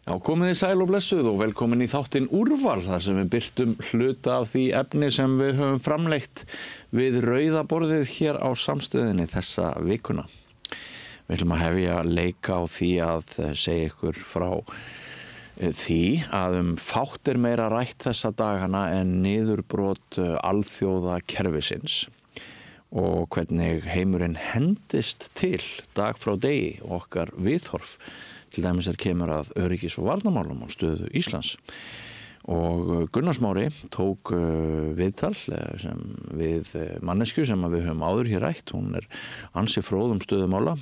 Já, komið þið sæl og blessuð og velkomin í þáttinn Úrval þar sem við birtum hluta af því efni sem við höfum framleitt við rauða borðið hér á samstöðinni þessa vikuna. Við ætlum að hefja leika á því að segja ykkur frá því að fátt meira rætt þessa dagana en niðurbrot alþjóða kerfisins og hvernig heimurinn hendist til dag frá degi okkar viðhorf. Til dæmis kemur að öryggis- og varnarmálum á stöðu Íslands. Og Gunnar Smári tók viðtal sem við mannesku sem við höfum áður hér rætt. Hún ansi fróð stöðu mála.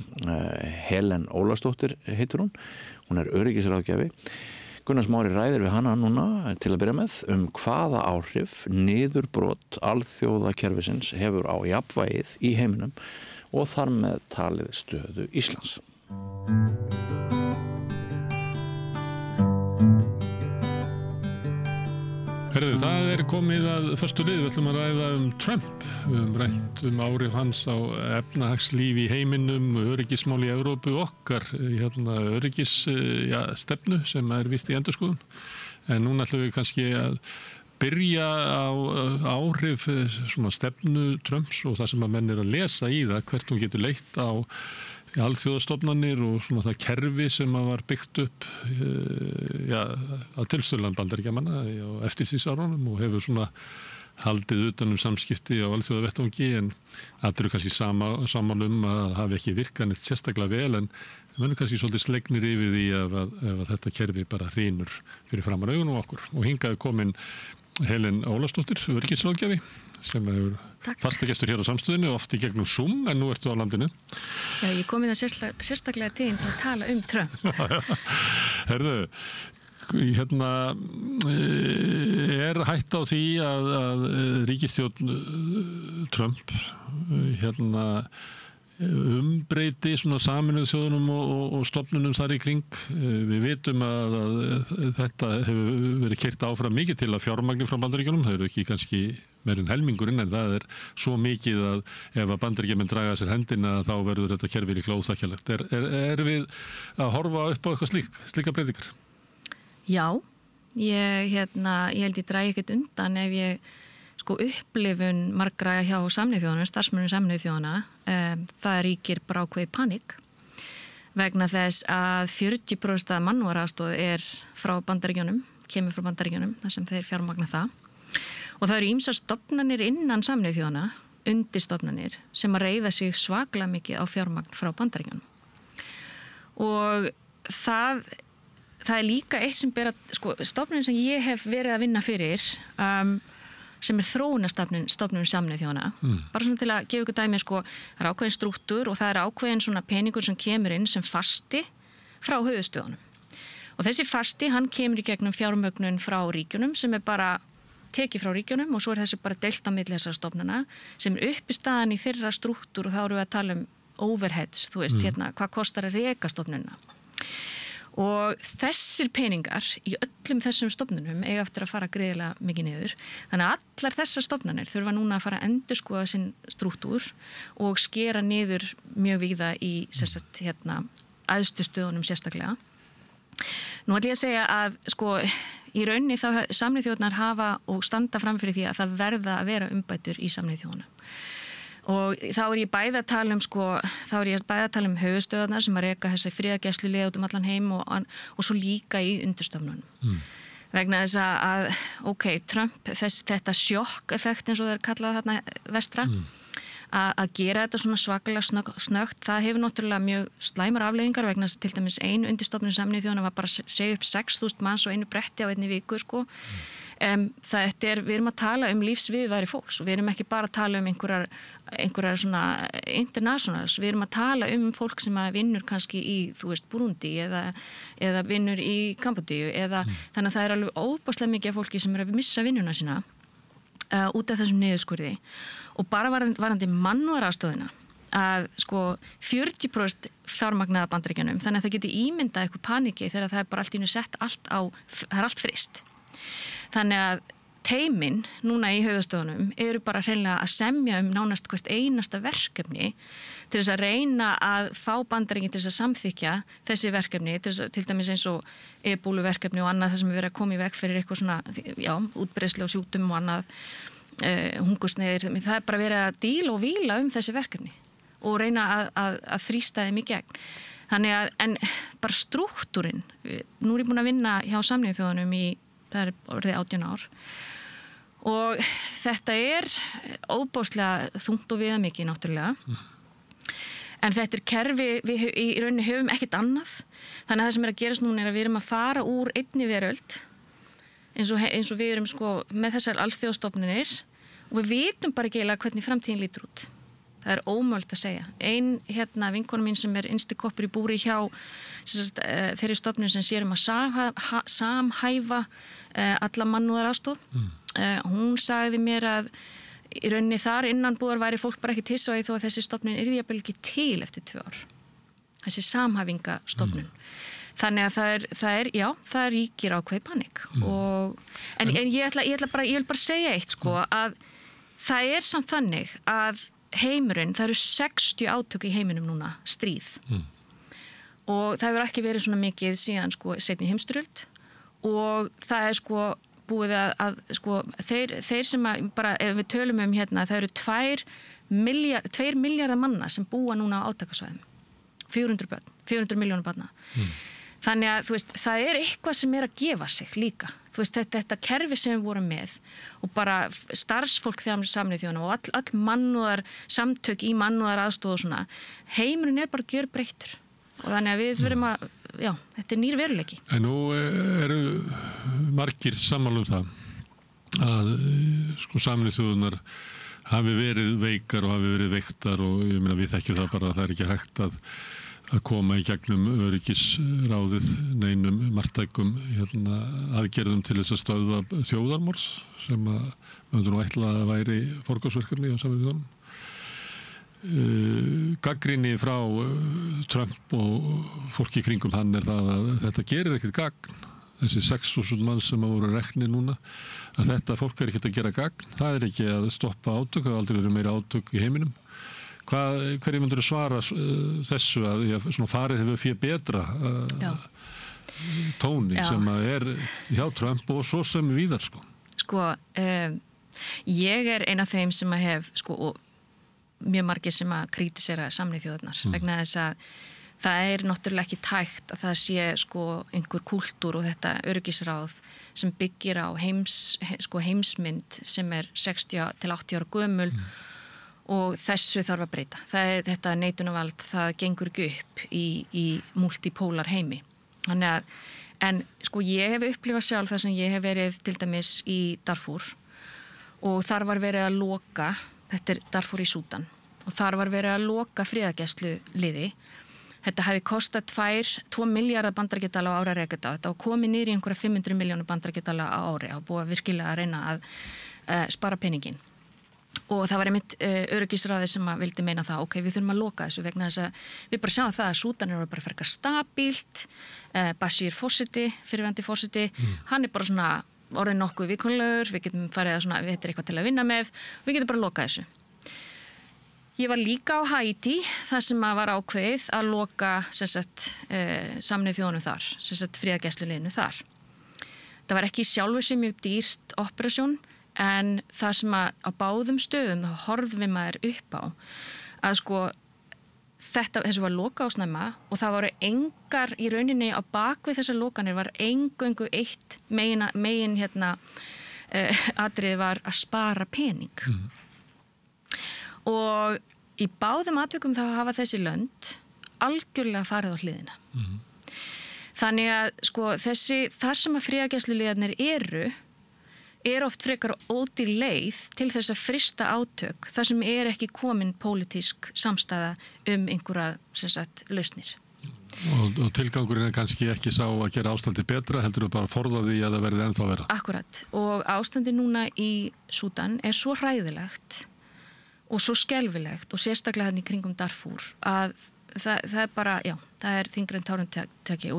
Helen Ólafsdóttir heitir hún. Hún öryggisráðgjafi. Gunnar Smári ræðir við hana núna til að byrja með hvaða áhrif niðurbrot alþjóðakerfisins hefur á jafnvægið í heiminum og þar með talið stöðu Íslands. Herðu, það komið að föstu lið, við ætlum að ræða Trump. Við höfum rætt áhrif hans á efnahagslíf í heiminum, öryggismál í Evrópu okkar, öryggisstefnu sem víst í endurskoðun. En núna ætlum við kannski að byrja á áhrif svona stefnu Trumps og það sem að menn að lesa í það, hvert hún getur leitt á alþjóðastofnanir og svona það kerfi sem var byggt upp á tilstuðlan Bandaríkjamanna á eftirstríðsárunum og hefur svona haldið utan samskipti á alþjóðavettvangi en allir eru kannski sammála að hafi ekki virkað neitt sérstaklega vel en við erum kannski svolítið slegnir yfir því ef þetta kerfi bara hrynur fyrir framan augun á okkur og hingað komin Helen Ólafsdóttir, öryggisráðgjafi sem hefur fastagestur hér á samstöðinu oft í gegnum Zoom en nú ertu á landinu. Já, ég kom inn að sérstaklega til að tala Trump. Herðu, hætt á því að ríkisstjórn Trump umbreyti svona Sameinuðu þjóðunum og stofnunum þar í kring. Við vitum að þetta hefur verið keyrt áfram mikið til að fjármagni frá Bandaríkjunum. Það eru ekki kannski meir en helmingurinn en það svo mikið að ef að Bandaríkjamenn draga sér hendina þá verður þetta kerfi líklega óþægilegt. Er við að horfa upp á eitthvað slíka breytingar? Já, ég held ég dragi ekkert undan ef ég upplifun margra hjá Sameinuðu þjóðanna, starfsmönnum Sameinuðu þjóðanna, það ríkir bara ákveðið panikk vegna þess að 40% af mannúðaraðstoð frá Bandaríkjunum, kemur frá Bandaríkjunum, þar sem þeir fjármagna það. Og það eru ýmsar stofnanir innan Sameinuðu þjóðanna, undirstofnanir, sem að reiða sig svaklega mikið á fjármagn frá Bandaríkjunum. Og það líka eitt sem stofnun sem ég hef verið að vinna fyrir, sem þróunarstofnun Sameinuðu þjóðanna. Bara svona til að gefa ykkur dæmi, það ákveðin strúktúr og það ákveðin svona peningur sem kemur inn sem fasti frá höfuðstöðunum. Og þessi fasti, hann kemur í gegnum fjármögnun frá ríkjunum sem bara tekið frá ríkjunum og svo þessi bara deilt á milli þessara stofnana sem uppistaðan í þeirra strúktúr og þá erum við að tala overheads, þú veist, hvað kostar að reka stofnunina. Og þessir peningar í öllum þessum stofnunum eiga eftir að fara greiðlega mikið niður. Þannig að allar þessar stofnanir þurfa núna að fara að endurskoða sinn strúktúr og skera niður mjög víða í æðstu stöðunum sérstaklega. Nú ætlum ég að segja að í rauninni þá Sameinuðu þjóðirnar hafa og standa fram fyrir því að það verða að vera umbætur í Sameinuðu þjóðunum. Og þá ég bæði að tala höfuðstöðarnar sem að reka þessi friðargæsluliða út allan heim og svo líka í undirstofnunum. Vegna þess að Trump, þetta sjokk-effekt eins og það kallað þarna vestra, að gera þetta svona svakalega snöggt, það hefur náttúrulega mjög slæmar afleiðingar vegna þess að til dæmis ein undirstofnun Sameinuðu þjóðanna var bara að segja upp 6.000 manns og einu bretti á einni viku, við erum að tala lífsviðurværi fólks og við erum ekki bara að tala einhverjar svona internationals, við erum að tala fólk sem vinnur kannski í, Burundi eða vinnur í Kambódíu þannig að það alveg óbáslega mikið af fólki sem að missa vinnuna sína út af þessum niðurskurði og bara varðandi mannúðaraðstoðina að 40% fjármagnaða Bandaríkjunum þannig að það geti ímyndað eitthvað paniki þegar það bara allt í einu sett það allt fryst. Þannig að teymin núna í höfuðstöðunum eru bara hreinlega að semja nánast hvert einasta verkefni til þess að reyna að fá Bandaríkin til þess að samþykja þessi verkefni, til dæmis eins og ebóluverkefni og annað, það sem er verið að koma í veg fyrir eitthvað svona, já, útbreiðslu og sjúkdum og annað, hungursneyðir, það er bara verið að díla og víla þessi verkefni og reyna að þrýsta þeim í gegn. Þannig að, en bara strúktúrin, nú er ég búin að vinna hjá Sameinuðu þjóðunum það er orðið 18 ár og þetta er óbáslega þungt og viðamikið náttúrulega. En þetta er kerfi, við í rauninni höfum ekkert annað. Þannig að það sem er að gerast núna er að við erum að fara úr einni veröld eins og við erum sko með þessar alþjóðastofnunir og við vitum bara ekki eiginlega hvernig framtíðin lítur út. Það er ómögulegt að segja. Ein vinkona mín sem er innsti koppur í búri hjá þeirri stofnun sem sér að samhæfa alla mannúðaraðstoð. Hún sagði mér að í rauninni þar innanbúðar væri fólk bara ekki hissa á því þó að þessi stofnun yrði jafnvel ekki til eftir 2 ár. Þessi samhæfingastofnun. Þannig að það ríkir ákveðið panikk. En ég vil bara segja eitt sko, að það er samt þannig að heimurinn, það eru 60 átök í heiminum núna, stríð. Og það hefur ekki verið svona mikið síðan sko seinni heimsstyrjöld og það er sko búið að sko þeir sem að bara ef við tölum hérna, það eru 2 milljarðar manna sem búa núna á átakasvæðum. 400 milljónir barna. Þannig að þú veist, það er eitthvað sem er að gefa sig líka. Þú veist, þetta kerfi sem við vorum með og bara starfsfólk þegar Sameinuðu þjóðanna og all mannúðar samtök í mannúðar aðstoð og svona, heimurinn er bara gjörbreyttur. Og þannig að við verðum að, já, þetta er nýr veruleiki. En nú eru margir sammála það að sko Sameinuðu þjóðirnar hafi verið veikar og hafi verið veiktar og ég meina við þekkjum það bara að það er ekki hægt að koma í gegnum öryggisráðið neinum marktækum aðgerðum til þess að stöðva þjóðarmorðs sem að möndum nú ætla að væri forgangsverkefni á Sameinuðu þjóðunum. Gagnrýni frá Trump og fólki í kringum hann er það að þetta gerir ekkert gagn. Þessi 6.000 mann sem voru rekni núna, að þetta fólk er ekkert að gera gagn. Það er ekki að stoppa átök, það har aldrei verið meira átök í heiminum. Hverju myndir þú svara þessu að svona farið hefur fyrir betra tóni sem að er hjá Trump og svo sem víðar sko? Sko, ég er ein af þeim sem að hef sko, og mjög margir sem að kritisera Sameinuðu þjóðirnar vegna þess að það er náttúrulega ekki tækt að það sé sko einhver kúltúr og þetta öryggisráð sem byggir á heimsmynd sem er 60 til 80 ára gömul og þessu þarf að breyta. Þetta neitunarvald, það gengur ekki upp í multipólar heimi. Þannig að, en sko ég hef upplifað sjálf það sem ég hef verið til dæmis í Darfur og þar var verið að loka, þetta er Darfur í Súdan, og þar var verið að loka friðargæsluliði. Þetta hefði kostað 2 milljarðar bandaríkjadala á ári að reka þetta og komið niður í einhverja 500 milljónir bandaríkjadala á ári og búið virkilega að reyna að spara peningin. Og það var einmitt öryggisráðið sem að vildi meina það, ok, við þurfum að loka þessu vegna þess að við bara sjáum það að Súdan eru bara frekar stabílt, Bashir forseti, fyrirverandi forseti, hann er bara svona orðið nokkuð vikunlegur, við getum farið að svona, við þetta eitthvað til að vinna með, við getum bara lokað þessu. Ég var líka á Haítí, þar sem að var ákveðið að loka Sameinuðu þjóðunum þar, friðargæsluliðinu þar. Það var ekki sjálfu sér mjög dýrt operasjón, en það sem að á báðum stöðum þá horfum maður upp á að sko þessu var loka á snemma og það voru engar í rauninni á bakvið þessar lokanir var eingöngu eitt megin atriði var að spara pening. Og í báðum atvikum þá hafa þessi lönd algjörlega farið á hliðina. Þannig að sko þar sem að friðargæsluliðarnir er oft frekar ódýr leið til þess að frysta átök þar sem er ekki komin pólitísk samstæða einhverja lausnir. Og tilgangurinn er kannski ekki sá að gera ástandi betra, heldur þú bara að forða því að það verði ennþá verra? Akkurat, og ástandi núna í Súdan er svo hræðilegt og svo skelfilegt og sérstaklega hann í kringum Darfur að það er bara, já, það er þyngra en tárum taki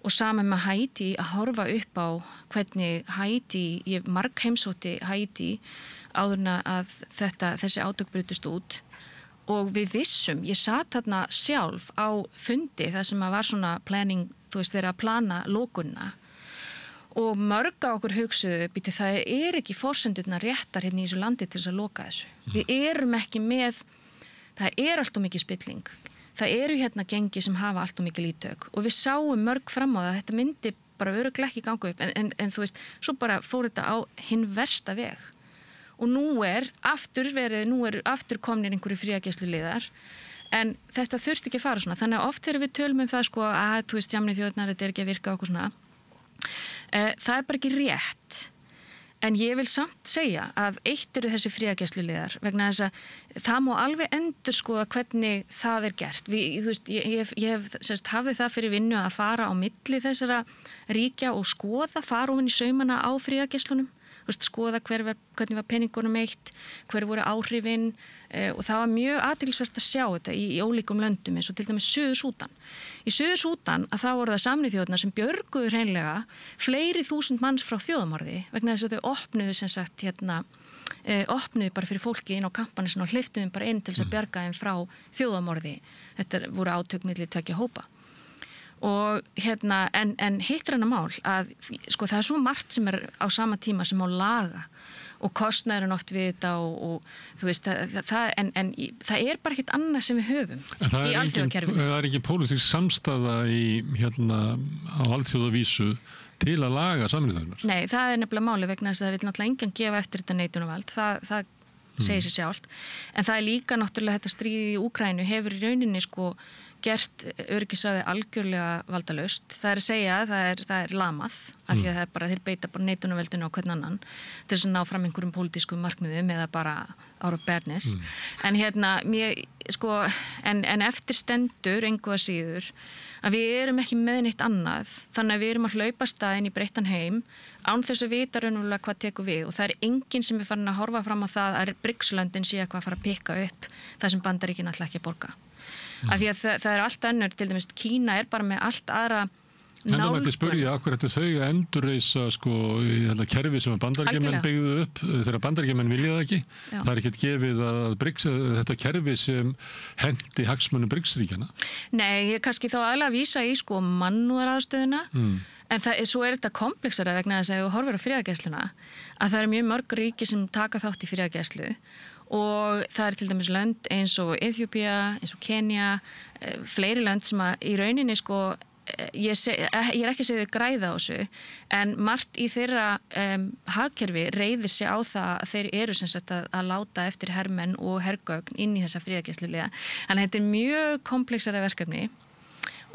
og saman með Haítí að horfa upp á hvernig Haítí, ég margheimsótti Haítí áðurna að þessi átök brutust út og við vissum, ég sat þarna sjálf á fundi þar sem var svona planning, þú veist, verið að plana lokunna og mörg á okkur hugsuðu, býtu það ekki forsendurnar réttar hérna í þessu landi til þess að loka þessu. Við erum ekki með, það allt of mikið spilling. Það eru hérna gengi sem hafa allt of mikið lítök og við sáum mörg fram á það, þetta myndi bara örugglega ekki ganga upp en þú veist, svo bara fór þetta á hinn versta veg. Og nú er aftur komnir einhverju fríagæsluliðar en þetta þurfti ekki að fara svona. Þannig að oft þegar við tölum það sko að þú veist, Sameinuðu þjóðirnar, þetta ekki að virka okkur svona. Það bara ekki rétt. En ég vil samt segja að eitt eru þessi fríagæsluliðar vegna þess að það má alveg endurskoða hvernig það gert. Þú veist, ég hef hafði það fyrir vinnu að fara á milli þessara ríkja og fara ofan í saumana á fríagæslunum. Skoða hvernig var peningunum eitt, hver voru áhrifin og það var mjög athyglisvert að sjá þetta í ólíkum löndum eins og til dæmis Suður-Súdan. Í Suður-Súdan að þá voru það Sameinuðu þjóðirnar sem björguðu hreinlega fleiri þúsund manns frá þjóðamorði vegna þess að þau opnuðu bara fyrir fólki inn á kampanisinn og hleyptu þeim bara inn til þess að bjarga þeim frá þjóðamorði. Þetta voru átök milli tveggja hópa. Og en hitt mál að sko það svo margt sem á sama tíma sem á laga og kostnaðurinn oft við þetta og þú veist en það bara ekkert annað sem við höfum í alþjóðakerfinu. Það ekki pólitísk samstaða á alþjóðavísu til að laga Sameinuðu þjóðirnar? Nei, það nefnilega máli vegna þess að það vil náttúrulega engan gefa eftir þetta neitunarvald. Það segir sér sjálft. En það líka náttúrulega þetta stríð í Úkraínu hefur í rauninni sko gert öryggisráðið algjörlega valdalaust. Það að segja að það lamað af því að það þeir beita bara neitunarveldinu á hvern annan til þess að ná fram einhverjum pólitískum markmiðum eða bara out of badness. En en eftir stendur engu að síður að við erum ekki með neitt annað þannig að við erum að hlaupa staðinn í breyttan heim án þess að vita raunverulega hvað tekur við og það enginn sem farin að horfa fram á það að BRICS-löndin sé eitthvað að fara að pikka upp það sem Bandaríkin ætla ekki að borga. Af því að það allt önnur, til dæmis Kína bara með allt aðra nálgun. En það mætti spyrja akkur þetta þau að endurreisa sko kerfi sem Bandaríkjamenn byggðu upp þegar Bandaríkjamenn vilja það ekki. Já. Það ekkert gefið að BRICS, þetta kerfi sem hendi hagsmunum BRICS-ríkjana. Nei, ég kannski þá aðlega að vísa í sko mannúðaraðstöðuna. En svo þetta komplexara vegna þess að þú horfir á friðargæsluna að það mjög mörg ríki sem taka þátt í friðargæslu og það til dæmis lönd eins og Eþíópía, eins og Kenía, fleiri lönd sem að í rauninni sko, ég ekki að segja þau græða á þessu, en margt í þeirra hagkerfi reiðir sig á það að þeir eru sem sagt að láta eftir hermenn og hergögn inn í þessa friðargæsluliða. Þannig að þetta mjög komplexara verkefni.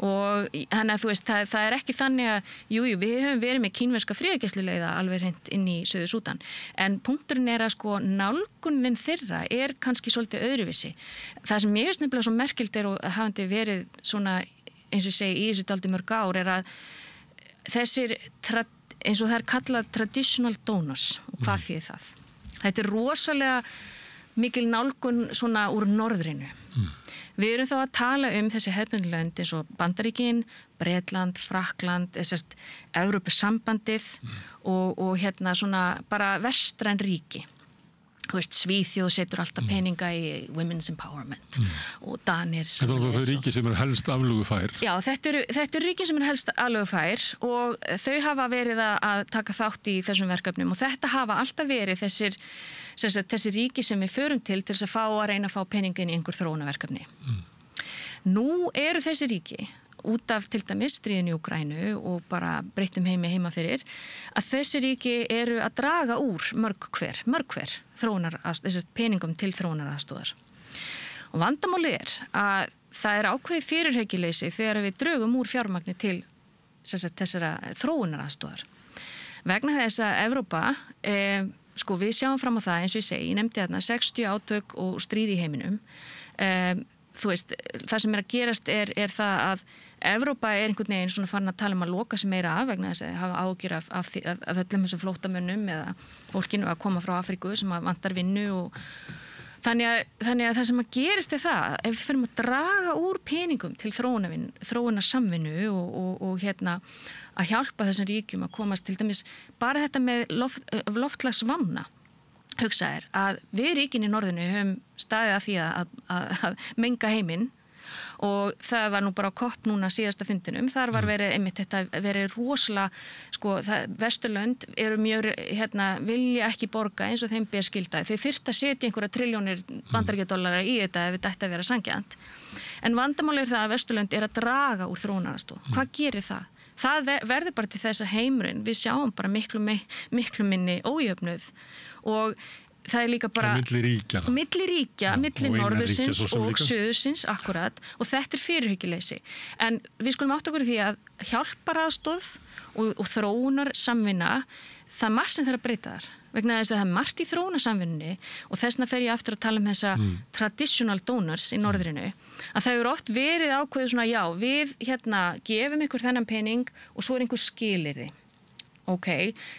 Og þannig að þú veist, það ekki þannig að við höfum verið með kínverska friðargæsluleiða alveg hreint inn í Suður-Súdan en punkturinn að sko nálgunin þeirra kannski svolítið öðruvísi. Það sem ég nefnilega svo merkilt og hafandi verið svona eins og ég segi í þessu dálítið mörg ár að þessir eins og það kallað traditional donors og hvað þýðir það? Þetta rosalega mikil nálgun svona úr norðrinu. Við erum þá að tala þessi hefðbundlönd eins og Bandaríkin, Bretland, Frakkland, Evrópusambandið og svona bara vestræn ríki. Þú veist, Svíþjóð setur alltaf peninga í Women's Empowerment og Danir. Þetta er þau ríki sem helst aflögufær. Já, þetta eru ríki sem helst aflögufær og þau hafa verið að taka þátt í þessum verkefnum og þetta hafa alltaf verið þessi ríki sem við förum til þess að reyna að fá peningin í einhver þróunarverkefni. Nú eru þessi ríki út af til dæmis stríðinu í Úkraínu og bara breyttum heima fyrir að þessi ríki eru að draga úr mörg hver peningum til þróunaraðstoðar. Og vandamálið að það ákveðið fyrirhyggjuleysi þegar við drögum úr fjármagni til þessara þróunaraðstoðar. Vegna þess að Evrópa sko við sjáum fram á það eins og ég segi, ég nefndi þarna 60 átök og stríð í heiminum. Þú veist, það sem að gerast er það að Evrópa einhvern veginn svona farin að tala að loka sig meira af vegna þess að hafa ágjur af öllum þessum flóttamönnum eða fólkinu að koma frá Afríku sem vantar vinnu og þannig að það sem að gerist það ef við fyrir að draga úr peningum til þróunarsamvinnu og að hjálpa þessum ríkjum að komast til dæmis bara þetta með loftslagsvána hugsa að við ríkin í norðinu höfum staðið að því að menga heiminn og það var nú bara á COP núna síðasta fundinum, þar var verið einmitt þetta verið rosalega, Vesturlönd eru mjög, vilja ekki borga eins og þeim ber skylda. Þeir þyrftu að setja einhverja trilljónir bandaríkjadollara í þetta ef þetta ætti að vera sanngjarnt. En vandamál það að Vesturlönd að draga úr þróunaraðstoð. Hvað gerir það? Það verður bara til þess að heimurinn, við sjáum bara miklu minni ójöfnuð og það líka bara milli ríkja, milli norðursins og suðursins, akkurat, og þetta fyrirhyggjuleysi. En við skulum átta okkur því að hjálparaðstoð og þróunar samvinna, það er margt sem þarf að breyta þar. Vegna þess að það er margt í þróunarsamvinnunni og þessna fer ég aftur að tala þessa traditional donors í norðrinu, að það eru oft verið ákveðið svona, já, við gefum ykkur þennan pening og svo einhver skilyrði.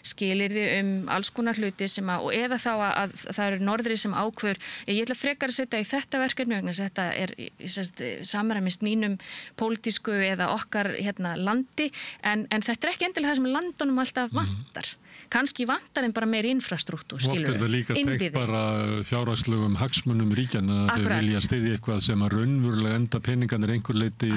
Skilyrði alls konar hluti sem og eða þá að það eru norðri sem ákveður, ég ætla frekar að setja í þetta verkefni vegna þess að þetta samræmist mínum pólitísku eða okkar landi, en þetta ekki endilega það sem landunum alltaf vantar. Kannski vantar en bara meiri infrastruktúr, skilur við. Oft það líka tengt bara fjárhagslegum hagsmunum ríkjanna að þau vilja styðja eitthvað sem að raunverulega enda peningarnir einhver leyti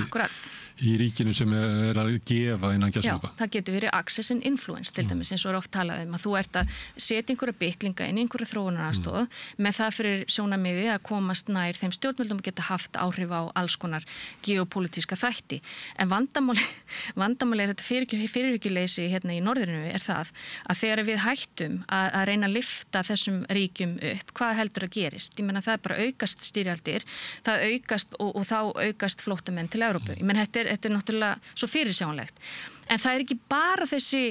í ríkinu sem að gefa innan gæslupa. Já, það getur verið access and influence til dæmis, eins og oft talað að þú ert að setja einhverja bitlinga inn í einhverja þróunaraðstoð með það fyrir sjónarmiði að komast nær þeim stjórnvöldum að geta haft áhrif á alls konar geopolítíska þætti. En vandamáli þetta fyrirhyggjuleysi í norðrinu það að þegar við hættum að reyna að lyfta þessum ríkjum upp, hvað heldur að gerist? Ég meina það bara aukast styrjaldir, það aukast og þá aukast flóttamenn til Evrópu. Ég meina þetta er náttúrulega svo fyrirsjáanlegt. En það er ekki bara þessi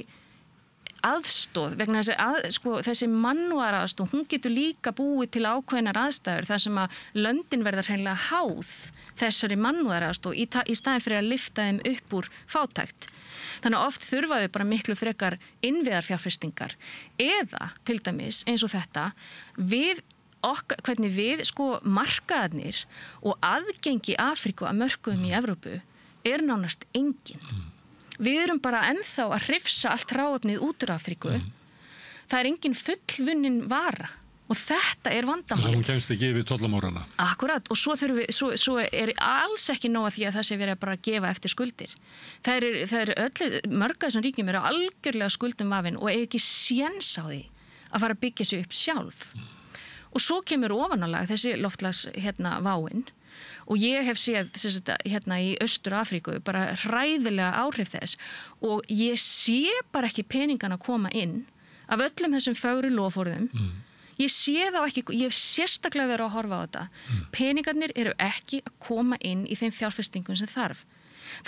aðstoð, vegna þessi mannúðaraðstoð, hún getur líka búið til ákveðnar aðstæður þar sem að löndin verða hreinlega háð þessari mannúðaraðstoð í staðinn fyrir að lyfta þeim upp úr fátækt. Þannig að oft þurfa þau bara miklu frekar innviðarfjárfestingar eða til dæmis eins og þetta hvernig við markaðarnir og aðgengi Afríku að mörkuðum í Evrópu nánast engin. Við erum bara ennþá að hrifsa allt hráefnið út úr Afríku. Það engin fullvunnin vara og þetta vandamáli. Þess að hún kemst ekki yfir tollamórana. Akkurat, og svo alls ekki nóg að því að það sé verið bara að gefa eftir skuldir. Það eru mörg af þessum ríkjum eru algjörlega skuldum vafin og ekki séns á því að fara að byggja sig upp sjálf. Og svo kemur ofanálag þessi loftslags váin. Og ég hef séð í Austur-Afríku bara hræðilega áhrif þess og ég sé bara ekki peningana koma inn af öllum þessum fögru loforðum. Ég sé þá ekki, ég hef sérstaklega verið að horfa á þetta. Peningarnir eru ekki að koma inn í þeim fjárfestingum sem þarf.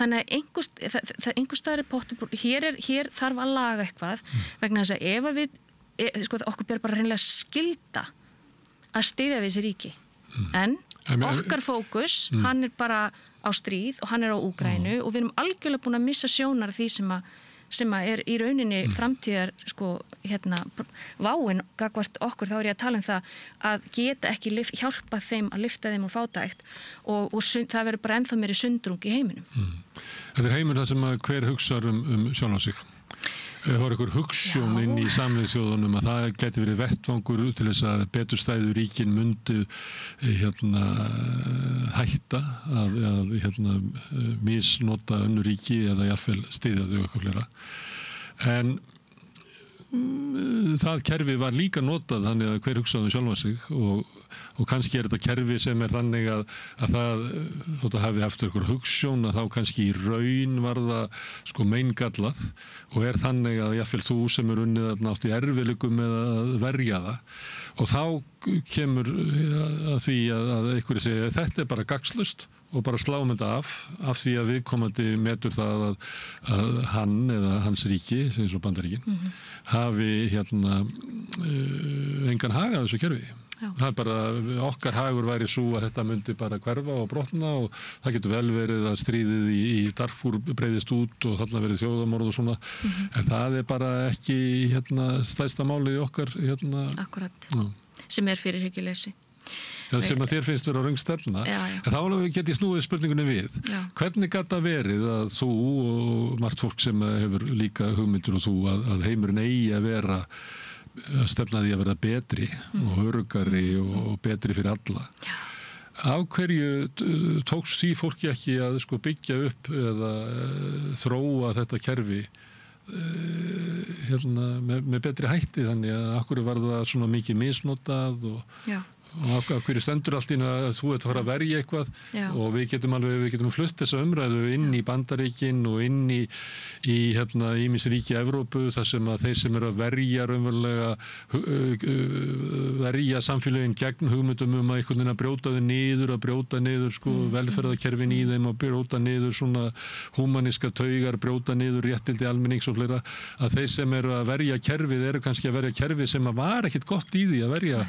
Þannig að einhvers staðar pottur, hér þarf að laga eitthvað vegna þess að ef við, okkur ber bara hreinlega skylda að styðja við þessi ríki. En okkar fókus, hann bara á stríð og hann á Úkraínu og við erum algjörlega búin að missa sjónar því sem í rauninni framtíðar váin gagvart okkur, þá ég að tala það að geta ekki hjálpa þeim að lyfta þeim úr fátækt og það verður bara ennþá meiri sundrung í heiminum. Þetta heimur það sem hver hugsar sjálfan sig. Það var einhver hugsjón inn í Sameinuðu þjóðunum að það geti verið vettvangur til þess að betur stæðu ríkin mundu hætta að misnota önnur ríki eða jafnvel styðja þau eitthvað fleira. En það kerfi var líka notað þannig að hver hugsaði sjálfan sig og kannski þetta kerfi sem þannig að það þótt að hafi haft einhver hugsjón að þá kannski í raun var það meingallað og þannig að jafnvel þú sem unnið að nátt í erfiðleikum með að verja það og þá kemur að því að einhverju segja þetta bara gagnslaust og bara sláum þetta af því að viðkomandi metur það að hann eða hans ríki, eins og Bandaríkin, hafi engan hag af þessu kerfi. Já. Það bara, okkar hagur væri svo að þetta myndi bara hverfa og brotna og það getur vel verið að stríðið í Darfur breiðist út og þarna verið þjóðamorð og svona, en það bara ekki stærsta málið í okkar. Akkurat, sem fyrirhyggjuleysi. Já, sem að þér finnst vera á röng stefna. En þá get ég snúið spurningunni við. Já. Hvernig gat það verið að þú og margt fólk sem hefur líka hugmyndir og þú að heimurinn eigi að vera að stefna því að verða betri og öruggari og betri fyrir alla. Já. Af hverju tókst því fólki ekki að sko byggja upp eða þróa þetta kerfi með betri hætti, þannig að af hverju var það svona mikið misnotað og af hverju stendur allt inn að þú ert að fara að verja eitthvað. Já. Og við getum flutt þessa umræðu inn í Bandaríkin og inn í ýmis ríki Evrópu, þar sem að þeir sem eru að verja raunverulega verja samfélögin gegn hugmyndum að einhvern veginn að brjóta niður sko velferðarkerfin í þeim, að brjóta niður svona húmaníska taugar, brjóta niður réttindi almennings og fleira, að þeir sem eru að verja kerfið eru kannski að verja kerfið sem að var ekkert gott í því að verja.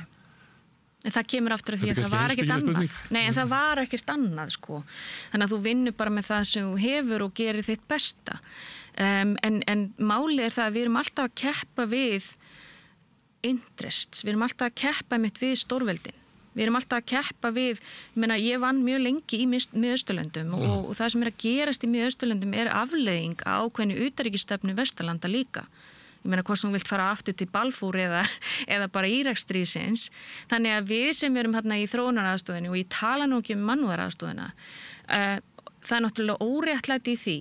En það kemur aftur af því að það var ekkert annað. Nei, en það var ekkert annað, sko. Þannig að þú vinnur bara með það sem þú hefur og gerir þitt besta. En málið er það að við erum alltaf að keppa við interests. Við erum alltaf að keppa við stórveldin. Við erum alltaf að keppa við, ég vann mjög lengi í Miðausturlöndum og það sem er að gerast í Miðausturlöndum er afleiðing á ákveðnu utanríkisstefnu Vesturlanda líka. Hvort sem þú vilt fara aftur til Balfour eða bara Íraksstríðsins. Þannig að við sem erum hérna í þróunaraðstoðinni, og ég tala nú ekki um mannúðaraðstoðina, það er náttúrulega óréttlæti í því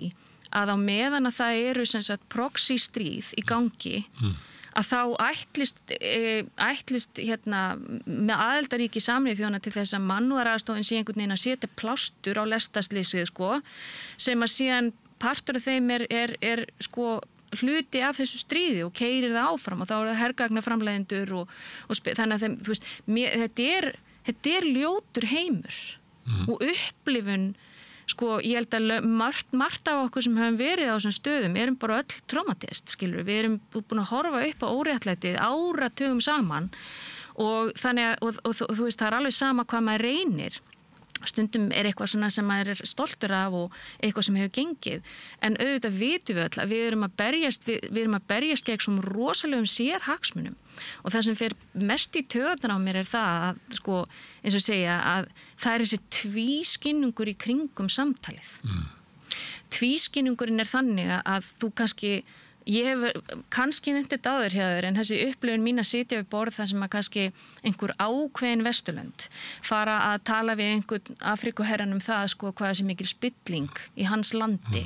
að á meðan að það eru sem sagt proxy stríð í gangi, að þá ætlist með aðildarríki Sameinuðu þjóðanna til þess að mannúðaraðstoðin sé einhvern veginn að setja plástur á lestarslysið, sko, sem að síðan partur af þeim er sko hluti af þessu stríði og keyrir það áfram, og þá er það hergagnaframleiðendur og þannig að þeim, þú veist, þetta er ljótur heimur og upplifun, sko, ég held að margt af okkur sem höfum verið á þessum stöðum erum bara öll traumatist, skilur við erum búin að horfa upp á óréttlætið áratugum saman, og þannig að og þú veist, það er alveg sama hvað maður reynir. Stundum er eitthvað svona sem maður er stoltur af og eitthvað sem hefur gengið, en auðvitað vitum við öll að við erum að berjast gegn svona rosalegum sérhagsmunum, og það sem fer mest í taugarnar á mér er það að, sko, eins og segja, að það er þessi tvískinnungur í kringum samtalið. Tvískinnungurinn er þannig að þú ég hef kannski nefnt þetta áður hjá þér, en þessi upplifun mín að sitja við borð þar sem að kannski einhver ákveðin Vesturlönd fara að tala við einhvern Afríkuherran það, sko, hvað þessi mikil spilling í hans landi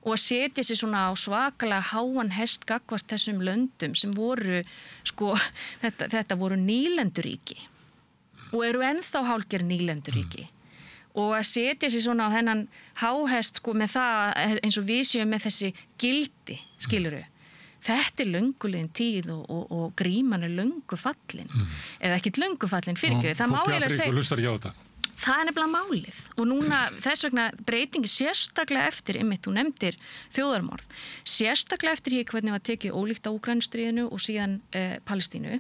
og að setja sig svona á svakalega háan hest gagnvart þessum löndum sem voru, sko, þetta voru nýlenduríki og eru ennþá hálfgerð nýlenduríki. Og að setja sér svona á þennan háhest, sko, með það eins og við séum með þessi gildi, skilurðu. Þetta er löngulegin tíð og gríman er löngu fallin. Eða ekkit löngu fallin, fyrirgefðu. Það má eiginlega segja. Það er nefnilega málið. Og núna þess vegna breytingi sérstaklega eftir, þú nefndir þjóðarmorð, sérstaklega eftir hér hvernig var tekið ólíkt á Úkraínustríðinu og síðan Palestínu,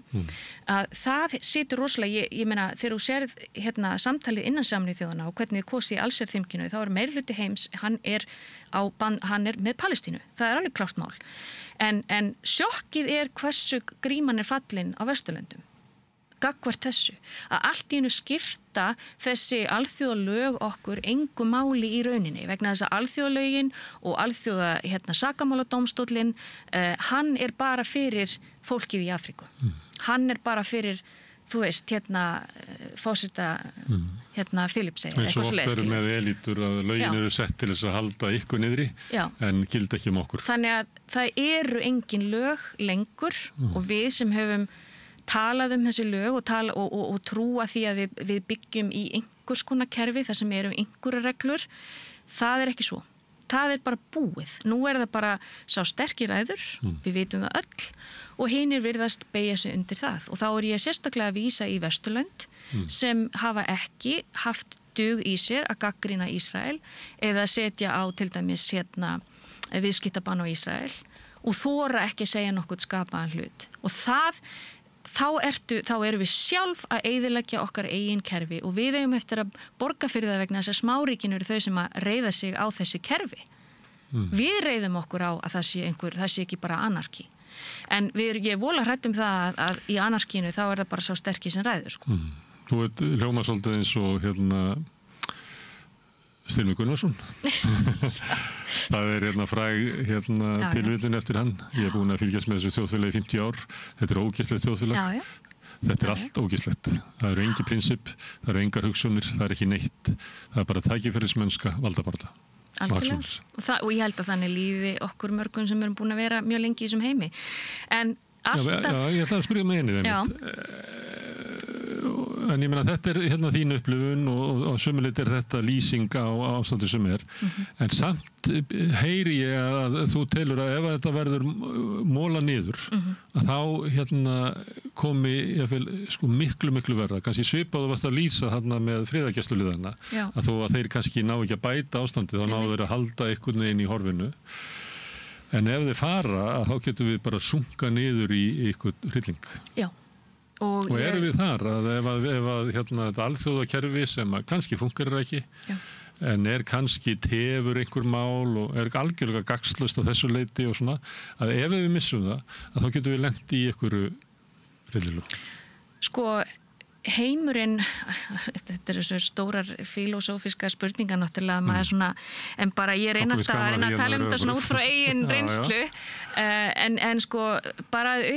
að það situr rosalega, ég meina, þegar þú sérð samtalið innan Sameinuðu þjóðanna og hvernig þið kosið í allsherjarþinginu, þá er meirihluti heims, hann er með Palestínu. Það er alveg klárt mál. En sjokkið er hversu gríman er fallin á Vesturlöndum. Gagnvart þessu, að allt í einu skipta þessi alþjóðalög okkur engu máli í rauninni, vegna þess að alþjóðalögin og alþjóða sakamáladómstóllinn, hann er bara fyrir fólkið í Afríku. Hann er bara fyrir, þú veist, fórseta Filippsey, eitthvað svo leið. Eins og oft eru með elítur að lögin eru sett til þess að halda ykkur niðri, en gilda ekki okkur. Þannig að það eru engin lög lengur og við sem höfum talað þessi lög og trúa því að við byggjum í einhvers konar kerfi þar sem eru einhverjar reglur, það er ekki svo. Það er bara búið. Nú er það bara sá sterkir ræður, við vitum það öll, og hinir virðast beygja sig undir það. Og þá er ég sérstaklega að vísa í Vesturlönd sem hafa ekki haft dug í sér að gagnrýna Ísrael eða setja á til dæmis viðskiptabann á Ísrael og þora ekki að segja nokkuð skapaðan hlut. Og þá erum við sjálf að eyðileggja okkar eigin kerfi og við eigum eftir að borga fyrir það vegna þess að smáríkin eru þau sem að reiða sig á þessi kerfi. Við reiðum okkur á að það sé ekki bara anarki. En ég vola hrætt það að í anarkínu þá er það bara sá sterki sem ræður, sko. Þú veit, hljóma svolítið eins og Styrmi Gunnarsson. Það fræg tilvitun eftir hann. Ég búin að fylgjast með þessu þjóðfélagi í 50 ár. Þetta ógeðslegt þjóðfélag. Já. Þetta allt ógeðslegt. Það eru engin prinsip, það eru engar hugsunir, það er ekki neitt. Það bara tækifærismennska, valdabaráttu. Algjörlega. Og ég held að þannig líði okkur mörgum sem erum búin að vera mjög lengi í þessum heimi. En alltaf... Já, ég ætla að spyrja með einið einmitt. En ég meina þetta þín upplifun og sömuleitt þetta lýsing á ástandi sem en samt heyri ég að þú telur að ef þetta verður móla niður að þá komi miklu verra, kannski svipað varst að lýsa með friðargæsluliðana að þó að þeir kannski ná ekki að bæta ástandið, þá ná þeir að halda einhvern veginn í horfinu. En ef þeir fara þá getum við bara sunka niður í einhvern hrylling. Já. Og erum við þar að ef þetta alþjóðakerfi sem kannski funkar ekki en kannski tefur einhver mál og algjörlega gagnslaust á þessu leyti og svona, að ef við missum það að þá getum við lent í einhverju hryllilegu. Sko, heimurinn, þetta eru svo stórar filosófiska spurningar náttúrulega, maður svona, en bara ég reyna alltaf að tala þetta svona út frá eigin reynslu, en sko, bara að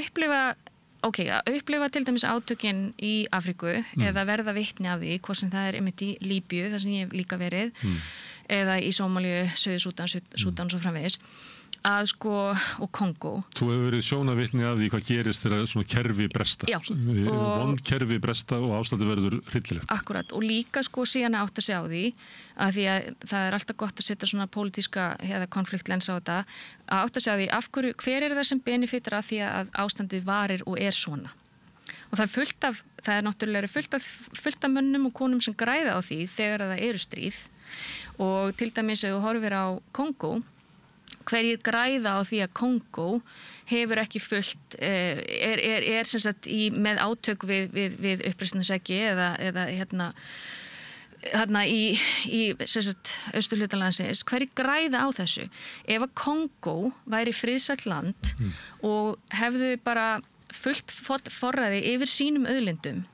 upplifa til dæmis átökin í Afríku eða verða vitni af því, hvort sem það einmitt í Líbíu, þar sem ég hef líka verið, eða í Sómalíu, Suður-Súdan og svo framvegis, að sko, og Kongó. Þú hefur verið sjónarvitni af því hvað gerist þegar svona kerfi bresta. Já. Vond kerfi bresta og ástandi verður hryllilegt. Akkurat, og líka sko síðan að átta sig á því, að því að það er alltaf gott að setja svona pólitíska eða konfliktlens á þetta, að átta sig á því hver það sem benefitar af því að ástandið varir og er svona. Og það er náttúrulega fullt af mönnum og konum sem græða á því þegar það eru stríð, og til dæmis ef þú horfir á Kongó, hverjir græða á því að Kongó hefur ekki fullt, er sem sagt með átök við uppreisnarseggi eða í sem sagt austurhlutalandsins, hverjir græða á þessu? Ef að Kongó væri friðsælt land og hefðu bara fullt forræði yfir sínum auðlindum,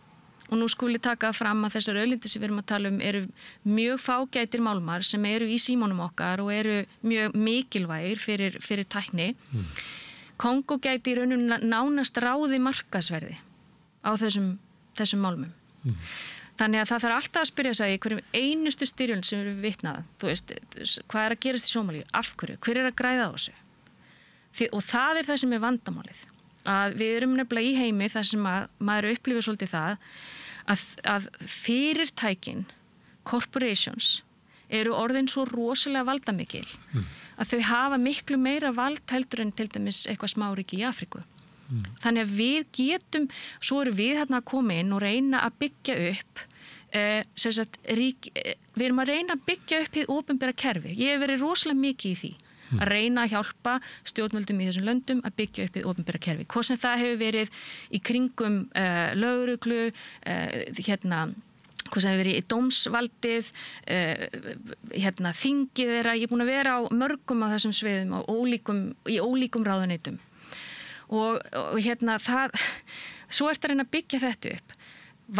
og nú skuli taka fram að þessar auðlindir sem við erum að tala eru mjög fágætir málmar sem eru í símónum okkar og eru mjög mikilvægir fyrir tækni. Kongó gæti í raunum nánast ráði markaðsverði á þessum málmum. Þannig að það þarf alltaf að spyrja sig í hverjum einustu styrjöld sem við vitnað. Þú veist, hvað að gerast í Sómalíu? Af hverju? Hver að græða á þessu? Og það er það sem er vandamálið. Að við erum nefnilega í heimi þar sem að maður upplifir svolítið það að fyrirtækin, corporations, eru orðin svo rosalega valdamikil að þau hafa miklu meira vald heldur en til dæmis eitthvað smáríki í Afríku. Þannig að við getum, svo eru við að koma inn og reyna að byggja upp, við erum að reyna að byggja upp hið opinbera kerfi. Ég hef verið rosalega mikið í því. Að reyna að hjálpa stjórnvöldum í þessum löndum að byggja upp hið opinbera kerfi. Hvort sem það hefur verið í kringum lögreglu, hvað sem hefur verið í dómsvaldið, þingið þeirra. Ég er búin að vera á mörgum af þessum sviðum í ólíkum ráðuneytum. Og svo ertu að reyna að byggja þetta upp.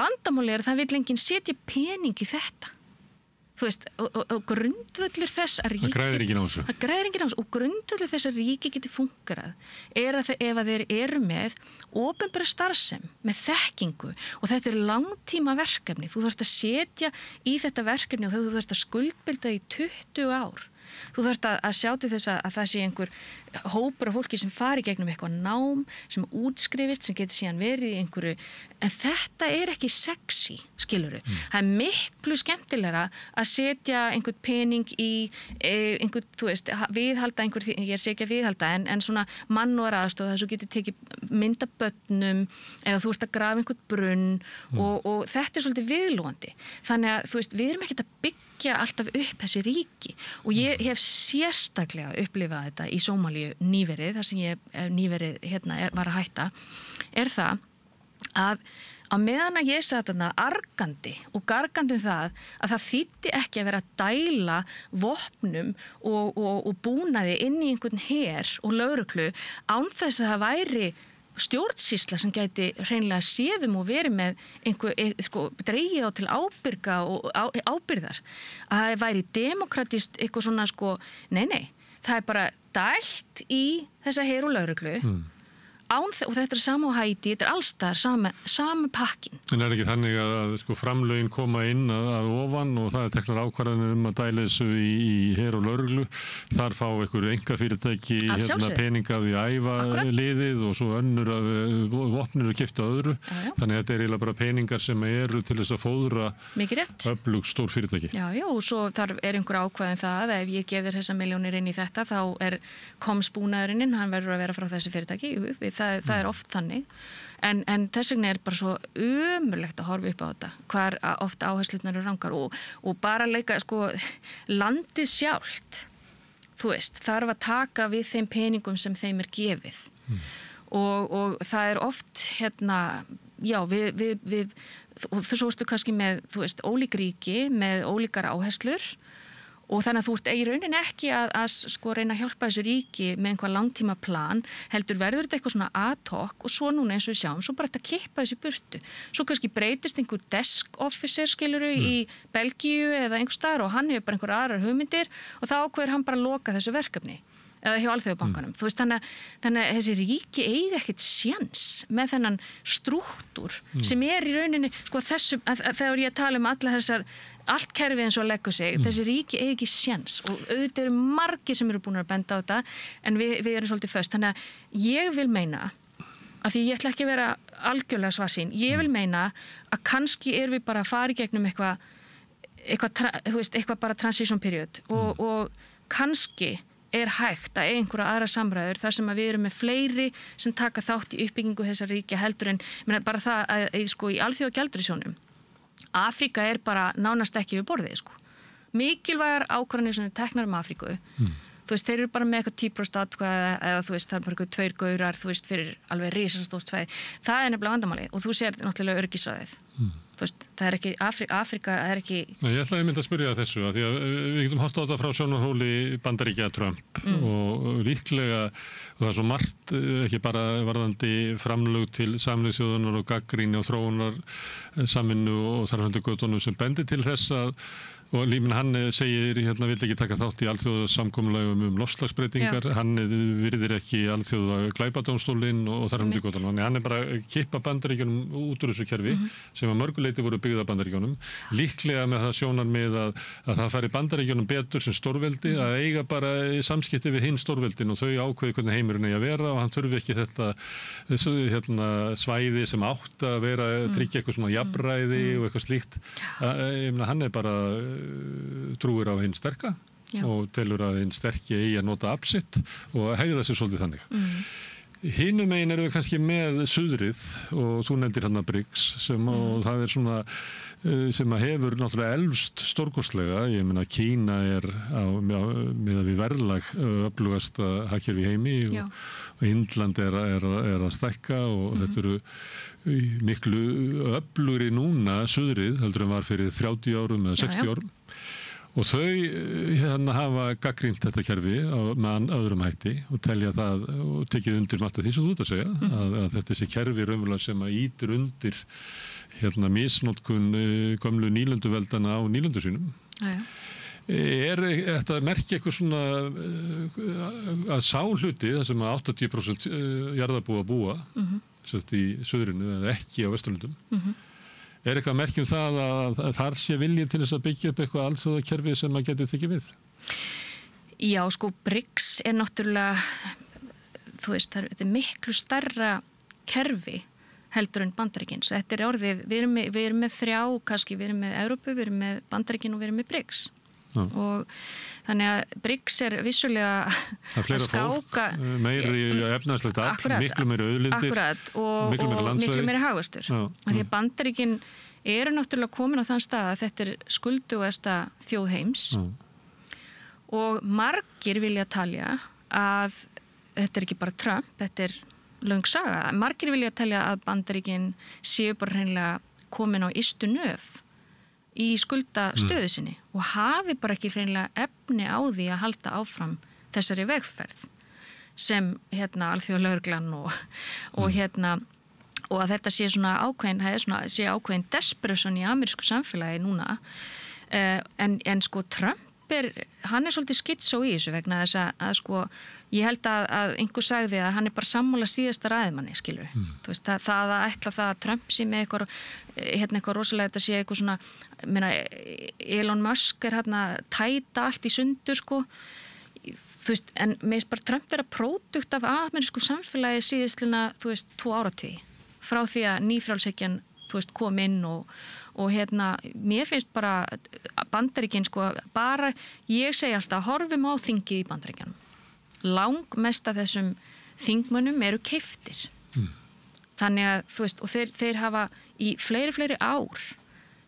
Vandamáli er að það vill enginn setja pening í þetta. Þú veist, og grundvöllur þess að ríki... Það græðir enginn á þessu. Það græðir enginn á þessu, og grundvöllur þess að ríki geti fungerað er að ef að þeir eru með opinbera starfsemi, með þekkingu, og þetta er langtíma verkefni. Þú þarft að setja í þetta verkefni og þú þarft að skuldbilda í 20 ár. Þú þarft að sjá til þess að það sé einhver hópur af fólki sem fari gegnum eitthvað nám, sem útskrifist, sem getur síðan verið í einhverju, en þetta er ekki sexy, skilurðu. Það er miklu skemmtilegra að setja einhvern pening í einhvern, þú veist, viðhalda ég sé ekki að viðhalda, en svona mannúðaraðstoð, þess að þú getur tekið mynda börnum, eða þú ert að grafa einhvern brunn, og þetta er svolítið viðlóandi. Þannig að, þú veist, við erum ekkert að byggja alltaf upp þessi ríki, og ég hef sérstaklega upplifað þetta í Sómalíu nýverið, þar sem ég nýverið var að hætta, er það að á meðan að ég satt þarna argandi og gargandi það að það þýddi ekki að vera að dæla vopnum og búnaði inn í einhvern her og lögreglu án þess að það væri stjórnsýsla sem gæti hreinlega séðum og verið með dreigið á til ábyrga og ábyrðar. Að það væri demokratist eitthvað svona nei, það er bara dælt í þessa her og lögreglu. Og þetta er sama á Haítí, þetta er allstaðar sama pakkin. En ekki þannig að framlögin koma inn að ofan og það er teknar ákvarðanir að dæla þessu í her og lögreglu. Þar fá einhver einkafyrirtæki peninga af því að æfa liðið og svo önnur vopnir að keypta öðru. Þannig að þetta er eiginlega bara peningar sem eru til þess að fóðra öflug stór fyrirtæki. Já, og svo þar er einhver ákvæðin það að ef ég gefir þessa milljónir inn í þetta þá er komsbúnaðurinn, hann verður að vera frá þessu fyrirtæki. Það er oft þannig, en þess vegna er bara svo ömurlegt að horfa upp á þetta, hvar oft áherslurnar eru rangar og bara leika, landið sjálft, þú veist, þarf að taka við þeim peningum sem þeim er gefið og það er oft, og þú sóstu kannski með, þú veist, ólík ríki, með ólíkar áherslur og þannig að þú ert í rauninni ekki að reyna að hjálpa þessu ríki með einhvað langtíma plan, heldur verður þetta eitthvað svona ad hoc og svo núna eins og við sjáum, svo bara þetta kippa þessu burtu. Svo kannski breytist einhver desk officer, skiluru, í Belgíu eða einhver staðar og hann hefur bara einhver aðrar hugmyndir og þá ákveður hann bara að loka þessu verkefni eða hjá Alþjóðabankanum. Þú veist, þannig að þessi ríki eigi ekkert séns með þennan strúktúr sem er í rauninni, þegar ég tala alla þessar allt kerfið eins og að leggur sig, þessi ríki eigi ekki séns og auðvitað eru margir sem eru búin að benda á þetta en við erum svolítið föst. Þannig að ég vil meina, af því ég ætla ekki að vera algjörlega svarsýn, ég vil meina að kannski erum við bara að fara í gegnum eitthvað bara transition period og kannski er hægt að einhverja aðra samræður þar sem að við erum með fleiri sem taka þátt í uppbyggingu þessar ríkja heldur en bara það að í Alþjóðagjaldeyrissjóðnum Afríka er bara nánast ekki við borðið, Mikilvægar ákvarðanir sem teknar Afríku. Þú veist, þeir eru bara með eitthvað 10% atkvæða eða þú veist, það er bara eitthvað 2 gaurar, þú veist, fyrir alveg risastórt svæði. Það er nefnilega vandamálið og þú sér náttúrulega öryggisráðið. Þú veist, það er ekki, Afríka er ekki... Nei, ég ætlaði að spyrja þessu, að því að við getum horft á þetta frá sjónarhóli Bandaríkja Trump og líklega, og það er svo margt, ekki bara varðandi framlög til Sameinuðu þjóðanna og gagnrýni og þróunar samvinnu og þarfandi götunum sem bendir til þess að og lífin hann segir vill ekki taka þátt í alþjóðasamkomulagum loftslagsbreytingar, hann virðir ekki alþjóða glæpadómstólinn og þar götunum. Þannig hann bara að kippa Bandaríkjunum út úr þessu kerfi sem að mörguleyti voru byggða Bandaríkjunum, líklega með það sjónarmið að það færi Bandaríkjunum betur sem stórveldi að eiga bara samskipti við hinn stórveldin og þau ákveði hvernig heimurinn eigi að vera og hann þurfi ekki þetta svæði sem átt að vera tryggja eitthvað svona jafnræði og eitthvað slíkt. Hann bara trúir á hinn sterka og telur að hinn sterki eigi að nota afsitt og hegða sér svolítið þannig. Hinum megin eru við kannski með suðrið og þú nefndir hann að BRICS og það er svona sem að hefur náttúrulega elfst stórkostlega. Ég meina Kína er með að við verðlag öflugasta hagkerfi í heimi og Indland er að stækka og þetta eru miklu öflugri núna suðrið heldur en var fyrir 30 árum eða 60 árum og þau hafa gagnrýnt þetta kerfi með öðrum hætti og telja það og tekið undir matta því sem þú ert að segja að þetta sé kerfi raunverulega sem að ýtir undir misnotkun gömlu nýlenduveldana á nýlendu sínum. Er þetta merki eitthvað svona að sá hluti þar sem að 80% jarðarbúa búa í suðrinu eða ekki á Vesturlöndum er eitthvað merki það að þar sé viljið til þess að byggja upp eitthvað alþjóðakerfi sem að geti tekið við? Já, BRICS er náttúrulega þú veist, þetta er miklu stærra kerfi heldur en Bandaríkin. Þetta er orðið, við erum með 3 kannski, við erum með Evrópu, við erum með Bandaríkin og við erum með BRICS. Og þannig að BRICS er vissulega að skáka meiri efnahagslegt afl, miklu meiri auðlindir og miklu meiri hagvöxtur. Því að Bandaríkin eru náttúrulega komin á þann stað að þetta er skuldugasta þjóð heims og margir vilja talja að þetta er ekki bara Trump, þetta er löng saga. Margir vilja talja að Bandaríkin séu bara hreinlega komin á ystu nöf í skuldastöðu sinni og hafi bara ekki hreinlega efni á því að halda áfram þessari vegferð sem alþjóðalögreglan og og að þetta sé svona ákveðin desperation í amerísku samfélagi núna en sko Trump hann svolítið skitsó í þessu vegna þess að sko ég held að einhver sagði að hann bara sammála síðasta ræðumanni, skilur þú veist, það að ætla það að Trump sé með eitthvað rosalega þetta sé eitthvað svona, Elon Musk tæta allt í sundur sko, þú veist, en mér finnst bara Trump vera pródukt af amerísku samfélagi síðastlina, þú veist, 2 áratugi frá því að nýfrjálshyggjan, þú veist, kom inn og mér finnst bara Bandaríkin sko, bara, ég segi alltaf horfum á þingið í Bandaríkjanum. Langmest af þessum þingmönnum eru keyptir. Þannig að, þú veist, og þeir hafa í fleiri ár,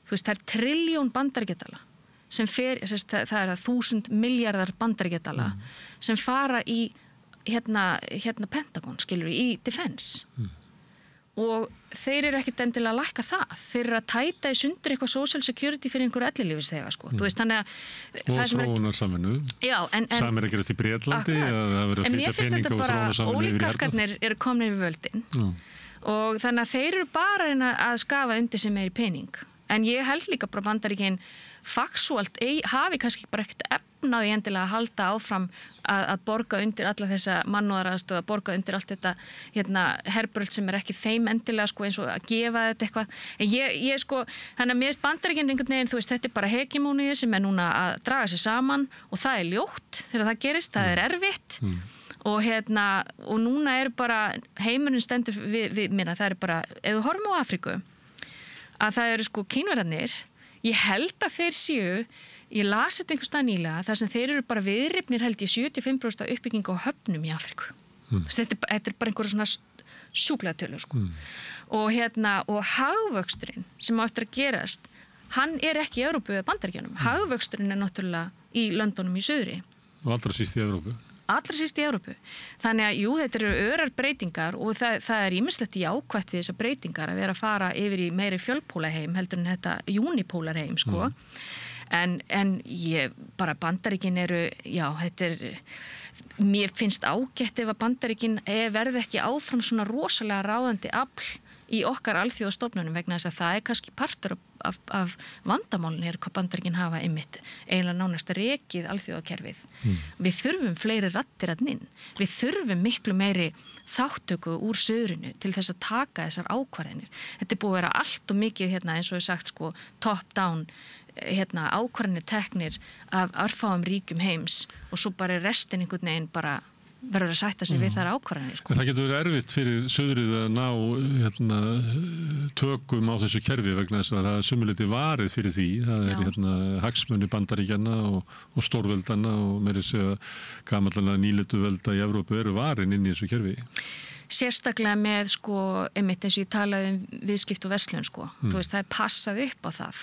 þú veist, það er trilljón bandaríkjadala sem það er 1000 miljardar bandaríkjadala sem fara í Pentagon, skilur í defense. Og þeir eru ekkert endilega að lækka það. Þeir eru að tæta í sundur eitthvað social security fyrir einhverju ellilífeyrisþega, sko. Þú veist, þannig að og þróunarsamvinnu. Já, Samir ekki rétt í Bretlandi að það verið að flytja pening og þróunarsamvinnu yfir í hernáð. Ólíkarkarnir eru komnir yfir völdin. Og þannig að þeir eru bara að skafa undir sem meiri pening. En ég held líka bara Bandaríkin fagsúalt hafi kannski bara ekkert efnaði endilega að halda áfram að borga undir alla þessa mannúðaraðstöð, að borga undir allt þetta herbröld sem ekki þeim endilega sko eins og að gefa þetta eitthvað. En ég sko, þannig að mér finnst Bandaríkin einhvern veginn, þú veist, þetta bara hegemónið sem núna að draga sig saman og það ljótt þegar það gerist, það erfitt. Og núna bara heimurinn stendur við mér, það bara, ef við horfum á Afríku, að það eru sko Kínverjarnir, ég held að þeir séu, ég las þetta einhvers stað nýlega, þar sem þeir eru bara viðrifnir held ég 75% uppbyggingu á höfnum í Afríku. Þetta bara einhverju svona sjúklega tölu sko. Og hagvöxturinn sem á eftir að gerast, hann ekki í Evrópu eða Bandaríkjunum. Hagvöxturinn náttúrulega í löndunum í suðri. Og allra síst í Evrópu. Allra síst í Evrópu. Þannig að jú, þetta eru örar breytingar og það ýmislegt jákvætt við þessar breytingar að vera að fara yfir í meiri fjölpólaheim heldur en þetta unipólarheim sko. En ég bara Bandaríkin eru, já, mér finnst ágætt ef að Bandaríkin verði ekki áfram svona rosalega ráðandi afl í okkar alþjóðastofnunum vegna þess að það kannski partur af vandamálin hvað Bandaríkin hafa einmitt eiginlega nánast rekið alþjóðakerfið. Við þurfum fleiri raddir inn. Við þurfum miklu meiri þáttöku úr suðrinu til þess að taka þessar ákvarðanir. Þetta búið að vera allt og mikið eins og ég sagt sko top down ákvarðanir teknir af örfáum ríkjum heims og svo bara restin einhvern veginn bara verður að sætta sig við þar ákvarðanir sko. Það getur verið erfitt fyrir suðrið að ná tökum á þessu kerfi vegna þess að það sumuliti varið fyrir því. Það hagsmunni Bandaríkjanna og stórveldana og meira segja gamallarna nýlitu velda í Evrópu eru varin inn í þessu kerfi. Sérstaklega með sko, einmitt eins og ég talaði viðskipt og verslun sko. Þú veist, það passað upp á það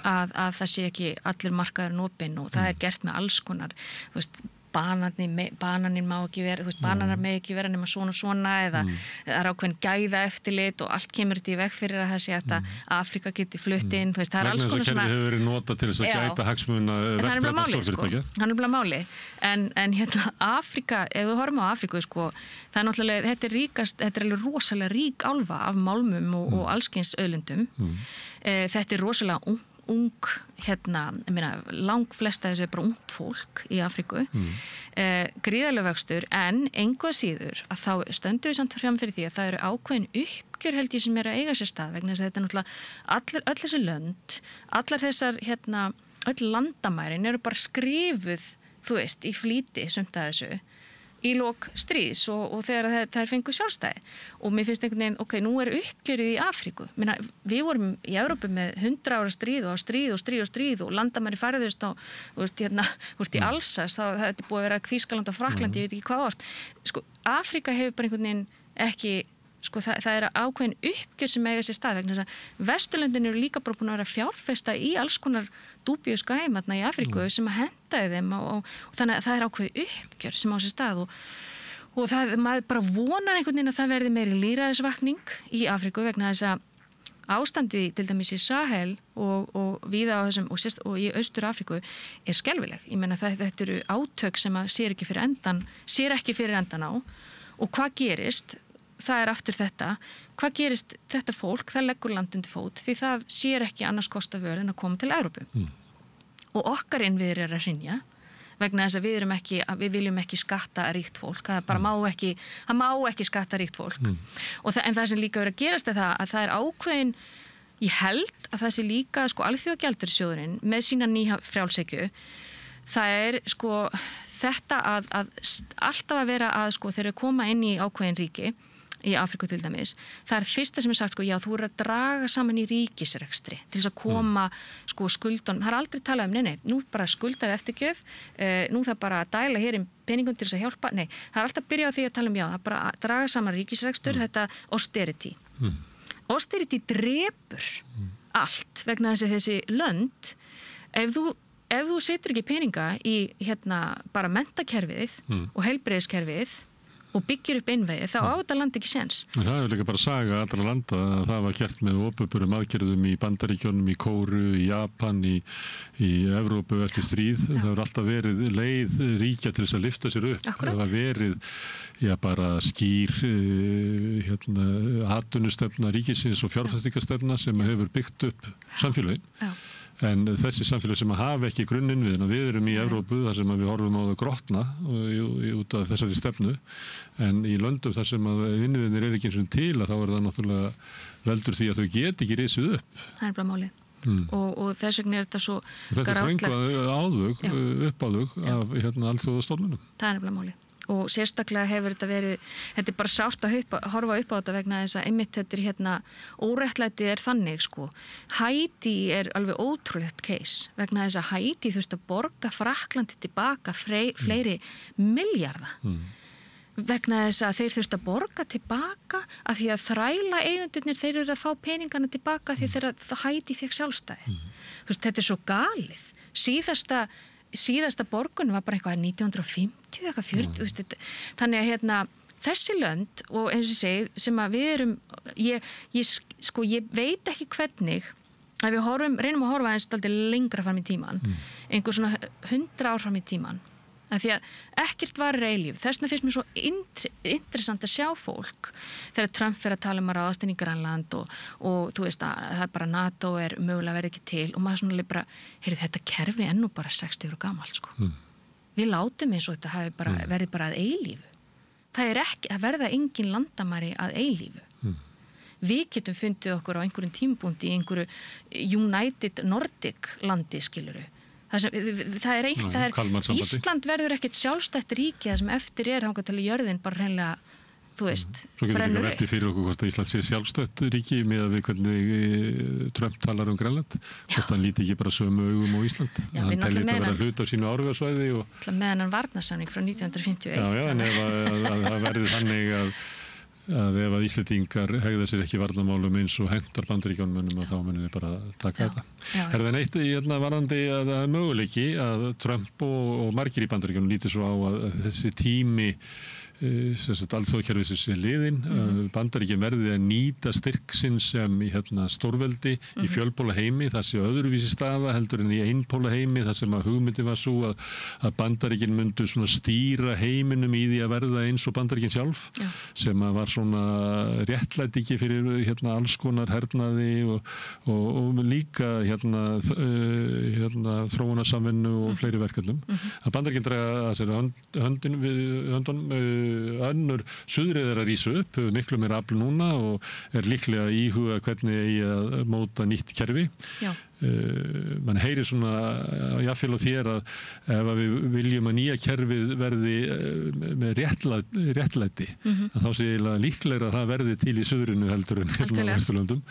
að það sé ekki allir markaðurinn opinn og það gert með alls konar, þú veist, bananin má ekki vera, þú veist, bananar með ekki vera nema svona eða það er ákveðin gæða eftirlit og allt kemur þetta í veg fyrir að það sé að Afríka geti flutt inn, þú veist, það er alls konar svona. Vegna þess að kerfið hefur verið notað til þess að gæta hagsmuna vestrænna stórfyrirtækja. Það er nefnilega máli, en Afríka, ef við horfum á Afríku, sko, það er náttúrulega, þetta er alveg rosalega rík álfa af málmum og allskyns auðlindum. Þetta er rosalega ung, langflesta þessu bara ungt fólk í Afríku, gríðarlega vöxtur, en engu að síður að þá stöndum við samt fram fyrir því að það eru ákveðin uppgjör held ég sem að eiga sér stað vegna þess að þetta er náttúrulega öll þessi lönd, allar þessar öll landamærin eru bara skrifuð, þú veist, í flýti sumt að þessu í lok stríðs og þegar þær fengu sjálfstæði og mér finnst einhvern veginn, ok, nú er uppgjörið í Afríku. Við vorum í Evrópu með 100 ára stríð og landamæri færðust á, þú veist, í Alsas, þetta er búið að vera Þýskaland og Frakland, ég veit ekki hvað orð. Sko, Afríka hefur bara einhvern veginn ekki, sko, það er ákveðin uppgjör sem eiga sér stað vegna þess að Vesturlöndin eru líka bara búin að vera fjárfesta í alls konar dúbíu skæm í Afríku sem að hentaði þeim og þannig að það er ákveðið uppgjör sem á sér stað og maður bara vonar einhvern veginn að það verði meiri lýðræðisvakning í Afríku vegna þess að ástandið til dæmis í Sahel og víða á þessum og í Austur-Afríku skelfileg. Ég meina þetta eru átök sem að sér ekki fyrir endan á og hvað gerist? Það aftur þetta. Hvað gerist þetta fólk? Það leggur land undir fót því það sér ekki annars kosta völ en að koma til Evrópu. Og okkar innviðir að hrynja vegna þess að við viljum ekki skatta ríkt fólk. Það bara má ekki skatta ríkt fólk. En það sem líka verið að gerast það að það ákveðin, ég held að það sé líka Alþjóðagjaldeyrissjóðurinn með sína nýja frjálshyggju. Það þetta að alltaf að vera að þeir eru koma inn í ákveðin ríki í Afríku til dæmis, það fyrsta sem sagt já, þú eru að draga saman í ríkisrekstri til þess að koma skuldun, það aldrei talað nei, nú bara skuldar eftirgjöf, nú það bara að dæla hér peningum til þess að hjálpa, nei, það alltaf byrjað á því að tala já, það bara að draga saman ríkisrekstur, þetta austerity. Austerity drepur allt vegna þessi lönd, ef þú setur ekki peninga í bara menntakerfið og heilbrigðiskerfið og byggir upp innvegi, þá á þetta land ekki séns. Það líka bara saga allra landa að það var gert með opinberum aðgerðum í Bandaríkjunum, í Kóru, í Japan, í Evrópu eftir stríð. Það hefur alltaf verið leið ríkja til þess að lyfta sér upp. Akkurat. Það var verið bara skýr atvinnustefna ríkisins og fjárfestingarstefna sem hefur byggt upp samfélögin. Já. En þessi samfélag sem hafa ekki grunninnviðina, við erum í Evrópu þar sem við horfum á það grotna út af þessari stefnu, en í löndum þar sem innviðinir ekki eins og til að þá það náttúrulega veldur því að þau get ekki risið upp. Það bara málið. Og þess vegna þetta svo grátlegt. Þetta þröngvað upp á þau af alþjóðastofnunum. Það bara málið. Og sérstaklega hefur þetta bara sárt að horfa upp á þetta vegna þess að einmitt þetta óréttlæti þannig Haítí alveg ótrúlegt case vegna þess að Haítí þurfti að borga Frakklandi tilbaka fleiri milljarða vegna þess að þeir þurfti að borga tilbaka af því að þræla eigendurnir þeir eru að fá peningana tilbaka því þegar Haítí fékk sjálfstæði. Þetta svo galið. Síðasta borgun var bara eitthvað 1950 eitthvað 40, þannig að þessi lönd og eins og ég segi sem að við erum ég veit ekki hvernig að við reynum að horfa eins dálítið lengra fram í tíman, einhver svona 100 ár fram í tíman, af því að ekkert varir eilíf. Þess vegna finnst mér svo interessant að sjá fólk þegar Trump fyrir að tala um að ráðast inn í Grænland og þú veist að það bara NATO mögulega verið ekki til og maður svona bara, þetta kerfi ennú bara 60 ára gamalt Við látum eins og þetta hafi bara verið bara að eilífu. Það ekki að verða engin landamæri að eilífu. Við getum fundið okkur á einhverjum tímapunkti í einhverju United Nordic landi skiluru. Ísland verður ekkert sjálfstætt ríki það sem eftir þangað til jörðin bara hreinlega, þú veist, Svo getur líka veltið fyrir okkur hvort að Ísland sé sjálfstætt ríki með við hvernig Trump talar um Grænland, hvort hann líti ekki bara sömu augum á Ísland. Hann tellir þetta að vera hlut á sínu áhrifasvæði með hennan varnarsamning frá 1951. Já, en ef það verður þannig að ef að Íslendingar hegða sér ekki varnarmálum eins og hentar Bandaríkjunum þá munum við bara taka þetta. Það neitt varðandi að það möguleiki að Trump og margir í Bandaríkjunum líti svo á að þessi tími alþjóðakerfisins liðinn, Bandaríkin verði að nýta styrk sinn sem í stórveldi í fjölpóla heimi, það sé öðruvísi staða heldur en í einpóla heimi, þar sem að hugmyndi var svo að Bandaríkin myndu svona stýra heiminum í því að verða eins og Bandaríkin sjálf, sem að var svona réttlæti fyrir alls konar hernaði og líka þróunarsamvinnu og fleiri verkefnum. Að Bandaríkin draga að sér höndunum önnur suðrið að rísa upp, miklu meira afl núna og líklega íhuga hvernig eigi að móta nýtt kerfi. Man heyrir svona jafnvel á þér að ef við viljum að nýja kerfið verði með réttlæti, að þá sé líklega að það verði til í suðrinu heldur en á Vesturlöndum.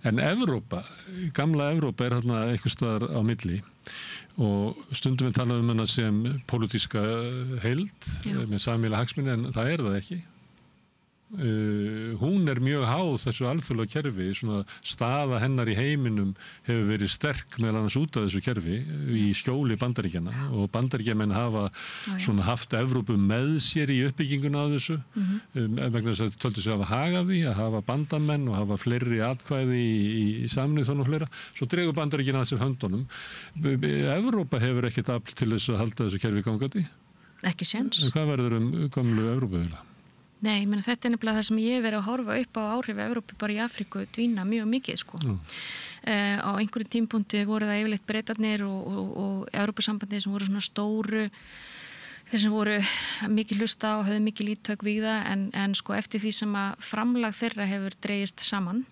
En Evrópa, gamla Evrópa þarna einhvers staðar á milli og stundum við talaðum hana sem pólitíska heild með sameiginlega hagsmuni en það það ekki. hún mjög háð þessu alþjóðlega kerfi, svona staða hennar í heiminum hefur verið sterk meðal annars út af þessu kerfi í skjóli Bandaríkjanna og Bandaríkjamenn hafa svona haft Evrópu með sér í uppbygginguna á þessu vegna þess að töldu sig hafa hagað því að hafa bandamenn og hafa fleiri atkvæði í Sameinuðu þjóðunum og fleira, svo dregur Bandaríkjanna að sér höndunum. Evrópa hefur ekkert afl til þess að halda þessu kerfi gangandi. Ekki séns. Hvað verður gömlu Evrópu? Nei, menn þetta nefnilega það sem ég hef verið að horfa upp á áhrif Evrópu bara í Afríku dvína mjög mikið sko. Á einhverjum tímapunkti voru það yfirleitt Bretarnir og Evrópusambandið sem voru svona stóru, þeir sem voru mikið hlusta og höfðu mikið lítök við það en sko eftir því sem að framlag þeirra hefur dregist saman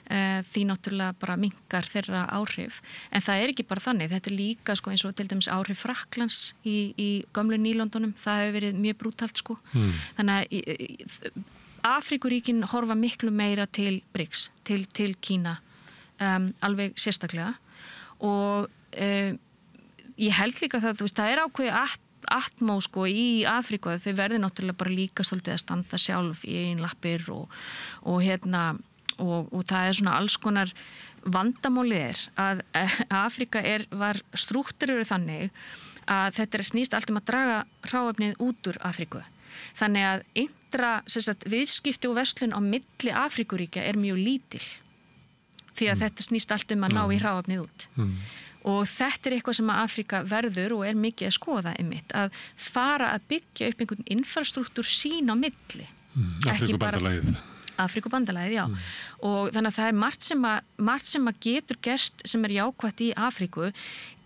því náttúrulega bara minnkar þeirra áhrif, en það ekki bara þannig, þetta líka sko eins og til dæmis áhrif Frakklands í gömlu nýlöndunum, það hefur verið mjög brútalt sko, þannig að Afríkuríkin horfa miklu meira til BRICS, til Kína alveg sérstaklega og ég held líka það, þú veist, það ákveðið atmó sko í Afríku, þau verður náttúrulega bara líka svolítið að standa sjálf í einn lappir og og það svona alls konar vandamálið að Afríka var strúkturur þannig að þetta snýst allt að draga hráefnið út úr Afríku. Þannig að viðskipti og verslun á milli Afríkuríkja mjög lítil því að þetta snýst allt að ná í hráefnið út. Og þetta eitthvað sem að Afríka verður og mikið að skoða einmitt, að fara að byggja upp einhvern infrastruktúr sín á milli. Afríkubandalagið, já. Og þannig að það margt sem að getur gerst sem jákvætt í Afríku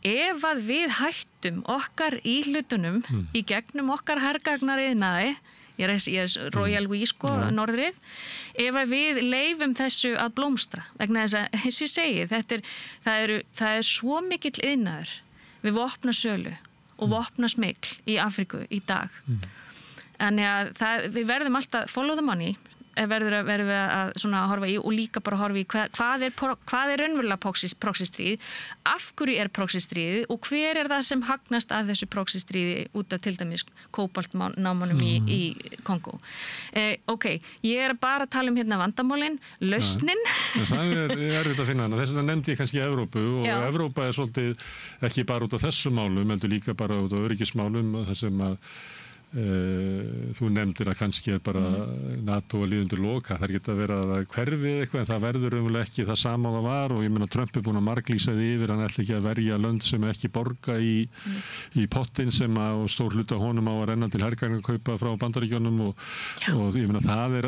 ef að við hættum okkar í hlutunum í gegnum okkar hergagnariðnaði, ég Royal We sko, norðrið, ef að við leifum þessu að blómstra, vegna þess að, eins og ég segi, það svo mikill iðnaður við vopnasölu og vopnasmygl í Afríku í dag. Þannig að við verðum alltaf follow the money, verður við að svona horfa í og líka bara horfa í hvað raunverulega proxystríð, af hverju proxystríð og hver það sem hagnast að þessu proxystríði út af til dæmis kóbaltnámanum í Kongó. Ok, ég bara að tala hérna vandamálin, lausnin. Það erfitt að finna hana, þess vegna nefndi ég kannski Evrópu og Evrópa svolítið ekki bara út af þessu málum, heldur líka bara út af öryggismálum, það sem að þú nefndir að kannski bara NATO að líða undir loka, það geta verið að hverfið eitthvað en það verður umlega ekki það sama það var og ég meina Trump búin að marglýsa því yfir, hann ætla ekki að verja lönd sem ekki borga í pottin sem að stór hluta honum á að renna til hergagnkaupa frá Bandaríkjunum og ég meina það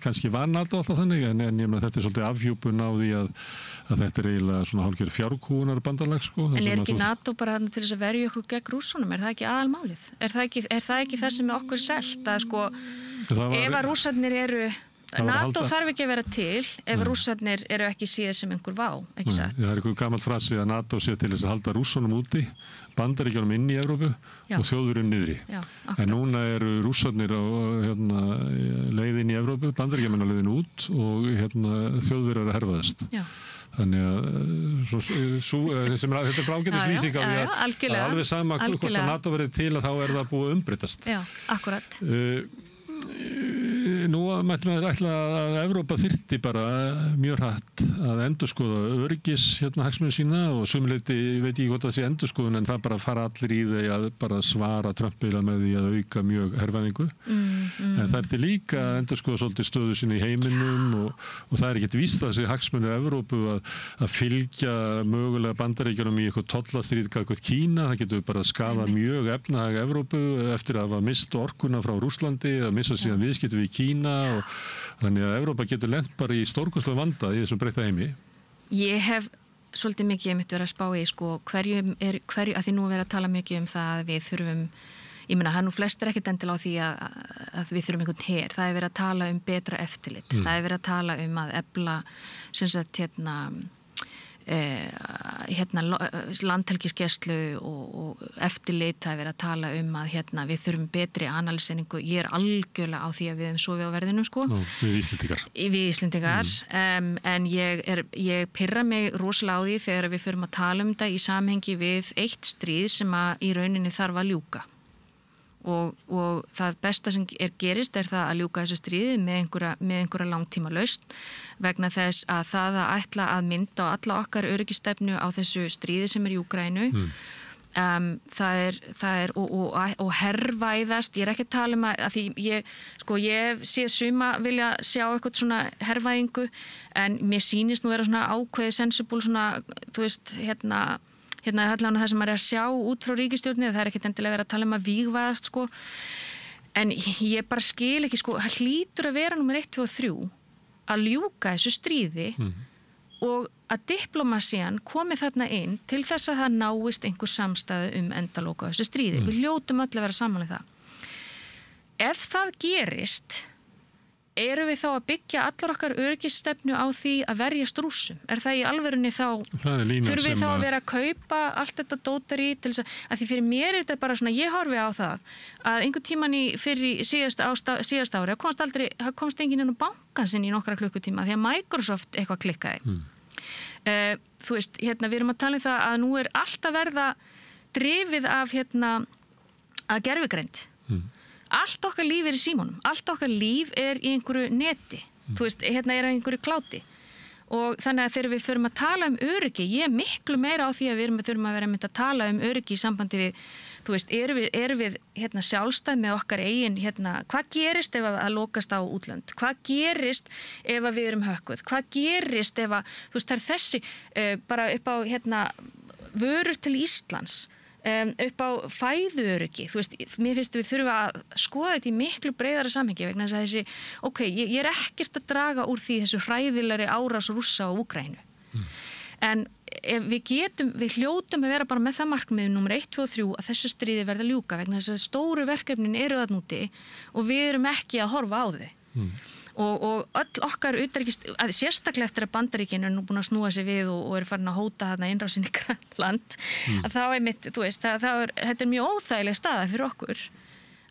kannski var NATO alltaf þannig en ég meina þetta svolítið afhjúpun á því að þetta eiginlega svona hálfgerð fjárkúunar bandalag sko. En ekki NATO bara til þess að verja okkur gegn Rússunum, það ekki aðalmálið? Er það ekki það sem okkur selt að sko ef að Rússarnir NATO þarf ekki að vera til ef Rússarnir ekki síða sem einhver vá, ekki satt? Það einhver gamalt frasi að NATO sé til þess að halda Rússunum úti, Bandaríkjunum inn í Evrópu og þjóðurinn niðri. En núna Rússarnir á leiðin í Evrópu, Bandaríkjamenn á leiðin út og þjóðverjar að herfaðast. Þannig að þetta ágætis lýsing á því að alveg sama hvort að NATO verið til að þá það búið að umbreytast. Já, akkurat. Nú mættum við ætla að Evrópa þyrfti bara mjög hratt að endurskoða öryggis hagsmuni sína og sumleiti, ég veit ekki hvort það sé endurskoðun en það bara fara allir í því að bara svara Trump-bila með því að auka mjög hervæðingu. En það til líka að endurskoða svolítið stöðu sína í heiminum og það ekkert víst að þessi hagsmuni Evrópu að fylgja mögulega Bandaríkjunum í eitthvað tollastríð gagnvart Kína, það getur bara skadað mjög efnahag Evrópu eftir að hafa misst orkuna frá Rússlandi, að missa síðan viðskipti við Kína og þannig að Evrópa getur lent bara í stórkostlega vanda í þessum breytta heimi. Ég hef svolítið mikið verið að spá í sko hverju að því nú verið að tala mikið það að við þurfum, ég meina það nú flestir ekkert endilega á því að við þurfum einhvern her, það verið að tala betra eftirlit, það verið að tala að efla sem sagt landhelgisgæslu og eftirlit, það verið að tala að við þurfum betri analýsingu, ég algjörlega á því að við höfum sofið á verðinum sko. Við Íslendingar. En ég pirra mig rosalega á því þegar við förum að tala það í samhengi við eitt stríð sem að í rauninni þarf að ljúka. og það besta sem gerist það að ljúka þessu stríði með einhverja langtíma lausn vegna þess að það að ætla að mynda á alla okkar öryggistefnu á þessu stríði sem í Úkraínu það er og hervæðast, ég ekki að tala um að því ég sé suma vilja sjá eitthvað svona hervæðingu en mér sýnist nú vera svona ákveðið sensible svona, þú veist, hérna allan það sem maður að sjá út frá ríkisstjórninni, það ekkert endilega verið að tala um að vígvæðast en ég bara skil ekki það hlýtur að vera númer 1, 2 og 3 að ljúka þessu stríði og að diplómasían komi þarna inn til þess að það náist einhver samstæðu endalóku á þessu stríði. Við hljótum öll að vera saman í það. Ef það gerist, erum við þá að byggja allar okkar öryggisstefnu á því að verjast Rússum? Er það í alvörunni þá, þurfum við þá að vera að kaupa allt þetta dótar í til þess að því fyrir mér er þetta bara svona, ég horfi á það að einhver tíman fyrir síðasta ári, það komst enginn inn á bankan sinn í nokkra klukkutíma því að Microsoft eitthvað klikkaði. Þú veist, við erum að tala um það að nú er allt að verða drifið af að gervigreind. Allt okkar líf í símanum, allt okkar líf í einhverju neti, þú veist, er einhverju kláti og þannig að þegar við förum að tala um öryggi, ég er miklu meira á því að við þurfum að vera mynd að tala um öryggi í sambandi við, þú veist, erum við sjálfstæð með okkar eigin, hvað gerist ef að lokast á útlönd, hvað gerist ef að við erum hökkuð, hvað gerist ef að, þú veist, það þessi bara upp á vörur til Íslands, upp á fæðuöryggi, þú veist, mér finnst við þurfa að skoða þetta í miklu breiðara samhengi vegna þess að þessi, ég er ekkert að draga úr því þessu hræðilegri árás Rússa á Úkraínu. En við hljótum að vera bara með það markmið númer 1, 2 og 3 að þessu stríði verða ljúka vegna þess að stóru verkefnin eru þarna úti og við erum ekki að horfa á þau. Og öll okkar sérstaklega eftir að Bandaríkin nú búin að snúa sig við og eru farin að hóta þarna innrásin í Grænland að þá þú veist, þetta er mjög óþægileg staða fyrir okkur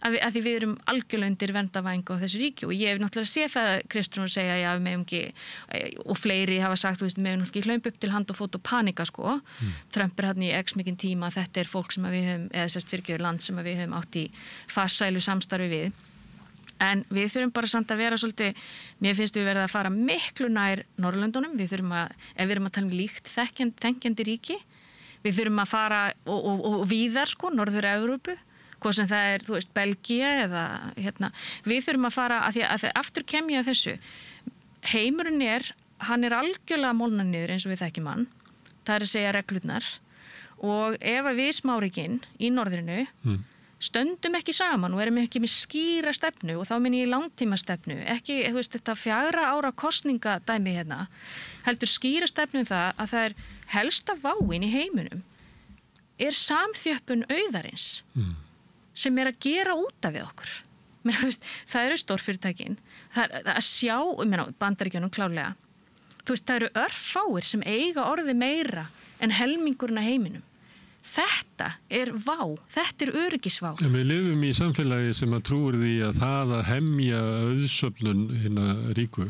að því við erum algjörlega undir verndarvæng á þessu ríki og ég hef náttúrulega séð það Kristrún segja já, við megum ekki og fleiri hafa sagt, þú veist, við megum ekki hlaupa upp til hand og fót og panika Trump er í x mikinn tíma, þetta er fólk sem við höfum eða sérst fyrirgefur land sem við höfum átt í farsælu samstarfi við en við þurfum bara samt að vera svolítið, mér finnst við verða að fara miklu nær Norðurlöndunum, ef við erum að tala um líkt þenkjandi ríki, við þurfum að fara og víðar Norður-Evrópu, hvað sem það er, þú veist, Belgía eða við þurfum að fara, að því að aftur kem ég að þessu, heimurinn hann er algjörlega molnað niður eins og við þekkjum hann, það er að segja reglurnar og ef að við smáríkin í norðrinu stöndum ekki saman og erum ekki með skýra stefnu og þá minn ég langtíma stefnu, ekki, þú veist, þetta 4 ára kosningadæmi heldur skýra stefnu það að það er helsta váin í heiminum samþjöppun auðarins sem að gera út af við okkur. Men, þú veist, það eru stórfyrirtækin, það er að sjá, Bandaríkjunum klárlega, þú veist, það eru örfáir sem eiga orði meira en helmingurinn af heiminum. Þetta er vá, þetta er öryggisvá. En við lifum í samfélagi sem að trúir því að það að hemja auðsöfnun ríku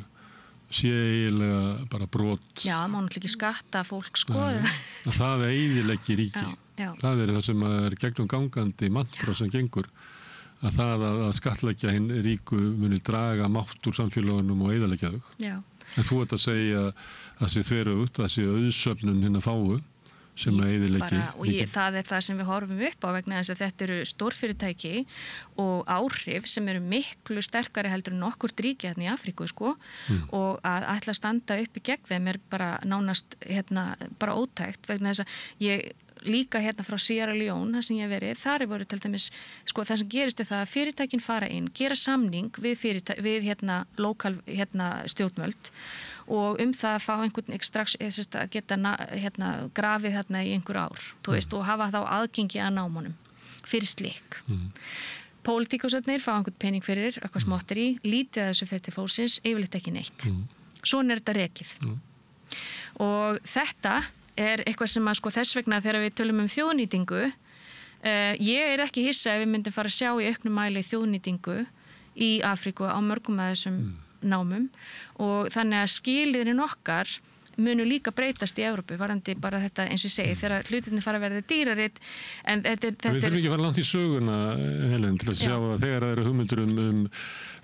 sé eiginlega bara brot. Já, má náttúrulega ekki skatta fólk að það eyðileggi ríki. Já. Það er það sem er gegnum gangandi mantra sem gengur að það að skattleggja hinn ríku muni draga mátt úr samfélagunum og eyðileggja þau. Já. En þú ert að segja að það sé þveröfugt, það sé auðsöfnun hinna fáu sem að eyðileggi ríki. Það er það sem við horfum upp á vegna þess að þetta eru stórfyrirtæki og áhrif sem eru miklu sterkari heldur en nokkurt ríki í Afríku og að ætla að standa upp í gegn þeim er bara nánast bara ótækt vegna þess að ég líka frá Sierra Leone, það sem ég hef verið, þar voru til dæmis, það sem gerist það að fyrirtækin fara inn, gera samning við lokal stjórnvöld og það að fá einhvern strax að geta grafið í einhver ár, þú veist, og hafa þá aðgengi að námunum fyrir slik. Pólitíkusarnir fá einhvern pening fyrir, eitthvað smottir í, lítið að þessu fyrir til fólksins, yfirleitt ekki neitt. Svona er þetta rekið. Og þetta er eitthvað sem að þess vegna þegar við tölum þjóðnýtingu, ég er ekki hissa ef við myndum fara að sjá í auknum mæli þjóðnýtingu í Afríku á mörgum af þessum námum og þannig að skilyrðin okkar munu líka breytast í Evrópu, varandi bara þetta eins og ég segi, þegar hlutinni fara að verða dýrari, en þetta Við þurfum ekki að fara langt í söguna, Helen, til að sjá að þegar það eru hugmyndur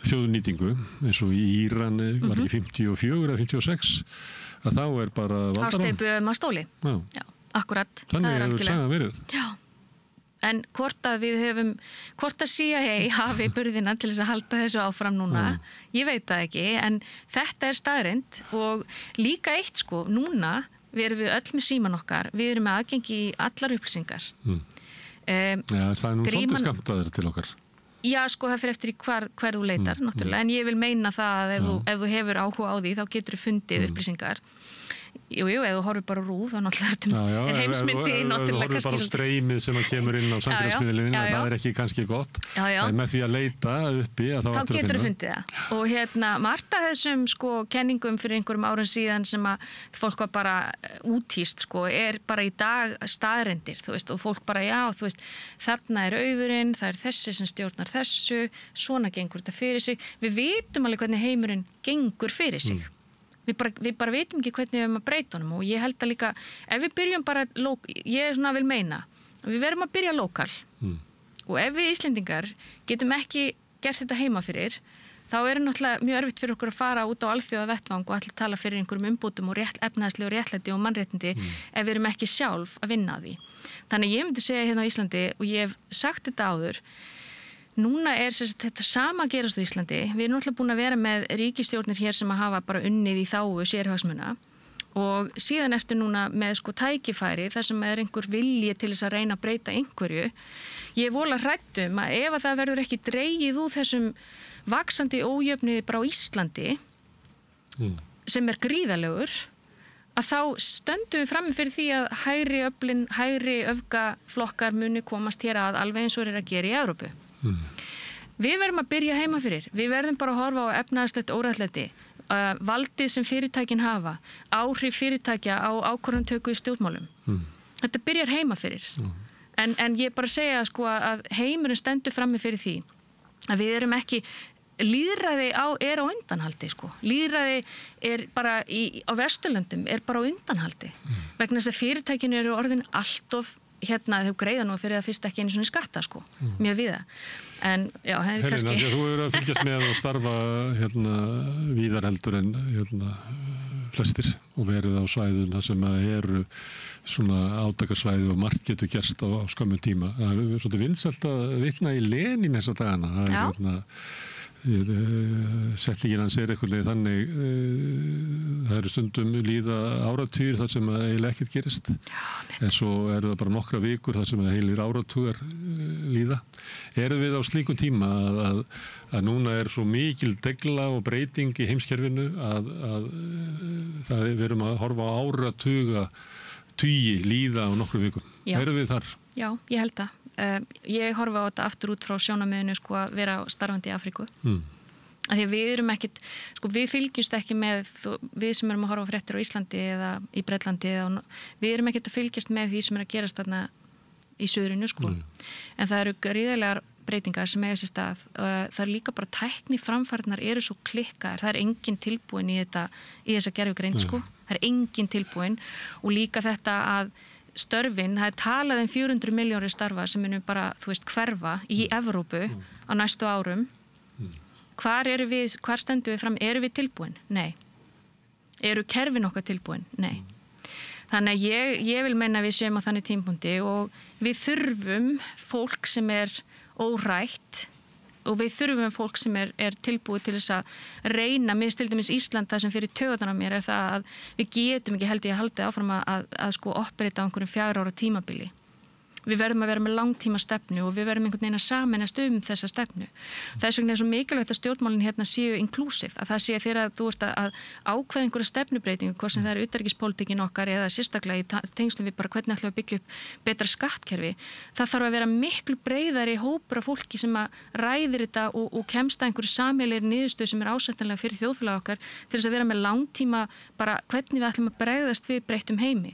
þjóðnýtingu, eins og í Íran, var ekki 54 eða 56, að þá bara valdarann. Ásteypu maður stóli. Já, akkurat. Þannig hefur sagan verið. Já. En hvort að CIA hafi burðina til þess að halda þessu áfram núna, ég veit það ekki, en þetta er staðreynd og líka eitt sko, núna við erum öll með síman okkar, við erum með aðgengi í allar upplýsingar. Já, það er nú svolítið skammtaður til okkar. Já, sko, það fyrir eftir í hver þú leitar, náttúrulega, en ég vil meina það að ef þú hefur áhuga á því, þá getur þú fundið upplýsingar. Jú, ef þú horfir bara rúf, þá náttúrulega er heimsmyndi náttúrulega kannski... Ef þú horfir bara á streymið sem kemur inn á samfélagsmiðlunum, það er ekki kannski gott. En með því að leita uppi, að þá getur þú fundið það. Og margt af þessum sko kenningum fyrir einhverjum árum síðan sem að fólk var bara úthýst, sko, er bara í dag staðreyndir, þú veist, og fólk bara, þú veist, þarna er auðurinn, það er þessi sem stjórnar þessu, svona gengur þetta fyrir sig. Við vitum alveg hvernig heimurinn gengur fyrir sig. Við bara veitum ekki hvernig við erum að breyta honum og ég held að líka, ef við byrjum bara, ég vil meina, við verum að byrja lokal og ef við Íslendingar getum ekki gert þetta heima fyrir, þá er náttúrulega mjög erfitt fyrir okkur að fara út á alþjóða vettvang og allir tala fyrir einhverjum umbótum og efnahagslega og réttlæti og mannréttindi ef við erum ekki sjálf að vinna að því. Þannig ég myndi segja hérna á Íslandi og ég hef sagt þetta áður, núna er þetta sama að gerast á Íslandi. Við erum náttúrulega búin að vera með ríkisstjórnir hér sem að hafa bara unnið í þágu sérhagsmuna og síðan ertu núna með sko tækifæri þar sem er einhver vilji til þess að reyna að breyta einhverju. Ég er vola hrædd að ef að það verður ekki dregið úr þessum vaxandi ójöfnuði bara á Íslandi sem er gríðalegur, að þá stöndum við frammi fyrir því að hægri öfgaflokkar muni komast hér að alveg eins og er að gera í Evrópu. Við verðum að byrja heima fyrir. Við verðum bara að horfa á efnahagslegt óréttlæti, valdið sem fyrirtækin hafa, áhrif fyrirtækja á ákvörðunartöku í stjórnmálum. Þetta byrjar heima fyrir. En ég bara segja sko að heimurinn stendur frammi fyrir því að við erum ekki, lýðræði er á undanhaldi sko. Lýðræði er bara á Vesturlöndum er bara á undanhaldi. Vegna þess að fyrirtækin eru orðin alltof þau greiða nú fyrir að fyrst ekki einu svona skatta sko, mjög viða. En já, það er kannski... Helena, þú hefur að fylgjast með og starfa víðar heldur en flestir og verið á svæðum þar sem eru svona átakarsvæði og margt getur gerst á skömmum tíma. Það er svolítið vinsælt að vitna í Lenín þessa dagana. Það er setningin hans er eitthvað þannig það eru stundum líða áratugir þar sem eiginlega ekkert gerist en svo eru það bara nokkra vikur þar sem heilir áratugar líða. Erum við á slíkum tíma að núna er svo mikil degla og breyting í heimskerfinu að það við erum að horfa á áratugi líða á nokkru vikum. Erum við þar? Já, ég held það. Ég horfa á þetta aftur út frá sjónarmiðinu sko að vera starfandi í Afríku. Af því að við erum ekkit, sko við fylgjumst ekki með, við sem erum að horfa á fréttir á Íslandi eða í Bretlandi við erum ekkit að fylgjast með því sem er að gerast þarna í suðrinu sko. En það eru gríðarlegar breytingar sem eiga sér stað. Það er líka bara tækni framfærnar eru svo klikkaðar. Það er engin tilbúin í þessa gervigreind sko. Það er engin tilbúin og líka þetta að störfin, það er talað 400 milljónir starfa sem munum bara, hverfa í Evrópu á næstu árum. Hvar stendum við fram? Eru við tilbúin? Nei. Eru kerfin okkar tilbúin? Nei. Þannig að ég vil meina að við séum á þannig tímapunkti og við þurfum fólk sem er órætt og við þurfum fólk sem er tilbúið til þess að reyna, mér til dæmis Ísland það sem fyrir taugarnar á mér er það að við getum ekki held ég að halda áfram að sko operita á einhverjum 4 ára tímabili. Við verðum að vera með langtíma stefnu og við verðum einhvern veginn að sameinast þessa stefnu. Þess vegna er svo mikilvægt að stjórnmálin hérna séu inclusive, að það sé þegar þú ert að ákveða einhverja stefnubreitingu, hvort sem það er utanríkispólitíkin okkar eða sérstaklega í tengslum við bara hvernig ætlum við að byggja upp betra skattkerfi. Það þarf að vera miklu breiðari hópur af fólki sem að ræðir þetta og kemst að einhverju sameiginlegri niðurstöðu sem er ásættanlega fyrir þjóðfélag okkar til þess að vera með langtíma bara hvernig við ætlum að bregðast við breyttum heimi.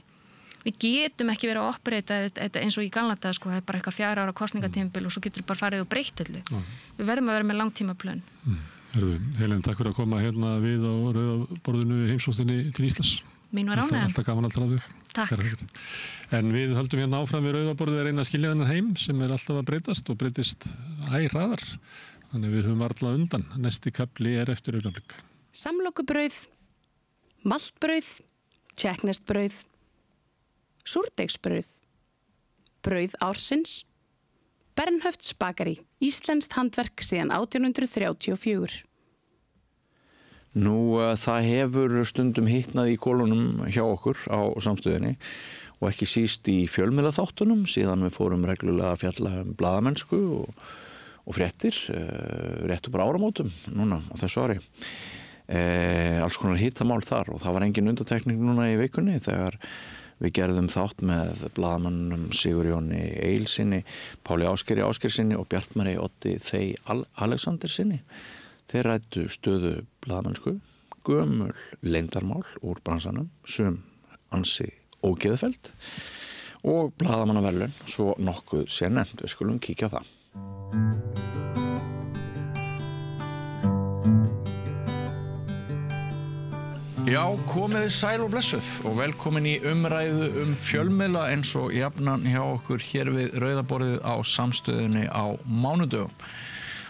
Við getum ekki verið að operata þetta eins og í gamla daga, sko, það er bara eitthvað 4 ára kosningatímabil og svo getur við bara farið og breytt öllu. Við verðum að vera með langtíma plön. Helen, takk fyrir að koma hérna við á Rauða borðinu heimsókninni til Íslands. mín var ánægjan. Alltaf gaman að tala við. Takk. En við höldum hérna áfram við rauðaborðið að reyna að skilja þennan heim sem alltaf að breytast og breytist hraðar. Þannig við höfum varla undan. Næsti kafli eftir augnablik. Samlokubrauð, maltbrauð, tékkneskt-brauð, súrdeigsbrauð, brauð ársins, Bernhöfts bakari, íslenskt handverk síðan 1834. Nú, það hefur stundum hitnað í kolunum hjá okkur á samstöðinni og ekki síst í fjölmiðlaþáttunum síðan við fórum reglulega að fjalla blaðamennsku og fréttir, rétt bara áramótum núna á þessu ári. Alls konar hittamál þar og það var engin undantekning núna í vikunni þegar við gerðum þátt með blaðamannum Sigurjóni Egilssyni, Páli Ásgeiri Ásgeirssyni og Bjartmari Oddi Þey Alexandersyni. Þeir ræddu stöðu blaðamennsku, gömul leyndarmál úr bransanum, sum ansi ógeðfelld og blaðamannaverðlaun, svo nokkuð sé nefnt. Við skulum kíkja á það. Já, komið sæl og blessuð og velkomin í umræðu fjölmiðla eins og jafnan hjá okkur hér við rauðaborðið á samstöðinni á mánudögum.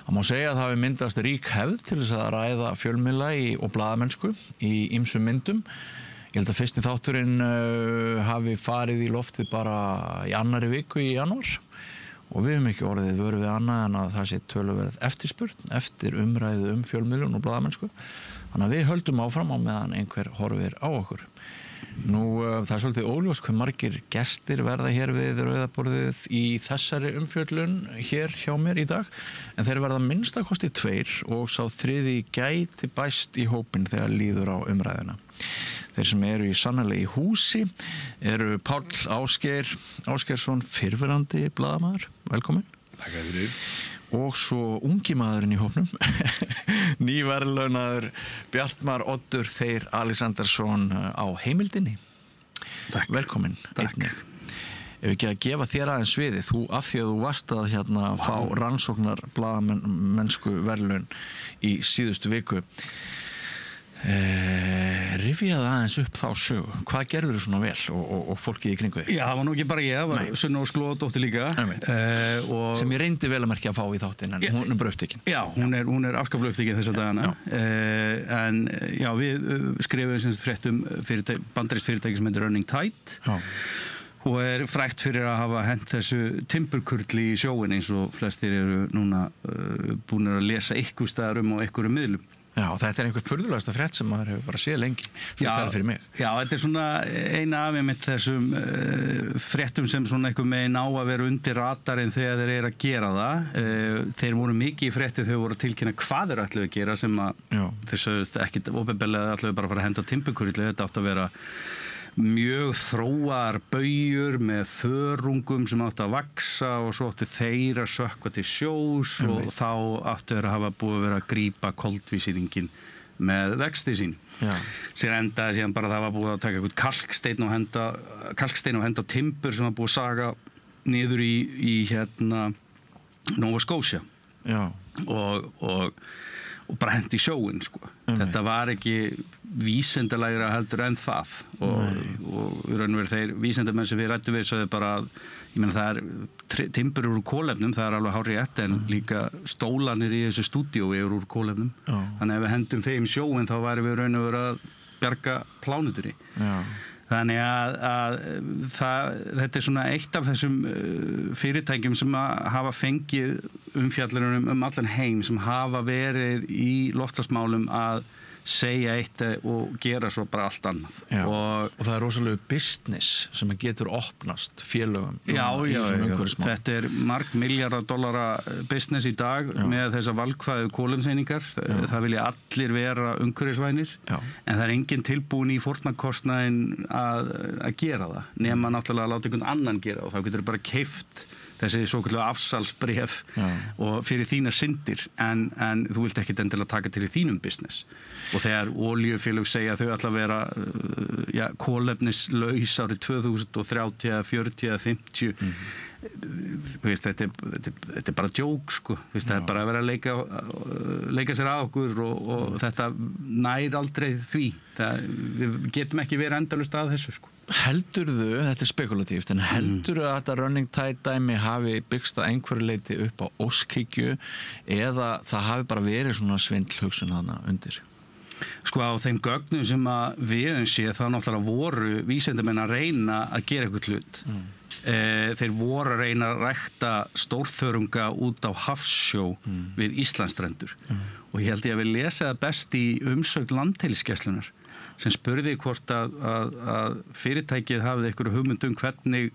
Það má segja að það hafi myndast rík hefð til þess að ræða fjölmiðla og blaðamennsku í ýmsum myndum. Ég held að fyrsti þátturinn hafi farið í loftið bara í annarri viku í janúar og við höfum ekki orðið vör við annað en að það sé töluverð eftirspurn eftir umræðu fjölmiðlun og blaðamennsku. Þannig að við höldum áfram á meðan einhver horfir á okkur. Nú, það er svolítið óljóst hve margir gestir verða hér við rauðaborðið í þessari umfjöllun hér hjá mér í dag, en þeir verða minnstakosti 2 og sá þriði gæti bæst í hópinn þegar líður á umræðuna. Þeir sem eru sannarlega í húsi eru Páll Ásgeirsson, fyrrverandi blaðamaður. Velkomin. Takk fyrir. Og svo ungi maðurinn í hópnum, nýverðlaunaður Bjartmar Oddur Þeyr Alexandersson á Heimildinni. Takk. Velkomin. Takk. Ef ekki að gefa þér aðeins sviðið, af því að þú varst að fá rannsóknar blaðamennsku verðlaun í síðustu viku. Rifjaðu aðeins upp þá sögu. Hvað gerður þú svona vel og fólkið í kringu þig? Já, það var nú ekki bara ég, það var Sunna Ósk Lóðadóttir líka. Sem ég reyndi vel að merkja að fá í þáttinn, en hún bara upptekin. Já, hún er afskaplega upptekin þessa dagana. En já, við skrifum fréttum bandarískt fyrirtæki sem heitir Running Tide. Já. Og er frægt fyrir að hafa hent þessu timburkurli í sjóin eins og flestir eru núna búnir að lesa ykkur staðar og ykkur miðlum. Já, þetta er einhver furðulegasta frétt sem maður hefur bara séð lengi. Fyrir mig. Já, þetta er svona eina af með þessum fréttum sem svona einhver megin á að vera undir radarinn þegar þeir eru að gera það. Þeir voru mikið í frétti þegar voru að tilkynna hvað þeir ætluðu að gera sem að þeir sögðust ekkit opinberlega ætluðu bara að fara að henda timburkurli. Þetta átti að vera mjög þróaðar baugur með þörungum sem áttu að vaksa og svo áttu þeir að sökkva til sjós og þá áttu þeir að hafa búið að vera að grípa koltvísýringin með vexti sín. Sér endaði síðan bara það var búið að taka eitthvað kalkstein og henda timbur sem var búið að saga niður í Nova Scotia. Já. Og bara hendi í sjóin, sko. Þetta var ekki vísindalegra heldur en það og í raun og veru þeir vísindamenn sem við ræddum við sögðu bara að ég meina það er timbur úr kólefnum, það er alveg hárrétt en líka stólanir í þessu stúdíói eru úr kólefnum. Þannig ef við hendum þeim í sjóin þá væri við raun og veru að bjarga plánutunni. Þannig að þetta er svona eitt af þessum fyrirtækjum sem hafa fengið umfjallunum allan heim sem hafa verið í loftslagsmálum að segja eitt og gera svo bara allt annað. Og það er rosalega business sem getur opnast félögum. Já, þetta er $1,000,000,000 business í dag með þessar valkvæðu kolefniseiningar. Það vilja allir vera umhverfisvænir en það er engin tilbúin í fórnarkostnaðinn að gera það nema náttúrulega að láta einhvern annan gera og þá getur bara keypt þessi svokallega afsalsbréf og fyrir þína syndir en þú vilt ekkit endilega taka til í þínum business og þegar olíufélög segja að þau ætla að vera kolefnislaus árið 2030, 40, 50 þetta bara djók sko, það bara að vera að leika sér að okkur og þetta nær aldrei því við getum ekki verið endalaust að þessu sko. Heldurðu, þetta spekulatíft, en heldurðu að þetta running tide dæmi hafi byggst að einhverju leiti upp á óskhyggju eða það hafi bara verið svona svindlhugsun þarna undir? Sko á þeim gögnum sem að við höfum séð þá náttúrulega voru vísindamenn að reyna að gera eitthvað hlut. Þeir voru að reyna að rækta stórþörunga út á hafsjó við Íslandsstrendur og ég held ég að við lesa það best í umsögn Landhelgisgæslunnar sem spurði hvort að fyrirtækið hafði einhverju hugmynd hvernig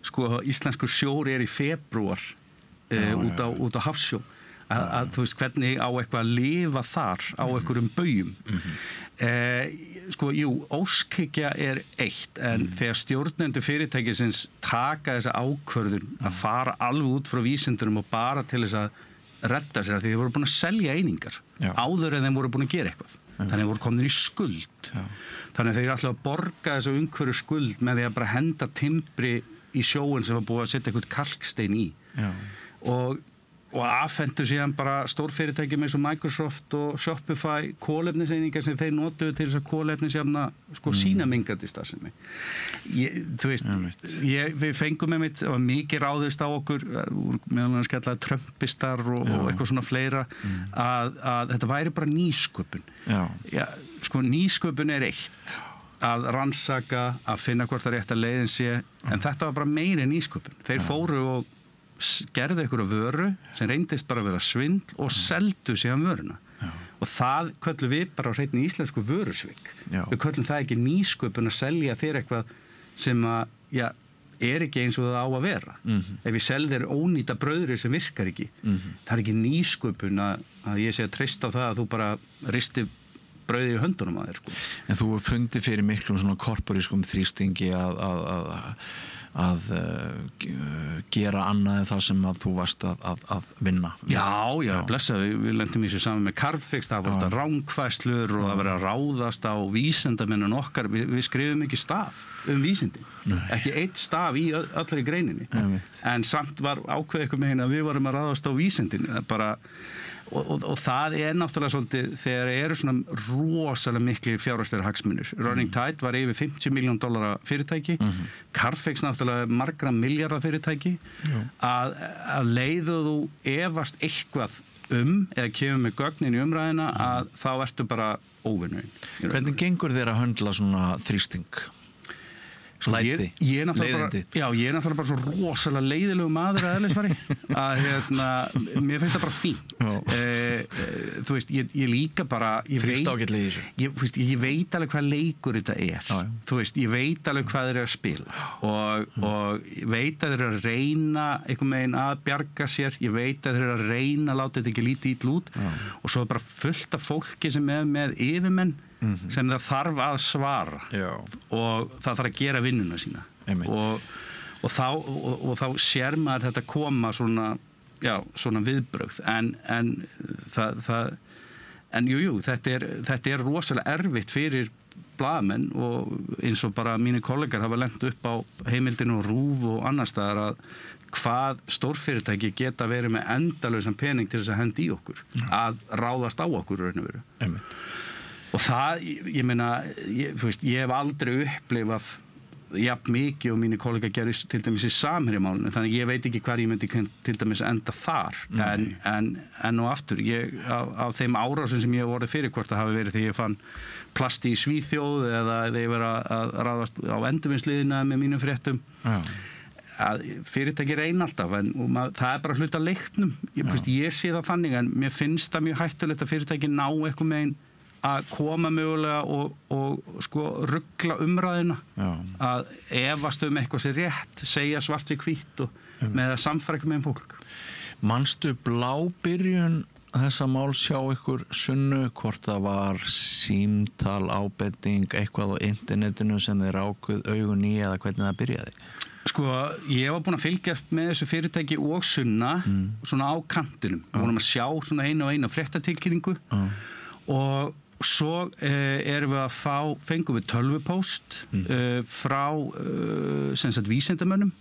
sko íslenskur sjór í febrúar út á hafsjó að þú veist hvernig á eitthvað að lifa þar á einhverjum baujum sko, óskhyggja eitt en þegar stjórnendur fyrirtækisins taka þessa ákvörðun að fara alveg út frá vísindunum og bara til þess að redda sér því þeir voru búin að selja einingar áður en þeir voru búin að gera eitthvað þannig að þeir voru komin í skuld þannig að þeir ætla að borga þessu umhverju skuld með því að bara henda timbri í sjóin sem var búið að setja eitthvað kalkstein í og afhentu síðan bara stórfyrirtæki eins og Microsoft og Shopify kolefniseiningar sem þeir notuðu til þess að kolefnisjafna sko sína mengandi starfsemi. Þú veist, við fengum með mitt og mikið ráðist á okkur meðal annars kallaði trumpistar og eitthvað svona fleira að þetta væri bara nýsköpun. Sko nýsköpun eitt að rannsaka, að finna hvort það rétt að leiðin sé en þetta var bara meiri nýsköpun. Þeir fóru og gerðu einhverju vöru sem reyndist bara að vera svindl og seldu síðan vöruna og það köllum við bara á hreinni íslensku vörusvik við köllum það ekki nýsköpun að selja þér eitthvað sem að er ekki eins og það á að vera ef ég selð þér ónýta brauðri sem virkar ekki það er ekki nýsköpun að ég sé að treysta á það að þú bara risti brauði í höndunum að þér sko. En þú fundið fyrir miklum svona korporískum þrýstingi að gera annað en það sem að þú varst að vinna. Já, blessa, við lendum í þessu saman með Carfix, það var alltaf rángfæslur og það verið að ráðast á vísindamennun okkar, við skrifum ekki staf vísindi, ekki eitt staf í allri greininni, en samt var ákveðið eitthvað með hérna að við varum að ráðast á vísindin, bara og það náttúrulega svolítið þegar eru svona rosalega mikli fjárhagslegir hagsmunir. Running Tide var yfir $50 million fyrirtæki, Carfix náttúrulega margra milljarða fyrirtæki, að leiðu þú efast eitthvað eða kemur með gögnin í umræðina að þá ertu bara óvinnurinn. Hvernig gengur þér að höndla svona þrýsting? Læti, leiðindi. Ég er náttúrulega bara svo rosalega leiðilegu maður að eðlisfari að mér finnst það bara fínt. Þú veist, ég líka bara ég veit alveg hvað leikur þetta er. Þú veist, ég veit alveg hvað þeir eru að spila og ég veit að þeir eru að reyna einhvern veginn að bjarga sér, ég veit að þeir eru að reyna að láta þetta ekki lítið illa út og svo er bara fullt af fólki sem er með yfirmenn sem það þarf að svara og það þarf að gera vinnuna sína og þá sér maður þetta koma svona viðbrögð en þetta er rosalega erfitt fyrir blaðamenn og eins og bara mínir kollegar hafa lent upp á heimildinu og RÚV og annars staðar að hvað stórfyrirtæki geta verið með endalausan pening til þess að hendi í okkur að ráðast á okkur raun og veru. Og það, ég meina, ég hef aldrei upplifað jafn mikið og mínir kollega gerist til dæmis í Samherjamálinu, þannig ég veit ekki hvar ég myndi til dæmis enda þar, en og aftur, á þeim árásum sem ég hef orðið fyrir hvort það hafi verið þegar ég fann plasti í Svíþjóð eða þegar ég verið að ráðast á endurvinnsliðina með mínum fréttum, að fyrirtæki reyna alltaf það er bara hluta leiknum, ég sé það þannig en mér finnst það mjög hættulegt að fyrirtæki ná eitthvað megin að koma mögulega og sko rugla umræðina að efast eitthvað sér rétt, segja svart sér hvítt og með að samfæra með fólk. Manstu blábyrjun þessa máls hjá ykkur Sunnu, hvort það var símtal, ábending, eitthvað á internetinu sem þeir rákuð augun í eða hvernig það byrjaði? Sko, ég var búin að fylgjast með þessu fyrirtæki og Sunna svona á kantinum. Við vorum að sjá svona einu fréttatilkynningu og Svo erum við fengum við tölvupóst frá sem sagt vísindamönnum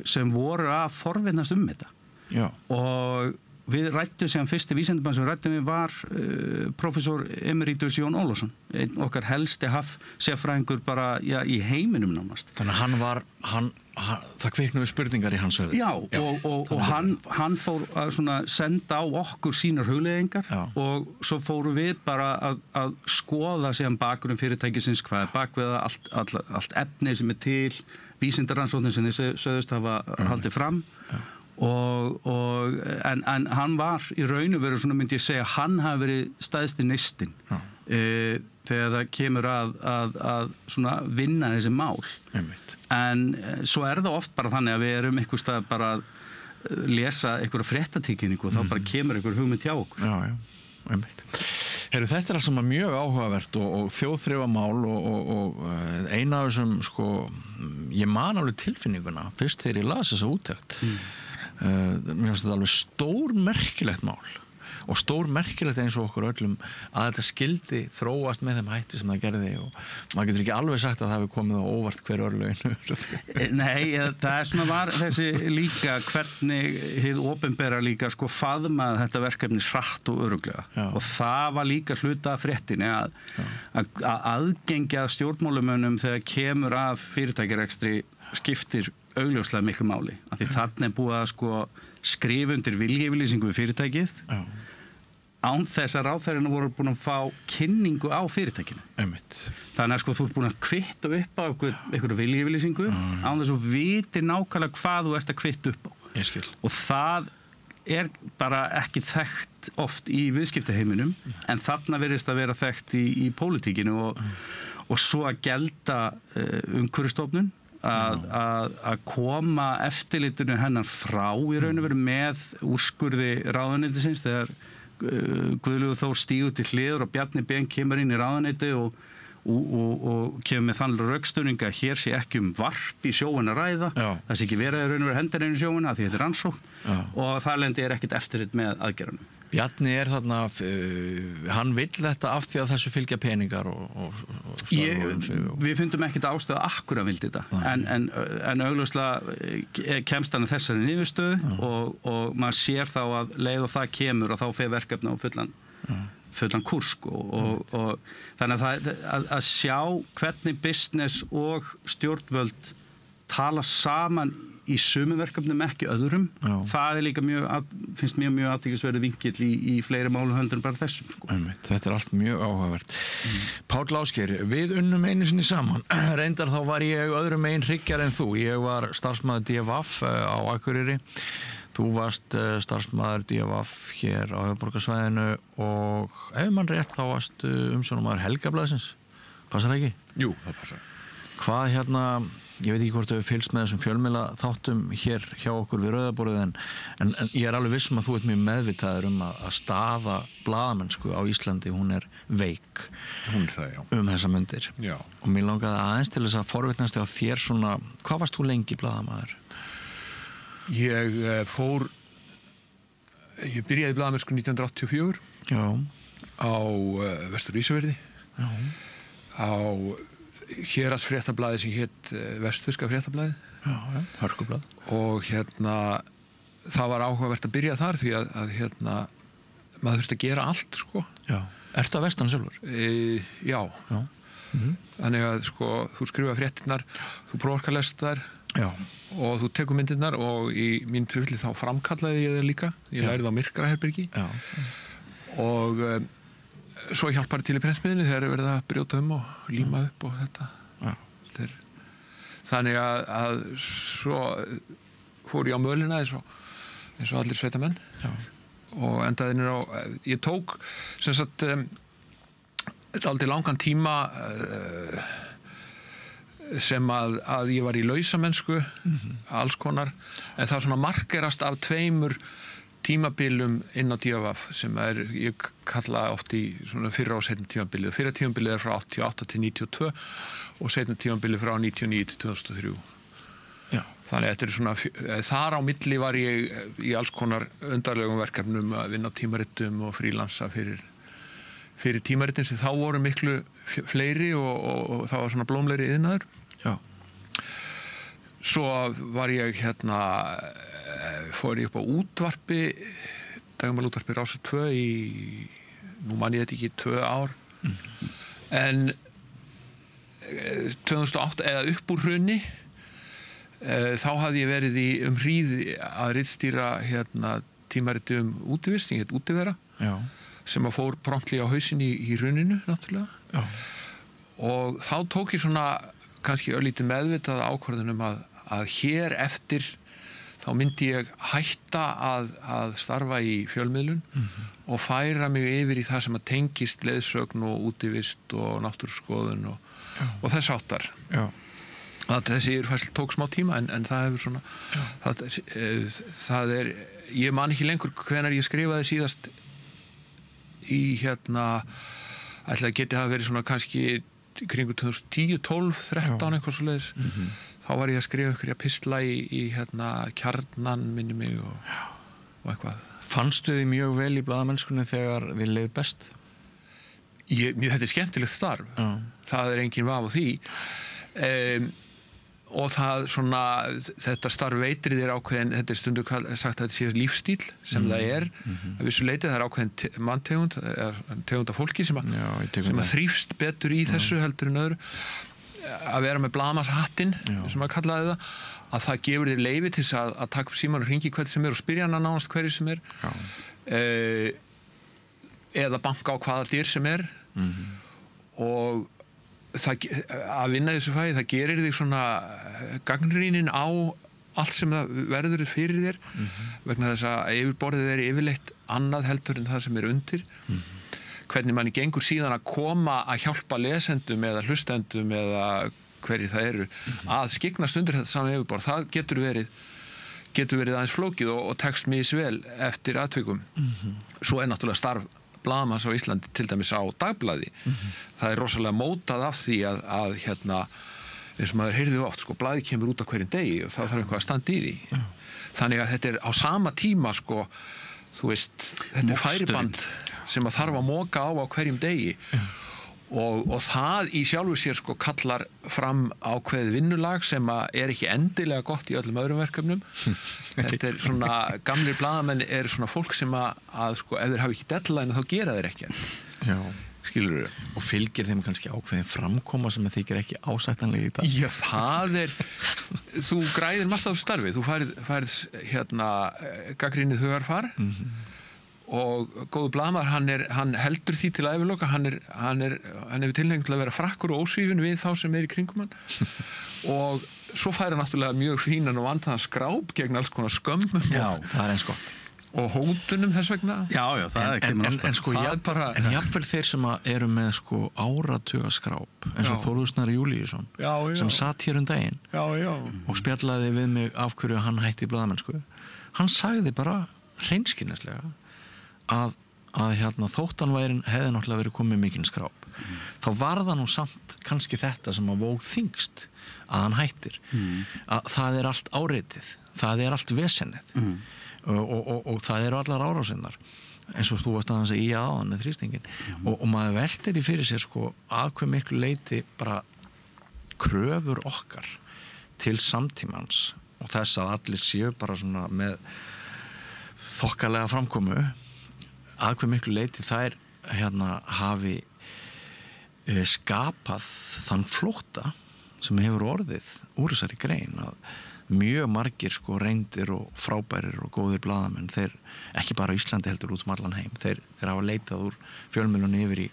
sem voru að forvinnast þetta. Já. Og við rættum sem fyrsti vísindamann sem við rættum við var professor Emeritus Jón Ólafsson, einn okkar helsti sérfræðingur bara í heiminum nánast. Þannig að það kviknuðu spurningar í hans höfði. Já, og hann fór að svona senda á okkur sínar hugleiðingar og svo fórum við bara að skoða síðan bakgrunn fyrirtækisins, hvað bakvið allt efni sem til, vísindarannsóknir sem þið sögðust hafa haldið fram. En hann var í raun og veru svona myndi ég segja hann hafi verið stæðsti neistinn þegar það kemur að svona vinna þessi mál. En svo það oft bara þannig að við erum einhvers stað bara að lesa einhverja fréttatilkynningu og þá bara kemur einhver hugmynd hjá okkur. Já, einmitt. Heyrðu, þetta allt saman mjög áhugavert og þjóðþrifamál og eina af þessum ég man alveg tilfinninguna fyrst þegar ég las þessa úttekt. Mér finnst þetta alveg stórmerkilegt mál og stórmerkilegt eins og okkur öllum að þetta skildi þróast með þeim hætti sem það gerði og maður getur ekki alveg sagt að það hefur komið á óvart hver örlögin. Nei, það svona var þessi líka hvernig hið opinbera líka faðmaði þetta verkefni hratt og örugglega og það var líka hluta af fréttinni að aðgengi að stjórnmálumönnum þegar kemur af fyrirtækjarekstri skiptir augljóslega miklu máli. Af því þarna búið að skrifa undir viljayfirlýsingu við fyrirtækið án þess að ráðherrarnir voru búin að fá kynningu á fyrirtækinu. Þannig að þú ert búin að kvitta upp á einhverju viljayfirlýsingu án þess að viti nákvæmlega hvað þú ert að kvitta upp á. Og það bara ekki þekkt oft í viðskiptaheiminum en þarna virðist að vera þekkt í pólitíkinu og svo að gelda umhverfisstofnun að koma eftirlitinu hennar frá í raun og veru með úrskurði ráðuneytisins þegar Guðlaugur Þór stígur til hliðar og Bjarni Ben kemur inn í ráðuneyti og kemur með þannig rökstuðning að hér sé ekki varp í sjóin að ræða, það sé ekki verið í raun og veru hendur einu sjóin að því þetta rannsókn og þar lendi ekkert eftirlit með aðgerðunum. Bjarni þarna, hann vill þetta af því að þessu fylgja peningar og Við fundum ekkert ástæðu akkur að vildi þetta en augljóslega kemst hann að þessari niðurstöðu og maður sér þá að leið og það kemur og þá fer verkefni á fullan kúrs og þannig að sjá hvernig business og stjórnvöld tala saman í sumum verkefnum ekki öðrum. Það líka finnst mér mjög athyglisverður vinkill í fleiri málum heldur en bara þessum. Þetta allt mjög áhugavert. Páll Ásgeir, við unnum einu sinni saman. Reyndar þá var ég öðrum megin hryggjar en þú. Ég var starfsmaður DFF á Akureyri. Þú varst starfsmaður DFF hér á höfuðborgarsvæðinu og ef mann rétt þá varst umsjónarmaður Helgablaðsins. Passar það ekki? Jú, það passar. Hvað ég veit ekki hvort þau fylgst með þessum fjölmiðla þáttum hér hjá okkur við Rauðaborðið en ég alveg vissum að þú ert mjög meðvitaður að staða blaðamennsku á Íslandi, hún veik. Hún það, já. Þessa mundir. Já. Og mér langaði aðeins til þess að forvitnast á þér hvað varst þú lengi blaðamaður? Ég byrjaði blaðamennsku 1984. Já. Á Vestur Ísafirði. Já. Á héraðsfréttablaði sem hét Vestfirska fréttablaði. Já, Hörkublað. Og það var áhugavert að byrja þar því að maður þurfti að gera allt, Já. Ertu að vestan sjálfur? Já. Þannig að þú skrifa fréttirnar, þú prófarkalest þær og þú tekur myndirnar og í mín tilfelli þá framkallaði ég þær líka. Ég lærði á Myrkraherbergi. Já. Og svo hjálpar til í prentmiðinni þegar verið að brjóta og líma upp og þetta. Þannig að svo fór ég á mölina eins og allir sveitamenn og endaði niður á, ég tók sem sagt aldrei langan tíma sem að ég var í lausamennsku alls konar, en það svona markerast af 2 tímabilum inn á DFF sem ég kalla oft í svona fyrra og seinna tímabilið. Fyrra tímabilið frá 88 til 92 og seinna tímabilið frá 99 til 2003. Já. Þannig að þetta svona, þar á milli var ég í alls konar undarlegum verkefnum að vinna á tímarittum og frílansa fyrir fyrir tímaritin sem þá voru miklu fleiri og það var svona blómlegri iðnaður. Já. Svo var ég fór ég upp á útvarpi, dagmálútvarpi Rásar 2 nú man ég þetta ekki 2 ár. En 2008 eða upp úr hruni þá hafði ég verið í hríð að ritstýra tímariti útivist, ég heit Útivera. Já. Sem að fór promptli á hausinn í hruninu náttúrulega. Já. Og þá tók ég svona kannski örlítið meðvitað ákvörðunum að hér eftir þá myndi ég hætta að starfa í fjölmiðlun og færa mig yfir í það sem að tengist leiðsögn og útivist og náttúruskoðun og þess áttar. Já. Þessi yfirfærsla tók smá tíma en það hefur svona það ég man ekki lengur hvenær ég skrifaði síðast í ætla að geti hafa verið svona kannski kringu 2010, 12, 13 eitthvað svoleiðis. Þá var ég að skrifa einhverja pistla í Kjarnan minni mig og eitthvað. Fannstu þið mjög vel í blaðamennskunni þegar þið leið best? Þetta skemmtilegt starf. Já. Það engin vafi á því. Og það svona, þetta starf veitir þér ákveðin, þetta stundu sagt að þetta sé lífstíl sem það að vissu leiti, það ákveðin manntegund, tegund af fólki sem að þrífst betur í þessu heldur en öðru, að vera með blaðamannshattinn, sem að kallaði að það gefur þér leyfi til að taka upp símann og hringi hvert sem og spyrja hana nánast hverju sem eða banka á hvaða dyr sem og að vinna þessu fæði, það gerir þig svona gagnrýnin á allt sem það verður fyrir þér vegna þess að yfirborðið yfirleitt annað heldur en það sem undir hvernig manni gengur síðan að koma að hjálpa lesendum eða hlustendum eða hverju það eru að skyggnast undir þetta sama yfirborð, það getur verið aðeins flókið og tekst misvel eftir atvikum. Svo náttúrulega starf blaðamanns á Íslandi til dæmis á dagblaði. Það rosalega mótað af því að eins og maður heyrði oft, blaði kemur út á hverjum degi og það þarf eitthvað að standa í því. Þannig að þetta á sama tíma, þú veist, þetta færiband sem að þarf að moka á hverjum degi. Og það í sjálfu sér kallar fram ákveðið vinnulag sem að ekki endilega gott í öllum öðrum verkefnum. Þetta svona, gamlir blaðamenn svona fólk sem að ef þeir hafa ekki deadline þá gera þeir ekki. Já. Skilurðu? Og fylgir þeim kannski ákveðin framkoma sem þykir ekki ásættanlega í dag? Já, það þú græðir margt á þessu starfi. Þú færð gagnrýnið hugarfar og góður blaðamaður, hann heldur því til æviloka, hann hefur tilhneigingu til að vera frakkur og ósvífinn við þá sem í kringum hann og svo fær hann náttúrulega mjög fínan og vandaðan skráp gegn alls konar skömmum það eins gott og hótunum þess vegna. Já, það kemur alltaf. En jafnvel þeir sem eru með áratuga skráp eins og Þórður Snær Júlíusson sem satt hér daginn og spjallaði við mig af hverju hann hætti blaðamennsku. Hann sagði bara hreinskilnislega að þóttan hefði náttúrulega verið komið mikinn skráp þá var það nú samt kannski þetta sem að vóg þyngst að hann hættir að það allt áreitið, það allt vesennið og það allar árásinnar eins og þú varst aðeins að í aðan með þrýstingin og maður veltir í fyrir sér að hve miklu leyti bara kröfur okkar til samtímans og þess að allir séu bara svona með þokkalega framkomu að hve miklu leyti þær hafi skapað þann flótta sem hefur orðið úr þessari grein að mjög margir reyndir og frábærir og góðir blaðamenn, þeir ekki bara á Íslandi heldur út allan heim, þeir hafa leitað úr fjölmiðlunni yfir í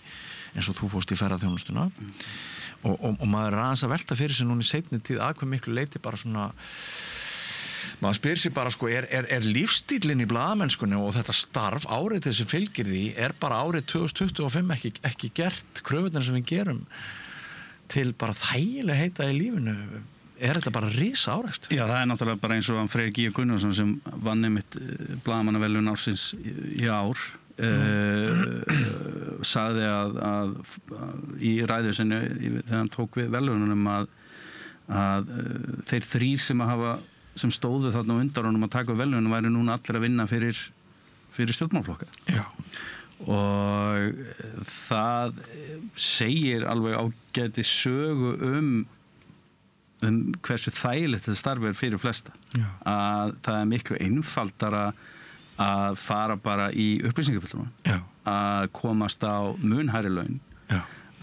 eins og þú fórst í ferðaþjónustuna og maður aðeins að velta fyrir sig núna í seinni tíð að hve miklu leyti bara svona maður spyr sig bara er lífstílinn í blaðamennskunni og þetta starf áritið sem fylgir því bara árið 2025 ekki gert kröfunar sem við gerum til bara þægilega heita í lífinu þetta bara risa árekstur? Já, það náttúrulega bara eins og Freyr G. Gunnarsson sem vann einmitt blaðamannaverðlaun ársins í ár sagði að í ræðu sinni þegar hann tók við verðlaununum að þeir þrír sem stóðu þarna undan honum að taka verðlaunum væri núna allir að vinna fyrir stjórnmálaflokka. Já. og það segir alveg ágæti sögu hversu þægilegt þetta starf fyrir flesta. Að það miklu einfaldara að fara bara í upplýsingafulltrúan, að komast á munhærri laun,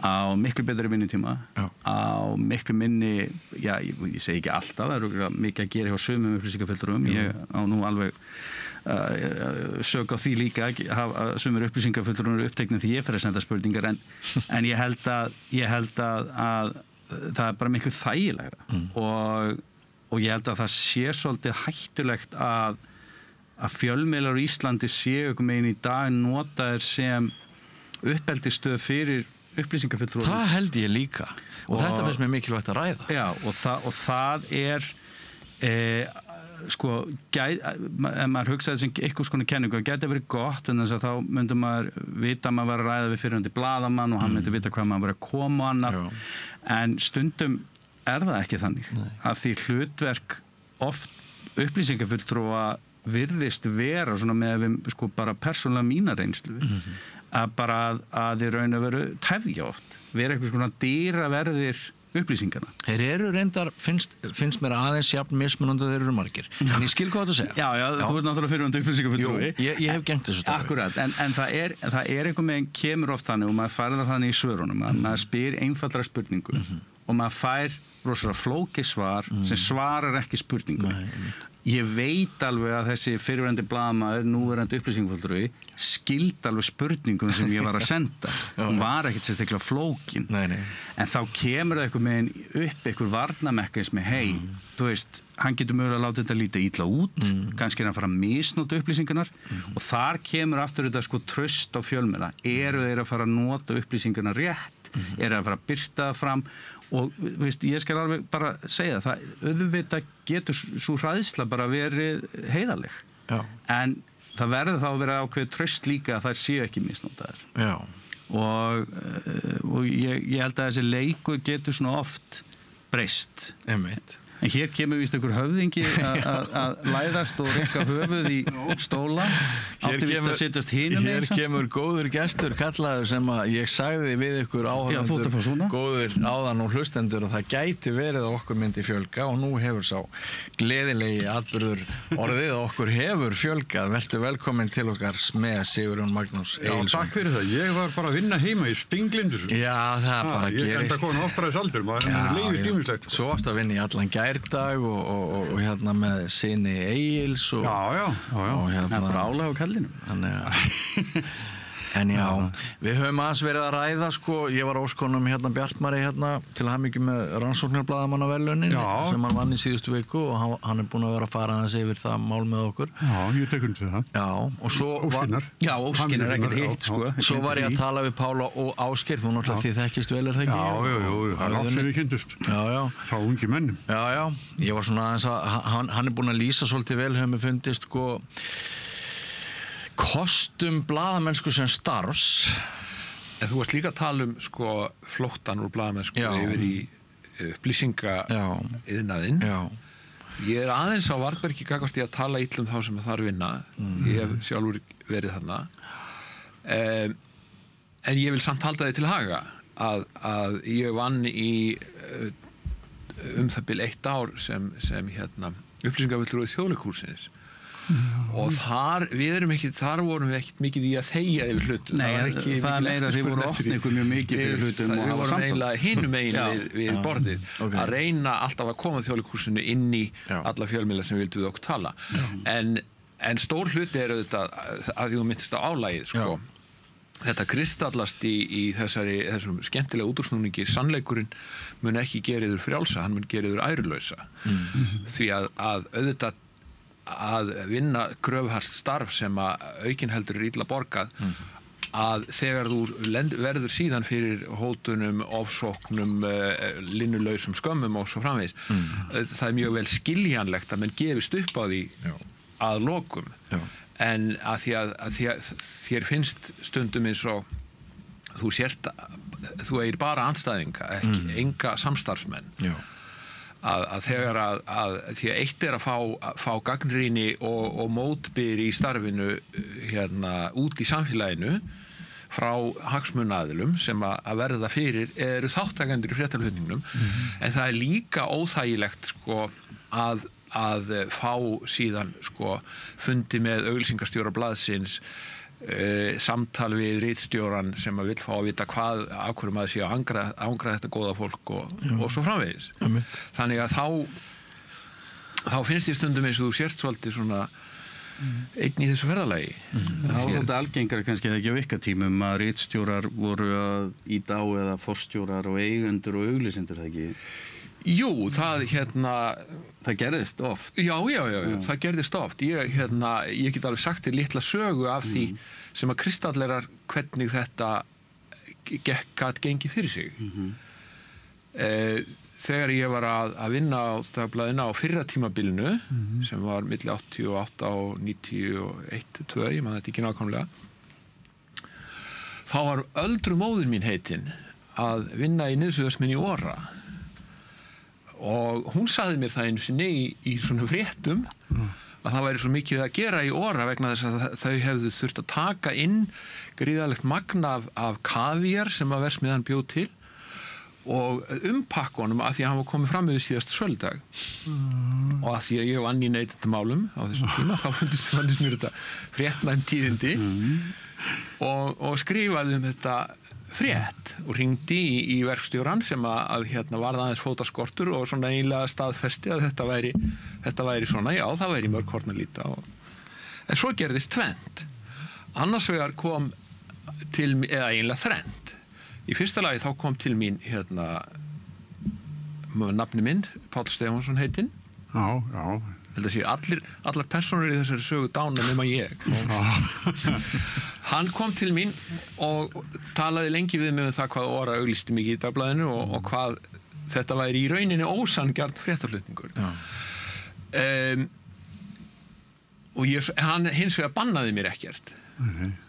á miklu betri vinnutíma, á miklu minni, ég segi ekki alltaf, það eru mikið að gera hjá sumum upplýsingafulltrúum, ég á nú alveg sök á því líka að sumur upplýsingafulltrúum eru uppteknir því ég fer að senda spurningar, en ég held að það er bara miklu þægilegra og ég held að það sé svolítið hættulegt að fjölmiðlar á Íslandi séu megin í dag notaðir sem uppeldisstöð fyrir upplýsingafulltrúa. Það held ég líka og þetta finnst mér mikilvægt að ræða. Já, og það er sko, ef maður hugsaði sem eitthvað skona kenningu, það gæti verið gott en þess að þá myndi maður vita að maður var að ræða við fyrirhundi blaðamann og hann myndi vita hvað maður var að koma og annað. En stundum er það ekki þannig. Af því hlutverk oft upplýsingafulltrúa virðist vera svona með við sko bara persónulega mína reynslu að bara að í raun og veru tefja oft, vera eitthvað svona dýraverðir upplýsingarna. Þeir eru reyndar, finnst mér aðeins jafn mismunandi þeir eru margir. En ég skil hvað þú segja. Já, þú ert náttúrulega fyrirhundi upplýsingafulltrúi. Jú, ég hef gengt þessu starfi. Akkurat, en það er einhvern veginn kemur oft þannig og maður færða þannig í svörunum að maður spyr einfaldra spurningu og maður fær rosalega flókið svar sem svarar ekki spurningu. Ég veit alveg að þessi fyrirverandi blaðamaður, núverandi upplýsingafulltrúi skildi alveg spurningum sem ég var að senda. Hún var ekkert sérstaklega flókin. En þá kemur það eitthvað með upp eitthvað varnamekkanismi, þú veist, hann getur mögulega að láta þetta líta illa út, kannski er hann að fara að misnota upplýsingarnar og þar kemur aftur þetta sko traust á fjölmiðla. Eru þeir að fara að nota upplýsingarnar rétt? Eru þeir að fara að birta það fram? Og veist, ég skal alveg bara segja það, auðvitað getur svo hræðsla bara verið heiðarleg. En það verður þá að vera ákveðið traust líka að þær séu ekki misnotaðar. Og ég held að þessi leikur getur svona oft breyst. En hér kemur víst einhver höfðingi að læðast og rekka höfuð í stóla. Átti víst að sittast hinum. Hér kemur góður gestur kallaður sem að ég sagði við ykkur áhorfendur, góður áðan og hlustendur og það gæti verið að okkur myndi fjölga og nú hefur sá gleðilegi atburður orðið að okkur hefur fjölgað. Vertu velkomin til okkar með Sigurjón Magnús Egilsson. Já, takk fyrir það. Ég var bara að vinna heima í Stinglindur. Já, það bara gerist. Ég enda komin áttræðisaldur, maður leiðist tímislegt. Svo varst að vinna í allan gærdag og hérna með syni Egils og hérna bara álag á kallinum. En já, við höfum aðeins verið að ræða sko, ég var óskonum hérna Bjartmari hérna til hamingju með rannsóknarblaðamannaverðlaunin sem hann vann í síðustu viku og hann er búinn að vera að fara aðeins yfir það mál með okkur. Já, ég tek undir það. Já, og svo Óskinar. Já, Óskinn er ekkert hitt sko. Svo var ég að tala við Pála og Ásgeir, þú náttúrulega þið þekkist vel er það ekki? Já, það er látt sem við kynntumst. Þá ungi menn. Já, ég var svona aðeins að hann er búinn að lýsa svolítið vel, hefur mér fundist sko kostum blaðamennsku sem starfs. En þú varst líka að tala um sko flóttan úr blaðamennsku yfir í upplýsingaiðnaðinn. Ég er aðeins á Varðbergi gagnvart í að tala illa um þá sem þar vinna. Ég hef sjálfur verið þarna. En ég vil samt halda þið til haga að ég vann í það bil 1 ár sem hérna upplýsingafulltrúi Þjóðleikhússins. Og þar vorum við ekkert mikið í að þegja yfir hlutum. Nei, það er meira þið voru opnið ykkur mjög mikið fyrir hlutum. Við vorum eiginlega hinum megin við borðið að reyna alltaf að koma Þjóðleikhúsinu inn í alla fjölmiðla sem vildu við okkur tala. En stór hluti er auðvitað að þú myndist á álagið sko. Þetta kristallast í þessum skemmtilega útúrsnúningi sannleikurinn mun ekki geriður frjálsa, hann mun geriður ærulausa. Því að auðvitað að vinna gröfhart starf sem að aukin heldur er illa borgað að þegar þú verður síðan fyrir hótunum, ofsóknum, linnulausum skömmum og svo framvegis það er mjög vel skiljanlegt að menn gefist upp á því að lokum en að því að þér finnst stundum eins og þú eigir bara andstæðinga, enga samstarfsmenn að þegar að því að eitt að fá gagnrýni og mótbyr í starfinu út í samfélaginu frá hagsmunaaðilum sem að verða fyrir eru þáttakendur í fréttaflutningnum en það líka óþægilegt sko að fá síðan sko fundi með auglýsingastjóra blaðsins samtal við ritstjóran sem að vill fá að vita af hverju maður sé að angra þetta góða fólk og svo framvegis. Þannig að þá finnst ég stundum eins og þú sért svolítið svona einn í þessu ferðalagi. Það var svolítið algengara kannski ekki á ykkatímum að ritstjórar voru að íta á eða forstjórar og eigendur og auglýsendur, það ekki? Jú, það það gerðist oft. Já, það gerðist oft. Ég get alveg sagt þér litla sögu af því sem að kristallerar hvernig þetta gat gengið fyrir sig. Þegar ég var að vinna á dagblaðinu á fyrra tímabilinu sem var milli 88 og 91-2, ég man þetta ekki nákvæmlega, þá var öldru móðir mín heitin að vinna í niðursuðarsminni í Óra og hún sagði mér það einu sinni í svona fréttum að það væri svo mikið að gera í Óra vegna þess að þau hefðu þurft að taka inn gríðarlegt magn af kavíar sem að versmiðan bjóð til og pakka honum að því að hann var komið fram yfir síðasta söludag og að því að ég vann í neytendamálum á þessum tíma þá fundist mér þetta fréttnæm tíðindi og skrifaði þetta frétt og hringdi í verkstjóran sem að varð aðeins fótaskortur og svona eiginlega staðfesti að þetta væri svona, já það væri mörg horn að líta en svo gerðist tvennt annars vegar kom til, eða eiginlega þrennt í fyrsta lagi þá kom til mín nafni minn Páll Stefánsson heitinn held að sé allar persónur í þessari sögu dána nema ég hann kom til mín og talaði lengi við mig það hvað Óra auglýsti mikið í dagblaðinu og hvað þetta væri í rauninni ósanngjarn fréttaflutningur og hann hins vegar bannaði mér ekkert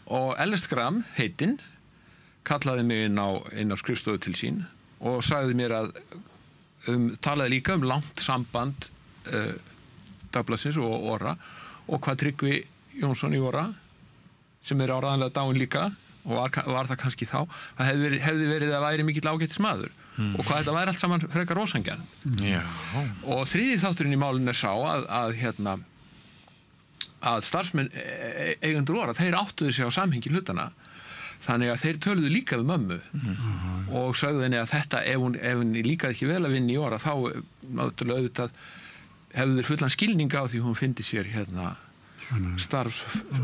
og Ellert Gram heitinn kallaði mig inn á skrifstofu til sín og sagði mér að talaði líka langt samband dagblaðsins og Óra og hvað Tryggvi Jónsson í Óra sem áreiðanlega dáinn líka og var það kannski þá það hefði verið að væri mikill ágætis maður og hvað þetta væri allt saman frekar ósanngjarnt og þriði þátturinn í málinu sá að starfsmenn eigendur Óra þeir áttuðu sig á samhengi hlutana þannig að þeir töluðu líka við mömmu og sögðu henni að þetta ef hún líkaði ekki vel að vinna í Óra þá náttúrulega auðvitað hefðu þeir fullan skilning á því hún fyndi sér starf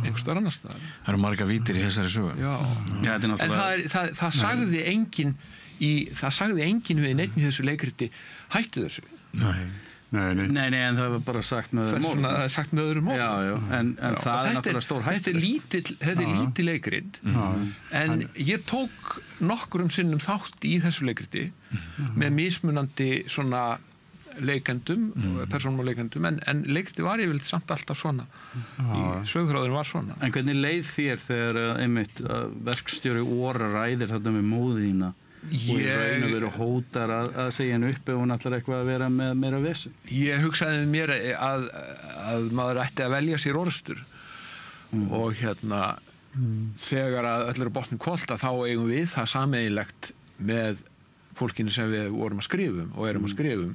einhverstaðar annar staðar. Það eru marga vítir í þessari sögu. En það sagði enginn við neitt í þessu leikriti hættu þessu. Nei, en það var bara sagt með öðrum málum. Það er sagt með öðrum málum. Já, en það er náttúrulega stór hættu. Þetta er lítil leikrit, en ég tók nokkurum sinnum þátt í þessu leikriti með mismunandi svona leikendum, persónum og leikendum, en leikriti var yfirleitt samt alltaf svona. Sögþráðurinn var svona. En hvernig leið þér þegar einmitt verkstjóri Óra ræðir þetta með móðina? Og í raun og veru hótar að segja henni upp ef hún ætlar eitthvað að vera með meira vesen. Ég hugsaði mér að maður ætti að velja sér orðstur og þegar að öll eru botnin hvolft þá eigum við það sameiginlegt með fólkinu sem við vorum að skrifum og erum að skrifum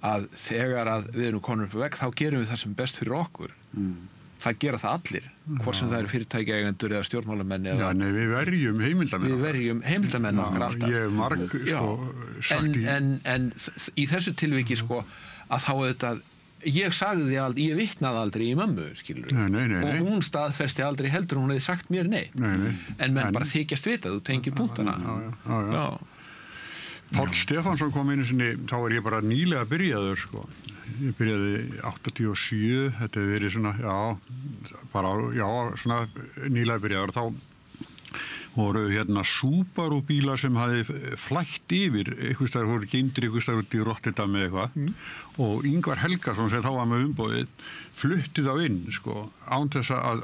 að þegar að við erum konur upp á vegg þá gerum við það sem best fyrir okkur. Það gera það allir, hvort sem það eru fyrirtækjaeigendur eða stjórnmálamenn eða... Já, nei, við verjum heimildamenn. Við verjum heimildamenn okkar alltaf. Ég hef marg, sagt í... En í þessu tilviki, að þá auðvitað... Ég vitnaði aldrei í mömmu, skilur. Nei. Og hún staðfesti aldrei heldur, hún hefði sagt mér nei. En menn bara þykjast vita, þú tengir punktana. Já. Páll Stefánsson kom einu sinni, þá var ég bara nýlega byrjaður, Ég byrjaði 87, þetta hefur verið svona, nýlega byrjaður. Þá voru Subaru bílar sem hafði flætt yfir, einhverstaðar voru geymdir einhverstaðar út í Rotterdam eða eitthvað og Ingvar Helgason sem þá var með umboðið flutti þá inn, án þess að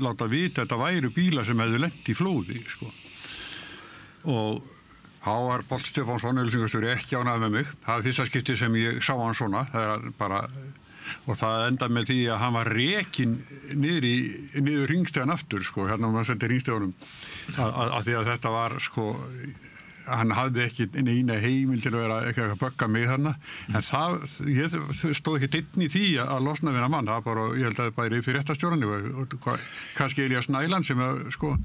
láta vita að þetta væru bílar sem hefðu lent í flóði, Og Þá var Páll Stefánsson, auglýsingastjóri, ekki ánægður með mig. Það fyrsta skipti sem ég sá hann svona. Og það endaði með því að hann var rekinn niður hringstegan aftur, sko, hérna maður setti hringstegunum. Af því að þetta var, sko, hann hafði ekki eina heimil til að vera ekki að bögga mig þarna. En ég stóð ekki einn í því að losna við hann mann. Það bara, ég held að það bæri fyrir réttastjóranni og kannski Elías Næland sem að, sko,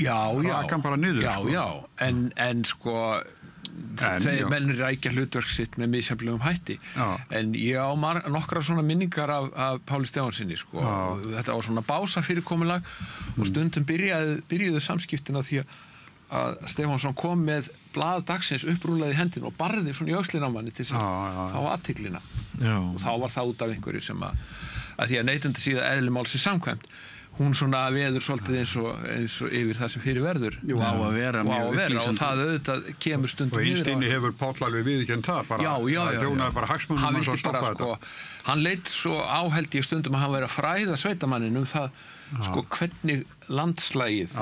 raka hann bara niður. Já, en sko, þeir menn rækja hlutverk sitt með misjafnlegum hætti. En ég á nokkra svona minningar af Páli Stefánsinni, sko. Þetta var svona bása fyrirkomulag og stundum byrjuðu samskiptin á því að Stefánsson kom með blað dagsins upprúlaði hendin og barði svona í öxlinn á manni til þess að fá athyglinna. Og þá var það út af einhverju sem að því að neytendasíða eðli málsins samkvæmt, hún svona veður svolítið eins og yfir það sem fyrir verður. Jú, á að vera mjög upplýsandi. Og það auðvitað kemur stundum niður. Og einstinni hefur Páll alveg viðurkennt það bara. Já. Þjónaði bara hagsmunum hans að stoppa þetta. Hann leit svo áheld í stundum að hann væri að fræða sveitamannin það, sko, hvernig landslagið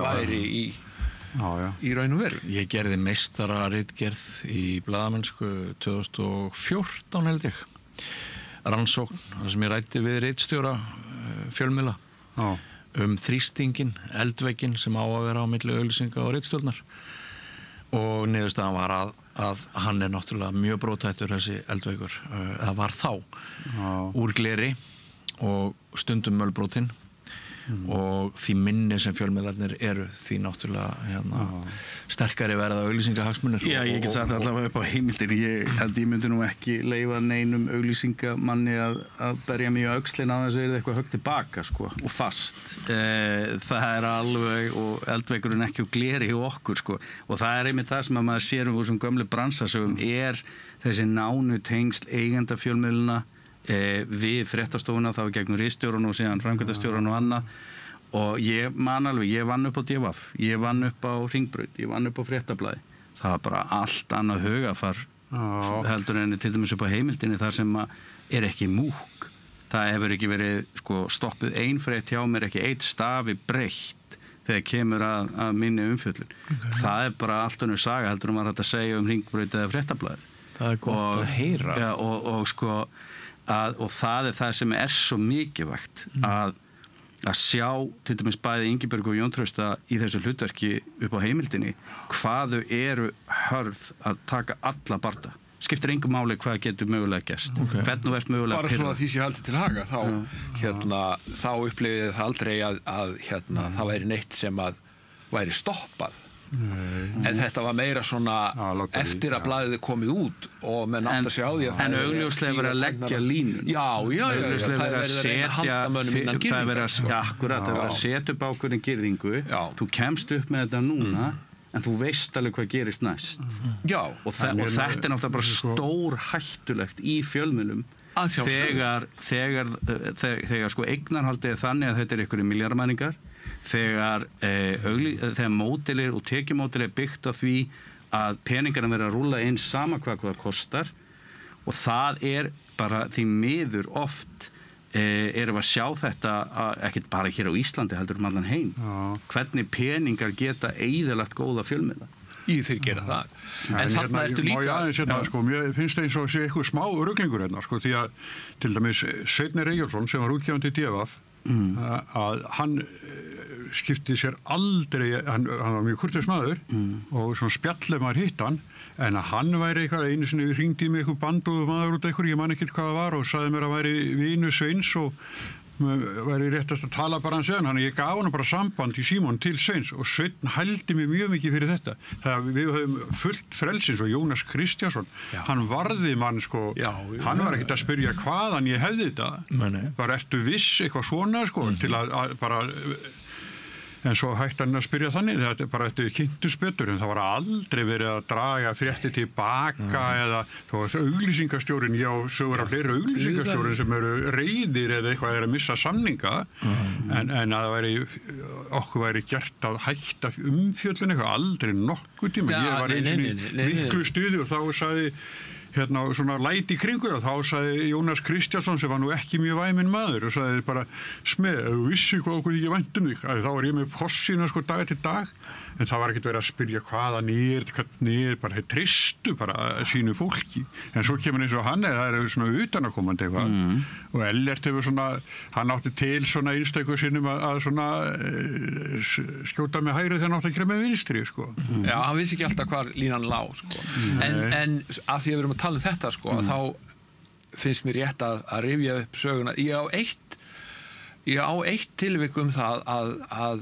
væri í raun og veru. Ég gerði meistararitgerð í blaðamennsku 2014 held ég. Rannsókn, þar sem ég ræddi við ritstjóra fjölmiðla þrýstingin, eldvegginn sem á að vera á milli auglýsinga og ritstjórnar. Og niðurstaðan var að hann náttúrulega mjög brothættur þessi eldveggur. Það var þá úr gleri og stundum mölbrotinn. Og því minni sem fjölmiðlarnir eru því náttúrulega sterkari verða auglýsingahagsmunir. Já, ég get sagt allavega upp á heimildir. Ég held ég myndi nú ekki leyfa neinum auglýsingamanni að berja mig á öxlin að þess að eitthvað högt tilbaka, sko, og fast. Það alveg, og eldveggurinn ekki úr gleri hjá okkur, sko. Og það einmitt það sem að maður sér þessum gömlu bransasögum þessi nánu tengsl eigenda fjölmiðluna við fréttastofuna, þá gegnum ritstjóran og síðan framkvæmdastjóran og annað. Og ég man alveg, ég vann upp á DVF, ég vann upp á Hringbraut, ég vann upp á Fréttablaði. Það var bara allt annað hugafar heldur en til dæmis upp á heimildinni þar sem ekki múk. Það hefur ekki verið, sko, stoppuð ein frétt hjá mér, ekki eitt stafi breytt þegar kemur að minni umfjöllun. Það bara allt önnur saga heldur en maður hægt að segja Hringbraut eða Fréttablaði. Það gott að heyra. Já, og sko, og það það sem svo mikilvægt að sjá til dæmis bæði Ingibjörg og Jón Trausta í þessu hlutverki upp á heimildinni hvað þau eru hörð að taka alla barda. Skiptir engu máli hvað getur mögulega gerst. Hvernig þú ert mögulega bara svona því sé haldið til haga þá upplifið það aldrei að það væri neitt sem að væri stoppað. En þetta var meira svona eftir að blaðið komið út og menn átt að sjá því að en augljóslega verið að leggja línun. Já, augljóslega verið að setja það verið að setja upp ákveðin girðingu. Þú kemst upp með þetta núna en þú veist alveg hvað gerist næst. Og þetta náttúrulega bara stór hættulegt í fjölmiðlum þegar sko eignarhaldið þannig að þetta einhverjir milljarðamæringar. Þegar módelir og tekjumódelir byggt á því að peningarna verða að rúlla inn sama hvað það kostar og það bara því miður oft erum við að sjá þetta ekkert bara hér á Íslandi heldur allan heim. Hvernig peningar geta eyðilagt góða fjölmiðla. Þeir gera það. En þarna ertu líka... Sko, mér finnst það eins og sé eitthvað smá ruglingur sko, því að til dæmis Sveinn Eyjólfsson sem var útgefandi í DVF að hann skipti sér aldrei, hann var mjög kurteis maður og svona spjallið maður hitt hann en að hann væri eitthvað einu sinni hringdi með eitthvað bandóðu maður út eitthvað, ég man ekki hvað það var og sagði mér að væri vinu Sveins og væri réttast að tala bara hans eðan, þannig ég gaf hann bara samband í símon til Sveins og Sveinn hældi mig mjög mikið fyrir þetta. Það við höfum fullt frelsins og Jónas Kristjánsson, hann varði mann sko, hann var ekkert að spyrja hvaðan ég hefði þetta, bara ertu viss eitthvað svona sko, til að bara en svo hætti hann að spyrja þannig, þetta bara eftir kynntus betur, en það var aldrei verið að draga frétti tilbaka eða þá var auglýsingastjórin, sögur af fleiri auglýsingastjórin sem eru reiðir eða eitthvað að missa samninga, en að okkur væri gert að hætta umfjöllun eitthvað aldrei nokkuð tíma. Ég var einu sinni miklu stuði og þá sagði hérna svona læti í kringu það, þá sagði Jónas Kristjánsson sem var nú ekki mjög væminn maður og sagði bara ef þú vissi hvað okkur ekki vænt um þig, þá var ég með possina sko dag til dag, en það var ekkert verið að spyrja hvaðan er, bara þeir tristu bara sínu fólki, en svo kemur eins og hann, það er svona utanakomandi eitthvað, og Ellert hefur svona, hann átti til svona einstöku sinnum að svona skjóta með hægri þegar hann átti að gera með vinstri, sko. Já, hann vissi ekki alltaf hvar línan lá, sko. En að því að við erum að tala um þetta, sko, þá finnst mér rétt að rifja upp söguna. Ég á eitt tilvik það að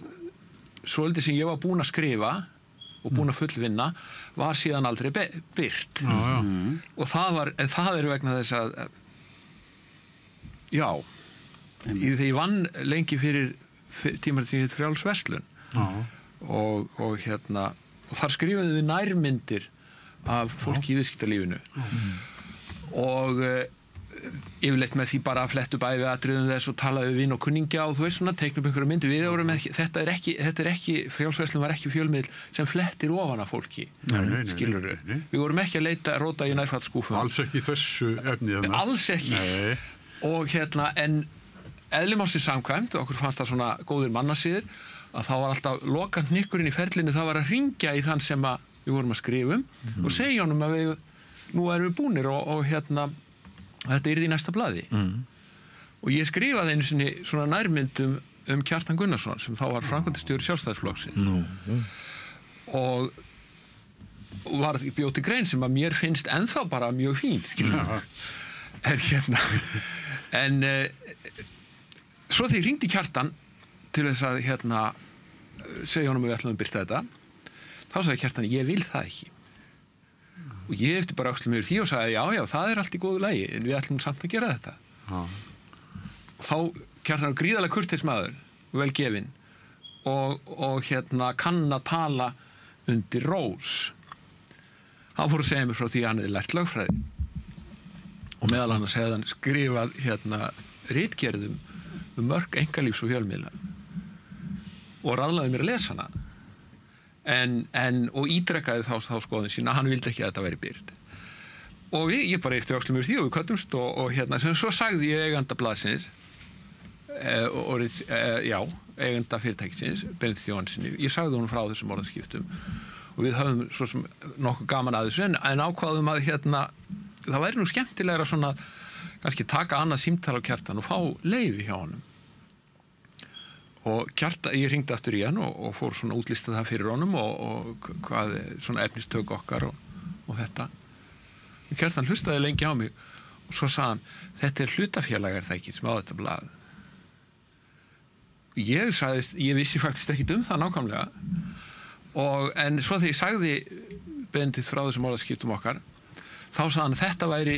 svolítið sem ég var búinn að skrifa og búinn að fullvinna var síðan aldrei birt. Og það er vegna þess að þegar ég vann lengi fyrir tímaritið Frjáls verslun og þar skrifaði við nærmyndir af fólki í viðskiptalífinu og yfirleitt með því bara að fletta upp æviatriðum þess og tala við vin og kunningja og þú veist svona, teikna upp einhverja myndir. Við vorum ekki, þetta er ekki, Frjáls verslun var ekki fjölmiðl sem flettir ofan af fólki, skilurðu. Við vorum ekki að róta í nærfattsskúfum. Alls ekki þessu efni. Alls ekki. Og en eðli málsins samkvæmt, okkur fannst það svona góðir mannasiðir, að þá var alltaf lokant hnykkurinn í ferlinu, það var að hringja í þann sem við vorum að skrifa og segja honum að nú erum við búnir og þetta yrði í næsta blaði. Og ég skrifaði einu sinni svona nærmyndum Kjartan Gunnarsson sem þá var framkvæmdastjóri Sjálfstæðisflokksins og bjó til grein sem að mér finnst ennþá bara mjög fín, en svo þegar ég hringdi Kjartan til þess að segja honum að við ætlum að birta þetta, þá sagði Kjartan, ég vil það ekki. Og ég eftir bara öxlum yfir því og sagði, já, það er allt í góðu lagi, en við ætlum samt að gera þetta. Og þá Kjartan gríðarlega kurteis maður, vel gefinn, og kann að tala undir rós. Hann fór að segja mér frá því að hann hefði lært lögfræði. Og meðal annars hefði hann skrifað ritgerðum mörg einkalífs og fjölmiðla og ráðlaði mér að lesa hana og ítrekkaði þá skoðun sína, hann vildi ekki að þetta væri birt og ég bara eftir öxlum yfir því og við köttumst og sem svo sagði ég eiganda blaðsins eiganda fyrirtækisins Benedikt Jóhannssyni, ég sagði honum frá þessum orðaskiptum og við höfum svo sem nokkuð gaman að þessu en ákváðum að það væri nú skemmtilegra svona kannski taka annað símtal á Kjartan og fá leyfi hjá honum. Og Kjartan, ég hringdi aftur í hann og fór svona útlista það fyrir honum og hvað svona efnistök okkar og þetta. Og Kjartan hlustaði lengi á mig og svo sagði hann, þetta er hlutafélag það ekki sem á þetta blað. Ég vissi faktisk ekki það nákvæmlega en svo þegar ég sagði Benedikt frá þessum orðaskiptum okkar, þá sagði hann að þetta væri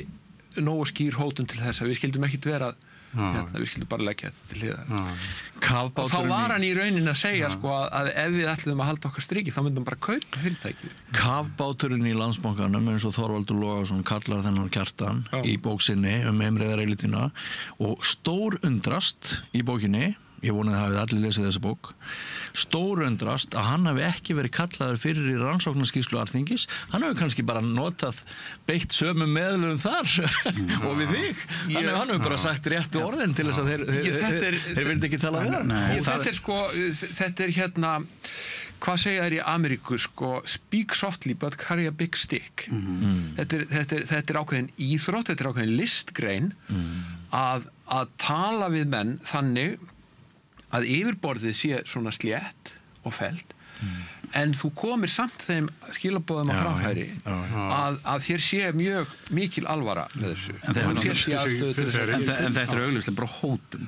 nógu skýr hótun til þess að við skildum ekkit vera við skildum bara leggja þetta til hliðar og þá var hann í rauninni að segja að ef við ætluðum að halda okkar striki þá myndum bara kaupa fyrirtæki. Kafbáturinn í Landsbankanum eins og Þorvaldur Logason kallar þennan Kjartan í bók sinni heimreiðarelitina og stór undrast í bókinni, ég vonaði að hafið allir lesið þessa bók, stór undrast að hann hafi ekki verið kallaður fyrir í rannsóknarskýrslu Alþingis, hann hefur kannski bara notað beitt sömu meðlum þar og við þig, hann hefur bara sagt réttu orðin til þess að þeir vildi ekki tala við hann. Þetta er hvað segja þær í Ameríku, speak softly but carry a big stick. Þetta er ákveðin íþrótt, þetta er ákveðin listgrein að tala við menn þannig að yfirborðið sé svona slétt og fellt en þú komir samt þeim skilaboðum á framfæri að þér sé mjög mikil alvara með þessu en þetta er augljóslega bara hótun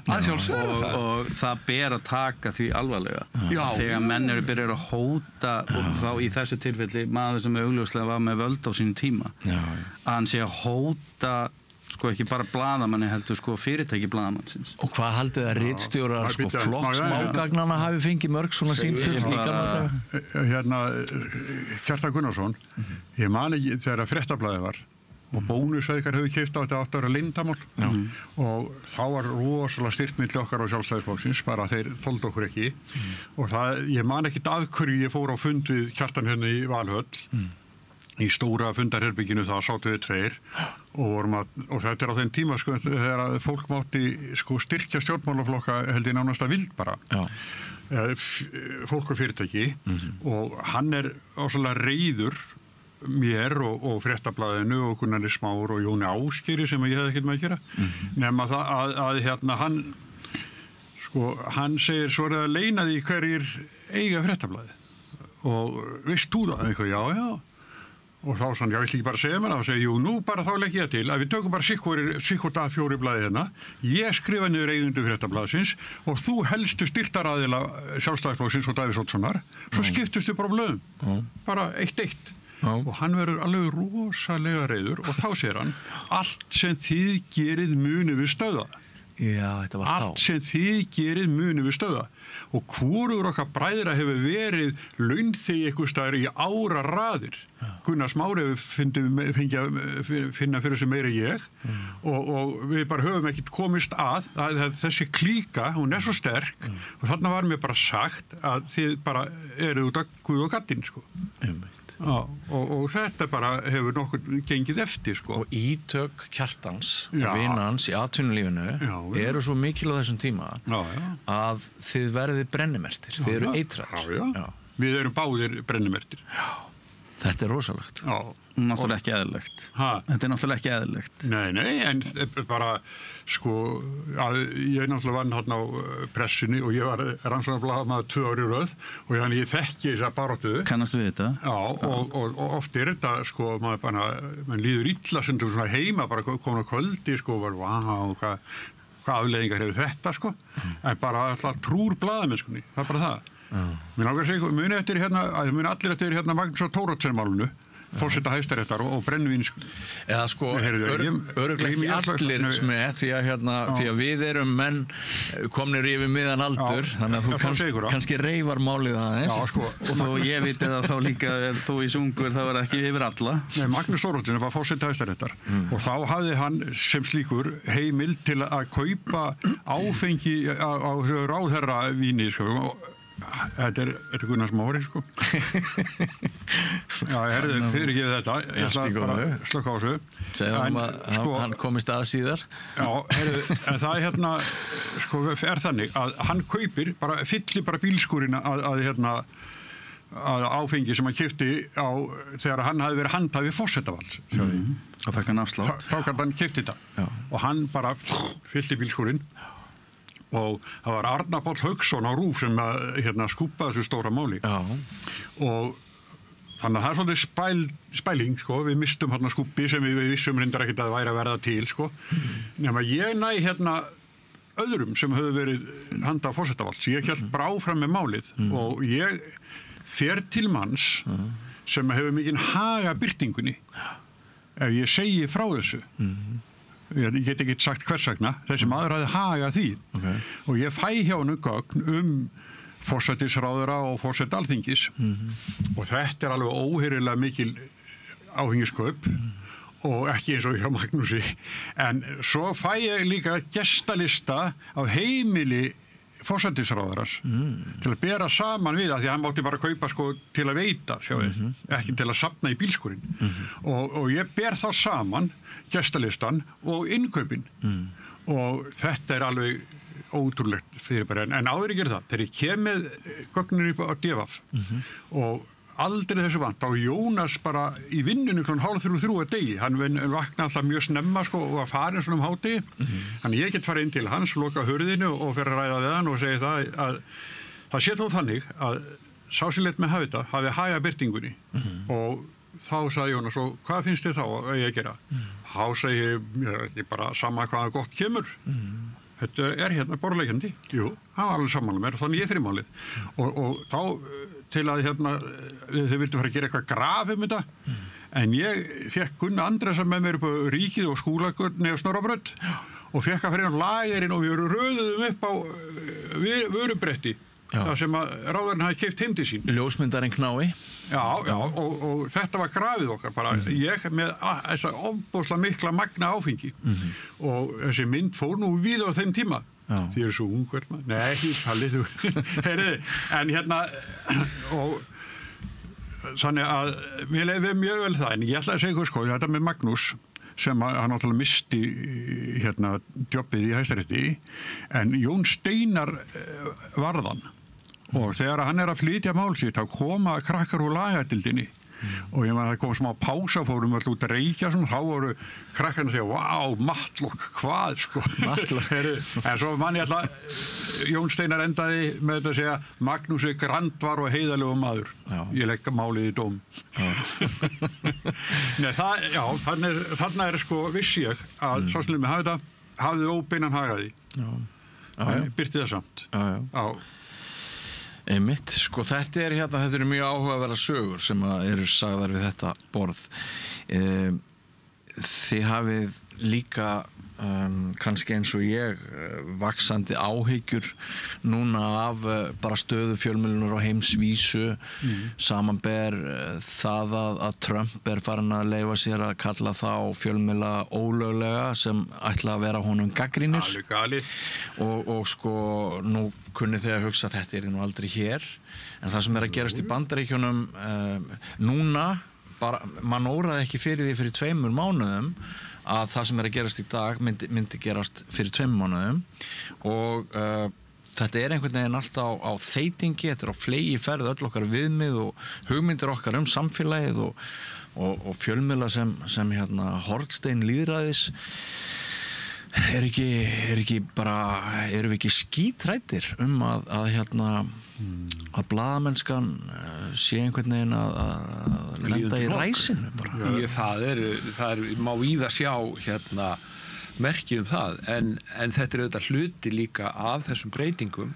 og það ber að taka því alvarlega þegar menn eru byrjar að hóta og þá í þessu tilfelli maður sem augljóslega var með völd á sínum tíma að hann sé að hóta ekki bara blaðamanni heldur fyrirtæki blaðamannsins. Og hvað haldið að ritstjórar flokksmágagnana hafi fengið mörg svona síntöl í gamla daga? Kjartan Gunnarsson, ég man ekki þegar Fréttablaðið var og Bónusauðgar hefur keypt á þetta 8 ára leyndarmál og þá var rosalega styrt milli okkar á Sjálfstæðisflokksins, bara þeir þoldu okkur ekki og ég man ekki af hverju ég fór á fund við Kjartan hérna í Valhöll í stóra fundarherbygginu það sátu við tveir og þetta á þeim tíma sko, þegar fólk mátti sko, styrkja stjórnmálaflokka held ég nánast að vild bara. Fólk og fyrirtæki og hann ásvalega reiður mér og Fréttablaðinu og Gunnari Smár og Jóni Ásgeiri sem ég hefði ekkert með að gera nema það að hérna hann segir svo að leina því hverjir eiga Fréttablaði og veist þú það eitthvað, já og þá sann, ég vill ekki bara segja mér það og segja, jú, nú bara þá legg ég til að við tökum bara sikkort að 4 blaði hérna ég skrifa niður eigendur Fréttablaðsins og þú helstu styrktaraðila Sjálfstæðisflokksins og Davíðs Oddssonar svo skiptustu bara blöðum bara 1-1 og hann verður alveg rosalega reiður og þá segir hann allt sem þið gerið muni við stöða allt sem þið gerið muni við stöða og hvorugur okkar bræðra hefur verið launþegi einhvers staðar í áraraðir Gunnar Smári fengið að finna fyrir þessu meira ég og við bara höfum ekkert komist að þessi klíka, hún svo sterk og þarna var mér bara sagt að þið bara eruð út af Guð og gaddinn sko. Og þetta bara hefur nokkur gengið eftir sko. Og ítök Kjartans og vinans í atvinnulífinu eru svo mikil á þessum tíma að þið verðið brennimertir, þið eru eitrar. Við erum báðir brennimertir. Þetta rosalegt. Náttúrulega ekki eðlilegt. Þetta náttúrulega ekki eðlilegt. Nei, en bara sko, ég náttúrulega vann hérna á pressunni og ég var rannsóknarblaðamaður 2 ári í röð og ég þekki þessa baráttu. Kannast við þetta? Já, og oft þetta sko, maður líður illa sem þú svona heima, bara komin á kvöldi sko, og bara, hvað afleiðingar hefur þetta sko, en bara alltaf trúr blaðamennskunni, það bara það. Mér langar að segja, muni allir eftir hérna Magnús Thoroddsen málinu forseta Hæstaréttar og brennvíns eða sko, örugglega ekki allir með því að við erum menn komnir yfir miðan aldur þannig að þú kannski reifar málið aðeins sko. Og þó ég viti það þá líka þó í sungur það var ekki yfir alla Magnús Thoroddsen var forseta Hæstaréttar og þá hafði hann sem slíkur heimild til að kaupa áfengi á ráðherravíni sko. Þetta er Gunnar Smári sko. Já, fyrirgefið þetta ég ætla bara að slökka á þessu segðum að hann komist að síðar en það sko, er þannig að hann kaupir fyllir bara bílskúrina að áfengi sem hann keypti á þegar hann hafði verið handhafi forsetavalds og fekk hann afslátt þá hann keypti þetta og hann bara fyllir bílskúrin og það var Arnar Páll Hauksson á RÚV sem skúppaði þessu stóra máli og þannig að það er svolítið spæling sko. Við mistum skúppi sem við vissum reyndar ekkert að væri að verða til sko. Nema ég næ öðrum sem höfðu verið handa forsetavalds ég hélt bara áfram með málið og ég fer til manns sem hefur mikinn hag af birtingunni ef ég segi frá þessu ég get ekki sagt hvers vegna þessi maður hafði hagað því og ég fæ hjá honum gögn forsætisráðherra og forseta Alþingis og þetta alveg óheyrilega mikil áfengiskaup og ekki eins og hjá Magnúsi en svo fæ ég líka gestalista á heimili forsætisráðherras til að bera saman við því að hann mátti bara kaupa sko til að veita ekki til að safna í bílskúrin og ég ber þá saman gestalistan og innkaupin og þetta alveg ótrúlegt fyrirbæri en áður ég það þegar ég kem með gögnir upp á DFF og aldrei þessu vant á Jónas bara í vinnunni 2:30 að degi hann vakna alltaf mjög snemma sko, og að fara svona hádegi þannig ég get fara inn til hans, loka hurðinu og fer að ræða við hann og segja það að það sé þó þannig að sá sem lét með hafi þetta hafi haga birtingunni og þá sagði Jónas og hvað finnst þið þá að ég gera þá segi ég bara sama hvaða gott kemur þetta borðleikjandi jú, hann var alveg sammála mér þannig ég fyrir málið og þá til að þau vildu fara að gera eitthvað graf þetta en ég fekk Gunnar Andresen með mér upp á Ríkið og Skúlagötni og Snorrabraut og fekk að fyrir lagerinn og við röðuðum upp á vörubretti það sem að ráðarinn hafi keypt heim til sín ljósmyndarinn Knái og þetta var grafið okkar bara ég með þessa ofboðslega mikla magna áfengi og þessi mynd fór nú við á þeim tíma því eru svo ungur nei, ekki Palli þú en og þannig að við lefum mjög vel það, en ég ætla að segja ykkur sko, þetta með Magnús, sem hann náttúrulega misti jobbið í Hæstarétti, en Jón Steinar varðan. Og þegar hann að flytja mál sitt, þá koma krakkar úr lagatildinni. Og ég maður það kom smá pása, fórum alltaf út að reykja svona, þá voru krakkarnir að segja, vá, Matlock, hvað sko. Matlock, en svo mann ég alltaf, Jón Steinar endaði með þetta að segja, Magnús grandvar og heiðalegu maður. Já. Ég legg málið í dóm. Nei, þarna sko, vissi ég að svo slummi hafði óbeinan hagaði. Já. Hann birti það samt. Já. Einmitt, sko þetta eru mjög áhugaverðar sögur sem eru sagðar við þetta borð. Þið hafið líka kannski eins og ég vaxandi áhyggjur núna af bara stöðu fjölmiðlunar á heimsvísu, samanber það að Trump farin að leyfa sér að kalla þá fjölmiðla ólöglega sem ætla að vera honum gagnrýnir. Alveg galið. Og sko nú kunni þið að hugsa að þetta nú aldrei hér, en það sem að gerast í Bandaríkjunum núna, bara, mann óraði ekki fyrir því fyrir 2 mánuðum að það sem að gerast í dag myndi gerast fyrir 2 mánuðum og þetta einhvern veginn alltaf á þeytingi, þetta á flegi ferð öll okkar viðmið og hugmyndir okkar samfélagið og fjölmiðla sem hornstein lýðræðis. Erum við ekki skítræddir að blaðamennskan sé einhvern veginn að lenda í ræsinu bara? Það má víða sjá merki það, en þetta auðvitað hluti líka af þessum breytingum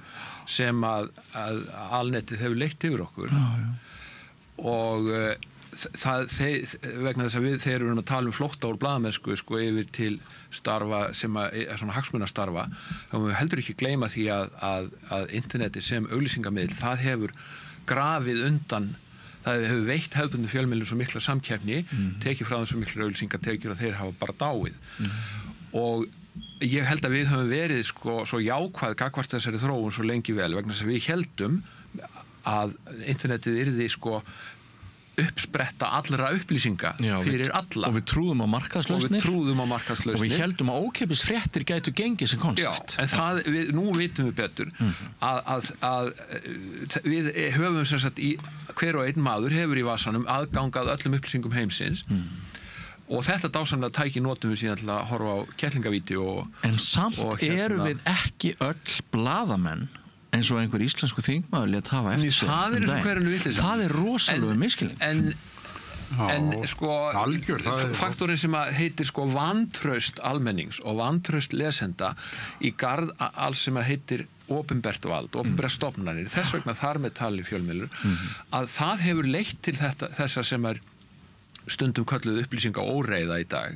sem að alnetið hefur leitt yfir okkur. Og vegna þess að þeir eru að tala flótta úr blaðamennsku sko yfir til starfa sem svona hagsmunastarfa, þá má við heldur ekki gleyma því að interneti sem auglýsingamiðl, það hefur grafið undan, það hefur veitt hefðbundnu fjölmiðlum svo mikla samkeppni, tekið frá þeim svo mikla auglýsingatekjur að þeir hafa bara dáið. Og ég held að við höfum verið sko svo jákvæð gagnvart þessari þróun svo lengi vel, vegna þess að við heldum að internetið yrði sko uppspretta allra upplýsinga fyrir alla. Og við trúðum á markaðslausnir. Og við heldum að ókeypis fréttir gætu gengið sem konsept. Já, en nú vitum við betur að við höfum sem sagt hver og einn maður hefur í vasanum aðgangað öllum upplýsingum heimsins. Og þetta dásamlega tæki notum við síðan til að horfa á kettlingavídeó En samt eru við ekki öll blaðamenn eins og einhver íslensku þingmaður lét hafa eftir sig. Það rosalega miskilning. En sko faktorinn sem heitir sko vantraust almennings og vantraust lesenda í garð alls sem heitir opinbert vald, opinberar stofnanir, þess vegna þar með tali fjölmiðlur, að það hefur leitt til þessa sem stundum kölluð upplýsinga óreiða í dag.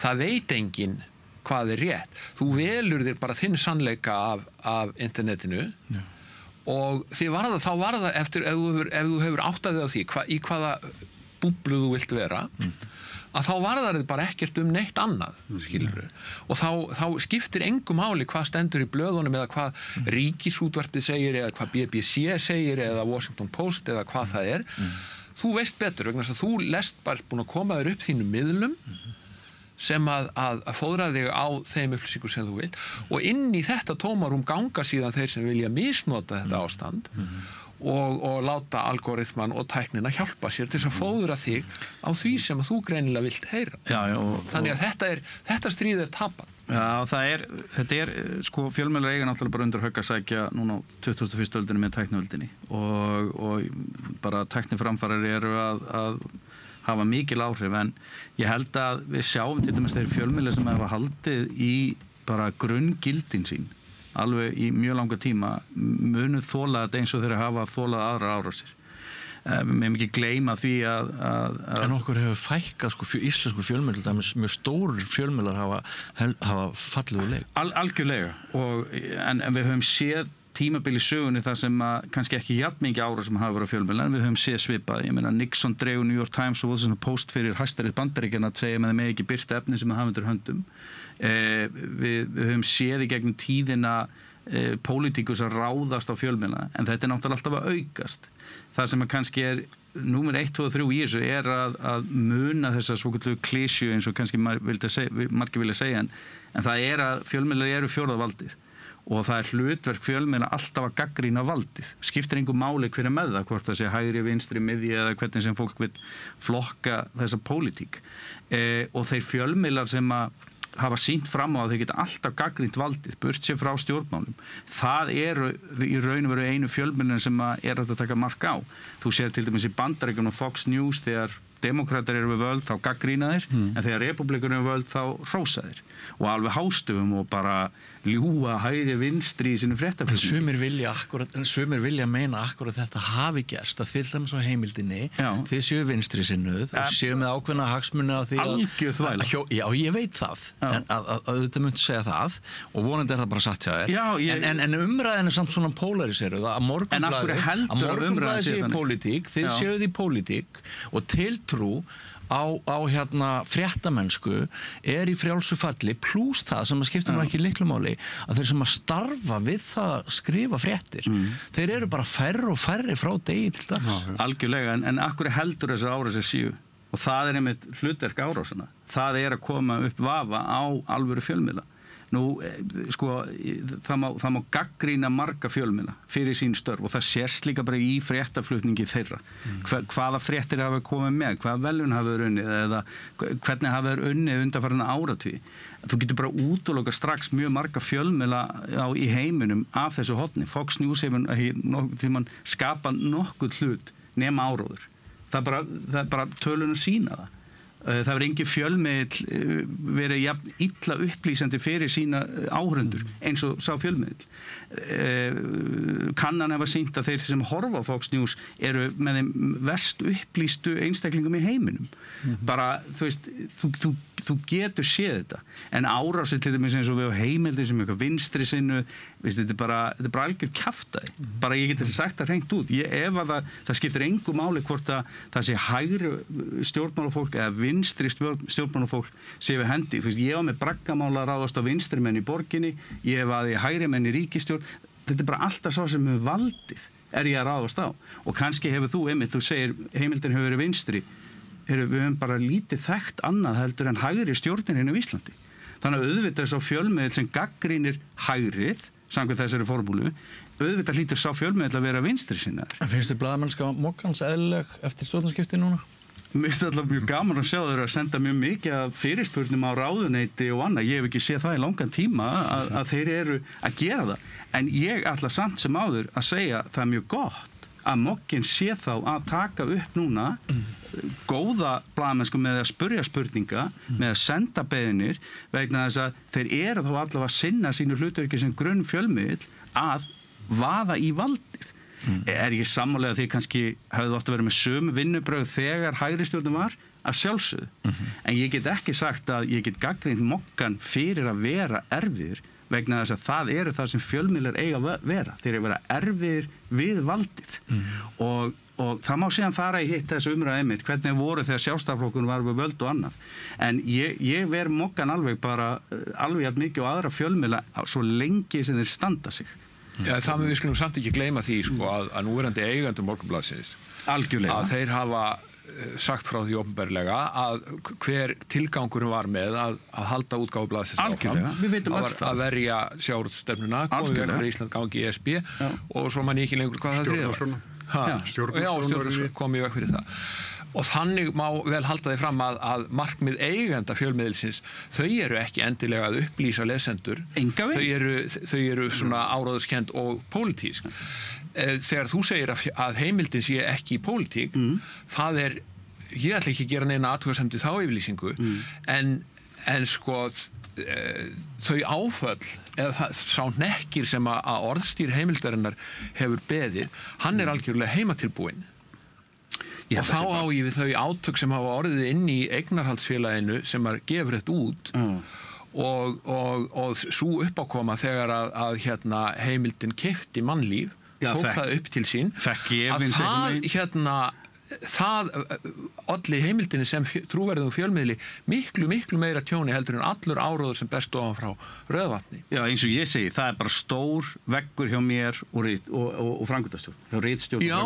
Það veit enginn hvað rétt. Þú velur þér bara þinn sannleika af internetinu og þá var það eftir ef þú hefur áttað þig á því í hvaða búblu þú vilt vera að þá var það bara ekkert neitt annað, skilurðu. Og þá skiptir engu máli hvað stendur í blöðunum eða hvað Ríkisútvarpið segir eða hvað BBC segir eða Washington Post eða hvað það Þú veist betur, vegna þess að þú lest bara búin að koma þér upp þínum miðlum sem að fóðra þig á þeim upplýsingur sem þú vilt og inn í þetta tómarúm ganga síðan þeir sem vilja misnota þetta ástand og láta algoritman og tæknina hjálpa sér til þess að fóðra þig á því sem þú greinilega vilt heyra. Þannig að þetta stríð tapað. Já, þetta sko fjölmiðlar eiga náttúrulega bara undir högg að sækja núna á 21. öldinni með tækniöldinni og bara tækniframfarir eru að hafa mikil áhrif, en ég held að við sjáum til dæmis þeir fjölmiðlar sem hafa haldið í bara grunngildin sín alveg í mjög langa tíma munu þola þetta eins og þeir hafa þolað aðra árásir. Við megum ekki gleyma því að En okkur hefur fækkað sko íslensku fjölmiðlar, mjög stórir fjölmiðlar hafa fallið úr leik. Algjörlega, en við höfum séð tímabil í sögunni þar sem kannski ekki jafn mikið ára sem hafa verið á fjölmiðla, en við höfum séð svipað. Ég meina Nixon dregur New York Times og Washington Post fyrir Hæstarétt Bandaríkjanna að segja með þeim ekki birta efni sem það hafa undir höndum. Við höfum séð í gegnum tíðina pólitíkus að ráðast á fjölmiðla, en þetta náttúrulega alltaf að aukast. Það sem að kannski númer 1, 2 og 3 í þessu að muna þessa svokölluðu klísju eins og kannski margir vilja segja, en það að fjölmiðlar eru fjórða valdið og það hlutverk fjölmiðla alltaf að gagnrýna valdið. Skiptir engu máli hver með það, hvort það sé hægri, vinstri, miðji eða hvernig sem fólk vil flokka þessa pólitík. Og þeir fjölmiðlar sem að hafa sýnt fram á að þau geta alltaf gagnrýnt valdið, burt sér frá stjórnmálum. Það eru í raun og veru einu fjölmiðlun sem að hægt að taka mark á. Þú sér til dæmis í Bandaríkjunum og Fox News þegar demokratar eru við völd þá gagnrýna þeir, en þegar republikar eru við völd þá hrósa þeir. Og alveg hástöfum og bara ljúga hægri vinstri í sinu fréttaflutningi. Sumir vilja meina akkurat þetta hafi gerst, að til dæmis á heimildinni þið séu vinstri sinnuð og séu með ákveðna hagsmuni af því algjör þvæla. Já, ég veit það, en að auðvitað myndi segja það og vonandi það bara satt hjá þér. En umræðin samt svona polariseruð að morgunblaðið séu í pólitík, þið séuð í pólitík og tiltrú á fréttamennsku í frjálsu falli pluss það sem að skipta nú ekki litlu máli að þeir sem að starfa við það að skrifa fréttir þeir eru bara færri og færri frá degi til dags. Algjörlega, en akkur heldur þessar árásir séu og það einmitt hlutverk árásina. Það að koma upp vafa á alvöru fjölmiðla. Nú, sko, það má gagnrýna marga fjölmiðla fyrir sín störf og það sést líka bara í fréttaflutningi þeirra. Hvaða fréttir hafa komið með, hvaða velun hafa þeir unnið eða hvernig hafa þeir unnið undanfarna áratugi. Þú getur bara útiloka strax mjög marga fjölmiðla í heiminum af þessu horni. Fox News hefur skapa nokkuð hlut nema áróður. Það er bara tölunum sína það. Það verður engin fjölmiðl verið jafn illa upplýsandi fyrir sína áhorfendur eins og sá fjölmiðl. Kannan hafa sýnt að þeir sem horfa á Fox News eru með þeim verst upplýstu einstaklingum í heiminum. Bara, þú veist, þú getur séð þetta. En árásir til dæmis eins og við á heimildi sem eitthvað vinstri sinnu, veist, þetta er bara algjör kjaftaði. Bara ég getur sagt það hreint út. Ef að það skiptir engu máli hvort að það sé hægri stjórnmálafólk eða vinstri stjórnmálafólk sé við hendi. Þú veist, ég var með braggamála að ráðast á vinstri menn í borginni, ég var í hægri menn í ríkisstjórn. Þetta er bara alltaf sá sem við valdið ég að ráðast á. Og kannski hefur þú segir heimildin hefur verið vinstri. Við höfum bara lítið þekkt annað heldur en hægri stjórnin á Íslandi. Þannig að auðvitað sá fjölmiðill sem gaggrínir hægrið, samkvæmt þessari formúlu, auðvitað hlýtur sá fjölmiðill að vera vinstri sinnaður. Finnst þið blaðamennska mokkans eðlileg eftir stjórnarskipti núna? Mér finnst alltaf mjög gaman að sjá þeir að senda mjög mikið af fyrirspurnum á ráðuneyti og annað. Ég hef ekki séð það í langan tíma að þeir eru að gera það. En ég ætla samt sem áður að segja það er mjög gott að mokkinn sé þá að taka upp núna góða blaðamennsku með að spurja spurninga, með að senda beiðnir vegna þess að þeir eru þá allavega að sinna sínu hlutverki sem grunn fjölmiðl að vaða í valdið. Ég sammálega því kannski hefðu átt að vera með sömu vinnubrögð þegar hægri stjórnin var að sjálfsögðu. En ég get ekki sagt að ég get gagnrýnt mokkan fyrir að vera erfiðir vegna þess að það eru það sem fjölmiðlar eiga að vera. Þeir eru að vera erfiðir við valdið. Og það má síðan fara í hitt þessu umræðu einmitt, hvernig voru þegar Sjálfstæðisflokkurinn var við völd og annað. En ég ver mokkan alveg jafn mikið og aðra fjölmiðla svo lengi sem þeir standa sig. Já, það við skulum samt ekki gleyma því að núverandi eigendur Morgunblaðsins algjörlega að þeir hafa sagt frá því opinberlega að hver tilgangurum var með að halda útgáfu blaðsins áfram að verja sjávarútvegsstefnuna komið veg fyrir Ísland gangi í ESB og svo man ég ekki lengur hvað það þriðja stjórnarskrá komið veg fyrir það. Og þannig má vel halda því fram að markmið eigenda fjölmiðilsins, þau eru ekki endilega að upplýsa lesendur. Þau eru svona áráðuskend og pólitísk. Þegar þú segir að heimildin sé ekki í pólitík, það ég ætla ekki að gera neina athugasemd við þá yfirlýsingu, en sko þau áföll, eða sá hnekkir sem að orðstýr heimildarinnar hefur beðið, hann algjörlega heimatilbúinn. Og þá á ég við þau átök sem hafa orðið inn í eignarhaldsfélaginu sem gefur þetta út og svo uppákoma þegar að heimildin keypti mannlíf, tók það upp til sín, að það það olli heimildinni sem trúverðum fjölmiðli miklu meira tjóni heldur en allur áróður sem best ofan frá Rauðavatni. Já, eins og ég segi, það bara stór veggur hjá mér og framkvæmdastjórn, hjá ritstjórn. Já.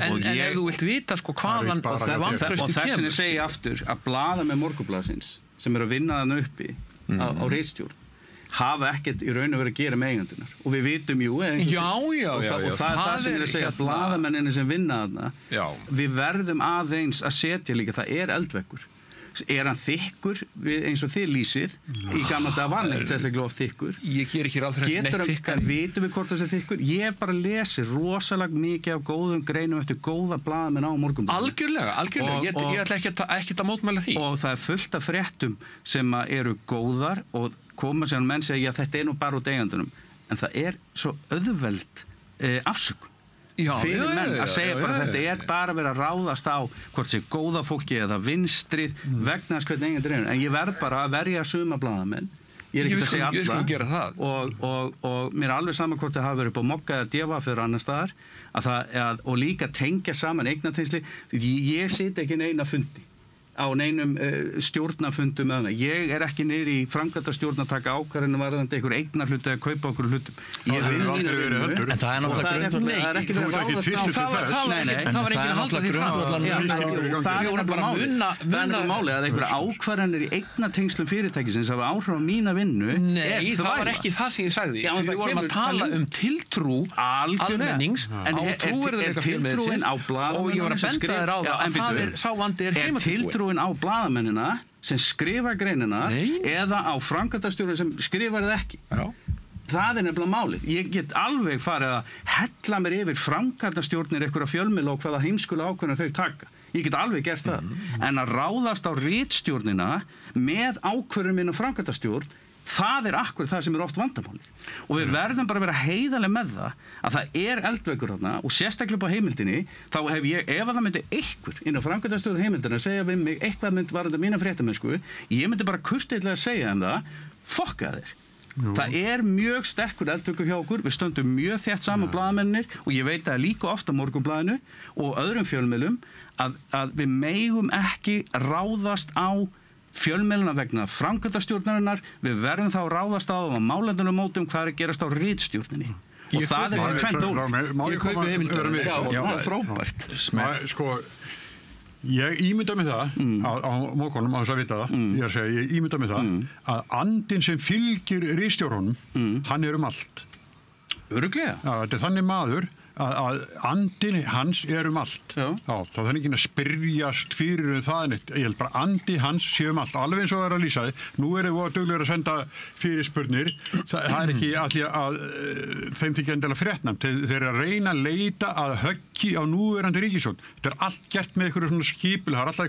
En ef þú vilt vita sko hvaðan vantraustið kemur. Og þess vegna segi ég aftur að blaðamenn Morgunblaðsins sem eru að vinna þann uppi á ritstjórn hafa ekkert í raun og verið að gera með eigendunar og við vitum jú Já, og það er það sem ég er að segja blaðamenninni sem vinna þarna við verðum aðeins að setja líka það er eldveggur hann þykkur eins og þið lýsið í gamla daga var neitt sérstaklega of þykkur ég ger ekki ráð fyrir neitt þykkar vitum við hvort það sé þykkur ég bara lesi rosalega mikið af góðum greinum eftir góða blaðamenn á Morgunblaðinu algjörlega ég ætla ekki að mótmæla því og það er fullt af fréttum sem eru góðar og koma sér menn segja að þetta er nú bara út eigendunum en það er svo auðveld afsökun fyrir menn að segja bara að þetta er bara verið að ráðast á hvort sé góða fólki eða vinstrið vegna þess hvernig eigendur eru en ég verð bara að verja suma blaðamenn ég er ekki að segja alla og mér er alveg saman hvort það hafa verið upp á Mokka eða Deva fyrir annar staðar og líka tengja saman eignatengsli ég sit ekki neina fundi á neinum stjórnafundum með hana. Ég er ekki niður í framkvæmdastjórn að taka ákvarðanir varðandi einhver eignarhluti eða kaupa okkur hlutum. Ég vil mínu vinnu. En það er náttúrulega grundvöld. Það er ekki verið að ráðast á. Það var ekki að halda því framkvæmdallar. Það er bara málið að einhver ákvarðanir í eignatengslum fyrirtækisins hafa áhrif á mína vinnu. Nei, það var ekki það sem ég sagði. Við vorum að tala trú almennings á trúverðuleika fjölmiðilsins og ég var að benda þér á það að sá vandi er heimatilbúinn. Á blaðamennina sem skrifa greinina eða á framkvæmdastjórinn sem skrifar það ekki. Það er nefnilega málið. Ég get alveg farið að hella mér yfir framkvæmdastjórnir einhverja fjölmiðla og hvaða heimskula ákveðna þau taka. Ég get alveg gert það. En að ráðast á ritstjórnina með ákvörðun minn á framkvæmdastjórn það er akkurat það sem er oft vandamálið. Og við verðum bara að vera heiðarleg með það að það er eldveggur þarna og sérstaklega på heimildinni, þá hef ég, ef það myndi einhver inn á framkvæmdastjórn heimildina að segja við mig eitthvað myndi varðandi mína fréttamennsku, ég myndi bara kurteislega að segja það, fokka þér. Það er mjög sterkur eldveggur hjá okkur, við stöndum mjög þétt saman blaðamennir og ég veit að líka ofta Morgunblaðinu og öðrum fjölmiðlum að við megum ekki ráðast á fjölmiðluna vegna framkvæmdastjórnarinnar, við verðum þá ráðast á málefnalegum mótum hvað er að gerast á ritstjórninni. Og það er tvennt ólíkt. Ég kaupi heimildina. Já, frábært. Sko, ég ímynda mig það á mókonum, á þess að vita það, ég ímynda mig það að andinn sem fylgir ritstjórnunum, hann er allt. Örugglega. Þetta er þannig maður að andin hans er allt. Það er ekki að spyrjast fyrir það neitt. Ég held bara andi hans sé allt. Alveg eins og það er að lýsa þið. Nú erum við duglegir að senda fyrirspurnir. Það er ekki að því að þeim þykja endilega fréttnæmt. Þeir eru að reyna að leita að höggi á núverandi ríkisstjórn. Þetta er allt gert með einhverju svona skipul. Það er alltaf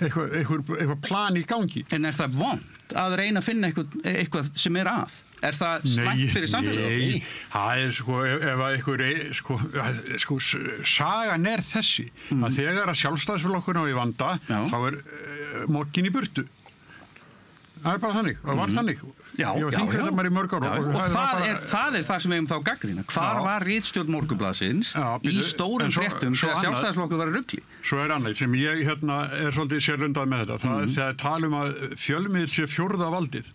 eitthvað plan í gangi. En er það vont að reyna að finna eitthvað sem er að? Er það slæmt fyrir samfélagið? Nei, það er ef að einhver sagan er þessi að þegar að sjálfstæðisflokkurinn á í vanda þá er morgin í burtu. Það er bara þannig, það var þannig. Ég var þingfréttamaður í mörg ár og það er það sem við hefum þá gagnrýna. Hvar var ritstjórn Morgunblaðsins í stórum fréttum þegar sjálfstæðisflokkur var rugli? Svo er annað sem ég er svolítið sérlundað með þetta. Það tala að fjölmiðill sé fjórða valdið.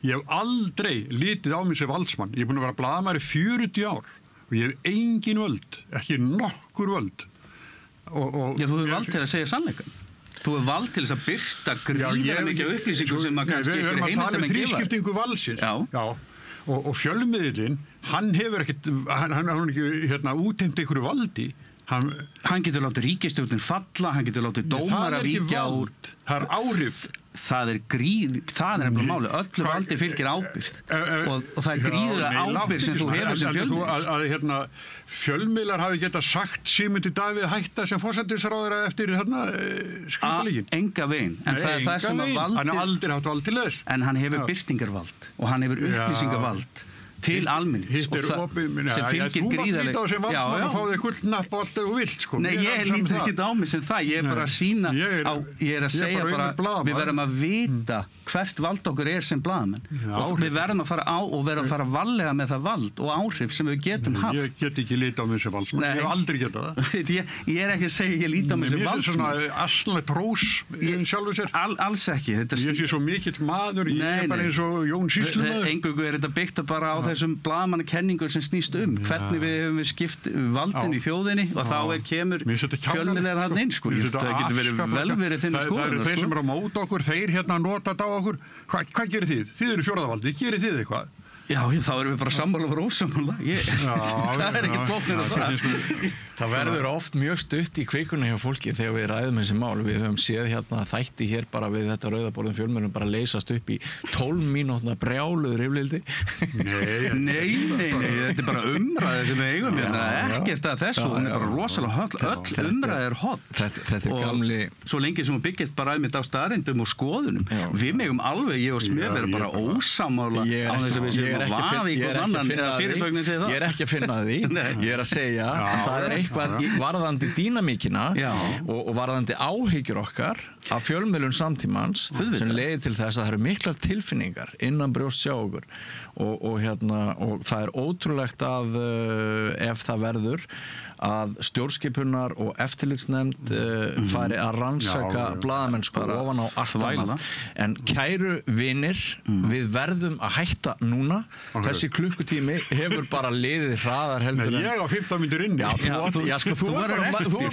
Ég hef aldrei litið á mig sem valdsmann. Ég er búin að vera blaðamaður í 40 ár og ég hef engin völd, ekki nokkur völd. Þú hefur vald til að segja sannleikann. Þú er vald til þess að byrta gríðarlega mikið upplýsingur sem maður kannski ekki heimildamenn gefa. Við erum að tala um þrískiptingu valsins. Og fjölmiðillinn, hann hefur ekkert, hann ekki útheimt einhverju valdi. Hann getur látið ríkisstjórnin falla, hann getur látið dómara víkja úr. Það er áhrif. Það er nefnilega máli. Öllu valdi fylgir ábyrgð. Og það er gríðarlega ábyrgð sem þú hefur sem fjölmiðill. Fjölmiðlar hafi getað sagt Sigmundi Davíð hætta sem forsætisráðherra eftir skrifalíkin. Enga veginn. En það er það sem að valdi. Hann har aldrei haft vald til þess. En hann hefur birtingarvald og hann hefur upplýsingarvald til almennings Hitt opið, sem fylgir gríðarleg. Þú mátt líta á sem valsmann að fá þig gullnapp og allt ef þú vilt, sko. Nei, ég líti ekki á mig sem það, ég er bara að sína ég er að segja bara, við verðum að vita hvert vald okkur sem blaðamenn og við verðum að fara á og verðum að fara varlega með það vald og áhrif sem við getum haft. Ég get ekki líta á mig sem valsmann, ég hef aldrei getað það. Ég er ekki að segja ég líta á mig sem valsmann. Mér finnst svona asnalegt rós sjálfur sér. Alls ekki. Ég sé svo mikill maður, ég er bara eins og Jón Sýslumaður. Engungu er þetta byggt bara á þessum blaðamannakenningu sem snýst hvernig við höfum skipt valdin í þjóðinni og þá kemur fjölmiðlar hann inn, sko. Það getur verið velverið þinni skoðun. Það eru þeir sem eru á mót okkur, þeir hérna nota á okkur. Hvað gerir þið? Þið eru fjórðavaldið, gerir þið eitthvað? Já, þá erum við bara sammála og ósammála. Það er ekkert flóknir af það. Það verður oft mjög stutt í kvikunni hjá fólki þegar við ræðum þessi mál. Við höfum séð hérna þætti hér bara við þetta rauðaborðum fjölmiðlum bara leysast upp í 12 mínútna brjáluður yfirleildi. Nei, þetta er bara umræði sem við eigum hérna. Ekkert að þessu, hún er bara rosalega höll. Öll umræði er holl. Þetta er gamli... Svo lengi sem hún byggist bara aðmynd á staðreyndum og skoðunum. Við megum alveg, ég og Smið verðum bara ósammála á þess að við séum að vaða í hvern annan eða fyrirsögnin segir það. Ég er ekki að finna því. Ég er að segja að það er eitthvað varðandi dýnamíkina og varðandi áhyggjur okkar af fjölmiðlun samtímans sem leiðir til þess að það eru miklar tilfinningar innan brjósts hjá okkur og það er ótrúlegt að ef það verður að stjórnskipunar og eftirlitsnefnd fari að rannsaka blaðamennsku ofan á allt annað. En kæru vinir, við verðum að hætta núna. Þessi klukkutími hefur bara liðið hraðar heldur en... Nei, ég á 15 mínútur inn. Þú verður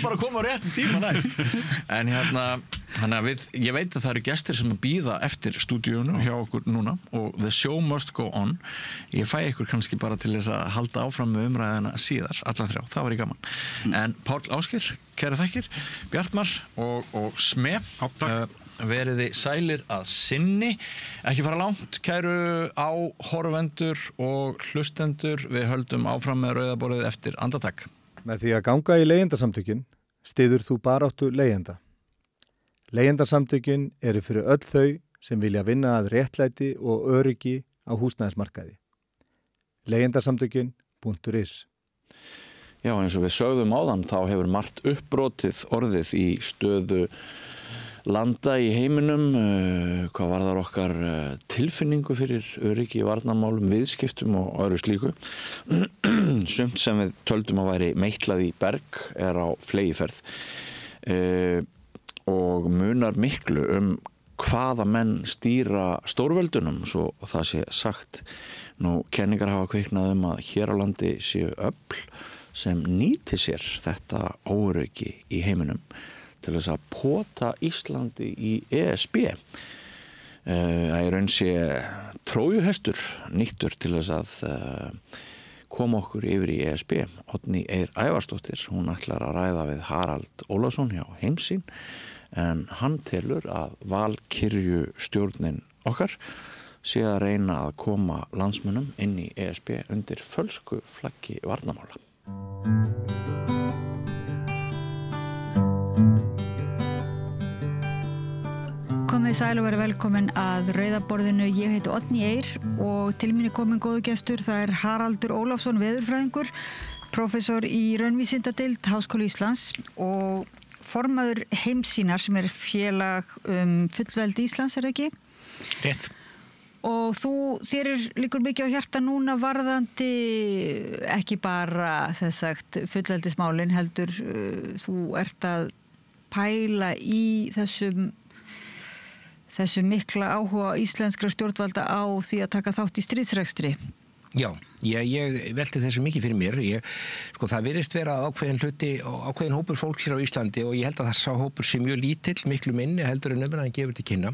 bara að koma á réttum tíma næst. En þannig að ég veit að það eru gestir sem að bíða eftir stúdíunum hjá okkur núna og the show must go on. Ég fæ ykkur kannski bara til þess að halda áfram með umræðina síðar, alla þrjá, það var í gaman. En Páll Ásgeir, kæra þakkir, Bjartmar og Sme, veriði sælir að sinni, ekki fara langt, kæru áhorfendur og hlustendur, við höldum áfram með rauðaborðið eftir andartak. Með því að ganga í leigjendasamtökin styður þú baráttu leigjenda. Leigjendasamtökin eru fyrir öll þau sem vilja vinna að réttlæti og öryggi á húsnæðismarkaði. Leigjendasamtökin.is. Já, eins og við sögðum áðan þá hefur margt uppbrotið orðið í stöðu landa í heiminum, hvað varðar okkar tilfinningu fyrir öryggi, varnarmálum, viðskiptum og öðru slíku. Sumt sem við töldum að væri meitlað í berg er á fleygiferð og munar miklu hvaða menn stýra stórveldunum, svo það sé sagt. Nú, kenningar hafa kviknað að hér á landi séu öfl sem nýti sér þetta óöryggi í heiminum til þess að pota Íslandi í ESB. Það er raun sé trójuhestur nýttur til þess að koma okkur yfir í ESB. Oddný Eir Ævarsdóttir, hún ætlar að ræða við Harald Ólafsson hjá Heimssýn en hann telur að valkyrjustjórnin okkar sé að reyna að koma landsmönnum inn í ESB undir fölsku flaggi varnarmála. Komið sæl og verið velkomin að rauðaborðinu. Ég heiti Oddný Eir og til mín er komin góðu gestur. Það er Haraldur Ólafsson, veðurfræðingur, prófessor í raunvísindadeild Háskóla Íslands og formaður Heimssýnar sem er félag fullveldi Íslands, er það ekki? Rétt. Og þér liggur mikið á hjarta núna varðandi ekki bara fullveldismálin heldur þú ert að pæla í þessum mikla áhuga íslenskra stjórnvalda á því að taka þátt í stríðsrekstri. Já, ég velti þessu mikið fyrir mér. Það virðist vera ákveðin hluti og ákveðin hópur fólks hér á Íslandi og ég held að það sá hópur sem mjög lítill, miklu minni heldur en umræðan gefur til kynna,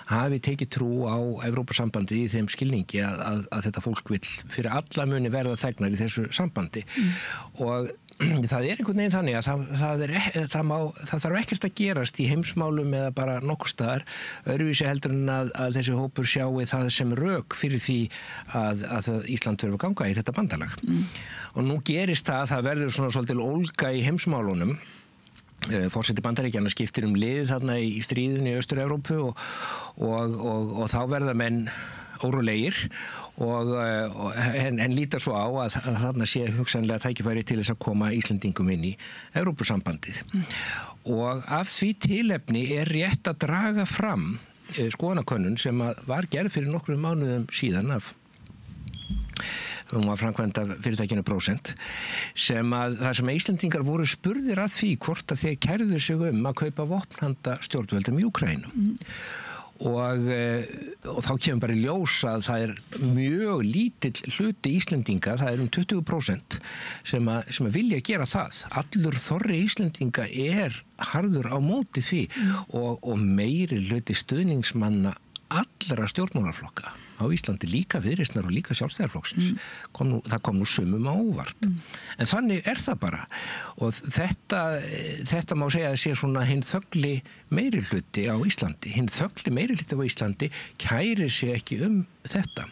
hafi tekið trú á Evrópusambandi í þeim skilningi að þetta fólk vill fyrir alla muni verða þegnar í þessu sambandi. Og það er einhvern veginn þannig að það þarf ekkert að gerast í heimsmálum eða bara nokkur staðar öðruvísi heldur en að þessi hópur sjái það sem rök fyrir því að Ísland þurfi að ganga í þetta bandalag. Og nú gerist það verður svona svolítil ólga í heimsmálunum. Forseti Bandaríkjanna skiptir lið þarna í stríðinu í Austur-Evrópu og þá verða menn órólegir en líta svo á að þarna sé hugsanlega tækifæri til þess að koma Íslendingum inn í Evrópusambandið. Og af því tilefni rétt að draga fram skoðanakönnun sem var gerð fyrir nokkrum mánuðum síðan hún var framkvæmd af fyrirtækinu Prósent, þar sem Íslendingar voru spurðir að því hvort að þeir kærðu sig að kaupa vopn handa stjórnvöldum í Úkraínu. Og þá kemur bara í ljós að það mjög lítill hluti Íslendinga, það 20% sem að vilja gera það. Allur þorri Íslendinga harður á móti því og meiri hluti stuðningsmanna allra stjórnmálarflokka á Íslandi, líka Viðreisnar og líka Sjálfstæðisflokksins. Það kom nú sumum á óvart. En þannig það bara. Og þetta má segja að sé svona hinn þögli meirihluti á Íslandi. Hinn þögli meirihluti á Íslandi kærir sig ekki þetta.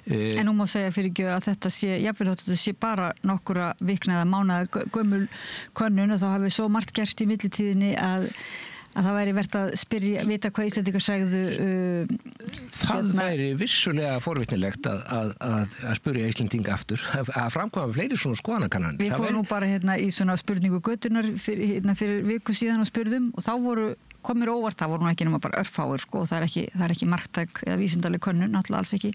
En nú má segja fyrir ekki að þetta sé, jafnvel þótt þetta sé bara nokkura vikna eða mánaða gömul könnun og þá hafi svo margt gert í millitíðinni að það væri verið að vita hvað Íslendingar segðu. Það væri vissulega forvitnilegt að spyrja Íslendinga aftur, að framkvæma fleiri svona skoðanakannanir. Við fórum nú bara í svona spurningu götunar fyrir viku síðan og spurðum og þá kom mér óvart, það voru nú ekki nema bara örfáir og það er ekki marktæk eða vísindaleg könnun, náttúrulega alls ekki.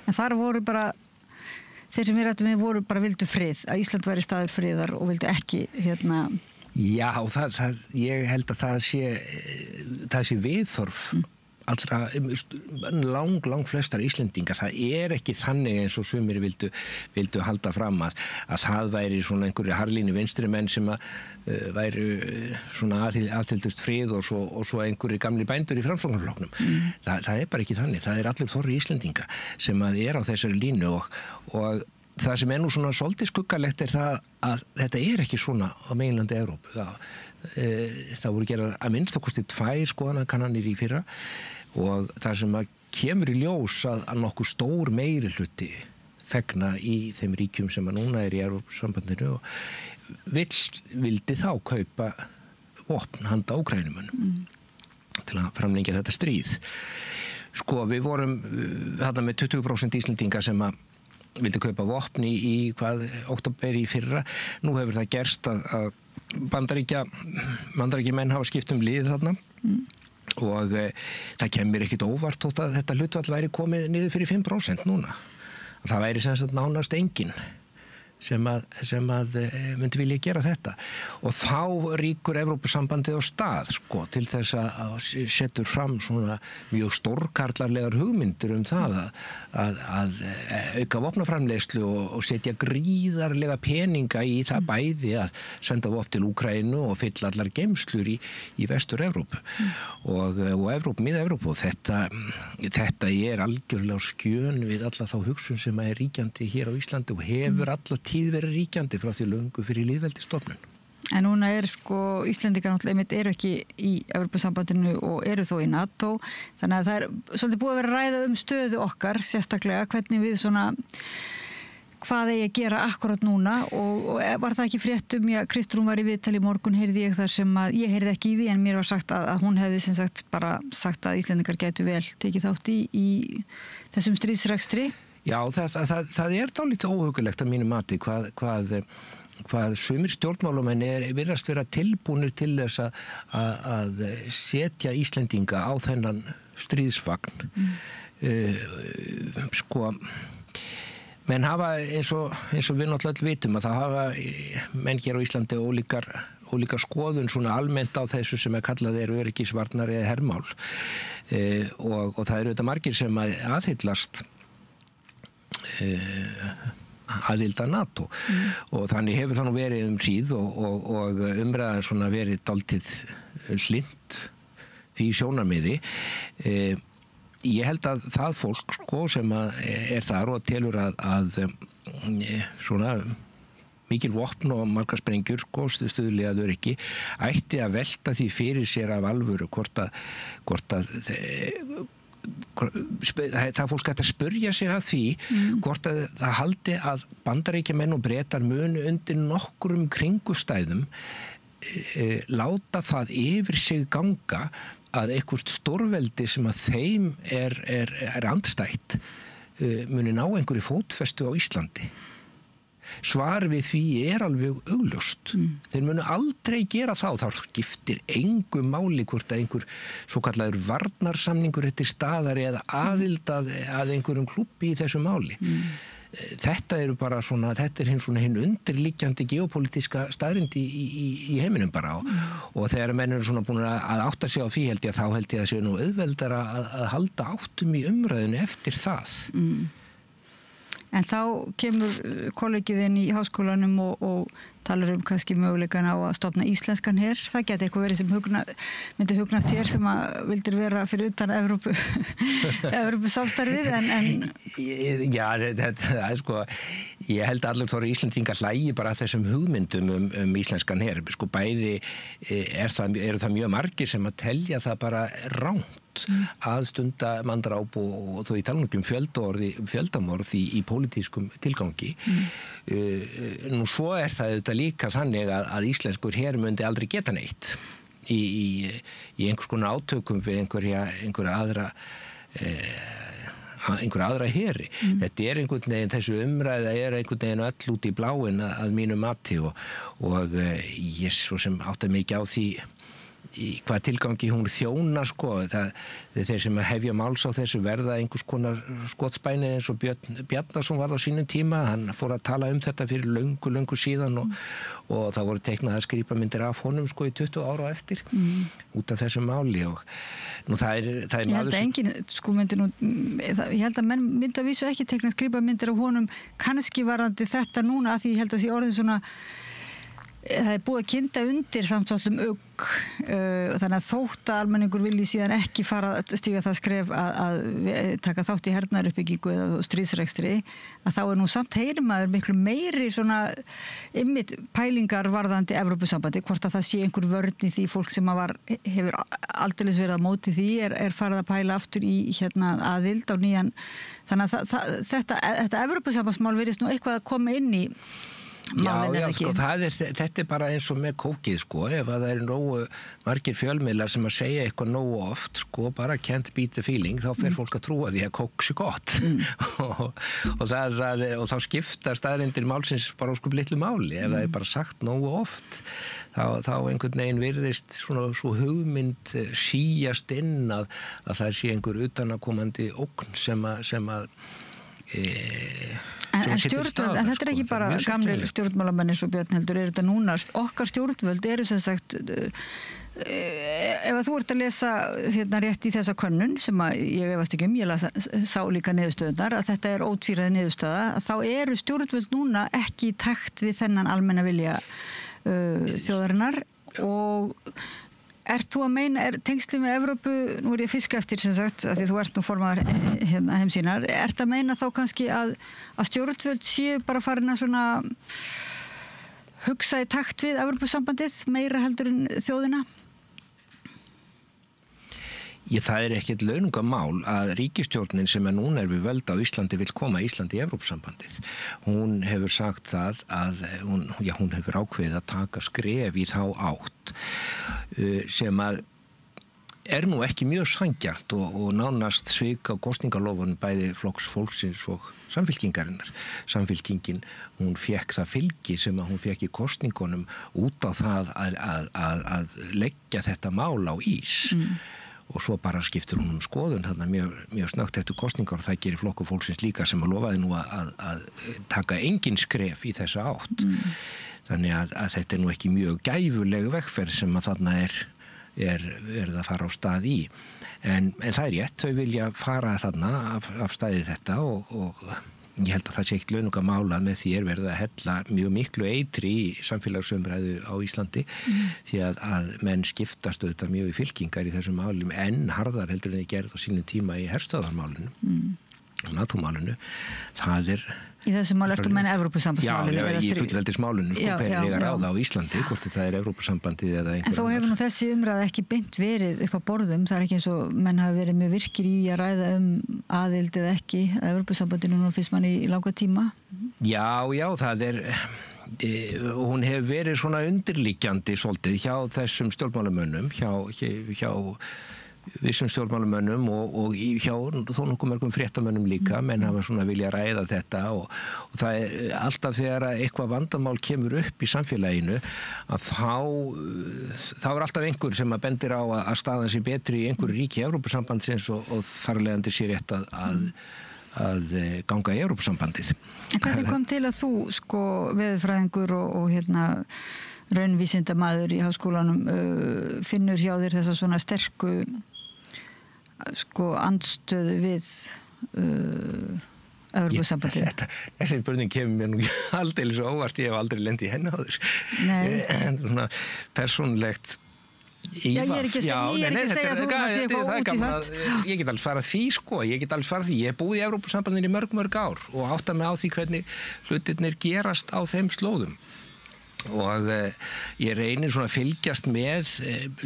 En þar voru bara, þeir sem við rættum við voru bara vildu frið, að Ísland væri staður friðar og vildu ekki Já, ég held að það sé viðþorf allra, lang flestar Íslendingar. Það ekki þannig eins og sumir vildu halda fram að það væri svona einhverju harðlínu vinstri menn sem væru svona aðhildust frið og svo einhverju gamli bændur í Framsóknarflokknum. Það bara ekki þannig. Það allur þorri Íslendinga sem á þessari línu og það sem nú svona svolítið skuggalegt það að þetta ekki svona á meginlandi Evrópu. Það voru gerðar að minnstakosti 2 skoðanakannanir í fyrra og það sem kemur í ljós að nokkuð stór meirihluti þegna í þeim ríkjum sem núna í Evrópusambandinu og vildi þá kaupa vopn handa Úkrænumönnum til að framlengja þetta stríð. Sko, við vorum þarna með 20% Íslendinga sem vildi kaupa vopn í október í fyrra. Nú hefur það gerst að Bandaríkjamenn hafa skipt lið þarna og það kemur ekkit óvart þótt að þetta hlutfall væri komið niður fyrir 5% núna. Það væri sem sagt nánast enginn sem myndi vilja gera þetta og þá ríkur Evrópusambandið á stað til þess að setja fram svona mjög stórkarlarlegar hugmyndir það að auka vopnaframleiðslu og setja gríðarlega peninga í það bæði að senda vopn til Úkraínu og fylla allar geymslur í Vestur-Evrópu og Mið-Evrópu og þetta algjörlega skjön við alla þá hugsun sem ríkjandi hér á Íslandi og hefur alla tíð verið ríkjandi frá því löngu fyrir lýðveldisstofnun. En núna Íslendingar náttúrulega ekki í Evrópusambandinu og þó í NATO, þannig að það svolítið búið að vera að ræða stöðu okkar, sérstaklega hvernig við hvað eigi að gera akkurat núna og var það ekki fréttum, Kristrún var í viðtali í morgun, heyrði ég þar sem að ég heyrði ekki í því en mér var sagt að hún hefði sem sagt bara sagt að Íslendingar gætu vel tekið þátt í þessum stríðsrekstri. Já, það dálítið óhugulegt að mínu mati hvað sumir stjórnmálamenn virðast vera tilbúnir til þess að setja Íslendinga á þennan stríðsvagn. Menn hafa eins og við náttúrulega vitum að það hafa menn hér á Íslandi ólíka skoðun svona almennt á þessu sem kallað öryggisvarnar eða hermál og það auðvitað margir sem aðhyllast aðild að NATO og þannig hefur það nú verið hríð og umræðan svona verið dálítið hlynnt því sjónarmiði. Ég held að það fólk sem þar og telur að svona mikil vopn og margar sprengjur stuðli að öryggi ætti að velta því fyrir sér af alvöru hvort að það fólk ætti að spurja sig að því hvort að það haldi að Bandaríkjamenn og Bretar munu undir nokkrum kringustæðum láta það yfir sig ganga að einhvert stórveldi sem að þeim er andstætt muni ná einhverju fótfestu á Íslandi. Svar við því alveg augljóst. Þeir munu aldrei gera þá skiptir engu máli hvort að einhver svo kallaður varnarsamningur til staðar eða aðild að einhverjum klúbbi í þessu máli. Þetta eru bara svona, þetta hinn undirliggjandi geopolítiska staðrind í heiminum bara og þegar menn eru svona búin að átta sig á því held ég að það sé nú auðveldara að halda áttum í umræðinu eftir það. En þá kemur kollegiðinn í háskólanum og talar kannski möguleikan á að stofna íslenskan her. Það geti eitthvað verið sem myndi hugnast hér sem að vildir vera fyrir utan Evrópusamstarfið en... Já, þetta sko, ég held að allir Íslendingar hlægi bara þessum hugmyndum íslenskan her. Sko bæði eru það mjög margir sem að telja það bara rangt að stunda manndráp og þó í talningum fjöldamorð í pólitískum tilgangi. Nú svo það auðvitað líka þannig að íslenskur her myndi aldrei geta neitt í einhvers konar átökum við einhverja aðra heri. Þetta einhvern veginn, þessu umræða einhvern veginn öll út í bláin að mínu mati og ég svo sem átta mikið á því í hvað tilgangi hún þjónar sko. Þeir sem hefja máls á þessu verða einhvers konar skotspæni eins og Björn Bjarnason var á sínum tíma. Hann fór að tala þetta fyrir löngu síðan og það voru teiknaðar skrípamyndir af honum sko í 20 ára á eftir út af þessu máli og nú það er ég held að enginn sko ég held að menn myndi að vísu ekki teikna skrípamyndir af honum kannski varandi þetta núna að því ég held að sé orðin svona það búið að kynda undir samt svolum þannig að þótt að almenningur vilji síðan ekki fara að stíga það skref að taka þátt í hernaðaruppbyggingu eða stríðsrekstri að þá nú samt heyrir maður miklu meiri svona ymmit pælingar varðandi Evrópusambandi, hvort að það sé einhver vörn í því fólk sem hefur aldeilis verið að móti því er farið að pæla aftur í aðild á nýjan þannig að þetta Evrópusambandsmál virðist nú eitthvað að koma inn í Já, sko, þetta bara eins og með kókið, sko, ef að það nógu margir fjölmiðlar sem að segja eitthvað nógu oft, sko, bara can't beat the feeling, þá fer fólk að trúa því að kók sé gott og þá skipta staðreyndir málsins bara óskup litlu máli, ef það bara sagt nógu oft, þá einhvern veginn virðist svona svo hugmynd síjast inn að það sé einhver utanakomandi ógn sem að En stjórnvöld, en þetta ekki bara gamlir stjórnmálamenn eins og Björn heldur, þetta núna, okkar stjórnvöld eru sem sagt, ef að þú ert að lesa rétt í þessa könnun, sem að ég efast ekki ég sá líka niðurstöðunar, að þetta er ótvíræð niðurstöða, að þá eru stjórnvöld núna ekki í takt við þennan almenna vilja þjóðarinnar og ert þú að meina, tengsli með Evrópu, nú ég fiska eftir sem sagt, að því þú ert nú formaður heimsýnar, ert að meina þá kannski að stjórnvöld séu bara farin að svona hugsa í takt við Evrópusambandið meira heldur en þjóðina? Það ekkert launungamál að ríkisstjórnin sem núna við völd á Íslandi vill koma Íslandi í Evrópusambandið. Hún hefur sagt það að hún hefur ákveðið að taka skref í þá átt sem að nú ekki mjög sanngjarnt og nánast svik á kosningalofunum bæði flokks fólksins og samfylkingarinnar. Samfylkingin, hún fékk það fylgi sem að hún fékk í kosningunum út á það að leggja þetta mál á ís. Og svo bara skiptir hún skoðun þarna mjög snöggt eftir kosningar og það gerir flokkur fólksins líka sem að lofaði nú að taka engin skref í þessa átt. Þannig að þetta nú ekki mjög gæfuleg vegferð sem að þarna verið að fara á stað í. En það rétt, þau vilja fara þarna af staði þetta og ég held að það sé ekkert launungamála með því verið að hella mjög miklu eitri í samfélagsumræðu á Íslandi því að menn skiptast auðvitað mjög í fylkingar í þessum málum en harðar heldur en þið gerð á sínum tíma í herstöðarmálinu og NATO-málinu. Það í þessu mál eftir menn Evrópusambandsmálinu. Já, í fullveldismálinu, hvernig eiga ráða á Íslandi, hvort það Evrópusambandið eða einhver. En þá hefur nú þessi umræða ekki beint verið upp á borðum, það ekki eins og menn hafi verið mjög virkir í að ræða aðild eða ekki að Evrópusambandinu nú fyrst mann í langa tíma. Já, það hún hefur verið svona undirliggjandi svolítið hjá þessum stjórnmálamönnum, hjá vissum stjórnmálamönnum og hjá þó nokkuð mörgum fréttamönnum líka, menn hafa svona vilja ræða þetta og það alltaf þegar eitthvað vandamál kemur upp í samfélaginu að þá alltaf einhver sem að bendir á að staðan sé betri í einhverju ríki Evrópusambandsins og þarlegandi sé rétt að ganga í Evrópusambandið. En hvernig kom til að þú, veðurfræðingur og raunvísindamaður í háskólanum finnur hjá þér þessa svona sterku andstöðu við Evrópusambandið? Þessi spurning kemur mér nú aldeilis óvart, ég hef aldrei lent í henni á þess. En svona persónulegt ég er ekki að segja að þú sé eitthvað út í hönd. Ég get alls farað því, ég hef búið í Evrópusambandinu í mörg ár og átta mig á því hvernig hlutirnir gerast á þeim slóðum. Og ég reynir svona að fylgjast með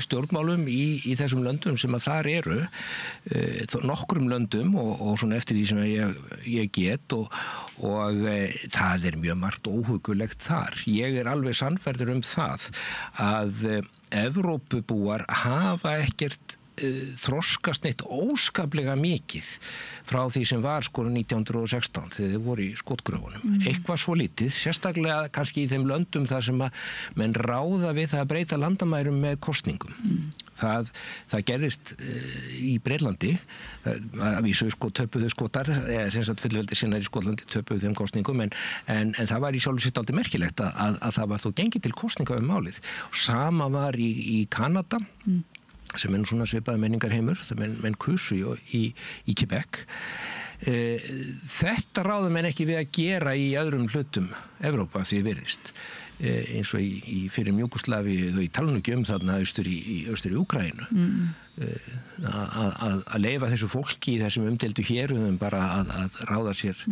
stjórnmálum í þessum löndum sem að þar eru, nokkrum löndum og svona eftir því sem ég get og það mjög margt óhugulegt þar. Ég alveg sannfærður það að Evrópubúar hafa ekkert þroskast neitt óskaplega mikið frá því sem var 1916 þegar þið voru í skotgröfunum. Eitthvað svo lítið, sérstaklega kannski í þeim löndum þar sem að menn ráða við það að breyta landamærum með kosningum. Það gerðist í Bretlandi, að vísu töpuðu Skotar, eða sem sagt fullveldi sinnar í Skotlandi töpuðu þeim kosningum, en það var í sjálfu sitt aldrei merkilegt að það var þó gengið til kosninga málið. Sama var í Kanada, sem svona svipaði menningarheimur, menn kusu í Quebec. Þetta ráða menn ekki við að gera í öðrum hlutum Evrópa því virðist. Eins og í fyrir Júgóslavíu, í tala nú ekki þarna austur í Úkraínu. Að leyfa þessu fólki í þessum umdeildu héruðum bara að ráða sér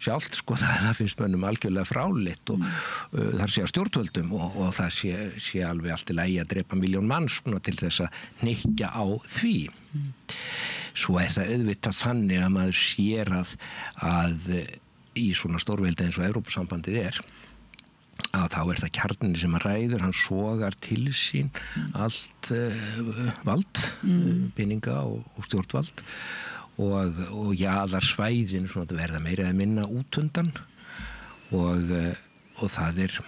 sjálft, það finnst mönnum algjörlega fráleitt og þar sé að stjórnvöldum og það sé alveg allt í lagi að drepa 1 milljón manns til þess að hnykkja á því. Svo það auðvitað þannig að maður sér að í svona stórveldi eins og Evrópusambandið að þá það kjarninni sem að ræður, hann sogar til sín allt vald, peninga og stjórnvald og jaðarsvæðin svona verða meira eða minna útundan og það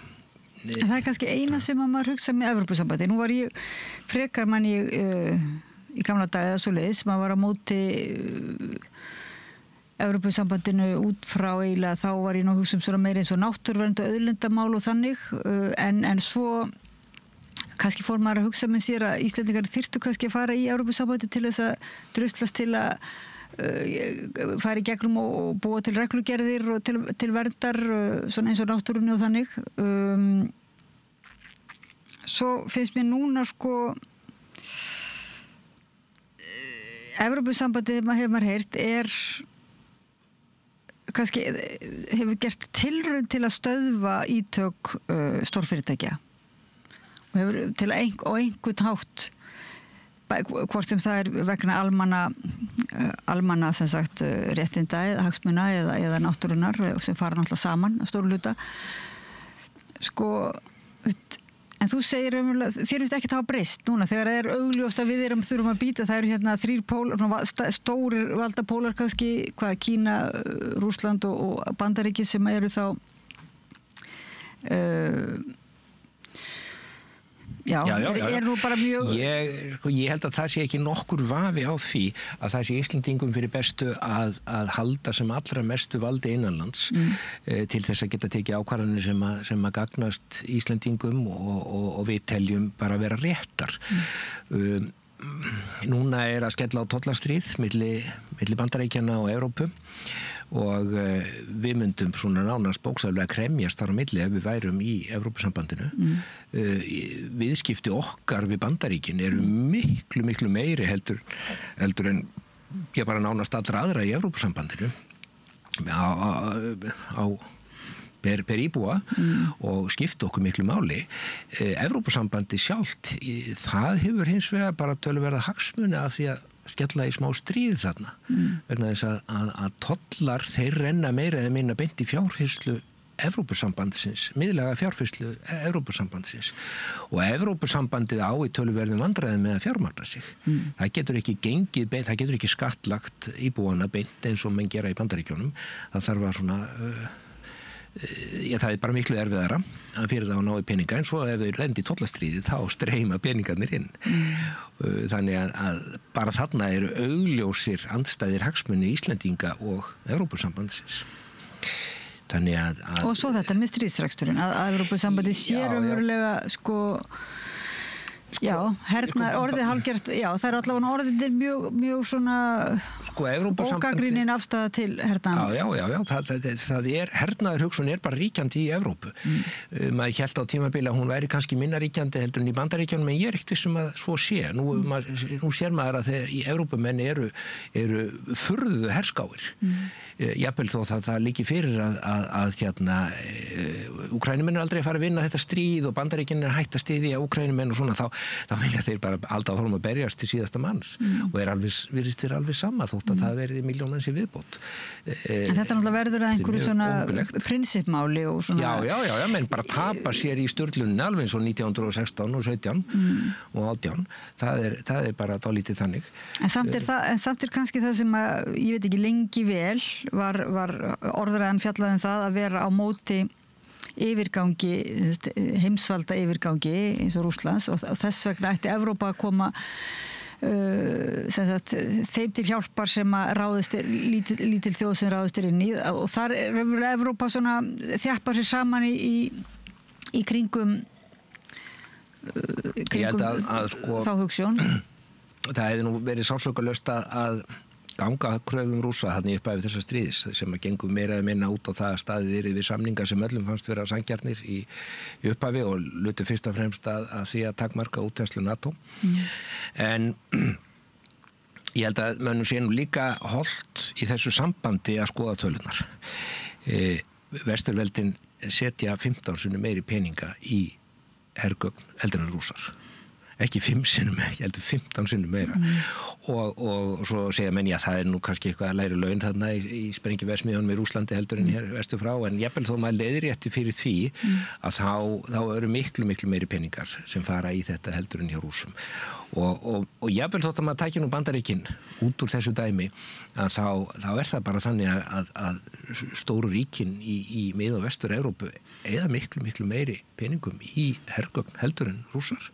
Það kannski eina sem að maður hugsa með Evrópusambandi. Nú var ég frekar í gamla daga eða svoleiðis, maður var á móti Evrópusambandinu út frá eiginlega, þá var ég nú hugsa svona meira eins og náttúruvernd og auðlindamál og þannig, en svo kannski fór maður að hugsa með sér að Íslendingar þyrftu kannski að fara í Evrópusambandi til þess að druslast til að fara í gegnum og búa til reglugerðir og til verndar svona eins og náttúrunni og þannig. Svo finnst mér núna Evrópusambandið hefur maður heyrt kannski hefur gert tilraun til að stöðva ítök stórfyrirtækja og hefur til á einhvern hátt, hvort sem það vegna almanna sem sagt réttinda eða hagsmuna eða náttúrunnar sem fara náttúrulega saman að stóru hluta. En þú segir þér finnst ekki það hafa breyst núna þegar það augljóst að við þurfum að býta, það hérna 3 pólar, stórir valdapólar kannski, Kína, Rússland og Bandaríki sem eru þá nú bara mjög... Ég held að það sé ekki nokkur vafi á því að það sé Íslendingum fyrir bestu að halda sem allra mestu valdi innanlands til þess að geta tekið ákvarðanir sem að gagnast Íslendingum og við teljum bara vera réttar. Núna að skella á tollastríð milli Bandaríkjanna og Evrópu og við myndum svona nánast bókstaflega kremjast þar á milli ef við værum í Evrópusambandinu. Viðskipti okkar við Bandaríkin eru miklu meiri heldur en ég bara nánast allra aðra í Evrópusambandinu á per íbúa og skipta okkur miklu máli. Evrópusambandi sjálft, það hefur hins vegar bara töluverða hagsmuni af því að skella í smá stríð þarna vegna þess að tollar þeir renna meira eða minna beint í fjárhirslu Evrópusambandsins, miðlæga fjárfærslu Evrópusambandsins og Evrópusambandið á í töluverðum vandræðum með að fjármagna sig. Það getur ekki gengið beint, það getur ekki skattlagt íbúana beint eins og menn gera í Bandaríkjunum. Það þarf að svona það bara miklu erfiðara að fyrir það að ná í peninga en svo ef þau lendi í tollastríði þá streyma peningarnir inn. Þannig að bara þarna eru augljósir andstæðir hagsmunir Íslendinga og Evrópusambandsins. Þannig að og svo þetta með stríðsreksturinn að Evrópusambandið sér umverulega orðið hálfgert, það allavega orðið mjög svona ógagnrýnin afstæða til hernaðar. Það hernaðar hugsun bara ríkjandi í Evrópu. Maður hélt á tímabili að hún væri kannski minna ríkjandi heldur en í Bandaríkjunum, en ég ekkert viss að svo sé. Nú sér maður að þegar í Evrópumenn eru furðu herskáir. Jafnvel þó það líki fyrir að Úkraínumenn aldrei fara að vinna þetta stríð og Bandaríkjunum hætt að styðja Úkraínumenn og svona, þá vilja þeir bara alltaf fórum að berjast til síðasta manns og virðist þér alveg sama þótt að það verði milljónans í viðbót. En þetta náttúrulega verður að einhverju svona prinsippmáli og svona... Já, menn bara tapa sér í stjórnlunni alveg eins og 1916 og 17 og 18. Það er bara dálítið þannig. En samt er kannski það sem að, ég veit ekki, lengi vel var orðræðan fjallað það að vera á móti yfirgangi, heimsvalda yfirgangi eins og Rússlands og þess vegna ætti Evrópa að koma þeim til hjálpar sem að ráðist lítil þjóð sem ráðist inn í og þar er Evrópa svona þjappar sér saman í kringum þá hugsjón. Það hefði nú verið sársaukalaust að ganga kröfum Rússa þarna í upphafi þessa stríðis sem að gengum meira eða minna út á það að staðið yrði við samningar sem öllum fannst vera sanngjarnir í upphafi og lutu fyrst og fremst að því að takmarka útþenslu NATO. En ég held að mönnum sé nú líka hollt í þessu sambandi að skoða tölunar. Vesturveldin setja 15 sinnum meiri peninga í hergögn heldur en Rússar. Ekki 5 sinnum, ég heldur 15 sinnum meira og svo segja menn það nú kannski eitthvað að læri laun þarna í sprengiversmiðjunum í Rússlandi heldur en hér vestur frá, en jafnvel þó maður leiðrétti fyrir því að þá eru miklu meiri peningar sem fara í þetta heldur en hjá Rússum og jafnvel þótt að maður tækja nú Bandaríkin út úr þessu dæmi að þá er það bara þannig að stóru ríkin í mið- og vestur Evrópu eða miklu meiri peningum í hergögn heldur en Rússar.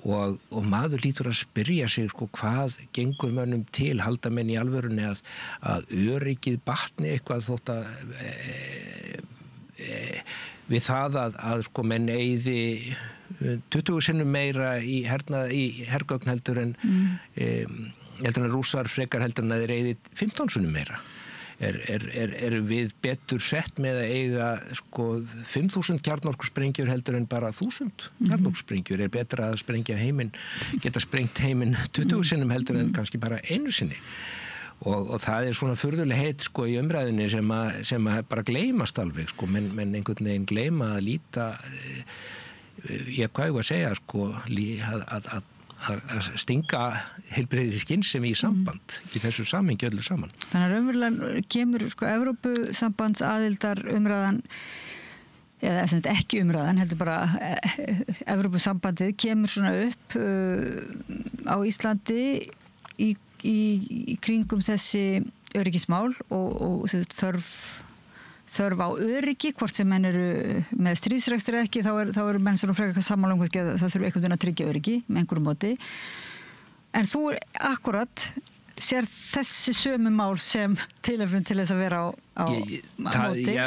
Og maður lítur að spyrja sig hvað gengur mönnum til, halda menn í alvörunni að öryggið batni eitthvað þótt að við það að menn eyði 20 sinnum meira í hergögn heldur en Rússar frekar heldur en að þeir eyði 15 sinnum meira. Er við betur sett með að eiga 5.000 kjarnorkusprengjur heldur en bara 1.000 kjarnorkusprengjur? Er betra að sprengja heiminn, geta sprengt heiminn 20 sinnum heldur en kannski bara einu sinni? Og það er svona furðuleg heit í umræðinni sem að bara gleymast alveg, menn einhvern veginn gleyma að líta, hvað ég var að segja, að stinga heilbrigði skynsemi í samband í þessu samhengi öllu saman. Þannig að raunverulega kemur Evrópusambands aðildar umræðan eða ekki umræðan, heldur bara Evrópusambandið kemur svona upp á Íslandi í kringum þessi öryggismál og þörf á öryggi, hvort sem menn eru með stríðsrekstur ekki, þá eru menn sem frekar sammála að það þurfi einhvern veginn að tryggja öryggi með einhverjum móti. En þú akkurat sér þessi sömu mál sem tilefni til þess að vera á móti? Ég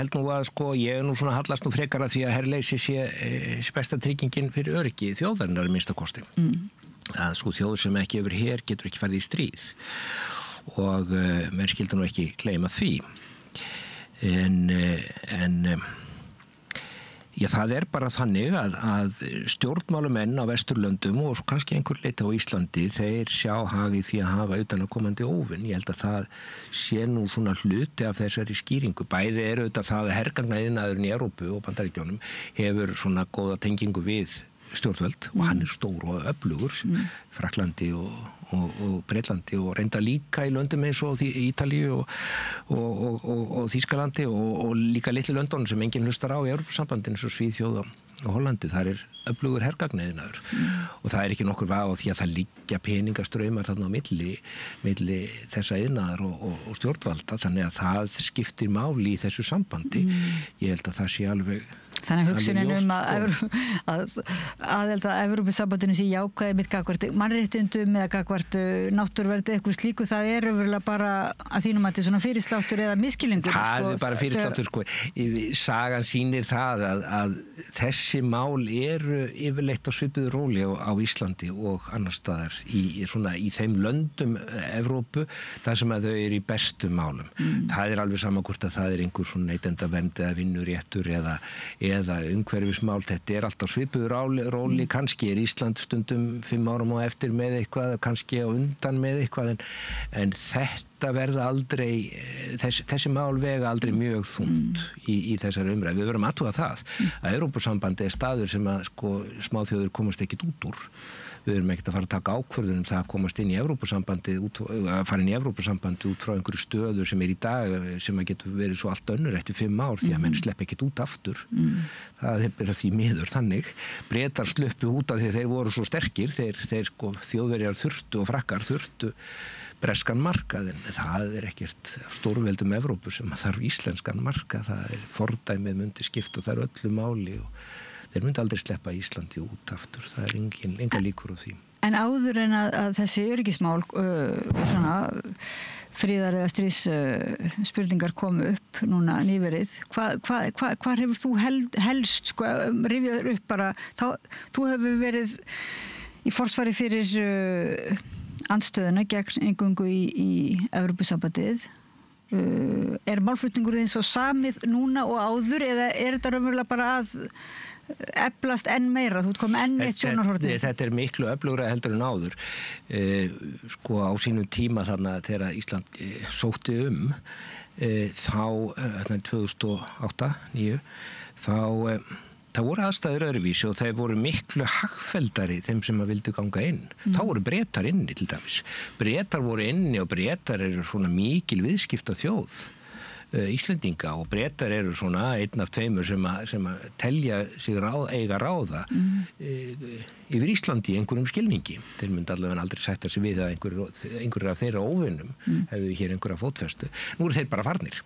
held nú að ég er nú svona hallast nú frekar að því að herleysi sé besta tryggingin fyrir öryggi þjóðarinnar í minnsta kosti. Að þjóð sem ekki hefur her getur ekki farið í stríð og menn skildu nú ekki gleyma því. En það er bara þannig að stjórnmálamenn á Vesturlöndum og kannski einhver leyti á Íslandi, þeir sjá hag í því að hafa utanaðkomandi óvin. Ég held að það sé nú svona hluti af þessari skýringu. Bæði eru þetta það að hergagnaðiðnaðurinn í Evrópu og Bandaríkjunum hefur svona góða tengingu við stjórnvöld og hann stór og öflugur, Frakklandi og Bretlandi og reynda líka í löndum eins og Ítalíu og Þýskalandi og líka litlu löndunum sem enginn hlustar á í Evrópusambandinu eins og Svíþjóð og Hollandi, þar öflugur hergagniðinaður og það ekki nokkur vafa á því að það liggja peningastraumar þarna á milli þessa iðnaðar og stjórnvalda, þannig að það skiptir máli í þessu sambandi. Ég held að það sé alveg Þannig hugsunin að Evrópusambandinu sé jákvæði mitt gagvart mannréttindum eða gagvart náttúruverndi eitthvað slíku, það örugglega bara að þínum að þetta er svona fyrirsláttur eða miskilningur. Það bara fyrirsláttur, sagan sýnir það að þessi mál eru yfirleitt á svipuðu róli á Íslandi og annar staðar í þeim löndum Evrópu, þar sem að þau eru í bestu málum. Það alveg sama hvort að það einhver svona neytendavernd eða vinnuréttur eða umhverfismál, þetta alltaf svipuður róli, kannski Ísland stundum 5 árum á eftir með eitthvað, kannski á undan með eitthvað, en þetta verða aldrei, þessi mál vega aldrei mjög þungt í þessari umræðu. Við verum aðtúa það að Evrópusambandi staður sem að smáþjóður komast ekkit út úr. Við erum ekkert að fara að taka ákvörðun það að komast inn í Evrópusambandið, að fara inn í Evrópusambandið út frá einhverju stöðu sem í dag, sem að getur verið svo allt önnur eftir 5 ár, því að menn slepp ekkert út aftur. Það bara því miður þannig. Bretar sluppu út af því þeir voru svo sterkir, þeir Þjóðverjar þurftu og Frakkar þurftu breskan markað, en það ekkert stórveldum Evrópu sem þarf íslenskan markað, það fordæmið myndi skipta þar öllu máli og þeir myndi aldrei sleppa Íslandi út aftur, það enga líkur á því. En áður en að þessi öryggismál svona friðar eða stríðs spurningar komu upp núna nýverið, hvar hefur þú helst rifjaður upp bara, þú hefur verið í forsvari fyrir andstöðuna gegn eingöngu í Evrópusambandið. Málflutningur þinn svo samið núna og áður, eða þetta raunverulega bara að eflast enn meira, þú kom enn eitt sjónarhornið? Þetta miklu öflugra heldur en áður. Á sínum tíma þarna þegar Ísland sótti þá 2008-2009 þá voru aðstæður öðruvísi og þeir voru miklu hagfelldari þeim sem að vildu ganga inn. Þá voru Bretar inni til dæmis. Bretar voru inni og Bretar eru svona mikil viðskipta þjóð Íslendinga og Bretar eru svona einn af tveimur sem að telja sig eiga ráða yfir Íslandi í einhverjum skilningi. Þeir myndi allavega aldrei sætta sig við að einhverjir af þeirra óvinnum hefðu hér einhverja fótfestu. Nú eru þeir bara farnir.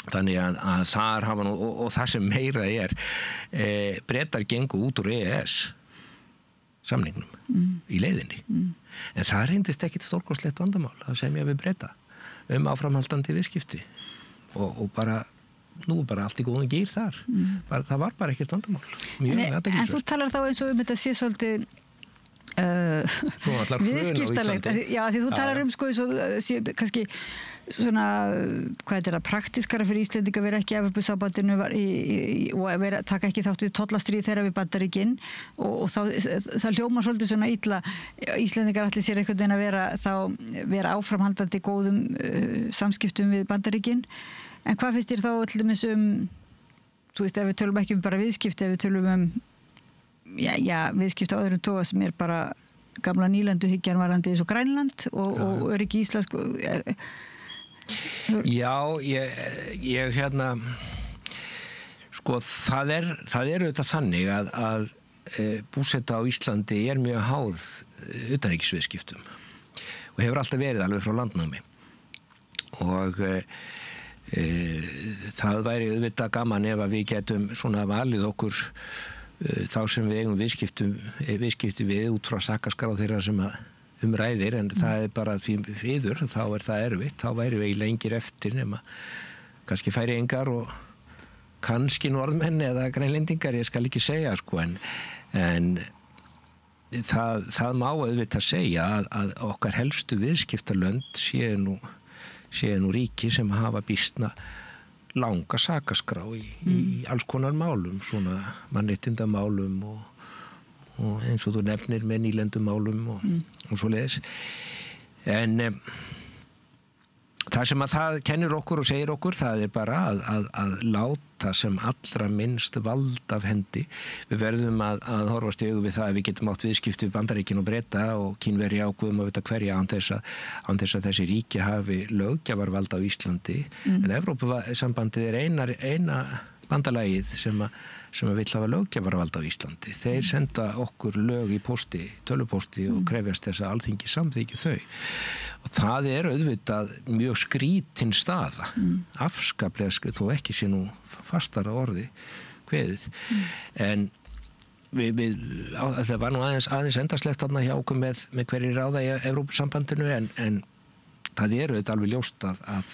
Þannig að þar hafa nú, og það sem meira Bretar gengu út úr EES samningnum í leiðinni. En það reyndist ekkit stórkostlegt vandamál að semja við Breta áframhaldandi viðskipti og bara nú bara allt í góðum gír þar. Það var bara ekkert vandamál. En þú talar þá eins og þetta sé svolítið viðskiptalegt. Já, því þú talar kannski svona, hvað er það, praktiskara fyrir Íslendinga að vera ekki í Evrópusambandinu og taka ekki þátt við tollastríð þeirra við Bandaríkin og það hljómar svolítið svona illa. Íslendingar allir sér einhvern veginn að vera áframhaldandi góðum samskiptum við Bandaríkin. En hvað finnst þér þá til dæmis þú veist, ef við tölum ekki bara viðskipti, ef við tölum viðskipti á öðrum toga sem bara gamla nýlenduhyggjan varandi eins og Grænland og öryggi Íslands Já, ég það er auðvitað þannig að búseta á Íslandi mjög háð utanríkisviðskiptum og hefur alltaf verið alveg frá landnámi og það væri auðvitað gaman ef að við getum svona valið okkur þá sem við eigum viðskipti við út frá sakaskrá þeirra sem að ræðir, en það bara því viður, þá það erfitt, þá væri við lengir eftir nema kannski Færeyingar og kannski Norðmenn eða Grænlendingar, ég skal ekki segja en það má auðvitað segja að okkar helstu viðskiptalönd séu nú ríki sem hafa býsna langa sakaskrá í alls konar málum, svona mannréttindamálum og eins og þú nefnir með nýlendumálum og svoleiðis. En Það sem að það kennir okkur og segir okkur, það bara að láta sem allra minnst vald af hendi. Við verðum að horfast í augu við það að við getum átt viðskipti við Bandaríkin og Breta og Kínverja og guðum að vita hverja án þess að þessi ríki hafi löggjafarvald á Íslandi. En Evrópusambandið eina bandalagið sem vill hafa löggjafarvald á Íslandi. Þeir senda okkur lög í tölvupósti og krefjast þess að Alþingi samþykki þau. Og það auðvitað mjög skrítin staða. Afskaplega þó ekki sé nú fastara orði kveðið. En það var nú aðeins endarslegt þarna hjá okkur með hverju ráða í Evrópusambandinu en það auðvitað alveg ljóst að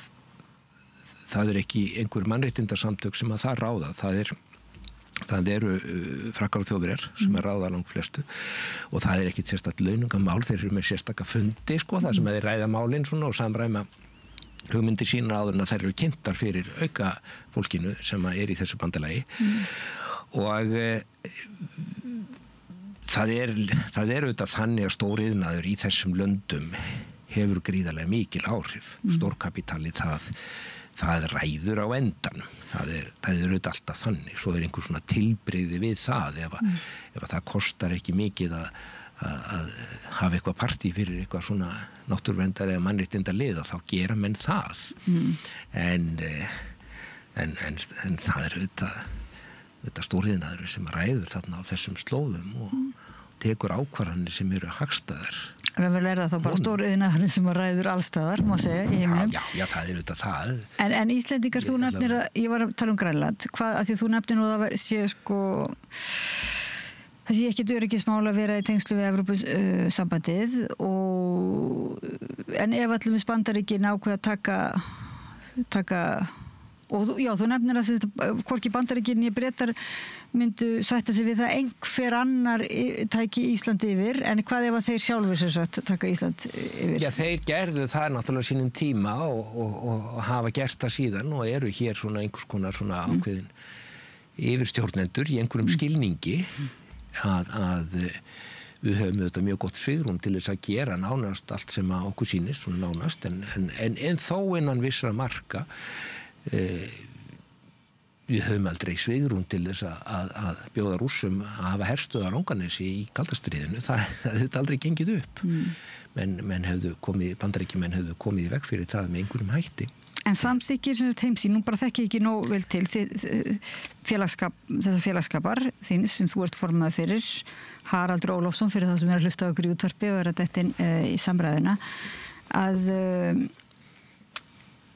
það ekki einhver mannréttindasamtök sem að það ráða. Það eru Frakkar og Þjóðverjar sem ráða langt flestu og það ekkit sérstakt launungamál, þeir eru með sérstaka fundi það sem þeir ræða málin og samræma hugmyndir sína áður en að þær eru kynntar fyrir auka fólkinu sem í þessu bandalagi og það auðvitað þannig að stóriðnaður í þessum löndum hefur gríðarlega mikil áhrif. Stórkapítali það ræður á endanum. Það auðvitað alltaf þannig. Svo einhver svona tilbrigði við það ef það kostar ekki mikið að hafa eitthvað partí fyrir eitthvað svona náttúruverndar eða mannréttindalið þá gera menn það. En það auðvitað stóriðnaður sem ræður þarna á þessum slóðum og tekur ákvarðanir sem eru hagstæðar. Raunverulega það þá bara stóriðnaðurinn sem ræður allstaðar, má segja, í heiminum. Já, það auðvitað það. En Íslendingar, þú nefnir ég var að tala Grænland, að því þú nefnir nú það sé það sé ekkert öryggismál að vera í tengslu við Evrópusambandið en ef allir með Bandaríkin ákveða að taka og já, þú nefnir að hvorki Bandaríkin né Bretar myndu sætta sig við það einhver annar tæki Íslandi yfir, en hvað ef að þeir sjálfur sem sagt taka Ísland yfir? Já, þeir gerðu það náttúrulega sínum tíma og hafa gert það síðan og eru hér svona einhvers konar svona ákveðin yfirstjórnendur í einhverjum skilningi að við höfum auðvitað mjög gott svigrúm til þess að gera nánast allt sem að okkur sýnist, svona nánast, en þó innan vissra marka við höfum aldrei svigrúm til þess að bjóða Rússum að hafa herstöð á Langanesi í kaldastríðinu. Það hefði aldrei gengið upp. Bandaríkjumenn hefðu komið í veg fyrir það með einhverjum hætti. En samþykir heimsýn, nú bara þekki ekki nóg vel til þessa félagskapar þín sem þú ert formaður fyrir, Haraldur Ólafsson fyrir það sem að hlusta á okkur í útvarpi og að þetta í samræðina, að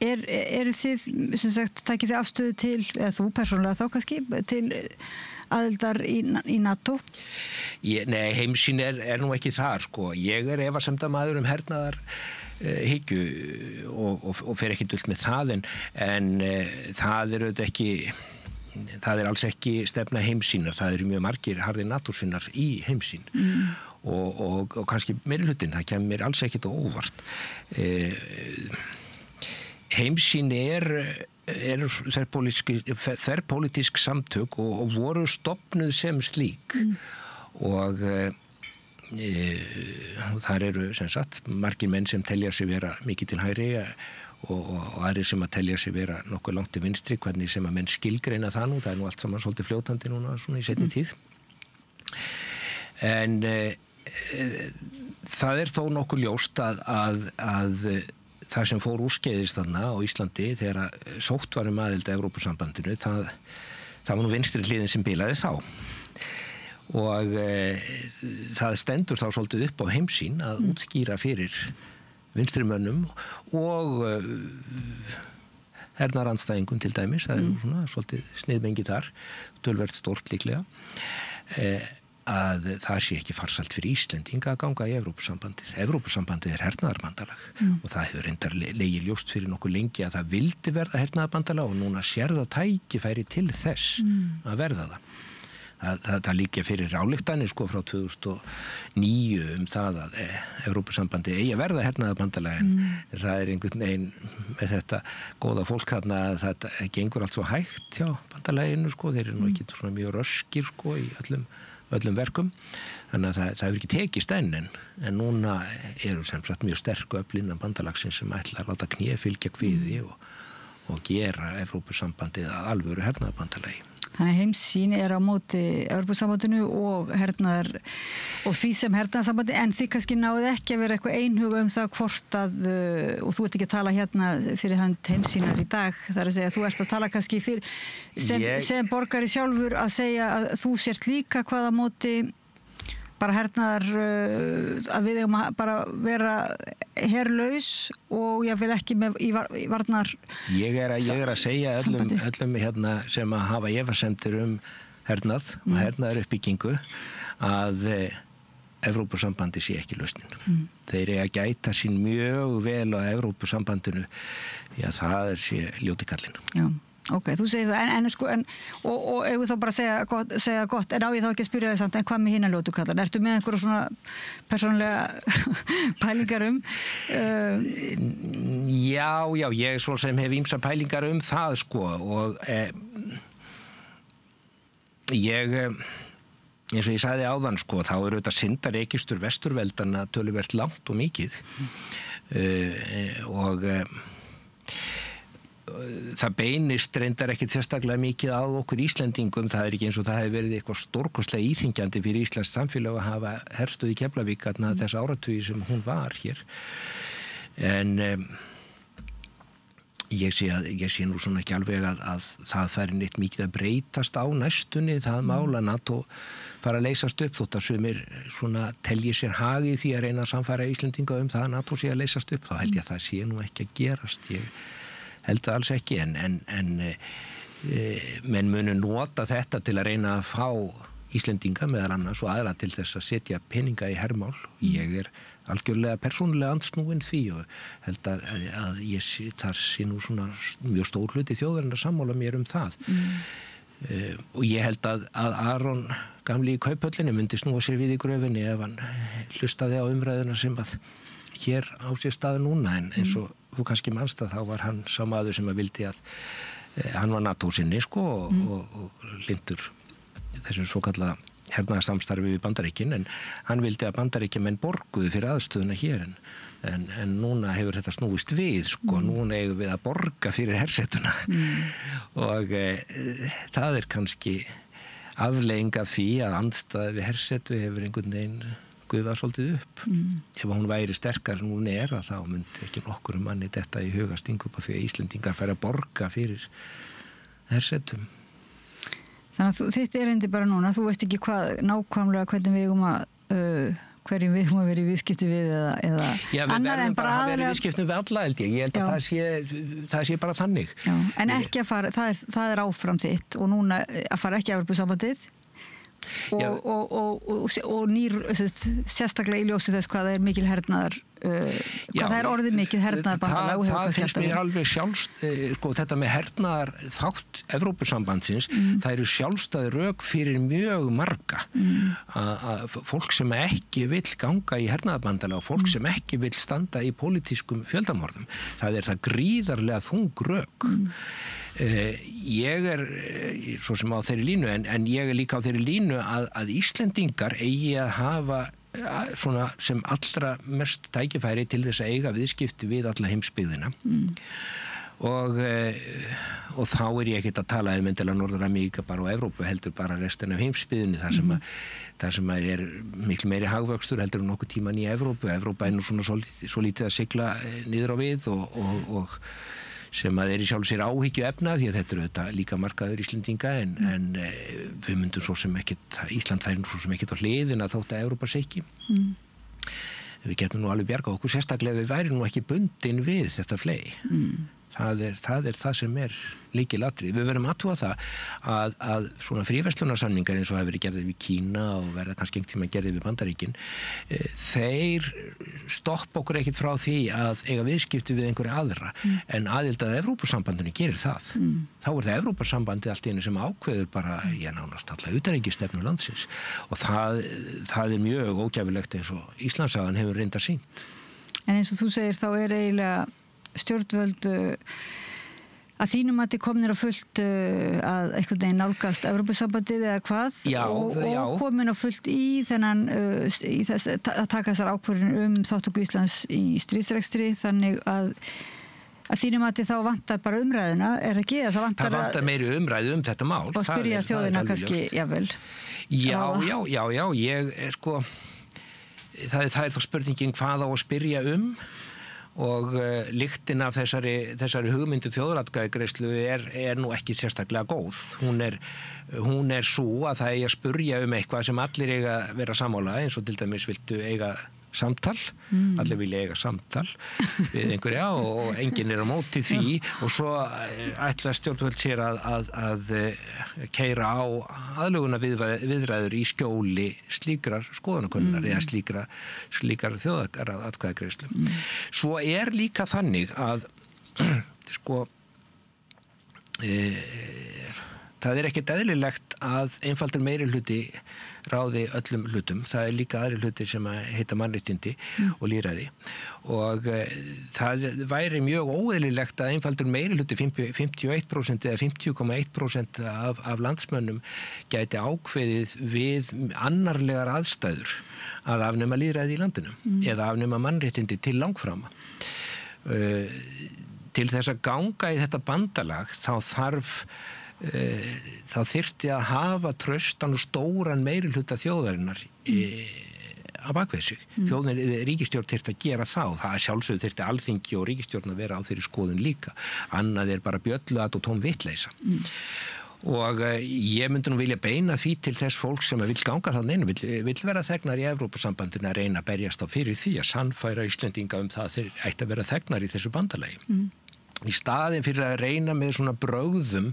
eru þið, sem sagt, takið þið afstöðu til, eða þú persónulega þá kannski, til aðildar í NATO? Nei, heimsýn nú ekki þar, Ég efasemdamaður hernaðar hyggju og fer ekki dult með það, en það auðvitað ekki, það alls ekki stefna heimsýnar, það eru mjög margir harðir NATO-sinnar í heimsýn og kannski meirihlutin, það kemur mér alls ekkit á óvart. Heimsýn þverpólitísk samtök og voru stofnuð sem slík og þar eru sem sagt margir menn sem telja sig vera mikið til hægri og aðrir sem að telja sig vera nokkuð langt til vinstri, hvernig sem að menn skilgreina það nú, það nú allt saman svolítið fljótandi núna svona í seinni tíð. En það þó nokkuð ljóst að það sem fór úrskeiðist þarna á Íslandi þegar sótt var aðild að Evrópusambandinu, það var nú vinstri hliðin sem bilaði þá. Og það stendur þá svolítið upp á heimsýn að útskýra fyrir vinstrimönnum og hernaðarandstæðingum til dæmis, það nú svona svolítið sniðmengi þar, töluvert stórt líklega, að það sé ekki farsælt fyrir Íslendinga að ganga í Evrópusambandið. Evrópusambandið hernaðarbandalag og það hefur reyndar legið ljóst fyrir nokkuð lengi að það vildi verða hernaðarbandalag og núna sér það tækifæri til þess að verða það. Það líkja fyrir ályktanir frá 2009 það að Evrópusambandið eigi að verða hernaðarbandalag en það einhvern veginn með þetta góða fólk þarna að þetta gengur allt svo hægt hjá bandalaginu, þeir eru nú ekki svona mjög röskir í öllum verkum. Þannig að það hefur ekki tekist enn en núna eru sem sagt mjög sterk öfl innan bandalagsins sem ætla að láta kné fylgja kviði og gera Evrópusambandið að alvöru hernaðarbandalagi. Þannig heimssýn á móti Evrópusambandinu og hernaðar og því sem hernaðarsambandi, en þið kannski náðu ekki að vera eitthvað einhuga það hvort að, og þú ert ekki að tala hérna fyrir hand heimssýnar í dag, það að segja, þú ert að tala kannski fyrir sem borgari sjálfur að segja að þú sért líka hvaða móti bara hernaðar að við eigum að bara vera herlaus og ég vil ekki með í varnar. Ég er að segja öllum hérna sem að hafa efasemdir hernað og hernaðaruppbyggingu að Evrópusambandi sé ekki lausnin. Þeir eiga að gæta sín mjög vel á Evrópusambandinu, já það sé ljóti kallinn. Já. Ok, þú segir það, og ef við þá bara segja gott, en á ég þá ekki að spyrja þig samt, en hvað með hina ljótu kallar? Ertu með einhverja svona persónulega pælingar Já, ég svo sem hef ýmsa pælingar það, sko, og ég, eins og ég sagði áðan, sko, þá eru þetta syndareikistur vesturveldana töluvert langt og mikið, og það beinist reyndar ekkit sérstaklega mikið á okkur Íslendingum, það er ekki eins og það hefur verið eitthvað stórkostlega íþyngjandi fyrir Íslands samfélag að hafa herstöð í Keflavík þess áratugi sem hún var hér, en ég sé nú svona ekki alveg að það færi neitt mikið að breytast á næstunni, það mála NATO fara að leysast upp, þótt að sumir svona telji sér hag í því að reyna að samfæra Íslendinga það að NATO sé að leysast upp, þá held ég að það sé nú ekki að gerast, ég held það alls ekki, en menn munu nota þetta til að reyna að fá Íslendinga meðal annars og aðra til þess að setja peninga í hermál. Ég er algjörlega persónulega andsnúinn því og held að það sé nú svona mjög stór hluti þjóðarinnar sammála mér það. Og ég held að Aron gamli í Kauphöllinni myndi snúa sér við í gröfinni ef hann hlustaði á umræðuna sem að hér á sér staðu núna, en eins og þú kannski manst að þá var hann sá maður sem að vildi að hann var NATO-sinni, sko, og hlindur þessum svo kallaða hernaðarsamstarfi við Bandaríkin, en hann vildi að Bandaríkjamenn borguðu fyrir aðstöðuna hér, en núna hefur þetta snúist við, sko, núna eigum við að borga fyrir hersetuna og það er kannski afleiðing af því að andstæða við hersetu hefur einhvern veginn gufa svolítið upp. Ef hún væri sterkar en hún að þá myndi ekki nokkur manni detta í huga stinga upp af því að Íslendingar færi að borga fyrir hersetum. Þannig að þitt erindi bara núna, þú veist ekki nákvæmlega hvernig við eigum hverjum við eigum að vera í viðskipti við eða já, við verðum bara að vera í viðskiptum við alla, held ég held að það sé bara þannig. Já, en ekki að fara, það er áfram þitt og núna að fara ekki að Evrópusambandið og nýr sérstaklega í ljósi þess hvað það er mikil hernaðar hvað það er orðið mikil hernaðarbandalag það finnst mér alveg sko þetta með hernaðar þátt Evrópusambandsins, það eru sjálfstæð rök fyrir mjög marga að fólk sem ekki vill ganga í hernaðarbandalag og fólk sem ekki vill standa í pólitískum fjöldamorðum, það er það gríðarlega þung rök. Ég er svo sem á þeirri línu en ég er líka á þeirri línu að Íslendingar eigi að hafa svona sem allra mest tækifæri til þess að eiga viðskipti við alla heimsbyggðina og þá er ég ekkert að tala endilega Norður-Ameríka bara og Evrópu heldur bara restina af heimsbyggðinni þar sem er miklu meiri hagvöxtur heldur en nokkuð tíman í Evrópu er nú svona svo lítið að sigla niður á við og sem að er í sjálf sér áhyggju efna því að þetta eru þetta líka markaður Íslendinga en við myndum svo sem ekkert Ísland færi nú svo sem ekkert á hliðina þótt að Evrópa sé ekki. Við getum nú alveg bjargað okkur sérstaklega við væri nú ekki bundin við þetta fley. Það er það sem er lykilatriði. Við verðum athuga það að svona fríverslunarsamningar eins og hafa verið gerðir við Kína og verða kannski einhvern tíma gerðir við Bandaríkin, þeir stoppa okkur ekkert frá því að eiga viðskipti við einhverja aðra en aðild að Evrópusambandinu gerir það. Þá er það Evrópusambandi allt í einu sem ákveður bara, nánast alla utanríkisstefnu landsins og það er mjög ógæfilegt eins og Íslandsagan hefur reyndar sýnt. En eins og þú segir þá er eiginlega stjórnvöld að þínum að þið komnir á fullt að einhvern veginn nálgast Evrópusambandið eða hvað og komin á fullt í þennan í þess, að taka þessar ákvörðun þátttöku Íslands í stríðsrekstri þannig að þínum að þið þá vantar bara umræðuna það ekki? Það vantar meiri umræðu þetta mál og spyrja þjóðina kannski jável Já, ég sko það er þá spurningin hvað á að spyrja og lyktin af þessari hugmyndu þjóðaratkvæðagreiðslu er nú ekki sérstaklega góð. Hún er svo að það eigi að spurja eitthvað sem allir eiga að vera sammála eins og til dæmis viltu eiga samtal, allir vilja eiga samtal við einhverja og enginn á móti því og svo ætla stjórnvöld sér að keyra á aðlöguna viðræður í skjóli slíkrar skoðanakönnunar eða slíkar þjóðaratkvæðagreiðslu. Svo líka þannig að sko það ekkert eðlilegt að einfaldur meirihluti ráði öllum hlutum. Það líka aðrir hlutir sem heita mannréttindi og lýðræði og það væri mjög óeðlilegt að einfaldur meirihluti 51% eða 50,1% af landsmönnum gæti ákveðið við annarlegar aðstæður að afnema lýðræði í landinu eða afnema mannréttindi til langframa. Til þess að ganga í þetta bandalag þá þyrfti að hafa traustan og stóran meirihluta þjóðarinnar á bakvið sig. Ríkisstjórn þyrfti að gera það sjálfsögðu þyrfti alþingi og ríkisstjórn að vera á þeirri skoðun líka. Annað bara bjölluat og tóm vitleysa. Og ég myndi nú vilja beina því til þess fólk sem vill ganga þannig vill vera þegnar í Evrópusambandinu að reyna að berjast á fyrir því að sannfæra Íslendinga það að þeir ætti að vera þegnar í þessu bandalagi. Í staðinn fyrir að reyna með svona brögðum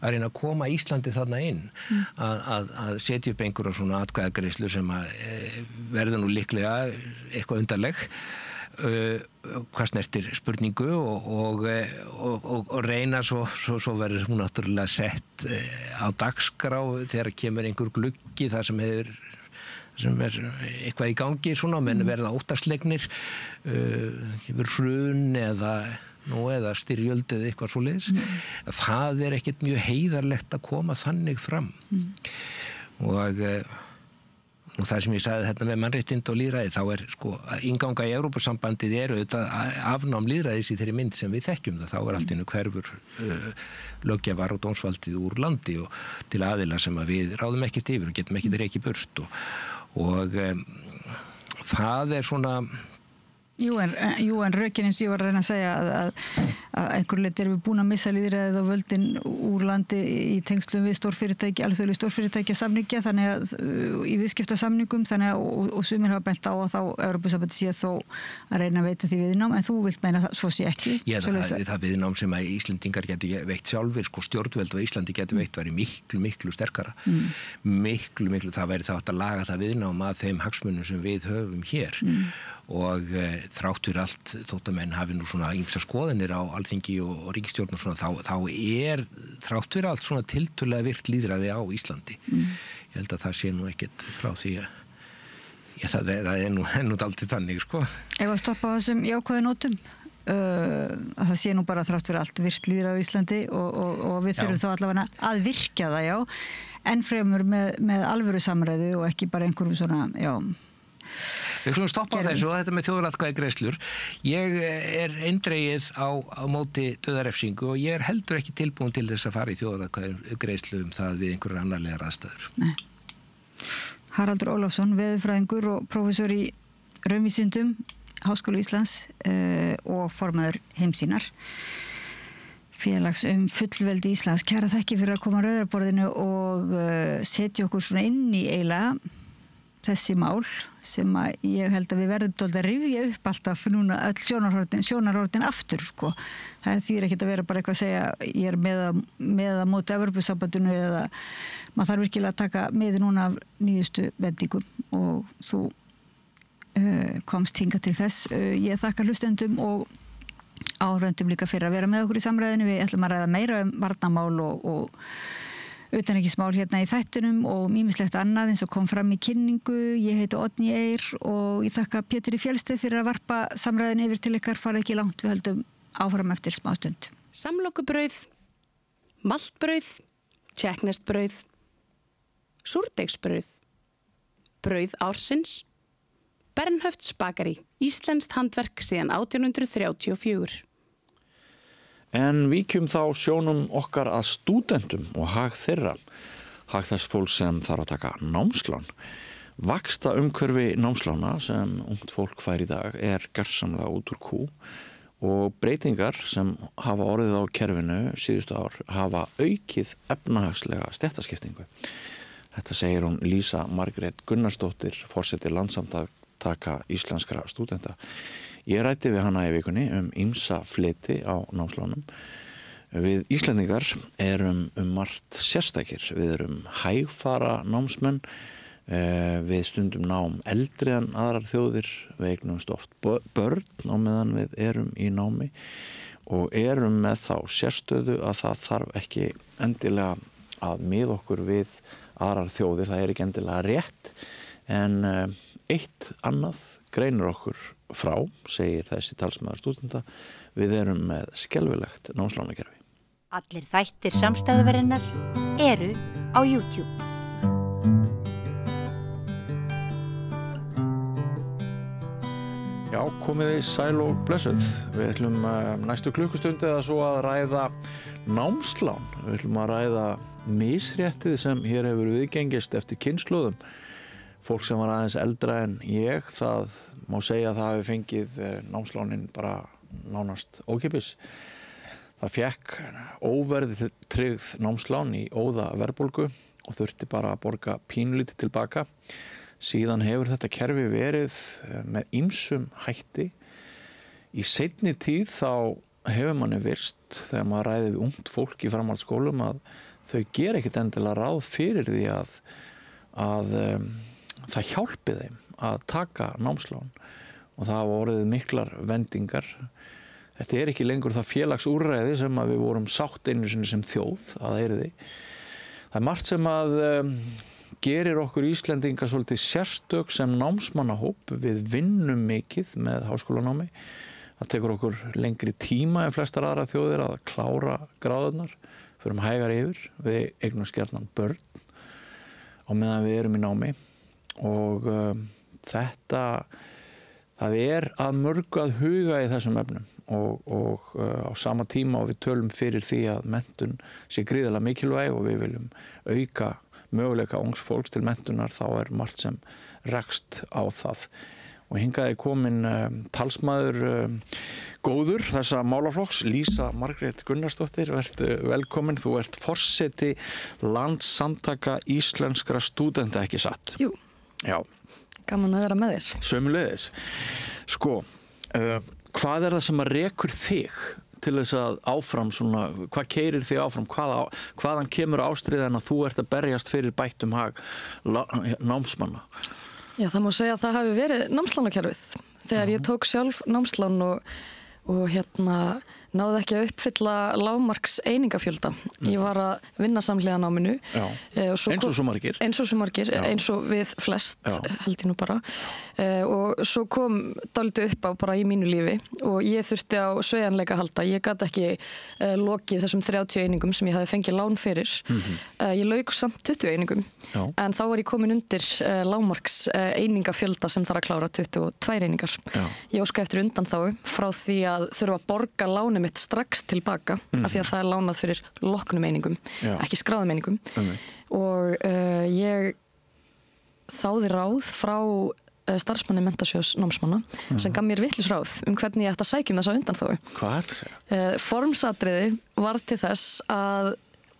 að reyna að koma Íslandi þarna inn að setja upp einhverja svona atkvæðagreiðslu sem verður nú líklega eitthvað undarleg hvað snertir spurningu og reyna svo verður hún náttúrulega sett á dagskrá þegar kemur einhver gluggi þar sem eitthvað í gangi svona menn verða óttaslegnir kemur hrun eða styrjöld eða eitthvað svoleiðis. Það ekkert mjög heiðarlegt að koma þannig fram. Og það sem ég sagði þetta með mannréttindi og lýðræði, þá sko innganga í Evrópusambandið auðvitað afnám lýðræðis í þeirri mynd sem við þekkjum það. Þá allt í einu hverfur löggjafar og dómsvaldið úr landi og til aðila sem við ráðum ekkert yfir og getum ekkert rekið burt og það svona Jú, en rökin eins og ég var að reyna að segja að einhver leiti við búin að missa lýðræðið og völdin úr landi í tengslum við stórfyrirtæki, alþjóðleg stórfyrirtæki samningi, þannig að í viðskiptasamningum, þannig að og sumir hafa bent á að þá Evrópusambandið sé þó að reyna að veita því viðnám, en þú vilt meina það svo sé ekki. Það viðnám sem að Íslendingar getur veitt sjálfir, sko stjórnvöld og Íslandi getur veitt væri miklu sterkara. Miklu, það væri þá að laga það viðnám að þeim hagsmunum sem við höfum hér. Og þrátt fyrir allt þótt að menn hafi nú svona ýmsar skoðanir á alþingi og ríkisstjórn og svona þá þrátt fyrir allt svona tiltölulega virkt lýðræði á Íslandi. Ég held að það sé nú ekkert frá því að það nú dálítið þannig sko. Ef að stoppa á þessum jákvæðu nótum að það sé nú bara þrátt fyrir allt virkt lýðræði á Íslandi og við þurfum þá allavega að virkja það en fremur með alvöru samræðu og ekki bara einhverjum svona Við skulum stoppa á þessu og þetta með þjóðaratkvæðagreiðslur. Ég eindregið á móti dauðarefsingu og ég heldur ekki tilbúin til þess að fara í þjóðaratkvæðagreiðslu það við einhverjar annarlegar aðstæður. Nei. Haraldur Ólafsson, veðurfræðingur og prófessor í raunvísindum Háskóla Íslands og formaður Heimsýnar. Félags fullveldi Íslands. Kæra þakki fyrir að koma á rauðarborðinu og setja okkur svona inn í eiginlega þessi mál sem að ég held að við verðum dálítið að rifja upp alltaf núna öll sjónarhortin aftur sko. Það þýðir ekkert að vera bara eitthvað að segja ég er með að móti Evrópusambandinu eða maður þarf virkilega að taka með núna af nýjustu vendingum og þú komst hingað til þess. Ég þakka hlustendum og áhörfendum líka fyrir að vera með okkur í samræðinu. Við ætlum að ræða meira varnarmál og utanríkismál hérna í þættunum og ýmislegt annað eins og kom fram í kynningu. Ég heiti Oddný Eir og ég þakka Pétri Fjellsteð fyrir að varpa samræðinu yfir til ykkar. Farið ekki langt, við höldum áfram eftir smástund. Samlokubrauð maltbrauð, tékkneskt-brauð, súrdeigsbrauð, brauð ársins, Bernhöfts Bakarí, íslenskt handverk síðan 1834. En víkjum þá sjónum okkar að stúdentum og hag þeirra, hag þess fólk sem þarf að taka námslán. Vaxta umhverfi námslána sem ungt fólk fær í dag gjörsamlega út úr kú og breytingar sem hafa orðið á kerfinu síðustu ár hafa aukið efnahagslega stéttaskiptingu. Þetta segir hún Lísa Margrét Gunnarsdóttir, forseti Landssamtaka íslenskra stúdenta. Ég ræddi við hana í vikunni ýmsa fleti á námslánum. Við Íslendingar erum margt sérstakir. Við erum hægfara námsmenn, við stundum nám eldri en aðrar þjóðir, við eignumst oft börn á meðan við erum í námi og erum með þá sérstöðu að það þarf ekki endilega að miða okkur við aðrar þjóðir, það ekki endilega rétt, en eitt annað greinir okkur frá, segir þessi talsmaður stúdenta, við erum með skelfilegt námslánakerfi. Allir þættir samstæðuverinnar eru á YouTube. Já, komið þið sæl og blessuð. Við ætlum næstu klukkustundi eða svo að ræða námslán. Við ætlum að ræða misréttið sem hér hefur viðgengist eftir kynslóðum. Fólk sem var aðeins eldra en ég, það má segja að það hafi fengið námslánin bara nánast ókeypis. Það fékk óverðtryggð námslán í óða verðbólgu og þurfti bara að borga pínlítið tilbaka. Síðan hefur þetta kerfi verið með ýmsum hætti. Í seinni tíð þá hefur manni virst þegar maður ræði við ungt fólk í framhaldsskólum að þau gera ekkert endilega ráð fyrir því að það hjálpi þeim að taka námslán og það hafa orðið miklar vendingar. Þetta ekki lengur það félagsúrræði sem að við vorum sátt einu sinni sem þjóð að yrði. Það margt sem að gerir okkur Íslendinga svolítið sérstök sem námsmannahóp. Við vinnum mikið með háskólanámi. Það tekur okkur lengri tíma en flestar aðra þjóðir að klára gráðurnar. Förum hægar yfir. Við eignumst gjarnan börn á meðan við erum í námi. Og það að mörgu að huga í þessum efnum og á sama tíma og við tölum fyrir því að menntun sé gríðarlega mikilvæg og við viljum auka möguleika ungs fólks til menntunar, þá margt sem rekst á það. Og hingað komin talsmaður góður þessa málaflokks, Lísa Margrét Gunnarsdóttir, velkomin. Þú ert forseti Landssamtaka íslenskra stúdenta, ekki satt? Jú. Já. Gaman að vera með þér. Sömuleiðis. Sko, hvað það sem að rekur þig til þess að áfram svona, hvað keyrir þig áfram, hvaðan kemur ástríðan að þú ert að berjast fyrir bættum hag námsmanna? Já, það má segja að það hafi verið námslánakerfið. Þegar ég tók sjálf námslán og náði ekki að uppfylla lágmarks einingafjölda. Ég var að vinna samhliða náminu. Eins og svo margir. Eins og við flest, held ég nú bara. Og svo kom dálítið upp á bara í mínu lífi og ég þurfti á sveigjanleika að halda. Ég gat ekki lokið þessum 30 einingum sem ég hafði fengið lán fyrir. Ég lauk samt 20 einingum, en þá var ég komin undir lágmarks einingafjölda sem þarf að klára 22 einingar. Ég óska eftir undanþágu frá því að þurfa að borga lánum mitt strax tilbaka af því að það lánað fyrir loknum einingum, ekki skráðum einingum. Og ég þáði ráð frá starfsmanni Menntasjóðs námsmanna sem gaf mér vitlaus ráð hvernig ég ætti að sækja þessa undanþágu. Hvað er það? Formsatriði var til þess að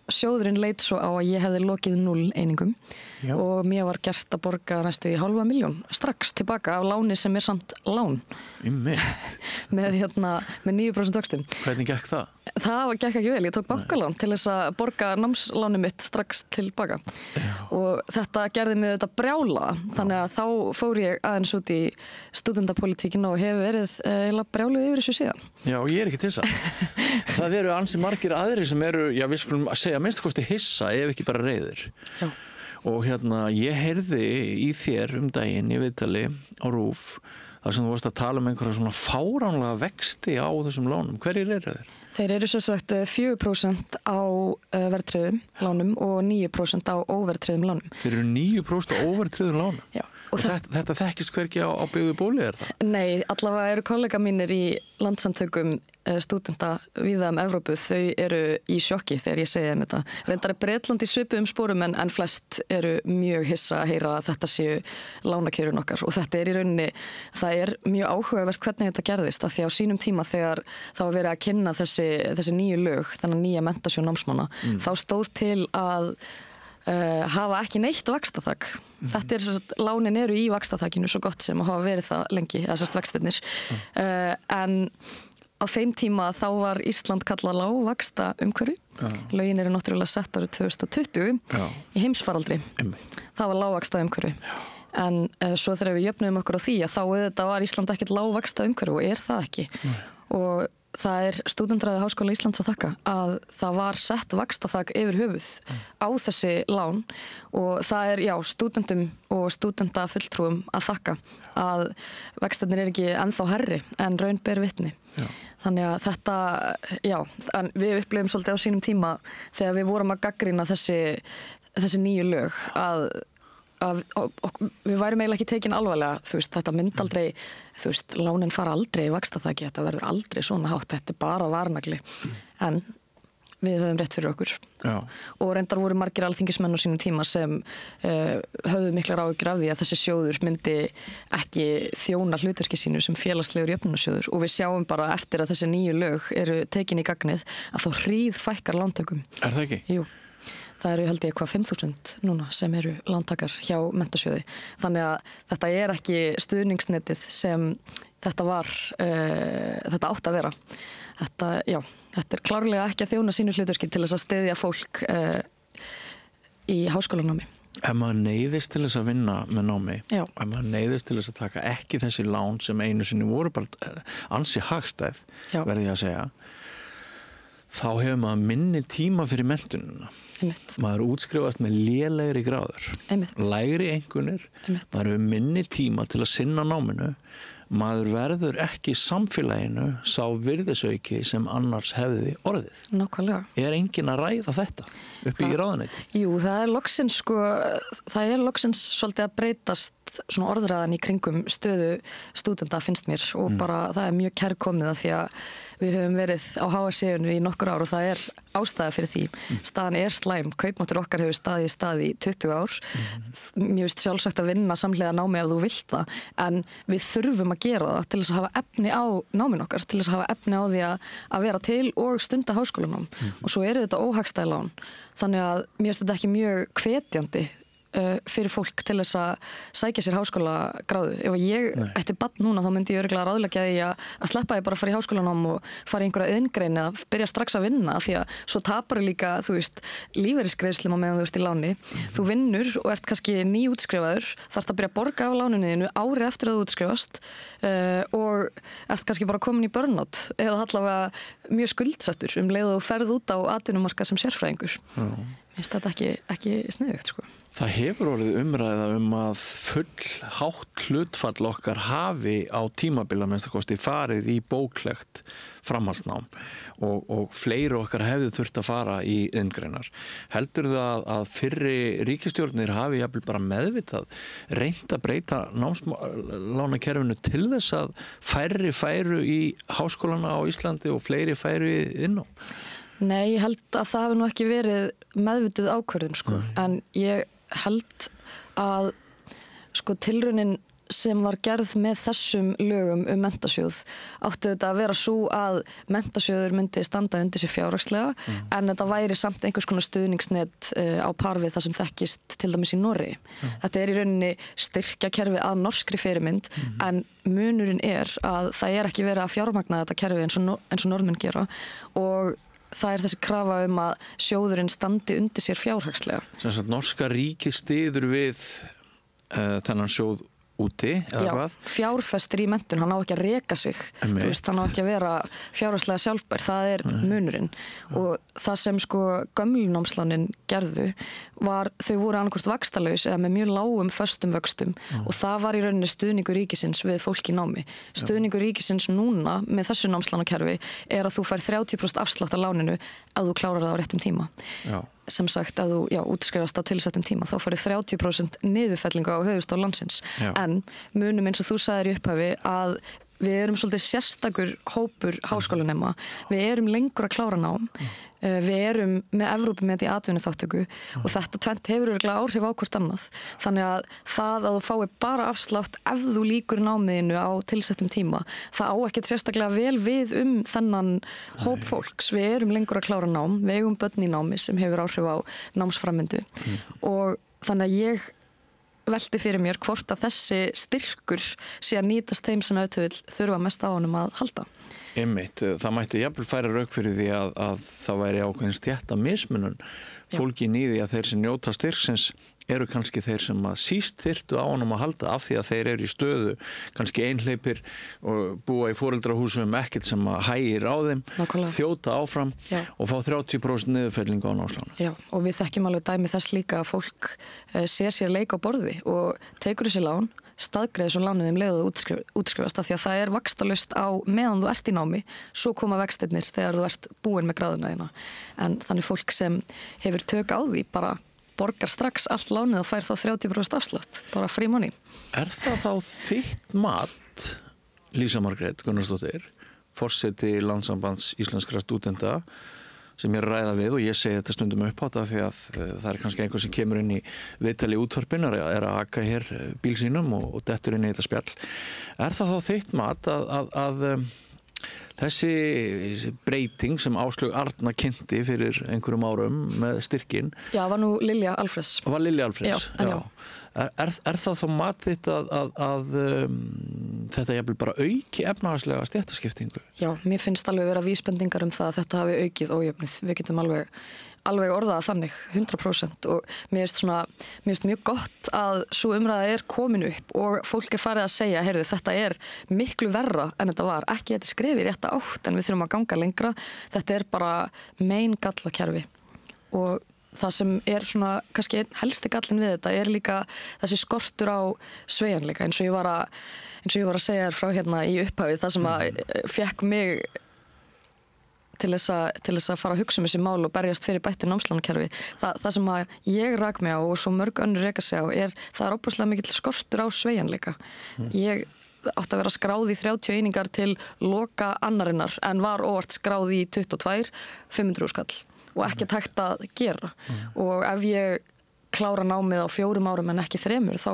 sjóðurinn leit svo á að ég hefði lokið 0 einingum og mér var gert að borga næstu í 500.000 strax tilbaka af láni sem samt lán. með 9% vöxtum. Hvernig gekk það? Það gekk ekki vel. Ég tók bankalán til þess að borga námslánu mitt strax tilbaka. Og þetta gerði mig þetta brjála. Þannig að þá fór ég aðeins út í stúdentapolítíkina og hefur verið brjáluð yfir þessu síðan. Já, ég ekki til þess að. Það eru ansi margir aðrir sem eru, já, við skulum segja minnst kosti hissa ef ekki bara reiðir. Já. Og ég heyrði í þér daginn í viðtali á RÚV þar sem þú varst að tala einhverja svona fáránlega vexti á þessum lánum. Hverjir eru þeir? Þeir eru sem sagt 4% á verðtryggðum lánum og 9% á óverðtryggðum lánum. Þeir eru 9% á óverðtryggðum lánum? Já. Og þetta þekkist hvergi á byggðu bóli, það? Nei, allavega eru kollega mínir í landsamtökum stúdenta víða Evrópu, þau eru í sjokki þegar ég segi þeim þetta. Reyndar Bretland í svipuðum sporum en flest eru mjög hissa að heyra að þetta séu lánakjörun okkar og þetta í rauninni, það mjög áhugavert hvernig þetta gerðist af því á sínum tíma þegar það var verið að kynna þessi nýju lög, þennan nýja mentasjón námsmanna, þá stóð til að hafa ekki neitt vaxtaþak. Þetta lánin eru í vaxtaþakinu svo gott sem að hafa verið það lengi, eða vextirnir. En á þeim tíma þá var Ísland kallað lágvaxta umhverfi. Lögin eru náttúrulega sett árið 2020 í heimsfaraldri. Það var lágvaxta umhverfi. En svo þegar við jöfnum okkur á því að þá auðvitað var Ísland ekkert lágvaxta umhverfi og það ekki. Og það stúdentræði Háskóla Íslands að þakka að það var sett vaxtaþak yfir höfuð á þessi lán og það stúdentum og stúdentafulltrúum að þakka að vextirnir ekki ennþá herri en raun ber vitni. Þannig að þetta, en við upplifum svolítið á sínum tíma þegar við vorum að gagnrýna þessi nýju lög að við værum eiginlega ekki tekin alvarlega, þetta mynd aldrei, lánin fara aldrei í vaxtaþaki, þetta verður aldrei svona hátt, þetta bara varnagli, en við höfum rétt fyrir okkur. Og reyndar voru margir alþingismenn á sínum tíma sem höfðu miklar áhyggjur af því að þessi sjóður myndi ekki þjóna hlutverki sínu sem félagslegur jöfnunarsjóður og við sjáum bara eftir að þessi nýju lög eru tekin í gagnið að þá hríðfækkar lántökum. Það ekki? Jú. Það eru held ég 5.000 núna sem eru lántakar hjá mentasjóði. Þannig að þetta ekki stuðningsnetið sem þetta var, þetta átt að vera. Þetta klárlega ekki að þjóna sínu hlutverki til þess að styðja fólk í háskólanámi. Ef maður neyðist til þess að vinna með námi, ef maður neyðist til þess að taka ekki þessi lán sem einu sinni voru bara ansi hagstæð, verði ég að segja, þá hefur maður minni tíma fyrir menntununa. Maður útskrifast með lélegri gráður, lægri einkunnir, maður hefur minni tíma til að sinna náminu, maður verður ekki samfélaginu sá virðisauki sem annars hefði orðið. Nákvæmlega. Enginn að ræða þetta uppi í ráðuneyti? Jú, það loksins svolítið að breytast svona orðræðan í kringum stöðu stúdenta finnst mér og bara það mjög kærkomið að því að við höfum verið á HSC-unu í nokkur ár og það ástæða fyrir því. Staðan slæm, kaupmáttur okkar hefur staðið í stað í 20 ár. Mér finnst sjálfsagt að vinna samhliða námi ef þú vilt það, en við þurfum að gera það til þess að hafa efni á námin okkar, til þess að hafa efni á því að vera til og stunda háskólanám. Og svo þetta óhagstæð lán. Þannig að mér finnst þetta ekki mjög hvetjandi fyrir fólk til þess að sækja sér háskólagráðu. Ef ég ætti barn núna þá myndi ég örugglega ráðleggja því að sleppa því bara að fara í háskólanám og fara í einhverja iðngrein eða byrja strax að vinna því að svo tapar líka, lífeyrisgreiðslum á meðan þú ert í láni. Þú vinnur og ert kannski nýútskrifaður, þarft að byrja að borga af láninu þínu ári eftir að þú útskrifast og ert kannski bara komin í burnout eða allavega mjög skuldsettur leið og ferð út á atvinnumarkað sem sérfræðingur. Finnst þetta ekki sniðugt, sko. Það hefur orðið umræða að full hátt hlutfall okkar hafi á tímabila minnstakosti farið í bóklegt framhaldsnám og fleiri okkar hefðu þurft að fara í iðngreinar. Heldur það að fyrri ríkisstjórnir hafi jafnvel bara meðvitað reynt að breyta námslánakerfinu til þess að færri færu í háskólana á Íslandi og fleiri færu í iðnnám? Nei, ég held að það hafi nú ekki verið meðvituð ákvörðun, sko. En ég held að tilraunin sem var gerð með þessum lögum mentasjóð áttu þetta að vera svo að mentasjóður myndi standa undir sér fjárhagslega en þetta væri samt einhvers konar stuðningsnet á par við það sem þekkist til dæmis í Noregi. Þetta í rauninni styrkjakerfi að norskri fyrirmynd en munurinn að það ekki verið að fjármagna þetta kerfi eins og Norðmenn gera og það þessi krafa að sjóðurinn standi undir sér fjárhagslega. Sem sagt norska ríkið styður við þennan sjóð úti eða hvað? Já, fjárfestir í menntun, hann á ekki að reka sig, þú veist, hann á ekki að vera fjárhagslega sjálfbær, það er munurinn og það sem sko gömlu námslánin gerðu var, þau voru annarkvort vaxtalaus eða með mjög lágum föstum vöxtum og það var í rauninni stuðningur ríkisins við fólk í námi. Stuðningur ríkisins núna með þessu námslánakerfi er að þú fær 30% afslátt af láninu ef þú klárar það á réttum tíma. Sem sagt að þú útskrifast á tilsettum tíma þá farið 30% niðurfellingu á höfuðstól landsins en munum eins og þú sagðir í upphafi að við erum svolítið sérstakur hópur háskólanema, við erum lengur að klára nám, við erum með Evrópumet í atvinnuþátttöku og þetta tvennt hefur örugglega áhrif á hvort annað þannig að það að þú fái bara afslátt ef þú lýkur námiðinu á tilsettum tíma, það á ekkert sérstaklega vel við þennan hóp fólks, við erum lengur að klára nám, við eigum börn í námi sem hefur áhrif á námsframvindu og þannig að ég velti fyrir mér hvort að þessi styrkur sé að nýtast þeim sem auðvitað þurfa mest á honum að halda. Einmitt, það mætti jafnvel færa rauk fyrir því að það væri ákveðin stétta mismunun fólgin í því að þeir sem njóta styrksins eru kannski þeir sem að síst þyrftu á honum að halda af því að þeir eru í stöðu kannski einhleypir og búa í foreldrahúsum ekkert sem að hægir á þeim, þjóta áfram og fá 30% niðurfellingu á námsláni. Já, og við þekkjum alveg dæmi þess líka að fólk sér leik á borði og tekur þessi lán, staðgreiðir svo lánið leið og útskrifast af því að það er vaxtalaust á meðan þú ert í námi, svo koma vextirnir þegar þú ert búin með gráðuna þína. En þannig fólk sem hefur tök á því bara borgar strax allt lánið og fær þá 30% afslátt, bara free money. Er það þá þitt mat, Lísa Margrét Gunnarsdóttir, forseti Landssambands íslenskra stúdenta, sem ég er að ræða við og ég segi þetta stundum upphátt af því að það er kannski einhver sem kemur inn í viðtali útvarpinu, er að aka hér bíl sínum og dettur inn í þetta spjall. Er það þá þitt mat að þessi breyting sem Áslaug Arna kynnti fyrir einhverjum árum með styrkin? Já, var nú Lilja Alfreðs. Var Lilja Alfreðs? Já. Er það þá mat þitt að þetta jafnvel bara auki efnahagslega stéttaskiptingu? Já, mér finnst alveg vera vísbendingar það að þetta hafi aukið ójöfnuð. Við getum alveg orðað þannig, 100% og mér finnst mjög gott að svo umræða komin upp og fólk farið að segja, heyrðu, þetta er miklu verra en þetta var, ekki þetta skrifi rétta átt en við þurfum að ganga lengra, þetta er bara mein gallakerfi og það sem er svona kannski helsti gallin við þetta er líka þessi skortur á sveigjanleika eins og ég var að segja frá hérna í upphafi það sem að fékk mig til þess að fara að hugsa þessi mál og berjast fyrir bætti námslánakerfi. Það sem að ég rak mig á og svo mörg önnur reka sig á það er óbúslega mikill skortur á sveigjanleika. Ég átti að vera skráð í 30 einingar til loka annarinnar en var óvart skráð í 22, 500 skall og ekki hægt að gera og ef ég klára námið á 4 árum en ekki 3 þá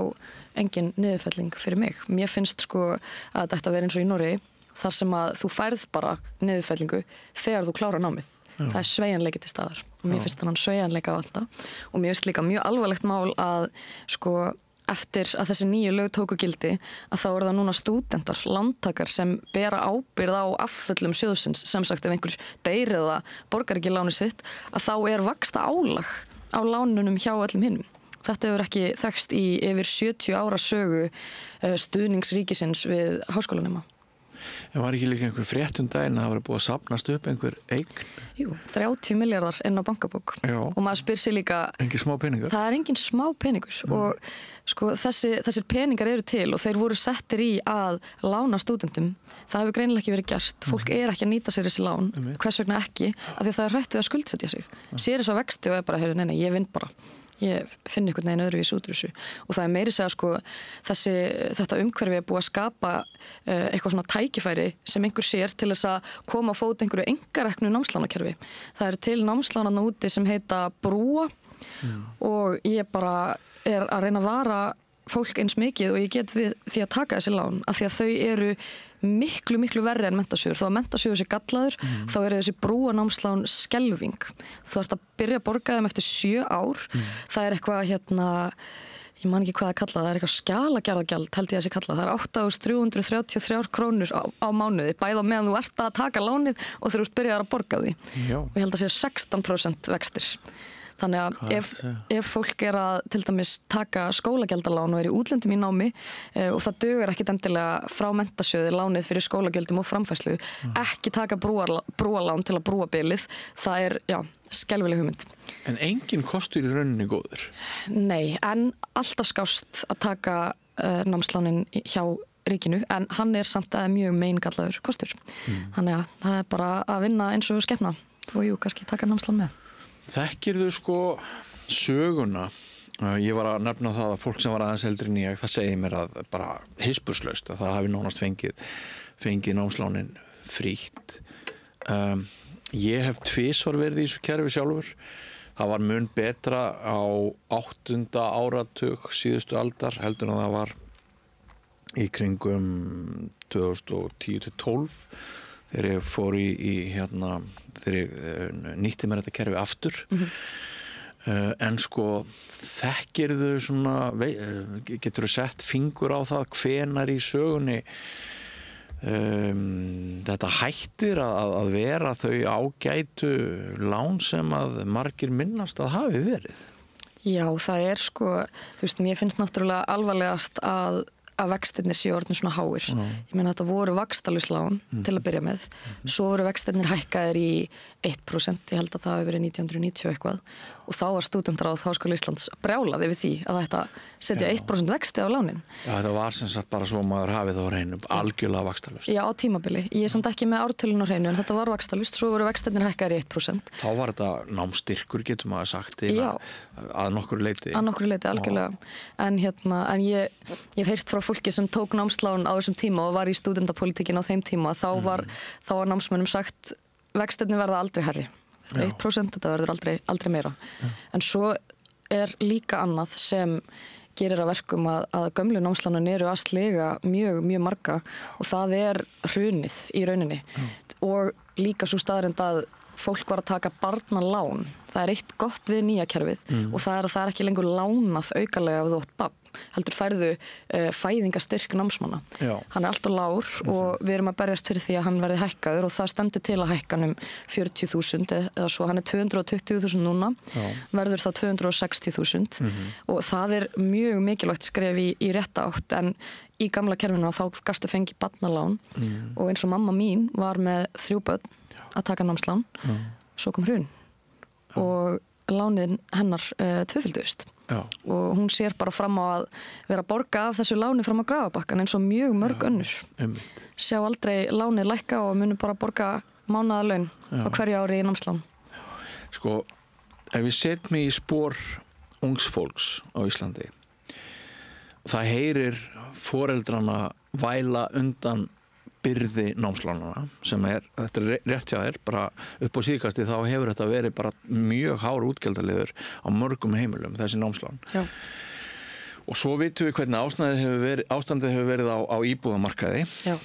engin niðurfelling fyrir mig. Mér finnst sko að þetta vera eins og í Noregi þar sem að þú færð bara niðurfellingu þegar þú klára námið. Það er sveigjanleiki til staðar og mér finnst þannig sveigjanleika vanta og mér finnst líka mjög alvarlegt mál að sko eftir að þessi nýju lög tóku gildi að þá eru það núna stúdentar, lántakar sem bera ábyrgð á afföllum sjóðsins sem sagt ef einhver deyr eða borgar ekki lánið sitt að þá er vaxta álag á lánunum hjá öllum hinum. Þetta hefur ekki þekkst í yfir 70 ára sögu stuðningsríkisins við háskólanema. En var ekki líka einhver frétt daginn að það var búið að safnast upp einhver eign? Jú, 30 milljarðar inn á bankabók. Já. Og maður spyr sig líka... Engin smá peningur? Það er engin smá peningur og sko þessir peningar eru til og þeir voru settir í að lána stúdentum. Það hefur greinilega ekki verið gert. Fólk er ekki að nýta sér þessi lán. Hvers vegna ekki? Af því það er hrætt við að skuldsetja sig. Sér þess að vexti og er bara, heyrðu, nei, ég vinn bara. Ég finn einhvern veginn öðruvís út úr þessu og það er meiri segja sko þetta umhverfi er búið að skapa eitthvað svona tækifæri sem einhver sér til þess að koma á fót einhverju engareknu námslánakerfi. Það eru til námslánana úti sem heita Brúa og ég bara er að reyna að vara fólk eins mikið og ég get við því að taka þessi lán af því að þau eru miklu verri en mentasjóður. Þó að mentasjóður sé gallaður, þá eru þessi brúanámslán skelving. Þú ert að byrja að borga þeim eftir 7 ár. Það er eitthvað ég man ekki hvað að kalla það er eitthvað skjalagerðagjald held ég að sé kalla. Það er 8.333 krónur á mánuði, bæði á meðan þú ert að taka lánið og þegar þú byrjar að borga því. Já. Og ég held að sé 16% vextir. Þannig að ef fólk að til dæmis taka skólagjaldalán og í útlöndum í námi og það dugar ekkit endilega frá Menntasjóði lánið fyrir skólagjöldum og framfærslu, ekki taka brúalán til að brúa bilið, það skelfileg hugmynd. En engin kostur í rauninni góður? Nei, en alltaf skást að taka námslánin hjá ríkinu, en hann samt að mjög meingallaður kostur. Þannig að það bara að vinna eins og skepna og kannski taka námslán með. Þekkirðu söguna? Ég var að nefna það að fólk sem var aðeins eldri en ég, það segir mér að bara hispurslaust að það hafi nánast fengið námslánin frítt. Ég hef tvisvar verið í þessu kerfi sjálfur. Það var mun betra á 8. áratug síðustu aldar heldur en það var í kringum 2010-12 þegar ég fór þegar ég nýtti mér þetta kerfi aftur. En þekkirðu geturðu sett fingur á það hvenær í sögunni þetta hættir að vera þau ágætu lán sem að margir minnast að hafi verið? Já, það þú veist, mér finnst náttúrulega alvarlegast að vextirnir séu orðin svona háir. Ég meina þetta voru vaxtalaus-lán til að byrja með. Svo voru vextirnir hækkaðir í 1%, ég held að það hefur verið 1990 eitthvað. Og þá var stúdentar Háskóla Íslands brjálað yfir því að þetta setja 1% vexti á lánin. Já, þetta var sem sagt bara svo maður hafið á hreinu, algjörlega vaxtalaust. Já, á tímabili. Ég samt ekki með ártölun á hreinu, en þetta var vaxtalaust. Svo voru vextirnir hækkaðir í 1%. Þá var þetta námstyrkur, getur maður sagt, að nokkru leyti. Að nokkru leyti, algjörlega. En ég hef heyrt frá fólki sem tók námslán á þessum tíma og var í stúdentapólitíkin á þeim tíma, þá var námsmönnum sagt vextirnir verða aldrei hærri. 1%, þetta verður aldrei meira. En svo líka annað sem gerir að verkum að gömlu námslánin eru að sliga mjög, mjög marga og það hrunið í rauninni. Og líka svo staðreynd að fólk var að taka barnalán. Það eitt gott við nýja kerfið og það er ekki lengur lánað aukalega ef þú átt barn. Heldur færðu fæðingastyrk námsmanna. Hann alltaf lágur og við erum að berjast fyrir því að hann verði hækkaður og það stendur til að hækka hann 40.000 eða svo, hann 220.000 núna, verður þá 260.000 og það mjög mikilvægt skref í rétta átt, en í gamla kerfinu þá gastu fengi barnalán og eins og mamma mín var með 3 börn að taka námslán, svo kom hrun og lánin hennar tvöfölduðust. Og hún sér bara fram á að vera að borga af þessu láni fram á Grafabakkan eins og mjög mörg önnur. Sjá aldrei lánið lækka og munu bara borga mánaðarlaun á hverju ári í námslán. Ef við setjum í spor ungs fólks á Íslandi, það heyrir foreldrana væla undan byrði námslánana sem þetta rétt hjá þér, bara upp á síðkasti þá hefur þetta verið bara mjög hár útgjaldaliður á mörgum heimilum, þessi námslán. Já. Og svo vitum við hvernig ástandið hefur verið á íbúðamarkaði. Já.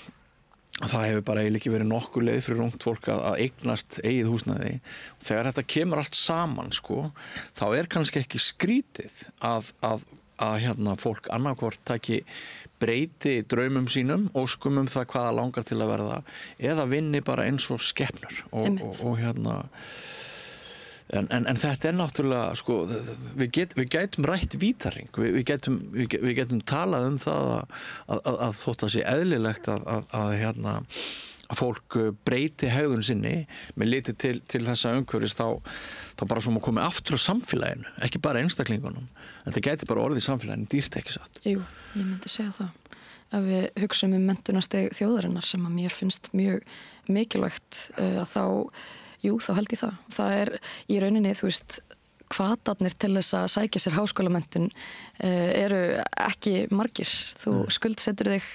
Það hefur bara eiginlega ekki verið nokkur leið fyrir ungt fólk að eignast eigið húsnæði. Þegar þetta kemur allt saman, þá kannski ekki skrítið að fólk annarkvort taki breyti draumum sínum, óskum það hvaða langar til að verða, eða vinni bara eins og skepnur. En þetta náttúrulega, við gætum rætt vítarring, við gætum talað það að þótt að sé eðlilegt að fólk breyti hegðun sinni með liti til þessa umhverfis þá bara svo maður komið aftur á samfélaginu, ekki bara einstaklingunum. Þetta gæti bara orðið í samfélaginu, dýrt ekki satt. Jú, ég myndi segja það. Ef við hugsaum menntunarsteg þjóðarinnar sem að mér finnst mjög mikilvægt þá held ég það. Það í rauninni, þú veist, hvatarnir til þess að sækja sér háskólamenntun eru ekki margir. Þú skuldsetur þig.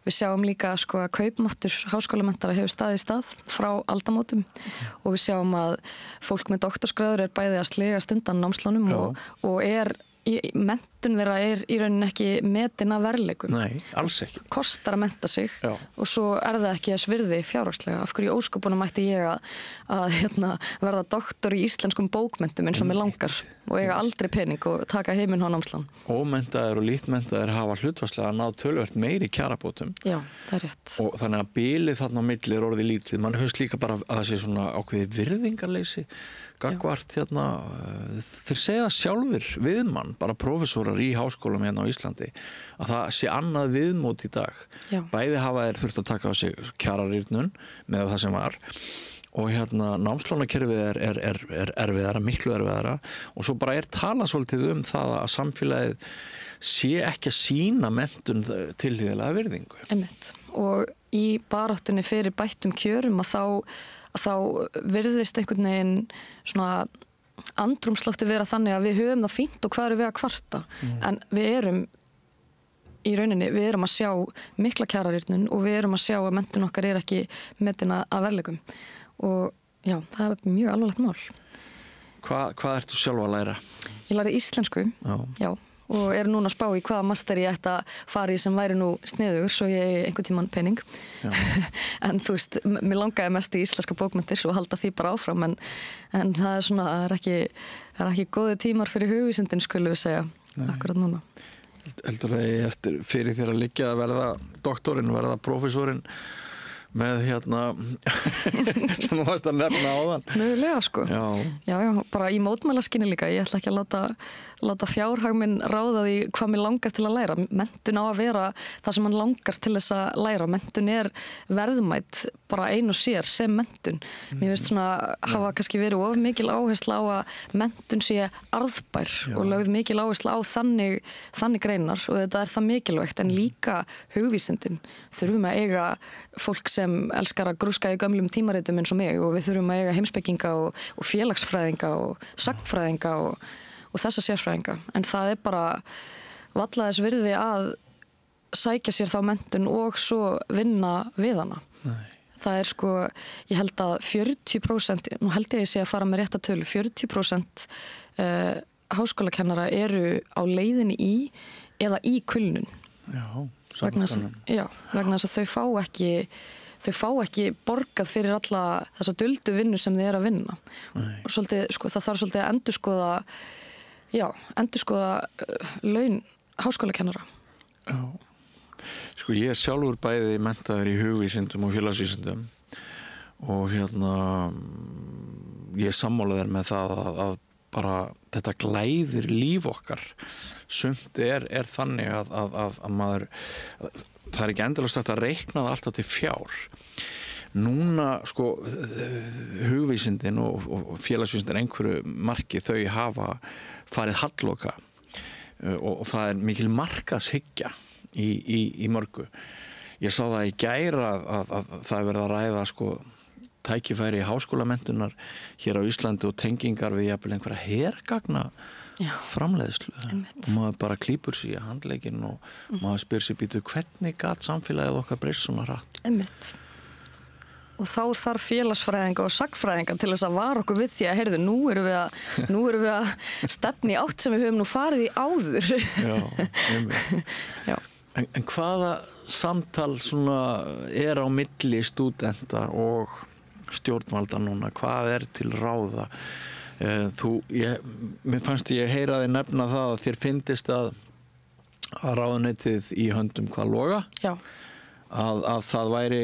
Við sjáum líka að kaupmáttur háskólamentara hefur staðið í stað frá aldamótum og við sjáum að fólk með doktorsgráður bæði að sligast undan námslánum og menntun þeirra í rauninni ekki metin af verðleikum. Nei, alls ekki. Kostar að mennta sig Já. og svo það ekki þess virði fjárhagslega. Af hverju í ósköpunum mætti ég að verða doktor í íslenskum bókmenntum eins og mig langar og eiga aldrei pening og taka heiminn á námslán. Ómenntaðir og lítmenntaðir hafa hlutfallslega að ná töluvert meiri kjarabótum. Já, það rétt. Og þannig að bilið þarna á milli orðið lítið. Man höfst líka bara að það sé svona ákveðið virðingarleysi gagvart þeir segja sjálfur viðmann, bara prófessorar í háskólum hérna á Íslandi, að það sé annað viðmót í dag. Já. Bæði hafa þeir þurft að taka á sig kjararýrnun með það sem var og námslánakerfið er erfiðara, miklu erfiðara og svo bara talað svolítið það að samfélagið sé ekki að sýna menntun tilhlýðilega virðingu. Einmitt. Og í baráttunni fyrir bættum kjörum að þá virðist einhvern veginn svona andrúmslofti vera þannig að við höfum það fínt og hvað eru við að kvarta. En við erum í rauninni, við erum að sjá mikla kjararýrnun og við erum að sjá að menntun okkar ekki metin að verðleikum. Og já, það er mjög alvarlegt mál. Hvað ertu sjálf að læra? Ég læri íslensku, já. Og núna að spá í hvaða master ég ætti að fara í sem væri nú sniðugur svo ég einhvern tímann pening. En þú veist, mér langaði mest í íslenska bókmenntir og halda því bara áfram en það er svona, það er ekki góði tímar fyrir hugvísindin skulum við segja akkurat núna. Heldur það fyrir þér að liggja að verða doktorinn, verða prófessorinn með sem þú varst að nefna áðan? Mögulega sko. Já, bara í mótmælaskinni líka. Ég ætla ekki að láta fjárhag minn ráða því hvað mér langar til að læra. Menntun á að vera það sem mann langar til þess að læra. Menntun er verðmætt bara ein og sér sem menntun. Mér finnst svona hafa kannski verið of mikil áhersla á að menntun sé arðbær og lögð mikil áhersla á þannig greinar og þetta er það mikilvægt en líka hugvísindin. Þurfum að eiga fólk sem elskar að grúska í gömlum tímaritum eins og mig og við þurfum að eiga heimspekinga og félagsfræðinga og sagnfræðinga og þessa sérfræðinga. En það er bara varla þess virði að sækja sér þá menntun og svo vinna við hana. Nei. Það er sko, ég held að 40%, nú held ég sé að fara með rétta tölu, 40% háskólakennara eru á leiðinni í eða í kulnun. Vegna þess að þau fá ekki borgað fyrir alla þessa duldu vinnu sem þau eru að vinna. Og svolítið, sko, það þarf svolítið að endurskoða laun háskólakennara. Já. Sko ég er sjálfur bæði menntaður í hugvísindum og félagsvísindum og ég sammála með það að bara þetta glæðir líf okkar. Sumt er þannig að maður, það er ekki endalaust hægt að reikna það alltaf til fjár. Núna, sko, hugvísindin og félagsvísindin einhverju marki þau hafa farið halloka og það er mikil markaðshyggja í mörgu. Ég sá það í gær að það er verið að ræða, sko, tækifæri háskólamenntunar hér á Íslandi og tengingar við jafnvel einhverja hergagna framleiðslu og maður bara klípur sig í handlegginn og maður spyr sig býtu hvernig gat samfélagið okkar breyst svona hratt. Einmitt. Og þá þarf félagsfræðinga og sagnfræðinga til þess að vara okkur við því að heyrðu, nú erum við að stefna í átt sem við höfum nú farið í áður. Já. En hvaða samtal svona er á milli stúdenta og stjórnvalda núna? Hvað er til ráða? Mér fannst ég heyra þig nefna það að þér fyndist að ráðuneytið í höndum hvað Loga? Já. Að það væri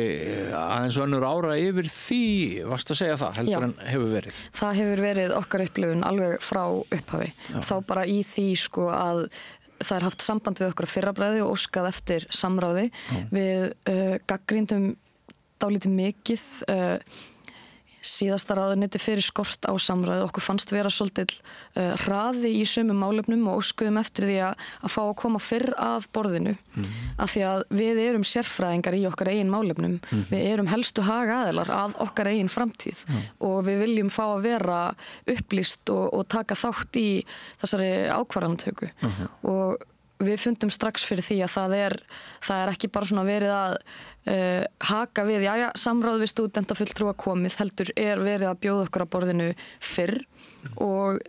aðeins önnur ára yfir því, varst að segja það, heldur en hefur verið? Það hefur verið okkar upplifun alveg frá upphafi. Þá bara í því sko að það er haft samband við okkur að fyrrabræði og óskað eftir samráði. Við gagnrýndum dálítið mikið síðasta ráðuneyti fyrir skort á samráði. Okkur fannst vera svolítið hraði í sömu málefnum og óskuðum eftir því að fá að koma fyrr að borðinu. Af því að við erum sérfræðingar í okkar eigin málefnum. Við erum helstu hagaðilar að okkar eigin framtíð og við viljum fá að vera upplýst og taka þátt í þessari ákvarðanatöku. Og við fundum strax fyrir því að það er ekki bara svona verið að haka við, samráð við stúdentafulltrúa komið, heldur er verið að bjóða okkur að borðinu fyrr og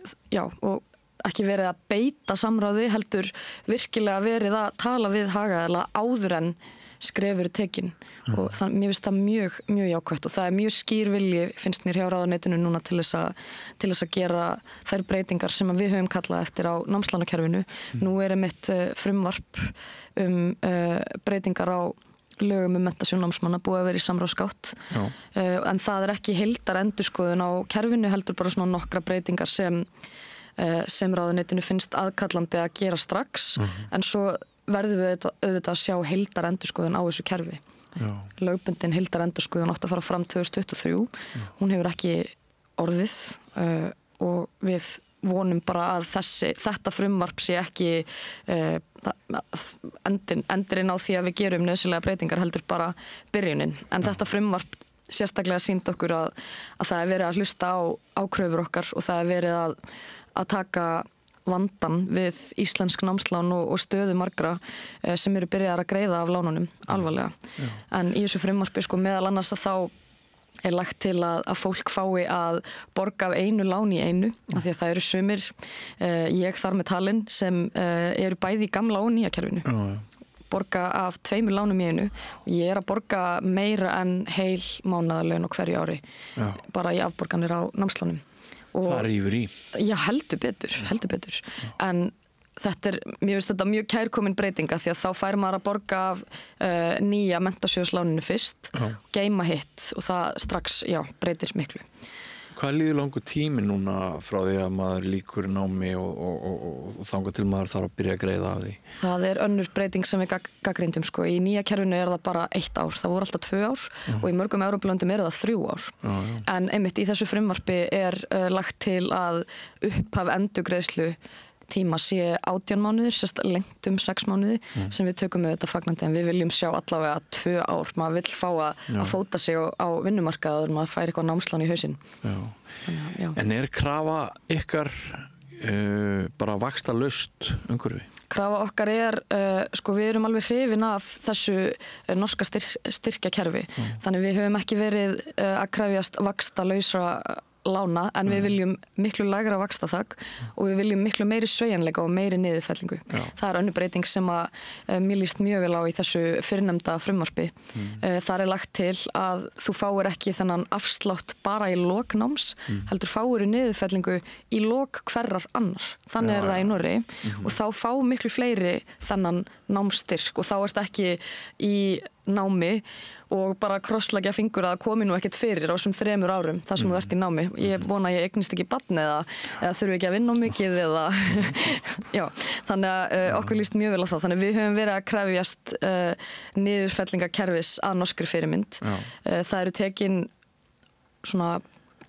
ekki verið að beita samráði, heldur virkilega verið að tala við hagaðila áður en skrefur tekin og mér finnst það mjög, mjög jákvætt og það mjög skýr vilji, finnst mér hjá ráðuneytinu núna til þess að gera þær breytingar sem við höfum kallað eftir á námslánakerfinu. Nú einmitt frumvarp breytingar á lögum menntasjóð námsmanna búið að vera í samráðsgátt en það ekki heildarendurskoðun á kerfinu, heldur bara svona nokkra breytingar sem ráðuneytinu finnst aðkallandi að gera strax en svo verðum við auðvitað að sjá heildarendurskoðun á þessu kerfi. Lögbundin heildarendurskoðun átti að fara fram 2023. Hún hefur ekki orðið og við vonum bara að þetta frumvarp sé ekki endurinn á því að við gerum nauðsynlega breytingar, heldur bara byrjunin. En þetta frumvarp sérstaklega sýndi okkur að það verið að hlusta á kröfur okkar og það verið að taka vandan við íslensk námslán og stöðu margra sem eru byrjaðar að greiða af lánunum alvarlega. En í þessu frumvarpi meðal annars að þá lagt til að fólk fái að borga af einu lán í einu, af því að það eru sumir, ég þar með talin, sem eru bæði í gamla og nýja kerfinu. Borga af 2 lánum í einu og ég að borga meira en heil mánaðarlaun á hverju ári, bara í afborganir á námslánum. Það rífur í. Já, heldur betur. En mér finnst þetta mjög kærkomin breytinga því að þá fær maður að borga af nýja menntasjóðsláninu fyrst, geyma hitt og það strax, breytir miklu. Hvað líður langur tími núna frá því að maður lýkur námi og þangað til maður þarf að byrja að greiða af því? Það önnur breyting sem við gagnrýndum. Í nýja kerfinu það bara 1 ár. Það voru alltaf 2 ár og í mörgum Evrópulöndum það 3 ár. En einmitt í þessu frumvarpi lagt til að upphaf endurgreiðslu tíma sé 18 mánuðir, sérst lengt 6 mánuði sem við tökum með þetta fagnandi en við viljum sjá allavega 2 ár. Maður vill fá að fóta sig á vinnumarkaður, maður fær eitthvað námslán í hausinn. En krafa ykkar bara vaxtalaust umhverfi? Krafa okkar við erum alveg hrifin af þessu norska styrkjakerfi. Þannig við höfum ekki verið að krefjast vaxtalausra lána en við viljum miklu lægra vaxtaþak og við viljum miklu meiri sveigjanleika og meiri niðurfellingu. Það önnur breyting sem að mér líst mjög vel á í þessu fyrrnefnda frumvarpi. Það lagt til að þú fáir ekki þennan afslátt bara í lok náms, heldur fáir niðurfellingu í lok hverrar annar. Þannig það í Noregi og þá fá miklu fleiri þennan námsstyrk og þá ekki í námi og bara krossleggja fingur að það komi nú ekkert fyrir á þessum 3 árum þar sem þú ert í námi. Ég vona að ég eignist ekki barn eða þurfi ekki að vinna mikið eða þannig að okkur líst mjög vel á það. Þannig við höfum verið að krefjast niðurfellingakerfis að norskri fyrirmynd. Það eru tekin svona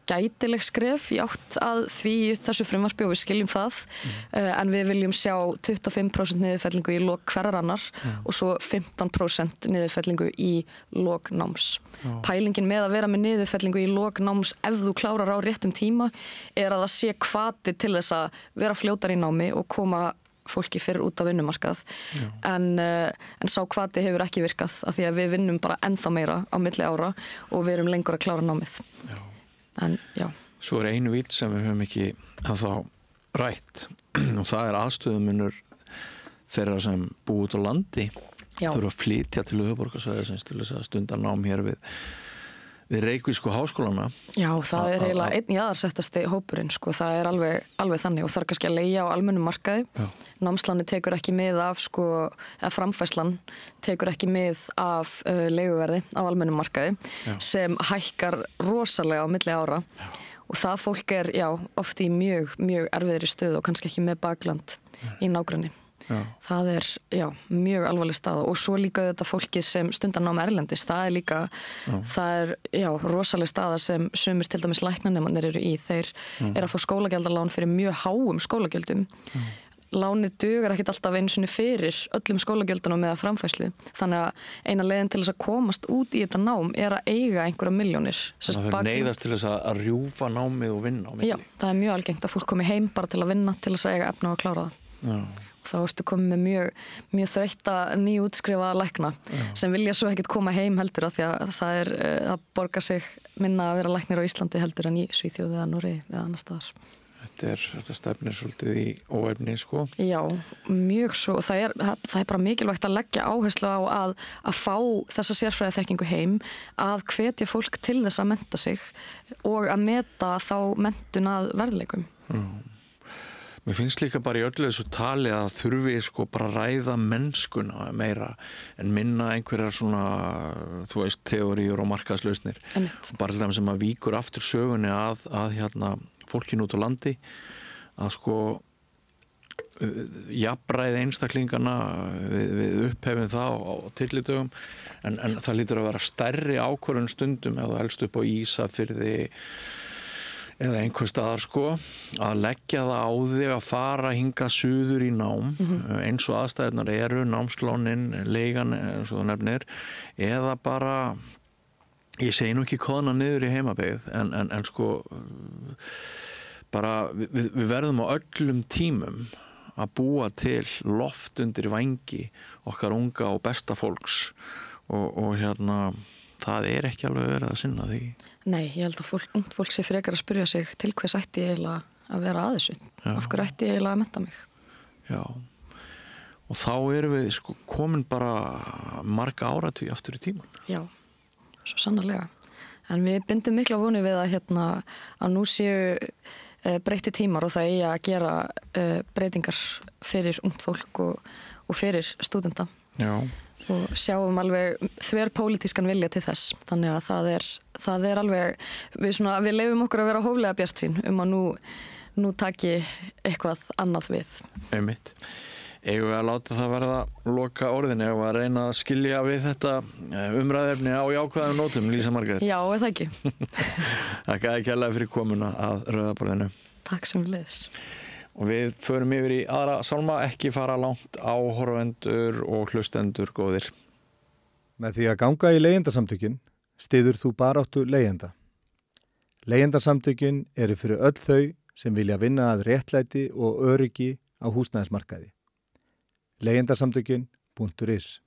gætileg skref í átt að því þessu frumvarpi og við skiljum það en við viljum sjá 25% niðurfellingu í lok hverrar annar og svo 15% niðurfellingu í lok náms. Pælingin með að vera með niðurfellingu í lok náms ef þú klárar á réttum tíma að það sé hvati til þess að vera fljótar í námi og koma fólki fyrir út á vinnumarkað en sá hvati hefur ekki virkað af því að við vinnum bara ennþá meira á milli ára og við erum lengur að klára námið. Svo einu vídd sem við höfum ekki að þá rætt og það aðstöðumunur þeirra sem búi út á landi þurfa að flytja til höfuðborgarsvæðisins til þess að stunda nám hér við reykvísku háskólana. Já, það eiginlega einn jaðarsettasti hópurinn, það alveg þannig og þarf kannski að leigja á almennum markaði. Námsláni tekur ekki mið af, eða framfærslan tekur ekki mið af leiguverði á almennum markaði sem hækkar rosalega á milli ára og það fólk oft í mjög, mjög erfiðri stöðu og kannski ekki með bakland í nágrenni. Það mjög alvarleg staða og svo líka þetta fólki sem stundar nám erlendis, það líka það rosaleg staða sem sumir til dæmis læknanemannir eru í, þeir að fá skólagjaldalán fyrir mjög háum skólagjöldum. Lánið dugar ekkert alltaf einu sinni fyrir öllum skólagjöldunum eða framfærslu, þannig að eina leiðin til þess að komast út í þetta nám að eiga einhverja milljónir. Það neyðast til þess að rjúfa námið og vinna á milli. Já, það mjög algengt að fólk komi heim bara til að vinna, til þess að eiga efni og að klára það. Þá ertu komið með mjög þreytta nýútskrifaða lækna sem vilja svo ekkert koma heim heldur af því að það borgar sig minna að vera læknir á Íslandi heldur en í Svíþjóð eða Noregi eða annar staðar. þetta stefnir svolítið í óefni, sko. Já, mjög svo. Það er bara mikilvægt að leggja áherslu á að fá þessa sérfræðiþekkingu heim, að hvetja fólk til þess að mennta sig og að meta þá menntun að verðleikum. Mér finnst líka bara í öllu þessu tali að þurfi sko bara ræða mennskuna meira en minna einhverjar svona, þú veist, teóríur og markaðslausnir. Bara til þeim sem að víkur aftur sögunni að fólkinu út á landi, að sko jafnræði einstaklingana við upphefum það á tyllidögum, en það lítur að vera stærri ákvörðun stundum ef það helst upp á Ísafirði eða einhver staðar, sko, að leggja það á þig að fara hingað suður í nám, eins og aðstæðunar eru, námslánin, leigan, eins og það nefnir, eða bara, ég segi nú ekki koðna niður í heimabyggð, en sko, bara við verðum á öllum tímum að búa til loft undir vængi okkar unga og besta fólks og það er ekki alveg verið að sinna því. Nei, ég held að ungt fólk sé frekar að spyrja sig til hvers ætti ég eiginlega að vera að þessu. Af hverju ætti ég eiginlega að mennta mig. Já, og þá erum við sko komin bara marga áratugi aftur í tíman. Já, svo sannarlega. En við bindum mikla voni við að nú séu breytti tímar og það eigi að gera breytingar fyrir ungt fólk og fyrir stúdenta. Já. Og sjáum alveg þverpólitískan vilja til þess. Þannig að það er alveg, við leyfum okkur að vera hóflega bjartsýn að nú taki eitthvað annað við. Einmitt. Eigum við að láta það verða loka orðinu og að reyna að skilja við þetta umræðefni á jákvæðum nótum, Lísa Margrét? Já, það ekki. Þakka kærlega fyrir komuna að Rauðaborðinu. Takk sem leiðis. Og við förum yfir í aðra sálma, ekki fara langt, áhorfendur og hlustendur góðir. Með því að ganga í leigjendasamtökin styður þú baráttu leigjenda. Leigjendasamtökin eru fyrir öll þau sem vilja vinna að réttlæti og öryggi á húsnæðismarkaði. Leigjendasamtökin.is.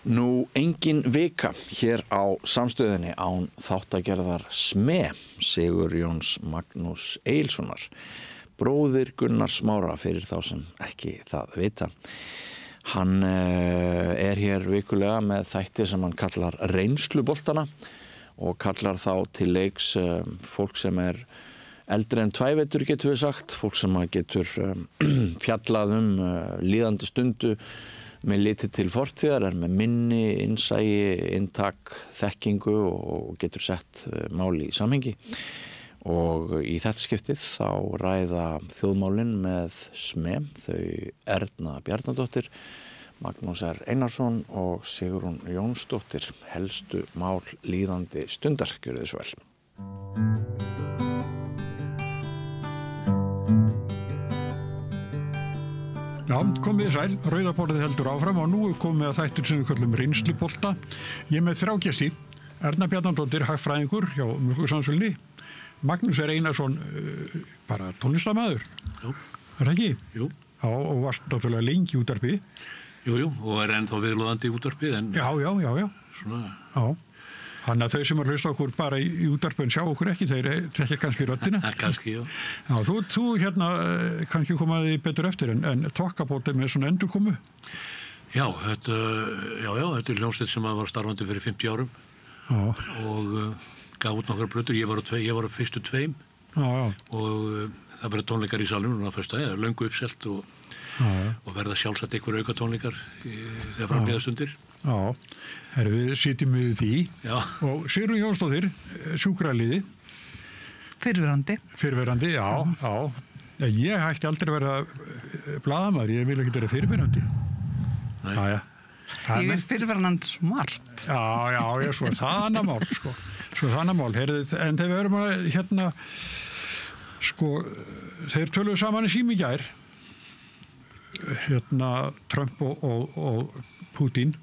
Nú engin vika hér á samstöðinni án þáttagerðar SME, Sigur Jóns Magnús Eilssonar. Bróðir Gunnar Smára fyrir þá sem ekki það vita. Hann hér vikulega með þætti sem hann kallar reynsluboltana og kallar þá til leiks fólk sem eldri en 2 vetur getur við sagt, fólk sem getur fjallað líðandi stundu með liti til fortíðar, með minni, innsæi, inntak, þekkingu og getur sett mál í samhengi. Og í þetta skiptið þá ræða þjóðmálin með SME, þau Erna Bjarnadóttir, Magnús R. Einarsson og Sigrún Jónsdóttir, helstu mál líðandi stundar. Gjörðu þið svo vel. Já, komið þið sæl, Rauðaborðið heldur áfram og nú komið að þættir sem við kallum reynslubolta. Ég með 3 gesti, Erna Bjarnadóttir, hagfræðingur hjá Mjólkursamsölunni, Magnús R. Einarsson, bara tónlistarmaður. Jú. Er það ekki? Jú. Já, og varst náttúrulega lengi í útvarpi. Jú, og ennþá viðlóðandi í útvarpi. Já. Svona. Já. Þannig að þau sem hlusta okkur bara í útvarpi en sjá okkur ekki, þeir þekkja kannski röddina. Kannski, já. Já, þú kannski komaði betur eftir en þokkabótið með svona endurkomu. Já, þetta er hljómsveit sem var starfandi fyrir 50 árum. Já. Og gaf út nokkrar plötur, ég var á fyrstu 2 og það verða tónleikar í salunum núna fyrsta, löngu uppselt og verða sjálfsagt einhver auka tónleikar þegar framleiða stundir. Já, við sitjum við því. Já. Og Sigrún Jónsdóttir, sjúkraliði. Fyrrverandi, já. Ég hætti aldrei að vera blaðamaður, ég vil ekki vera fyrrverandi. Nei. Já. Ég er fyrrverandi smart. Já, svo er það annað mál, sko. En þegar við erum að, þeir töluðu saman í sími í gær, Trump og Putin,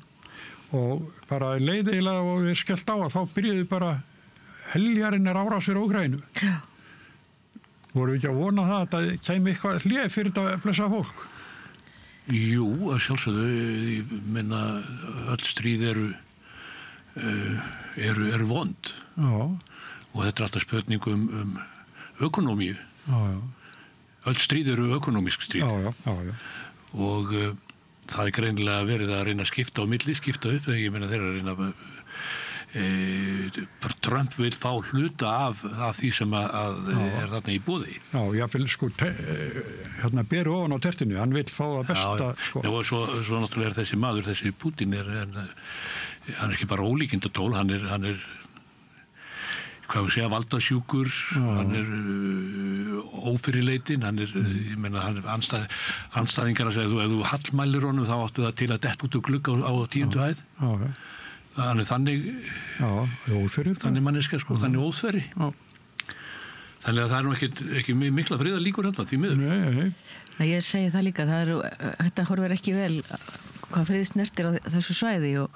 og bara leið eiginlega og við skellt á að þá byrjuðu bara heljarinnar árásir á Úkraínu. Já. Voru við ekki að vona það að það kæmi eitthvað hlið fyrir þetta blessa fólk? Jú, að sjálfsögðu, ég menna öll stríð eru vond. Já. Og þetta er alltaf spurning ökonómíu. Já. öll stríð eru ökonómísk stríð. Já. Og það greinilega verið að reyna að skipta á milli, skipta upp, ég meina þeir að reyna Trump vil fá hluta af því sem að er þarna í boði. Já, jáfnvel sko beru ofan á tertinu, hann vil fá það besta. Já, og svo náttúrulega þessi maður, þessi Putin hann ekki bara ólíkindatól, hann er hvað við segja, valdasjúkur, hann ófyrirleitin, ég meina, hann anstæðingar að segja, ef þú hallmælir honum, þá áttu það til að detta út og glugga á 10. hæð. Hann þannig þannig manneska, sko, þannig óþverri. Þannig að það nú ekki mikla friða líkur hérna, því miður. Nei, ég segi það líka, þetta horfir ekki vel hvað friði snertir á þessu svæði og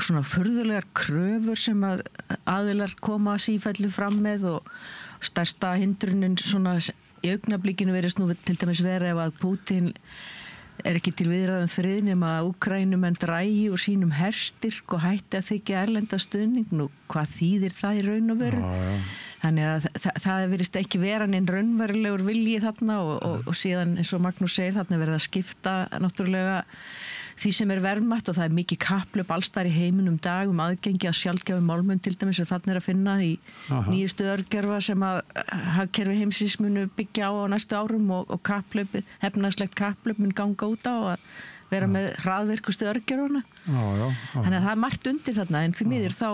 svona furðulegar kröfur sem að aðilar koma sífellu fram með og stærsta hindrunin svona í augnablikinu verið nú til dæmis vera ef að Putin ekki til viðræðum friði nema að Úkraínumenn drægi úr sínum herstyrk og hætti að þykja erlenda stuðning. Nú, hvað þýðir það í raun og veru? Þannig að það virðist ekki vera neinn raunverulegur vilji þarna og síðan eins og Magnús segir þarna verið að skipta náttúrulega því sem verðmætt og það er mikið kapplöp allstar í heiminum dag aðgengi að sjaldgæfum málmum til dæmis og þarna að finna í nýjustu örgjörfa sem að hagkerfi heimsins munu byggja á næstu árum og kapplöp, efnahagslegt kapplöp mun ganga út á að vera með hraðvirkustu örgjörfana. Þannig að það er margt undir þarna en því miður þá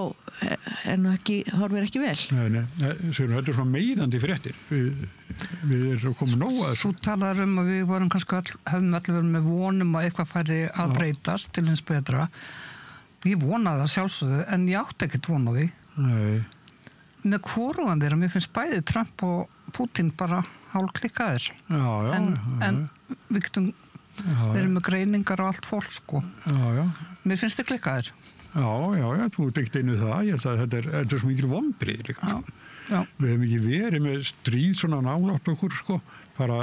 horfir ekki vel. Nei, þetta er svona meiðandi fréttir. Við erum komið nóg að Þú talar að við vorum kannski höfum allir verið með vonum að eitthvað færi að breytast til hins betra. Ég vonaði það sjálfsögðu en ég átti ekkert vonaði. Nei. Með hvorugan þeirra, mér finnst bæði Trump og Putin bara hálfklikkaðir. En við getum verið með greiningar og allt fólk, sko. Mér finnst þið klikkaðir. Já, þú ert ekkert einu það. Ég held að þetta er svo mikil vonbrigði líka. Við hefum ekki verið með stríð svona nálægt okkur, sko. Bara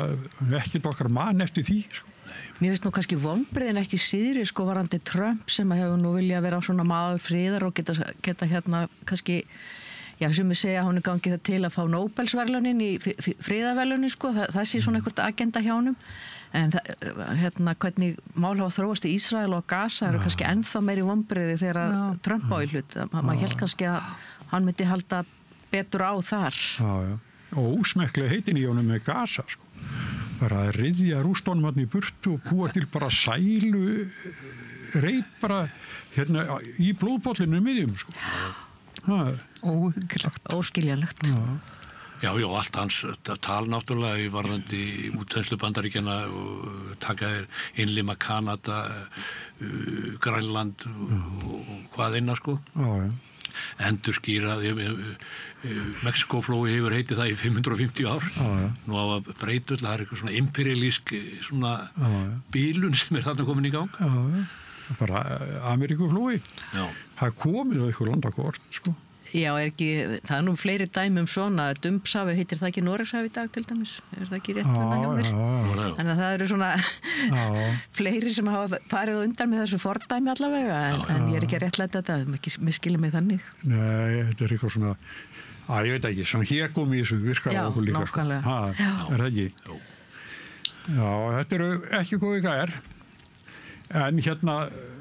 ekkert okkar mann eftir því, sko. Mér finnst nú kannski vonbrigðin ekki síðri, sko, varandi Trump sem hefur nú viljað vera svona maður friðar og geta hérna kannski, já, sem við segja, hún gangið það til að fá Nóbelsverðlaunin í friðarverðlaunin, sko. Það sé svona eitthvað agenda hjá honum. En hvernig mál hafa þróast í Ísrael og Gaza eru kannski ennþá meiri vonbrigði þegar Trump á í hlut. Maður hélt kannski að hann myndi halda betur á þar. Og ósmekklega heitin í honum með Gaza, sko. Bara að ryðja rústónum hann í burtu og búa til bara sælu reip bara hérna í blóðbollinu miðjum, sko. Óskiljanlegt. Já, allt hans tal náttúrulega í varðandi útþenslu Bandaríkjanna og taka innlima Kanada, Grænland og hvað einna, sko. Endurskýra, Mexikóflói hefur heitið það í 550 ár. Nú á að breyta það er eitthvað svona imperialísk svona bílun sem þarna komin í gang. Bara Ameríkuflói. Það komið á eitthvað landakort, sko. Já, það er nú fleiri dæmi svona, Dumbshafi, heitir það ekki Noregshafi í dag til dæmis? Er það ekki rétt með það hjá mér? Þannig að það eru svona fleiri sem hafa farið á undan með þessu fordæmi allavega, en ég er ekki að réttlæta þetta, miskilja mig þannig. Nei, þetta er eitthvað svona, ég veit ekki, svona hér komið í þessu virkar á okkur líka. Já, nákvæmlega. Er það ekki? Já, þetta eru ekki góðið gæjar, en hérna,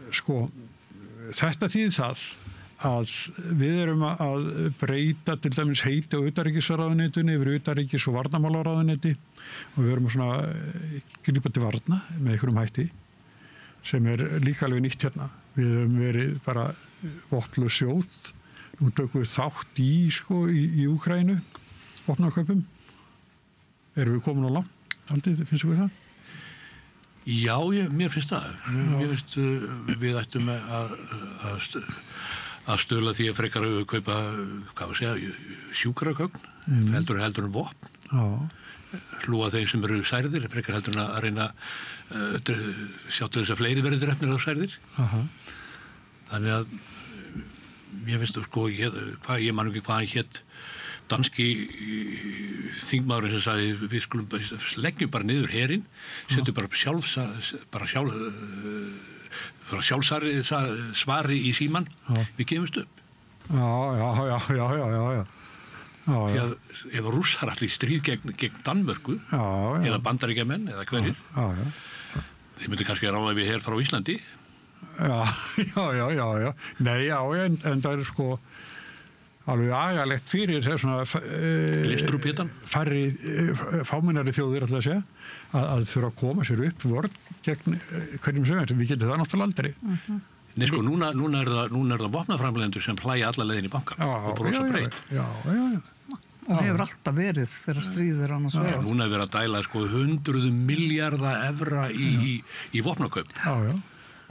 sko, þetta þýðir það að við erum að breyta til dæmis heiti á utanríkisráðuneytinu yfir utanríkis- og varnarmálaráðuneyti og við erum að grípa til varna með einhverjum hætti sem er líka alveg nýtt hérna. Við höfum verið bara vopnlaus þjóð, nú tökum við þátt í Úkraínu, vopnakaupum. Erum við komin á langt? Aldrei, finnst við það? Já, mér finnst það. Mér finnst við ættum að stöðla því að frekar að kaupa, hvað við segja, sjúkragögn, heldur en vopn. Hlúa þeim sem eru særðir, frekar heldur en að reyna sjá til þess að fleiri verði drefnir á særðir. Þannig að ég finnst, sko, ég man ekki hvað hann hét, danski þingmaðurinn sem sagði við leggjum bara niður herinn, setjum bara sjálfsvari í síman, við gefumst upp. Já. Því að ef rússar allir stríð gegn Danmörku eða bandaríkjamenn eða hverjir þeir myndu kannski ráða við hér frá Íslandi. Já. Nei, en það sko alveg agalegt fyrir þessuna færri fámennari þjóðir alltaf að segja að þurfa að koma sér upp vörn gegn hverjum sem við getum það náttúrulega aldrei. Nei sko, núna er það vopnaframleiðendur sem hlæja alla leiðin í bankan og brosa breytt. Já. Og hefur alltaf verið þegar stríðir annars vegar. Núna er verið að dæla sko 100 milljarða evra í vopnakaup. Já.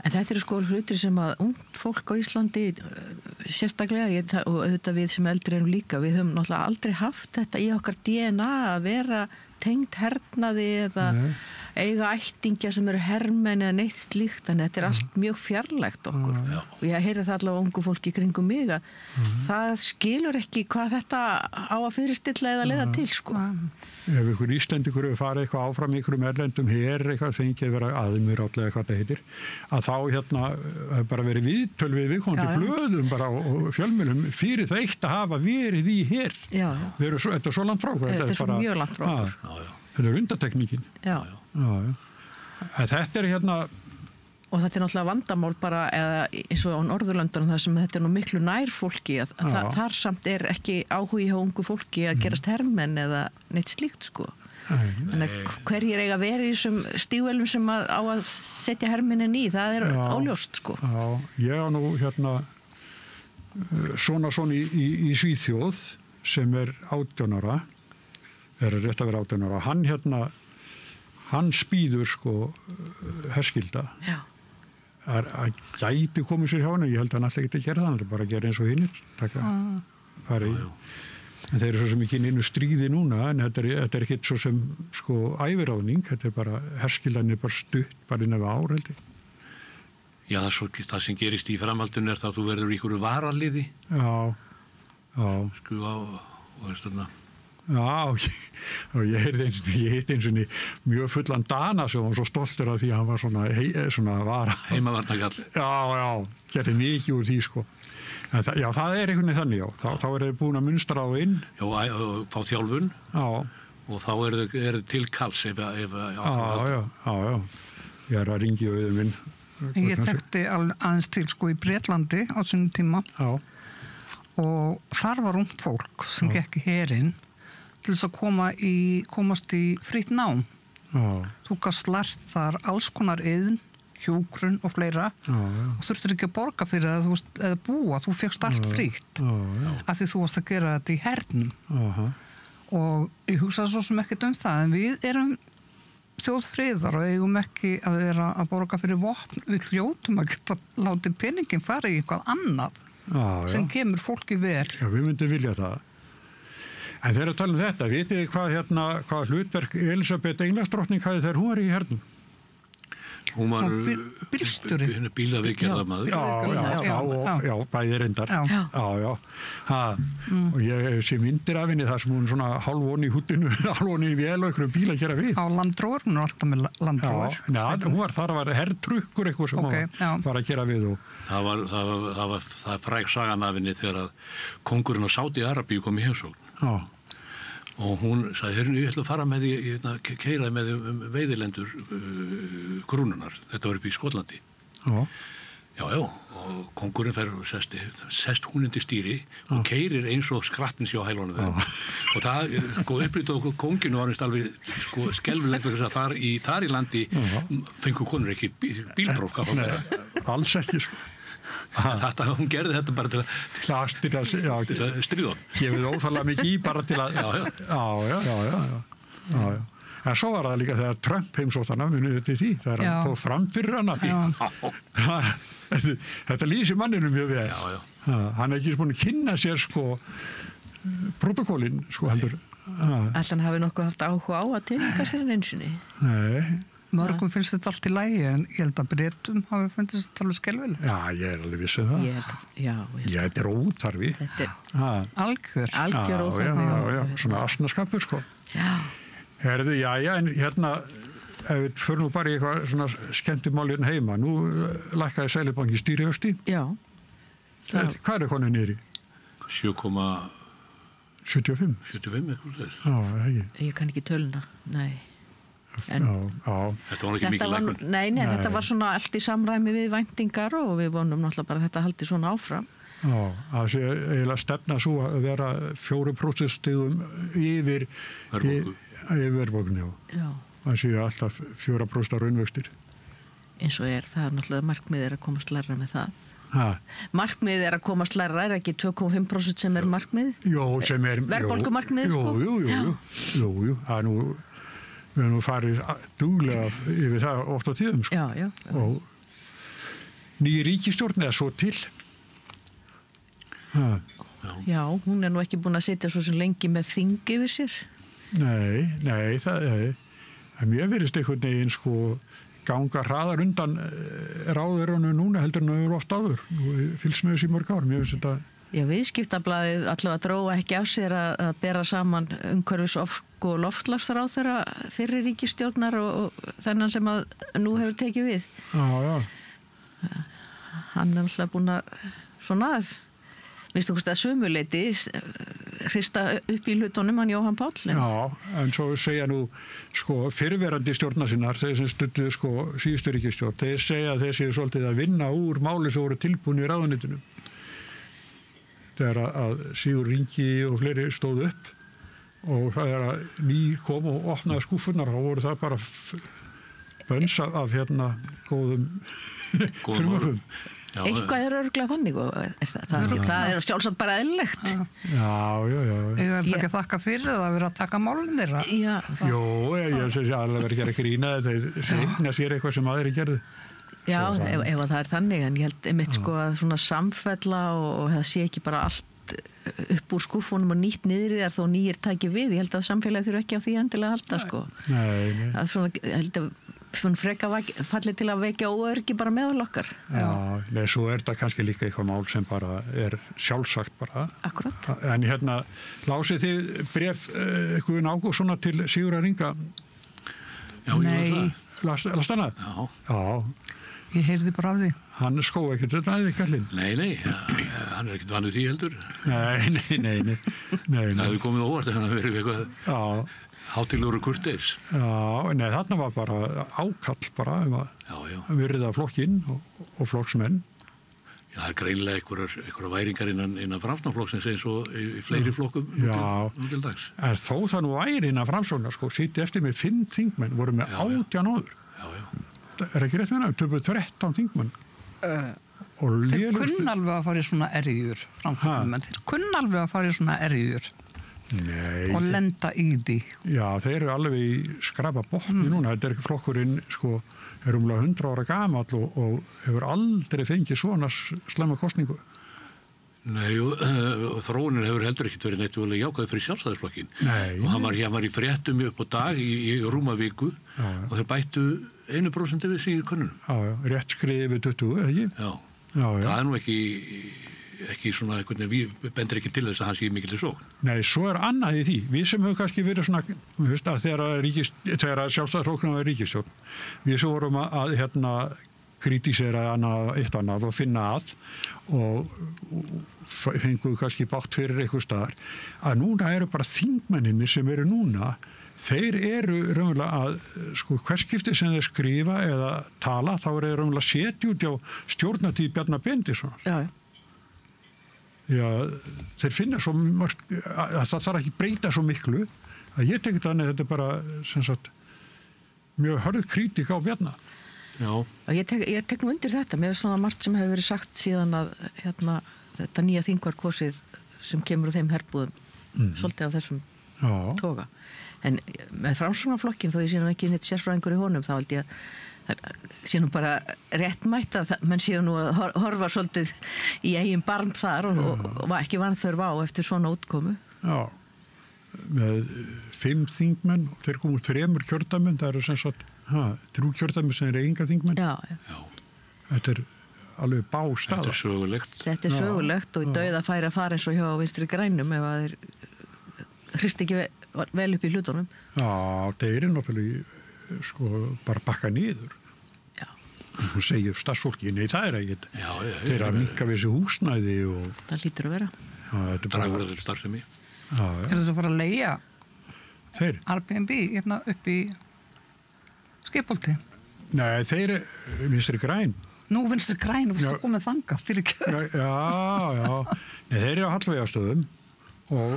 En þetta eru sko hlutir sem að ungt fólk á Íslandi sérstaklega, og auðvitað við sem eldri erum líka, við höfum náttúrulega aldrei haft þetta í okkar DNA að vera tengd hernaði eða eiga ættingja sem eru hermenn eða neitt slíkt, en þetta er allt mjög fjarlægt okkur. Og ég heyri það allavega ungu fólki kringum mig að það skilur ekki hvað þetta á að fyrirstilla eða leiða til sko. Ef ykkur Íslendingur hefur farið eitthvað áfram í ykkurum erlendum eitthvað fengið að vera aðmýrátlega eitthvað þetta heitir, að þá hefur bara verið viðtöl við viðkomandi blöðum bara og fjölmiðlum fyrir það eitt að hafa verið í her. Þetta er svo langt frá okkur. Þetta er svo mjög langt frá okkur. Þetta er undantekningin. Já. Þetta er og þetta er náttúrulega vandamál bara eins og á Norðurlöndunum þar sem þetta er nú miklu nær fólki þar samt er ekki áhugi hjá ungu fólki að gerast hermenn eða neitt slíkt sko. Þannig að hverjir eiga að vera í þessum stígvélum sem á að setja hermennin í, það er óljóst sko. Já, ég á nú son í Svíþjóð sem er 18 ára, er rétt að vera 18 ára, hann spýður sko herskilda. Já. Að gæti komið sér hjá hann, ég held að hann alltaf geti að gera það, hann er bara að gera eins og hinnir, fara í. En þeir eru svo sem ekki inn í stríði núna, en þetta er ekkert svo sem sko æviráðning, þetta er bara, herskildan er bara stutt, bara inn af ár held ég. Já, það sem gerist í framhaldinu er það að þú verður í ykkur varaliði. Já. Sko og veist þarna. Já, og ég hitt eins og mjög fullan Dana sem var svo stoltur af því að hann var svona vara. Heimavarnarkall. Já, gerði mikið úr því sko. En það er einhvern veginn þannig, já. Þá er þeir búin að munstra á inn. Já, fá þjálfun. Já. Og þá er þið til kalls ef Já. Ég er að ringi auðvitað minn. Ég þekkti aðeins til sko í Bretlandi á sínum tíma. Já. Og þar var ungt fólk sem gekk í herinn til þess að komast í frýtt nám. Þú gast lært þar alls konar iðn, hjúkrun og fleira og þurftir ekki að borga fyrir það eða búa, þú fékkst allt frýtt af því þú varst að gera þetta í hernum. Og ég hugsaði svo sem ekkert það, en við erum þjóðfriðar og eigum ekki að vera að borga fyrir vopn, við hljótum að geta látið peningin fara í eitthvað annað sem kemur fólki vel. Já, við myndum vilja það. En þegar að tala þetta, vitið þið hvað hlutverk Elisabeth Englandsdrottning hafði þegar hún var í hernum? Hún var bílstjóri. Bílaviðgerðarmaður. Já, bæði reyndar. Já. Og ég sé myndir af henni þar sem hún svona hálfvoni í húttinu, hálfvoni í vél og einhverjum bíl að gera við. Á landróður, hún var alltaf með landróður. Já, þar var herrtrukkur eitthvað sem var að gera við. Það var fræg sagan af henni þegar að kóngurinn á Sádi-Arabíu kom í heimsókn. Já. Og hún sagði, ég ætla að fara með því, keiraði með veiðilendur krúnunar. Þetta var upp í Skotlandi. Já, og kóngurinn fer og sest hún undir stýri og keirir eins og skrattins hjá hælunum. Og það, upplýtt og kónginu var alveg skelfilegt að þar í landi fengu konur ekki bílpróf. Alls ekki, sko. Hún gerði þetta bara til að stríða. Gefið óþarlega mikið í bara til að Já. En svo var það líka þegar Trump heimsótt hana, munið þetta í því, þegar hann fór fram fyrir hana. Þetta lýsir manninu mjög vel. Hann er ekki búin að kynna sér sko protokólin sko heldur. Ætli hann hafi nokkuð haft áhuga á að tilnýta sér einsinni? Nei. Mörgum finnst þetta allt í lagi, en ég held að Bretum hafi fundist þetta alveg skelfilegt. Já, ég er alveg viss það. Þetta er óþarfi. Algjör óþarfi. Já, svona asnaskapur, sko. Herðu, en ef við förum nú bara í eitthvað svona skemmtumál hérna heima. Nú lækkaði Seðlabanki stýrivexti. Já. Hvað er konin niður í? 7,9%. 75? 75, eitthvað þess. Já, ekki. Ég kann ekki töluna, nei. Já. Þetta var ekki mikil lækkun. Nei, þetta var svona allt í samræmi við væntingar og við vonum náttúrulega bara að þetta haldi svona áfram. Já, það sé eiginlega stefna svo að vera 4% stigum yfir verðbólgunni. Já. Það sé alltaf 4% raunvöxtir. Eins og það er náttúrulega markmiðið að komast lægra með það. Markmiðið að komast lægra, ekki 2,5% sem markmið? Jó, sem verðbólgumarkmið, sko? Jú, það er nú, við erum nú farið duglega yfir það oft á tíðum, sko. Já. Og nýja ríkisstjórn er svo til. Já, hún er nú ekki búin að sitja svo sem lengi með þing yfir sér. Nei, það er mér verist einhvern veginn sko ganga hraðar undan ráðurunum núna heldur en það eru oft áður. Fylgst með þessi mörg ár, mér finnst þetta. Já, viðskiptablaðið allavega dróða ekki af sér að bera saman umhverfis og loftslagsráðherra fyrir ríkisstjórnar og þennan sem að nú hefur tekið við. Já. Hann er alltaf búin að svona minnstu hvort að sömuleyti hrista upp í hlutunum hann Jóhann Páll. Já, en svo segja nú sko fyrrverandi stjórnarsinnar, þeir sem stuttu sko síðustu ríkisstjórn, þeir segja að þeir séu svolítið að vinna úr máli sem voru tilbúin í ráðuneytinu. Þegar að Sigurður Ingi og fleiri stóðu upp og það að ný kom og opnaði skúfurnar, þá voru það bara bönns af góðum frumvörpum. Eitthvað er örugglega þannig og það er sjálfsagt bara eðlilegt. Já. Ég er ekki að þakka fyrir það að vera að taka málin þeirra. Jó, ég sé alveg verið að grína þetta, segna sér eitthvað sem aðri gerði. Já, ef það er þannig, en ég held einmitt sko að svona samfella og það sé ekki bara allt upp úr skúfunum og nýtt niður í þar þó nýjir tæki við. Ég held að samfélagið þurfa ekki á því endilega að halda sko. Nei. Það er svona, ég held að freka falli til að vekja óöryggi bara meðal okkar. Já, nei, svo er þetta kannski líka eitthvað mál sem bara er sjálfsagt bara. Akkurat. En lásið þið bréf Guðn Ágústssonar til Sigurðar Inga? Já, ég las hana? Já. Ég heyrði bara af því. Hann skóð ekkert þetta aðeins kallinn? Nei, hann er ekkert vanið því heldur. Nei. Það hefur komið óvart að hann hafi verið eitthvað hátilegur og kurteis. Já, nei, þarna var bara ákall bara að virða flokkinn og flokksmenn. Já, það er greinilega einhverja væringar innan Framsóknarflokksins eins og í fleiri flokkum nú til dags. En þó það nú væri innan Framsóknar, sko, sýtti eftir með 5 þingmenn, voru með 18 áður. Já. Það er ekki rétt með það, töpuð 13 þingmenn. Þeir kunna alveg að fara í svona erjur, Framsóknarmenn. Þeir kunna alveg að fara í svona erjur. Nei, og lenda í því. Já, þeir eru alveg í skrapa botni núna. Þetta er ekki flokkurinn, sko, er umlega 100 ára gamall og hefur aldrei fengið svona slemma kosningu. Nei, og þróunin hefur heldur ekkert verið neitt vel jákvæð fyrir Sjálfstæðisflokkinn. Nei. Og hann var í fréttum upp á dag í rúma viku og þeir bættu 1% við sig í könnunum. Já, rétt skriði við 20, ekki? Já. Það er nú ekki svona, við bendir ekki til þess að hann sé mikil til sókn. Nei, svo er annað í því. Við sem höfum kannski verið svona, þegar Sjálfstæðisflokkurinn var ríkisstjórn, við sem vorum að kritísera eitt annað og finna að og fenguðu kannski bátt fyrir eitthvað staðar, að núna eru bara þingmenninir sem eru núna, þeir eru raunverulega að, sko, hvers skipti sem þeir skrifa eða tala, þá eru þeir raunverulega setja út á stjórnartíð Bjarna Benediktssonar. Já. Já, þeir finna svo mörg, að það þarf ekki breyta svo miklu, að ég tekið þannig að þetta er bara, sem sagt, mjög hörð kritík á Bjarna. Já. Ég tek nú undir þetta, með svona margt sem hefur verið sagt síðan að þetta nýja þingvarkosið sem kemur úr þeim herbúðum, svolítið af þessum toga. En með Framsóknarflokkinn, þó ég sé nú ekki neitt sérfræðingur í honum, þá held ég að það sé nú bara réttmætt að menn séu nú að horfa svolítið í eigin barm þar og ekki vanþörf á eftir svona útkomu. Já, með 5 þingmenn, þeir komu úr 3 kjördæmum, það eru sem sagt 3 kjördæmi sem eru enga þingmenn. Já. Þetta er alveg bástaða. Þetta er sögulegt. Þetta er sögulegt og í dauðafæri að fara eins og hjá Vinstri grænum ef að þeir hristi ekki vel upp í hlutunum. Já, þeir eru náttúrulega sko bara bakka niður. Já. Hún segir starfsfólki, nei það er ekkert. Þeir að minnka við þessi húsnæði og... Það lítur að vera. Dragverður starfsemi. Er þetta bara að leigja Þeir? Airbnb hérna upp í Skipholti? Nei, þeir Vinstri græn. Nú Vinstri græn, þú veist komið þanga fyrir ekki. Já. Nei, þeir eru á Hallveigarstöðum og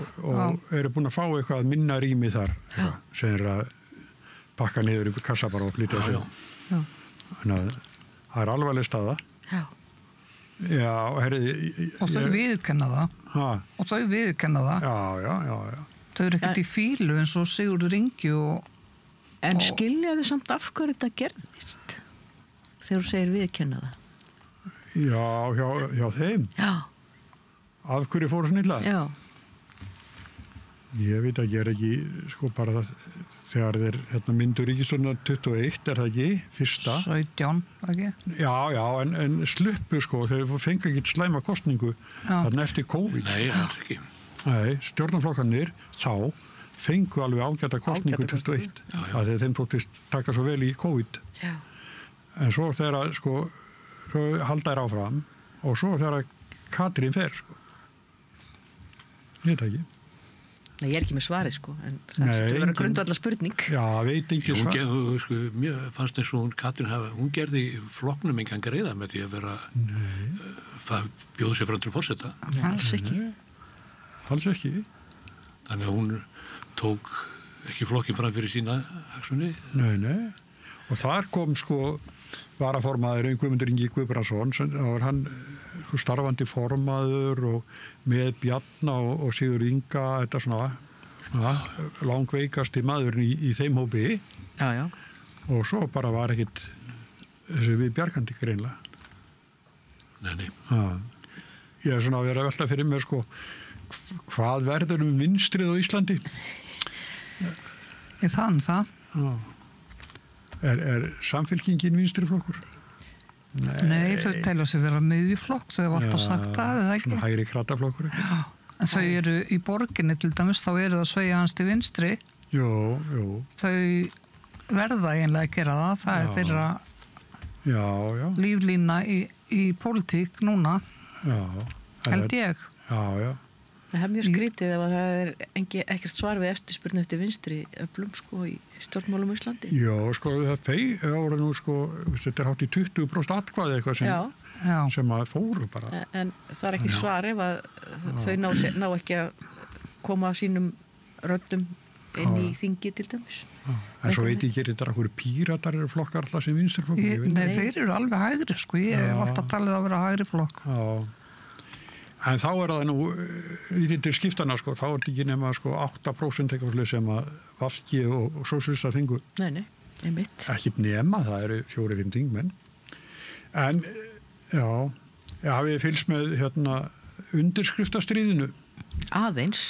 eru búin að fá eitthvað minna rými þar sem er að pakka niður í kassa bara og flytja sig. Þannig að það er alvarleg staða. Já, herriði... Og þau viðurkenna það. Já. Þau eru ekkert í fílu eins og Sigurður Ingi og... En skiljaðu samt af hverju þetta gerðist? Þegar þú segir viðurkenna það. Já, hjá þeim? Já. Af hverju fóru snilla? Já. Ég veit að ég er ekki, sko, bara það, þegar þeir myndur ríkisstjórnar 21, er það ekki, fyrsta? 17, ekki? Já, en sluppu, sko, þeir fengu ekki slæma kostningu þarna eftir COVID. Nei, alls ekki. Nei, stjórnarflokkarnir þá fengu alveg ágæta kostningu 21, að þeim þóttist taka svo vel í COVID. Já. En svo þegar, sko, halda þær áfram og svo þegar Katrín fer, sko. Ég veit ekki. Nei, ég er ekki með svarið, sko, en það getur verið grundvallar spurning. Já, veit ekki svar. Sko, mér fannst eins og Katrín hún gerði flokknum engan greiða með því að vera bjóða sér fram til forseta. Alls ekki. Alls ekki. Þannig að hún tók ekki flokkin fram fyrir sína hagsmuni. Nei. Og þar kom, sko, varaformaður Guðmundur Ingi Guðbrandsson, þá var hann starfandi formaður og með Bjarna og Sigurður Inga, þetta svona langveikasti maðurinn í þeim hópi. Já. Og svo bara var ekkit þessi við bjargandi greinlega. Nei. Ég er svona að vera að velta fyrir mér, sko, hvað verður vinstrið á Íslandi? Ég þann það. Er samfylkingin vinstriflokkur? Nei, þau telja sig vera miðjuflokk, þau hafa alltaf sagt það, eða ekki? Hægri krattaflokkur, ekki? Já, en þau eru í borginni til dæmis, þá eru það sveigja hans til vinstri. Jú. Þau verða eiginlega að gera það er þeirra líflína í pólitík núna, held ég. Já. Það er mjög skrítið ef það er ekkert svar við eftirspurn eftir vinstri öflum, sko, í stjórnmálum í Íslandi. Já, sko, það voru nú, sko, þetta er hátt í 20% atkvæði eitthvað sem að fóru bara. En það er ekki svar ef að þau ná ekki að koma sínum röddum inn í þingi til dæmis. En svo veit ég ekki, þetta er okkur píratar eru flokkar alltaf sem vinstriflokkar. Nei, þeir eru alveg hægri, sko, ég hef alltaf talið að vera hægri flokk. Já. En þá er það nú lítið til skiptana, sko, þá er þetta ekki nema, sko, 8% eitthvað sem að Vafki og sósíalista fengu. Nei, einmitt. Ekki nema, það eru 4-5 þingmenn. En, hafið fylgst með, undirskriftastríðinu? Aðeins.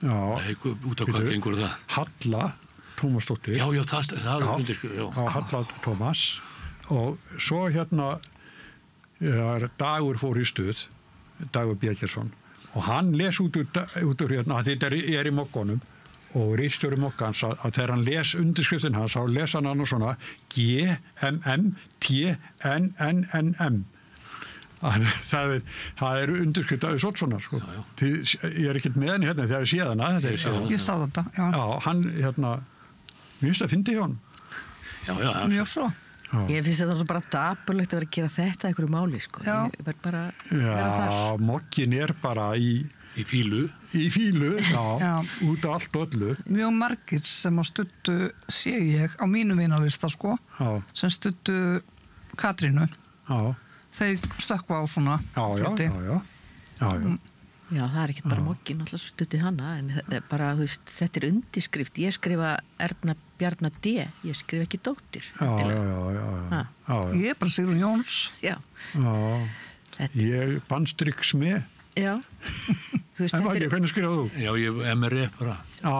Já. Út af hvað gengur það? Halla Tómasdóttir. Já, það er undirskrift, já. Halla Tómas. Og svo Dagur fór í stuð. Dagur Bjarkjarsson og hann les út úr þetta er í mokkanum og ritstjóri mokkans að þegar hann les undirskriftin hans þá les hann annars svona GMMTNNNM það er undirskrift af svona, sko. Ég er ekkert með henni hérna þegar ég sé hana. Ég sá þetta, já. Já, hann, mér finnst það fyndi hjá hann. Já. Mjög svo. Ég finnst þetta bara dapurlegt að vera að gera þetta einhverju máli, sko. Ég verð bara að vera þar. Já, mokkin er bara í fílu. Í fílu, út af allt og öllu. Mjög margir sem að stuttu, sé ég, á mínu vinalista, sko, sem stuttu Katrínu. Þeir stökkva á svona hluti. Já, það er ekki bara mokkin alltaf stuttið hana, en bara, þú veist, þetta er undirskrift. Ég skrifa Erna Bjarna D. Ég skrifa ekki dóttir. Já. Ég er bara Sigrún Jóns. Já. Ég bannstrykks með. Já. En Maggi, hvernig skrifaðu þú? Já, ég MRE bara. Já.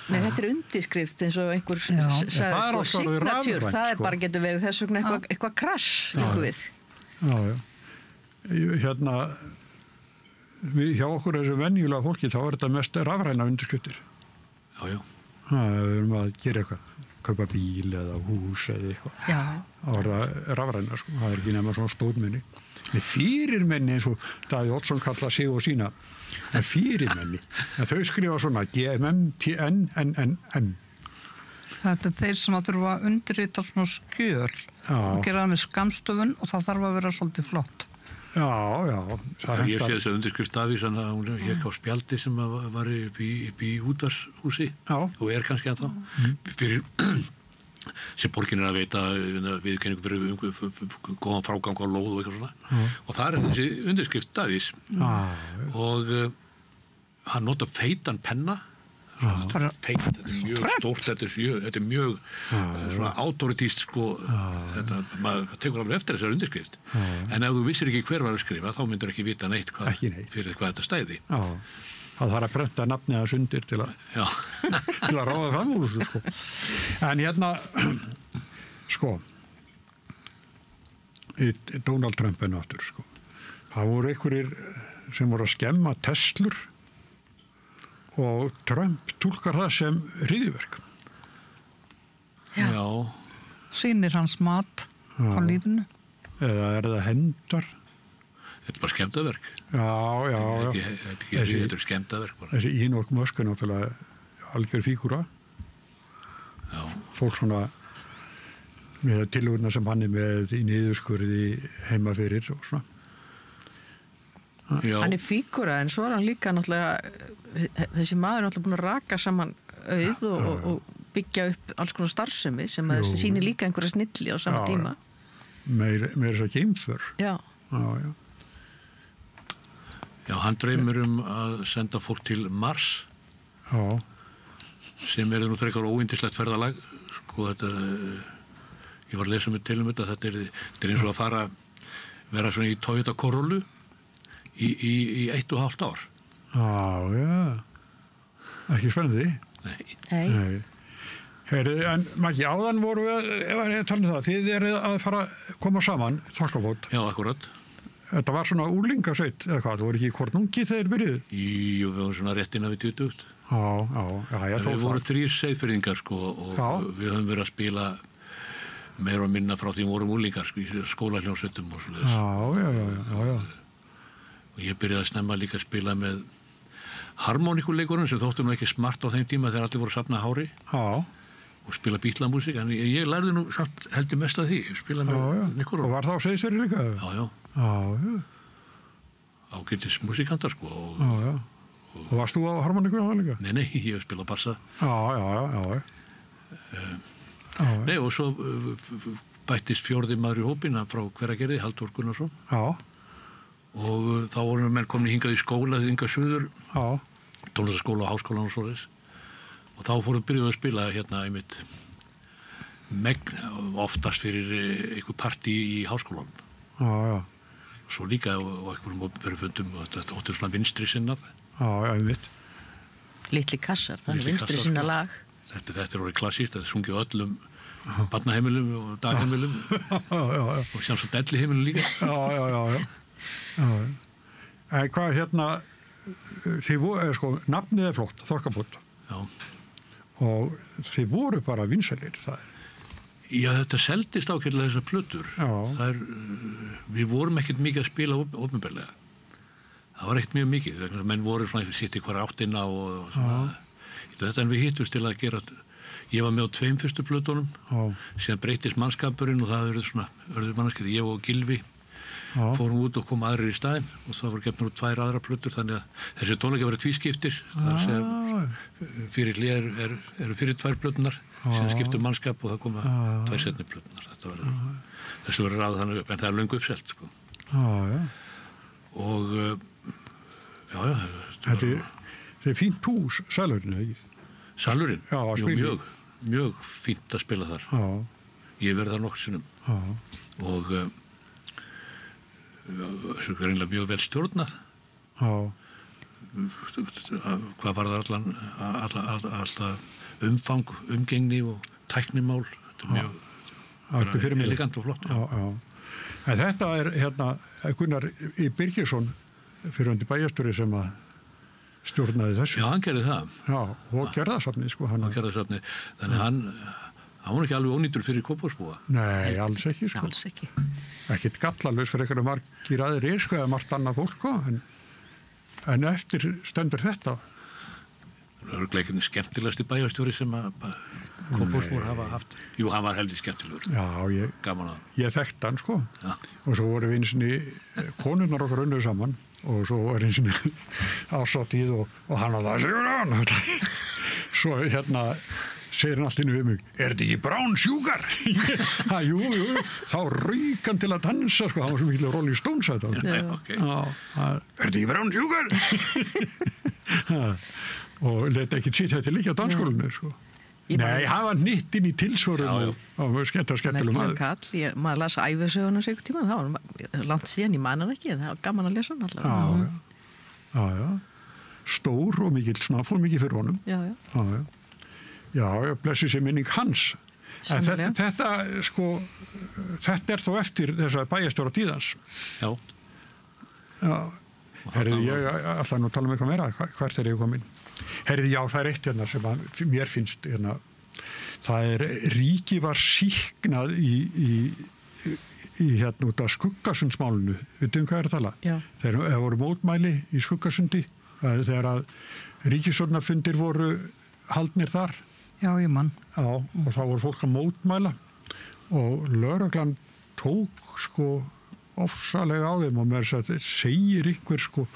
Nei, þetta er undirskrift eins og einhver sagði, sko, signature, það er bara getur verið þess vegna eitthvað krass, líku við. Já. Hjá okkur þessu venjulega fólki þá er þetta mest rafræna undirskriftir. Já. Við erum að gera eitthvað. kaupa bíl eða hús eða eitthvað. Já. Það var það rafræna, sko. Það ekki nema svona stóðmenni. Með fyrirmenni eins og Davíð Oddsson kalla sig og sína. En fyrirmenni. En þau skrifa svona GMM-TNNNM. Þetta þeir sem að þurfa að undirrita svona skjöl og gera það með skammstöfun og það þarf að vera svolítið flott. Já. Ég sé þess að undirskrift Davís að hún hékk á spjaldi sem var upp í útvarshúsi og kannski ennþá fyrir sem borgin að veita viðurkenningu fyrir góðan frágang á lóð og eitthvað svona og það þessi undirskrift Davís og hann nota feitan penna feitt, þetta mjög stórt þetta mjög svona autoritíst sko maður tekur alveg eftir þessar undirskrift en ef þú vissir ekki hver var að skrifa þá myndir ekki vita neitt fyrir hvað þetta stæði það þarf að prenta nafnið hans undir til að ráða fram úr þessu sko en hérna sko Donald Trump enn aftur sko það voru einhverjir sem voru að skemma Teslur og Trump túlkar það sem hryðjuverk. Já. Sýnir hans mat á lífinu. Eða það hendar? Þetta er bara skemmtaverk. Já. Þetta er skemmtaverk bara. Þessi Elon Musk er náttúrulega algjör fígúra. Já. Fólk svona með tillögurnar sem hann er með í niðurskurði heima fyrir og svona. Já. Hann er fígúra en svo er hann líka náttúrulega þessi maður er náttúrulega búin að raka saman auð og byggja upp alls konar starfsemi sem að sýnir líka einhverja snilli á sama tíma. Meir þess að geimför. Já. Já, hann dreymir að senda fólk til Mars. Já. Sem nú frekar óyndislegt ferðalag. Sko þetta, ég var að lesa mig til þetta, þetta er eins og að vera svona í Toyota Corolla í 1,5 ár. Já. Ekki spennandi? Nei. Heyrðu, en Maggi, áðan voru við að tala um það. Þið eru að fara að koma saman, Þokkabót. Já, akkurat. Þetta var svona úlingasveit, eða hvað? Það voru ekki kornungi þegar byrjuðu? Jú, við vorum svona rétt innan við 20. Já, við vorum 3 Seyðfirðingar, sko, og við höfum verið að spila meira og minna frá því við vorum úlingar, sko, í skólahljómsveitum og svona þess. Já. Og ég byrjaði að snemma líka að spila með harmoníkuleikurinn sem þóttu nú ekki smart á þeim tíma þegar allir voru að safna hári og spila bítlamúsík, en ég lærði nú samt heldur mest af því, spila með Nikoló. Og var það á Seyðisfirði líka? Já. Ágætis músíkantar, sko. Og varst þú á harmoníku líka? Nei, ég hef spilað bassa. Já. Nei, og svo bættist 4. maður í hópina frá Hveragerði, Halldór Gunnarsson. Já. Og þá vorum menn komin hingað í skóla, hingað suður, tónlistarskóla og háskólan og svoleiðis. Og þá byrjuðum við að spila hérna einmitt oftast fyrir einhver partí í háskólan. Já. Svo líka og einhverjum opinberufundum og þetta óttur svona vinstri sinnað. Já, einmitt. Litli kassar, það er vinstri sinna lag. Þetta er orðið klassíst, þetta er sungið öllum barnaheimilum og dagheimilum og sjálfs og delliheimilum líka. Já. En hvað hérna þið voru, sko, nafnið er flott, Þokkabót. Já. Og þið voru bara vinsælir, það er. Já, þetta seldist ákveðlega þessar plötur. Við vorum ekkert mikið að spila opinberlega. Það var ekkert mjög mikið, menn voru svona sitt í hver áttina og svona. Þetta en við hittust til að gera, ég var með á 2 fyrstu plötunum, síðan breytist mannskapurinn og það verður mannskapur, ég og Gylfi fórum út og kom aðrir í staðinn og það voru gefnur út 2 aðra plötur þannig að þessi tónleika verið tvískiptir fyrir hlið eru fyrir 2 plötunar sem skiptur mannskap og það koma 2 seinni plötunar þessu verið ráð þannig upp en það er löngu uppselt sko. Og þetta er fínt hús, Salurinn, ekki? Salurinn? Jú, mjög fínt að spila þar ég verið þar nokkur sinnum og þessu er einlega mjög vel stjórnað hvað var það alltaf umfang, umgengni og tæknimál þetta er mjög elegant og flott En þetta er hérna Gunnar í Birgisson fyrrandi bæjarstjóri sem að stjórnaði þessu Já, hann gerði það og Gerðarsafni sko Gerðarsafni, þannig Það var ekki alveg ónýtur fyrir Kópavogsbúa. Nei, alls ekki, sko. Alls ekki. Ekkert gallalös fyrir einhverju margir aðrir, sko, eða margt annað fólk, sko, en eftir stendur þetta. Það er örugglega ekki skemmtilegasti bæjarstjóri sem að Kópavogsbúar hafa haft. Jú, hann var heldur skemmtilegur. Já, gaman að. Ég þekkti hann, sko. Já. Og svo voru við einu sinni, konurnar okkar unnuð saman, og svo var einu sinni ásatíð og hann að það segur hann. Svo segir hann allt innu við mig, er þetta ekki Brown Sugar? Jú, þá rauk hann til að dansa, sko, hann var svo mikil Rolling Stones að þetta. Okay. Er þetta ekki Brown Sugar? Og leta ekki sitja til líka á dansskólinu, sko. Nei, hann var nýtt inn í tilsvörum og skemmtilegum maður. Kall, maður las ævisöguna sig tíma, það var langt síðan, ég man hann ekki, það var gaman að lesa hann allavega. Já. Stór og mikil, svona, fór mikið fyrir honum. Já, blessi sér minning hans. Þetta, sko, þetta þó eftir þessa bæjarstjóra tíðans. Já. Herriði, ég ætla nú að tala um eitthvað meira, hvert ég komin. Herriði, já, það er eitt sem mér finnst, það ríki var sýknað í út af Skuggasundsmálinu, veitum hvað að tala? Já. Þegar voru mótmæli í Skuggasundi, þegar að ríkisstjórnarfundir voru haldnir þar. Já, ég man. Já, og þá voru fólk að mótmæla og lögreglan tók, sko, ofsalega á þeim og með þess að segir einhver, sko,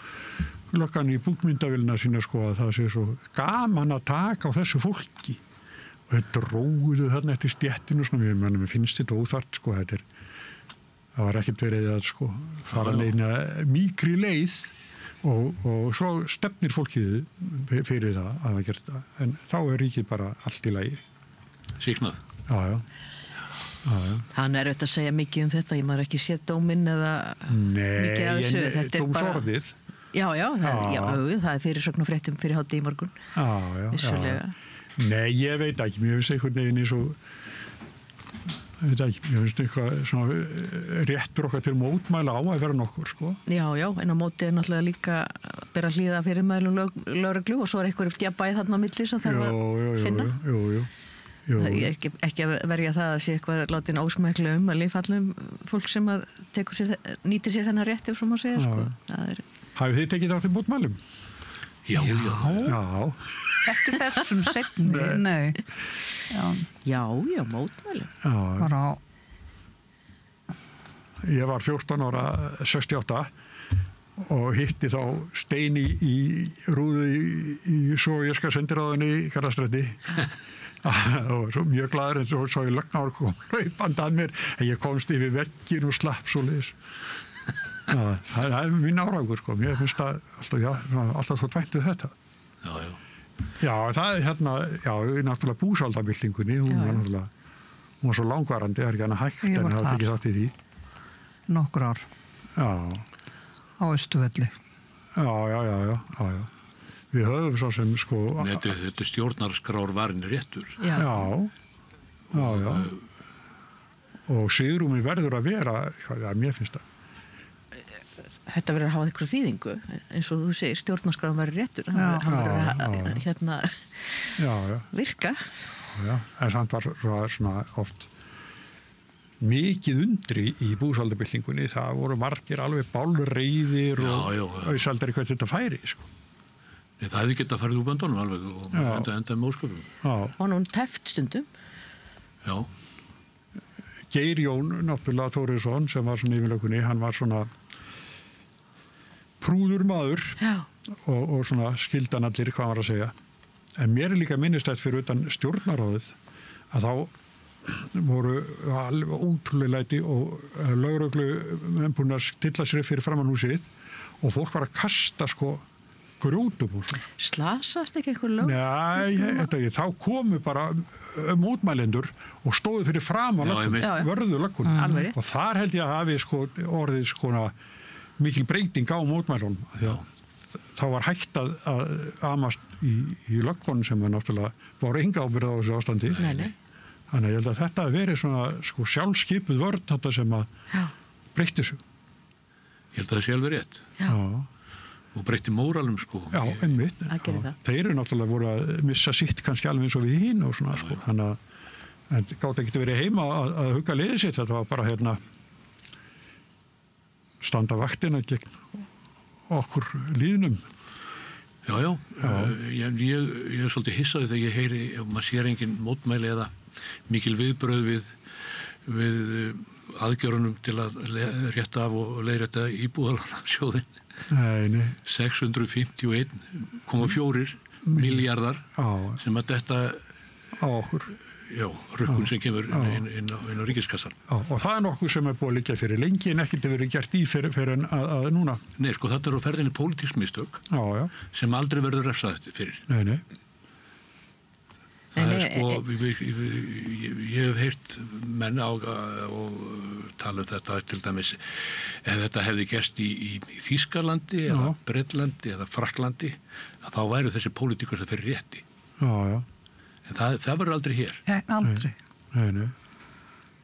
löggan í búkmyndavilna sína, sko, að það sé svo gaman að taka á þessu fólki og þeir dróðu þarna eftir stjettinu, svona, mér finnst þetta óþart, sko, það var ekkert verið að, sko, fara neina mýkri leið og svo stefnir fólkið fyrir það að hafa gert það, en þá ríkið bara allt í lagi. Sýknað. Já. Hann erfitt að segja mikið þetta, ég maður ekki séð dóminn eða mikið af þessu. Nei, dómsorðið. Já, það er fyrirsögn og fréttum fyrir hádegi í morgun. Vissulega. Nei, ég veit ekki, mér finnst einhvern veginn eins og ég finnst eitthvað svona réttur okkar til mótmæla á að vera nokkur, sko. Já, en á móti náttúrulega líka bera hlýða fyrir mælum lögreglu og svo einhverjum fjabæð þarna á milli sem þarf að finna. Ég er ekki að verja það að sé eitthvað látin ósmækla að líffallum fólk sem að nýtir sér þennan rétt ef svo má segja, sko. Hafið þið tekið þátt í mótmælum? Já. Ekki þessum seinni, nei. Já, mótmælum. Bara Ég var 14 ára 68 og hitti þá Steini í rúðu í sovjerska sendiráðunni í Karlastræti og svo mjög glaður en svo ég lögna og kom hlaupandi að mér en ég komst yfir veggin og slapp svo leis. Það er mín árangur, sko. Mér finnst það alltaf svo tvæntuð þetta. Já, það er náttúrulega búsaldabyltingunni, hún var svo langvarandi, það er ekki hana hægt en það er ekki þátt í því. Nokkur ár. Já. Á Austurvelli. Já. Við höfum svo sem, sko... Þetta stjórnarskrár varin réttur. Já. Og sigrúmi verður að vera, mér finnst það. Þetta verður að hafa eitthvað þýðingu eins og þú segir, stjórnarskráin verður réttur hann verður virka. En samt var svona oft mikið undri í búsaldabyltingunni, það voru margir alveg bálreiðir og auðsaldari hvað þetta færi, sko. Það hefði getað farið úr böndunum alveg og enda með ósköpum. Og nú teft stundum. Já. Geir Jón, náttúrulega Þórisson, sem var svona yfirlökunni, hann var svona prúður maður og svona skildan allir hvað hann var að segja. En mér er líka minnistætt fyrir utan stjórnarráðið að þá voru alveg ótrúlega læti og lögreglu búin að stilla sér fyrir framan húsið og fólk var að kasta, sko, grjótum og svona. Slasast ekki eitthvað lög? Nei, þá komu bara mótmælendur og stóðu fyrir framan vörðu löggun. Og þar held ég að hafi, sko, orðið, sko, mikil breyting á mótmælunum. Þá var hægt að amast í löggunum sem náttúrulega voru enga ábyrgð á þessu ástandi. Nei. Þannig að ég held að þetta veri svona, sko, sjálfskipuð vörn þetta sem að breytti þessu. Ég held að það sé alveg rétt. Og breytti móralum, sko. Já, einmitt. Þeir eru náttúrulega voru að missa sitt kannski alveg eins og við hinn og svona, sko. Þannig að En gátt ekki verið heima að hugga liðið sitt, þetta var bara standa vaktina gegn okkur líðnum. Já. Ég er svolítið hissaði þegar ég heyri, ef maður sér engin mótmæli eða mikil viðbröð við aðgjörunum til að rétta af og leiðrétta íbúðalánasjóðinn. Nei. 651,4 miljardar sem að detta á okkur. Já, rukkun sem kemur inn á ríkiskassan. Og það nokkuð sem búið að liggja fyrir lengi en ekkert verið gert í fyrir en að núna. Nei, sko, þetta á ferðinni pólitísk mistök sem aldrei verður refsað fyrir. Nei. Það ég hef heyrt menn og tala þetta til dæmis ef þetta hefði gerst í Þýskalandi eða Bretlandi eða Frakklandi þá væru þessi pólitíkur sem fyrir rétti. Já. En það verður aldrei hér. Aldrei. Nei.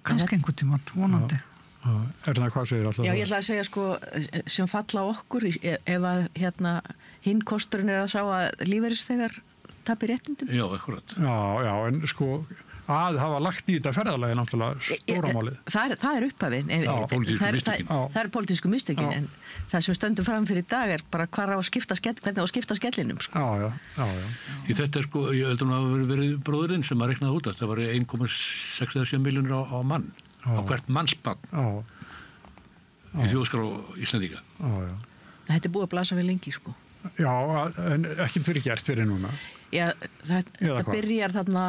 Kannski einhvern tímann, vonandi. Erna, hvað segir alltaf? Já, ég ætla að segja sko sem falla okkur ef að hinn kosturinn að sjá að lífeyrisþegar tapi réttindum. Já, akkurat. Já, en sko að hafa lagt í þetta ferðalagi náttúrulega stóramálið. Það er upphafið. Það er pólitísku mistökin en það sem stöndum fram fyrir í dag er bara hvernig á að skipta skellinum. Sko. Já. Því þetta sko, ég heldur að það verið bróðurinn sem að reknaði út að það var 1,67 milljónir á mann, á hvert mannsbarn í þjóðskrá Íslendinga. Já. Þetta er búið að blasa við lengi, sko. Já, en ekkert fyrir gert fyrir núna. Já, þetta byrjar þarna,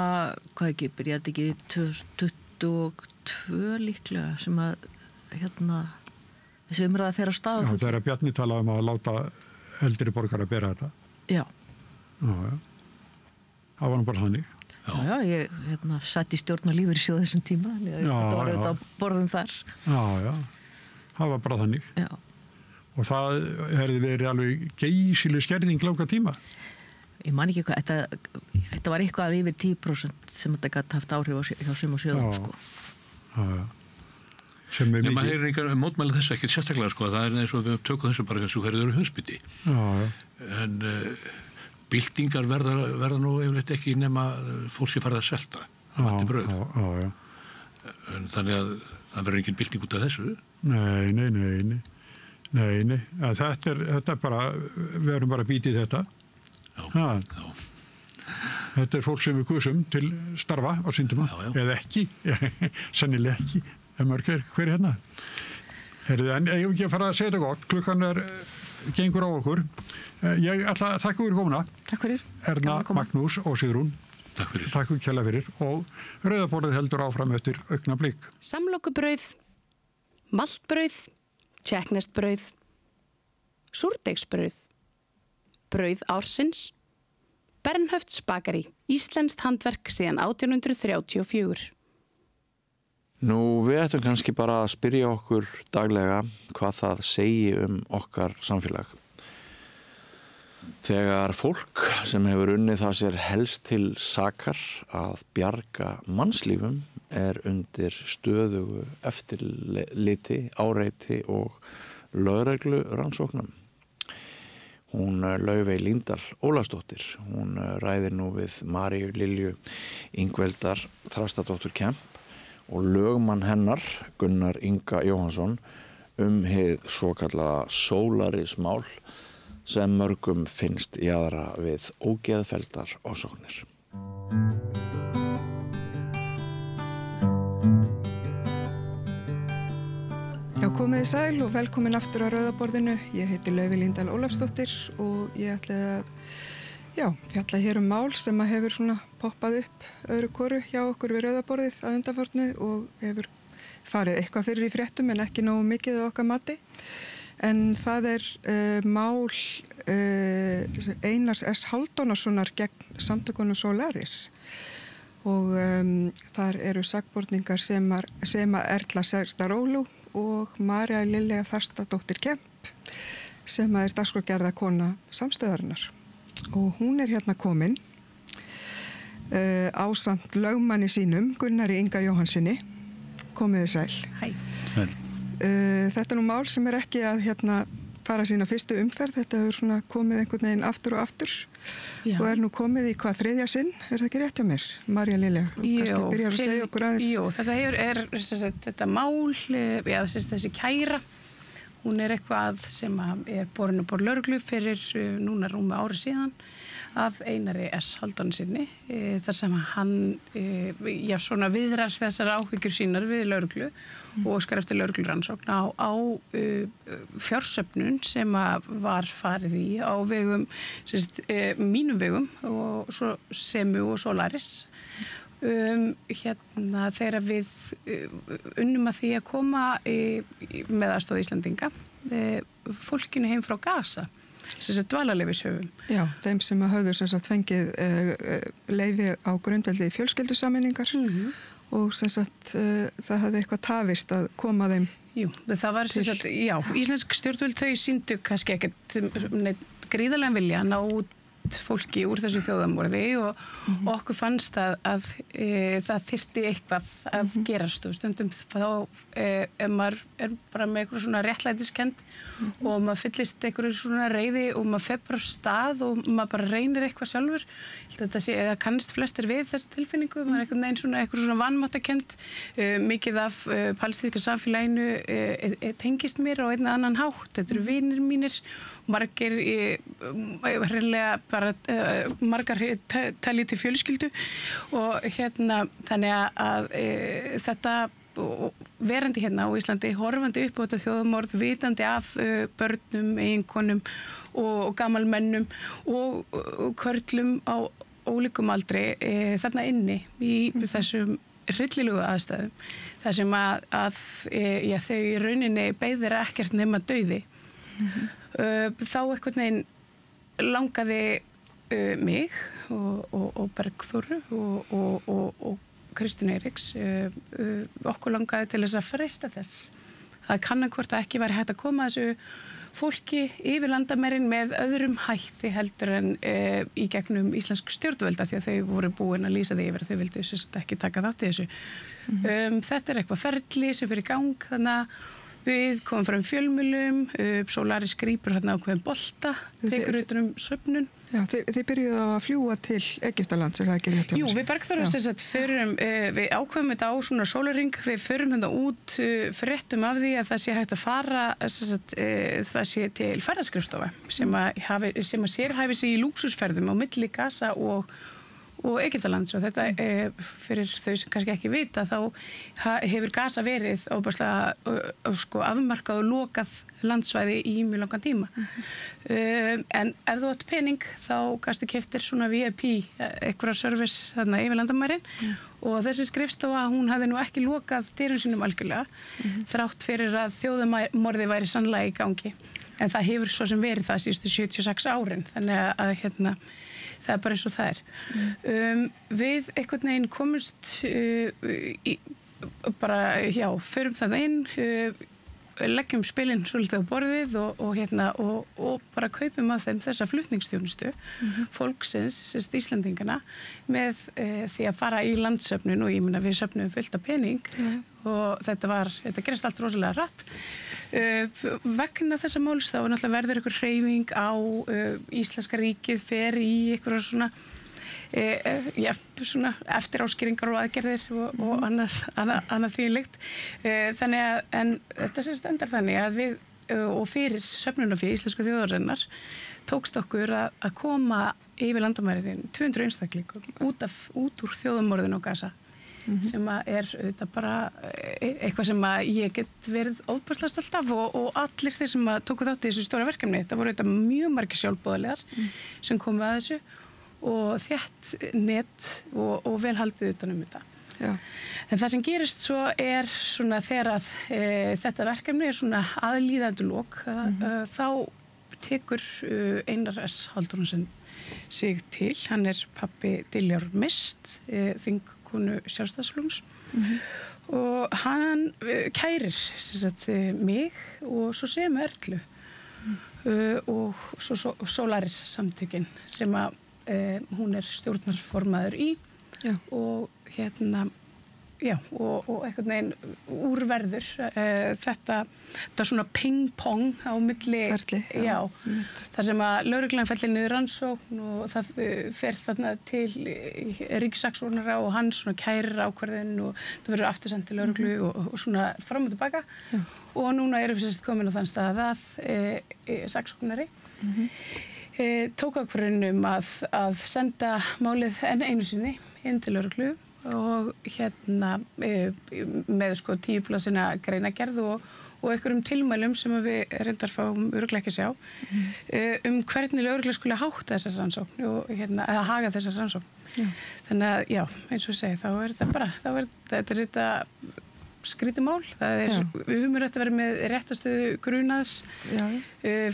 byrjar þetta ekki 2022 líklega sem að þessi umræða fer á stað. Já, það er að Bjarni tala að láta eldri borgar að bera þetta. Já. Það var nú bara þannig. Já, ég satt í stjórn á lífeyrissjóði þessum tíma. Þetta var auðvitað að borðum þar. Já, það var bara þannig. Já. Og það hefði verið alveg geysileg skerðing langa tíma. Ég man ekki hvað, þetta var eitthvað yfir 10% sem þetta gæti haft áhrif hjá sum og sjöðum, sko. Já. Sem er mikið. Nei, maður heyrir einhver mótmæla þessu ekkert sérstaklega, sko. Það er eins og við tökum þessu bara eins og hverju eru hundsbytti. Já. En byltingar verða nú yfirleitt ekki nema fólk sem farið að svelta. Það vanti brauð. Já. En þannig að það verður engin bylting út af þessu. Nei. Þetta er bara, við erum bara að býta í þetta. Já. Þetta er fólk sem við kusum til starfa á sínduma, eða ekki, sennilega ekki, ef maður hver hérna. En ég vil ekki að fara að segja þetta gott, klukkan gengur á okkur. Ég ætla að þakka fyrir komuna. Takk fyrir. Erna, Magnús og Sigrún. Takk fyrir. Takk kærlega fyrir og rauðaborðið heldur áfram eftir augnablik. Samlokubrauð, maltbrauð, tjekknestbrauð, súrdeigsbrauð, brauð ársins, Bernhöfts Bakari, íslenskt handverk síðan 1834. Nú, við ættum kannski bara að spyrja okkur daglega hvað það segi okkar samfélag. Þegar fólk sem hefur unnið það sér helst til sakar að bjarga mannslífum er undir stöðugu eftirliti, áreiti og lögreglu rannsóknum. Hún Laufey Líndal Ólafsdóttir, hún ræðir nú við Maríu Lilju Ingveldar Þrastadóttur Kemp og lögmann hennar Gunnar Inga Jóhannsson hið svokallaða Solaris-mál sem mörgum finnst jaðra við ógeðfelldar ofsóknir. Já, komið sæl og velkomin aftur á Rauðaborðinu. Ég heiti Laufey Líndal Ólafsdóttir og ég ætlaði að fjalla hér mál sem að hefur svona poppað upp öðru hvoru hjá okkur við Rauðaborðið að undanfarnu og hefur farið eitthvað fyrir í fréttum en ekki nógu mikið á okkar mati. En það er mál Einars S. Halldórssonar gegn samtökunum Solaris og þar eru sakborningar sem Erla Serdarólu og María Lilja Þrastadóttir Kemp sem er dagskrárgerðarkona samstöðarinnar. Og hún er hérna komin ásamt lögmanni sínum, Gunnari Inga Jóhannssoni. Komiði sæl. Hæ. Sæl. Þetta er nú mál sem er ekki að fara sína fyrstu umferð. Þetta hefur svona komið einhvern veginn aftur og aftur og nú komið í hvað 3. sinn, það ekki rétt hjá mér? Marja Lilja, kannski byrjar að segja okkur aðeins. Jú, þetta þetta mál, þessi kæra, hún eitthvað sem borin upp á lögreglu fyrir núna rúmi ári síðan af Einari S. Hálfdánsinni, þar sem hann svona viðrar þessar áhyggjur sínar við lögreglu og óskar eftir lögreglurannsókn á fjársöfnun sem var farið í á vegum, mínum vegum og svo Semu og Solaris. Þegar við unnum að því að koma með aðstoð Íslendinga fólkinu heim frá Gaza, dvalarleyfishöfum. Já, þeim sem höfðu fengið leyfi á grundvelli fjölskyldusameiningar og það hafði eitthvað tafist að koma þeim. Jú, það var íslensk stjórnvöld þau sýndu kannski ekkert gríðarlegan vilja að ná út fólki úr þessu þjóðamorði og okkur fannst að það þyrfti eitthvað að gerast og stundum þá maður bara með eitthvað svona réttlætiskend og maður fyllist eitthvað svona reiði og maður fer bara á stað og maður bara reynir eitthvað sjálfur. Það kannist flestir við þessi tilfinningu, maður eitthvað svona vanmáttakend, mikið af palestínska samfélaginu tengist mér á einn annan hátt, þetta eru vinir mínir, margir hreinlega bara margar telji til fjölskyldu og þannig að þetta verandi hérna á Íslandi, horfandi upp á þetta þjóðamorð, vitandi af börnum, eiginkonum og gamalmennum og körlum á ólíkum aldri þarna inni í þessum hryllilegu aðstæðum, þar sem að þau í rauninni beiðir ekkert nema dauði. Þá einhvern veginn langaði mig og Bergþóru og Kristín Eiríks okkur langaði til þess að freista þess að kanna hvort að ekki væri hægt að koma þessu fólki yfir landamærin með öðrum hætti heldur en í gegnum íslensk stjórnvölda því að þau voru búin að lýsa því yfir að þau vildu ekki taka þátt í þessu. Þetta eitthvað ferli sem fyrir gang, þannig að við komum frá fjölmiðlum, Solaris grípur hérna ákveðin bolta, tekur utan söfnun. Já, þið byrjuðu á að fljúga til Egyptalands, það ekki rétt hjá mér? Jú, við Bergþórum við ákveðum þetta á svona sólarhring, við förum þetta út, fréttum af því að það sé hægt að fara, það sé til ferðaskrifstofa sem að sérhæfi sig í lúxusferðum á milli Gaza og Egyptalands og þetta fyrir þau sem kannski ekki vita þá hefur Gaza verið óbærslega afmarkað og lokað landsvæði í mjög langan tíma. En ef þú átt pening þá gastu keyptir svona VIP einhverja service þarna yfir landamærin og þessi skrifstofa hún hafði nú ekki lokað dyrum sínum algjörlega þrátt fyrir að þjóðamorði væri sannlega í gangi en það hefur svo sem verið það síðustu 76 árin þannig að það bara eins og það við einhvern veginn komumst förum það inn, leggjum spilin svolítið á borðið og bara kaupum af þeim þessa flutningsþjónustu fólksins, Íslendingana, með því að fara í landsöfnun og ég meina við söfnum fullt af pening og þetta gerist allt rosalega hratt. Vegna þessa máls þá náttúrulega verður einhver hreyfing á Íslenska ríkið fer í einhverja svona eftir áskýringar og aðgerðir og annað því líkt. Þannig að en þetta sem stendur þannig að við og fyrir söfnunarfé Íslensku þjóðarinnar tókst okkur að koma yfir landamærin 200 einstaklingum út úr þjóðamorðinu á Gaza. Sem auðvitað bara eitthvað sem ég get verið ofboðslega stolt af og allir þeir sem tóku þátt í þessu stóra verkefni. Þetta voru auðvitað mjög margir sjálfboðaliðar sem komu að þessu og þétt net og vel haldið utan þetta. Já. En það sem gerist svo svona þegar að þetta verkefni svona aðlíðandi lok þá tekur Einar S. Hálfdánarson sig til. Hann pabbi Diljár Mist, þingkonu Sjálfstæðisflokksins og hann kærir mig og svo sem Erlu og svo Solaris samtökin sem að hún stjórnarformaður í og og einhvern veginn úrverður þetta svona ping-pong á milli Ferli, þar sem að lögreglan fellir niður rannsókn og það fer þarna til ríkissaksóknara og hann svona kærir ákvörðin og það verður aftursent til lögreglu og svona fram og tilbaka og núna erum við komin á þann stað að saksóknari tók ákvörðin að senda málið enn einu sinni inn til lögreglu og með 10 blaðsíðna greinargerð og einhverjum tilmælum sem við reyndar fáum örugglega ekki sjá hvernig lögregla skuli hátta þessar rannsókn og eða haga þessar rannsókn. Þannig að eins og ég segi, þá er þetta bara þetta skrítið mál. Það umrætt að vera með réttastöðu grunaðs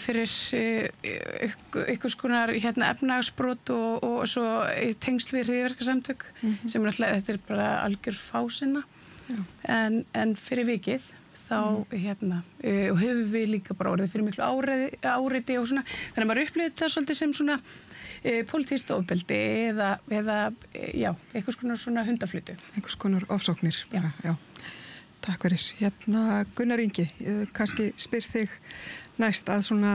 fyrir einhvers konar efnahagsbrot og svo tengsl við hryðjuverkasamtök sem náttúrulega þetta bara algjör fásinna en fyrir vikið þá og höfum við líka bara orðið fyrir miklu áreiti og svona þannig að maður upplifir þetta svolítið sem svona pólitískt ofbeldi eða einhvers konar svona hundaflutu. Einhvers konar ofsóknir. Já. Takk fyrir. Gunnar Ingi, ég kannski spyr þig næst að svona,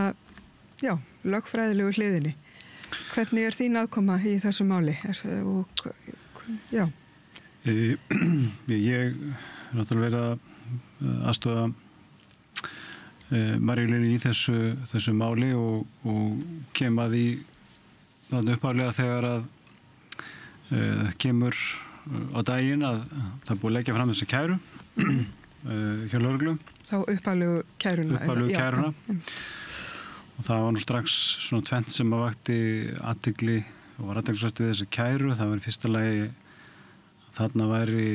lögfræðilegu hliðinni. Hvernig er þín aðkoma í þessu máli? Ég náttúrulega verið að aðstoða Maríu í þessu máli og kem að því þarna upphaflega þegar að kemur á daginn að það búið að leggja fram þessa kæru hjá lögreglu. Þá upphaflegu kæruna. Og það var nú strax svona tvennt sem að vakti athygli og var athyglisvert við þessa kæru. Það var í fyrsta lagi þarna væri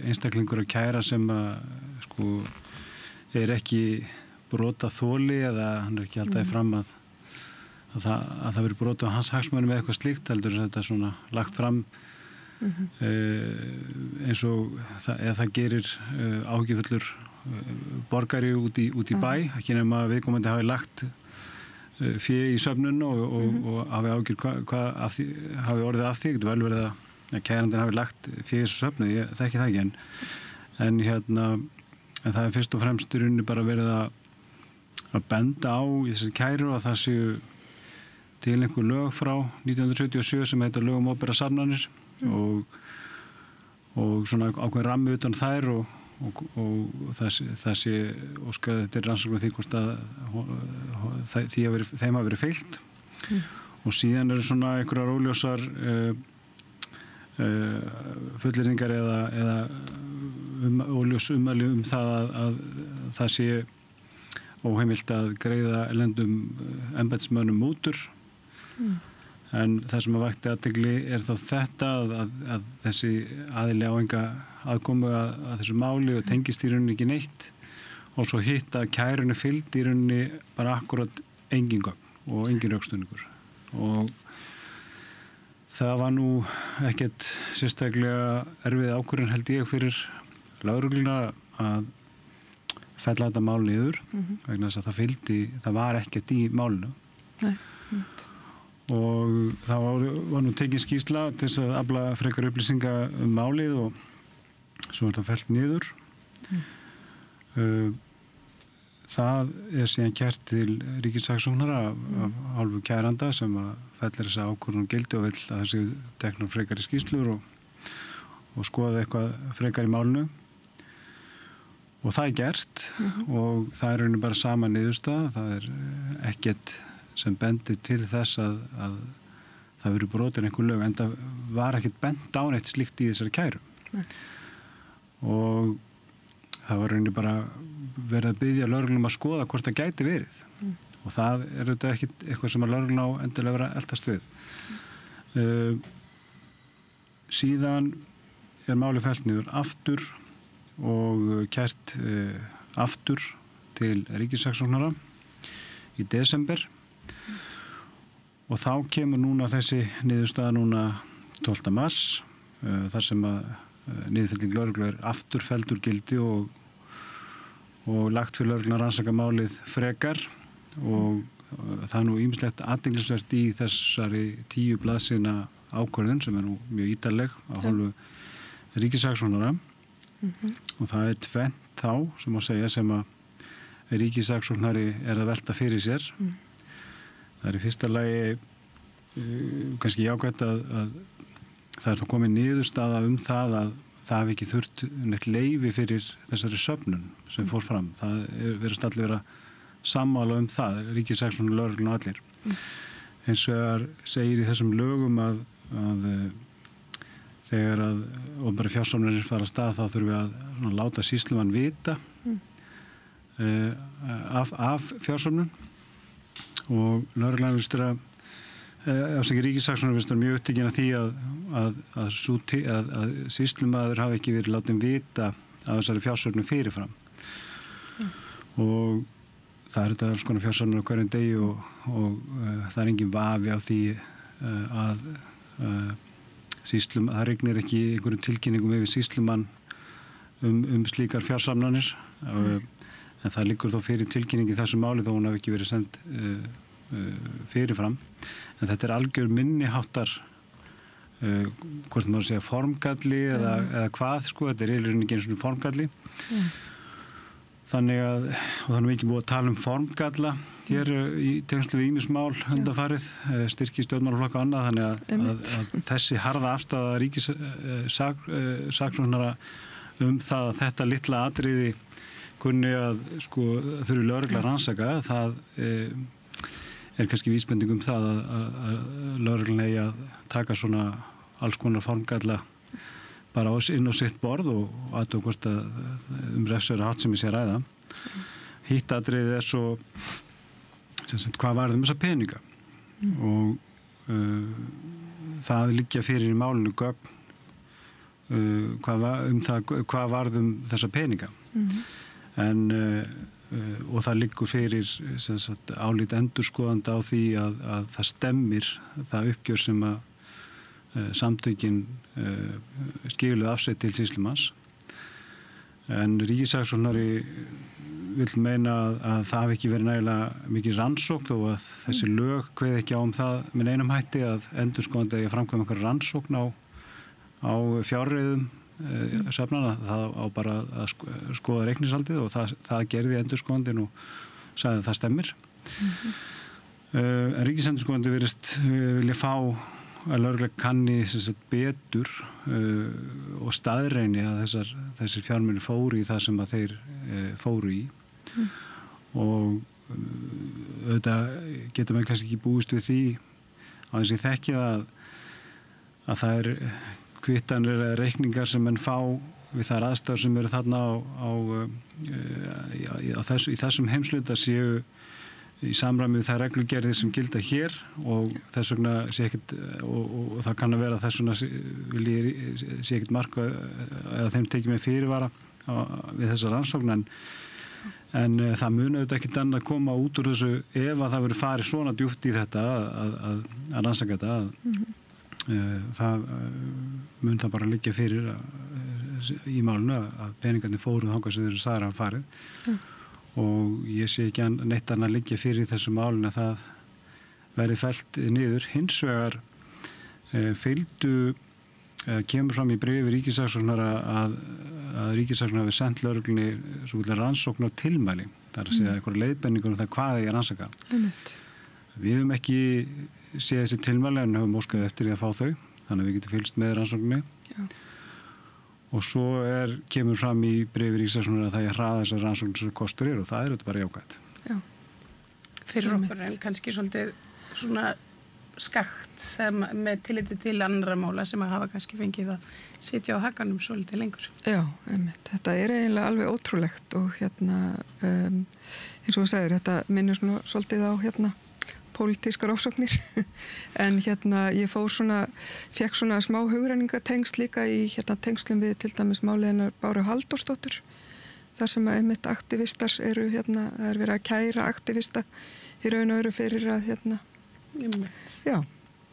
einstaklingur að kæra sem að er ekki brotaþoli eða hann er ekki alltaf fram að það veri brotið á hans hagsmunum eða eitthvað slíkt, heldur þetta svona lagt fram eins og það gerir áhyggjufullur borgari út í bæ, ekki nema að viðkomandi hafi lagt fé í söfnun og hafi áhyggjur hafi orðið af því, getur vel verið að kærandinn hafi lagt fé í þessu söfnu, ég þekki það ekki en það er fyrst og fremst í rauninni bara verið að benda á í þessari kæru að það séu til einhver lög frá 1977 sem heitir lög opinberar safnanir og svona ákveðin rammi utan þær og það sé óskað þetta rannsókn því hvort að þeim hafi verið fylgt og síðan eru svona einhverjar óljósar fullyrðingar eða óljós ummæli það að það sé óheimilt að greiða erlendum embættismönnum mútur en það sem að vakti athygli er þá þetta að þessi aðili á enga aðkomu að þessu máli og tengist í rauninni ekki neitt og svo hitt að kærunni fylgd í rauninni bara akkurat engin gögn og engin rökstuðningur og það var nú ekkert sérstaklega erfið ákvörðun held ég fyrir lögregluna að fella þetta mál niður vegna þess að það var ekkert í málinu. Nei. Og það var nú tekin skýrsla til þess að afla frekar upplýsinga málið og svo er það fellt niður. Það er síðan kært til ríkissaksóknara af hálfu kæranda sem að fellir þessa ákvörðun gildi og vill að þessi teknar frekar í skýrslur og skoða eitthvað frekar í málinu. Og það er gert og það er rauninni bara sama niðurstaða, það er ekkert sem bendir til þess að það verið brotin einhver lög en það var ekkert bent á neitt slíkt í þessari kæru. Og það var rauninni bara verið að biðja lögreglum að skoða hvort það gæti verið og það er auðvitað ekkert eitthvað sem að lögreglum á endilega vera að eltast við. Síðan er málið fellt niður aftur og kært aftur til ríkissaksóknara í desember og þá kemur núna þessi niðurstaða núna 12. mars þar sem að niðurfelling lögreglu er aftur felld úr gildi og lagt fyrir lögregluna að rannsaka málið frekar og það er nú ýmislegt athyglisvert í þessari 10 blaðsíðna ákvörðun sem er nú mjög ítarleg á hálfu ríkissaksóknara og það tvennt þá sem að segja sem að ríkissaksóknari að velta fyrir sér. Það í fyrsta lagi kannski jákvæmt að það þá komið niðurstaða það að það hafi ekki þurft neitt leyfi fyrir þessari söfnun sem fór fram. Það verðast allir vera sammála það, ríkissaksóknari, lögreglan og allir. Hins vegar segir í þessum lögum að þegar að opinberar fjársafnanir fara af stað þá þurfum við að láta sýslumann vita af fjársafnun og lögreglan ríkissaksóknari virðist vera mjög upptekinn af því að sýslumaður hafi ekki verið látinn vita af þessari fjársafnun fyrirfram. Og það þetta alls konar fjársafnur á hverjum degi og það engin vafi á því að það rignir ekki einhverjum tilkynningum yfir sýslumann slíkar fjársafnanir en það liggur þó fyrir tilkynningi þessu máli þó hún hafi ekki verið send fyrirfram. En þetta algjör minniháttar hvort maður segja formgalli eða hvað þetta eiginlega ekki eins og formgalli. Þannig að og þannig ekki búið að tala formgalla hér í tengslu við ýmis mál undanfarið, styrki stjórnmálaflokka og annað, þannig að þessi harða afstaða ríkissaksóknara það að þetta litla atriði kunni að þurfi lögregla að rannsaka, það kannski vísbending það að lögreglan eigi að taka svona alls konar formgalla bara inn á sitt borð og aðtöku hvort að refsverða háttsemi sé ræða. Hitt atriðið svo hvað varð þessa peninga og það liggja fyrir í málinu gögn hvað varð þessa peninga. En og það liggur fyrir álit endurskoðanda á því að það stemmir það uppgjör sem að samtökin skiluðu af sér til sýslumanns. En ríkissaksóknari vill meina að það hafi ekki verið nægilega mikið rannsókn og að þessi lög kveði ekki á það með neinum hætti að endurskoðandi eigi að framkvæma einhverja rannsókn á fjárreiðum safnana. Það á bara að skoða reikningshaldið og það gerði endurskoðandinn og sagði að það stemmir. En ríkisendurskoðandi virðist vilja fá að lögregla kanni betur og staðreini að þessir fjármunir fóru í það sem að þeir fóru í og auðvitað getur maður kannski ekki búist við því á þess að ég þekki að það kvittanir eða reikningar sem menn fá við þær aðstæður sem eru þarna í þessum heimshluta séu í samræmi við það reglugerðir sem gilda hér og þess vegna sé ekkert og það kann að vera þess vegna sé ekkert marka eða þeim tekið með fyrirvara við þessa rannsókn en það muni auðvitað ekkert annað að koma út úr þessu ef að það verður farið svona djúpt í þetta að rannsaka þetta það mun það bara liggja fyrir í málinu að peningarnir fóru þangað sem þeir eru sagðir að hafa farið og ég sé ekki neitt annað að liggja fyrir þessu málinu að það verði fellt niður. Hins vegar kemur fram í bréfi ríkissaksóknara að ríkissaksóknara hafi sendt lögreglunni svokallaða rannsókn og tilmæli. Það að segja einhverja leiðbendingar það hvað eigi að rannsaka. Við höfum ekki séð þessi tilmæli en höfum óskað eftir því að fá þau, þannig að við getum fylgst með rannsókninni. Og svo kemur fram í bréfi ríkissaksóknara að það hraða þessar rannsóknir sem kostur og það þetta bara jákvætt. Já. Fyrir okkur en kannski svolítið svona skakt með tilliti til annara mála sem að hafa kannski fengið að sitja á hakanum svolítið lengur. Já, þetta eiginlega alveg ótrúlegt og eins og þú segir, þetta minnir svolítið á pólitískar ofsóknir en ég fekk svona smá hugrenningatengsl líka í tengslum við til dæmis máliðinnar Báru Halldórsdóttur þar sem að einmitt aktivistar eru það er verið að kæra aktivista í raun og öru fyrir að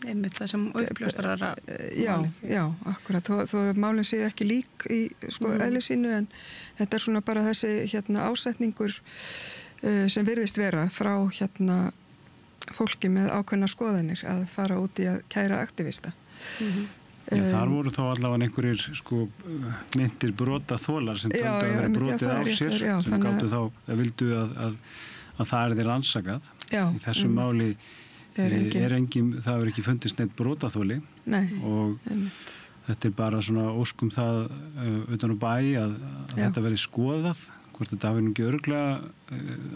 einmitt það sem uppljóstrara Já, akkurat þó málin séu ekki lík í eðli sínu en þetta svona bara þessi ásetningur sem virðist vera frá fólki með ákveðnar skoðanir að fara út í að kæra aktivista. Já, þar voru þá allavega einhverjir sko myndir brotaþolar sem töldu að vera brotið á sér sem gáttu þá, vildu að það þér rannsakað. Í þessu máli það er ekki fundist neitt brotaþoli og þetta bara svona óskum það utan á bæ að þetta verið skoðað, hvort þetta hafi nú ekki örugglega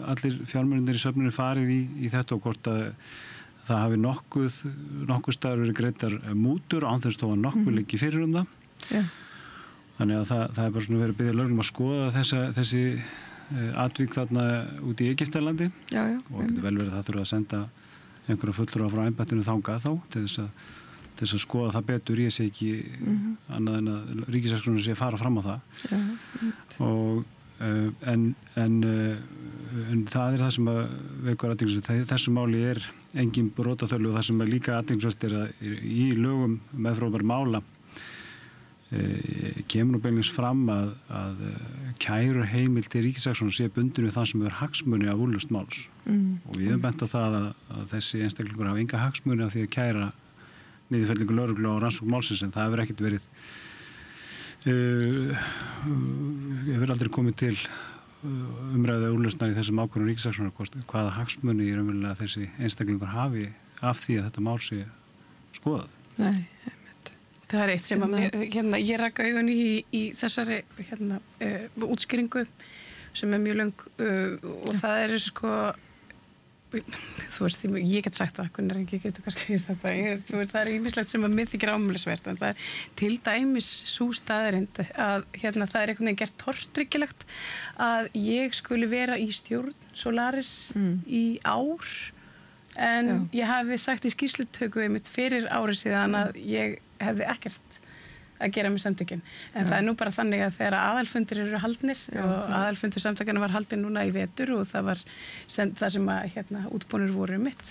allir fjármunir í söfnunni farið í þetta og hvort að það hafi nokkuð staðar verið greiddar mútur án þess þó að nokkuð liggi fyrir það. Þannig að það er bara svona verið að biðja lögreglum að skoða þessi atvik þarna út í Egyptalandi og getur vel verið að það þurfa að senda einhverja fulltrúa frá embættinu þangað þá til þess að skoða það betur. Ég sé ekki annað en að ríkissaksóknari sé að fara fram á það og en það er það sem að vekur athyglisvert. Þessu máli er engin brotaþoli og það sem er líka athyglisvert er að í lögum meðferðar mála kemur nú beinlínis fram að kæru heimild til ríkissaksóknara sé bundin við það sem er hagsmuni af úrlausn máls og við höfum bent á það að þessi einstaklingur hafa enga hagsmuni af því að kæra niðurfellingu lögreglu á rannsókn málsins, en það hefur ekkert verið hefur aldrei komið til umræðu úrlausnar í þessum ákvörðum ríkissaksóknara hvaða hagsmuni í raunverulega þessi einstaklingur hafi af því að þetta mál sé skoðað. Nei, það er eitt sem að ég raka augun í þessari útskýringu sem er mjög löng og það er sko þú veist, ég get sagt það, Gunnar Ingi getur kannski sagt það, þú veist, það er ýmislegt sem að mér þykir ámælisvert, en það er til dæmis sú staðarind að það er einhvern veginn gert tortryggilegt að ég skuli vera í stjórn Solaris í ár, en ég hafi sagt í skýrslutöku einmitt fyrir ári síðan að ég hefði ekkert að gera með samtökin. En það er nú bara þannig að þegar aðalfundir eru haldnir og aðalfundur samtökina var haldin núna í vetur og það var það sem að útbúnir voru mitt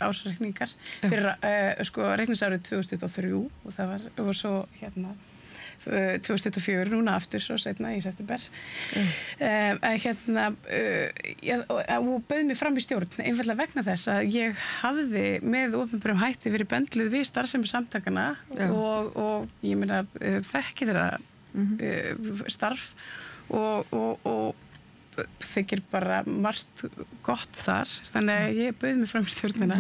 ársreikningar fyrir reikningsárið 2023 og það var svo 2024 núna aftur svo seinna í september og bauð mig fram í stjórn einfallega vegna þess að ég hafði með opinberum hætti verið bendluð við starfsemi samtakana og ég meina þekki þeirra starf og þykir bara margt gott þar, þannig að ég bauð mig fram í stjórnina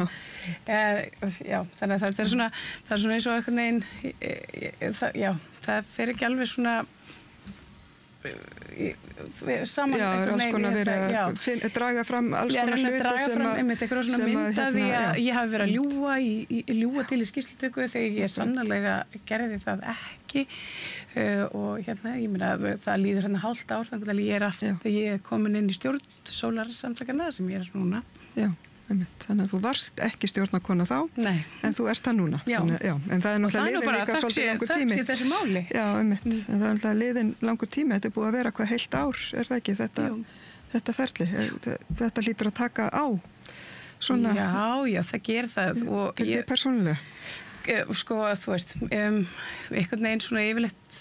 þannig að það er svona eins og einhvern veginn það fer ekki alveg svona saman alls konar verið að draga fram alls konar hluti sem að ég hafi verið að ljúga til í skýrslutöku þegar ég sannarlega gerði það ekki og ég meina það líður hálft ár þannig að ég er komin inn í stjórn Sólarsamtakana sem ég er núna. Þannig að þú varst ekki stjórnarkona þá, en þú ert það núna. En það er náttúrulega liðin líka svolítið langur tími. Þakks í þessu máli. En það er náttúrulega liðin langur tími. Þetta er búið að vera hvað heilt ár, er það ekki, þetta ferli? Þetta lítur að taka á. Svona, já, það gerir það. Fyrir því persónulega? Sko, þú veist, einhvern veginn svona yfirleitt,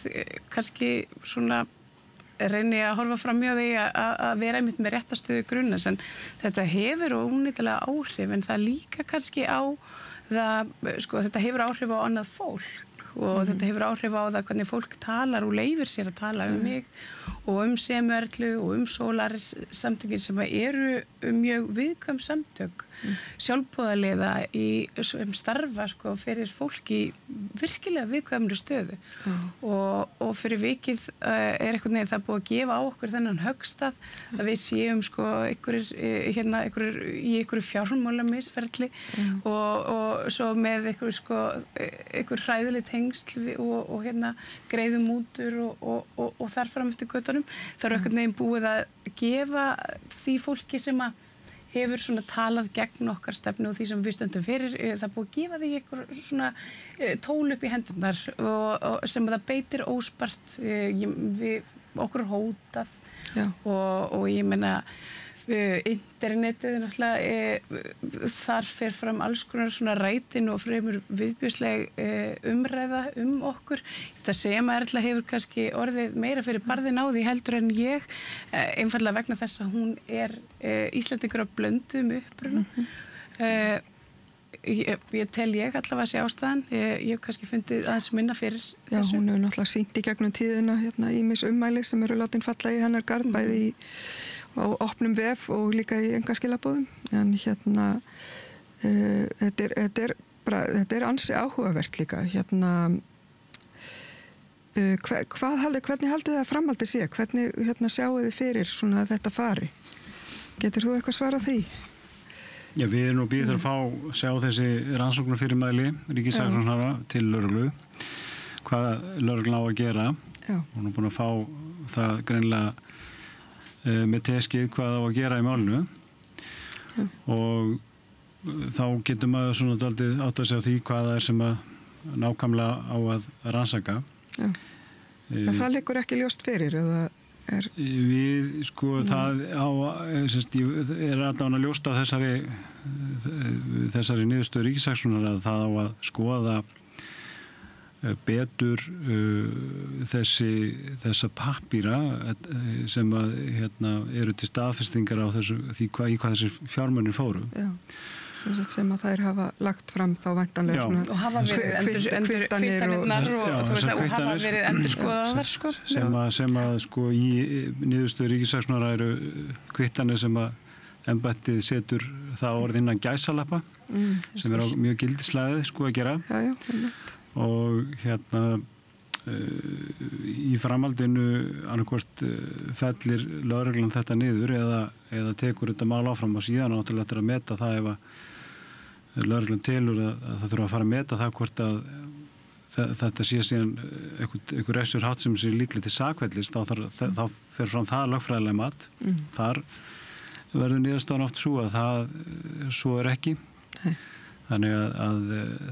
kannski svona, reyni að horfa fram hjá því að vera einmitt með réttastöðu grunns en þetta hefur ónýtilega áhrif en það líka kannski á það, sko þetta hefur áhrif á annað fólk og þetta hefur áhrif á það hvernig fólk talar og leyfir sér að tala mig og Semörlu og Solaris samtökin sem eru mjög viðkvæm samtök sjálfboðaliða sem starfa sko, fyrir fólk í virkilega viðkvæmri stöðu og fyrir vikið er einhvern veginn það búið að gefa á okkur þennan höggstað að við séum sko, í einhverju fjármálamisferli og svo með einhver hræðileg tengsl og greiðum mútur og þar fram eftir göttunum. Það er einhvern veginn búið að gefa því fólki sem að hefur svona talað gegn okkar stefnu og því sem við stöndum fyrir, það er búið að gefa því einhver svona tól upp í hendurnar og sem það beitir óspart okkur hótað og ég meina internetið náttúrulega þar fer fram alls konar svona rætin og fremur viðbjóðsleg umræða okkur. Þetta sem Erla hefur kannski orðið meira fyrir barðin á því heldur en ég einfallega vegna þess að hún er Íslendingur af blöndum uppruna ég tel allavega sé ástæðan. Ég hef kannski fundið aðeins minna fyrir Já, þessu. hún hefur náttúrulega sýnt í gegnum tíðina ýmis ummæli sem eru látin falla í hennar garð bæði á opnum vef og líka í engaskilabóðum. En þetta er ansi áhugavert líka. Hvernig haldið það framhaldið sé? Hvernig sjáu þið fyrir svona að þetta fari? Getur þú eitthvað svarað því? Já, við erum nú býðið að sjá þessi rannsóknarfyrirmæli ríkissaksóknara til lögreglu, hvað lögreglan á að gera. Hún er búin að fá það greinilega með teskið hvað á að gera í málinu og þá getur maður svona daldið átt að segja því hvað það er sem að nákvæmlega á að rannsaka. En það liggur ekki ljóst fyrir eða Við, það er allavega ljóst af þessari niðurstöðu ríkissaksóknara að það á að skoða betur þessa pappíra sem að eru til staðfestingar á því í hvað þessir fjármunir fóru. Já. Sem að þær hafa lagt fram þá væntanlega og hafa verið kvittanirnar og hafa verið endurskoðaðar sem að í niðurstöðu ríkissaksóknara eru kvittanir sem að embættið setur það orð innan gæsalappa sem er á mjög gildislæðið að gera og í framhaldinu annarkvort fellir lögreglan þetta niður eða tekur þetta mál áfram og síðan náttúrulega þetta að meta það ef að lögreglan telur að það þurfa að fara að meta það hvort að þetta sé síðan einhver refsur hátt sem sé líklega til sakfellis þá fer fram það lögfræðilega mat þar verður niðurstaðan oft svo að svo er ekki þannig að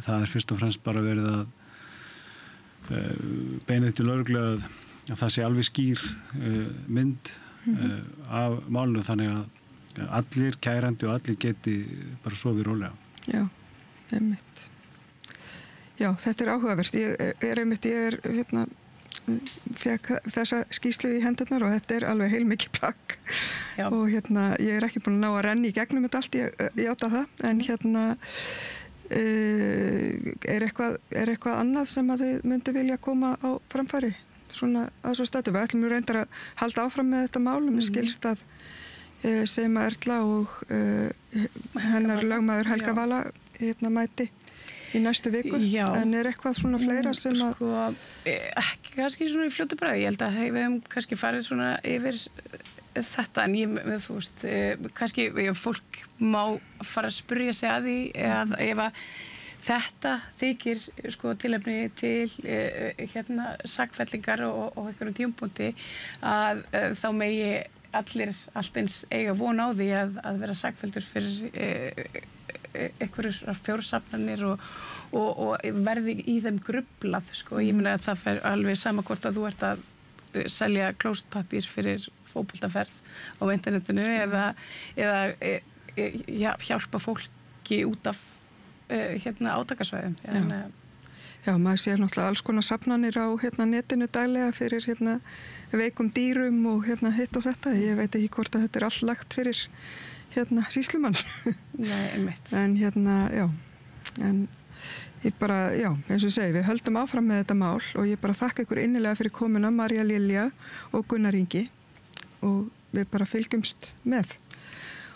það er fyrst og fremst bara verið að beinið til lögreglu að það sé alveg skýr mynd af málinu þannig að allir kærandi og allir geti bara sofið rólega. Já, einmitt. Já, þetta er áhugavert. Ég fekk þessa skýrslu í hendurnar og þetta er alveg heilmikið plagg og ég er ekki búin að ná að renna í gegnum þetta allt, ég átta það, en er eitthvað annað sem að þið myndu vilja koma á framfæri svona að svo stötu? Við ætlum reyndar að halda áfram með þetta mál, mér skilst að Seima Erla og hennar lögmaður Helga Vala mæti í næstu viku, en er eitthvað svona fleira sem að ekki kannski svona í fljótu bragði, ég held að við hefum kannski farið svona yfir þetta, en þú veist kannski fólk má fara að spyrja sig að því ef að þetta þykir tilefni til sakfellingar og einhverjum tímapunkti að þá megi allt eins eiga von á því að vera sakfelldur fyrir einhverjur fjórsafnanir og verði í þeim grublað. Ég meina að það fer alveg sama hvort að þú ert að selja klóstpappír fyrir fótboltaferð á internetinu eða hjálpa fólki út af átakasvæðum. Já, maður sér náttúrulega alls konar safnanir á netinu daglega fyrir veikum dýrum og hitt og þetta. Ég veit ekki hvort að þetta er all lagt fyrir sýslumann. Nei, einmitt. En en ég bara, eins og ég segi, við höldum áfram með þetta mál og ég bara þakka ykkur innilega fyrir komuna, Marja Lilja og Gunnar Ingi, og við bara fylgjumst með.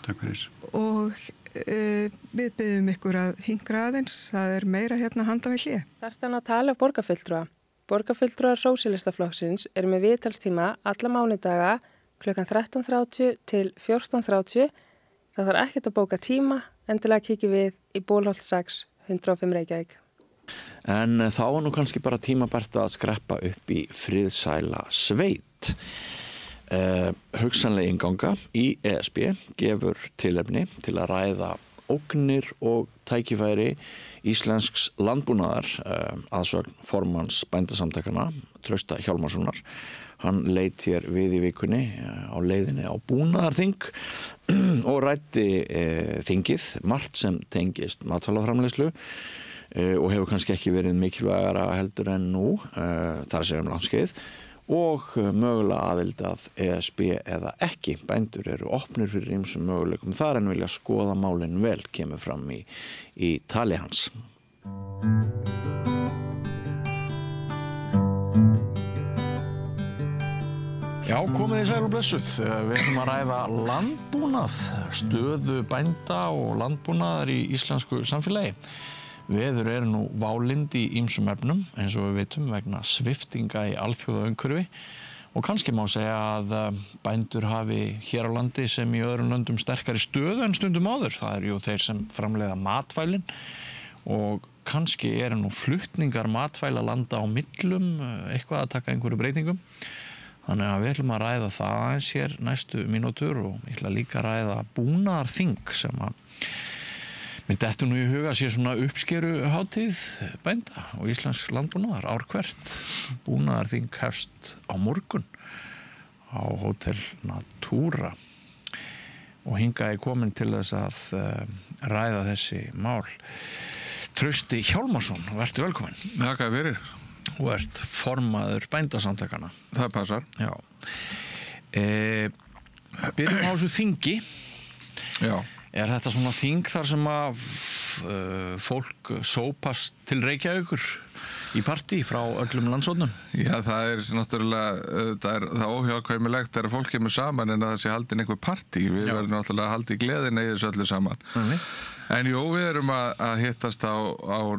Takk fyrir. Og við byggjum ykkur að hingra aðeins, það er meira handa við hlið. Þarftan að tala af borgarfulltrúa. Borgarfulltrúar Sósíalistaflokksins eru með viðtalstíma alla mánudaga klukkan 13:30 til 14:30. Það þarf ekkert að bóka tíma, endilega kíkjum við í Bólholt 6, 105 Reykjavík. En þá er nú kannski bara tímabært að skreppa upp í friðsæla sveit. Hugsanlega innganga í ESB gefur tilefni til að ræða ógnir og tækifæri íslensks landbúnaðar aðsögn formanns bændasamtakana Trausta Hjálmarssonar. Hann leit hér við í vikunni á leiðinni á búnaðarþing og ræddi þingið, margt sem tengist matvælaframleiðslu og hefur kannski ekki verið mikilvægara heldur en nú, þar að segja langt skeið. og mögulega aðild að ESB eða ekki. Bændur eru opnir fyrir ýmsum möguleikum þar en vilja skoða málin vel, kemur fram í tali hans. Já, komið þið sæl og blessuð. Við ætlum að ræða landbúnað, stöðu bænda og landbúnaðar í íslensku samfélagi. Veður eru nú válynd í ýmsum efnum, eins og við vitum, vegna sviptinga í alþjóðaumhverfi og kannski má segja að bændur hafi hér á landi sem í öðrum löndum sterkari stöðu en stundum áður. Það eru jú þeir sem framleiða matvælin og kannski eru nú flutningar matvæla landa á millum, eitthvað að taka einhverju breytingum. Þannig að við ætlum að ræða það aðeins hér næstu mínútur og ég ætla líka að ræða búnaðarþing sem að mér dettur nú í huga sé svona uppskeruhátíð bænda og íslensk landbúnaðar ár hvert. Búnaðarþing hefst á morgun á Hótel Natura og hingað er komin til þess að ræða þessi mál. Trausti Hjálmarsson, vertu velkominn. Þakka fyrir. Þú ert formaður bændasamtakana. Það passar. Já. Byrjum á þessu þingi. Já. Er þetta svona þing þar sem að fólk sópast til Reykjavíkur í partí frá öllum landshornum? Já, það er náttúrulega, það er óhjákvæmilegt þegar fólk kemur saman en að það sé haldin einhver partí. Við verðum náttúrulega að halda í gleðina í þessu öllu saman. En jú, við erum að hittast á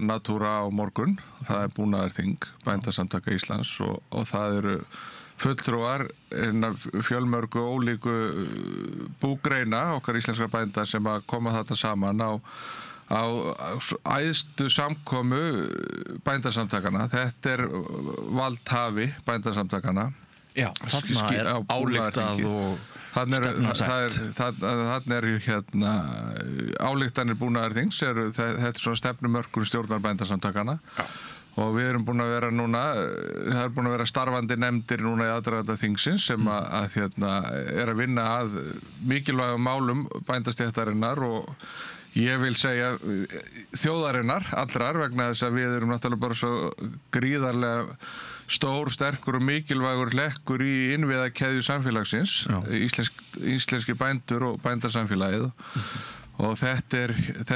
Natura á morgun. Það er búnaðarþing, bændasamtaka Íslands og það eru fulltrúar fjölmörgu ólíku búgreina okkar íslenskra bænda sem að koma þetta saman á æðstu samkomu bændasamtakana. Þetta er valdhafi bændasamtakana. Já, þarna er ályktað og stefnasett. Þarna er ályktanir búnaðarþings, þetta er svona stefnumörkur stjórnar bændasamtakana. Já. Og við erum búin að vera núna, það er búin að vera starfandi nefndir núna í aðdraganda þingsins sem er að vinna að mikilvægum málum bændastéttarinnar og ég vil segja þjóðarinnar allrar vegna þess að við erum náttúrulega bara svo gríðarlega stór, sterkur og mikilvægur hlekkur í innviðakeðju samfélagsins, íslenski bændur og bændasamfélagið. Og þetta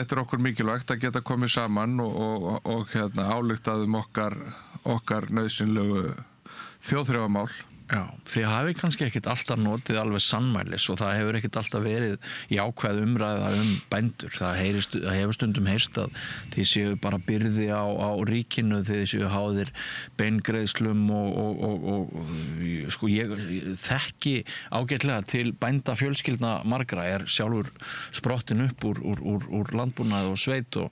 er okkur mikilvægt að geta komið saman og ályktað okkar nauðsynlegu þjóðþrifamál. Já, þið hafi kannski ekkert alltaf notið alveg sannmælis og það hefur ekkert alltaf verið jákvæð umræða bændur. Það hefur stundum heyrst að þið séu bara byrði á ríkinu, þið séu háðir beingreiðslum og sko ég þekki ágætlega til bænda fjölskyldna margra, er sjálfur sprottin upp úr landbúnaði og sveit og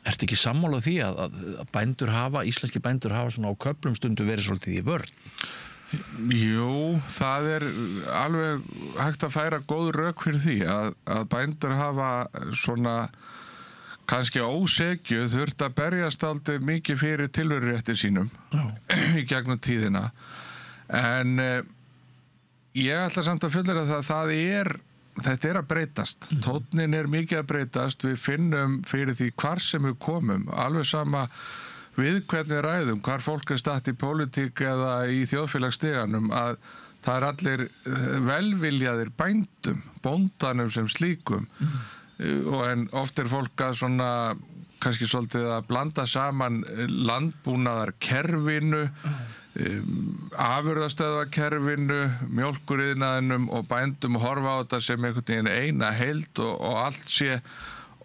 ertu ekki sammálað því að íslenski bændur hafa svona á köflum stundu verið svolítið í vörn? Jú, það er alveg hægt að færa góð rök fyrir því að bændur hafa svona kannski ósekju þurft að berjast aldrei mikið fyrir tilverurétti sínum í gegnum tíðina. En ég ætla samt að fullyrða þetta er að breytast. Tónnin er mikið að breytast. Við finnum fyrir því hvar sem við komum, alveg sama við hvernig við ræðum, hvar fólk er statt í pólitík eða í þjóðfélagsstiganum, að það er allir velviljaðir bændum, bóndanum sem slíkum. En oft er fólk að svona kannski svolítið að blanda saman landbúnaðarkerfinu, afurðastöðvakerfinu, mjólkuriðnaðinum og bændum og horfa á þetta sem einhvern veginn eina heild og allt sé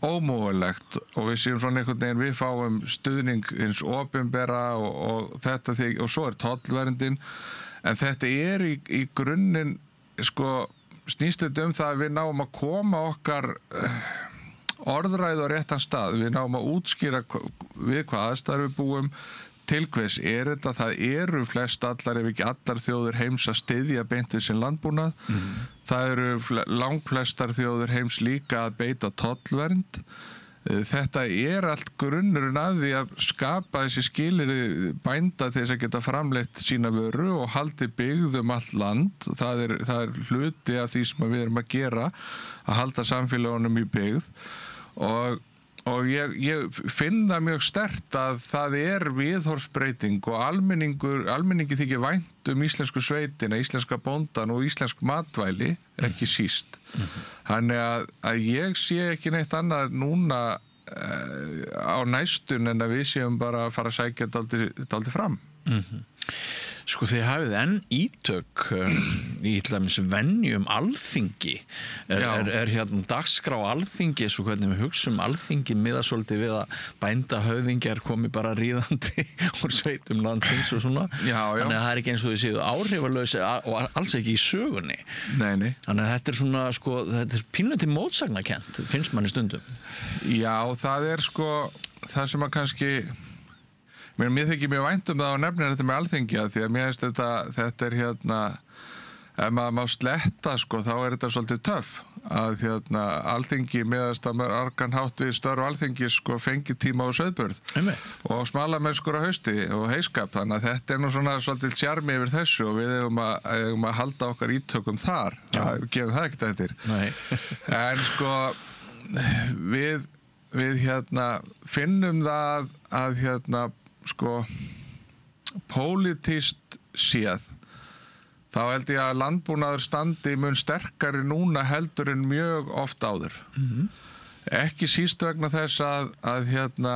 ómögulegt og við séum svona einhvern veginn við fáum stuðning hins opinbera og þetta og svo er tollverndin en þetta er í grunninn sko snýst þetta það að við náum að koma okkar orðræðu á réttan stað, við náum að útskýra við hvað aðstæður við búum til hvers er þetta, það eru flest allar ef ekki allar þjóður heims að styðja beint við sinn landbúnað. Það eru langflestar þjóður heims líka að beita tollvernd. Þetta er allt grunnurinn að því að skapa þessi skilyrði bænda til þess að geta framleitt sína vöru og haldi byggð allt land. Það er hluti af því sem við erum að gera, að halda samfélagunum í byggð og ég finn það mjög sterkt að það viðhorfsbreyting og almenningi þykir vænt íslensku sveitina, íslenska bóndan og íslensk matvæli, ekki síst. Þannig að ég sé ekki neitt annað núna á næstun en að við séum bara að fara að sækja dálítið fram. Sko þið hafið enn ítök í venjum Alþingi er hérna dagskrá Alþingi svo hvernig við hugsum Alþingi miðað svolítið við að bændahöfðingjar komi bara ríðandi úr sveitum landsins og svona þannig að það er ekki eins og þið séu áhrifalaus og alls ekki í sögunni Nei. Þannig að þetta er svona sko þetta er pínlítið mótsagnakent finnst manni stundum Já, það er sko það sem að kannski Mér þykir mjög vænt það og nefnir þetta með Alþingi því að mér finnst þetta er hérna ef maður má sletta sko þá er þetta svolítið töff að hérna Alþingi meðast að margan hátt við störf Alþingi sko fengi tíma og sauðburð og smalamennskur á hausti og heiskap þannig að þetta er nú svona svolítið sjarmi yfir þessu og við eigum að halda okkar ítökum þar gefum það ekkert eftir en sko við hérna finnum það að hérna sko pólitískt séð þá held ég að landbúnaður standi mun sterkari núna heldur en mjög oft áður ekki síst vegna þess að hérna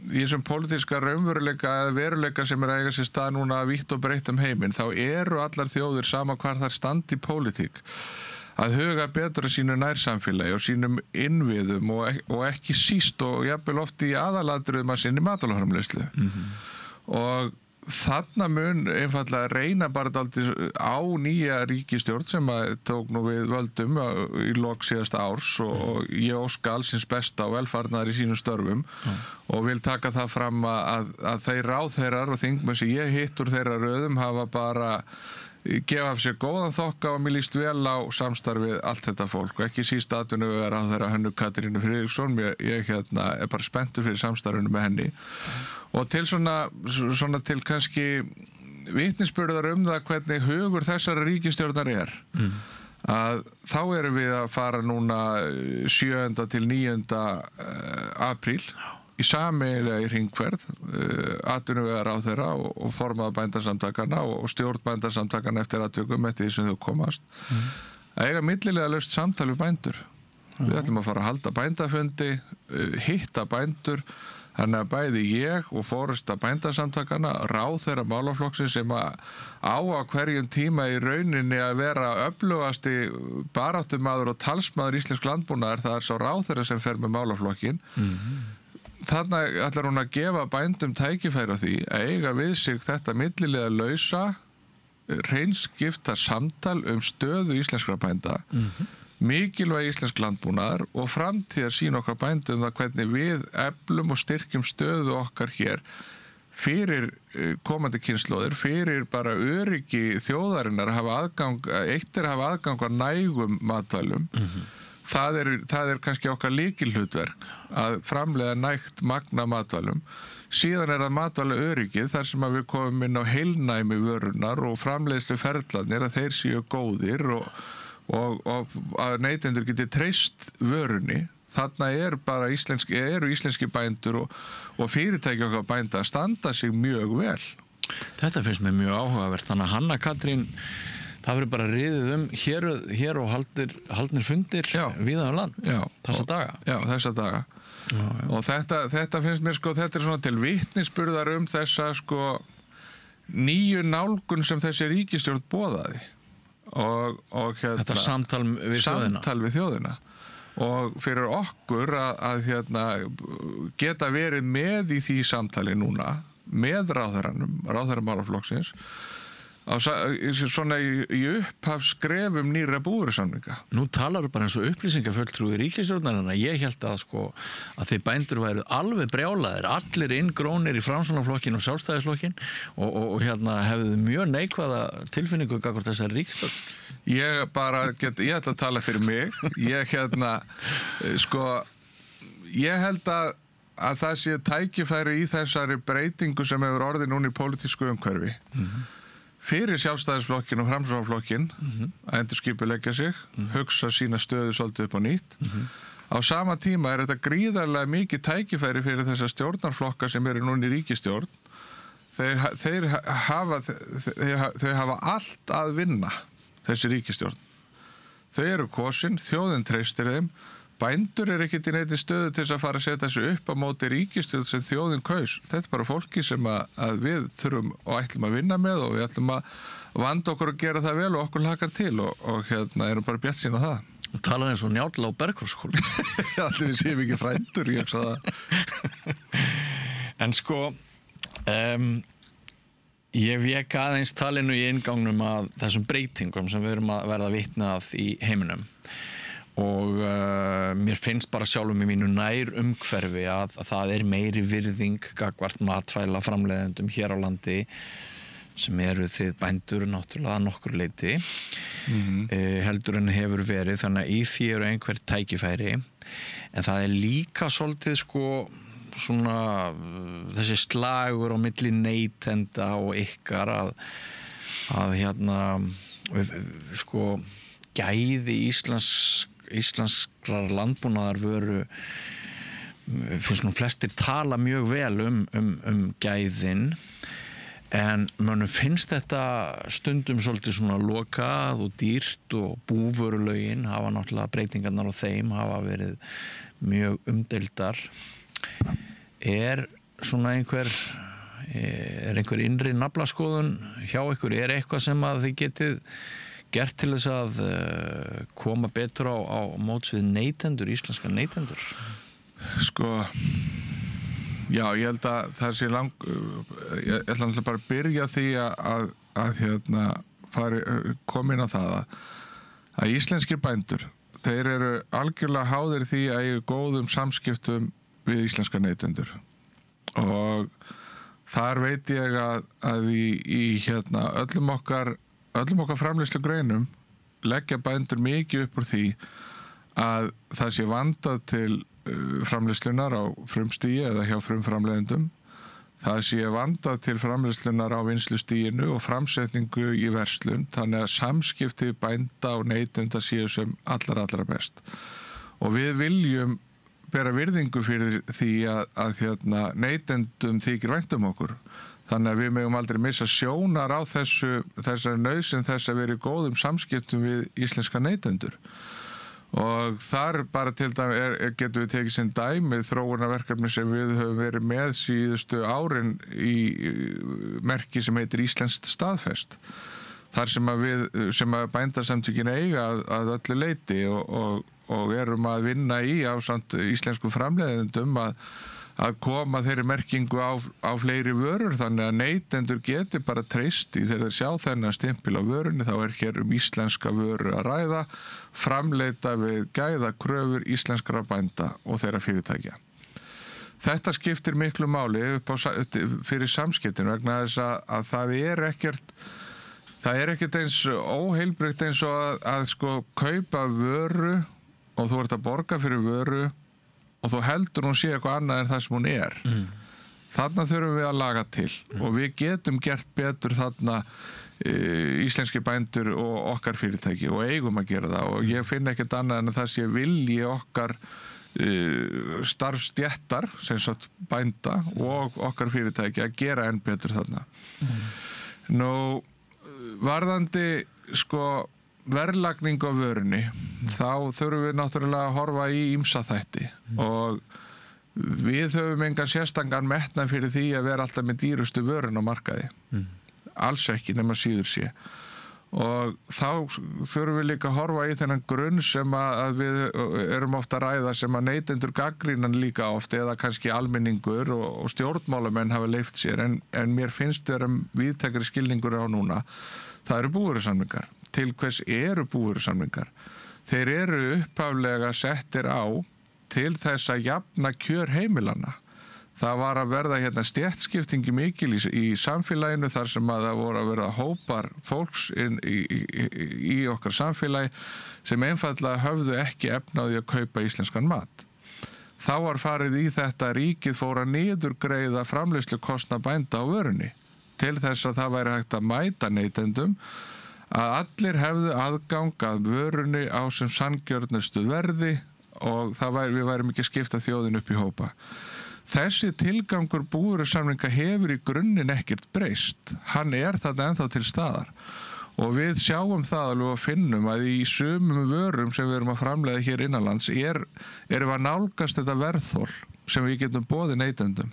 í þessum pólitíska raunveruleika eða veruleika sem að eiga sér stað núna vítt og breytt heiminn þá eru allar þjóðir sama hvar þar standi í pólitík að huga betur að sínu nærsamfélagi og sínum innviðum og ekki síst og jafnvel oft í aðalatriðum að sinni matvælaframleiðslu og þarna mun einfaldlega reyna bara dálítið á nýja ríkisstjórn sem að tók nú við völdum í lok síðasta árs og ég óska allsins besta og velfarnaðar í sínum störfum og vil taka það fram að þeir ráðherrar og þingmenn sem ég hitt úr þeirra röðum hafa bara gefa af sér góðan þokka og mér líst vel á samstarfið allt þetta fólk og ekki síst atvinnuvegar á þeirra Hönnu Katrínu Friðriksson ég hérna er bara spenntur fyrir samstarfinu með henni og til svona til kannski vitnisburðar það hvernig hugur þessara ríkisstjórnar að þá erum við að fara núna 7. til 9. apríl í sameiginlega hringferð atvinnuvegar á þeirra og formaða bændasamtakana og stjórn bændasamtakana eftir atvikum eftir því sem þau komast að eiga millilega laust samtal við bændur við ætlum að fara að halda bændafundi hitta bændur þannig að bæði ég og forysta bændasamtakana ráðherra málaflokksins sem á hverjum tíma í rauninni að vera öflugasti baráttumaður og talsmaður íslensk landbúnaðar það er sá ráðherra sem fer með málaflokkin Þarna ætlar hún að gefa bændum tækifæri á því að eiga við sig þetta millilega lausa, hreinskipta samtal stöðu íslenskra bænda, mikilvægi íslensk landbúnaðar og framtíðar sín okkar bændum það hvernig við eflum og styrkjum stöðu okkar hér fyrir komandi kynslóðir, fyrir bara öryggi þjóðarinnar að hafa aðgang að nægum matvælum. Það er kannski okkar lykilhlutverk að framleiða nægt magna matvælum. Síðan það matvæla öryggið þar sem að við komum inn á heilnæmi vörunar og framleiðslu ferlarnir að þeir séu góðir og að neytendur geti treyst vörunni. Þarna eru íslenski bændur og fyrirtæki okkar bænda að standa sig mjög vel. Þetta finnst mér mjög áhugavert. Þannig að Hanna Katrín það verður bara riðið hér og haldnir fundir víða land þessa daga. Já, þessa daga. Og þetta finnst mér þetta er svona til vitnisburðar þessa nýju nálgun sem þessi ríkisstjórn boðaði. Og þetta samtal við þjóðina. Og fyrir okkur að geta verið með í því samtali núna með ráðherramálaflokksins svona í upphafskrefum nýrra búvörusamninga. Nú talar bara eins og upplýsingafulltrúi ríkisstjórnarinnar. Ég held að þeir bændur væru alveg brjálaðir, allir inngrónir í Framsóknarflokkinn og Sjálfstæðisflokkinn og hefðu mjög neikvæða tilfinningu gagnvart þessari ríkisstjórn. Ég ætla að tala fyrir mig. Ég held að það sé tækifæri í þessari breytingu sem hefur orðið núna í pólitísku umhverfi. Fyrir Sjálfstæðisflokkinn og Framsóknarflokkinn að endurskipuleggja sig, hugsa sína stöðu svolítið upp á nýtt, Á sama tíma þetta gríðarlega mikið tækifæri fyrir þessa stjórnarflokka sem eru núna í ríkisstjórn. Þeir hafa allt að vinna, þessi ríkisstjórn. Þau eru kosin, þjóðin treystir þeim. Bændur ekkert í neinni stöðu til þess að fara að setja þessu upp á móti ríkisstjórn sem þjóðin kaus. Þetta bara fólki sem að við þurfum og ætlum að vinna með og við ætlum að vanda okkur að gera það vel og okkur hlakar til og erum bara bjartsýn á það. Og talar eins og Njáll á Bergþórskóla. Allir við séum ekki frændur, ég hugsa það. En sko, ég vék aðeins talinu í inngangnum að þessum breytingum sem við erum að verða vitni að í heiminum. Og mér finnst bara sjálfum í mínu nær umhverfi að það meiri virðing gagnvart matvæla framleiðendum hér á landi sem eru þið bændur náttúrulega að nokkur leyti heldur en hefur verið, þannig að í því eru einhver tækifæri, en það líka svolítið sko svona þessi slagur á milli neytenda og ykkar að sko gæði íslenskrar landbúnaðar vöru finnst nú flestir tala mjög vel um gæðin, en mönnum finnst þetta stundum svolítið svona lokað og dýrt og búvörulögin hafa náttúrulega breytingarnar á þeim hafa verið mjög umdeildar. Svona einhver innri naflaskoðun hjá ykkur? Eitthvað sem að þið getið gert til þess að koma betur á móts við neytendur, íslenska neytendur? Sko, já, ég held að það sé ég ætla náttúrulega bara að byrja því að koma inn á það að íslenskir bændur, þeir eru algjörlega háðir því að eiga góðum samskiptum við íslenska neytendur og þar veit ég að í öllum okkar framleiðslu greinum leggja bændur mikið upp úr því að það sé vandað til framleiðslunar á frumstigi eða hjá frumframleiðendum. Það sé vandað til framleiðslunar á vinnslustiginu og framsetningu í verslun, þannig að samskipti bænda og neytenda séu sem allra best. Og við viljum bera virðingu fyrir því að neytendum þykir vænt okkur. Þannig að við megum aldrei missa sjónar á þessar nauðsyn þess að vera í góðum samskiptum við íslenska neytendur. Og þar bara til dæmis getum við tekið sem dæmi þróunarverkefni sem við höfum verið með síðustu árin í merki sem heitir Íslenskt staðfest. Þar sem að bændasamtökin eiga að öllu leyti og erum að vinna í ásamt íslenskum framleiðendum að koma þeirri merkingu á fleiri vörur, þannig að neytendur geti bara treyst í þegar þeir sjá þennan stimpil á vörunni, þá hér íslenska vöru að ræða, framleita við gæðakröfur íslenskra bænda og þeirra fyrirtækja. Þetta skiptir miklu máli fyrir samskiptin vegna þess að það ekkert eins óheilbrigt eins og að sko kaupa vöru og þú ert að borga fyrir vöru og þú heldur hún sé eitthvað annað en það sem hún er. Þarna þurfum við að laga til og við getum gert betur þarna íslenski bændur og okkar fyrirtæki og eigum að gera það og ég finn ekkert annað en að það sé vilji okkar starfstéttar, sem sagt bænda og okkar fyrirtæki að gera enn betur þarna. Nú, varðandi sko verðlagning á vörunni, þá þurfum við náttúrulega að horfa í ýmsa þætti og við höfum engan sérstakann metnað fyrir því að vera alltaf með dýrustu vörun á markaði. Alls ekki nema síður sé. Og þá þurfum við líka að horfa í þennan grunn sem að við erum ofta að ræða sem að neytendur gagnrýnan líka oft eða kannski almenningur og stjórnmálamenn hafa leyft sér en mér finnst vera víðtækari skilningur á núna. Það eru búvörusamningar. Til hvers eru búvörusamningar? Þeir eru upphaflega settir á til þess að jafna kjör heimilanna. Það var að verða stéttskiptingi mikil í samfélaginu þar sem að það voru að verða hópar fólks í okkar samfélagi sem einfaldlega höfðu ekki efnaði að kaupa íslenskan mat. Þá var farið í þetta ríkið fór að niðurgreiða framleiðslukostnað bænda á vörunni til þess að það væri hægt að mæta neytendum að allir hefðu aðgang að vörunni á sem sanngjörnustu verði og við værum ekki að skipta þjóðin upp í hópa. Þessi tilgangur búvörusamninga hefur í grunninn ekkert breyst. Hann þarna ennþá til staðar. Og við sjáum það alveg og finnum að í sumum vörum sem við erum að framleiða hér innanlands erum við að nálgast þetta verðþol sem við getum boðið neytendum.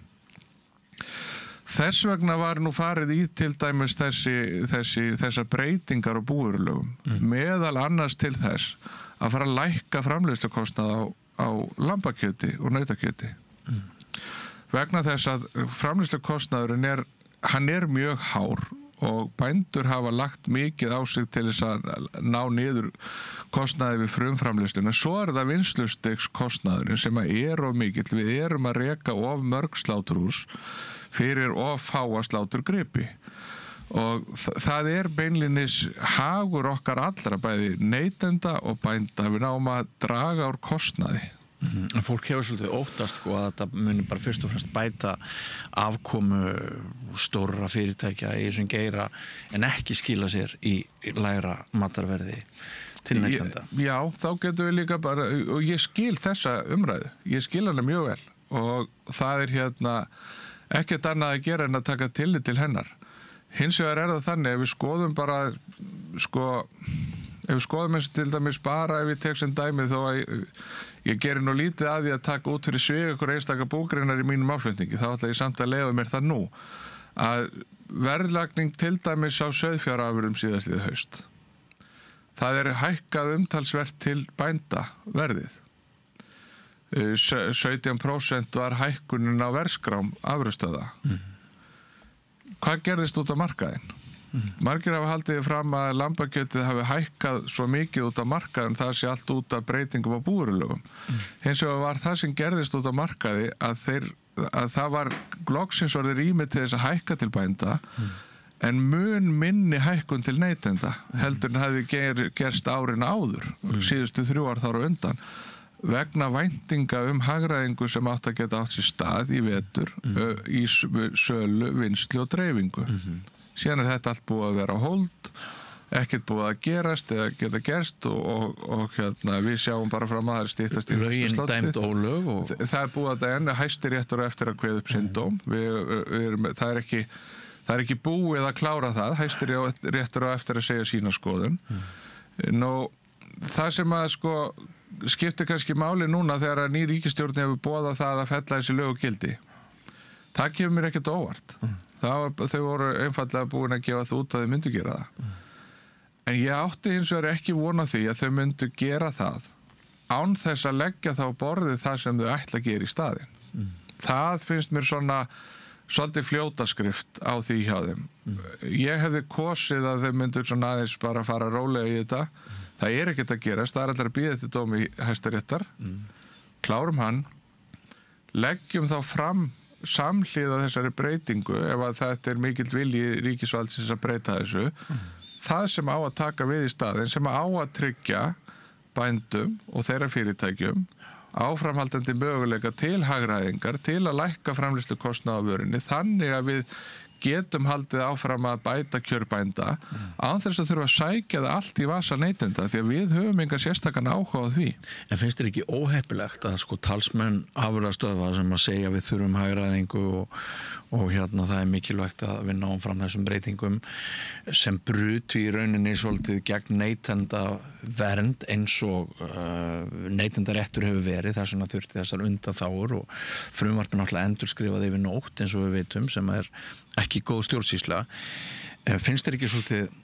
Þess vegna var nú farið í til dæmis þessar breytingar á búvörulögum, meðal annars til þess að fara að lækka framleiðslukostnað á lambakjöti og nautakjöti. Vegna þess að framleiðslukostnaðurinn hann mjög hár og bændur hafa lagt mikið á sig til þess að ná niður kostnaði við frumframleiðsluna. Svo það vinnslustygskostnaðurinn sem of mikill. Við erum að reka of mörg sláturhús fyrir of fáa sláturgripi. Og það beinlínis hagur okkar allra, bæði neytenda og bænda. Við náum að draga úr kostnaði. En fólk hefur svolítið óttast að þetta muni bara fyrst og fremst bæta afkomu stórra fyrirtækja í þessum geira en ekki skila sér í lægra matarverði til neytenda. Já, þá getum við líka bara, og ég skil þessa umræðu, ég skil hana mjög vel og það ekkert annað að gera en að taka tillit til hennar. Hins vegar það þannig ef við skoðum bara, ef við skoðum eins til dæmis bara ef ég tek sem dæmi þó að ég gerir nú lítið að því að taka út fyrir svig ykkur einstaka búgreinar í mínum áflutningi, þá ætla ég samt að leyfa mér það nú að verðlagning til dæmis á sauðfjárafurðum síðastliðið haust. Það hækkað umtalsvert til bænda verðið. 17% var hækkunin á verðskrám afurðastöðva. Hvað gerðist út á markaðinn? Margir hafa haldið fram að lambakjötið hafi hækkað svo mikið út á markaðin það sé allt út af breytingum á búvörulögum. Hins vegar var það sem gerðist út á markaði að það var loksins orðið rými til þess að hækka til bænda en mun minni hækkun til neytenda heldur en hefði gerst árin áður, síðustu 3 ár þar á undan vegna væntinga hagræðingu sem átt að geta átt sér stað í vetur í sölu, vinnslu og dreifingu. Síðan þetta allt búið að vera á hold, ekkert búið að gerast eða geta gerst og við sjáum bara fram að það styttast í lögin dæmd ólög og það búið að enn Hæstiréttur eftir að kveða upp sinn dóm. Það ekki búið að klára það, Hæstiréttur eftir að segja sína skoðun. Nú, það sem að skiptir kannski máli núna þegar að ný ríkisstjórn hefur boðað það að fella þessi lög og gildi. Það kemur mér ekkert óvart. Þau voru einfallega búin að gefa það út að þau myndu gera það. En ég átti hins vegar ekki vona því að þau myndu gera það án þess að leggja þá borðið það sem þau ætla að gera í staðinn. Það finnst mér svolítið fljótaskrift á því hjá þeim. Ég hefði kosið að þau myndu aðeins bara fara rólega í þetta. Það ekkert að gerast, það allar að bíða til dómi Hæstaréttar. Klárum hann, leggjum þá fram samhliða þessari breytingu ef að þetta mikill vilji ríkisvaldsins að breyta þessu það sem á að taka við í staðinn sem á að tryggja bændum og þeirra fyrirtækjum áframhaldandi möguleika til hagræðingar til að lækka framleiðslukostnað á vörunni þannig að við getum haldið áfram að bæta kjör bænda án þess að þurfa að sækja það allt í vasa neytenda því að við höfum engan sérstakan áhuga á því. En finnst þér ekki óheppilegt að talsmenn afurðastöðva sem að segja við þurfum hagræðingu og það mikilvægt að við náum fram þessum breytingum sem brutu í rauninni svolítið gegn neytenda vernd eins og neytendaréttur hefur verið þess vegna þurfti þessar undanþágur og frumvarpið náttúrulega endurskrifaði yfir nótt eins og við vitum sem ekki góð stjórnsýsla. Finnst þér ekki svolítið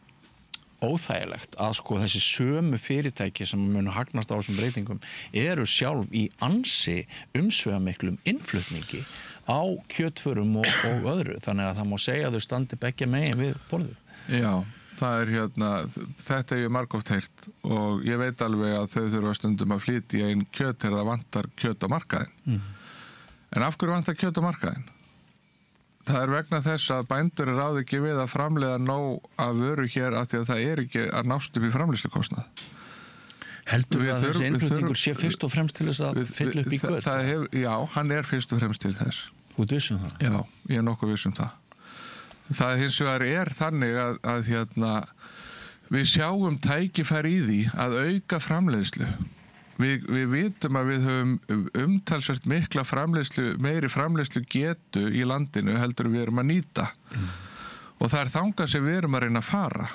óþægilegt að þessi sömu fyrirtæki sem munu hagnast á þessum breytingum eru sjálf í ansi umsvifamiklum innflutningi á kjötförum og öðru þannig að það má segja að þau standi beggja megin við borðið? Já, það þetta ég margoft heyrt og ég veit alveg að þau þurfa stundum að flytja inn kjöt þegar það vantar kjöt á markaðinn. En af hverju vantar kjöt á markaðinn? Það vegna þess að bændur ráð ekki við að framleiða nóg af vöru hér af því að það ekki að nást upp í framleiðslukostnað. Heldur við að þessi innflutningur sé fyrst og fremst til þess að fylla upp í göt? Já, hann fyrst og fremst til þess. Þú ert viss um það? Já, ég nokkuð viss um það. Það hins vegar þannig að við sjáum tækifæri í því að auka framleiðslu við vitum að við höfum umtalsvert mikla meiri framleiðslu getu í landinu heldur við erum að nýta. Og það þangað sem við erum að reyna að fara.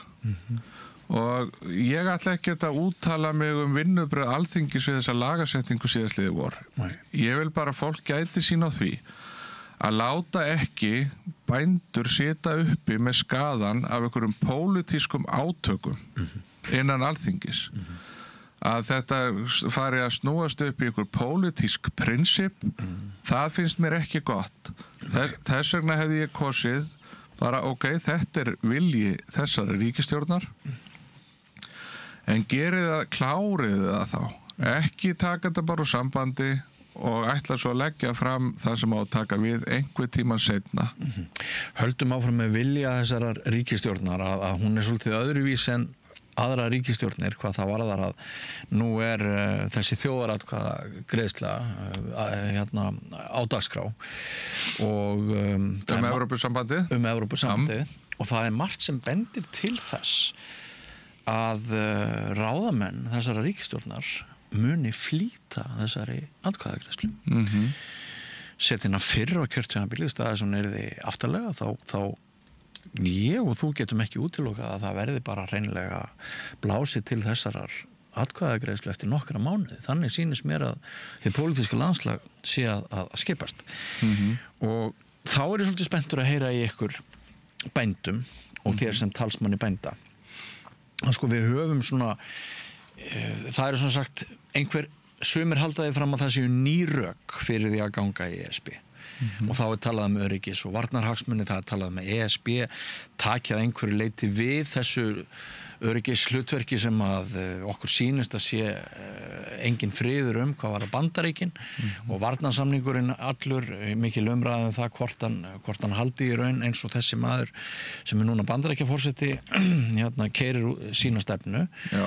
Og ég ætla ekki að úttala mig vinnubrögð Alþingis við þessa lagasetningu síðastliðið vor. Ég vil bara fólk gæti sín á því að láta ekki bændur sita uppi með skaðan af einhverjum pólitískum átökum innan Alþingis. Að þetta fari að snúast upp í einhver pólitísk prinsip, það finnst mér ekki gott. Þess vegna hefði ég kosið bara þetta vilji þessari ríkisstjórnar, en klárið það þá. Ekki taka þetta bara úr sambandi og ætla svo að leggja fram það sem á að taka við einhver tíma seinna. Höldum áfram með vilja þessarar ríkisstjórnar að hún svolítið öðruvís en aðra ríkisstjórnir, hvað það varðar að nú þessi þjóðaratkvæðagreiðsla á dagskrá og Evrópusambandið og það margt sem bendir til þess að ráðamenn þessara ríkisstjórnar muni flýta þessari atkvæðagreiðslu. Setjina fyrr á kjörtímabilið staðið sem yrði aftarlega þá ég og þú getum ekki útilokað að það verði bara hreinlega blásið til þessarar atkvæðagreiðslu eftir nokkra mánuði. Þannig sýnist mér að hið pólitíska landslag sé að skipast. Og þá ég svolítið spenntur að heyra í ykkur bændum og þér sem talsmanni bænda. Við höfum svona, það svona sagt, sumir haldaði fram að það séu ný rök fyrir því að ganga í ESB. Og þá talað öryggis og varnarhagsmuni, það talað ESB takið einhverju leyti við þessu öryggis hlutverki sem að okkur sýnist að sé engin friður hvað var að Bandaríkin og varnarsamningurinn allur mikil umræðum það hvort hann haldi í raun eins og þessi maður sem núna Bandaríkjaforseti keyrir sína stefnu. Já.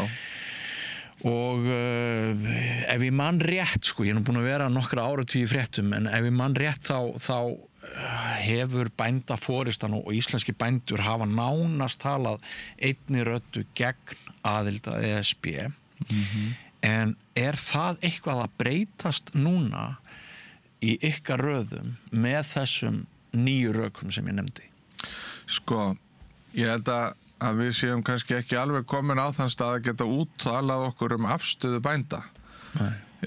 Og ef ég man rétt, ég nú búin að vera nokkra áratugi í fréttum, en ef ég man rétt þá hefur bændaforistan og íslenski bændur hafa nánast talað einni röddu gegn aðild að ESB. En það eitthvað að breytast núna í ykkar röðum með þessum nýju rökum sem ég nefndi? Ég held að við séum kannski ekki alveg komin á þann stað að geta úttalað okkur afstöðu bænda.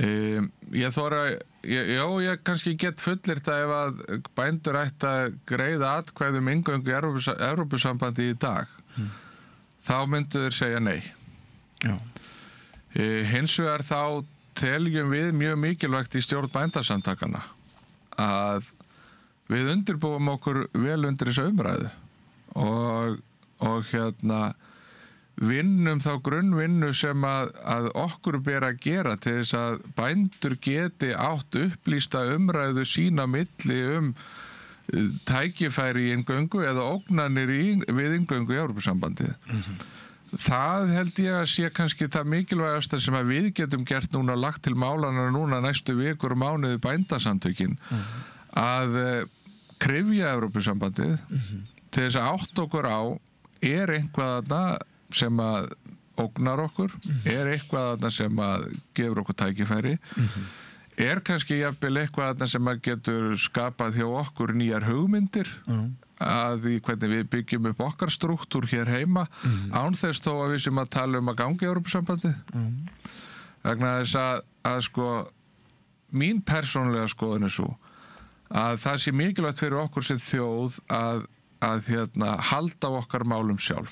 Ég kannski get fullyrt að ef að bændur ætti að greiða atkvæðum inngöngu í Evrópusambandi í dag, þá myndu þeir segja nei. Hins vegar þá teljum við mjög mikilvægt í stjórn bændasamtakana að við undirbúum okkur vel undir þessa umræðu og vinnum þá grunnvinnu sem að okkur ber að gera til þess að bændur geti átt upplýsta umræðu sína milli tækifæri í inngöngu eða ógnanir við inngöngu í Evrópusambandið. Það held ég að sé kannski það mikilvægasta sem að við getum gert núna, lagt til málana núna næstu vikur og mánuði bændasamtökin að kryfja Evrópusambandið til þess að átt okkur á eitthvað þarna sem að ógnar okkur, eitthvað þarna sem að gefur okkur tækifæri, kannski jafnvel eitthvað þarna sem að getur skapað hjá okkur nýjar hugmyndir að því hvernig við byggjum upp okkar strúktúr hér heima án þess þó að við sem að tala að ganga í Evrópusambandið. Vegna þess að mín persónulega skoðun svo að það sé mikilvægt fyrir okkur sem þjóð að halda á okkar málum sjálf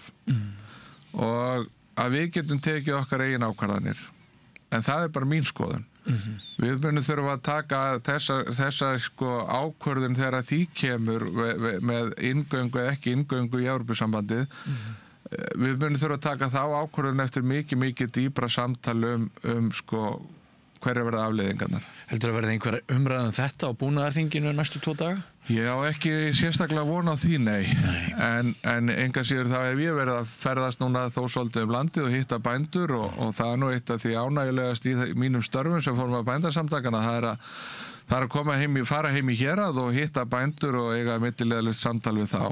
og að við getum tekið okkar eigin ákvarðanir, en það bara mín skoðun. Við munum þurfa að taka þessa ákvörðun þegar því kemur með inngöngu eða ekki inngöngu í Evrópusambandið. Við munum þurfa að taka þá ákvörðun eftir mikið dýpra samtal hverja verða afleiðingarnar. Heldur að verða einhver umræðum þetta á búnaðarþinginu næstu 2 daga? Ég á ekki sérstaklega von á því, nei. En enga síður þá hef ég verið að ferðast núna þó svolítið landið og hitta bændur og það nú eitt af því ánægjulegast í mínum störfum sem fórum að bændasamtakana, það er að fara heim í hérað og hitta bændur og eiga millilegilegt samtal við þá.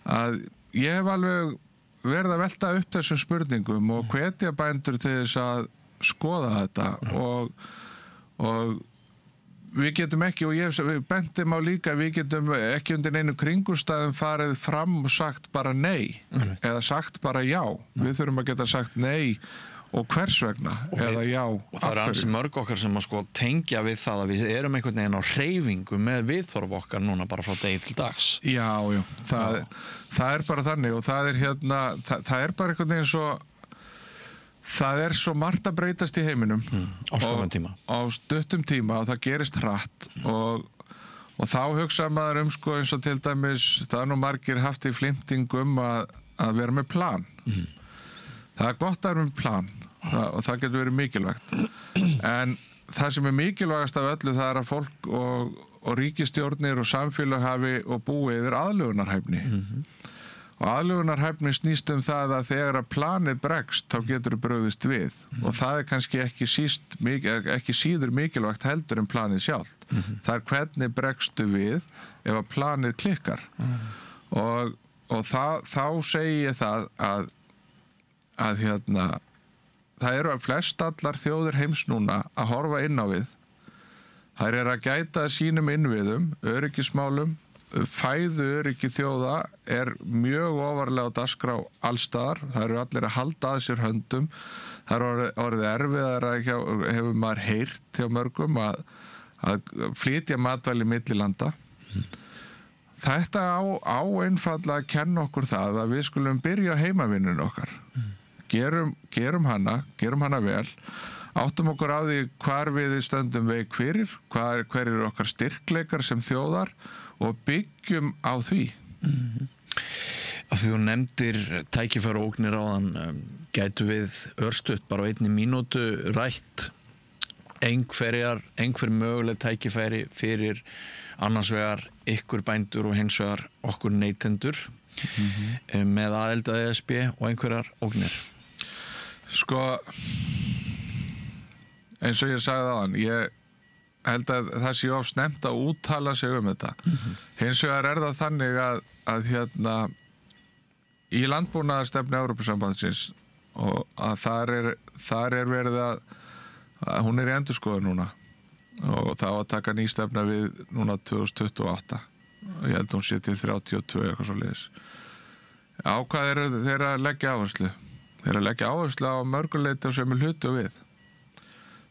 Að ég hef alveg verið að velta upp þessum spurningum og hvetja bændur til þess að skoða þetta og við getum ekki, og ég bentum á líka, við getum ekki undir neinu kringumstæðum farið fram og sagt bara nei eða sagt bara já. Við þurfum að geta sagt nei og hvers vegna eða já. Og það ansi mörg okkar sem að sko tengja við það að við erum einhvern veginn á hreyfingu með viðþorf okkar núna bara frá degi til dags. Já, það bara þannig og það það bara einhvern veginn svo. Það svo margt að breytast í heiminum á skömmum tíma. Á stuttum tíma og það gerist hratt og þá hugsa maður sko eins og til dæmis það nú margir haft í flimtingum að vera með plan. Það gott að vera með plan og það getur verið mikilvægt. En það sem mikilvægast af öllu það að fólk og ríkisstjórnir og samfélag hafi og búi yfir aðlögunarhæfni. Og aðlögunarhæfni snýst það að þegar að planið bregst þá getur brugðist við og það kannski ekki síður mikilvægt heldur en planið sjálft. Það hvernig bregstu við ef að planið klikkar. Og þá segi ég það að það eru að flest allar þjóðir heims núna að horfa inn á við. Þær eru að gæta sínum innviðum, öryggismálum, fæðu öryggi þjóða mjög ofarlega á dagskrá allstaðar. Það eru allir að halda að sér höndum. Það orðið erfiðara hefur maður heyrt hjá mörgum að flytja matvæli milli landa. Þetta á einfaldlega að kenna okkur það að við skulum byrja heimavinnun okkar. Gerum hana vel. Áttum okkur á því hvar við stöndum veik fyrir, hver eru okkar styrkleikar sem þjóðar og byggjum á því. Af því þú nefndir tækifæri og ógnir áðan, gætu við örstutt bara á 1 mínútu rætt einhver möguleg tækifæri fyrir annars vegar ykkur bændur og hins vegar okkur neytendur með aðild að ESB og einhverjar ógnir? Sko, eins og ég sagði áðan, ég held að það sé of snemmt að úttala sig þetta. Hins vegar það þannig að í landbúnaðarstefnu Evrópusambandsins og að þar verið að hún í endurskoðun núna og það á að taka ný stefna við núna 2028 og ég held hún sé til 32 eitthvað svoleiðis. Á hvað þeir að leggja áherslu? Þeir að leggja áherslu á mörguleiti og sömu hluti og við.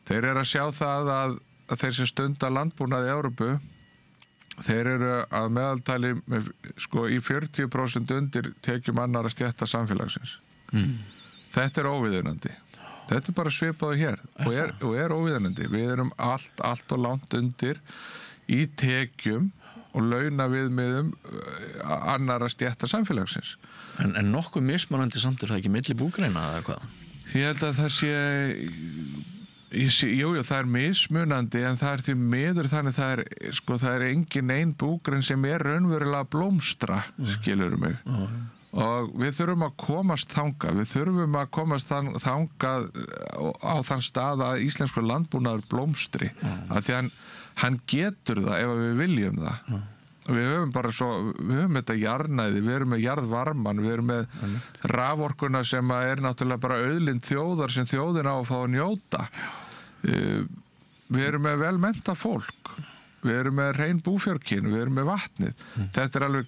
Þeir að sjá það að þeir sem stunda landbúnað í Evrópu, þeir að meðaltali í 40% undir tekjum annarra stétta samfélagsins. Þetta óviðunandi. Þetta bara svipaðu hér og óviðunandi. Við erum allt og langt undir í tekjum og launaviðmiðum annarra stétta samfélagsins. En nokkuð mismunandi samt það ekki milli búgreina eða hvað? Ég held að það sé... Jú, það mismunandi en það því miður þannig það engin ein búgrein sem raunverulega blómstra, skilurðu mig. Og við þurfum að komast þangað, við þurfum að komast þangað á þann stað að íslenskur landbúnaður blómstri. Af því hann getur það ef við viljum það. Við höfum þetta jarðnæði, við erum með jarðvarman, við erum með raforkuna sem náttúrulega bara auðlind þjóðar sem þjóðin á að fá að njóta. Við erum með velmennta fólk, við erum með hrein búfjárkyn, við erum með vatnið. Þetta alveg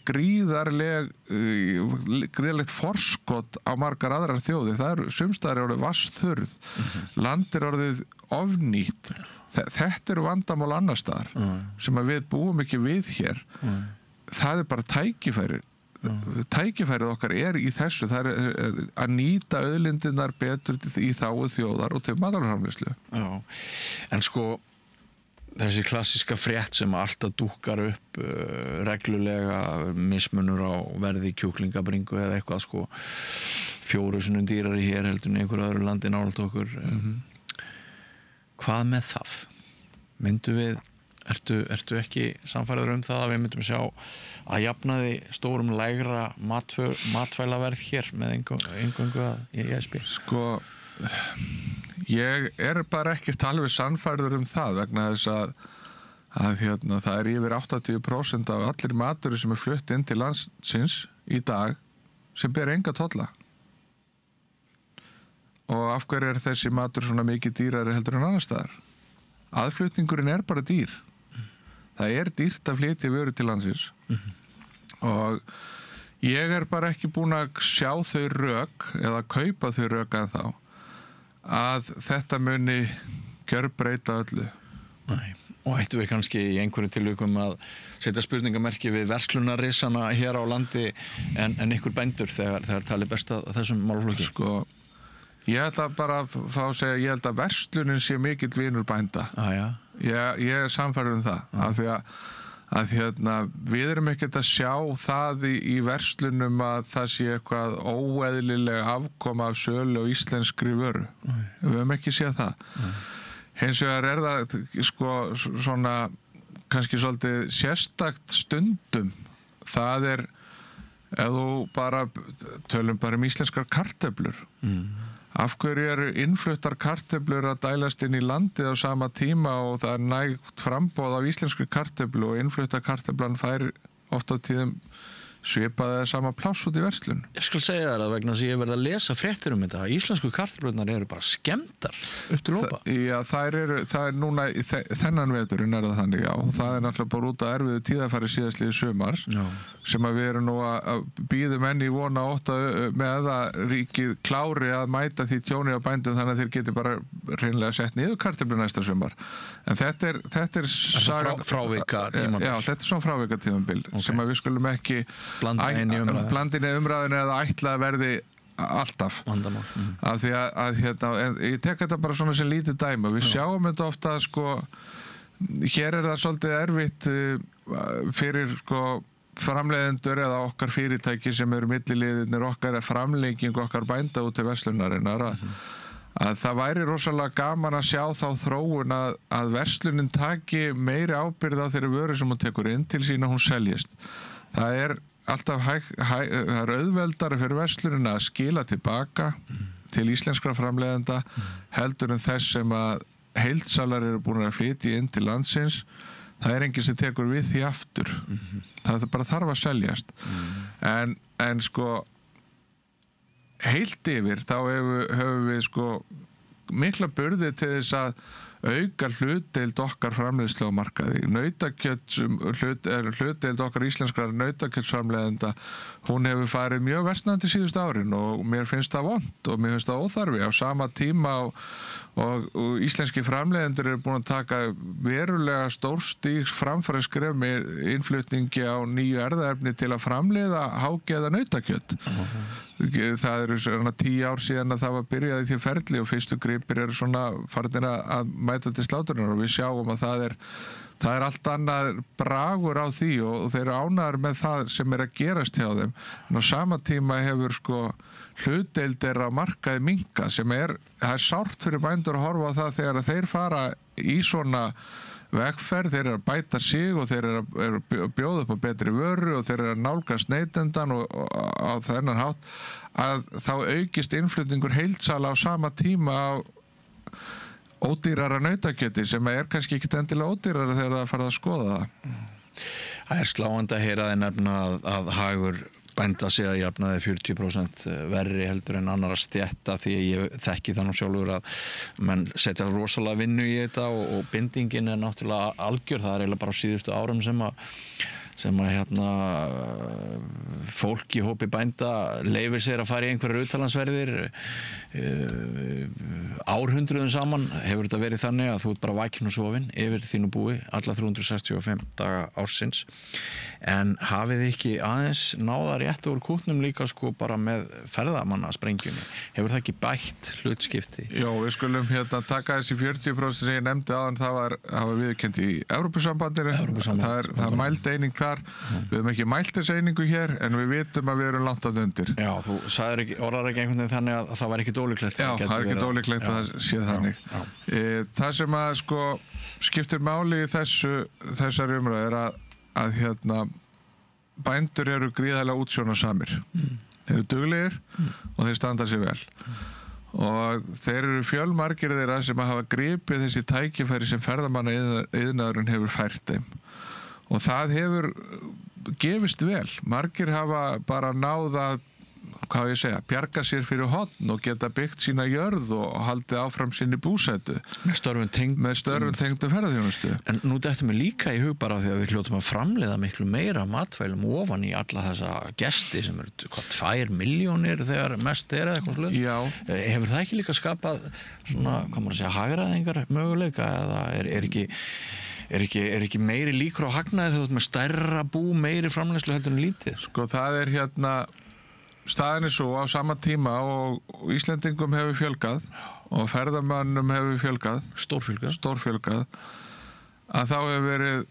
gríðarlegt forskot á margar aðrar þjóðir. Sumstaðar orðið vassþurrð, land orðið ofnýtt. Þetta vandamál annar staðar sem við búum ekki við hér. Það bara tækifæri. Tækifærið okkar í þessu, það að nýta auðlindirnar betur í þágu þjóðar og til matarframleiðslu. Já, en sko þessi klassíska frétt sem alltaf dúkkar upp reglulega, mismunur á verði kjúklingabringu eða eitthvað 4 sinnum dýrari hér heldur en einhver öðru landi nálægt okkur. Hvað með það? Ertu ekki samfæriður það að við myndum sjá að jafnaði stórum lægra matvælaverð hér með eingöngu í ESB? Sko, ég bara ekkert alveg sannfærður það vegna þess að það yfir 80% af allir matur sem flutt inn til landsins í dag sem ber enga tolla. og af hverju þessi matur svona mikið dýrari heldur en annars staðar? Aðflutningurinn bara dýr. Það dýrt að flytja vöru til landsins og ég bara ekki búin að sjá þau rök eða kaupa þau rök en þá að þetta muni gjörbreyta öllu. Nei. Og ættum við kannski í einhverju tilvikum að setja spurningamerki við verslunarrisana hér á landi en ykkur bændur þegar talið best að þessum málaflokki? Sko, ég ætla bara að fá að segja, ég held að verslunin sé mikill vinur bænda. Ég sannfærður það, af því að við erum ekkert að sjá það í verslunum að það sé eitthvað óeðlilega afkoma af sölu og íslenskri vöru. Við höfum ekki séð það. Hins vegar það sko svona kannski svolítið sérstakt stundum. Það ef þú tölum bara íslenskar kartöflur. Af hverju innfluttar kartöflur að dælast inn í landið á sama tíma og það nægt framboð af íslenskri kartöflu og innfluttar kartöflan fær oft á tíðum svipaði það sama pláss út í verslun. Ég skal segja þér að vegna þess að ég verið að lesa fréttir þetta. Íslensku kartöflurnar bara skemmdar upp til lópa. Já, það núna þennan veturinn það þannig, já. Það náttúrulega bara út af erfiðu tíðarfari síðastliðið sumars sem að við erum nú að bíðum enn í vona með að ríkið klári að mæta því tjóni á bændum þannig að þeir geti bara hreinlega sett niður kartöflu næsta sumar. En þetta er frávika tímabil. Já, þetta svona frávika tímabil sem að við skulum ekki blanda inn í umræðinu eða ætla að verði alltaf af því að ég tek þetta bara svona sem lítið dæmi við sjáum þetta ofta sko hér það svolítið erfitt fyrir sko framleiðendur eða okkar fyrirtæki sem eru milliliðirnir okkar framlegging okkar bænda út til verslunarinnar að það væri rosalega gaman að sjá þá þróun að verslunin taki meiri ábyrgð á þeirri vöru sem hún tekur inn til sín að hún seljist. Það alltaf auðveldari fyrir verslunin að skila tilbaka til íslenskra framleiðenda heldur en þess sem að heildsalar eru búin að flytja inn til landsins. Það enginn sem tekur við því aftur. Það bara þarf að seljast. En sko heilt yfir þá höfum við sko mikla burði til þess að auka hlutdeild okkar framleiðslu á markaði. Hlutdeild okkar íslenskra nautakjötsframleiðenda, hún hefur farið mjög versnandi síðustu árin og mér finnst það vont og mér finnst það óþarfi á sama tíma og íslenski framleiðendur eru búin að taka verulega stórstígs framfæriskref með innflutningi á nýju erfðaefni til að framleiða hágeða nautakjött. Það eru svona 10 ár síðan að það var byrjað í því ferli og fyrstu gripir eru svona farnir að mæta til sláturinnar og við sjáum að það er allt annað bragur á því og þeir eru ánægðir með það sem að gerast hjá þeim. En á sama tíma hefur sko hlutdeild á markaði minnka sem það er sárt fyrir bændur að horfa á það þegar þeir fara í svona vegferð, þeir eru að bæta sig og þeir eru að bjóða upp á betri vöru og þeir eru að nálgast neytendan og á þennan hátt að þá aukist innflutningur heildsala á sama tíma á ódýrara nautakjöti sem kannski ekki endilega ódýrara þegar það farið að skoða það. Það sláandi að heyra nefna að hagur bænda sig að jafnaði 40% verri heldur en annara stjætta því að ég þekki það nú sjálfur að menn setja rosalega vinnu í þetta og bindingin náttúrulega algjör, það eiginlega bara á síðustu árum sem að fólk í hópi bænda leyfir sér að fara í einhverjar utanlandsferðir árhundruðum saman hefur þetta verið þannig að þú ert bara vakinn og sofinn yfir þínu búi alla 365 daga ársins en hafið ekki aðeins náða rétt úr kútnum líka sko bara með ferðamannasprengjunni hefur það ekki bætt hlutskipti? Já, við skulum taka þessi 40% sem ég nefndi áðan það var viðurkennt í Evrópusambandinu það mæld eining þar við höfum ekki mælt þessi einingu hér en við vitum að við erum langt að undir. Já, þú orðar ekki einhvern veginn þannig að það var ekki ólíklegt. Já, það er ekki ólíklegt að það sé þannig. Það sem að sko skiptir máli í þessari umræðu að bændur eru gríðarlega útsjónarsamir. Þeir eru duglegir og þeir standa sér vel. Og þeir eru fjölmargir þeirra sem að hafa gripið þessi tækifæri sem ferðamanna-iðnaðurinn hefur fært þeim. Og það hefur gefist vel. Margir hafa bara náð að hvað ég segja, bjarga sér fyrir horn og geta byggt sína jörð og haldið áfram sinni búsætu. Með störfum tengdum ferðarþjónustu. En nú dettur mér líka í hug bara því að við hljótum að framleiða miklu meira matvælum ofan í alla þessa gesti sem eru, 2 milljónir þegar mest eða eitthvað slöð. Já. Hefur það ekki líka skapað svona, hvað maður að segja, hagræðingar möguleika eða er ekki meiri líkur á hagnaði þegar þú ert með stærra bú, meiri framleiðslu heldur en lítið? Sko það staðan svo á sama tíma og Íslendingum hefur fjölgað og ferðamönnum hefur fjölgað, stórfjölgað, að þá hefur verið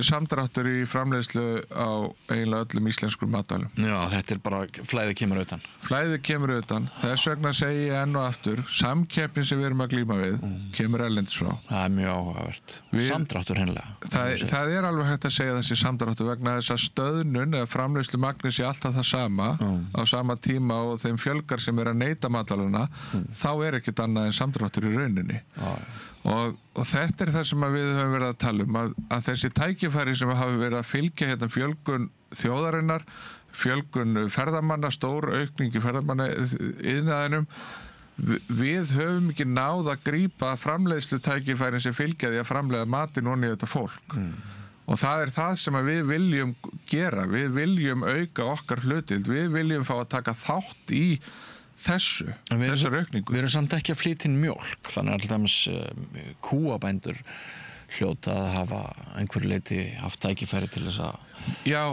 samdráttur í framleiðslu á eiginlega öllum íslenskum matvælum. Já, þetta bara flæðið kemur utan. Flæðið kemur utan. Þess vegna segi ég enn og aftur, samkeppnin sem við erum að glíma við kemur erlendis frá. Það er mjög áhugavert. Samdráttur hreinlega. Það er alveg hægt að segja þessi samdráttur vegna þess að stöðnun eða framleiðslu magni sé alltaf það sama á sama tíma og þeim fjölgar sem að neyta matvæluna, þá ekkert annað en samdráttur í rauninni. Og þetta það sem við höfum verið að tala að þessi tækifæri sem hafa verið að fylgja hérna fjölgun þjóðarinnar, fjölgun ferðamanna, stór aukningi ferðamanna iðnaðinum, við höfum ekki náð að grípa framleiðslu tækifærin sem fylgja því að framleiða matinn onni þetta fólk. Og það það sem við viljum gera, við viljum auka okkar hlutild, við viljum fá að taka þátt í þessar aukningu. Við erum samt ekki að flytja inn mjólk, þannig að alltaf kúabændur hljóta að hafa einhverju leyti haft tækifæri til þess að... Já,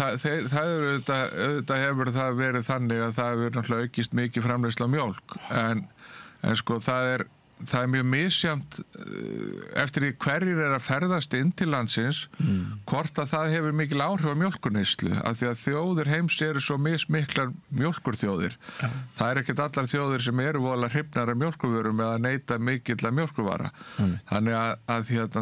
auðvitað hefur það verið þannig að það hefur náttúrulega aukist mikið framleiðsla á mjólk, en sko það er mjög misjafnt eftir því hverjir að ferðast inn til landsins hvort að það hefur mikil áhrif á mjólkurneyslu af því að þjóðir heims eru svo mismiklar mjólkurþjóðir. Það ekkert allar þjóðir sem eru voðalega hrifnar af mjólkurvörum eða neyta mikilla mjólkurvara. Þannig að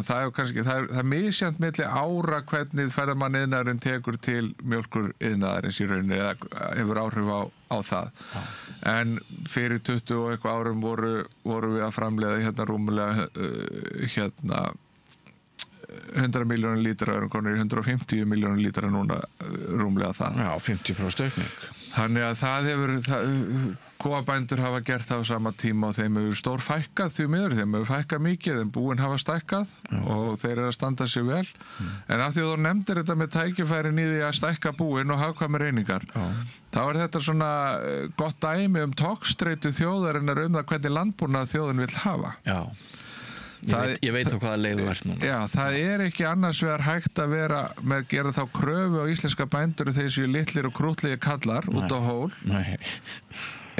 það er misjafnt milli ára hvernig ferðamanniðnaðurinn tekur til mjólkuriðnaðarins í rauninni eða hefur áhrif á það. En fyrir 20 og eitthvað árum voru við að framleiða hérna rúmlega 100 miljónir lítra, erum konur í 150 miljónir lítra núna rúmlega það. Já, 50% aukning. Þannig að það hefur, kúabændur hafa gert það á sama tíma og þeim hefur stór fækkað því miður, þeim hefur fækkað mikið, en búin hafa stækkað og þeir að standa sig vel. En af því að þú nefndir þetta með tækifærin í því að stækka búin og hagkvæmar einingar, þá þetta svona gott dæmi togstreitu þjóðarinnar það hvernig landbúnað þjóðin vill hafa. Já. Ég veit á hvaða leið þú ert núna. Já, það ekki annars vegar hægt að vera með að gera þá kröfu á íslenska bændur þeir séu litlir og krútlegir kallar út á hól. Nei.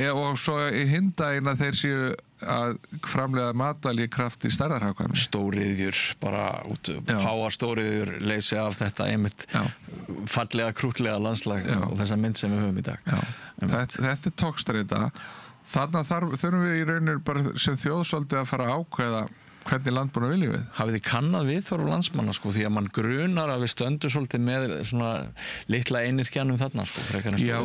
Og svo í hindaginn að þeir séu að framleiða matvæli í kraft í stærðarhagkvæmni. Stóriðjur, bara fáar stóriðjur leysi af þetta einmitt fallega krútlega landslag og þessa mynd sem við höfum í dag. Þetta togstreita. Þarna þurfum við í rauninu bara sem þjóðsóldi að fara að ákveða hvernig landbúna viljum við. Hafið þið kannað viðhorf landsmanna því að mann grunar að við stöndum svolítið með svona litla einyrkjanum þarna Já,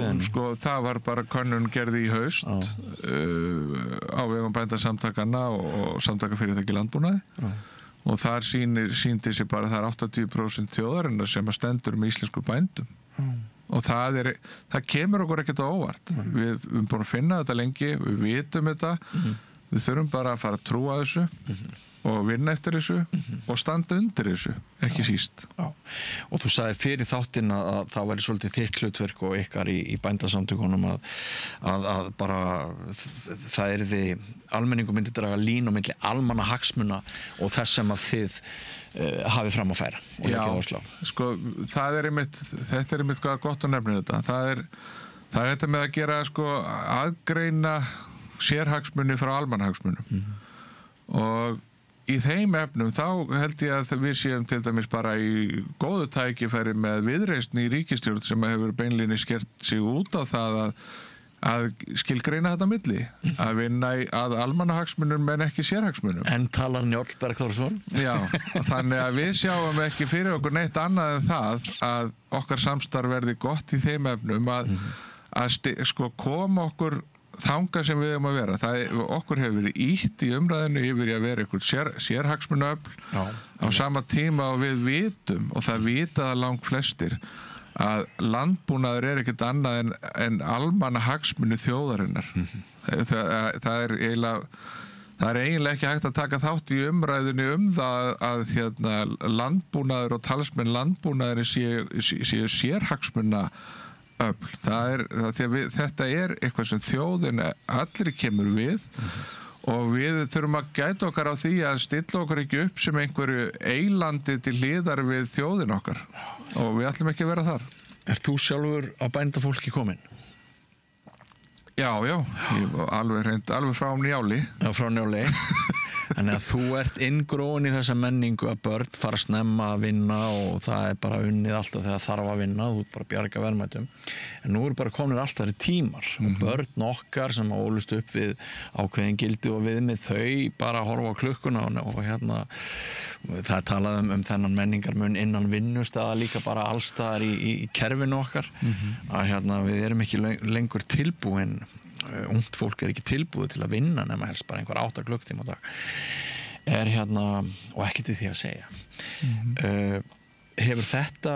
það var bara könnun gerði í haust á vegum bændasamtakanna og samtakafyrirtæki landbúnaði og þar sýndi sér bara það 80% þjóðarinnar sem að stendur með íslensku bændum og það kemur okkur ekkert á óvart. Við erum búin að finna þetta lengi, við vitum þetta, við þurfum bara að fara að trúa þessu og vinna eftir þessu og standa undir þessu, ekki síst. Já. Og þú sagði fyrir þáttinn að það væri svolítið þitt hlutverk og ykkar í bændasamtökunum að bara það yrði almenningu myndi draga línu á milli almanna hagsmuna og þess sem að þið hafið fram að færa og leggja áherslu á. Sko, þetta einmitt gott að nefna þetta. Það er þetta með að gera aðgreina sérhagsmuni frá almannahagsmunum og í þeim efnum þá held ég að við séum til dæmis bara í góðu tækifæri með viðreisn í ríkisstjórn sem hefur beinlíni skert sig út á það að skilgreina þetta milli að vinna að almannahagsmunum en ekki sérhagsmunum. En talar Njáll Bergþórsson? Já, þannig að við sjáum ekki fyrir okkur neitt annað en það að okkar samstarf verði gott í þeim efnum að koma okkur þanga sem við að vera. Okkur hefur verið ýtt í umræðinu yfir að vera einhvern sérhagsmunaöfl á sama tíma og við vitum og það vita langt flestir að landbúnaður ekkert annað en almanna hagsmuni þjóðarinnar. Það er eiginlega ekki hægt að taka þátt í umræðunni það að landbúnaður og talsmenn landbúnaður séu sérhagsmuna öfl. Þetta er eitthvað sem þjóðin allir kemur við og við þurfum að gæta okkar á því að stilla okkur ekki upp sem einhverju eilandi til hliðar við þjóðin okkar og við ætlum ekki að vera þar. Ert þú sjálfur á bændafólki kominn? Já, alveg frá Njáli. Já, frá Njáli. Þannig að þú ert inngróin í þessa menningu að börn fara snemma að vinna og það er bara unnið alltaf þegar þarf að vinna, þú ert bara að bjarga verðmætum. En nú eru bara komnir alltaf þeirri tímar og börn okkar sem ólust upp við ákveðin gildi og viðmið þau bara horfa á klukkuna og það er talað um þennan menningarmun innan vinnustaða líka bara allstaðar í kerfinu okkar að við erum ekki lengur tilbúin. Ungt fólk er ekki tilbúið til að vinna nema helst bara einhver 8 klukktíma á dag og ekkert við því að segja. Hefur þetta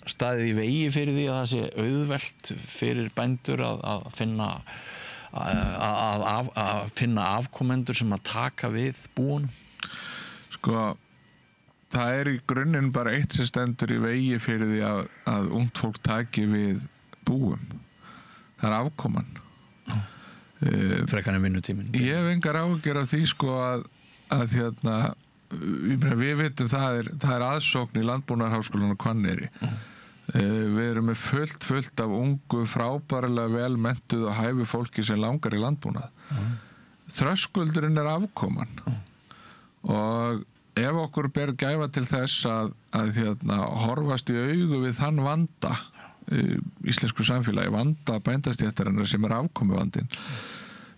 staðið í vegi fyrir því að það sé auðvelt fyrir bændur að finna afkomendur sem að taka við búunum? Sko, það er í grunninn bara eitt sem stendur í vegi fyrir því að ungt fólk taki við búum. Það er afkoman. Frekar en vinnutíminn. Ég hef engar áhyggjur af því sko að við vitum það er aðsókn í Landbúnaðarháskólann á Hvanneyri. Við erum með fullt af ungu, frábærlega vel menntuð og hæfu fólki sem langar í landbúnað. Þröskuldurinn er afkoman og ef okkur ber gæfa til þess að horfast í augu við þann vanda íslensku samfélagi, vanda bændastéttarinnar sem er afkomuvandinn,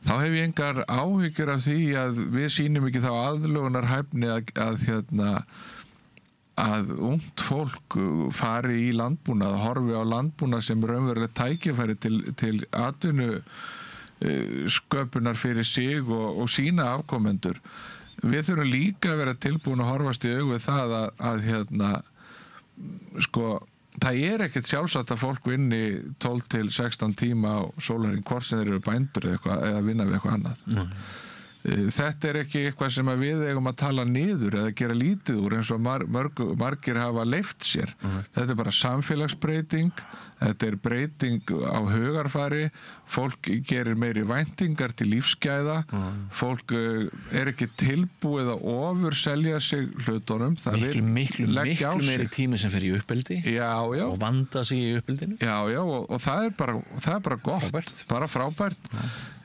þá hef ég engar áhyggjur af því að við sýnum ekki þá aðlögunarhæfni að ungt fólk fari í landbúnað, horfi á landbúnað sem raunverulega tækifæri til atvinnu sköpunar fyrir sig og sína afkomendur. Við þurfum líka að vera tilbúin að horfast í augu við það að það er ekkert sjálfsagt að fólk vinni 12 til 16 tíma á sólarhring hvort sem þeir eru bændur eða vinna við eitthvað annað. Þetta er ekki eitthvað sem við eigum að tala niður eða gera lítið úr eins og margir hafa leyft sér. Þetta er bara samfélagsbreyting, þetta er breyting á hugarfari, fólk gerir meiri væntingar til lífsgæða, fólk er ekki tilbúið að ofurselja sig hlutunum. Miklu meiri tími sem fer í uppeldi og vanda sig í uppeldinu. Já, og það er bara gott, bara frábært.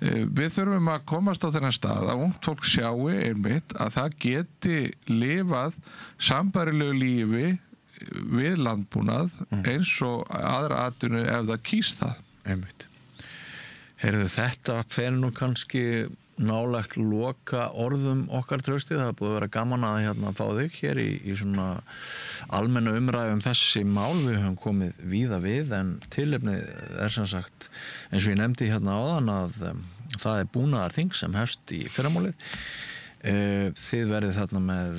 Við þurfum að komast á þennan stað að ungt fólk sjáu einmitt að það geti lifað sambærilegu lífi við landbúnað eins og aðra atvinnu ef það kýst það. Einmitt. Heyrðu, þetta fer nú kannski nálægt loka orðum okkar Trausti. Það er búið að vera gaman að fá þig hér í svona almenna umræðu þessi mál. Við höfum komið víða við en tilefnið er sem sagt eins og ég nefndi áðan að það er búnaðarþing sem hefst í fyrramálið. Þið verðið þarna með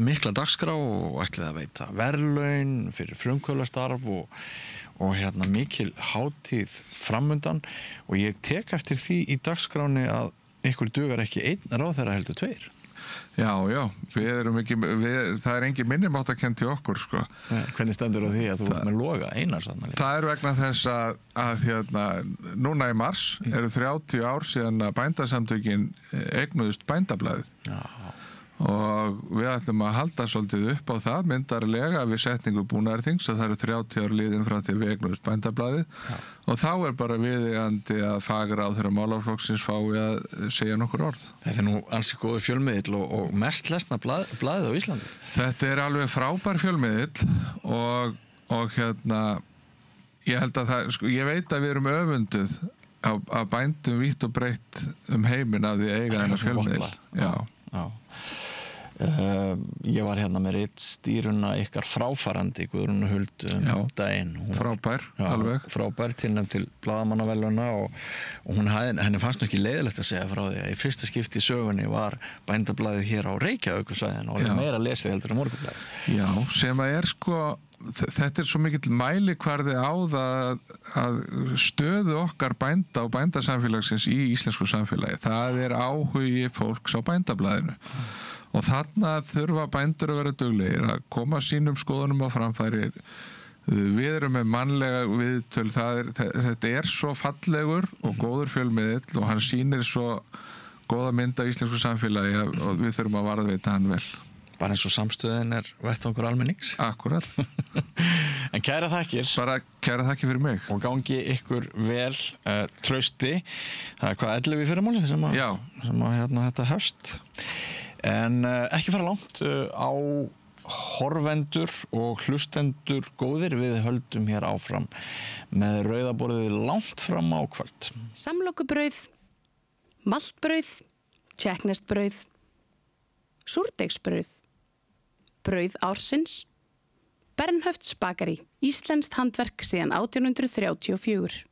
mikla dagskrá og ætlið að veita verðlaun fyrir frumkvöðlastarf og mikil hátíð framundan og ég tek eftir því í dagskráni að ykkur dugar ekki einn ráðherra heldur 2. Já, við erum ekki, það er engin minnumáttakend til okkur sko. Hvernig stendur á því að þú ert með Loga Einars? Það er vegna þess að núna í mars eru 30 ár síðan að bændasamtökin eignuðust Bændablaðið. Já. Og við ætlum að halda svolítið upp á það myndarlega við setningu búnaðarþings að það eru 30 ár liðin frá því við eignuðust Bændablaðið og þá er bara viðeigandi að fagráðherra málaflokksins fái að segja nokkur orð. Þetta er nú ansi góður fjölmiðill og mest lesna blaðið á Íslandi. Þetta er alveg frábær fjölmiðill og ég held að það, ég veit að við erum öfunduð af bændum vítt og breytt heiminn af því eiga þennan fjölmiðill. Já. Ég var með ritstýruna ykkar fráfarandi Guðrúnu Huld daginn. Frábær, alveg. Frábær, tilnefnd til blaðamannaverðlauna og henni fannst nú ekki leiðilegt að segja frá því að í fyrsta skipti í sögunni var Bændablaðið hér á Reykjavíkursvæðinu og meira lesið heldur en Morgunblaðið. Já, sem að er þetta svo mikill mælikvarði á það að stöðu okkar bænda og bændasamfélagsins í íslensku samfélagi, það áhugi fólks á bændablaðinu. Og þarna þurfa bændur að vera duglegir að koma sínum skoðunum á framfæri. Við erum með mannlega viðtöl, þetta svo fallegur og góður fjölmiðill og hann sýnir svo góða mynd af íslensku samfélagi og við þurfum að varðveita hann vel. Bara eins og samstöðin vettvangur almennings. Akkurat. En kæra þakkir. Bara kæra þakkir fyrir mig. Og gangi ykkur vel trausti. Það hvað 11 í fyrramálið sem þetta hefst. En ekki fara langt á horfendur og hlustendur góðir, við höldum hér áfram með rauðaborðið langt fram á kvöld. Samlokubrauð, maltbrauð, tjekknesbrauð, súrdeigsbrauð, brauð ársins, Bernhöfts bakari, íslenskt handverk síðan 1834.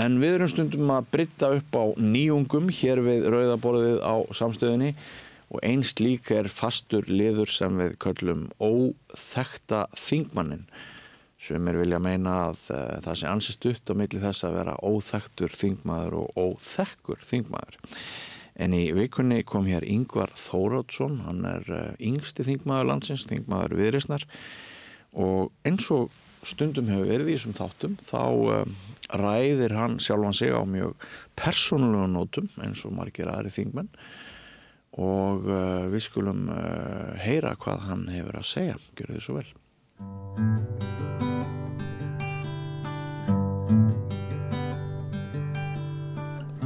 En við erum stundum að brydda upp á nýjungum hér við rauðaborðið á samstöðinni og eins lík fastur liður sem við köllum óþekkta þingmannin. Sumir vilja meina að það sé ansi stutt á milli þess að vera óþekktur þingmaður og óþekkur þingmaður. En í vikunni kom hér Ingvar Þóroddsson, hann yngsti þingmaður landsins, þingmaður Viðreisnar og eins og stundum hefur verið í þessum þáttum, þá ræðir hann sjálfan sig á mjög persónulegum nótum eins og margir aðri þingmenn og við skulum heyra hvað hann hefur að segja. Gjörðu þið svo vel.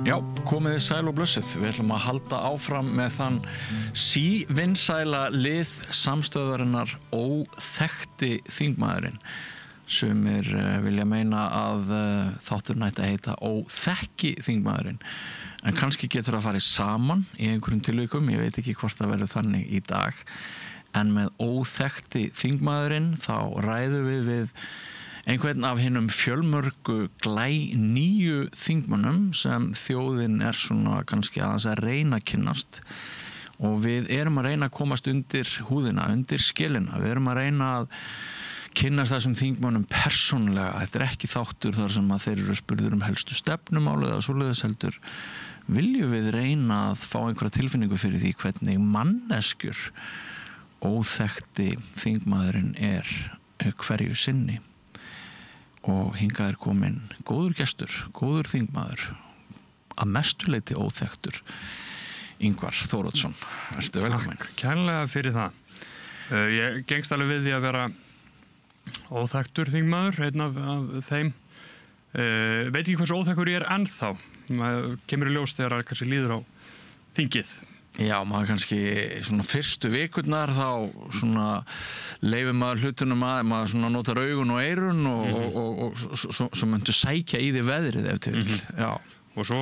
Já, komið þið sæl og blössuð. Við ætlum að halda áfram með þann sívinsæla lið samstöðarinnar óþekkti þingmaðurinn. Sumir vilja meina að þátturinn ætti að heita óþekki þingmaðurinn. En kannski getur það farið saman í einhverjum tilvikum, ég veit ekki hvort það verður þannig í dag. En með óþekkti þingmaðurinn þá ræðum við einhvern af hinnum fjölmörgu nýju þingmönnum sem þjóðin svona kannski aðeins að reyna að kynnast. Og við erum að reyna að komast undir húðina, undir skilina. Við erum að reyna að kynnast þessum þingmönnum persónulega. Þetta ekki þáttur þar sem að þeir eru spurður helstu stefnumálið eða svoleiðis heldur. Viljum við reyna að fá einhverja tilfinningu fyrir því hvernig manneskjur óþekkti þingmaðurinn hverju sinni. Og hingað komin góður gestur, góður þingmaður, að mestu leyti óþekktur, Ingvar Þóroddsson. Ertu velkominn? Takk kærlega fyrir það. Ég gengst alveg við því að vera óþekktur þingmaður, einn af þeim. Veit ekki hversu óþekkur ég ennþá. Maður kemur í ljós þegar það kannski líður á þingið. Já, maður kannski svona fyrstu vikurnar þá svona leifir maður hlutunum að maður svona notar augun og eyrun og svo myndu sækja í því veðrið ef til vill. Já. Og svo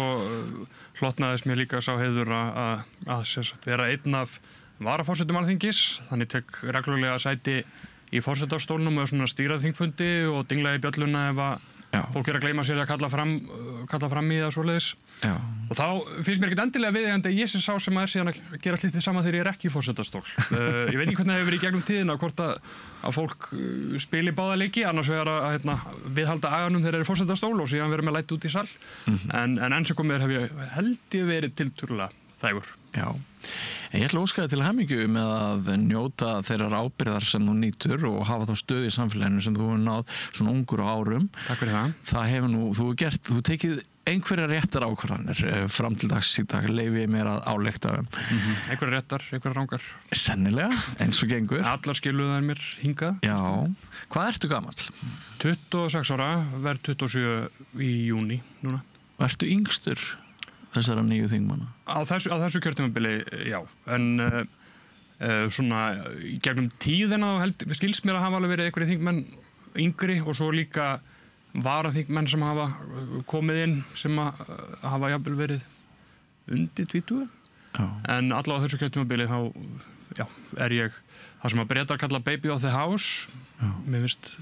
hlotnaðist mér líka sá heiður að vera einn af varaforsetum Alþingis, þannig tek reglulega sæti í forsetastólnum og svona stýrað þingfundi og dingla í bjölluna ef að fólk að gleyma sér að kalla fram í það svoleiðis. Já. Og þá finnst mér ekkert endilega viðeigandi að ég sé sá sem síðan að gera allt því sama þegar ég ekki í forsetastól. Ég veit ekki hvernig það hefur verið í gegnum tíðina hvort að fólk spili báða leiki, annars vegar að viðhalda aganum þegar þeir eru í forsetastól og síðan vera með læti út í sal. En enn sem komið hef ég held ég verið tiltölulega þægur. Já, en ég ætla að óska þig til hamingju með að njóta þeirrar ábyrgðar sem þú nýtur og hafa þá stöð í samfélaginu sem þú hefur náð svona ungur á árum. Takk fyrir það. Það hefur þú tekið einhverja réttar ákvarðanir fram til dags í dag, leyfi ég mér að álykta Einhverja réttar, einhverja rangar. Sennilega, eins og gengur. Allar skiluðu þær mér hingað. Já, hvað ertu gamall? 26 ára, verð 27 í júní núna. Ertu yngstur þessara nýju þingmanna? Á þessu kjörtímabili, já. En svona í gegnum tíðina skilst mér að hafa alveg verið einhverjir þingmenn yngri og svo líka varaþingmenn sem hafa komið inn sem hafa jafnvel verið undir 20. En allavega á þessu kjörtímabili þá ég það sem að Bretar kalla Baby of the House. Mér finnst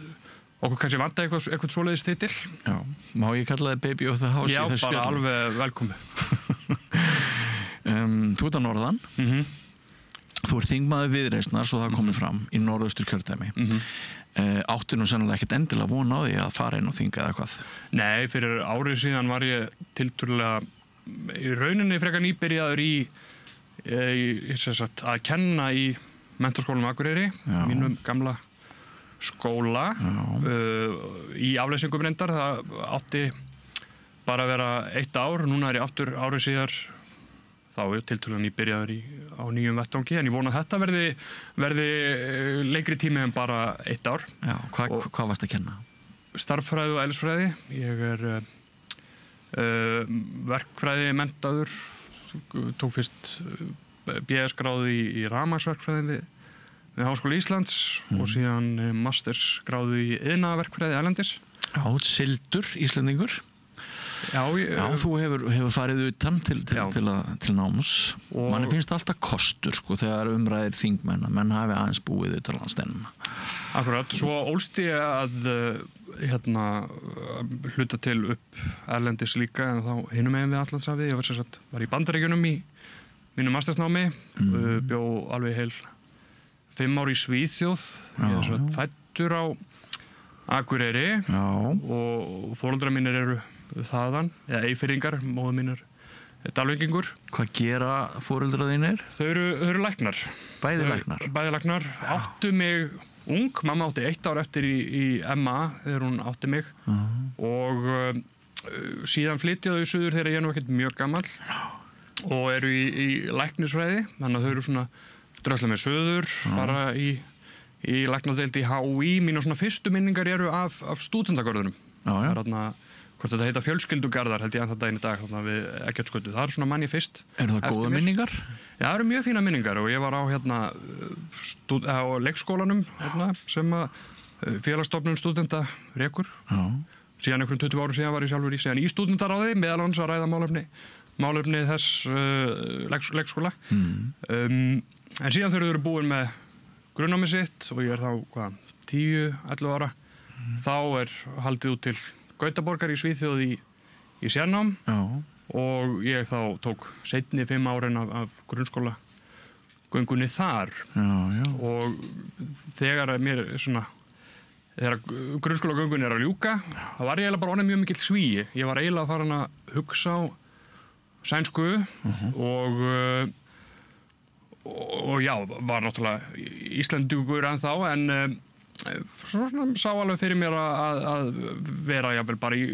okkur kannski vanta eitthvað svoleiðis titil. Já, má ég kalla það Baby of the House? Já, bara alveg velkomi. Þú ert á norðan. Þú ert þingmaður Viðreisnar, svo það komið fram í Norðausturkjördæmi. Áttu nú sennilega ekkert endilega von á því að fara inn og þinga eða hvað? Nei, fyrir árið síðan var ég tiltölulega í rauninni frekar nýbyrjaður að kenna í Menntaskólanum Akureyri, mínum gamla skóla, í afleysingum reyndar. Það átti bara að vera 1 ár, núna er ég aftur árið síðar. Þá er tiltölulega nýbyrjaður á nýjum vettvangi, en ég vona að þetta verði lengri tími en bara 1 ár. Já, hvað varst að kenna? Starffræði og eðlisfræði. Ég er verkfræði menntaður, tók fyrst BS-gráðu í rafmagnsverkfræði við Háskóla Íslands og síðan mastersgráðu í iðnaðarverkfræði erlendis. Já, Sildur, Íslendingur. Já, þú hefur farið utan til náms. Manni finnst alltaf kostur þegar umræðir þingmenn að menn hafi aðeins búið utan landsteinana. Akkurat, svo ólst ég að hluta til upp erlendis líka, en þá hinum megin við Atlantshafið. Ég var í Bandaríkjunum í mínu mastersnámi, bjó alveg heil 5 ár í Svíþjóð. Ég er fæddur á Akureyri og foreldrar mínir eru þaðan, eða Eyfirðingar, móðir mín er Dalvíkingur. Hvað gera foreldrar þínir? Þau eru læknar. Bæði læknar? Bæði læknar. Áttu mig ung, mamma átti 1 ár eftir í MA þegar hún átti mig og síðan flytjaðu í suður þegar ég er nú ekkert mjög gamall og eru í læknisfræði, þannig að þau eru svona drösla með suður, fara í læknadeild í HÍ. Mínu svona fyrstu minningar eru af stúdentagörðunum. Það er þarna hvort þetta heita fjölskyldugarðar, held ég að það daginn í dag við Eggertsgötu. Það er svona mann ég fyrst. Eru það góða minningar? Já, það eru mjög fína minningar og ég var á á leikskólanum sem félagsstofnun stúdenta rekur. Síðan einhverjum 20 árum síðan var ég sjálfur síðan í stúdentaráði, meðal annars að ræða málefni þess leikskóla. En síðan þegar þau eru búin með grunnnámið sitt og ég er þá 10-11 ára, þá er haldið út til Gautaborgar í Svíþjóð í sérnám og ég þá tók seinni 5 árin af grunnskóla göngunni þar. Og þegar grunnskólagöngunni er að ljúka, þá var ég eiginlega bara orðinn mjög mikill svíi. Ég var eiginlega farin að hugsa á sænsku og já, var náttúrulega Íslendingur ennþá, en svona sá alveg fyrir mér að vera jafnvel bara í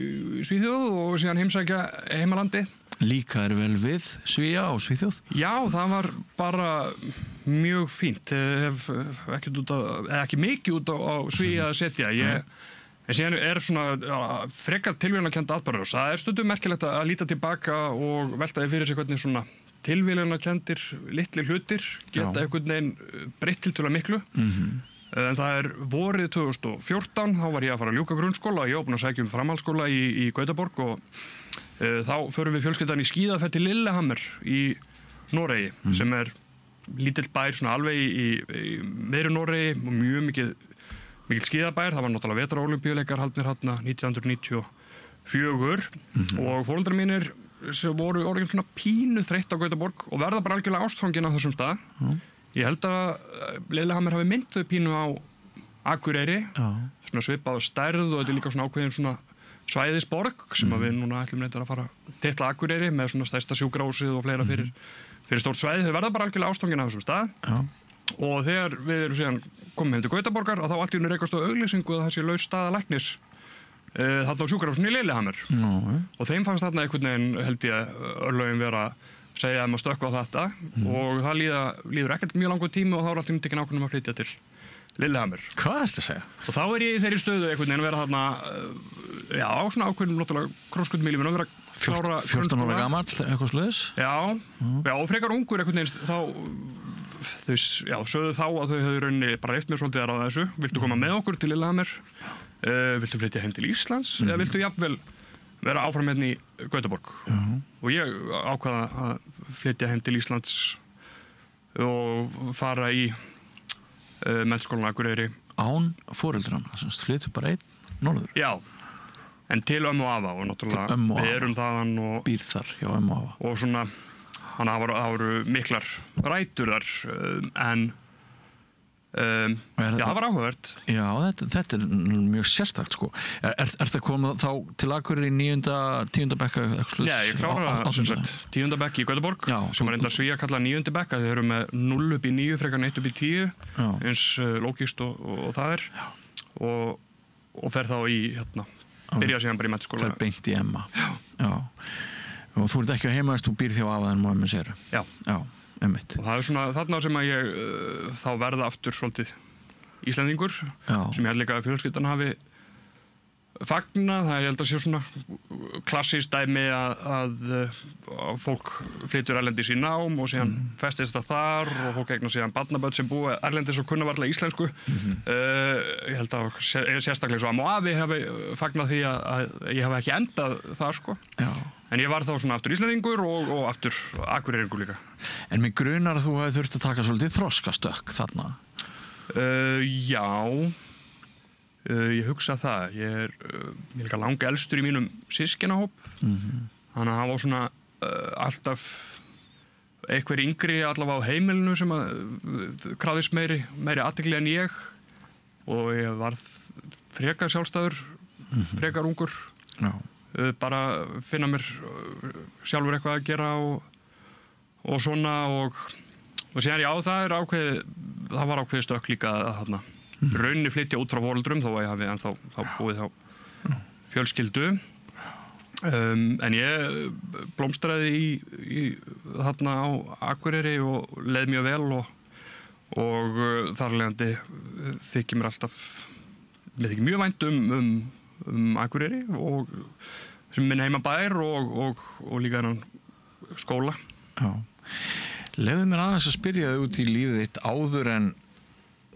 Svíþjóð og síðan heimsækja heimalandi. Líka er vel við Svíja og Svíþjóð? Já, það var bara mjög fínt. Ég hef ekki mikið út á Svíja að setja. En síðan er svona frekar tilvíðunarkennd atburður. Það er stundum merkilegt að líta tilbaka og veltaði fyrir sig hvernig svona tilvíðunarkendir litli hlutir geta einhvern veginn breytt tiltölulega miklu. En það er vorið 2014, þá var ég að fara að ljúka grunnskóla, ég var búinn að sækja framhaldsskóla í Gautaborg og þá förum við fjölskyldan í skíðaferð til Lillehammer í Noregi, sem er lítill bær svona alveg í meiri Noregi og mjög mikill skíðabær. Það var náttúrulega vetrarólympíuleikar haldnir 1994 og foreldrar mínir voru orðin svona pínu þreytt á Gautaborg og verða bara algjörlega ástfangin á þessum stað. Ég held að Lillehammer hafi mynd þau pínu á Akureyri, svona svipað stærð og þetta er líka svona ákveðin svona svæðisborg sem við núna ætlum reyndar að fara að titla Akureyri með svona stærsta sjúkrahúsið og fleira fyrir stórt svæði. Þau verða bara algjörlega ástfangin á þessum stað og þegar við erum síðan komum heim til Gautaborgar og þá allt í einu rekast á auglýsingu að það sé laus staða læknis þarna á sjúkrahúsinu í Lillehammer og þeim fannst þarna einhvern veginn held ég örlögin vera segja að maður stökkva á þetta og það líður ekkert mjög langur tími og þá er alltaf tekinn ákvörðun að flytja til Lillehammer. Hvað ertu að segja? Og þá er ég í þeirri stöðu einhvern veginn að vera þarna á svona ákveðnum náttúrulega krosskutum í lífinu að vera klára 14 ára gamall, eitthvað sluðis? Já, og frekar ungur einhvern veginn þá þau sögðu þá að þau hefðu rauninni bara eftir mér svolítið að þessu. Viltu koma með okkur til Lillehammer? Viltu flytja heim til Íslands? Eða viltu jafnvel vera áfram hérna í Gautaborg og ég ákvaða að flytja heim til Íslands og fara í Menntaskólann Akureyri. Án foreldrana, þannig flyttu bara einn norður? Já, en til ömmu og afa og náttúrulega við erum þaðan og býr þar hjá ömmu og afa og svona þannig að það voru miklar rætur þar en já, það var áhugavert. Já, þetta mjög sérstakt sko. Það komið þá til Akureyri í 10. bekka? Já, ég kláraði það sem sagt 10. bekk í Göteborg sem var enda Svía kallað 9. bekk að þau eru með 0 upp í 9 frekar en 1 upp í 10 eins lógist og það og fer þá í byrja síðan bara í menntaskóla. Fer beint í Emma. Já. Og þú ert ekki á heimaðist, þú býr þjá afaðin og sér. Já. Einmitt. Og það svona þarna sem að ég þá verða aftur svolítið Íslendingur sem ég held líka að fjölskyldan hafi fagnað. Það ég held að sé svona klassískt dæmi að fólk flytur erlendis í nám og síðan festist það þar og fólk eignar síðan barnabörn sem búa erlendis og kunna varla íslensku. Ég held að sérstaklega svo að afi hafi fagnað því að ég hafi ekki endað það sko. Já. En ég var þá svona aftur Íslendingur og aftur Akureyringur líka. En mig grunar að þú hefði þurft að taka svolítið þroskastökk þarna? Já, ég hugsa það. Ég er líka langa elstur í mínum systkinahóp. Þannig að hann var svona alltaf einhver yngri allavega á heimilinu sem að krafðist meiri athygli en ég og ég varð frekar sjálfstæður, frekar ungur. Já. Bara finna mér sjálfur eitthvað að gera og svona og síðan það var ákveðið stökk líka að rauninni flytja út frá foreldrum þó að ég hafi ennþá búið þá fjölskyldu en ég blómstraði í þarna á Akureyri og leið mjög vel og þar leiðandi þykir mér mjög vænt um Akureyri og sem minn heimabær og líka þennan skóla. Já. Leyfðu mér aðeins að spyrja þig út í lífið þitt áður en,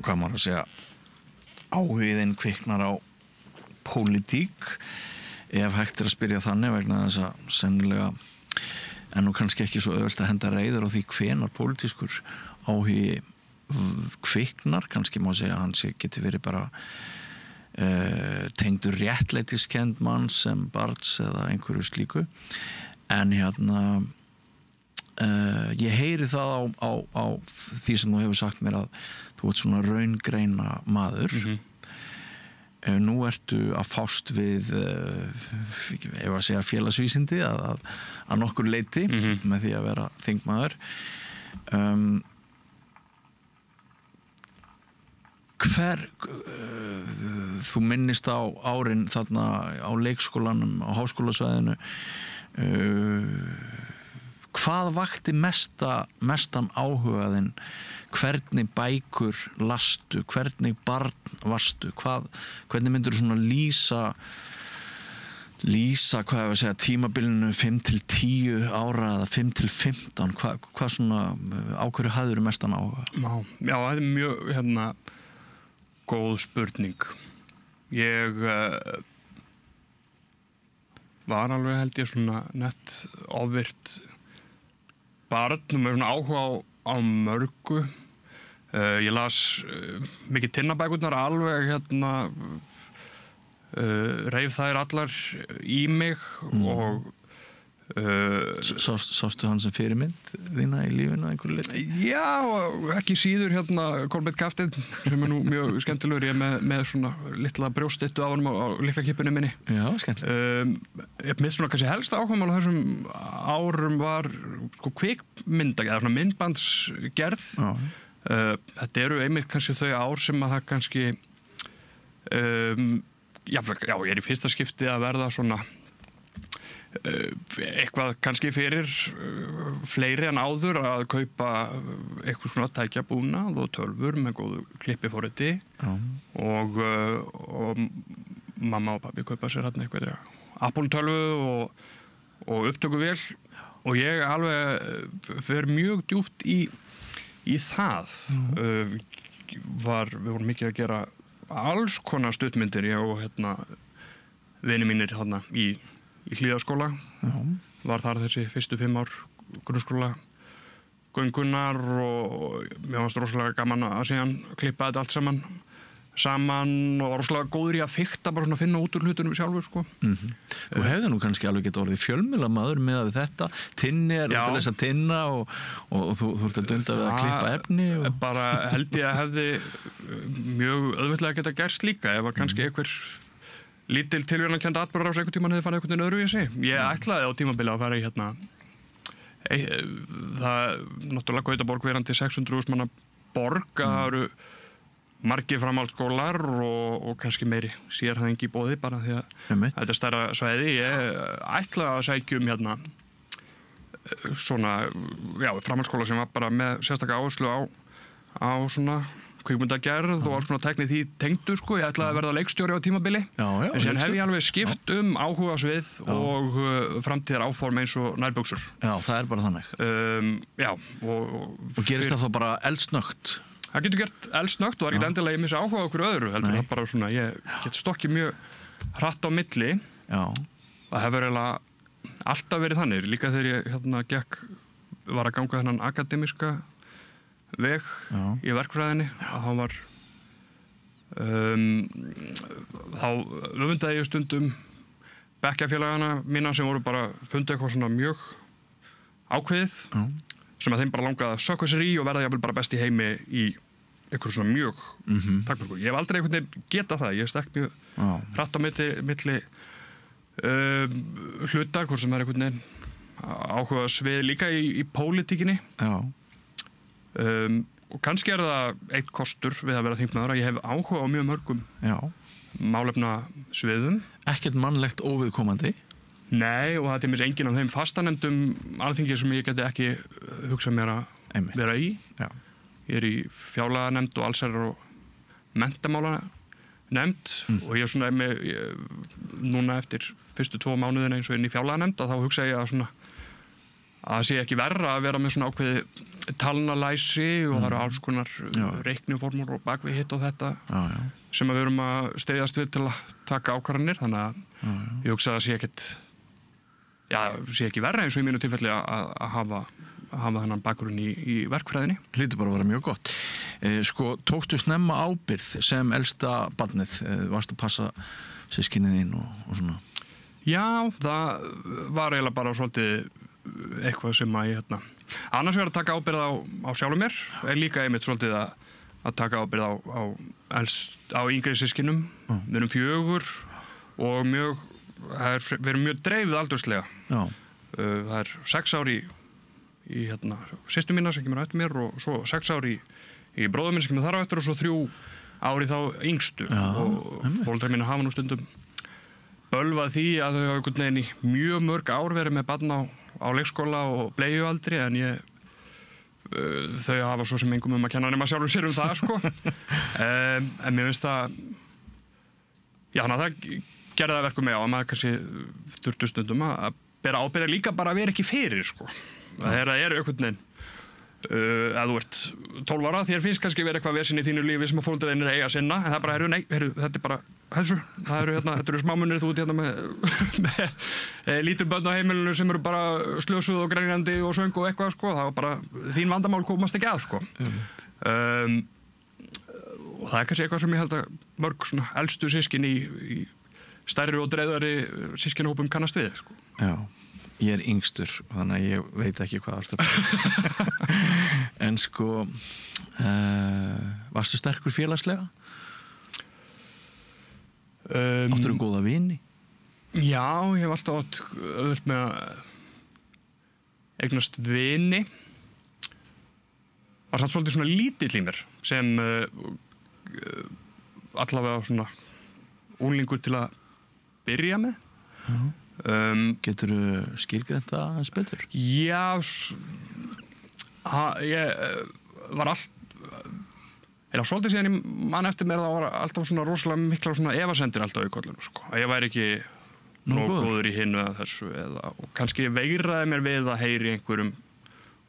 hvað maður að segja, áhuginn kviknar á pólitík, ef hægt að spyrja þannig vegna þess að sennilega en nú kannski ekki svo auðvelt að henda reiður á því hvenar pólitískur áhugi kviknar, kannski má segja að hann geti verið bara tengdur réttlætiskend mann sem barns eða einhverju slíku en ég heyri það á því sem þú hefur sagt mér að þú ert svona raungreina maður nú ertu að fást við ef að segja félagsvísindi að nokkur leyti með því að vera þingmaður þú minnist á árin þarna á leikskólanum á háskólasvæðinu hvað vakti mestan áhugaðinn hvernig bækur lastu hvernig barn varstu hvernig myndir þú svona lýsa hvað ég að segja tímabilinu 5-10 ára eða 5-15 hvað svona á hverju hafðirðu mestan áhuga? Já, það er mjög góð spurning. Ég var alveg held ég svona nett ofvirt barn með svona áhuga á mörgu. Ég las mikið Tinnabækurnar alveg reif þær allar í mig og Sástu hann sem fyrirmynd þína í lífinu að einhverju leyti? Já, ekki síður Kolbeinn Kafteinn sem er nú mjög skemmtilegur ég er með svona litla brjóststyttu af honum á litla kippinu minni. Já, skemmtileg. Ég minnst svona kannski helsta áhugamál á þessum árum var kvikmyndagerð, svona myndbandsgerð. Þetta eru einmitt kannski þau ár sem að það kannski já, ég er í fyrsta skipti að verða svona eitthvað kannski fyrir fleiri en áður að kaupa eitthvað svona tækjabúnað og tölvur með góðu klippiforriti og mamma og pabbi kaupa sér hérna eitthvað Apple tölvu og upptökuvél og ég alveg fer mjög djúpt í það við vorum mikið að gera alls konar stuttmyndir ég og vini mínir í Hlíðaskóla var þar þessi fyrstu 5 ár grunnskóla göngunar og mér fannst rosalega gaman að síðan klippa þetta allt saman saman og var rosalega góður í að fikta, bara svona að finna út úr hlutunum sjálfur, sko. Þú hefði nú kannski alveg getað orðið fjölmiðlamaður með að þetta. Tinni út að lesa tinna og þú ert að dunda við að klippa efni. Bara held ég að hefði mjög auðveldlega geta gerst líka ef að kannski einhver lítil tilvíðankennd atburðarás einhvern tímann hefði farið einhvern veginn öðruvísi. Ég ætlaði á tímabili að fara í það náttúrulega Gautaborg verandi 600.000 manna borg, það eru margir framhaldsskólar og kannski meiri sérhæfingi í boði bara því að þetta er stærra svæði. Ég ætlaði að sækja svona, framhaldsskóla sem var bara með sérstaka áherslu á svona kvikmyndagerð og á svona tækni því tengdu, sko. Ég ætlaði að verða leikstjóri á tímabili, en síðan hef ég alveg skipt áhugasvið og framtíðar áform eins og nærbuxur. Já, það er bara þannig. Og gerist það þá bara eldsnögt? Það getur gert eldsnögt og það er ekki endilega ég missa áhuga okkur öðru, heldur það bara svona, ég get stokkið mjög hratt á milli. Já. Það hefur eiginlega alltaf verið þannig, líka þegar ég var að ganga þennan akademiska veg í verkfræðinni, að hann var þá öfundaði ég stundum bekkjarfélagana mína sem voru bara fundið eitthvað svona mjög ákveðið sem að þeim bara langaði að sökva sér í og verða jafnvel bara best í heimi í eitthvað svona mjög takmörku. Ég hef aldrei einhvern veginn getað það, ég stekk mjög hratt á milli hluta, hvort sem er einhvern veginn áhuga svið líka í pólitíkinni. Og kannski er það eitt kostur við að vera þingmaður að ég hef áhuga á mjög mörgum málefna sviðum. Ekkert mannlegt óviðkomandi? Nei, og það er mér enginn af þeim fastanefndum alþingi sem ég geti ekki hugsað mér að vera í. Ég er í fjárlaganemnd og allsherjar og menntamálanefnd og ég er svona núna eftir fyrstu 2 mánuðina eins og inn í fjárlaganemnd að þá hugsa ég að það sé ekki verra að vera með svona ákveði talnalæsi og það eru alls konar reikniformur og bakvið hitt og þetta sem við erum að steyðast við til að taka ákvarðanir, þannig að ég hugsa að það sé ekki verra eins og í mínu tilfelli að hafa þennan bakgrunn í verkfræðinni. Hlýtur bara að vera mjög gott. Sko, tókstu snemma ábyrgð sem elsta barnið, varst að passa systkinin þín og svona? Já, það var eiginlega bara svolítið eitthvað sem að ég annars verður að taka ábyrgð á sjálfum mér, en líka einmitt svolítið að taka ábyrgð á yngri systkinum. Við erum 4 og við erum mjög dreifð aldurslega. Það er 6 ár í systur mína sem kemur á eftir mér og svo 6 ár í bróður minn sem kemur þar á eftir og svo 3 ár í þá yngstu. Og foreldrar mína hafa nú stundum bölvað því að þau hafa einhvern veginn í mjög mörg ár verið með barn á leikskóla og bleiualdri, en þau hafa svo sem engum að kenna nema sjálfur sér það, sko. En mér finnst það þannig að það gerði það verkum með að maður kannski þurfti stundum að bera ábyrgð líka bara að vera ekki fyrir, sko. Það er einhvern veginn að þú ert 12 ára, þér finnst kannski verið eitthvað vesinn í þínu lífi sem að foreldrar þínir eiga að sinna, en það er bara, þetta er bara þetta eru smámunir, þú ert með lítil börn á heimilinu sem eru bara slösuð og grænjandi og söng og eitthvað, sko, það var bara þín vandamál komast ekki að, sko. Og það er kannski eitthvað sem ég held að mörg svona elstu systkin í stærri og dreifðari systkinahópum kannast við, sko. Já. Ég er yngstur, þannig að ég veit ekki hvað það er. En sko, varstu sterkur félagslega? Áttur góða vini? Já, ég hef alltaf átt öðvöld með að eignast vini. Var samt svolítið svona lítill í mér sem allavega svona unglingur til að byrja með. Getur þú skilgreint það aðeins betur? Já, ég var eða svolítið síðan ég man eftir mér það var alltaf svona rosalega mikla svona efasemdir alltaf í kollinu, sko. Að ég væri ekki nógu góður í hinu eða þessu og kannski veigraði mér við að heyri einhverjum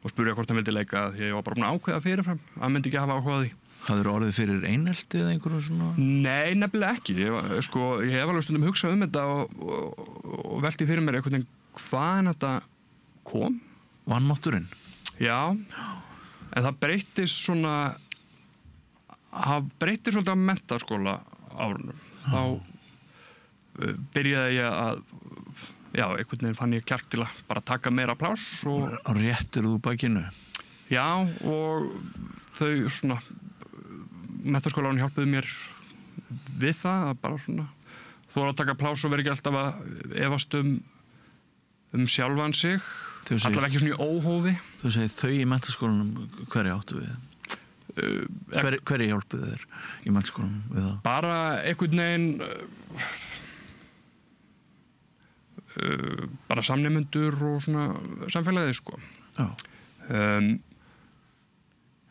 og spurja hvort hann vildi leika því ég var bara búin að ákveða fyrirfram að myndi ekki hafa áhuga því. Hafðirðu orðið fyrir einelti eða einhverjum svona? Nei, nefnilega ekki. Ég hef alveg stundum hugsað þetta og velti fyrir mér einhvern veginn hvaðan þetta kom. Vanmátturinn? Já, en það breyttist svona það breytir svolítið á menntaskóla árunum. Þá byrjaði ég að, einhvern veginn fann ég kjark til að bara taka meira pláss. Og réttir þú bakinu? Já, og þau svona, menntaskólaárun hjálpuðu mér við það, að bara svona, þóra að taka pláss og vera ekki alltaf að efast sjálfan sig, allavega ekki svona í óhófi. Þú segir þau í menntaskólanum, hverju áttu við? Hverju hjálpuðu þér í menntaskólanum við það? Bara einhvern veginn bara samnemendur og svona samfélagið, sko.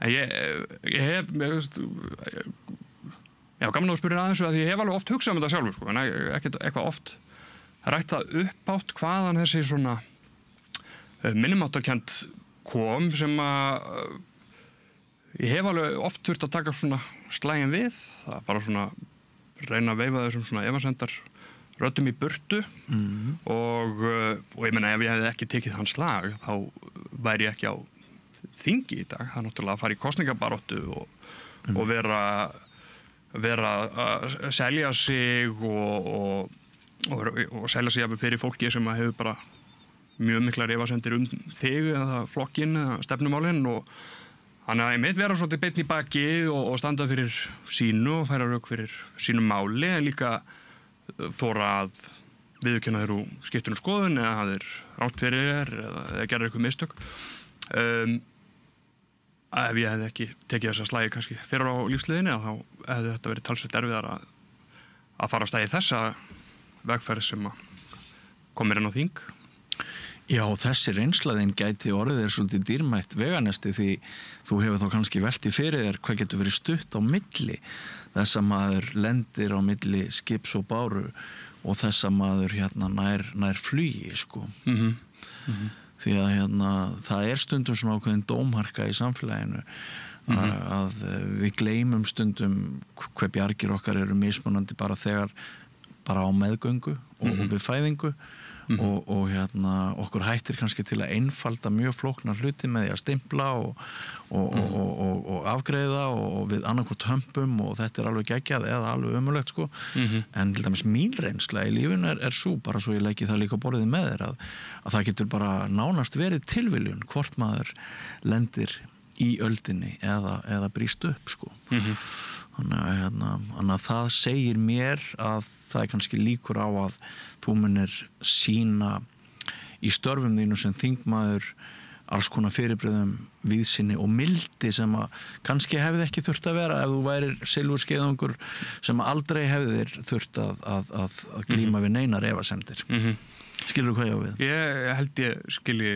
Ég hef gaman að spyrja aðeins að ég hef alveg oft hugsað þetta sjálfur, sko, en ekki eitthvað oft rætt það uppátt hvaðan þessi svona minnumáttarkennd kom sem að ég hef alveg oft þurft að taka svona slaginn við, það er bara svona reyna að veifa þessum svona efasemdar röddum í burtu og ég meina ef ég hefði ekki tekið þann slag þá væri ég ekki á þingi í dag. Það er náttúrulega að fara í kosningabaráttu og vera að selja sig og selja sig fyrir fólki sem hefur bara mjög miklar efasemdir þig eða flokkinn eða stefnumálinn og þannig að ég mitt vera svolítið beinn í baki og standa fyrir sínu og færa rök fyrir sínu máli en líka þóra að viðurkenna þeir úr skiptunum skoðun eða það er rátt fyrir þér eða gerir eitthvað mistök. Ef ég hefði ekki tekið þessa slagi kannski fyrir á lífsleiðinni þá hefði þetta verið talsveit erfiðar að fara að stæði þessa vegferð sem komir inn á þing. Já, þessi reynslaðin gæti orðið svolítið dýrmætt veganesti því þú hefur þá kannski veltið fyrir þér hvað getur verið stutt á milli þess að maður lendir á milli skips og báru og þess að maður nær flugi, sko. Því að það er stundum svona ákveðin dómharka í samfélaginu að við gleymum stundum hver bjargir okkar eru mismunandi bara á meðgöngu og við fæðingu og okkur hættir kannski til að einfalda mjög flóknar hluti með því að stimpla og afgreiða og við annarkvort hömpum og þetta er alveg geggjað eða alveg ömurlegt, sko. En til dæmis mín reynsla í lífinu er svo, bara svo ég leggi það líka á borðið með þér að það getur bara nánast verið tilviljun hvort maður lendir í öldinni eða brýst upp, sko. Þannig að það segir mér að það er kannski líkur á að þú munir sýna í störfum þínu sem þingmaður alls konar fyrirbrigðum víðsýni og mildi sem að kannski hefði ekki þurft að vera ef þú værir silfurskeiðungur sem aldrei hefðir þurft að glíma við neinar efasemdir. Skilur þú hvað ég á við? Ég held ég skilji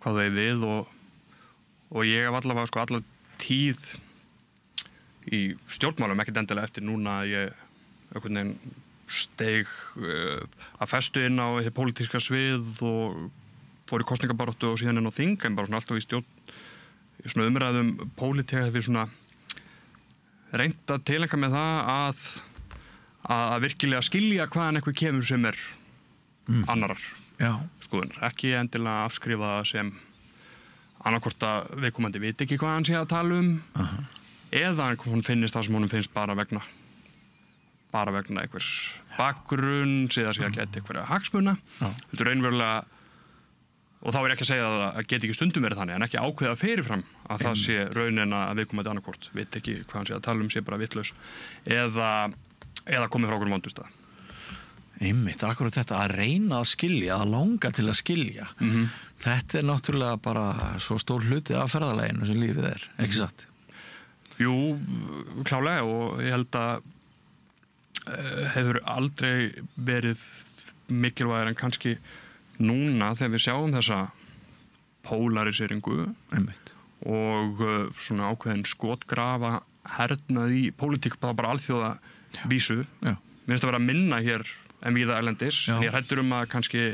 hvað það er við og ég hef allavega sko alla tíð í stjórnmálum, ekkert endilega eftir núna að ég einhvern veginn steig að festu inn á því pólitíska svið og fór í kosningabaráttu og síðan inn á þing en bara svona alltaf í svona umræðum pólitíka hefur svona reynt að tileinka með það að virkilega skilja hvaðan eitthvað kemur sem er annarar skoðunar, ekki endilega afskrifa það sem annarkvort að viðkomandi veit ekki hvað hann sé að tala eða hún finnist það sem hún finnst bara vegna einhvers bakgrunn eða sé að geta einhverja hagsmuna. Þetta er raunverulega og þá er ekki að segja að það geti ekki stundum verið þannig en ekki ákveða fyrirfram að það sé raunin að viðkomandi annarkvort veit ekki hvað hann sé að tala sé bara vitlaus eða komið frá okkur vondustað. Einmitt, akkurat þetta að reyna að skilja, að langa til að skilja. Þetta er náttúrulega bara svo stór hluti af ferðalaginu sem lífið er, ekki satt? Jú, klálega og ég held að hefur aldrei verið mikilvægir en kannski núna þegar við sjáum þessa polariseringu og svona ákveðin skotgrafa hernað í pólitík bara alþjóða vísu. Mér finnst að vera að minna hér en víða erlendis. Ég hræddur að kannski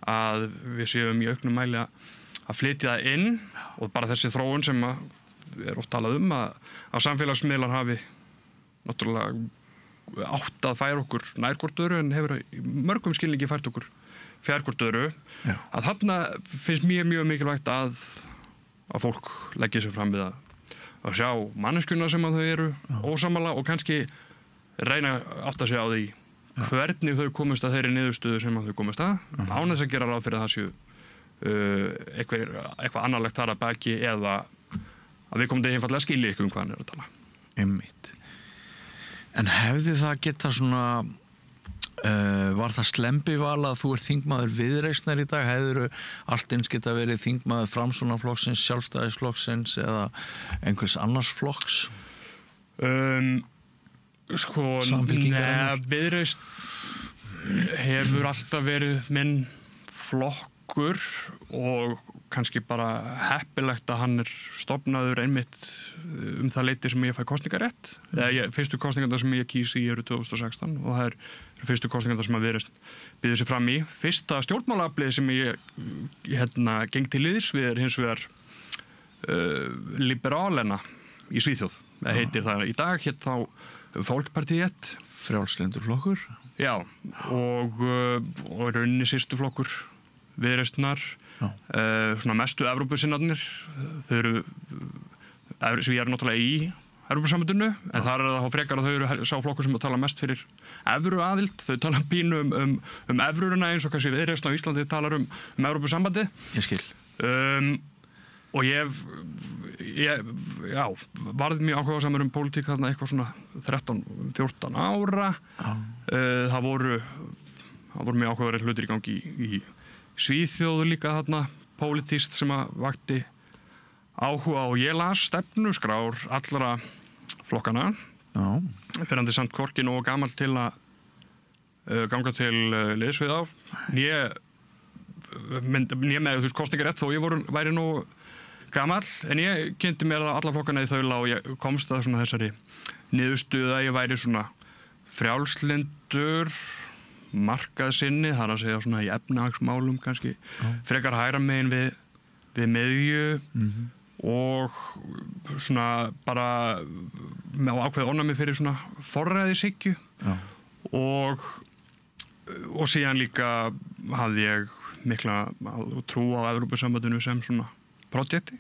að við séum í auknum mæli að flytja það inn og bara þessi þróun sem er oft talað að samfélagsmiðlar hafi náttúrulega átt að færa okkur nær hvort öðru en hefur í mörgum skilningi fært okkur fjær hvort öðru að þarna finnst mér mjög mikilvægt að fólk leggja sér fram við að að sjá manneskjuna sem að þau eru ósammála og kannski reyna að átta sig á því hvernig þau komast að þeirri niðurstöðu sem að þau komast að, án þess að gera ráð fyrir það séu eitthvað annarlegt þar að baki eða að við komum til einfallega að skilja ykkur hvað hann að tala. Einmitt. En hefði það geta svona, var það slembival að þú þingmaður Viðreisnar í dag? Hefðirðu allt eins geta verið þingmaður Framsóknarflokksins, Sjálfstæðisflokksins eða einhvers annars flokks? Viðreisn hefur alltaf verið minn flokkur og kannski bara heppilegt að hann stofnaður einmitt það leyti sem ég fæ kosningarétt. Fyrstu kosningarnar sem ég kýs í eru 2016 og það fyrstu kosningarnar sem að Viðreisn býður sig fram í. Fyrsta stjórnmálaaflið sem ég geng til liðs við hins vegar Liberalena í Svíþjóð. Það heitir það í dag, þá Folkpartiet. Frjálslyndur flokkur. Já, og rauninni sýstu flokkur Viðreisnar, svona mestu Evrópusinnarnir. Við erum náttúrulega í Evrópusambandinu, en þar það frekar að þau eru sá flokkur sem tala mest fyrir evruaðild. Þau tala pínu um evruna eins og kannski Viðreisn á Íslandi talar um Evrópusambandi. Ég skil. Og ég varð mjög áhugasamur pólitík þarna eitthvað svona 13-14 ára. Það voru mjög áhugaverðir hlutir í gangi í Svíþjóðu líka þarna, pólitískt sem að vakti áhuga og ég las stefnuskrár allra flokkana. Fyrrandi samt hvorki nógu gamall til að ganga til liðs við á. Né með kosningarétt þó ég væri nú gamall, en ég kynnti mér alla flokkana í þaula og ég komst að svona þessari niðurstöðu að ég væri svona frjálslyndur, markaðsinni, það að segja svona í efnahagsmálum kannski, frekar hægra megin við miðju og svona bara með ákveð ónæmi fyrir svona forræðishyggju og síðan líka hafði ég mikla trú á Evrópusambandinu sem svona projekti.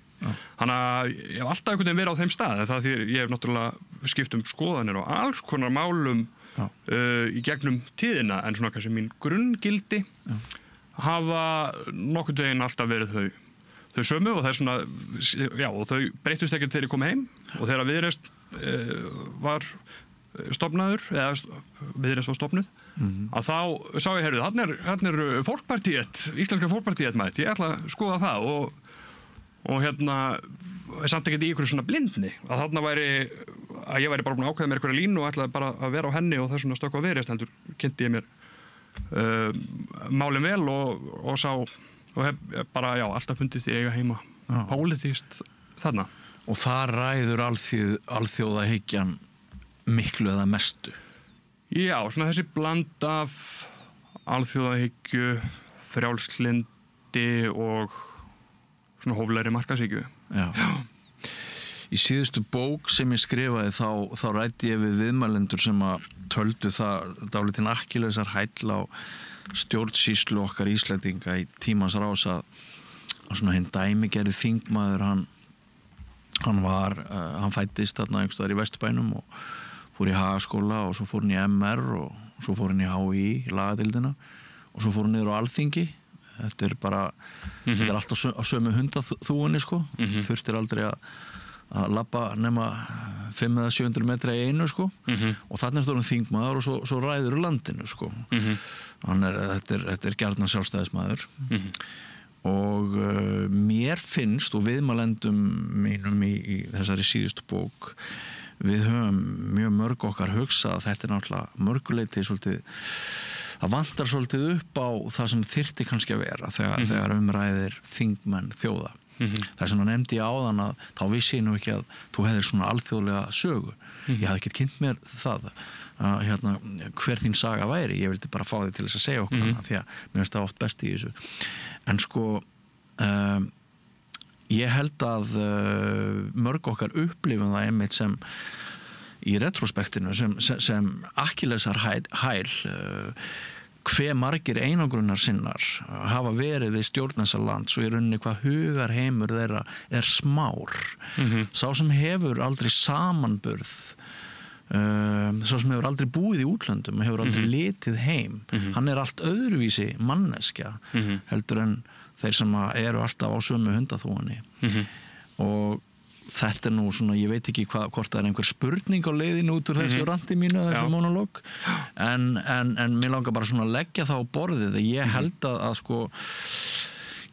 Þannig að ég hef alltaf einhvern veginn verið á þeim stað, það því ég hef náttúrulega skipt skoðanir og alls konar málum í gegnum tíðina, en svona kannski mín grunngildi hafa nokkurn veginn alltaf verið þau sömu og það svona, og þau breyttust ekkert þegar ég kom heim og þegar Viðreisn var stofnaður, eða Viðreisn var stofnuð, að þá sá ég, heyrðu, þarna er Folkpartiet, íslenska Folkpartiet mætt, ég ætla að skoða það og samt ekkert í ykkur svona blindni, að þarna að ég væri bara búin að ákveða mér einhverja línu og ætlaði bara að vera á henni og þess vegna stökkva Viðreisn, heldur kynnti ég mér málin vel og sá og hef bara, alltaf fundið því eiga heima pólitískt þarna. Og það ræður alþjóðahyggjan miklu eða mestu? Já, svona þessi bland af alþjóðahyggju, frjálslyndi og svona hóflegri markaðshyggju. Já. Í síðustu bók sem ég skrifaði þá ræddi ég við viðmælendur sem að töldu það dálítinn akkilesar hæll á stjórnsýslu okkar Íslendinga í tímans rás að svona hinn dæmigerði þingmaður hann fæddist þarna einhvers staðar í Vesturbænum og fór í Hagaskóla og svo fór hann í MR og svo fór hann í HÍ, lagadeildina og svo fór hann niður á Alþingi. Þetta bara þetta alltaf á sömu hundaþúinni sko. Þurftir aldrei að labba nema 500 eða 700 metra í einu sko. Og þarna er þingmaður og svo ræður landinu sko. Þetta gjarnan sjálfstæðismaður. Og mér finnst og viðmælendum mínum í þessari síðustu bók, við höfum mjög mörg okkar hugsað að þetta náttúrulega mörguleiti svolítið, það vantar svolítið upp á það sem þyrfti kannski að vera þegar umræðir þingmenn þjóða. Það er svona nefndi ég áðan að þá vissi ég nú ekki að þú hefðir svona alþjóðlega sögu. Ég hafði ekki kynnt mér það að hver þín saga væri, ég vildi bara fá þig til þess að segja okkur hana því að mér finnst það oft best í þessu. En sko ég held að mörg okkar upplifum það einmitt sem í retrospektinu sem akkilesar hæl hve margir einangrunnar sinnar hafa verið við stjórn þessa lands og í rauninni hvað hugarheimur þeirra smár. Sá sem hefur aldrei samanburð, sá sem hefur aldrei búið í útlöndum, hefur aldrei litið heim, hann allt öðruvísi manneskja heldur en þeir sem eru alltaf á sömu hundaþúfunni. Og þetta nú svona, ég veit ekki hvort það einhver spurning á leiðinu út úr þessu randi mínu, þessu monológ, en mér langar bara svona að leggja það á borðið. Ég held að sko,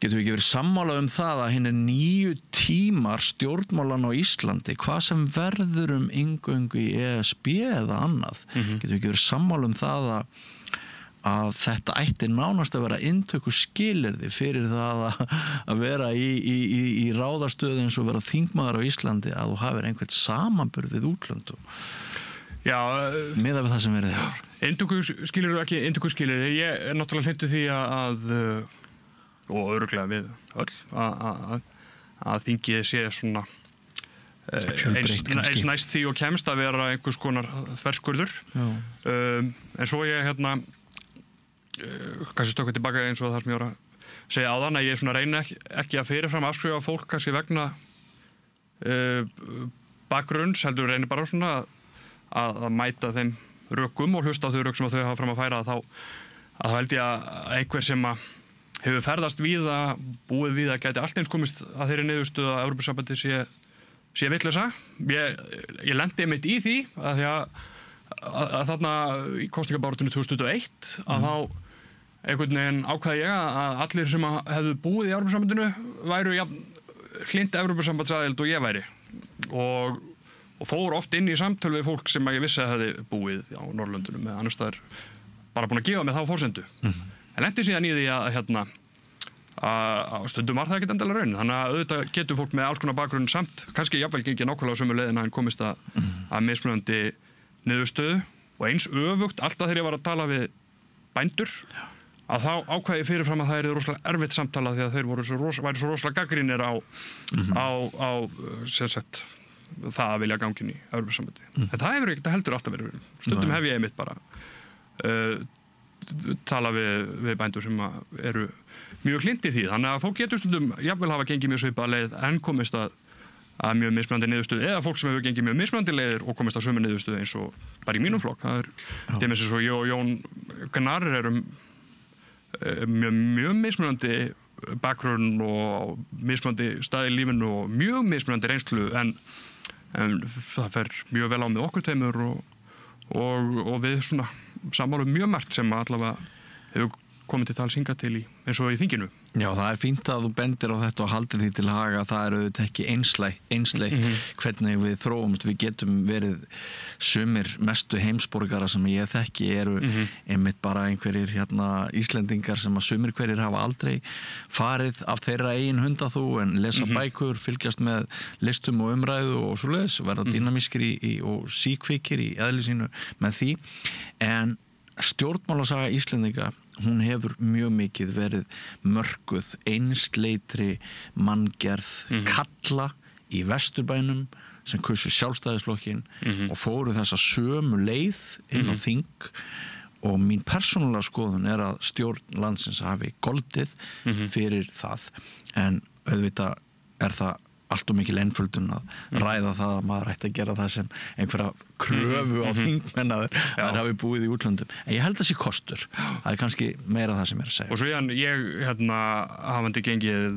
getum við ekki verið sammála það að hinir 9 tímar stjórnmálan á Íslandi, hvað sem verður inngöngu í ESB eða annað, getum við ekki verið sammála það að þetta ætti nánast að vera inntöku skilyrði fyrir það að vera í ráðastöðu eins og vera þingmaður á Íslandi, að þú hafir einhvern samanburð við útlönd miðað við það sem verið hefur. Inntöku skilyrði ekki inntöku skilyrði. Ég náttúrulega hlindu því að og örugglega við öll að þingið sé svona eins næst því og kemst að vera einhvers konar þverskurður. En svo ég kannski stökkvað tilbaka eins og það sem ég var að segja áðan, að ég svona reyna ekki að fyrirfram afskrifa fólk kannski vegna bakgrunns, heldur reyni bara svona að mæta þeim rökum og hlusta á þau rök sem þau hafa fram að færa, þá held ég að einhver sem hefur ferðast víða, búið víða, gæti allt eins komist að þeirri niðurstöðu að Evrópusambandið sé vitleysa. Ég lendi einmitt í því að því að þarna í kosningabaráttunni 2021 að þá einhvern veginn ákvaði ég að allir sem hefðu búið í Evrópusambandinu væru hlynnt Evrópusambandsaðild og ég væri, og fór oft inn í samtöl við fólk sem ég vissi að hefði búið á Norðurlöndunum með annars staðar, bara búin að gefa mig þá forsendu. En lendi síðan í því að stundum var það ekkert endalega raun, þannig að auðvitað getur fólk með alls konar bakgrunn samt, kannski jafnvel gengið nákvæmlega sömu leiðina en komist að mismunandi niðurstöðu, og eins öfugt alltaf þegar ég var að tala við bændur að þá ákvæði fyrirfram að það rosalega erfitt samtala því að þeir væru svo rosalega gagnrýnir á sem sagt það að vilja ganga inn í Evrópusambandið. En það hefur ekkert heldur alltaf verið. Stundum hef ég einmitt bara tala við bændur sem eru mjög hlynnt í því, þannig að fólk getur stundum jafnvel hafa gengið mjög svipað leið en komist að mjög mismunandi niðurstöðu, eða fólk sem hefur gengið mjög mismunandi leiðir og komist að sömu niðurstöðu eins og bara í mínum flokk. Það til dæmis eins og ég og Jón Gnarr erum mjög mismunandi bakgrunn og mismunandi staði í lífinu og mjög mismunandi reynslu, en það fer mjög vel á með okkur tveimur og við svona sammálum mjög margt sem allavega hefur komið til tals hingað til eins og í þinginu. Já, það fínt að þú bendir á þetta og haldir því til haga. Það auðvitað ekki einsleitt hvernig við þróumst. Við getum verið sumir mestu heimsborgara sem ég þekki eru einmitt bara einhverjir Íslendingar sem að sumir hverjir hafa aldrei farið af þeirra eigin hundaþú en lesa bækur, fylgjast með listum og umræðu og svoleiðis, verða dýnamískir og síkvikir í eðli sínu með því. En stjórnmálasaga Íslendinga, hún hefur mjög mikið verið mörkuð einsleitri manngerð kalla í Vesturbænum sem kusu Sjálfstæðisflokkinn og fóru þessa sömu leið inn á þing, og mín persónulega skoðun að stjórn landsins hafi goldið fyrir það, en auðvitað það allt og mikil einföldun að ræða það að maður ætti að gera það sem einhverja kröfu á þingmenn að þeir hafi búið í útlöndum. En ég held að það sé kostur. Það kannski meira það sem ég að segja. Og svo ég hafandi gengið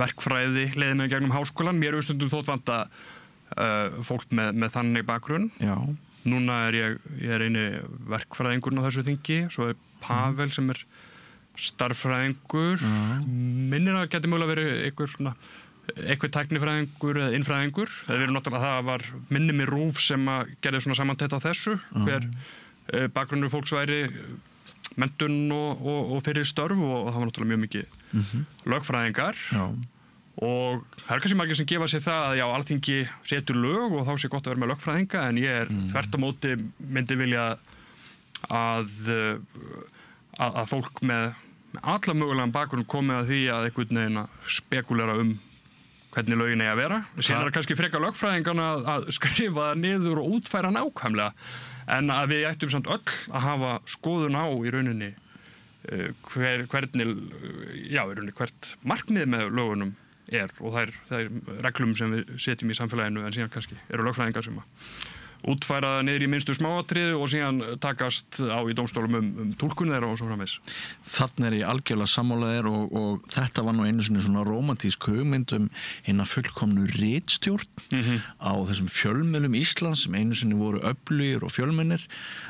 verkfræði leiðina gegnum háskólan, mér er stundum þótt vanta fólk með þannig bakgrunn. Já. Núna ég eini verkfræðingurinn á þessu þingi, svo Pavel sem starffræðingur, minnir að geti mögulega verið einhver tæknifræðingur eða innfræðingur. Það var minni mér RÚV sem gerði svona samantekt á þessu, hver bakgrunnur fólks væri menntun og fyrir störf, og það var náttúrulega mjög mikið lögfræðingar. Og það kannski margir sem gefa sér það að já, Alþingi setur lög og þá sé gott að vera með lögfræðinga, en ég þvert á móti myndi vilja að fólk með alla mögulegan bakgrunn komið að því að einhvern veginn að spekulera hvernig lögin eigi að vera. Síðan kannski frekar lögfræðingarna að skrifa það niður og útfæra nákvæmlega. en að við ættum samt öll að hafa skoðun á í rauninni hvert markmið með lögunum og þær reglum sem við setjum í samfélaginu en síðan kannski eru lögfræðingar sem að útfæra niður í minnstu smáatriði og síðan takast á í dómstólum túlkun þeirra og svo framvegis. Þarna ég algjörlega sammálaðir og þetta var nú einu sinni svona rómantísk hugmynd hinna fullkomnu ritstjórn á þessum fjölmiðlum Íslands sem einu sinni voru öflugir og fjölmennir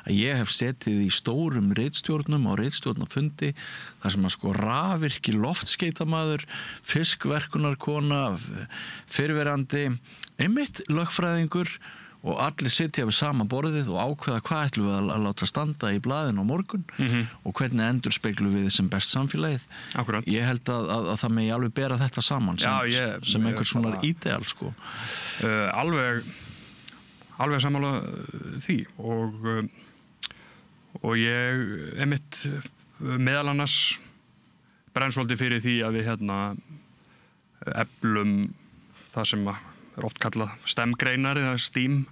að ég hef setið í stórum ritstjórnum á ritstjórnafundi þar sem að rafvirki loftskeytamaður, fiskverkunarkona, fyrrverandi einmitt lögfræðingur og allir sitja við sama borðið og ákveða hvað ætlum við að láta standa í blaðinu á morgun og hvernig endurspeglum við sem best samfélagið. Akkurat. Ég held að það megi alveg bera þetta saman sem einhver svona ídeal sko. Alveg sammála því og ég einmitt meðal annars brenn svolítið fyrir því að við eflum það sem er oft kallað STEM-greinar eða STEAM.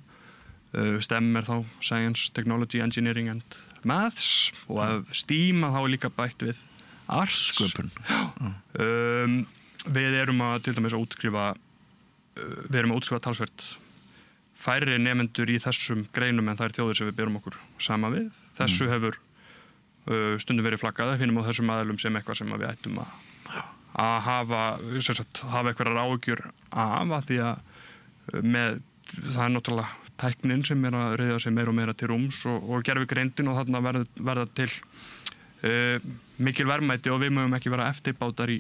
STEM er þá Science, Technology, Engineering and Maths og að STEAM að þá er líka bætt við Arts. Sköpun. Við erum að til dæmis að útskrifa talsvert færri nemendur í þessum greinum en þær þjóðir sem við berum okkur sama við. Þessu hefur stundum verið flaggað, finnum á þessum aðilum sem eitthvað sem við ættum að hafa einhverjar áhyggjur af að því að það er náttúrulega tæknin sem er að reiða sig meira og meira til rúms og gervigreindin og þarna verða til mikil verðmæti og við mögum ekki vera eftirbátar í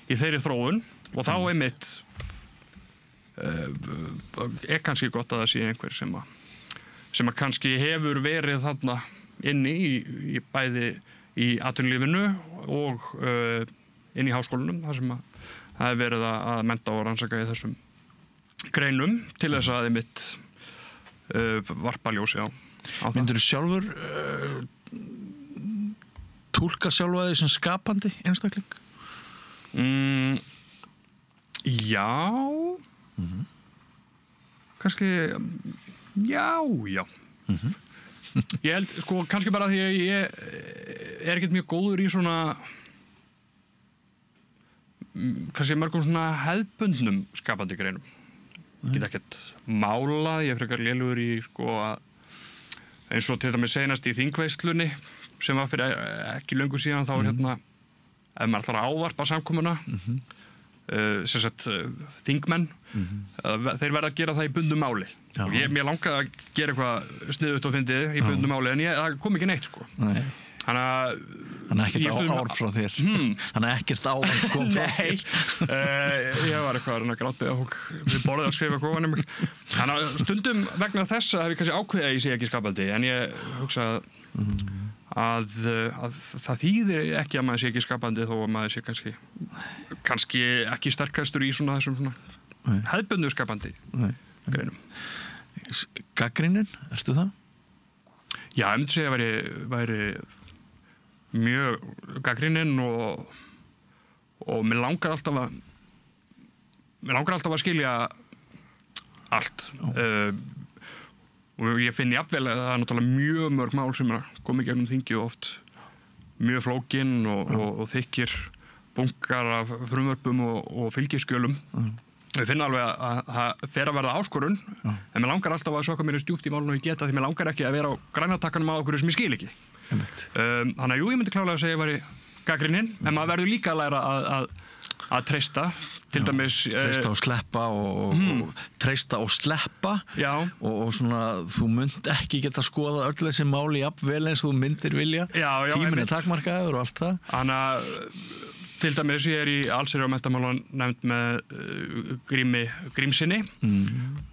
þeirri þróun og þá einmitt kannski gott að það sé einhver sem að kannski hefur verið þarna inni í bæði í atvinnulífinu og inn í háskólanum þar sem að það hefur verið að mennta og rannsaka í þessum greinum til þess að einmitt varpa ljósi á það. Myndirðu sjálfur túlka sjálfa þig sem skapandi einstakling? Já. Kannski já. Ég held, sko, kannski bara því að ég er ekkert mjög góður í svona kannski mörgum svona hefðbundnum skapandi greinum. Ég get ekkert málað, ég er frekar lélugur í sko að eins og til dæmis seinast í þingveislunni sem var fyrir ekki löngu síðan þá er ef maður ætlar að ávarpa samkomuna sem sagt þingmenn þeir verða að gera það í bundnu máli og mér langaði að gera eitthvað sniðugt og fyndið í bundnu máli en það kom ekki neitt sko. Þannig ekkert ár frá þér. Þannig ekkert ár kom frá þér. Nei, ég var eitthvað að grátbeða fólk við borðið að skrifa eitthvað um mig. Þannig að stundum vegna þessa hef ég kannski ákveðið að ég sé ekki skapandi en ég hugsa að það þýðir ekki að maður sé ekki skapandi þó að maður sé kannski ekki sterkastur í svona þessum svona hefðbundnu skapandi greinum. Gagnrýnin, ertu það? Já, ég myndi segja að væri mjög gagnrýnin og mér langar alltaf að skilja allt og ég finn jafnvel að það er náttúrulega mjög mörg mál sem komi gegnum þingi og oft mjög flókin og þykkir bunkar af frumvörpum og fylgiskjölum. Ég finn alveg að það fer að verða áskorun en mér langar alltaf að soka mér í stjúpt í málun og ég geta því mér langar ekki að vera á grænatakkanum á okkur sem ég skil ekki. Þannig að jú, ég myndi klárlega að segja að ég væri gagnrýninn en maður verður líka að læra að treysta til dæmis treysta og sleppa og treysta og sleppa og svona þú munt ekki geta skoða öll þessi máli jafnvel eins og þú myndir vilja tíminn er takmarkaður og allt það. Þannig að til dæmis ég er í allsherjar- og menntamálanefnd með Grímsinni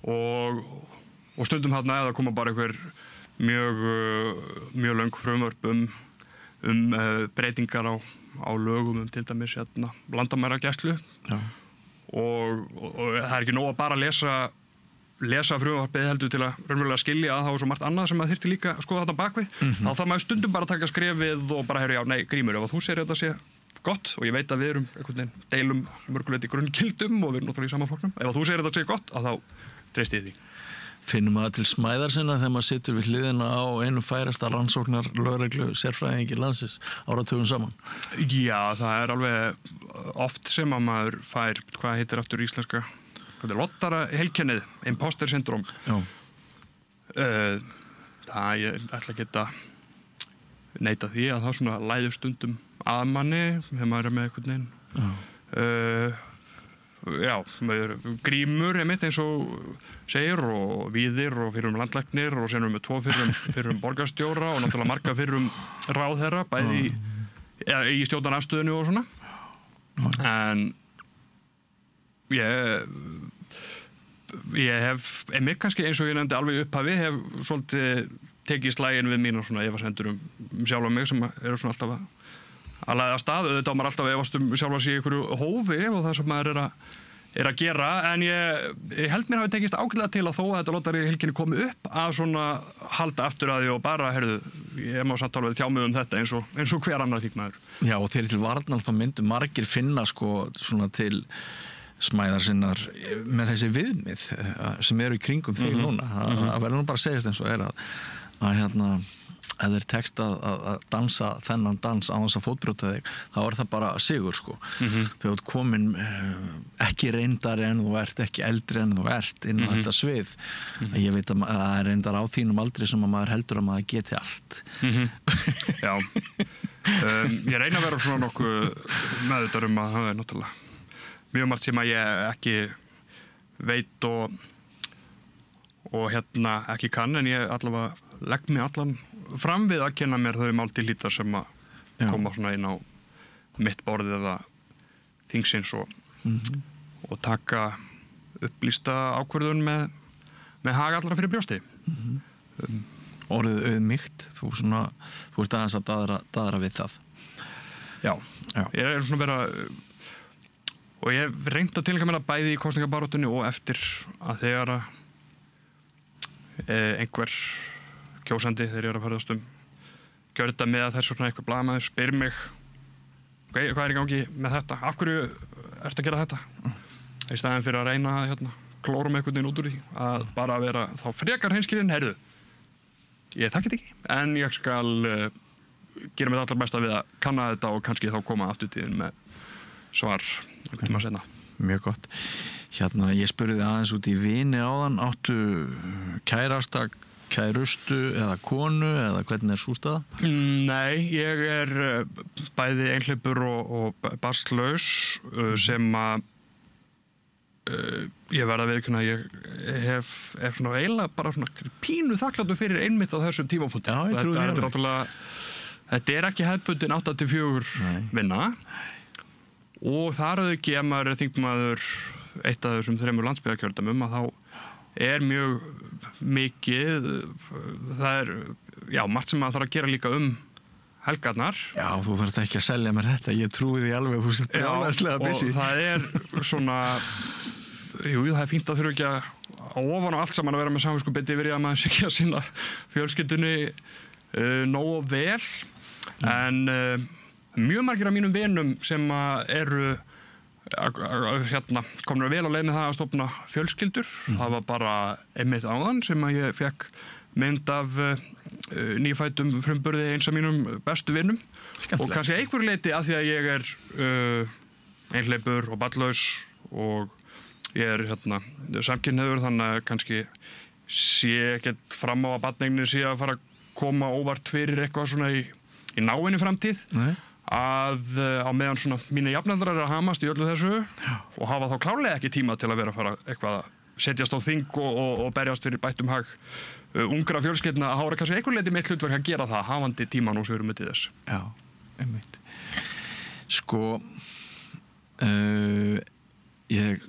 og stundum þarna eða koma bara einhver mjög löng frumvörp breytingar á lögum til dæmis landamæragæslu og það er ekki nóg að bara lesa frumvarpið heldur til að raunverulega skilja að það var svo margt annað sem maður þyrfti líka að skoða þetta bakvið þá þarf maður stundum bara að taka skrefið og bara heyra nei Grímur ef þú segir þetta sé gott og ég veit að við erum einhvern veginn deilum mörguleiti grunngildum og við erum náttúrulega í sama flokknum ef þú segir þetta sé gott að þá treysti ég því. Finnum maður til smæðar sinna þegar maður situr við hliðina á einu færasta rannsóknar lögreglu sérfræðingi landsins áratugum saman? Já, það alveg oft sem að maður fær, hvað heitir aftur íslenska? Hvað lottara heilkennið, imposter syndrom. Já. Það ég ætla ekki að neita því að það svona læður stundum að manni þegar maður með einhvern veginn. Já, Grímur einmitt eins og segir og Víðir og fyrrum landlæknir og sen með 2 fyrrum borgarstjóra og náttúrulega marga fyrrum ráðherra bæði í stjórnarandstöðunni og svona. En ég hef einmitt kannski eins og ég nefndi alveg upphafi hef svolítið tekið slaginn við mín og svona efasemdir sjálfa mig sem eru svona alltaf að læða stað, auðvitað á maður alltaf efast sjálfa sig í einhverju hófi og það sem maður er að gera, en ég held mér hafi tekist ágætlega til að þó að þetta lottari helginni komi upp að svona halda aftur að því og bara, ég má samt alveg þjá mig þetta eins og hver annar þingmaður. Já, og þeir til varnar þá myndu margir finna sko svona til smæðar sinnar með þessi viðmið sem eru í kringum þig núna. Það verður nú bara að segjast eins og að hérna ef þeir tekst að dansa þennan dans á þess að fótbrjóta þig, þá það bara sigur sko. Þegar þú ert komin ekki reyndari en þú ert, ekki eldri en þú ert inn á þetta svið. Ég veit að það reyndar á þínum aldri sem að maður heldur að maður geti allt. Já. Ég reyna að vera svona nokkuð meðvitaður að það náttúrulega mjög margt sem að ég ekki veit og hérna ekki kann, en ég allavega legg mig allan fram við að kenna mér þau mál til hlítar sem að koma svona inn á mitt borðið eða þingsins og taka upplýsta ákvörðun með hag allra fyrir brjósti. Orðið auðmýkt, þú ert aðeins að daðra við það. Já. Ég er svona vera og ég hef reynt að tilkæma mér að bæði í kosningabaráttunni og eftir að þegar einhver kjósandi þegar ég er að ferðast gjörða með að þess svona eitthvað blaðamaður spyr mig hvað er í gangi með þetta, af hverju ertu að gera þetta í staðinn fyrir að reyna að klóra með einhvern veginn út úr því að bara vera þá frekar hreinskilinn, heyrðu ég þekkit ekki, en ég skal gera mér allar besta við að kanna þetta og kannski þá koma aftur tíðin með svar einhvern tíma seinna. Mjög gott. Ég spurði aðeins út í vini áðan, áttu kærasta, kærustu eða konu eða hvernig sú staða? Nei, ég er bæði einhleypur og barnlaus sem að ég verð að viðurkenna að ég hef svona eiginlega bara svona pínu þakklátur fyrir einmitt á þessum tímapunkti. Já, ég trúi það. Þetta er ekki hefðbundin 8-4 vinna og þar að ekki ef maður er þingmaður eitt af þessum 3 landsbyggðarkjördæmum að þá er mjög mikið, það er margt sem maður þarf að gera líka helgarnar. Já, þú þarft ekki að selja mér þetta, ég trúi því alveg að þú sett brjálæðislega busy. Og það er svona, það er fínt að þurfa ekki að ofan á allt saman að vera með samviskubiti yfir í að maður sé ekki að sinna fjölskyldunni nógu vel, en mjög margir af mínum vinum sem eru komnir vel á leið með það að stofna fjölskyldur. Það var bara einmitt áðan sem að ég fekk mynd af nýfæddum frumburði eins af mínum bestu vinum. Og kannski einhverju leyti af því að ég er einhleypur og barnlaus og ég er samkynhneigður, þannig að kannski sé ekkert fram á að barneignir sé að fara að koma óvart fyrir eitthvað svona í náinni framtíð. Að á meðan svona mínu jafnaldrar að hamast í öllu þessu og hafa þá klárlega ekki tíma til að vera að fara eitthvað að setjast á þing og berjast fyrir bættum hag ungra fjölskyldna að hafa kannski einhver leyti mitt hlutverk að gera það hafandi tíma nú sem við erum með til þess. Já, einmitt. Sko, ég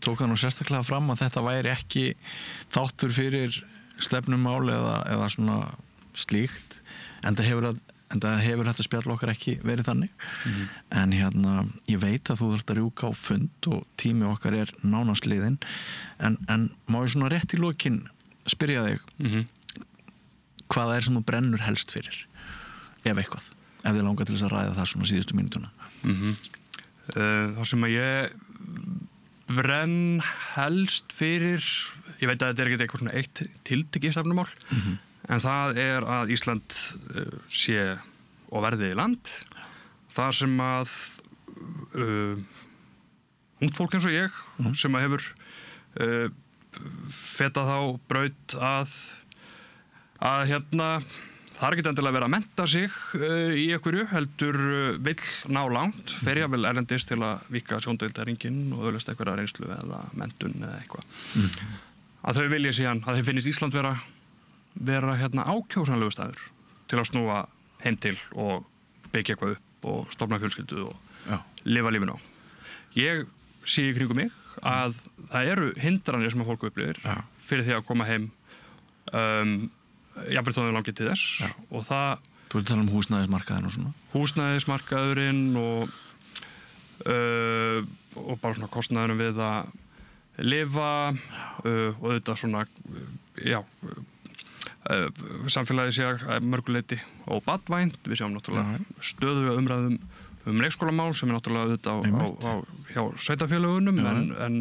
tók það nú sérstaklega fram að þetta væri ekki þáttur fyrir stefnumál eða svona slíkt, en það hefur þetta spjall okkar ekki verið þannig. En ég veit að þú þarft að rjúka á fund og tími okkar er nánast liðinn, en má ég svona rétt í lokin spyrja þig hvað er sem þú brennur helst fyrir, ef eitthvað, ef þið langar til þess að ræða það svona síðustu mínútuna? Það sem að ég brenn helst fyrir ég veit að þetta ekki eitthvað svona eitt tiltekið stefnumál, en það að Ísland sé og verði land, þar sem að ungt fólk eins og ég, sem að hefur fetað þá braut að það ekki endilega verið að mennta sig í einhverju, heldur vill ná langt, fer ég vel erlendis til að vika sjóndeildarhringinn og öðlast einhverja reynslu eða menntun eða eitthvað. Að þau vilja síðan, að þeim finnist Ísland vera ákjósanlegu staður til að snúa heim til og byggja eitthvað upp og stofna fjölskyldu og lifa lífinu á. Ég sé í kringum mig að það eru hindranir sem að fólk upplifir fyrir því að koma heim jafnvel þó þau langið til þess og það... Þú ert að tala um húsnæðismarkaðinn og svona? Húsnæðismarkaðurinn og bara svona kostnaðurinn við að lifa og auðvitað svona, samfélagið sé að mörguleiti og barnvænt. Við sjáum náttúrulega stöðuga umræðum leikskólamál sem náttúrulega auðvitað hjá sveitarfélögunum en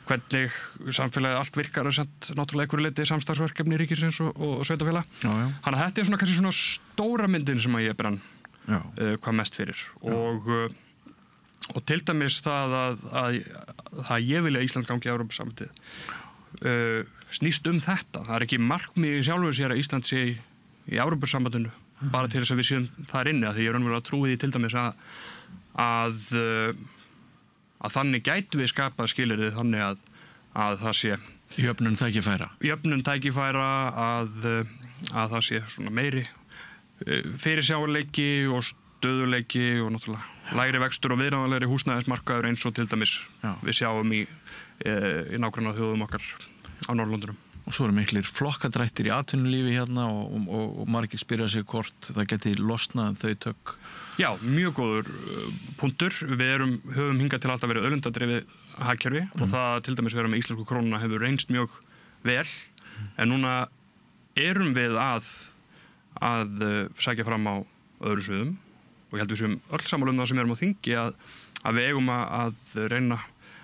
hvernig samfélagið allt virkar náttúrulega einhverju leiti samstarfsverkefni ríkisins og sveitafélag. Þannig að þetta er svona kannski svona stóra myndin sem að ég brann hvað mest fyrir og til dæmis það að ég vilja Ísland gangi í Evrópusambandið snýst þetta. Það er ekki markmið í sjálfu sér að Ísland sé í Evrópusambandinu bara til þess að við séum þar inni, því ég er raunverulega trúið í til dæmis að þannig gætu við skapað skilyrði þannig að það sé jöfnun tækifæra að það sé svona meiri fyrirsjáanleiki og stöðuleiki og náttúrulega lægri vextur og viðráðanlegri húsnæðismarkaður eins og til dæmis við sjáum í nágrannaþjóðum okkar á Norðurlöndunum. Og svo eru miklir flokkadrættir í atvinnulífi hérna og margir spyrja sig hvort það geti losnað þau tök. Já, mjög góður punktur. Við höfum hingað til alltaf verið auðlindadrifið hagkerfi og það til dæmis vera með íslensku krónuna hefur reynst mjög vel en núna erum við að sækja fram á öðru sviðum og ég held við séum öll sammála það sem erum á þingi að við eigum að reyna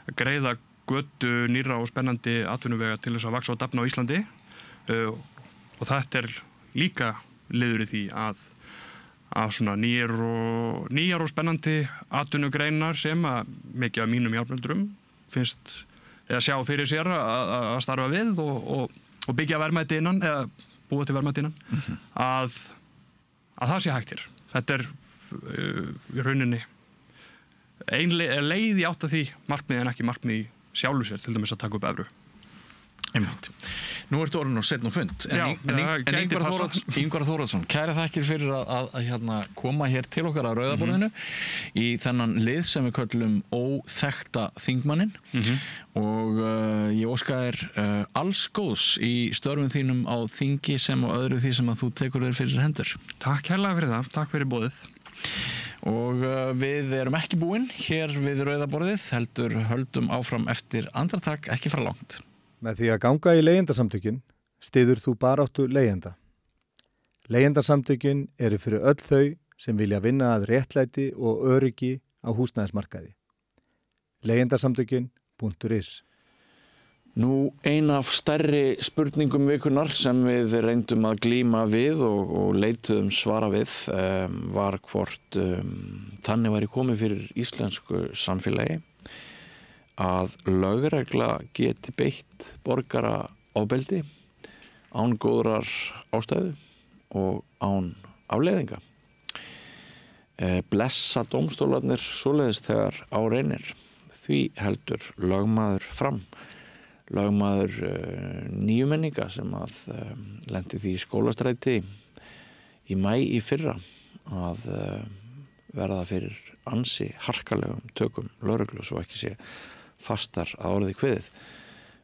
að greiða götu nýrra og spennandi atvinnuvega til þess að vaxa og dafna á Íslandi og þetta líka liður í því að svona nýjar og spennandi atvinnugreinar sem að mikið af mínum járnöldurum finnst eða sjá fyrir sér að starfa við og byggja verðmæti innan eða búa til verðmæti innan að það sé hægt hér. Þetta í rauninni ein leið í átt að því markmið en ekki markmið í sjálfu sér, til dæmis að taka upp evru. Einmitt. Nú ertu orðin á seinna fund. Ingvar Þórðarson, kæra þakkir fyrir að koma hér til okkar á Rauðaborðinu í þennan lið sem við köllum óþekkta þingmanninn og ég óska þér alls góðs í störfum þínum á þingi sem og öðru því sem að þú tekur þér fyrir hendur. Takk hérlega fyrir það, takk fyrir boðið. Og við erum ekki búin hér við Rauðaborðið, heldur höldum áfram eftir andartak, ekki fara langt. Með því að ganga í leigjendasamtökin styður þú baráttu leigjenda. Leigjendasamtökin eru fyrir öll þau sem vilja vinna að réttlæti og öryggi á húsnæðismarkaði. Leigjendasamtökin.is. Nú, ein af stærri spurningum vikunar sem við reyndum að glíma við og leituðum svara við var hvort þannig væri komið fyrir íslensku samfélagi að lögregla geti beitt borgara ofbeldi án góðrar ástæðu og án afleiðinga. Blessa dómstólarnir svoleiðis þegar á reynir. Því heldur lögmaður fram. Lögmaður nýjumenninga sem að lenti því í skólastræti í maí í fyrra að verða fyrir ansi harkalegum tökum lögreglu svo ekki sé fastar að orði kveðið.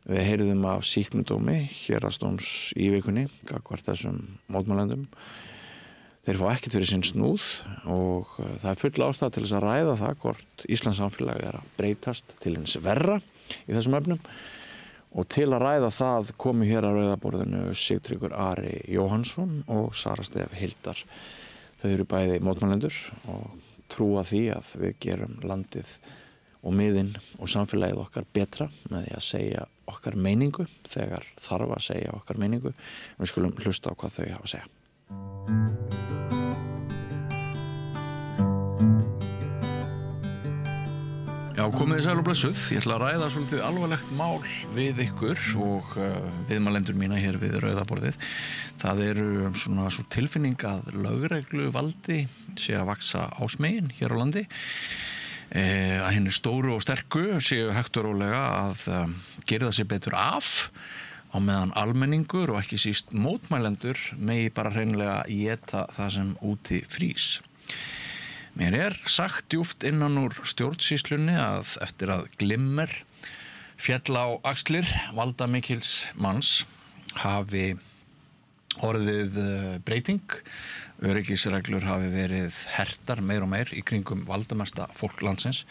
Við heyrðum af sýknudómi héraðsdóms í vikunni gagnvart þessum mótmælendum. Þeir fá ekkert fyrir sinn snúð og það er full ástæða til þess að ræða það hvort Íslands samfélag er að breytast til hins verra í þessum efnum. Og til að ræða það komu hér á Rauðaborðinu Sigtryggur Ari Jóhannsson og Sara Stef Hildar. Þau eru bæði mótmælendur og trúa því að við gerum landið og miðinn og samfélagið okkar betra með því að segja okkar meiningu þegar þarf að segja okkar meiningu. Við skulum hlusta á hvað þau hafa að segja. Já, komið þið sæl og blessuð. Ég ætla að ræða svolítið alvarlegt mál við ykkur og viðmælendur mína hér við Rauðaborðið. Það eru svona svo tilfinning að lögregluvaldi sé að vaksa ásmegin hér á landi. Að henni stóru og sterku séu hægt og rólega að gera það sér betur af á meðan almenningur og ekki síst mótmælendur megi bara hreinlega éta það sem úti frýs. Mér er sagt djúpt innan úr stjórnsýslunni að eftir að glimmer féll á axlir valdamikils manns hafi orðið breyting. Öryggisreglur hafi verið hertar meir og meir í kringum valdamesta fólk landsins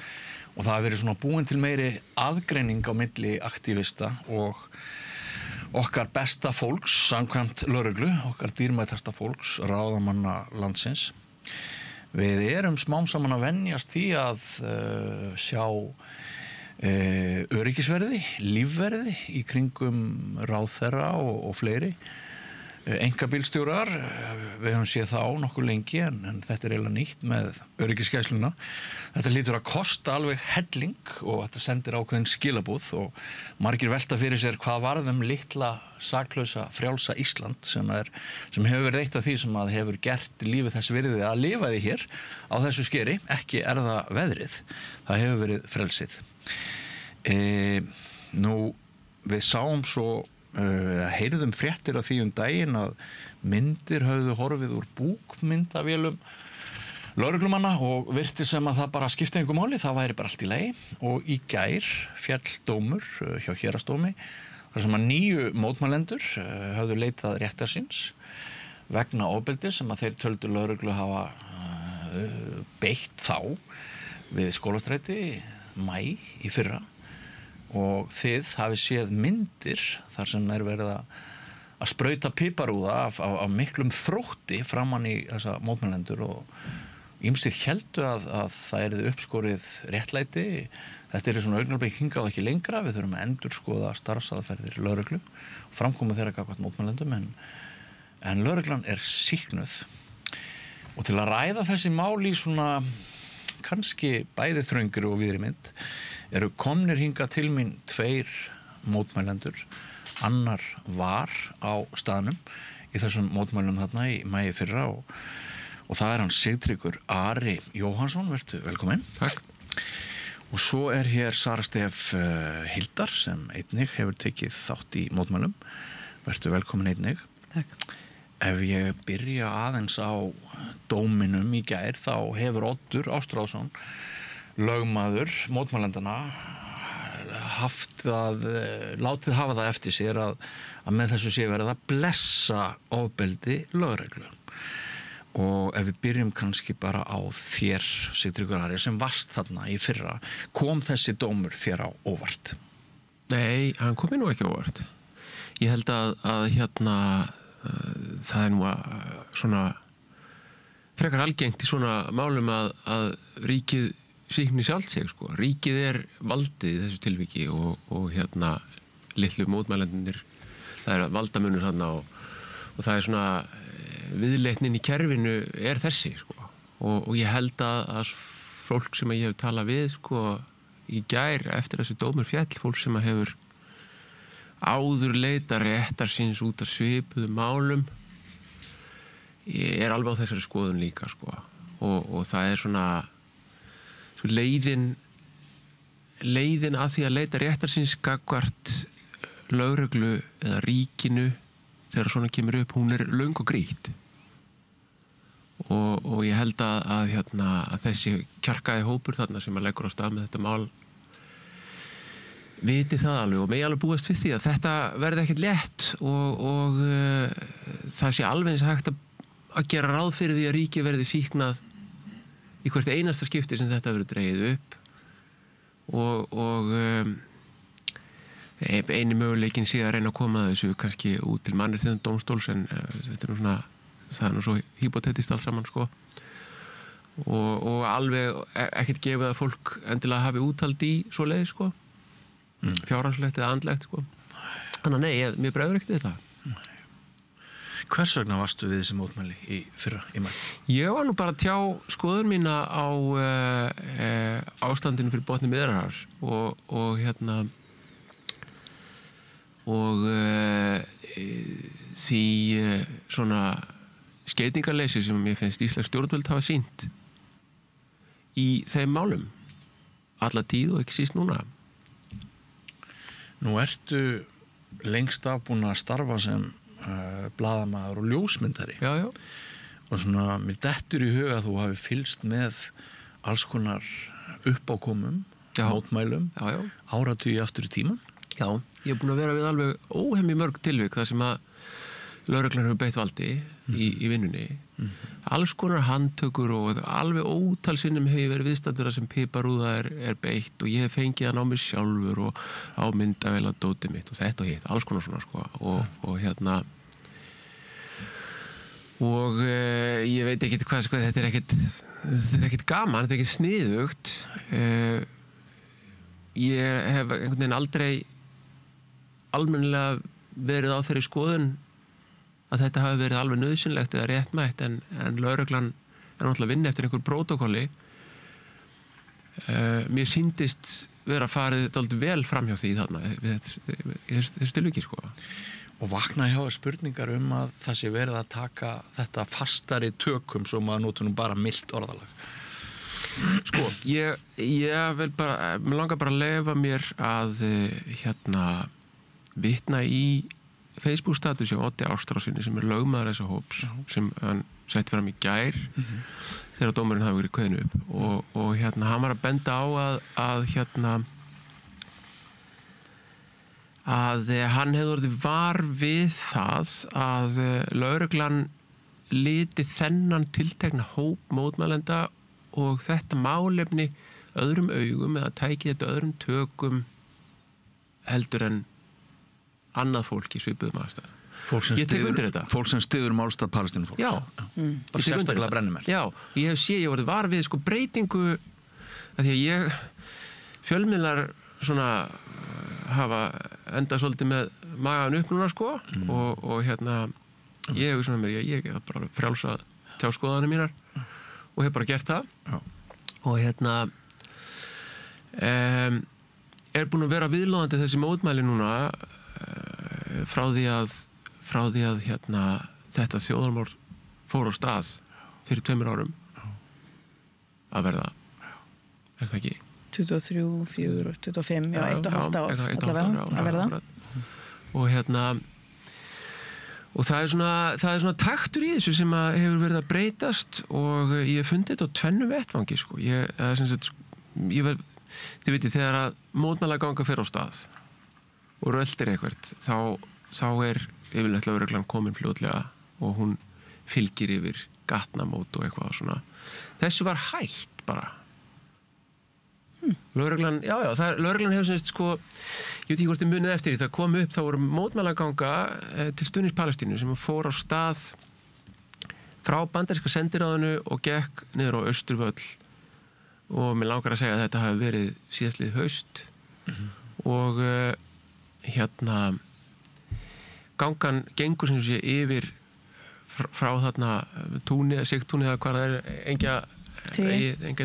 og það hafi verið svona búin til meiri aðgreining á milli aktivista og okkar besta fólks, samkvæmt lögreglu, okkar dýrmætasta fólks, ráðamanna landsins. Við erum smám saman að venjast því að sjá öryggisverði, lífverði í kringum ráðherra og fleiri. Einkabílstjórar, við höfum séð það á nokkuð lengi en þetta er eiginlega nýtt með öryggisgæsluna. Þetta hlýtur að kosta alveg helling og þetta sendir ákveðin skilabúð og margir velta fyrir sér hvað varðum litla saklausa frjálsa Ísland sem hefur verið eitt af því sem að hefur gert lífið þess virði að lifa því hér á þessu skeri, ekki er það veðrið, það hefur verið frelsið. Við sáum svo heyrðum fréttir af því daginn að myndir höfðu horfið úr búkmyndavélum lögreglumanna og virtist sem að það bara skipti engu máli, það væri bara allt í lagi og í gær féll dómur hjá héraðsdómi þar sem að 9 mótmælendur höfðu leitað réttar síns vegna ofbeldi sem að þeir töldu lögreglu hafa beitt þá við Skólastræti maí í fyrra og þið hafi séð myndir þar sem verið að sprauta piparúða af miklum þrótti framan í þessa mótmælendur og ýmsir héldu að það yrði uppskorið réttlæti. Þetta er svona augnablik hingað ekki lengra, við þurfum að endurskoða starfsaðferðir lögreglu og framkomu þeirra gagnvart mótmælendum en lögreglan er sýknuð og til að ræða þessi mál í svona kannski bæði þröngri og víðri mynd eru komnir hingað til mín 2 mótmælendur, annar var á staðnum í þessum mótmælum þarna í maí fyrra og það er hann Sigtryggur Ari Jóhannsson, vertu velkominn. Takk. Og svo er hér Sara Stef Hildar sem einnig hefur tekið þátt í mótmælum, vertu velkominn einnig. Takk. Ef ég byrja aðeins á dóminum í gær þá hefur Oddur Ástráðsson lögmaður mótmælendana látið hafa það eftir sér að með þessu sé verið að blessa ofbeldi lögreglu. Og ef við byrjum kannski bara á þér, Sigtryggur Ari, sem varst þarna í fyrra, kom þessi dómur þér á óvart? Nei, hann kom mér nú ekki á óvart. Ég held að það er nú svona frekar algengt í svona málum að ríkið sýkni sjálft sig, sko. Ríkið er valdið í þessu tilviki og litlu mótmælendurnir, það er valdamunur þarna og það er svona viðleitnin í kerfinu er þessi, sko. Og ég held að fólk sem ég hef talað við, sko, í gær eftir þessi dómur féll, fólk sem hefur áður leita réttar síns út af svipuðum málum er alveg á þessari skoðun líka, sko. Og það er svona leiðin að því að leita réttar síns gagnvart lögreglu eða ríkinu þegar svona kemur upp, hún er löng og grýtt og ég held að þessi kjarkaði hópur þarna sem að leggur á stað með þetta mál viti það alveg og megi alveg búast við því að þetta verði ekkert létt og það sé alveg eins hægt að gera ráð fyrir því að ríkið verði sýknað í hvert einasta skipti sem þetta verður dregið upp og eini möguleikin sé að reyna að koma þessu kannski út til mannréttindadómstóls en þetta er nú svona, það er nú svo hypotetist allt saman, sko og alveg ekkert gefið að fólk endilega hafi úthald í svoleiðis, sko fjárhagslegt eða andlegt sko. Þannig að nei, mér bregður ekkert þetta. Hvers vegna varstu við þessi mótmæli í fyrra í maí? Ég var nú bara að tjá skoðun mína á ástandinu fyrir botni Miðjarðarhafs og því svona skeytingarleysi sem mér finnst íslensk stjórnvöld hafa sýnt í þeim málum alla tíð og ekki síst núna. Nú ertu lengst af búin að starfa sem blaðamaður og ljósmyndari. Já. Og svona, mér dettur í huga að þú hafi fylgst með alls konar uppákomum, mótmælum, áratugi aftur í tíman. Já, ég er búin að vera við alveg óhemmi mörg tilvik þar sem að lögreglan hefur beitt valdi í vinnunni. Alls konar handtökur og alveg ótal sinnum hef ég verið viðstaddur sem piparúða er beitt og ég hef fengið hann á mig sjálfur og á myndavél að dótið mitt og þetta og hitt, alls konar svona sko og ég veit ekki hvað sko, þetta er ekkert gaman, þetta er ekkert sniðugt. Ég hef einhvern veginn aldrei almennilega verið á þeirri skoðun að þetta hafi verið alveg nauðsynlegt eða réttmætt en lögreglan er náttúrulega að vinna eftir einhver prótókolli. Mér sýndist vera farið dálítið vel framhjá því þarna í þessu tilviki sko. Og vakna hjá spurningar að það sé verið að taka þetta fastari tökum svo maður notur nú bara milt orðalag. Sko, ég vil bara, mér langar bara að leyfa mér að vitna í Facebook-status hjá Oddi Ástrásinni sem er lögmaður þessa hóps sem hann setti fram í gær þegar dómurinn hafi verið kveðinn upp og hann var að benda á að hann hefði orðið var við það að lögreglan liti þennan tiltekna hóp mótmælenda og þetta málefni öðrum augum eða tæki þetta öðrum tökum heldur en annað fólk í svipuðum aðstæðum. Fólk sem styður málstað Palestínufólks. Já. Bara sérstaklega brennimert. Já, ég hef séð, ég orðið var við sko breytingu að því að fjölmiðlar svona hafa endað svolítið með magan upp núna sko og ég hef svona mér, ég er bara frjálsa tjá skoðanir mínar og hef bara gert það og er búin að vera viðlóðandi þessi mótmæli núna frá því að þetta þjóðarmorð fór á stað fyrir 2 árum að verða, er það ekki? 23, 4, 25, já, 1,5 ár allavega að verða og og það er svona taktur í þessu sem að hefur verið að breytast og ég hef fundið þetta á tvennu vettvangi sko. Þið vitið, þegar að mótmæla ganga fer á stað og röltir eitthvað þá er yfirleitt lögreglan komin fljótlega og hún fylgir yfir gatnamót og eitthvað svona. Þessu var hægt bara. Lögreglan, lögreglan hefur semst sko, ég veit ekki hvort þið munið eftir því, það kom upp, þá voru mótmælaganga til stuðnings Palestínu sem fór á stað frá bandaríska sendiráðinu og gekk niður á Austurvöll og mér langar að segja að þetta hafi verið síðastlið haust og gangan gengur sem sé yfir frá þarna túnið, sigtúnið eða hvað það er, enga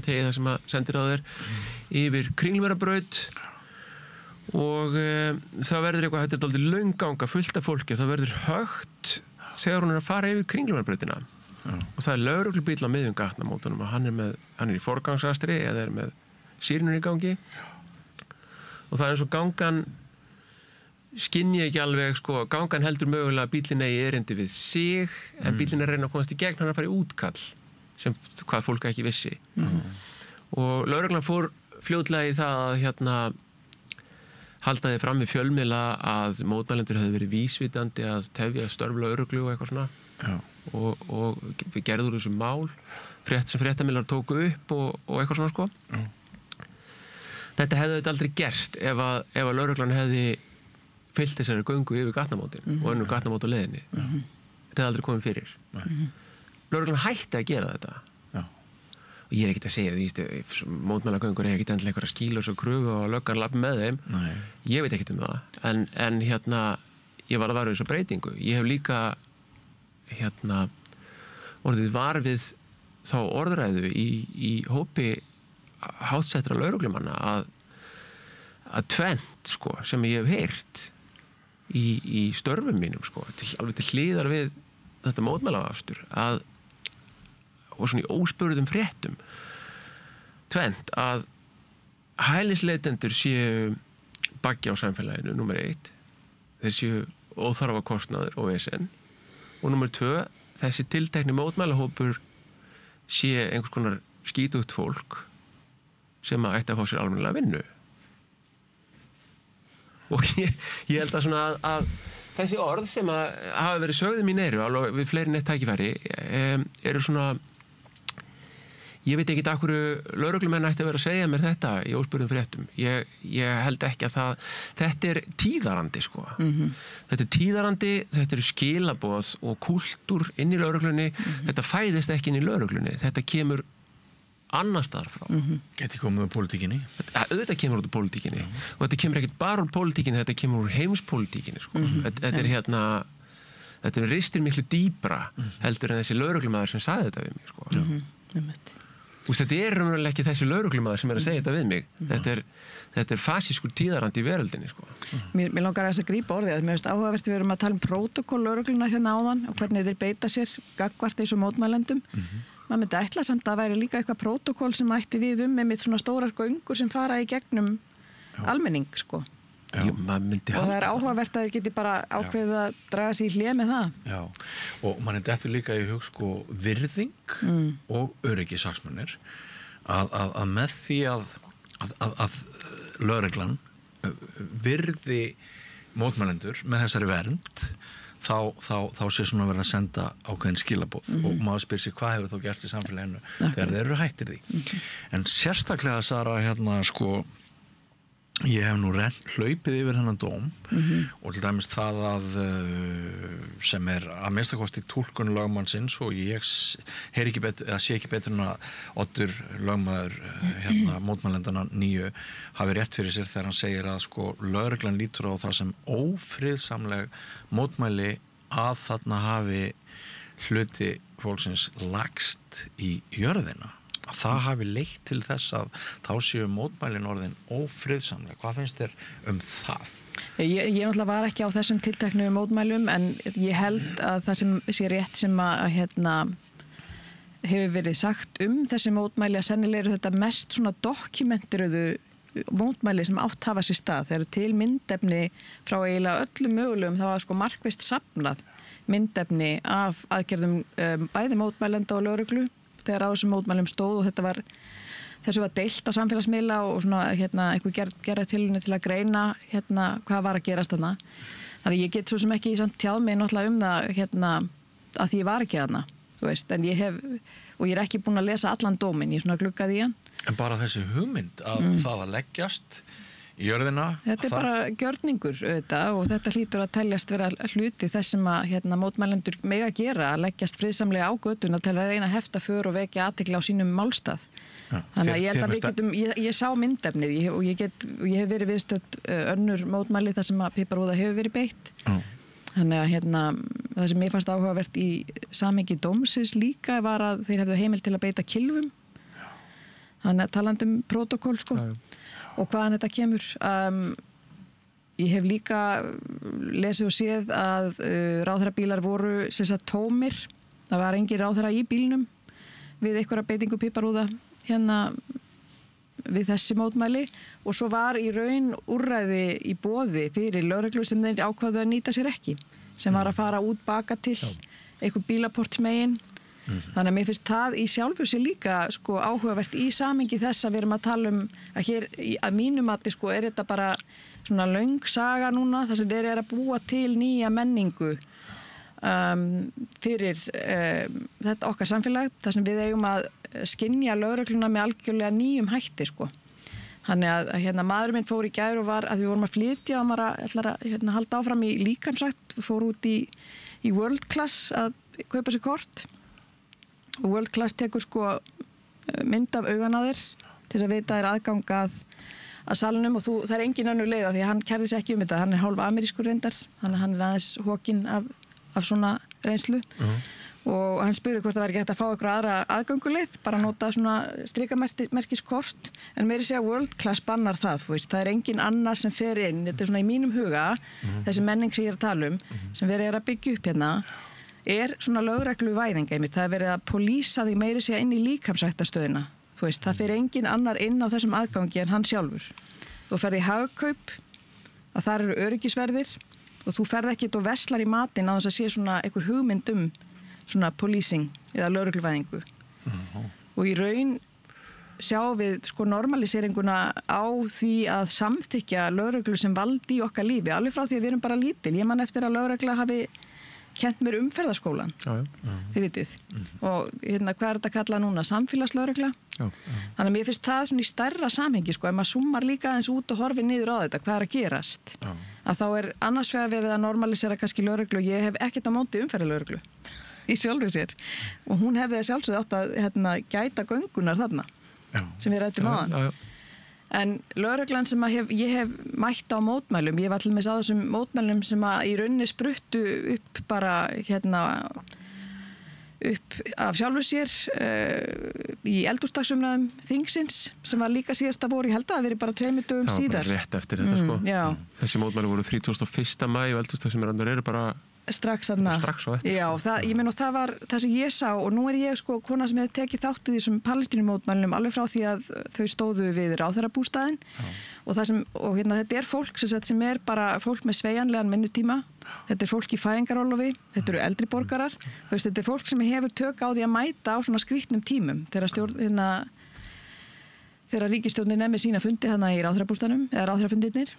tegið það sem að sendiráð er yfir Kringlumýrarbraut og það verður eitthvað, þetta er dálítið löng ganga fullt af fólki, það verður högt þegar hún er að fara yfir Kringlumýrarbrautina og það er lögreglubíll á miðjum gatnamótunum og hann er í forgangsakstri eða er með sýrinur í gangi og það er eins og gangan skynji ekki alveg, sko, gangan heldur mögulega að bíllinn eigi erindi við sig en bíllinn er að reyna að komast í gegn, hann er að fara í útkall sem hvað fólk ekki vissi og lögreglan fór fljótlega í það að halda þið fram við fjölmiðla að mótmælendur hefði verið vísvitandi að tefja störf lögreglu og eitthvað svona og við gerðum þessu mál sem fréttamiðlar tóku upp og eitthvað svona sko þetta hefði þetta aldrei gerst ef að lögreglan hefði fyllt þessari göngu yfir gatnamótin og önnur gatnamót á leiðinni þetta hefði aldrei komið fyrir lögreglan hætti að gera þetta og ég ekkert að segja, mótmælagöngur er ekkert endilega einhverja skýlur og kröfu og löggan lapp með þeim. Nei. Ég veit ekkert það. En ég var að vara við þessu breytingu. Ég hef líka orðið var við þá orðræðu í hópi hátsettra lögreglumanna að tvennt sko, sem ég hef heyrt í störfum mínum sko, alveg til hliðar við þetta mótmælafastur og svona í óspurðum fréttum tvennt að hælisleitendur séu baggi á samfélaginu, númer 1 þeir séu óþarfa kostnaður og vesen og númer 2 þessi tiltekni mótmælahópur sé einhvers konar skítugt fólk sem ætti að fá sér almennilega vinnu og ég held að svona að þessi orð sem hafa verið sögðu mín alveg við fleiri neitt tækifæri eru svona ég veit ekki af hverju lögreglumenn ætti að vera að segja mér þetta í óspurðum fréttum ég held ekki að þetta er tíðarandi sko þetta er tíðarandi, þetta eru skilaboð og kúltúr inn í lögreglunni þetta fæðist ekki inn í lögreglunni þetta kemur annars staðar frá. Geti komið úr pólitíkinni? Auðvitað kemur úr pólitíkinni og þetta kemur ekkert bara úr pólitíkinni, þetta kemur úr heimspólitíkinni sko. Þetta ristir miklu dýpra heldur en þessi lögreglumæður sem sagði þetta við mig sko. Þetta er raunverulega ekki þessi lögreglumæður sem að segja þetta við mig. Þetta er fasískur tíðarandi í veröldinni sko. Mér langar að grípa orðið að mér finnst áhugavert við erum að tala prótokól lögregluna hérna áðan og hvernig þeir beita sér gagnvart þessu mótmælendum. Maður myndi ætla samt að væri líka eitthvað prótokól sem ætti við með svona stórar göngur sem fara í gegnum almenning sko. Og það er áhugavert að þeir geti bara ákveðið að draga sér í hlé með það. Já, og mann er dettur líka í hug sko virðing og öryggishagsmunir að með því að lögreglan virði mótmælendur með þessari vernd þá sé svona verið að senda ákveðin skilaboð og maður spyr sig hvað hefur þá gerst í samfélaginu þegar þeir eru hættir því. En sérstaklega Sara sko ég hef nú hlaupið yfir hennan dóm og til dæmis það að sem er að minnstakosti túlkun lögmannsins og ég sé ekki betur en að Oddur lögmaður mótmælendana 9 hafi rétt fyrir sér þegar hann segir að sko lögreglan lítur á það sem ófriðsamleg mótmæli að þarna hafi hluti fólksins lagst í jörðina að það hafi leitt til þess að þá séu mótmælin orðin ófriðsamlega. Hvað finnst þér það? Ég náttúrulega var ekki á þessum tilteknu mótmælum en ég held að það sem sé rétt sem að hefur verið sagt þessi mótmæli að sennilega eru þetta mest svona dokumenturuðu mótmæli sem átt hafa sér stað. Það eru til myndefni frá eiginlega öllum mögulegum það var sko markvisst safnað myndefni af aðgerðum bæði mótmælenda og lögreglu þegar á þessum mótmælum stóð og þessu var deilt á samfélagsmiðla og svona einhver gerða tilhugni til að greina hvað var að gerast þarna. Þannig að ég get svo sem ekki tjáð mig náttúrulega það að því ég var ekki þarna, þú veist, en ég er ekki búin að lesa allan dóminn, ég svona gluggaði í hann. En bara þessi hugmynd að það að leggjast í jörðina. Þetta er bara gjörningur auðvitað og þetta hlýtur að teljast vera hluti þess sem að mótmælendur mega gera að leggjast friðsamlega á götuna til að reyna að hefta för og vekja athygli á sínum málstað. Þannig að ég held að við getum, ég sá myndefnið og ég hef verið viðstödd önnur mótmæli þar sem að piparúða hefur verið beitt. Þannig að það sem mér fannst áhugavert í samhengi dómsins líka var að þeir hefðu heimild til að beita kylfum. Þannig að talandum prótokól sko. Og hvaðan þetta kemur. Ég hef líka lesið og séð að ráðherrabílar voru tómir. Það var engin ráðherra í bílnum við einhverja beitingu piparúða við þessi mótmæli og svo var í raun úrræði í boði fyrir lögreglu sem þeir ákváðu að nýta sér ekki sem var að fara út baka til einhver bílaportsmegin. Þannig að mér finnst það í sjálfu sér líka sko áhugavert í samhengi þess að við erum að tala að hér að mínu mati sko er þetta bara svona löng saga núna þar sem verið er að búa til nýja menningu fyrir þetta okkar samfélag þar sem við eigum að skynja lögregluna með algjörlega nýjum hætti sko. Þannig að maður minn fór í gær og var að við vorum að flytja og maður ætlar að halda áfram í líkamsrækt, fór út í World Class að kaupa sér kort. World Class tekur sko mynd af augan á þér til þess að vita þér aðgang að salnum og það er engin önnur leið því hann kærði sig ekki þetta, hann er hálf amerískur reyndar, hann er aðeins hókinn af svona reynslu og hann spurði hvort það væri ekki hægt að fá einhverja aðra aðgönguleið, bara nota svona strikamerkiskort, en meiri segja World Class bannar það, það er engin annar sem fer inn, þetta er svona í mínum huga, þessi menning sem ég er að tala sem verið er að byggja upp hérna, er svona lögregluvæðing einmitt, það er verið að polísa því meiri segja inn í líkamsræktastöðina, það fer engin annar inn á þessum aðgangi en hann sjálfur. Þú ferð í Hagkaup, að þar eru öryggisverðir og þú ferð ekkit og veslar í matinn á þess að sé svona einhver hugmynd svona policing eða lögregluvæðingu. Og í raun sjáum við sko normaliseringuna á því að samþykja lögreglu sem valdi í okkar lífi, alveg frá því að við erum bara lítil. Ég man eftir að lögregla hafi kennt mér umferðarskólan, þið vitið. Og hvað er þetta að kalla núna? Samfélagslögregla. Þannig að mér finnst það svona í stærra samhengi, ef maður summar líka aðeins út og horfir niður á þetta, hvað er að gerast? Að þá er annars vegar verið að normalisera kannski lögreglu, ég hef ekkert á móti umferðarlögreglu í sjálfur sér. Og hún hefði sjálfsögð átt að gæta göngunar þarna, sem við rættum áðan. En lögreglan sem ég hef mætt á mótmælum, ég var til með á þessum mótmælum sem að í rauninni spruttu upp bara upp af sjálfu sér í eldhúsdagsumræðum þingsins sem var líka síðasta voru, ég held að það veri bara 2 dögum síðar. Það var bara rétt eftir þetta sko. Þessi mótmæli voru 31. maí og eldhúsdagsumræðunar eru bara strax þarna. Strax á eftir. Já, ég meina og það var það sem ég sá og nú er ég sko kona sem hefur tekið þátt í þessum palestínumótmælum alveg frá því að þau stóðu við ráðherrabústaðinn og þetta er fólk sem er bara fólk með sveigjanlegan vinnutíma, þetta er fólk í fæðingarorlofi, þetta eru eldri borgarar, þetta er fólk sem hefur tök á því að mæta á svona skrýtnum tímum þegar ríkisstjórnin er með sína fundi þarna í ráðherrabústaðnum eða ráðherrafundirnir.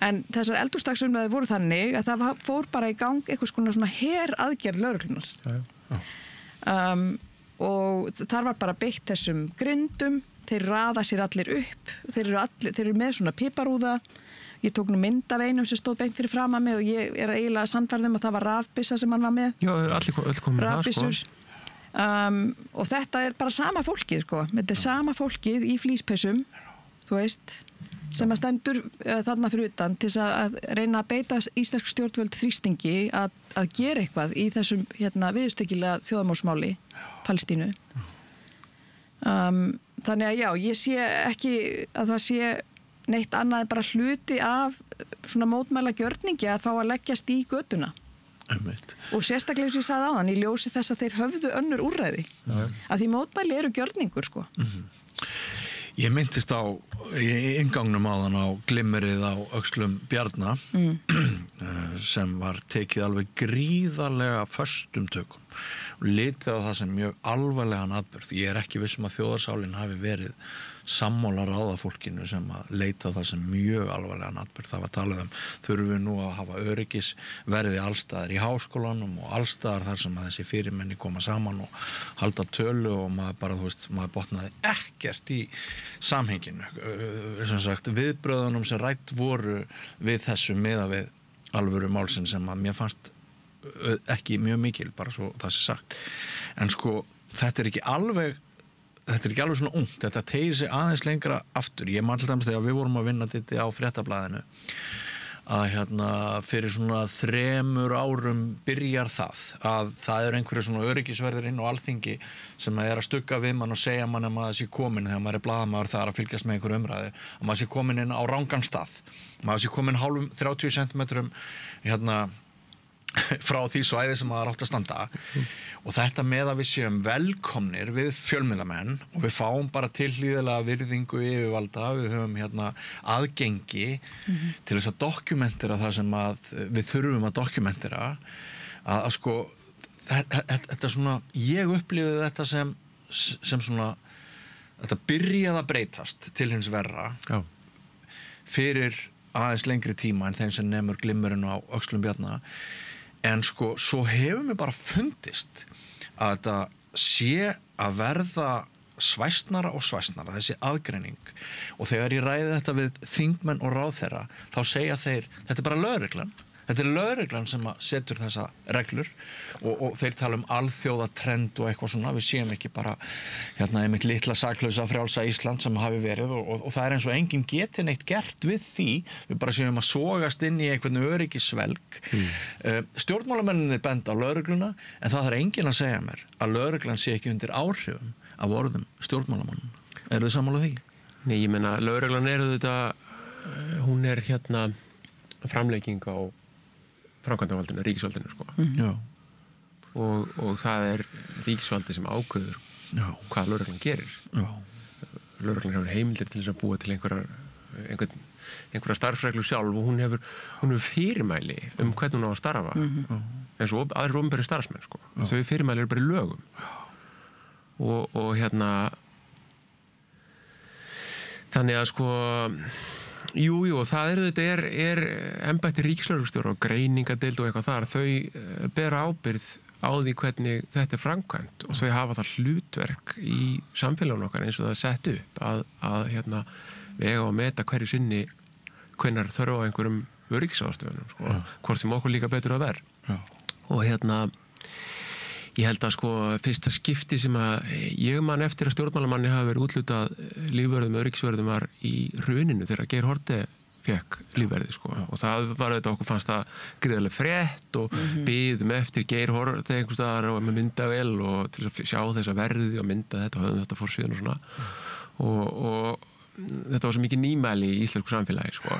En þessar eldhúsdagsumræður voru þannig að það fór bara í gang einhvers konar svona heraðgerð lögreglunar. Og þar var bara beitt þessum grindum, þeir raða sér allir upp, þeir eru með svona piparúða, ég tók nú mynd af einum sem stóð beint fyrir fram að mig og ég er eiginlega sannfærð að það var rafbyssa sem hann var með. Já, allir komið með það sko. Og þetta er bara sama fólkið sko, þetta er sama fólkið í flíspessum, þú veist, sem að stendur þarna fyrir utan til að reyna að beita íslensk stjórnvöld þrýstingi að gera eitthvað í þessum viðstökilega þjóðamórsmáli Palestínu. Þannig að já, ég sé ekki að það sé neitt annað en bara hluti af svona mótmæla gjörningi að fá að leggjast í götuna. Og sérstaklega sem ég sagði áðan, í ljósi þess að þeir höfðu önnur úrræði. Að því mótmæli eru gjörningur sko. Ég myndist í inngangnum áðan á glimmerið á öxlum Bjarna sem var tekið alveg gríðarlega föstum tökum og litið á það sem mjög alvarlegan atburð. Ég er ekki viss að þjóðarsálin hafi verið sammála ráðafólkinu sem að leita á það sem mjög alvarlegan atburð. Það var talað þurfum við nú að hafa öryggisverði allstaðar í háskólanum og allstaðar þar sem að þessi fyrirmenni koma saman og halda tölu og maður bara, maður botnaði ekkert í samhenginu. Sem sagt, viðbröðunum sem rætt voru við þessu miðað við alvöru málsinn sem að mér fannst ekki mjög mikil, bara svo það sé sagt. En sko, þetta er ekki alveg svona ungt, þetta tegir sig aðeins lengra aftur. Ég man til dæmis þegar við vorum að vinna þetta á Fréttablaðinu að fyrir svona 3 árum byrjar það eru einhverju svona öryggisverðir inn á Alþingi sem er að stugga við mann og segja mann að maður sé komin þegar maður er blaðamaður þar að fylgjast með einhverju umræðu, að maður sé komin inn á rangan stað, maður sé komin hálfum 30 centimetrum frá því svæði sem maður átt að standa og þetta með að við séum velkomnir við fjölmiðlamenn og við fáum bara tilhlýðilega virðingu yfirvalda, við höfum aðgengi til þess að dokumentera það sem við þurfum að dokumentera að sko þetta svona, ég upplifði þetta sem svona þetta byrjaði að breytast til hins verra fyrir aðeins lengri tíma en þeim sem nemur glimmerinn á öxlum Bjarna. En sko, svo hefur mér bara fundist að þetta sé að verða svæsnara og svæsnara, þessi aðgreining. Og þegar ég ræði þetta við þingmenn og ráðherra, þá segja þeir, þetta er bara lögreglan, Þetta lögreglan sem setur þessa reglur og þeir tala alþjóða trend og eitthvað svona, við séum ekki bara einmitt litla saklausa frjálsa Ísland sem hafi verið og það eins og enginn geti neitt gert við því, við bara séum að sogast inn í einhvern öryggisvelg. Stjórnmálamennirnir benda á lögregluna en það þarf enginn að segja mér að lögreglan sé ekki undir áhrifum af orðum stjórnmálamannanna. Eru þið sammála því? Nei, ég meina, lögreglan þetta, hún framlegging á framkvæmdavaldinu, ríkisvaldinu, sko. Og það ríkisvaldi sem ákveður hvað lögreglan gerir. Lögreglan hefur heimildir til þess að búa til einhverja starfsreglu sjálf og hún hefur fyrirmæli hvernig hún á að starfa. Eins og aðrir opinberir starfsmenn, sko. Þau fyrirmæli eru bara í lögum. Og þannig að sko jú, það er embætti ríkislögreglustjóra og greiningadeild og eitthvað þar, þau bera ábyrgð á því hvernig þetta framkvæmt og þau hafa það hlutverk í samfélaginu okkar eins og það sett upp að vega og meta hverju sinni hvenær þörf á einhverjum öryggisráðstöfunum, sko, hvort sem okkur líka betur að verð. Og ég held að sko fyrsta skipti sem að ég man eftir að stjórnmálamanni hafi verið útlutað lífvörðum, öryggisvörðum var í hruninu þegar Geir Haarde fékk lífverði, sko. Og það var okkur fannst það gríðarlega frétt og biðum eftir Geir Haarde einhvers staðar og með myndavél og til að sjá þessa verði og mynda þetta og höfum þetta fór síðan og svona. Og þetta var svo mikið nýmæli í íslensku samfélagi, sko.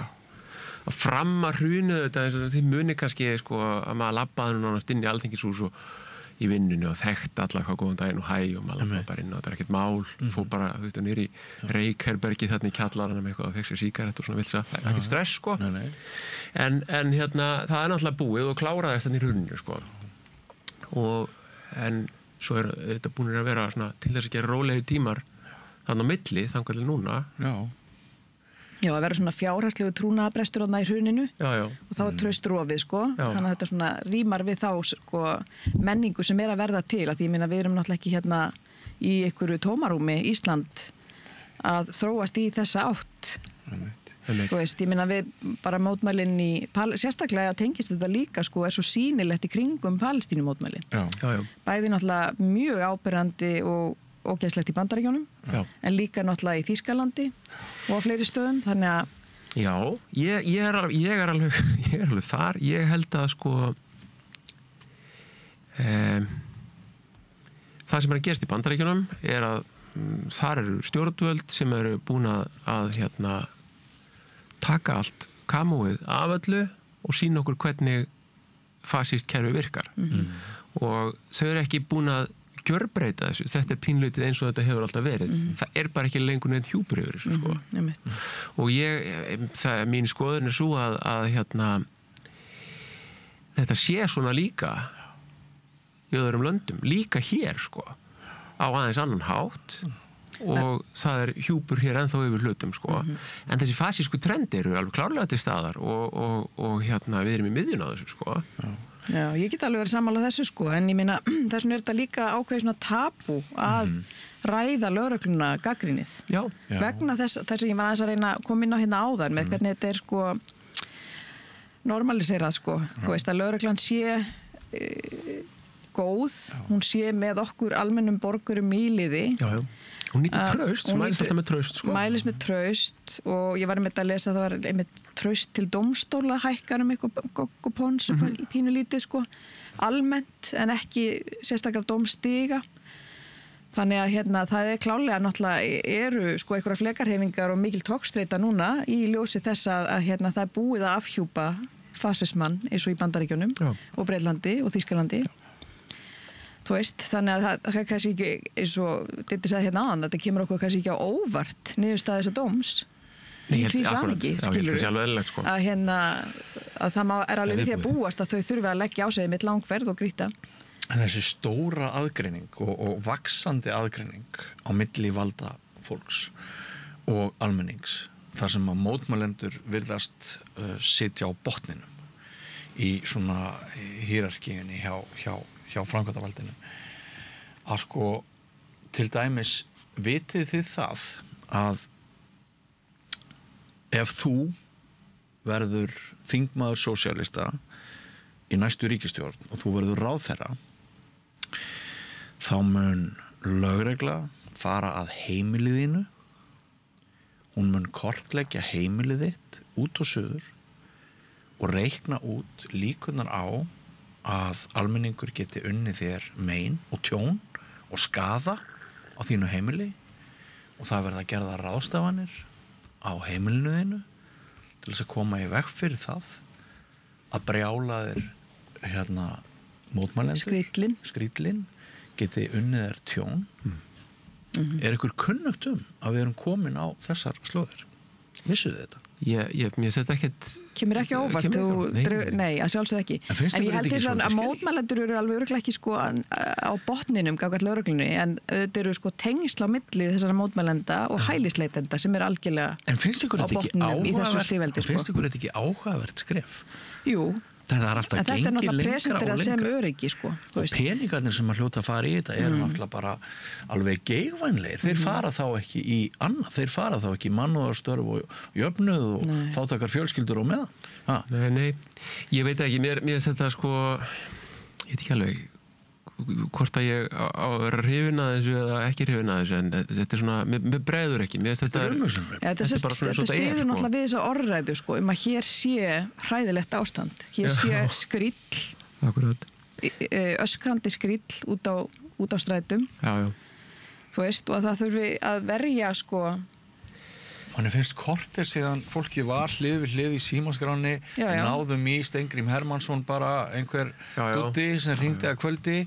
Og fram að hrunu þetta, þið muni kannski, sko, að maður labbaði nánast inn í Alþingishús og í vinnunni og þekkt alla hvað góðan daginn og hæ og maður lappaði bara inn og þetta ekkert mál, fór bara, niður í reykherbergi þarna í kjallaranum eitthvað og fekk sér sígarettu og svona vilsa, ekkert stress, sko. En það náttúrulega búið og kláraðist þannig í hruninu, sko. En svo þetta búinir að vera svona, til þess að gera rólegri tímar þannig á milli, þangað til núna. Já, að vera svona fjárhagslegu trúnaðarbrestur þarna í hruninu og þá traust rofið, sko. Þannig að þetta svona rímar við þá, sko, menningu sem að verða til að því ég meina við erum náttúrulega ekki í einhverju tómarúmi Ísland að þróast í þessa átt. Þú veist, ég meina við bara mótmælin sérstaklega tengist þetta líka, sko, svo sýnilegt í kringum Palestínumótmælin. Bæði náttúrulega mjög áberandi og ógeðslegt í Bandaríkjunum, en líka náttúrulega í Þýskalandi og á fleiri stöðum, þannig að... Já, ég er alveg þar. Ég held að sko það sem að gerast í Bandaríkjunum er að þar eru stjórnvöld sem eru búin að taka allt kamóið af öllu og sýna okkur hvernig fasískt kerfi virkar. Og þau eru ekki búin að gjörbreyta þessu, þetta pínlítið eins og þetta hefur alltaf verið. Það er bara ekki lengur neitt hjúpur yfir þessu, sko. Og mín skoðun svo að þetta sé svona líka í öðrum löndum, líka hér, sko, á aðeins annan hátt og það er hjúpur hér ennþá yfir hlutum, sko. En þessi fasísku trendi eru alveg klárlega til staðar og við erum í miðjun á þessu, sko. Já, ég get alveg verið sammála þessu, sko, en ég meina þess vegna þetta líka ákveðið svona tabú að ræða lögregluna gagnrýnið. Vegna þess að ég var aðeins að reyna að koma inn á hérna áðan með hvernig þetta er, sko, normaliserað, sko. Þú veist að lögreglan sé góð, hún sé með okkur almennum borgurum í liði. Hún nýtir traust, mælist alltaf með traust, sko. Mælist með traust og ég var einmitt að lesa að það var einmitt traust til dómstóla hækkar eitthvað goggupons pínulítið, sko, almennt en ekki sérstaklega dómstiga. Þannig að það er klálega náttúrulega eru, sko, einhverja flekarhefingar og mikil togstreita núna í ljósi þess að það er búið að afhjúpa fasismann eins og í Bandaríkjunum og Breitlandi og Þýskalandi. Þú veist, þannig að það er kannski ekki, eins og Diddi sagði hérna áðan, þetta kemur okkur kannski ekki á óvart niðurstaða þessa dóms í því samhengi, skilur sko. að það er alveg við því að búast að þau þurfi að leggja á sig með langferð og grýta. En þessi stóra aðgreining og vaxandi aðgreining á milli valda fólks og almennings, þar sem að mótmælendur virðast sitja á botninum í svona hierarkíunni hjá framkvæmdarvaldinu, að sko til dæmis vitið þið það að ef þú verður þingmaður sósíalista í næstu ríkisstjórn og þú verður ráðherra, þá mun lögregla fara að heimilið þínu, hún mun kortleggja heimilið þitt út og suður og reikna út líkurnar á að almenningur geti unnið þér mein og tjón og skaða á þínu heimili og það verða að gera ráðstafanir á heimilinu þínu til þess að koma í veg fyrir það að brjála þér mótmælendur skrýtlin geti unnið þér tjón. Er ykkur kunnugt að við erum komin á þessar slóðir? Vissuðu þetta? Mér setja ekkert... Kemur ekki óvart, nei, að sjálfsögðu ekki. En ég held þess að mótmælendur eru alveg örugglega ekki sko á botninum gagnvart lögreglunni, en þetta eru sko tengsl á milli þessara mótmælenda og hælisleitenda sem er algjörlega á botninum í þessu stífeldi. En finnst ykkur þetta ekki áhugavert skref? Jú. Það er alltaf gengið lengra og lengra. En þetta er náttúrulega presenterað sem öryggi, sko. Og peningarnir sem að hljóta að fara í þetta eru náttúrulega bara alveg geigvænlegir. Þeir fara þá ekki í annað. Þeir fara þá ekki í mannúðarstörf og jöfnuð og fátækar fjölskyldur og meðan. Nei. Ég veit ekki. Mér þetta sko, ég veit ekki alveg hvort að ég á að vera hrifin að þessu eða ekki hrifin að þessu, en þetta er svona, mér bregður ekki. Þetta er stiður náttúrulega við þessa orðræðu sko, að hér sé hræðilegt ástand, hér sé skríll, öskrandi skríll út á strætum. Þú veist, og það þurfi að verja sko. Manni finnst korter síðan fólkið var hlið við hlið í símaskráni, náðum í Steingrim Hermannsson bara einhver dutti sem hringdi að kvöldi.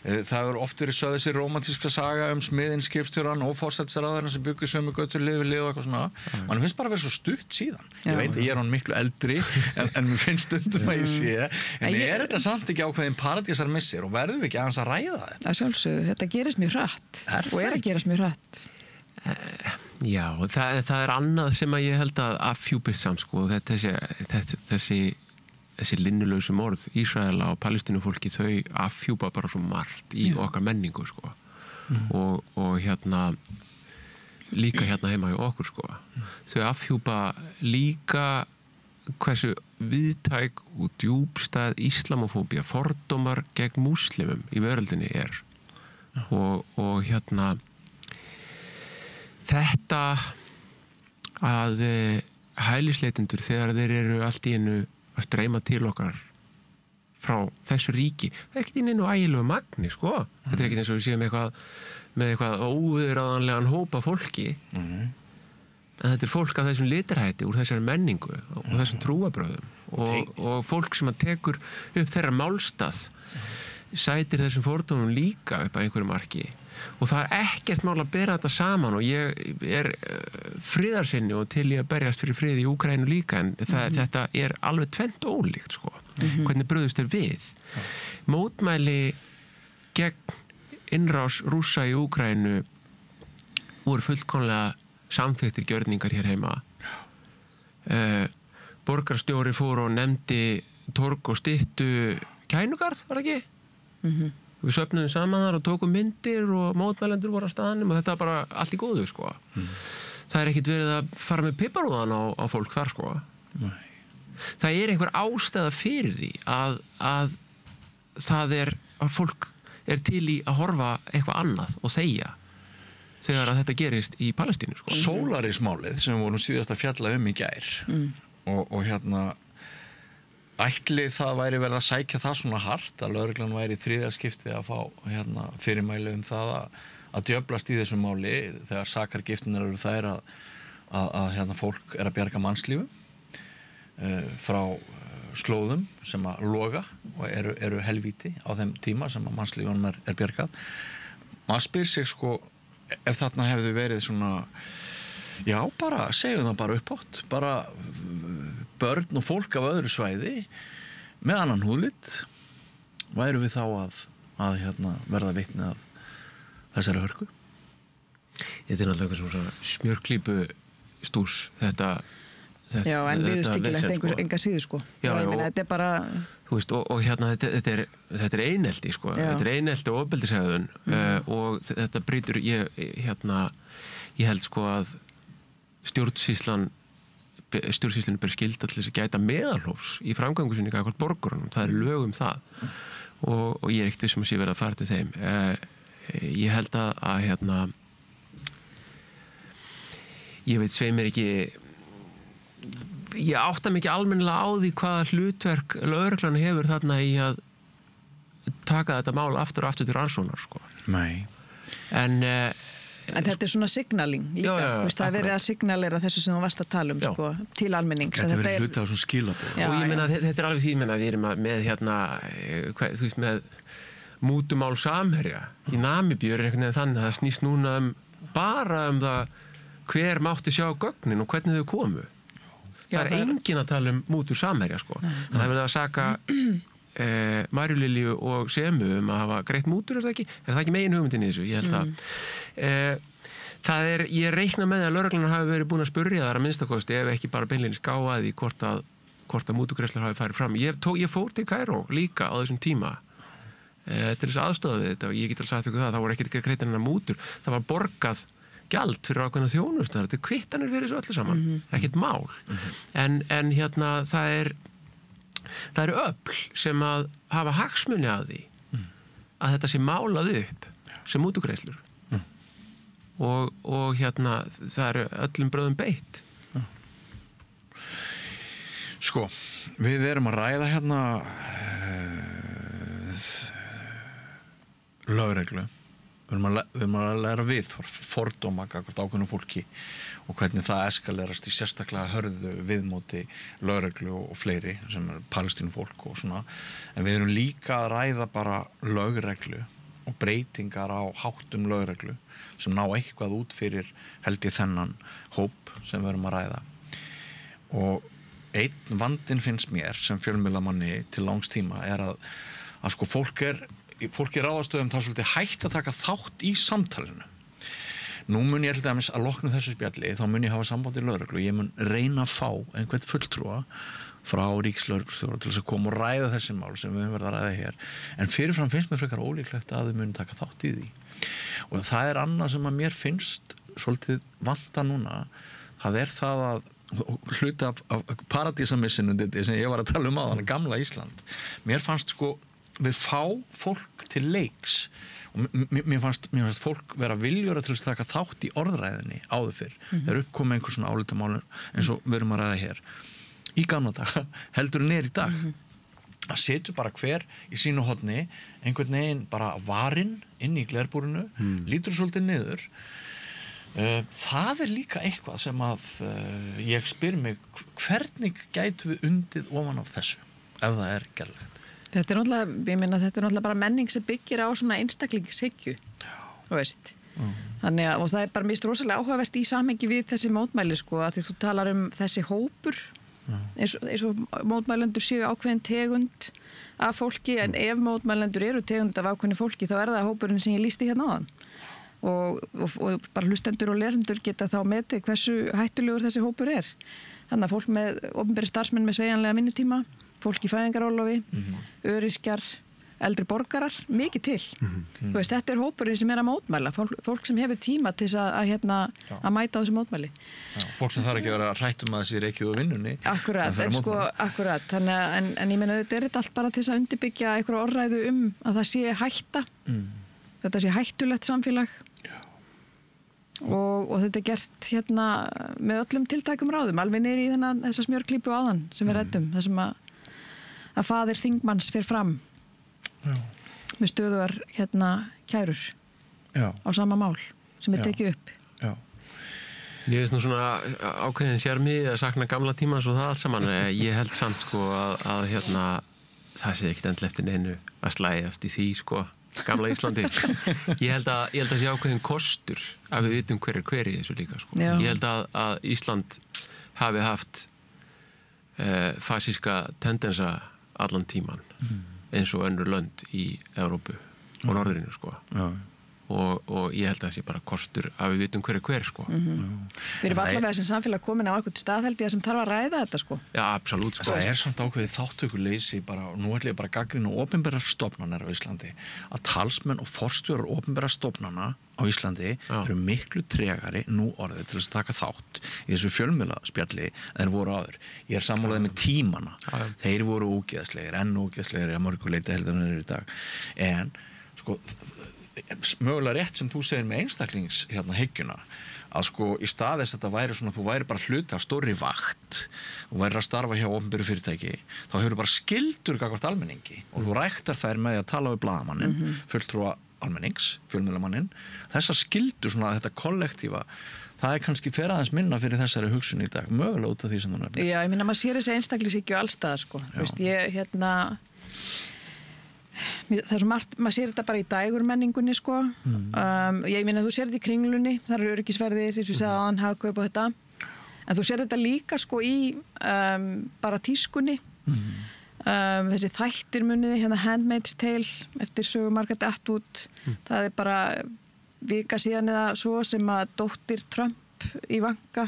Það er oft verið sögð þessi rómantíska saga smiðinn, skipstjóran og forsætisráðherrann sem byggur sömu götur hlið við hlið og eitthvað svona. Manni finnst bara að vera svo stutt síðan. Ég veit að ég er hann miklu eldri en mér finnst stundum að ég sé. En er þetta samt ekki ákveðin paradísar missir og verðum við ekki aðeins að ræða þetta? Að sjálfsögðu, þetta gerist mjög hratt og er að gerast mjög hratt. Já, það er annað sem að ég held að afhjúpist samt sko, þessi linnulausu morð Ísraela og Palestínufólki, þau afhjúpa bara svo margt í okkar menningu sko. Og líka hérna heima hjá okkur sko. Þau afhjúpa líka hversu viðtæk og djúpstæð islamofóbía, fordómar gegn múslimum í veröldinni er. Og þetta að hælisleitendur þegar þeir eru allt í einu að streyma til okkar frá þessu ríki, það er ekkert í neinu ægilegu magni sko, þetta er ekkert eins og við séum með eitthvað óviðráðanlegan hópa fólki, en þetta er fólk af þessum litarhætti úr þessari menningu og þessum trúabröðum og fólk sem að tekur upp þeirra málstað sætir þessum fordómum líka upp að einhverju marki. Og það er ekkert mál að bera þetta saman og ég er friðarsinni og til ég að berjast fyrir frið í Úkraínu líka, en þetta er alveg tvennt ólíkt sko. Hvernig brugðust þeir við? Mótmæli gegn innrás Rússa í Úkraínu voru fullkomlega samþykktir gjörningar hér heima. Borgarstjóri fór og nefndi torg og styttu Kænugarð, var það ekki? Við söfnum saman þar og tókum myndir og mótmælendur voru á staðnum og þetta var bara allt í góðu sko. Það er ekkert verið að fara með piparúðan á fólk þar sko. Það er einhver ástæða fyrir því að það er að fólk er til í að horfa eitthvað annað og þegja þegar að þetta gerist í Palestínu sko. Solarismálið sem við vorum síðast að fjalla í gær og ætli það væri verið að sækja það svona hart að lögreglan væri í þriðja skipti að fá fyrirmæli það að djöflast í þessu máli þegar sakargiftinir eru þær að fólk er að bjarga mannslífum frá slóðum sem að loga og eru helvíti á þeim tíma sem að mannslífunum er bjargað. Maður spyr sig sko, ef þarna hefði verið svona, já bara, segjum það bara uppátt, bara börn og fólk af öðru svæði með annan húðlit, væru við þá að verða vitni af þessari hörku? Þetta er náttúrulega eitthvað svona smjörklípu stús, þetta já, en viðstyggilegt enga síðu sko. Já, ég meina, þetta er bara þú veist, og þetta er einelti sko, þetta er einelti og ofbeldishegðun og þetta brýtur ég held sko að stjórnsýslan stjórnsýslunni ber skylda til þess að gæta meðalhófs í framgöngu sinni gagnvart borgurunum, það er lög það og ég er ekkert vissum að sé verið að fara til þeim. Ég held að ég veit sveim mér ekki, ég átta mig ekki almennilega á því hvaða hlutverk lögreglan hefur þarna í að taka þetta mál aftur og aftur til rannsóknar, sko. Nei. En þetta svona signaling líka, það er verið að signalera þessu sem þú varst að tala sko, til almennings. Þetta verið hluti á svona skilabóð. Og ég meina, þetta alveg því, við erum með þú veist, með mútumál Samherja í Namibíu einhvern veginn þannig að það snýst núna bara það hver mátti sjá gögnin og hvernig þau komu. Það er enginn að tala mútur Samherja, sko. Það er verið að saka Marju Lilju og Semu að hafa greitt mútur, er það ekki megin hugmyndin í þessu? Ég held ég reikna með að lögreglan hafi verið búin að spurja þar að minnstakosti ef ekki bara beinleinis gáði hvort að mútugreiðslur hafi farið fram. Ég fór til Kaíró líka á þessum tíma til þess aðstoða við þetta og ég get alveg sagt ykkur það voru ekkert greitt enn mútur, það var borgað gjald fyrir ákveðna þjónustu, þetta er kvittanir fyrir þessu öllu saman, ekkert mál. En það eru öfl sem að hafa hagsmuni að því að þetta sé málað upp sem mútugreiðslur og það eru öllum bröðum beitt. Sko, við erum að ræða lögreglu. Við erum að læra fordóma gagnvart ákveðnu fólki og hvernig það eskalerast í sérstaklega hörðu viðmóti lögreglu og fleiri sem er palestínufólk og svona. En við erum líka að ræða bara lögreglu og breytingar á háttum lögreglu sem ná eitthvað út fyrir held ég þennan hóp sem við erum að ræða. Og einn vandinn finnst mér sem fjölmiðlamanni til langs tíma er að sko fólk í ráðastöðum það svolítið hægt að taka þátt í samtalinu. Nú mun ég til dæmis að loknu þessu spjalli þá mun ég hafa samband í lögreglu og ég mun reyna að fá einhvern fulltrúa frá ríkislögreglustjóra til þess að koma og ræða þessi mál sem við höfum verið að ræða hér. En fyrirfram finnst mér frekar ólíklegt að þau muni taka þátt í því. Og það er annað sem að mér finnst svolítið vanta núna. Það er það að hluti af paradísamissinu sem ég var að tala á þannig gamla Ísland. Mér fannst sko við fá fólk til leiks og mér fannst fólk vera viljura til að taka þátt í orðræðinni áður fyrr. Þegar uppkomið einhver svona álitamálur eins og við erum að ræða hér í gamla dag heldur en í dag. Það setur bara hver í sínu horni einhvern veginn bara varinn inn í glerbúrinu, lítur svolítið niður. Það er líka eitthvað sem að ég spyr mig hvernig gætu við undið ofan á þessu ef það er gerlegt. Þetta er náttúrulega bara menning sem byggir á svona einstaklingshyggju, þú veist. Þannig að, og það er bara mist rosalega áhugavert í samhengi við þessi mótmæli, sko, að því þú talar þessi hópur, eins og mótmælendur séu ákveðin tegund af fólki, en ef mótmælendur eru tegund af ákveðin fólki, þá er það hópurinn sem ég lýsti hérna áðan. Og bara hlustendur og lesendur geta þá metið hversu hættulegur þessi hópur er. Þannig að fólk með opinberi starfsmenn með sveigjanlega vinnutíma, fólk í fæðingarólofi, öryrkjar, eldri borgarar, mikið til. Þú veist, þetta er hópurinn sem er að mótmæla, fólk sem hefur tíma til þess að mæta á þessu mótmæli. Já, fólk sem þarf ekki að vera hrætt að þessi reikið úr vinnunni. Akkurat, akkurat. Þannig en ég meina, þetta er allt bara til þess að undirbyggja einhverja orðræðu að það sé hætta. Þetta sé hættulegt samfélag. Og þetta er gert með öllum tiltækum ráðum, alveg niður í þessa smjörklípu áðan sem við ræddum, þessum að faðir þingmanns fer fram með stöðugar kærur á sama mál sem er tekið upp. Ég veist nú svona ákveðin sjarmi að sakna gamla tímans og það allt saman. Ég held samt sko að það sé ekkert endilega eftir neinu að slægjast í því sko gamla Íslandi. Ég held að sé ákveðin kostur að við vitum hver í þessu líka sko. Ég held að Ísland hafi haft fasíska tendensa allan tíman eins og önnur lönd í Evrópu og norðrinu sko. Og og ég held að það sé bara kostur að við vitum hver sko. Við erum allavega sem samfélag komin á eitthvað stað held ég sem þarf að ræða þetta sko. Já, absolutt sko. Það samt ákveðið þáttökuleysi bara, og nú ætlum ég bara að gagnrýna opinberar stofnanir á Íslandi, að talsmenn og forstjórar opinberar stofnana á Íslandi eru miklu tregari nú orðið til þess að taka þátt í þessu fjölmiðlaspjalli en þeir voru áður. Ég er sammálaðið með tímana. Þeir voru ógeðslegir, enn ógeðslegir að mörgu leyti heldur en þeir eru í dag. En sko, mögulega rétt sem þú segir með einstaklings hyggjuna, að sko í stað þess að þetta væri svona, þú væri bara hluti af stórri vakt og væri að starfa hjá opinberu fyrirtæki, þá hefur bara skyldur gagnvart almenningi og þú ræktar þær með því að tala við blaðamannin, fulltrúa almennings, fjölmiðlamannin. Þessar skyldur, svona þetta kollektífa, það er kannski fer aðeins minna fyrir þessari hugsun í dag, mögulega út af því sem þú nefnir. Já, ég minna, maður sér þessi einstaklingshyggju allstaðar, sko. Veist, það er svo margt, maður sér þetta bara í dægurmenningunni, sko. Ég minna, þú sér þetta í Kringlunni, það eru öryggisverðir, eins og ég segði aðan, Hagkaup og þetta. En þú sér þetta líka, sko, í bara tískunni. Þessi þættir muniði, hérna Handmaid's Tale eftir sögu Margaret Atwood, það er bara vika síðan eða svo sem að dóttir Trump í Ivanka,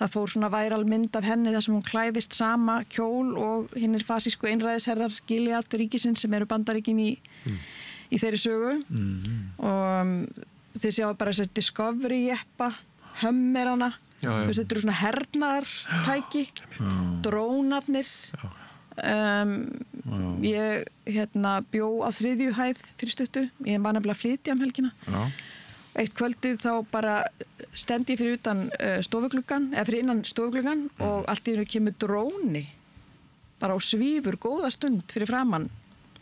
það fór svona væral mynd af henni þar sem hún klæðist sama kjól og hinnir fasísku einræðisherrar Gilead ríkisins sem eru Bandaríkin í þeirri sögu og þeir sjá bara þessar Discovery jeppa, Hummerana, þetta eru svona hernaðartæki, drónarnir. Ég bjó á 3. hæð fyrir stuttu, ég var nefnilega að flytja helgina. Eitt kvöldið þá bara stend ég fyrir utan stofugluggan, eða fyrir innan stofugluggan og allt í einu kemur dróni bara og svífur góða stund fyrir framann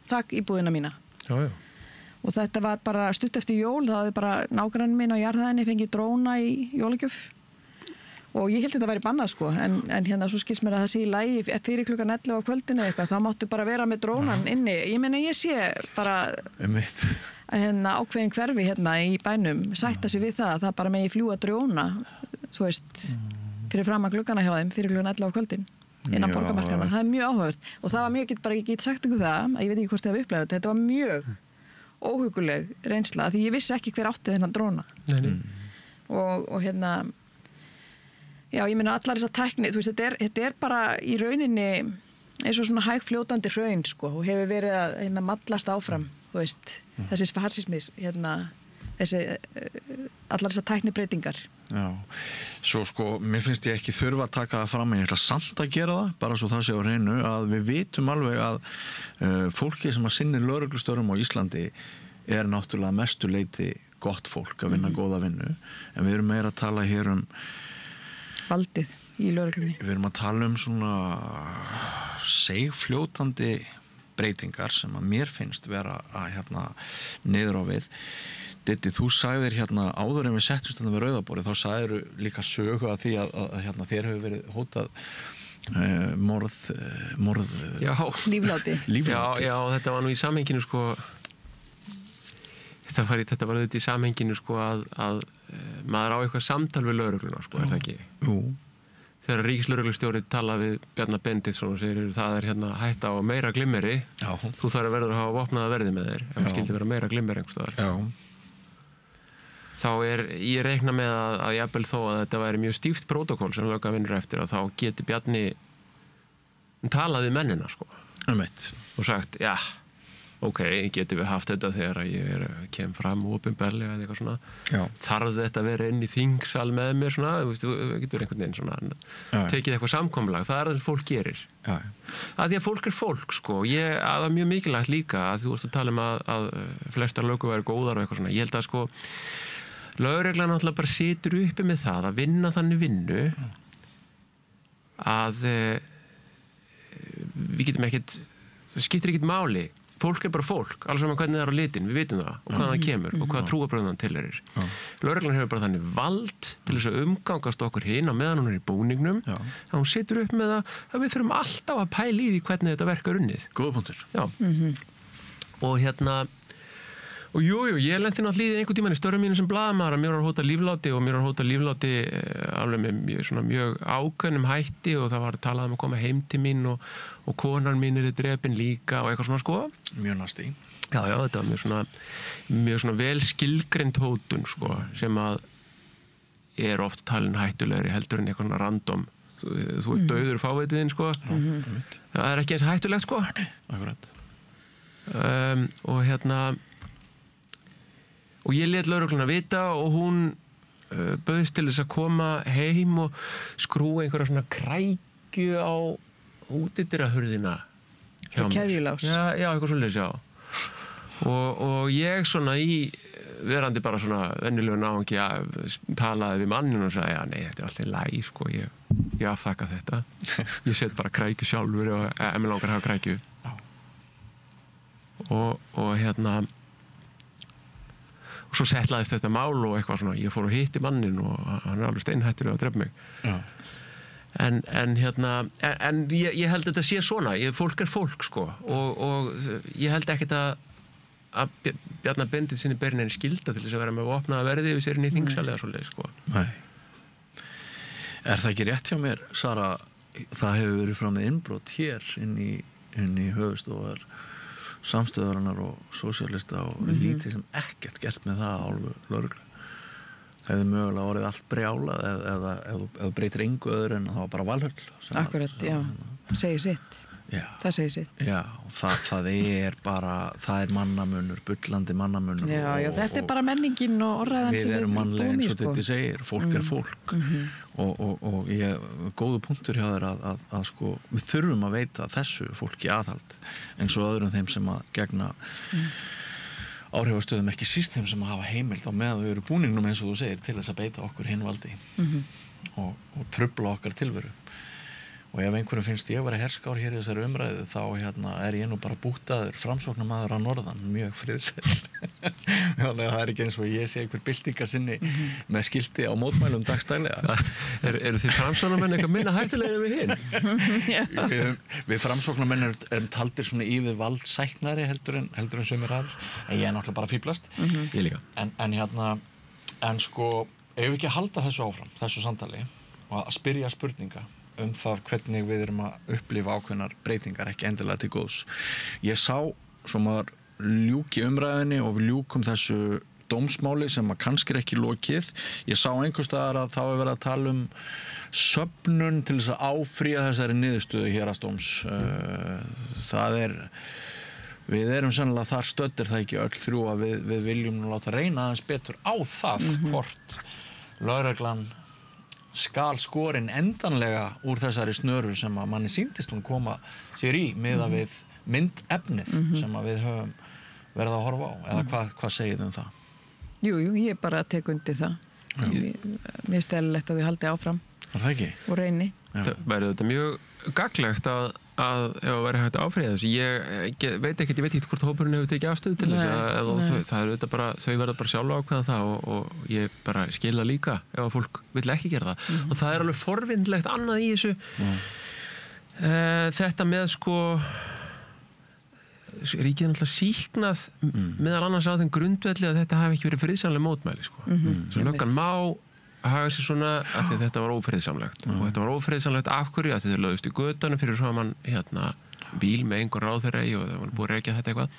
þak íbúðina mína. Og þetta var bara stutt eftir jól, þá hafði bara nágrann minn á jarðhæðinni fengið dróna í jólagjöf. Og ég held þetta að væri bannað sko, en hérna svo skils mér að það sé í lagi fyrir klukkan 11 á kvöldinu eitthvað, þá máttu bara vera með drónan inni. Ég meina ég sé bara ákveðin hverfi hérna í bænum, sætta sig við það bara megi fljúga dróna, þú veist, fyrir framan gluggana hjá þeim, fyrir klukkan 11 á kvöldin, innan borgarmarkana. Það er mjög áhugavert. Og það var mjög, ég get sagt ykkur það, ég veit ekki hvort þið hafa upplegað þetta var mjög óhuguleg reynsla, því ég vissi ekki hver átti þennan dróna. Og hérna já, ég meina allar þessar tækni, þú veist, þetta er bara í rauninni eins og svona hægfljótandi hraun, sko, og hefur verið að mallast áfram, þú veist, þessi farsismis, allar þessar tæknibreytingar. Já, svo sko, mér finnst ég ekki þurfa að taka það fram, en ég ætla samt að gera það, bara svo það sé á hreinu, að við vitum alveg að fólki sem að sinnir lögreglustörfum á Íslandi er náttúrulega mestu leyti gott fólk að vinna góða vinnu, en við erum meira að tala hér valdið í lögreglunni. Við erum að tala um svona seigfljótandi breytingar sem að mér finnst vera að niður á við. Diddi, þú sagðir áður en við settumst við Rauðaborðið, þá sagðir líka sögu að því að þér hefur verið hótað morð lífláti. Já, þetta var nú í samhenginu sko, þetta var auðvitað í samhenginu sko að maður á eitthvað samtal við lögregluna sko, er það ekki? Jú. Þegar ríkislögreglustjóri tala við Bjarna Benediktsson og segir það er hætta á meira glimmeri, þú þarf að verður að hafa vopnaða verði með þér, ef það skildi vera meira glimmeri einhvers staðar. Þá ég reikna með að jafnvel þó að þetta væri mjög stíft prótókoll sem lögga vinnur eftir, að þá geti Bjarni talað við mennina sko. Og sagt, já, ok, getum við haft þetta þegar ég kem fram opinberlega eða eitthvað svona. Þarf þetta að vera inn í þingsal með mér svona, þú getur einhvern veginn svona tekið eitthvað samkomulag, það er það sem fólk gerir. Að því að fólk er fólk sko, það er mjög mikilvægt líka að þú varst að tala um að flestar lögur væri góðar og eitthvað svona. Ég held að sko lögreglan náttúrulega bara situr uppi með það að vinna þannig vinnu að við getum ekkert, það skiptir ekkert máli. Fólk er bara fólk, alls saman hvernig það er á litin, við vitum það og hvaðan það kemur og hvaða trúarbrögðan tilheyrir. Lögreglan hefur bara þannig vald til þess að umgangast okkur hinn á meðan hún er í búningnum, að hún situr upp með það að við þurfum alltaf að pæla í því hvernig þetta verkar unnið. Góða punktur. Já. Og jú, ég lenti náttúrulega einhvern tímann í störfum mínu sem blaðamaður að mér var að hóta lífláti og mér var að hóta lífláti alveg með mjög ákveðnum hætti og það var talað um að koma heim til mín og konan mín er drepin líka og eitthvað svona sko. Mjög næsti. Já, þetta var mjög svona vel skilgreind hótun, sko, sem að er oft talin hættulegri heldur en eitthvað svona random. Þú dauður fávitiðinn, sko. Það er ekki eins hættulegt, sko. Akkurat. Og ég lét lögregluna vita og hún bauðst til þess að koma heim og skrúa einhverja svona krækju á útidyrahurðina hjá mér. Keðjulás. Já, eitthvað svoleiðis, já. Og ég svona verandi bara svona venjulegur náungi talaði við manninn og sagði, nei, þetta er alltaf læg, sko, ég afþakka þetta. Ég set bara krækju sjálfur og mér langar að hafa krækju. Og og svo settlaðist þetta mál og eitthvað svona, ég fór og hitti mannin og hann er alveg steinhættur að drepa mig. Já. En ég held að þetta sé svona, fólk er fólk, sko, og ég held ekkert að Bjarnar Benediktssyni beri neinn skylda til þess að vera með vopnaða verði yfir sér inn í þingsal eða svoleiðis, sko. Nei. Er það ekki rétt hjá mér, Sara, það hefur verið frá með innbrot hér inn í höfustofar samstöðarinnar og sósíalista og lítið sem ekkert gert með það álfu lögreglu. Það hefði mögulega orðið allt brjálað eða þú breytir engu öðru en það var bara Valhöll. Akkurat, já. Segir sitt. Já. Það segir sitt. Já, það er bara, það er mannamunur, bullandi mannamunur. Já, þetta er bara menningin og orðaðan sem við erum mannlega eins og sko. þetta segir, fólk er fólk. Og góðu punktur hjá þér að sko, við þurfum að veita þessu fólki aðhald eins og öðrum þeim sem að gegna áhrifastöðum, ekki síst þeim sem að hafa heimild á meðan þau eru búningnum eins og þú segir til þess að beita okkur hinvaldi og trufla okkar tilveru. Og ef einhverjum finnst ég vera herskár hér í þessari umræðu þá er ég nú bara bútaður framsóknarmaður á norðan, mjög friðsæll. Þannig að það er ekki eins og ég sé einhver byltingasinni með skilti á mótmælum dagstælega. Eru þið framsóknarmenn eitthvað minna hættulegir en við hinn? Við framsóknarmenn erum taldir svona yfir valdsæknari heldur en sumir aðrir, en ég er náttúrulega bara fíblast. Ég líka. En sko, ef við ekki að halda þessu áfram, þessu samtali og að spyrja spurninga það hvernig við erum að upplifa ákveðnar breytingar, ekki endilega til góðs. Ég sá, svo maður ljúki umræðinni og við ljúkum þessu dómsmáli sem að kannski er ekki lokið. Ég sá einhvers staðar að það var verið að tala söfnun til þess að áfrýja þessari niðurstöðu héraðsdóms. Við erum sennilega þar stöddir það ekki öll þrjú að við viljum láta reyna aðeins betur á það hvort lögreglan skal skorin endanlega úr þessari snöru sem að manni sýndist hún koma sér í miða við myndefnið sem að við höfum verið að horfa á, eða hvað segir þið það? Jú, ég bara tek undir það. Mér er stæðilegt að þau haldi áfram. Það ekki? Og reyni. Það væri þetta mjög gaglegt að ef að vera hægt að áfrýja þessu. Ég veit ekki hvort hópurinn hefur tekið afstöðu til þess það er bara, þau verða bara sjálf ákveða það og ég bara skil það líka ef að fólk vill ekki gera það. Og það er alveg forvindlegt annað í þessu. Þetta með sko ríkið er náttúrulega sýknað meðal annars á þeim grundvelli að þetta hafi ekki verið friðsamleg mótmæli, sko. Svo löggan má hafa sér svona að þetta var ófriðsamlegt og þetta var ófriðsamlegt af hverju að þau lögðust í götunum fyrir saman bíl með einhver ráðherra og það var búið að rekja þetta eitthvað.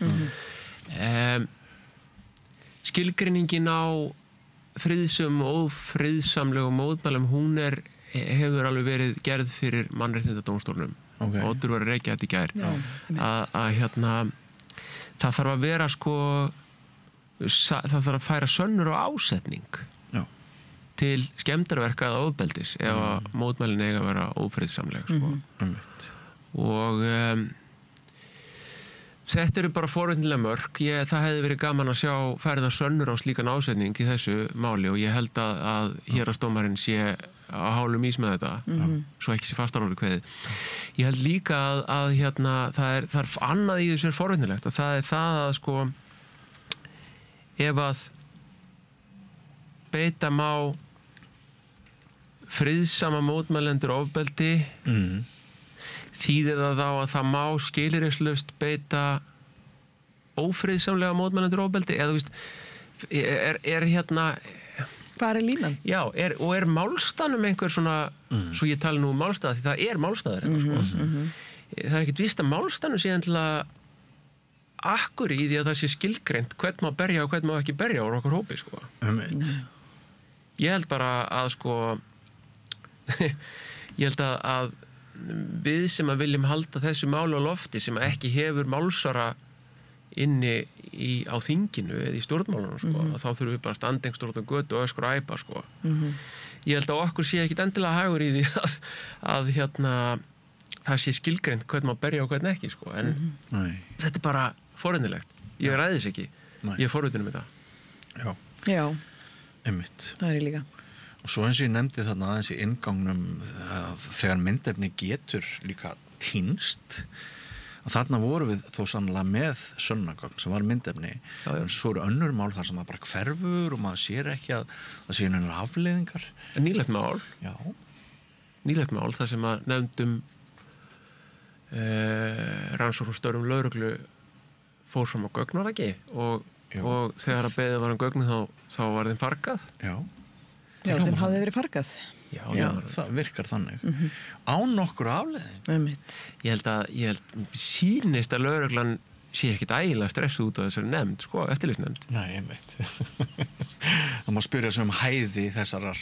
Skilgreiningin á friðsum og ófriðsamlegum mótmælum hún hefur alveg verið gerð fyrir mannréttindadómstólnum. Oddur var að rekja þetta í gær að það þarf að vera sko það þarf að færa sönnur og ásetning til skemmdarverka eða ofbeldis ef að mótmælin eiga að vera ófriðsamleg, sko. Og þetta eru bara forvitnilega mörk. Það hefði verið gaman að sjá færðar sönnur á slíkan ásetning í þessu máli og ég held að héraðsdómarinn sé á hálum ís með þetta, svo ekki sé fastaróri kveðið. Ég held líka að það er annað í þessu forvitnilegt og það er það að sko ef að beita má friðsama mótmælendur ofbeldi þýðir það þá að það má skilyrðislaust beita ófriðsamlega mótmælendur ofbeldi eða þú veist hvað er línan? Já, og er málstanum einhver svona svo ég tala nú málstað því það er málstaður sko. Það er ekkert víst að málstanum sé endilega akkur í því að það sé skilgreint hvern má berja og hvern má ekki berja úr okkur hópi, sko. Ég held bara að, sko, ég held að við sem að viljum halda þessu máli á lofti sem ekki hefur málsvara inni á þinginu eða í stjórnmálunum, sko, þá þurfum við bara standengstórt og götu og öskur og æpa, sko. Ég held að okkur sé ekkit endilega hagur í því að það sé skilgreint hvern má berja og hvern ekki, sko, en þetta bara forvitnilegt. Ég ræði þess ekki. Ég forvitin þetta. Já. Einmitt. Það líka. Og svo eins og ég nefndi þarna aðeins í ingangnum að þegar myndefni getur líka týnst, að þarna voru við þó sannlega með sönnagögn sem var myndefni, en svo eru önnur mál þar sem það bara hverfur og maður sér ekki að það séu einhverjar afleiðingar. Nýlegt mál. Já. Nýlegt mál, það sem að nefndum rannsóknarstörfum lögreglu fór fram á gögn, var ekki? Og þegar að beðið var gögnu þá var þeim fargað. Já, þeim hafði verið fargað. Já, það virkar þannig. Án nokkur afleiðing. Ég held sýnist að lögreglan sé ekkit ægilega stressuð út af þessari nefnd, sko, eftirlitsnefnd. Nei, einmitt. Það má spyrja sig hæði þessarar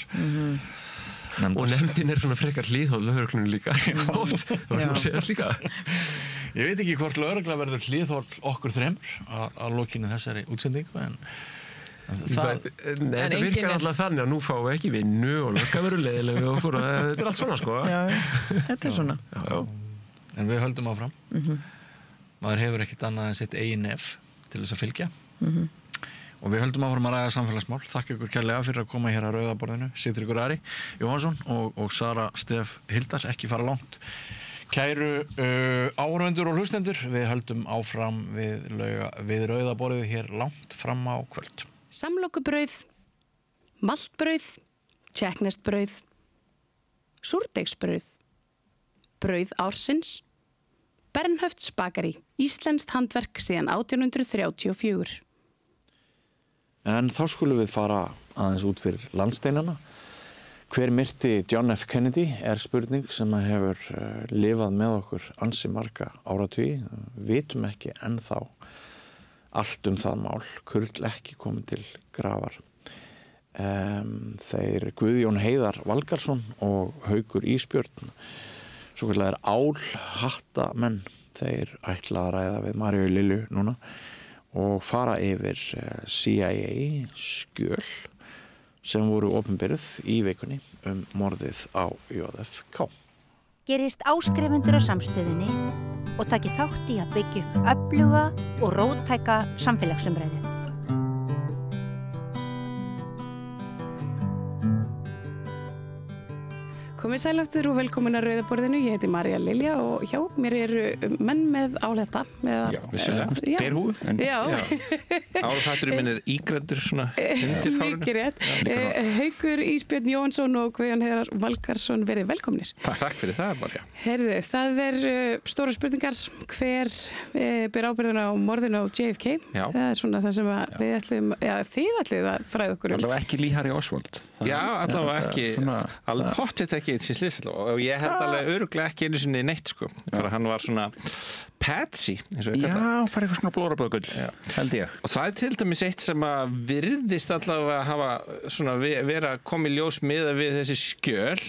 nefndar. Og nefndin svona frekar hlýðhóð lögreglunum líka. Oft, það var svona séð líka. Ég veit ekki hvort lögregla verður hlýðhóð okkur þremur að lokinu þessari útsendingu, en þetta virkar alltaf þannig að nú fáum við ekki vinnu og lögga verður leiðileg við okkur og þetta allt svona, sko. Já, þetta svona. Já. En við höldum áfram. Maður hefur ekkit annað en sitt eigin nef til þess að fylgja. Og við höldum áfram að ræða samfélagsmál. Þakka ykkur kærlega fyrir að koma hér að Rauðaborðinu. Sigtryggur Ari Jóhannsson og Sara Stef Hildar, ekki fara langt. Kæru áhorfendur og hlustendur, við höldum áfram við Rauðaborðið hér langt fram á kvöld. Samlokubrauð, maltbrauð, tékkneskt-brauð, súrdeigsbrauð, brauð ársins, Bernhöfts Bakari, íslenskt handverk síðan 1834. En þá skulum við fara aðeins út fyrir landsteinana. Hver myrti John F. Kennedy spurning sem hefur lifað með okkur ansi marga áratugi. Vitum ekki ennþá allt það mál, kurl ekki komið til grafar. Þeir Guðjón Heiðar Valgarðsson og Haukur Ísbjörn, svo kallar álhattamenn, þeir ætla að ræða við Maríu Lilju núna og fara yfir CIA skjöl sem voru opinberuð í vikunni morðið á JFK. Gerist áskrifendur á Samstöðinni og taki þátt í að byggja upp öfluga og róttæka samfélagsumræðu. Komið sæl aftur og velkomin að Rauðaborðinu. Ég heiti María Lilja og hjá mér eru menn með áhletta. Já, vissulega. Derhúð. Já. Álafatturinn minn ígræddur svona undir hárinu. Mikið rétt. Haukur Ísbjörn Jóhannsson og Guðjón Heiðar Valgarðsson, verið velkomnir. Takk fyrir það, María. Heyrðu, það stóra spurningar. Hver ber ábyrgðina á morðinu á JFK? Já. Það svona það sem við ætlum, þið ætlum að fræða okkur Allavega ekki Lee Harvey Oswald. Já, allavega ekki. Alveg pottþétt ekki eitt síns list og ég held alveg örugglega ekki einu sinni neitt, sko. Fyrir að hann var svona patsy, eins og við kalla. Já, bara eitthvað svona blóraböðgull, held ég. Og það til dæmis eitt sem að virðist allavega að hafa svona vera komið ljós miðað við þessi skjöl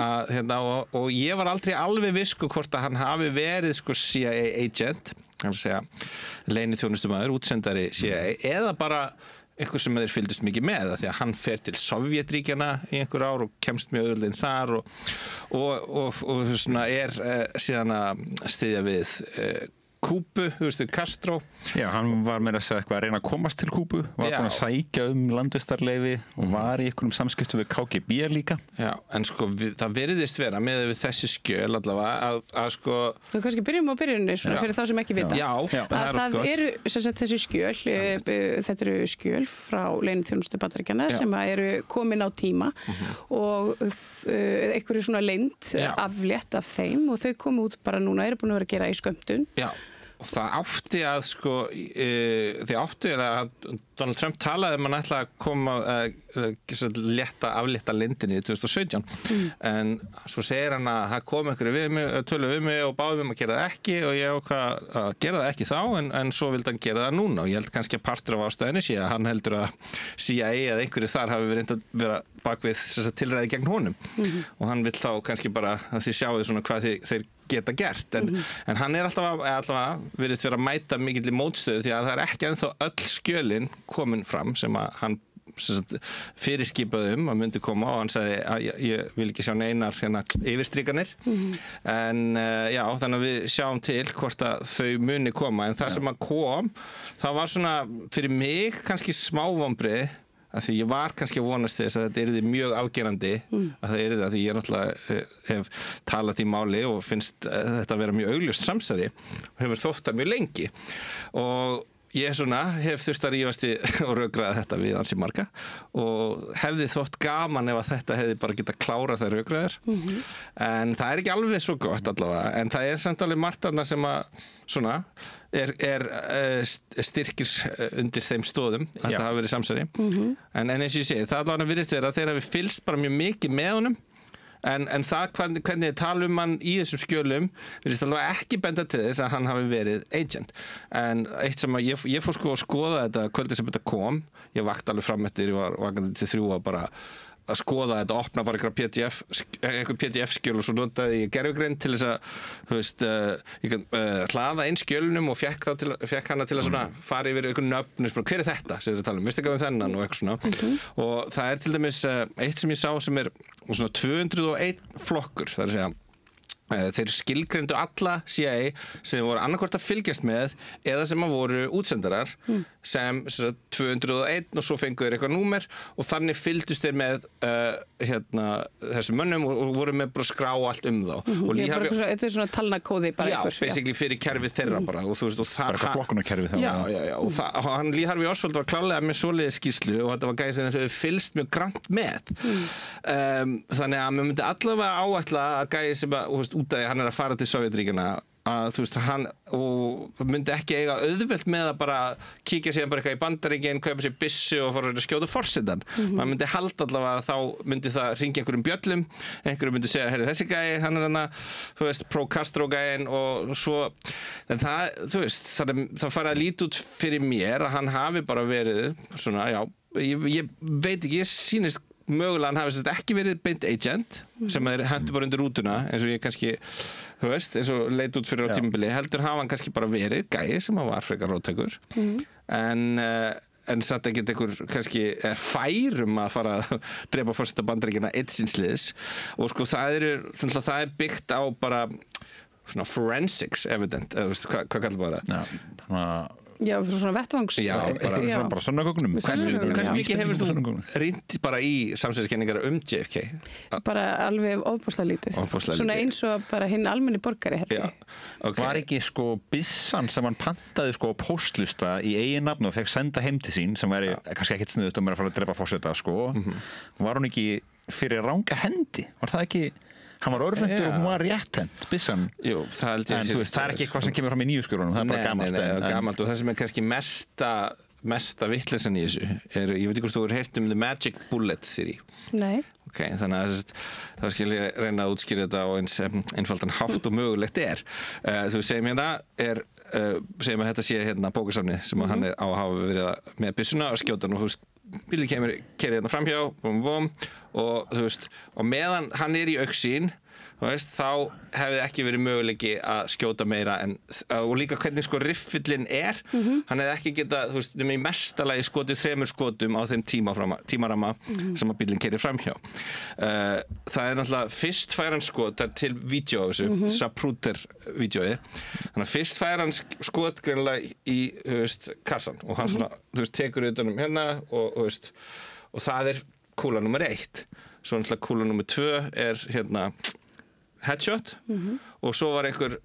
að, og ég var aldrei alveg viss, sko, hvort að hann hafi verið, sko, CIA agent, kannski segja leyniþjónustumæður, útsendari CIA, eða bara eitthvað sem þeir fylgdust mikið með það, því að hann fer til Sovjetríkjana í einhver ár og kemst mjög auðvitað þar og svona síðan að styðja við Kúbu, þú veistu, Castro. Já, hann var meira að segja eitthvað að reyna að komast til Kúbu, var búin að sækja landvistarleyfi og var í einhverjum samskiptum við KGB líka. Já, en sko það virðist vera með þessi skjöl allavega að sko... Þú kannski byrjum á byrjunni svona fyrir þá sem ekki vita. Já, það eru þessi skjöl, þetta eru skjöl frá leyniþjónustu Bandaríkjanna sem eru komin á tíma og einhverju svona leynd aflétt af þeim og þau komu út bara núna, eru búin að vera að gera í skömmtun. Já. Og það átti að sko þið áttu að Donald Trump talaði hann ætla að koma aflétta lindinni í 2017 en svo segir hann að það kom einhverju tölu við mig og báði mig að gera það ekki og ég ákvað að gera það ekki þá en svo vildi hann gera það núna og ég held kannski að partur af ástæðinni sé að hann heldur að CIA eða einhverju þar hafi verið að vera bakvið tilræði gegn honum og hann vill þá kannski bara að þið sjáu svona hvað þeir geta gert en hann allavega virðist vera að mæta mikill í mótstöðu því að það ekki ennþá öll skjölin komin fram sem að hann fyrirskipaði að myndi koma og hann sagði að ég vil ekki sjá neinar yfirstríkanir en já, þannig að við sjáum til hvort að þau muni koma en það sem að kom, það var svona fyrir mig kannski smá vonbrigði að því ég var kannski að vonast þess að þetta yrði mjög afgerandi að það yrði að því ég náttúrulega hef talað því máli og finnst þetta að vera mjög augljóst samsæði og hefur þótt það mjög lengi og ég hef þurft að rífast og rökræða þetta við ansi marga og hefði þótt gaman ef að þetta hefði bara getað klárað þær rökræðar en það ekki alveg svo gott allavega en það samt alveg margt annað sem að styrkir undir þeim stóðum að þetta hafi verið samsæri en eins og ég segi, það allavega virðist vera að þeir hafi fylgst bara mjög mikið með honum en það hvernig þið tala hann í þessum skjölum virðist allavega ekki benda til þess að hann hafi verið agent en eitt sem að ég fór að skoða þetta kvöldið sem þetta kom ég vakti alveg fram eftir, ég var vakandi til 3 að bara að skoða þetta, opna bara eitthvað PDF-skjöl og svo notaði ég gervigreind til þess að ég hlaða inn skjölunum og fekk hana til að svona fara yfir eitthvað nöfn, hver þetta sem við talum, veistu ekki þennan og eitthvað svona og það til dæmis eitt sem ég sá sem svona 201 flokkur, það að segja þeir skilgreindu alla CIA sem voru annarkvort að fylgjast með eða sem að voru útsendarar sem 201 og svo fengu þeir eitthvað númer og þannig fylgdust þeir með þessum mönnum og voru með bara skrá allt þá og þetta svona talnakóði bara einhver basically fyrir kerfið þeirra bara og þú veist og bara eitthvað flokkunarkerfi og hann Lee Harvey Oswald var klálega með svoleiðis skýrslu og þetta var gæði sem þeir fylgst mjög grannt með þannig að maður myndi allavega áætla að gæði sem að út af því hann að fara til Sovétríkjanna að þú veist hann og myndi ekki eiga auðvelt með að bara kíkja síðan bara eitthvað í Bandaríkin, kaupa sér byssu og fara að skjóta forsetann maður myndi halda allavega að þá myndi það hringja einhverjum bjöllum, einhverjum myndi segja heyrðu þessi gæi, hann hana þú veist pro-Castro gæin og svo en það, þú veist, það fara að líta út fyrir mér að hann hafi bara verið svona, já, ég veit ekki, ég sýnist mögulega hann hafi ekki verið beint agent sem þeir hendur bara undir rútuna eins og ég kannski, þú veist, eins og leit út fyrir á tímabili, heldur hafa hann kannski bara verið gæi sem hann var frekar róttækur en satt ekki einhver kannski færum að fara að drepa forseta Bandaríkjanna eitt síns liðs og sko það er byggt á bara svona forensics evident, hvað kallar bara það? Já, svona vettvangs bara sönnugögnum Hversu mikið hefur þú rýnt bara í samsæðiskenningar JFK? Bara alveg óbúslega lítið svona eins og bara hinn almenni borgari Var ekki sko byssan sem hann pantaði sko póstlusta í eigin nafn og fekk senda heim til sín sem væri kannski ekkert sniðut að fara að drepa forseta sko var hún ekki fyrir ranga hendi? Var það ekki hann var örfendur og hún var rétthend byssan Jú, það er ekki eitthvað sem kemur fram í nýjuskjörunum það er bara gamalt og það sem er kannski mesta vitleysan í þessu ég veit ekki hvort þú hefur heyrt the magic bullet theory Nei þannig að það skal ég reyna að útskýra þetta á eins einfaldan hátt og mögulegt þú segjum segjum að þetta sé bókasafni sem hann á að hafa verið með byssuna og skjóta og þú veist bílinn keyrir hérna framhjá og þú veist og meðan hann í augsýn þá hefði ekki verið möguleiki að skjóta meira og líka hvernig sko riffillinn hann hefði ekki getað, þú veist, í mesta lagi skotið 3 skotum á þeim tímaramma sem að bílinn keyrir framhjá það náttúrulega fyrst fær hann skot, það til vídeo á þessu Zapruder-vídeói þannig að fyrst fær hann skot greinilega í, þú veist, kassan og hann svona, þú veist, tekur utanum hérna og það kúla nummer 1 svo náttúrulega kúla nummer 2 headshot og svo var einhver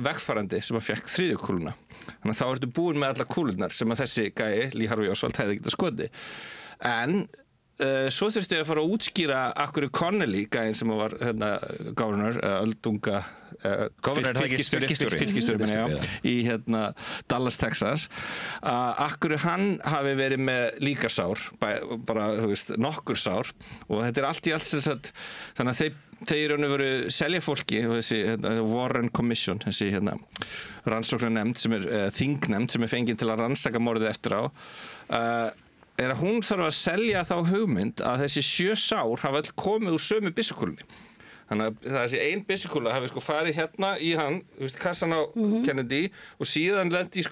vegfarandi sem að fekk 3. kúluna þannig að þá ertu búin með alla kúlunar sem að þessi gæi, Lee Harvey Oswald, hefði getað skotið en svo þurfti ég að fara að útskýra akkur Connolly, gæinn sem var governor, öldunga fylkisstjóri í Dallas, Texas, akkur hann hafi verið með líka sár, bara, þú veist, nokkur sár, og þetta allt í allt sem sagt, þannig að þeir voru selja fólki, þessi Warren Commission, þessi rannsóknarnefnd sem þingnefnd sem fengin til að rannsaka morðið eftir á, að hún þarf að selja þá hugmynd að þessi 7 sár hafa öll komið úr sömu byssukúlunni. Þannig að þessi ein byssukúla hafi farið í hann, þú veist, kassan á Kennedy og síðan lendi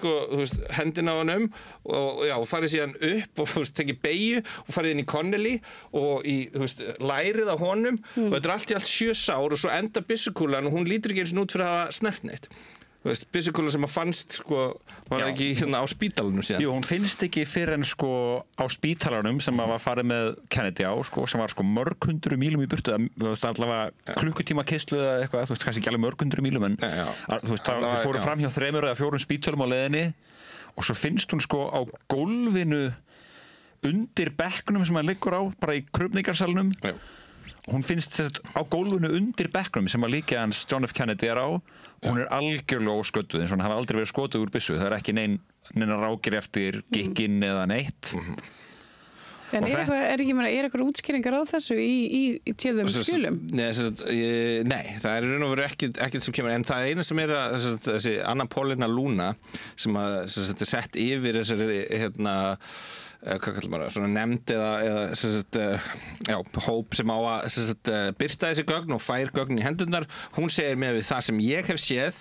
hendina á honum og farið síðan upp og tekið beygju og farið inn í Connolly og í lærið á honum og þetta allt í allt 7 sár og svo enda byssukúlan og hún lítur ekki eins og út fyrir að hafa snert neitt. Byssukúla sem fannst var ekki á spítalanum síðan. Jú, hún finnst ekki fyrir en á spítalanum sem var farið með Kennedy á, sem var mörg hundru mílum í burtu, allavega klukkutíma keyrslu eða eitthvað, þú veist, kannski ekki alveg mörg hundru mílum, en þú veist, við fórum fram hjá 3 eða 4 spítölum á leiðinni og svo finnst hún á gólfinu undir bekknum sem hann liggur á, bara í krufningarsalnum. Hún finnst á gólfinu undir bekknum sem að líka hans John F. Kennedy á. Hún algjörlega óskötuð, eins og hann hafi aldrei verið skotuð úr byssu. Það ekki neina rákir eftir gikkinn eða neitt. En er eitthvað útskýringar á þessu í téðum skjölum? Nei, það í raun og veru ekkert sem kemur, en það eina sem þessi Anna Paulina Luna sem sett yfir þessari hvað kallar maður, svona nefnd eða hóp sem á að birta þessi gögn og fær gögn í hendurnar, hún segir með við það sem ég hef séð,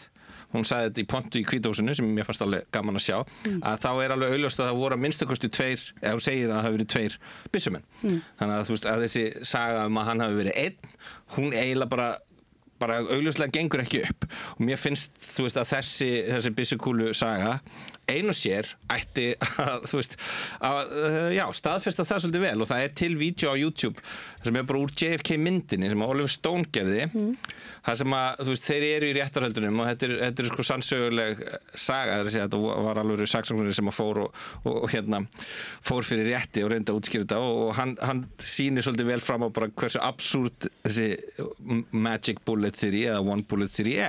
hún sagði þetta í pontu í Hvíta-húsinu sem mér fannst alveg gaman að sjá, að þá alveg augljóst að það voru að minnstakosti 2, eða hún segir að það hafi verið 2 byssumenn. Þannig að þú veist að þessi saga að hann hafi verið 1, hún eiginlega bara augljóslega gengur ekki upp og mér finnst, þú veist, að þessi byssukúlu saga ein og sér ætti að, þú veist, staðfesta það svolítið vel og það til vídeo á YouTube sem bara úr JFK myndinni sem Oliver Stone gerði það sem að, þú veist, þeir eru í réttarhöldunum og þetta sannsöguleg saga, þetta var alveg saksóknari sem að fór fyrir rétti og reyndi að útskýra þetta og hann sýnir svolítið vel fram á bara hversu absúrt þessi magic bullet theory eða one bullet theory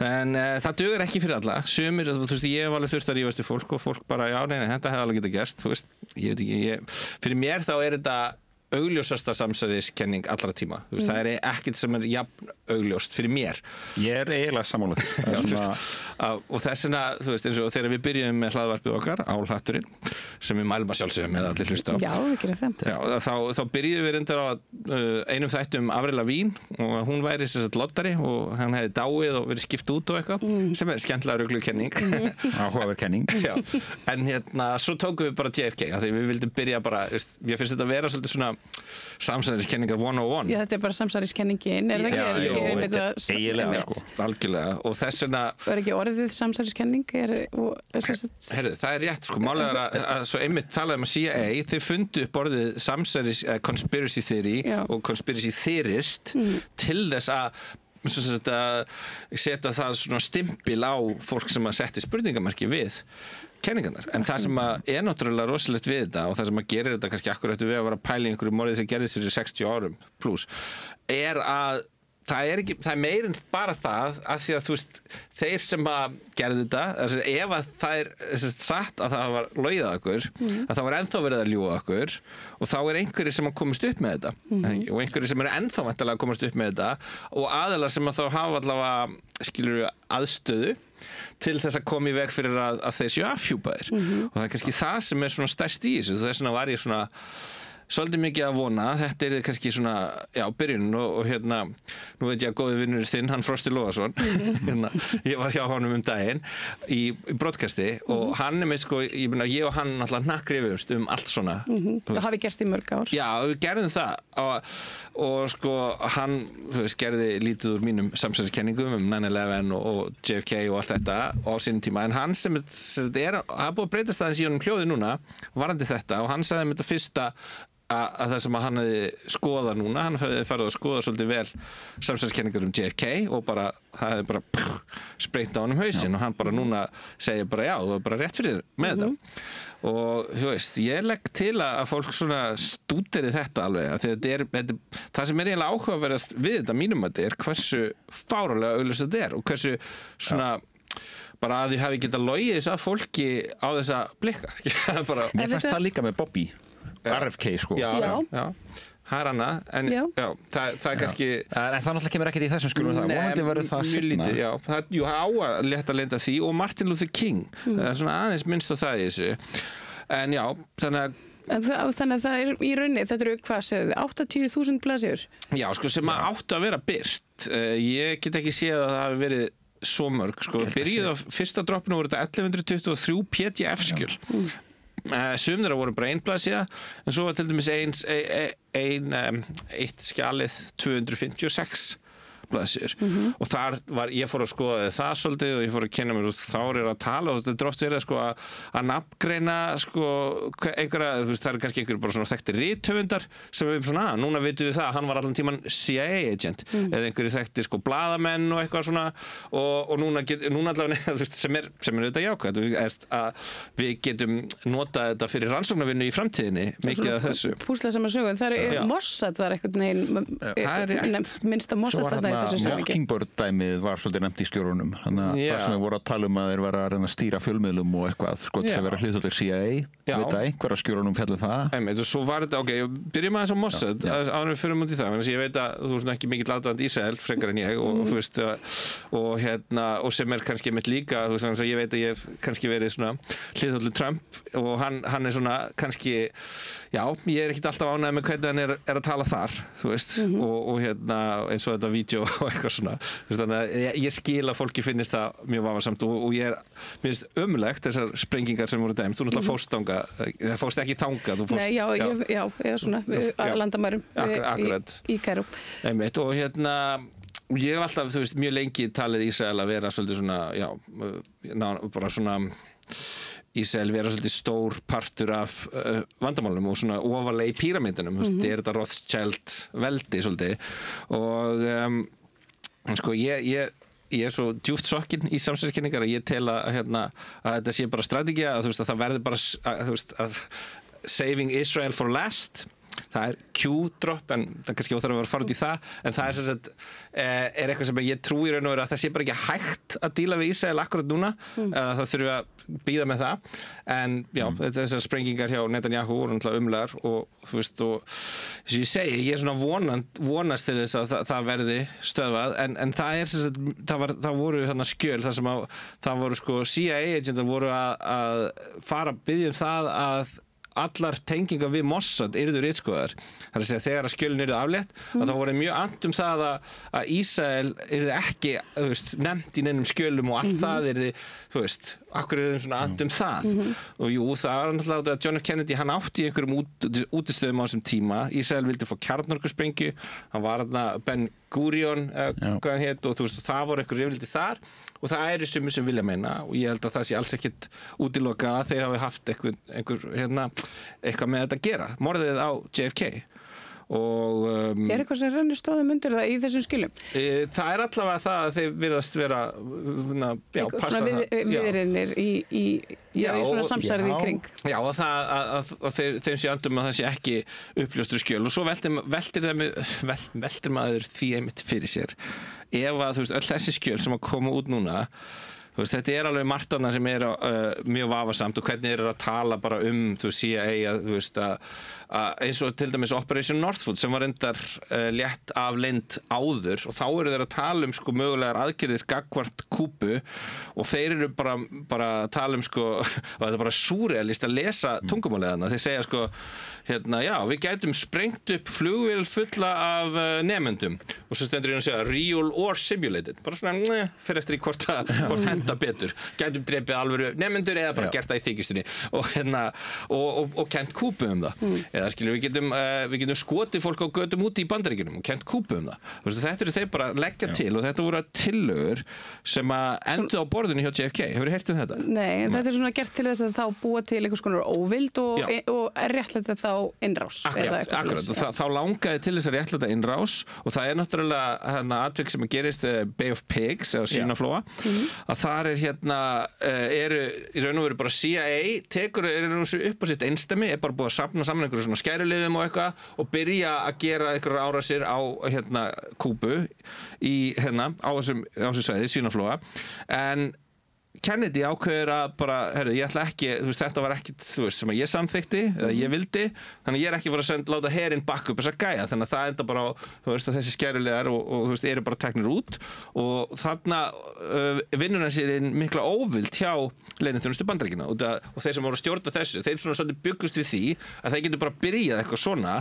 en það dugar ekki fyrir alla sumir, þú veist, ég hef alveg þurft að rífast við fólk og fólk bara, nei, þetta hefði alveg getað gerst, þú veist, ég veit ekki, fyrir mér þá þetta augljósasta samsæriskenning allra tíma, þú veist, það ekkert sem jafn augljóst fyrir mér. Ég eiginlega sammála því. Og þess vegna, þú veist, eins og þegar við byrjum með hlaðvarpið okkar, Álhatturinn, sem við mælum að sjálfsögum með allir hlusta á. Já, við gerum það. Já, þá byrjuðum við reyndar á einum þættum Avril Lavigne og hún væri loddari og hann hefði dáið og verið skipt út og eitthvað, sem skemmtilega rugluð kenning. Áhugaverð kenning. Já, en svo tókum við bara JFK, því við vildum byrja bara, ég finnst þetta að vera svolítið svona samsæriskenningar 101. Já, þetta bara samsæriskenningin, það ekki? Eiginlega, algjörlega. Og þess vegna... ekki orðið samsæriskenning? Herðu, það rétt, málega að svo einmitt talaðum að CIA, þau fundu upp orðið samsæris conspiracy theory og conspiracy theorist til þess að setja það svona stimpil á fólk sem að setti spurningamarki við kenningarnar, en það sem náttúrulega rosalegt við þetta og það sem gerir þetta kannski akkurat við að vera að pæla í einhverju morðið sem gerðist fyrir 60 árum pluss, að það meir en bara það að því að þú veist, þeir sem að gerði þetta, ef að það satt að það var logið okkur, að það var ennþá verið að ljúga okkur og þá einhverjir sem að komast upp með þetta og einhverjir sem ennþá væntanlega að komast upp með þetta og aðilar sem að þá hafa allavega, skilur aðstöðu til þess að koma í veg fyrir að þeir séu afhjúpaðir og það kannski það sem svona stærst í þessu, þess vegna var ég svona svolítið mikið að vona, þetta kannski svona, byrjunin og nú veit ég að góði vinnur þinn, hann Frosti Logason, ég var hjá honum daginn í broadcasti og hann með ég og hann náttúrulega hnakkrifumst allt svona. Það hafi gert í mörg ár. Já, við gerðum það og hann, þú veist, gerði lítið úr mínum samsæriskenningum 9/11 og JFK og allt þetta á sínum tíma, en hann sem það búið að breytast aðeins í honum hljóði núna, varandi þetta og hann sagði þetta fyrsta að það sem að hann hefði skoðað núna, hann hefði farið að skoða svolítið vel samsæðiskenningar JFK og bara, það hefði bara sprengt á hann hausinn og hann bara núna segir bara já, það var bara rétt fyrir með þetta. Og þú veist, ég legg til að fólk svona stúderi þetta alveg, að það sem eiginlega áhugaverðast við þetta mínum að þetta hversu fáránlega augljóst þetta og hversu svona bara að því hafi getað logið þess að fólki á þessa blikka. Mér fannst það líka með Bobby, RFK sko. Já. Það annað, en já, það kannski... En það náttúrulega kemur ekkert í þessum skjölum það, vonandi verður það seinna. Já, það á að leta að lenda því og Martin Luther King, það er svona aðeins minnst á það í þessu. En já, þannig að það er í rauninni, þetta eru hvað segðu þið, 80.000 blaðsíður? Já, sko, sem áttu að vera birt. Ég get ekki séð að það hafi verið svo mörg, sko. Byrjuð á fyrsta droppinu voru þetta 1123 PDF-skjöl. Sum þeirra voru bara ein blaðsíða, en svo var til dæmis eitt skjalið 256 blaðsíður og þar var, ég fór að skoða það svolítið og ég fór að kynna mér þá er að tala og þetta er oft verið sko að nafngreina sko einhverja, þú veist, það er kannski einhverju bara svona þekktir rithöfundar sem við svona, núna vitum við það, hann var allan tíman CIA agent eða einhverju þekktir sko blaðamenn og eitthvað svona og núna allavega, þú veist, sem er auðvitað jákvæmt að við getum notað þetta fyrir rannsóknarvinnu í framtíðinni, mikið af þessu. Púsla saman sögum, það er Mossad var eitthvað minnsta Mossad Mockingbird-dæmið var svolítið nefnt í skjörunum þannig að það sem við vorum að tala um að þeir vera að reyna að stýra fjölmiðlum og eitthvað sko til að vera hlutallir CIA veit að einhverja skjörunum fjallum það og svo var þetta, ok, byrjum aðeins á Mossad áður við fyrir út í það, en ég veit að þú veist ekki mikill aðdáandi Ísrael frekar en ég og þú veist og sem er kannski mitt líka, þú veist, ég veit að ég hef kannski verið svona hliðhóllur Trump og hann er svona kannski já, ég er ekkert alltaf ánægð með hvernig hann er að tala þar, þú veist og eins og þetta vídeo og eitthvað svona þannig að ég skil að fólki finnist það mjög vafasamt og ég finnst ömulegt þessar sprengingar sem voru dæmt þú náttúrulega fórst þanga, það fórst ekki þanga Nei, já, svona að landamærum í Kaíró og ég hef alltaf, þú veist, mjög lengi talið Ísrael að vera svolítið svona já, bara svona Ísrael vera svolítið stór partur af vandamálunum og svona ofalega í píramídunum, þetta er þetta Rothschild veldi svolítið og sko ég er svo djúpt sokkinn í samsæðiskenningar að ég tel að þetta sé bara strategía að þú veist að það verður bara þú veist að saving Israel for last það er Q-drop en það kannski óþarf að vera að fara út í það en það er sem sagt er eitthvað sem ég trúi í raun og veru að það sé bara ekki hægt að díla við Ísrael akkurat núna það þurfum við að býða með það en já, þessar sprengingar hjá Netanyahu voru náttúrulega umlegar og þú veist og þess að ég segi, ég er svona vonast til þess að það verði stöðvað en það er sem sagt, það voru þarna skjöl þar sem það voru sko CIA agentar voru að fara að biðja það að allar tengingar við Mossad yrðu ritskoðar. Það er að segja þegar að skjölin yrðu aflétt að það voru mjög and það að Ísrael yrði ekki nefnt í neinum skjölum og allt það yrði, þú veist, akkur yrði svona and það. Og jú, það var náttúrulega að John F. Kennedy, hann átti í einhverjum útistöðum á þessum tíma. Ísrael vildi fá kjarnorkusprengju, hann var Ben Gurion, hvað hann hét, og þú veist, það voru einhver rifrildi þar. Og það eru sumir sem vilja meina og ég held að það sé alls ekkert útilokað að þeir hafi haft eitthvað með þetta að gera. Morðið á JFK. Og, er eitthvað sem rennir stóðum undir það í þessum skilum? Það er allavega það að þeir virðast vera passa það. Viðriðnir í svona samsærið í kring. Já, og það að þeim sé andum að það sé ekki uppljóstru skjöl og svo veltir maður því einmitt fyrir sér. Ef að, þú veist, öll þessi skjöl sem að koma út núna þú veist, þetta er alveg margt annað sem er mjög vafasamt og hvernig er að tala bara þú veist, CIA þú veist, eins og til dæmis Operation Northwood sem var reyndar létt af leynd áður og þá eru þeir að tala sko mögulegar aðgerðir gagnvart Kúbu og þeir eru bara að tala sko og þetta er bara súrealist að lesa tungumálið þarna, þeir segja sko já, við gætum sprengt upp flugvél fulla af nemendum og svo stendur hérna að segja real or simulated bara svona, fyrir eftir í hvort dæmda betur, gætum drepið alvöru nefnendur eða bara gert það í þykjustunni og kennt kúpu það eða skilur við getum skotið fólk á götum úti í Bandaríkjunum og kennt kúpu það þetta eru þeir bara leggja til og þetta voru tillögur sem að endu á borðinu hjá JFK, hefur þið heyrt þetta? Nei, en þetta svona gert til þess að þá búa til einhvers konar óvild og réttlæta þá innrás Akkurat, þá langaði til þess að réttlæta innrás og það náttúrulega atvik sem að gerist Bay of Pigs eða svínaflóa að þar eru í raun og veru bara CIA tekur upp á sitt einsdæmi bara búið að safna saman einhverjum svona skæruliðum og eitthvað og byrja að gera einhverjar árásir á Kúbu á þessu svæði, svínaflóa en Kennedy ákveður að bara, ég ætla ekki, þetta var ekkit, sem að ég samþykti, eða ég vildi, þannig að ég er ekki að láta herinn bakka upp þessa gæja, þannig að það enda bara á, þessi skærulegar og eru bara teknir út og þarna vinnur hann sér inn mikla óvild hjá leyniþjónustu Bandaríkjanna og þeir sem voru að stjórna þessu, þeir svona svolítið byggust við því að þeir getur bara byrjað eitthvað svona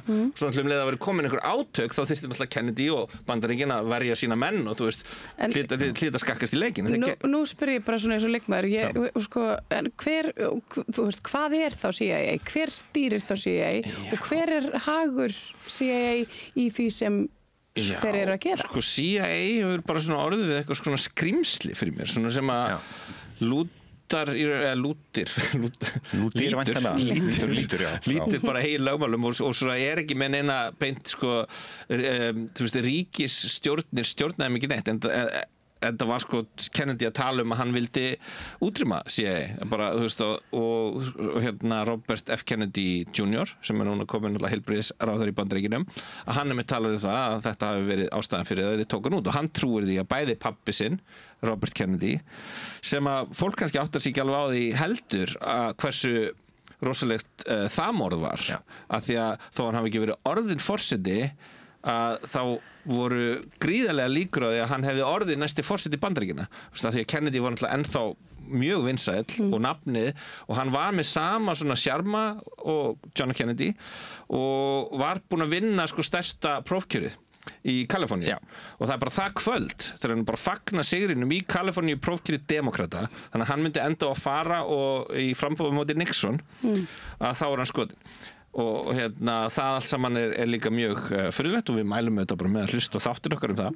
leið að vera komin einhver átök, þá þyrfti náttúrulega Kennedy og Bandaríkinn að verja sína menn og hlýta skakkast í leikinn. Nú spyr ég bara svona eins og leikmaður, hvað þá CIA? Hver stýrir þá CIA? Og hver hagur CIA í því sem þeir eru að gera? CIA hefur bara svona orðið við eitthvað svona skrimsli fyrir mér, svona sem að lítur bara heil lögmálum og svo er ekki með neina beint ríkisstjórnir stjórnaði mikið neitt en það var Kennedy að tala að hann vildi útrýma CIA bara, og Robert F. Kennedy Jr. sem núna komin heilbrigðisráðherra í Bandaríkjunum að hann með talaði það að þetta hafi verið ástæðan fyrir að þið tók hann út og hann trúir því að bæði pabbi sinn Robert Kennedy sem að fólk kannski áttar sig ekki alveg á því heldur að hversu rosalegt það morð var að því að þó hann hafi ekki verið orðin forseti að þá voru gríðarlega líkur á því að hann hefði orðið næsti forseti Bandaríkjanna því að Kennedy var náttúrulega ennþá mjög vinsæll og nafnið og hann var með sama svona sjarma og John Kennedy og var búinn að vinna stærsta prófkjörið í Kaliforníu og það er bara það kvöld þegar hann bara fagna sigrinum í Kaliforníu prófkjörið demokrata þannig að hann myndi enda að fara og í frambóði móti Nixon að þá er hann skotin og það allt saman er líka mjög fyrirlegt og við mælum þetta bara með að hlusta og þáttir okkar það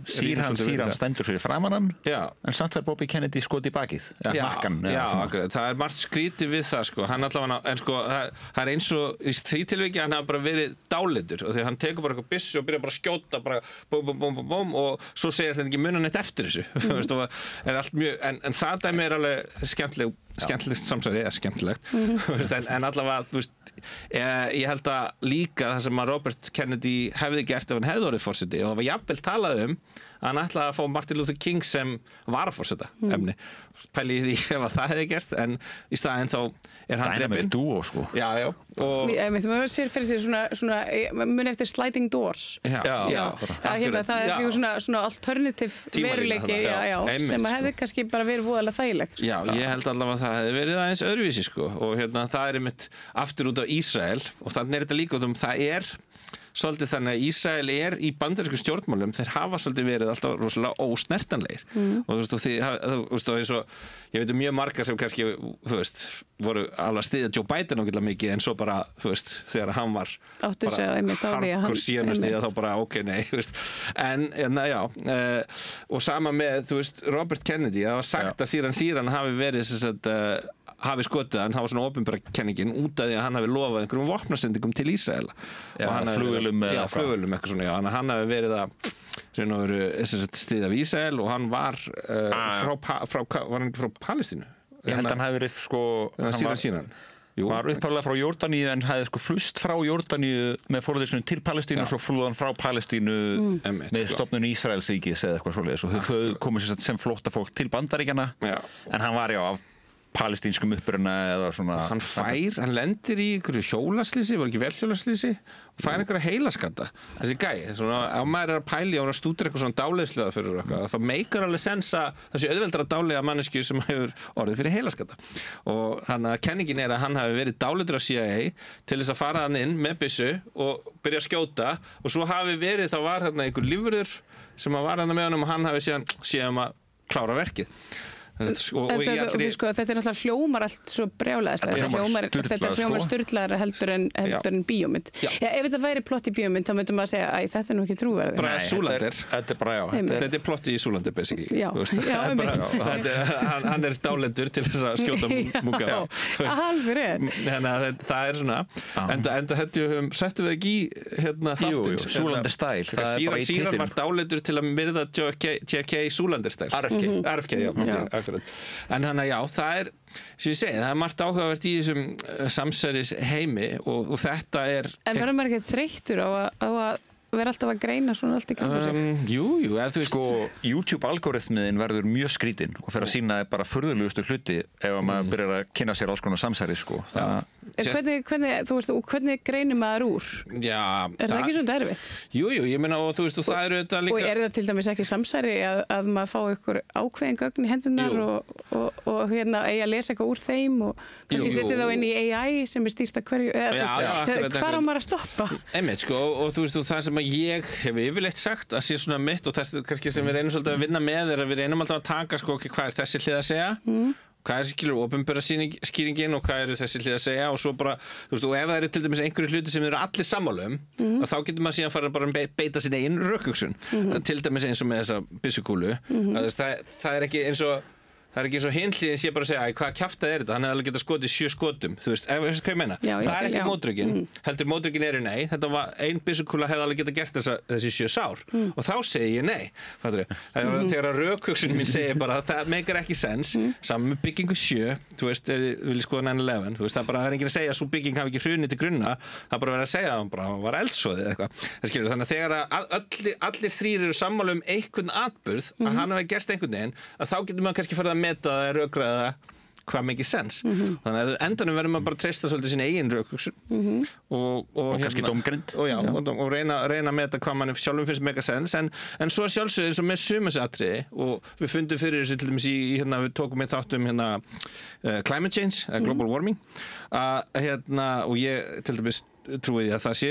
Síran stendur fyrir framann en samt var Bobby Kennedy skot í bakið það er margt skrítið við það hann allavega, en það er eins og í því tilviki hann hafa bara verið dálitur og þegar hann tekur bara eitthvað byssu og byrjar bara að skjóta bara bóm og svo segast þetta ekki munan eitt eftir þessu en það dæmi er alveg skemmtilegt samsæri, skemmtilegt en allavega, ég held að líka það sem að Robert Kennedy hefði gert ef hann hefði orðið forseti og það var jafnvel talað að hann ætlaði að fá Martin Luther King sem varaforseta efni, pæli í því ef það hefði gerst en í staðinn þá er hann drepinn og maður sér fyrir sér svona muni eftir sliding doors það er svona alternative veruleiki sem að hefði kannski bara verið voðalega þægileg ég held allavega að það hefði verið aðeins öðruvísi og það er einmitt aftur út á Ísrael og þannig er þetta líka út það er svolítið þannig að Ísrael er í bandarískum stjórnmálum þeir hafa svolítið verið alltaf rosalega ósnertanlegir og ég veit mjög marga sem kannski voru alveg að styðja Joe Biden ágætlega mikið en svo bara þegar hann var hardcore síðanastýða þá bara ok, nei og sama með Robert Kennedy það var sagt að síðan hafi verið hafi skotið hann hafa svona opinbera kenningin út af því að hann hafi lofað einhverjum vopnasendingum til Ísrael flugvélum eitthvað svona þannig að hann hafi verið að styðja við Ísrael og hann var var hann ekki frá Palestínu? Ég held að hann hafi verið síðan var upphaflega frá Jórdaníu en hafði flust frá Jórdaníu með fórðisinu til Palestínu og svo flúði hann frá Palestínu með stofnun Ísraelsríkis eða eitthvað svoleiðis og þau komu sem flóttafólk til Bandaríkjanna en hann var af palestínskum uppruna eða svona hann lendir í einhverju hjólaslýsi var ekki velhjólaslýsi og fær einhverja heilaskatta þessi gæi, ef maður er að pæli og stúdur eitthvað svona dáleiðslega fyrir eitthvað þá meikar alveg sens að þessi auðveldra dáleiða manneskju sem hefur orðið fyrir heilaskatta og þannig að kenningin er að hann hafi verið dáleiður af CIA til þess að fara hann inn með byssu og byrja að skjóta og svo hafi verið þá var hann einhver lífurður sem var hann með honum og hann hafi síðan að klára verkið. Þetta er náttúrulega hljómar allt svo brjálæðist, þetta hljómar sturlaðara heldur en bíómynd. Ef þetta væri plott í bíómynd þá myndum maður að segja að þetta er nú ekki trúverðið. Bara Zoolander, þetta er plott í Zoolander basically. Hann er dálendur til þess að skjóta munka. Alveg rétt. Þannig að það er svona, enda settum við ekki í þáttinn. Zoolander style. Síran var dálendur til að myrða JFK í Zoolander style. RFK, já. En þannig að það er, sem ég segi, það er margt áhugavert í þessum samsæris heimi og þetta er... En verður maður ekki þreyttur á að vera alltaf að greina svona allt í gangi sig? Jú, eða þú veist... YouTube-algoritmiðin verður mjög skrítinn og fer að sýna bara furðulegustu hluti ef maður byrjar að kynna sér alls konar samsæri, Hvernig greinir maður úr? Já... Er það ekki svolítið erfitt? Jú, ég meina, og þú veist, og það eru þetta líka... Og er það til dæmis ekki samsæri að maður fá ykkur ákveðin gögn í hendunar og eigi að lesa eitthvað úr þeim og kannski setja þá inn í AI sem er stýrt að hverju... Hvar á maður að stoppa? Einmitt, og þú veist, það sem ég hef yfirleitt sagt að sé svona mitt og það kannski sem við reynum svolítið að vinna með er að við reynum alltaf að taka hvað er þessi hlið að segja, hvað er skilur opinbera skýringin og hvað eru þessi hlið að segja og svo bara, þú veist, og ef það eru til dæmis einhverju hluti sem eru allir sammála þá getur maður síðan fara bara að beita sín eigin rökhugsun, til dæmis eins og með þessa byssukúlu, það er ekki eins og það er ekki eins og hinliðin sé bara að segja hvað kjaftað er þetta, hann hefði alveg getað skotið 7 skotum, þú veist, hvað ég meina? Það er ekki mótrökin, heldur mótrökin eru nei, þetta var ein byssukúla hefði alveg getað gert þessi 7 sár og þá segi ég nei, fattur þau? Þegar að rökhugsun mín segir bara það meikar ekki sens, saman með byggingu 7, þú veist, ef þið viljið skoða 9/11, þú veist, það er enginn að segja að svo bygging hafi ekki hrunið til grunna, það bara verið að segja að hann var eldsvoðið eitthvað, þannig að þegar allir þrír eru sammála einhvern atburð, að hann hafi gerst einhvern veginn, að þá getur maður kannski farið að meta það er rökræða hvað mikið sens þannig að endanum verður maður bara að treysta svolítið sín eigin rökhugsun og kannski dómgrind og reyna að meta hvað mann sjálfum finnst mega sens en svo sjálfsögðu eins og með sumasatriði og við fundum fyrir þessu til dæmis í við tókum með þáttum climate change, global warming og ég til dæmis trúi því að það sé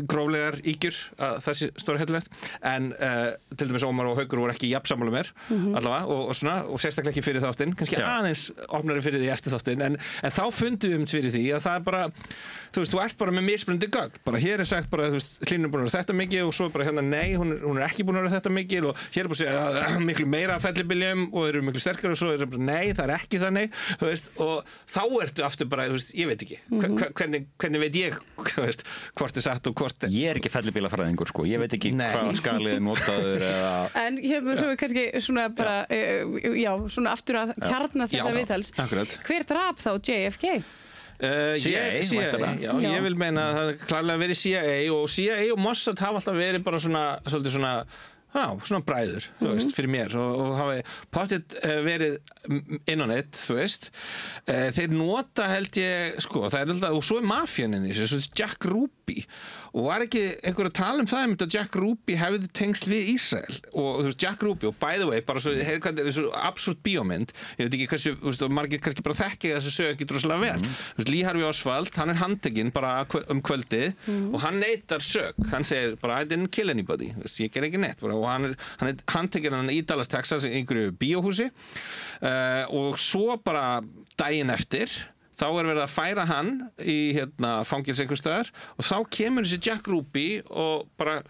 gróflegar ígjur að það sé stóra hættulegt en til dæmis Ómar og Haukur voru ekki jafnsammála mér allavega og sérstaklega ekki fyrir þáttinn kannski aðeins opnari fyrir því eftir þáttinn en þá fundum við fyrir því að það er bara þú veist, þú ert bara með mismunandi gögn bara hér er sagt bara, þú veist, Hlynur er búin að vera þetta mikið og svo bara nei, hún er ekki búin að vera þetta mikið og hér er búin að segja miklu meira fellibyljum og eru miklu sterkar og svo er bara nei, það er ekki þannig, þú veist, og þá ertu aftur bara, þú veist, ég veit ekki hvernig veit ég, þú veist, hvort er satt og hvort er. Ég er ekki fellibílafræðingur, sko, ég veit ekki hvað skalið notaður eða... En hérna svo er kannski svona bara, svona aftur að kjarna þessa viðtals. Hver drap þá JFK? CIA, ég vil meina að það klárlega verið CIA og Mossad hafa alltaf verið bara svolítið svona bræður, þú veist, fyrir mér og hafi pottet verið inn á nett, þú veist þeir nota held ég, sko, það er alltaf, og svo er mafían inn í þessu, Jack Ruby og var ekki einhver að tala það að Jack Ruby hefði tengsl við Ísrael og þú veist, Jack Ruby og by the way bara svo, heyrðu hvað þetta er svo absúrt bíómynd ég veit ekki hversu, þú veist, og margir kannski bara þekki þessu sög ekki droslega vel, þú veist, Lee Harvey Oswald hann er handtekinn bara kvöldið og hann neitar sög, hann segir bara I didn't kill anybody, þú veist, ég ger ekki neitt bara, og hann er handtekinn í Dallas, Texas í einhverju bíóhúsi og svo bara daginn eftir þá er verið að færa hann í fangils einhvers staðar og þá kemur þessi Jack Ruby og bara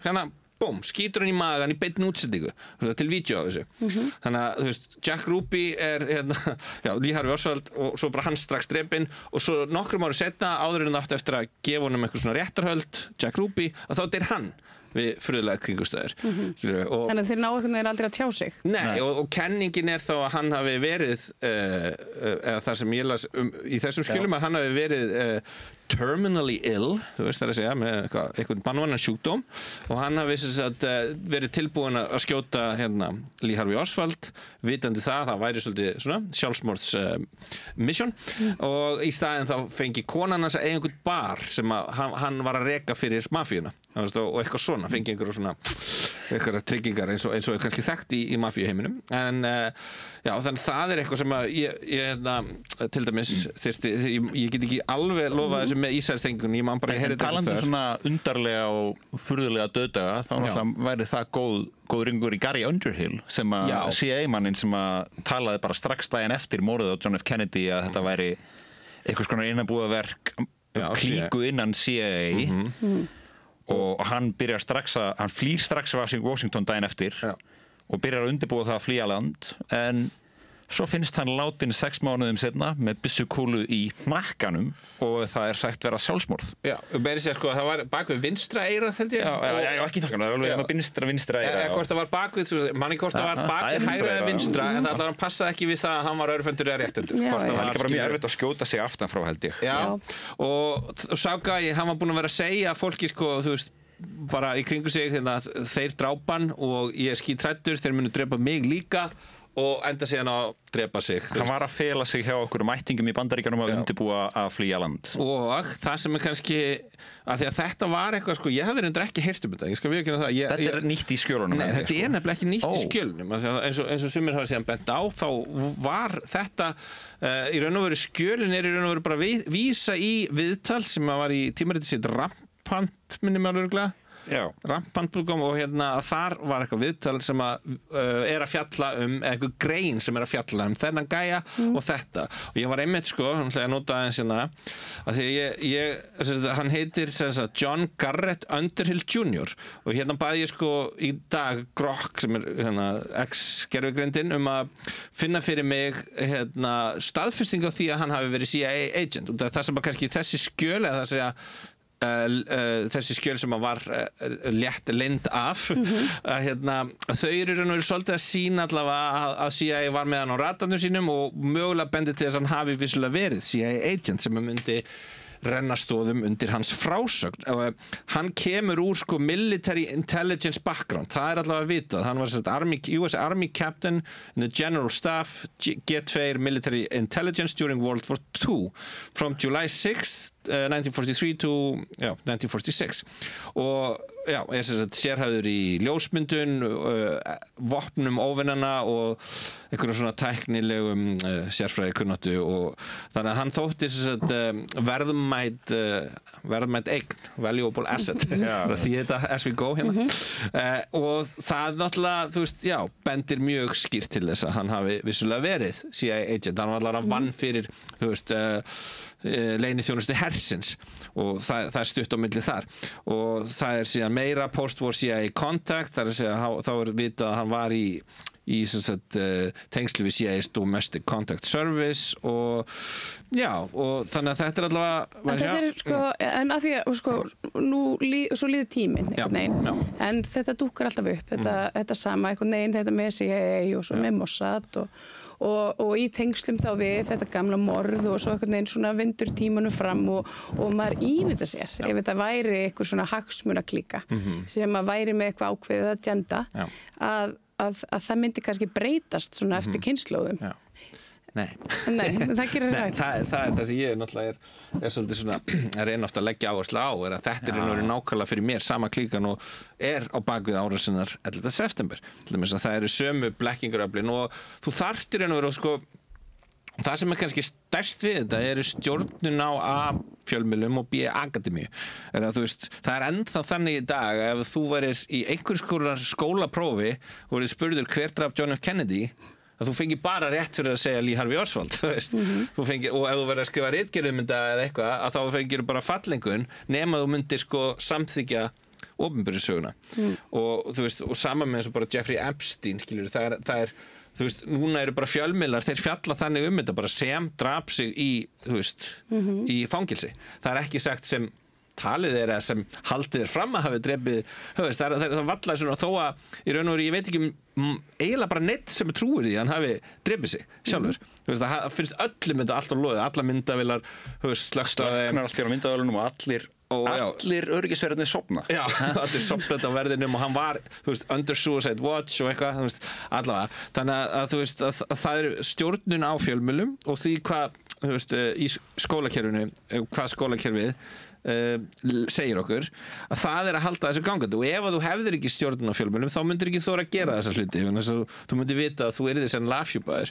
búm, skýtur hann í magan í beinni útsendingu til vídeo af þessu þannig að þú veist, Jack Ruby er Lee Harvey Oswald og svo bara hann strax drepinn og svo nokkrum ári setna áður en það átti eftir að gefa honum eitthvað svona réttarhöld Jack Ruby og þá deyr hann við furðulegar kringumstæður Þannig að þeir ná einhvern veginn aldrei að tjá sig Nei, og kenningin er þá að hann hafi verið eða það sem ég las í þessum skilum að hann hafi verið terminally ill, þú veist það að segja með eitthvað banvænan sjúkdóm og hann hafi verið tilbúin að skjóta Lee Harvey Oswald vitandi það væri svolítið svona sjálfsmords mission og í staðinn þá fengi konan hans að eiga einhvern bar sem að hann var að reka fyrir mafíuna og eitthvað svona, fengi einhverja tryggingar eins og er kannski þekkt í mafíuheiminum, en já, þannig það er eitthvað sem að ég til dæmis þyrfti, ég get ekki alveg lofað þessu með Ísraelstengingunni, ég man bara En talandi svona undarlega og furðulega dauðdaga, þá náttúrulega væri það góð ringur í Gary Underhill sem að CIA-mannin sem að talaði bara strax daginn eftir morðið á John F. Kennedy að þetta væri einhvers konar innanbúðaverk klíku innan CIA og hann flýr strax Washington daginn eftir og byrjar að undirbúa það að flýja land, en svo finnst hann látin 6 mánuðum seinna með byssukúlu í hnakkanum og það er sagt vera sjálfsmorð. Já, meiri segja sko, það var bakvið vinstra eyrað, held ég. Já, ekki hnakkanum, það er alveg vinstra eyrað. Hvort það var bakvið, manni hvort það var bakvið hægra eða vinstra, en það allavega passaði ekki við það að hann var örfendur eða réttendur. Það er líka bara mjög erfitt að skjóta sig aftan frá, held ég. Já, og Ságæi, hann var búinn að vera að segja að fólki sko, þú veist, bara í kringu sig, þeir drápan og ég er skítræddur, þeir munu drepa mig líka og enda síðan að drepa sig. Hann var að fela sig hjá okkur mættingum í Bandaríkjunum að undirbúa að flýja land. Og það sem er kannski, að því að þetta var eitthvað, sko, ég hafði reyndar ekki heyrt þetta, ég skal viðurkenna það. Þetta er nýtt í skjölunum. Nei, þetta er nefnilega ekki nýtt í skjölunum, eins og sumir hafa síðan bent á, þá var þetta, í raun og veru skjölun í raun og veru bara vísa í viðtal sem var í tímaritið sitt Rampant, minnum ég alveg örugglega. Rampant.com og þar var eitthvað viðtal sem er að fjalla eitthvað grein sem er að fjalla þennan gæja og þetta og ég var einmitt sko, að nota aðeins að því hann heitir John Garrett Underhill Jr. og baði ég sko í dag Grok sem er ex-gerfugreindin að finna fyrir mig staðfesting á því að hann hafi verið CIA agent og það sem kannski þessi skjöl eða það segja þessi skjöl sem var létt leynd af þau eru svolítið að sína allavega að CIA var með hann á radarnum sínum og mögulega bendi til þess að hann hafi vissulega verið CIA agent sem myndi renna stóðum undir hans frásögn og hann kemur úr sko military intelligence background, það er allavega vitað, hann var US Army Captain in the General Staff G2 Military Intelligence during World War II from July 6th 1943 to 1946 og já, ég sérhæfður í ljósmyndun, vopnum óvinnana og einhverjum svona tæknilegum sérfræðikunnáttu og þannig að hann þótti verðmæt eign, valuable asset því þetta as we go og það náttúrulega, þú veist, já, bendir mjög skýrt til þess að hann hafi vissulega verið CIA agent, hann var allavega vann fyrir, þú veist, leyniþjónustu hersins og það er stutt á milli þar og það er síðan meira post-war CIA contact, það er að segja þá er vitað að hann var í tengslu við CIA's Domestic Contact Service og já, og þannig að þetta er allavega þetta er sko, en að því að sko, svo líður tíminn en þetta dúkkar alltaf upp þetta sama, þetta með CIA og svo með Mossad og í tengslum þá við þetta gamla morð og svo einhvern veginn svona vindur tímanum fram og maður ímynda sér ef þetta væri eitthvað svona hagsmunaklíka sem að væri með eitthvað ákveðið agenda að það myndi kannski breytast svona eftir kynslóðum. Nei, það gerir það er það sem ég náttúrulega er svolítið svona að reyna ofta að leggja áherslu á er að þetta er nákvæmlega fyrir mér sama klíkan og er á bakvið árásinnar 11. september. Það eru sömu blekkingaröflin og þú þarftir en að vera sko það sem er kannski stærst við þetta eru stjórnun á A fjölmiðlum og B akademíu. Þú veist, það er ennþá þannig í dag ef þú værir í einhvers konar skólaprófi og verið spurður hver drap John F. Kennedy að þú fengir bara rétt fyrir að segja Lee Harvey Oswald, þú veist. Þú fengir, og ef þú verður að skrifa ritgerðarmynda eða eitthvað, að þá fengir bara fallengun nema þú myndir sko samþykja opinberissöguna. Og þú veist, og sama með eins og bara Jeffrey Epstein, skilur, það er þú veist, núna eru bara fjölmiðlar, þeir fjalla þannig þetta bara sem drap sig í, þú veist, í fangilsi. Það er ekki sagt sem talið er eða sem haldið er fram að hafi drepið, höfist, það vallar svona þó að í raun og veru, ég veit ekki eiginlega bara neitt sem trúir því að hann hafi drepið sig sjálfur. Þú veist, það finnst öllum þetta allt á loðið, alla myndavélar, höfist, slökknar allir á myndavélunum og allir öryggisverðinni sofna. Já, allir sofnað á verðinum og hann var, þú veist, under suicide watch og eitthvað, þú veist, allavega. Þannig að þú veist, að það eru stjórnun á fjölmiðlum og því hvað, þú veist, í skólakerfinu, hvað skólakerfið segir okkur að það að halda þessu gangandi og ef að þú hefðir ekki stjórn á fjölmiðlum þá myndir ekki þóra að gera þessa hluti þú myndir vita að þú yrðir sem lafhjúpaður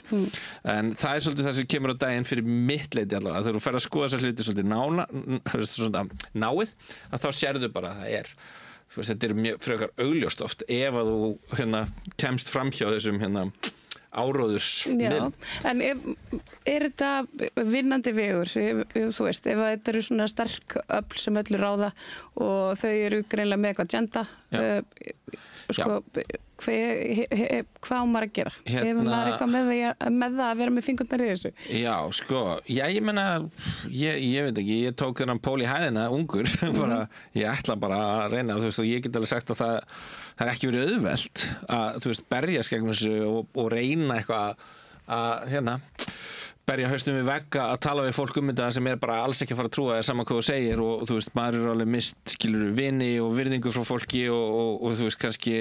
en það svolítið það sem kemur á daginn fyrir mitt leyti allavega þegar þú fer að skoða þessa hluti svolítið náið að þá sérðu bara að það þetta mjög frekar augljóst oft ef að þú kemst fram hjá þessum áróðurs en þetta vinnandi vegur þú veist, ef þetta eru svona sterk öfl sem öllu ráða og þau eru greinlega með eitthvað agenda hvað á maður að gera hefur maður eitthvað með það að vera með fingurnar í þessu ég meina ég veit ekki, ég tók þennan pól í hæðina ungur ég ætla bara að reyna og ég get alveg sagt að það er ekki verið auðvelt að berjast gegn þessu og reyna eitthvað að berja hausnum við vegg að tala við fólk þetta sem bara alls ekki að fara að trúa saman hvað þú segir og maður er alveg mist vini og virðingu frá fólki og kannski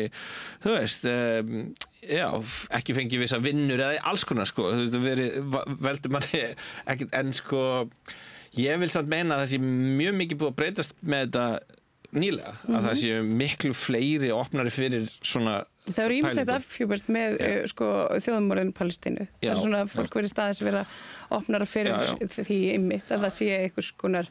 ekki fengi vissa vinnur eða alls konar veldur manni ekkert en ég vil samt meina að það sé mjög mikið búið að breytast með þetta nýlega að það sé miklu fleiri opnari fyrir svona Það eru ýmislegt afhjúpast með þjóðarmorðin Palestínu. Það er svona fólk verið staðis að vera opnara fyrir því einmitt að það sé einhvers konar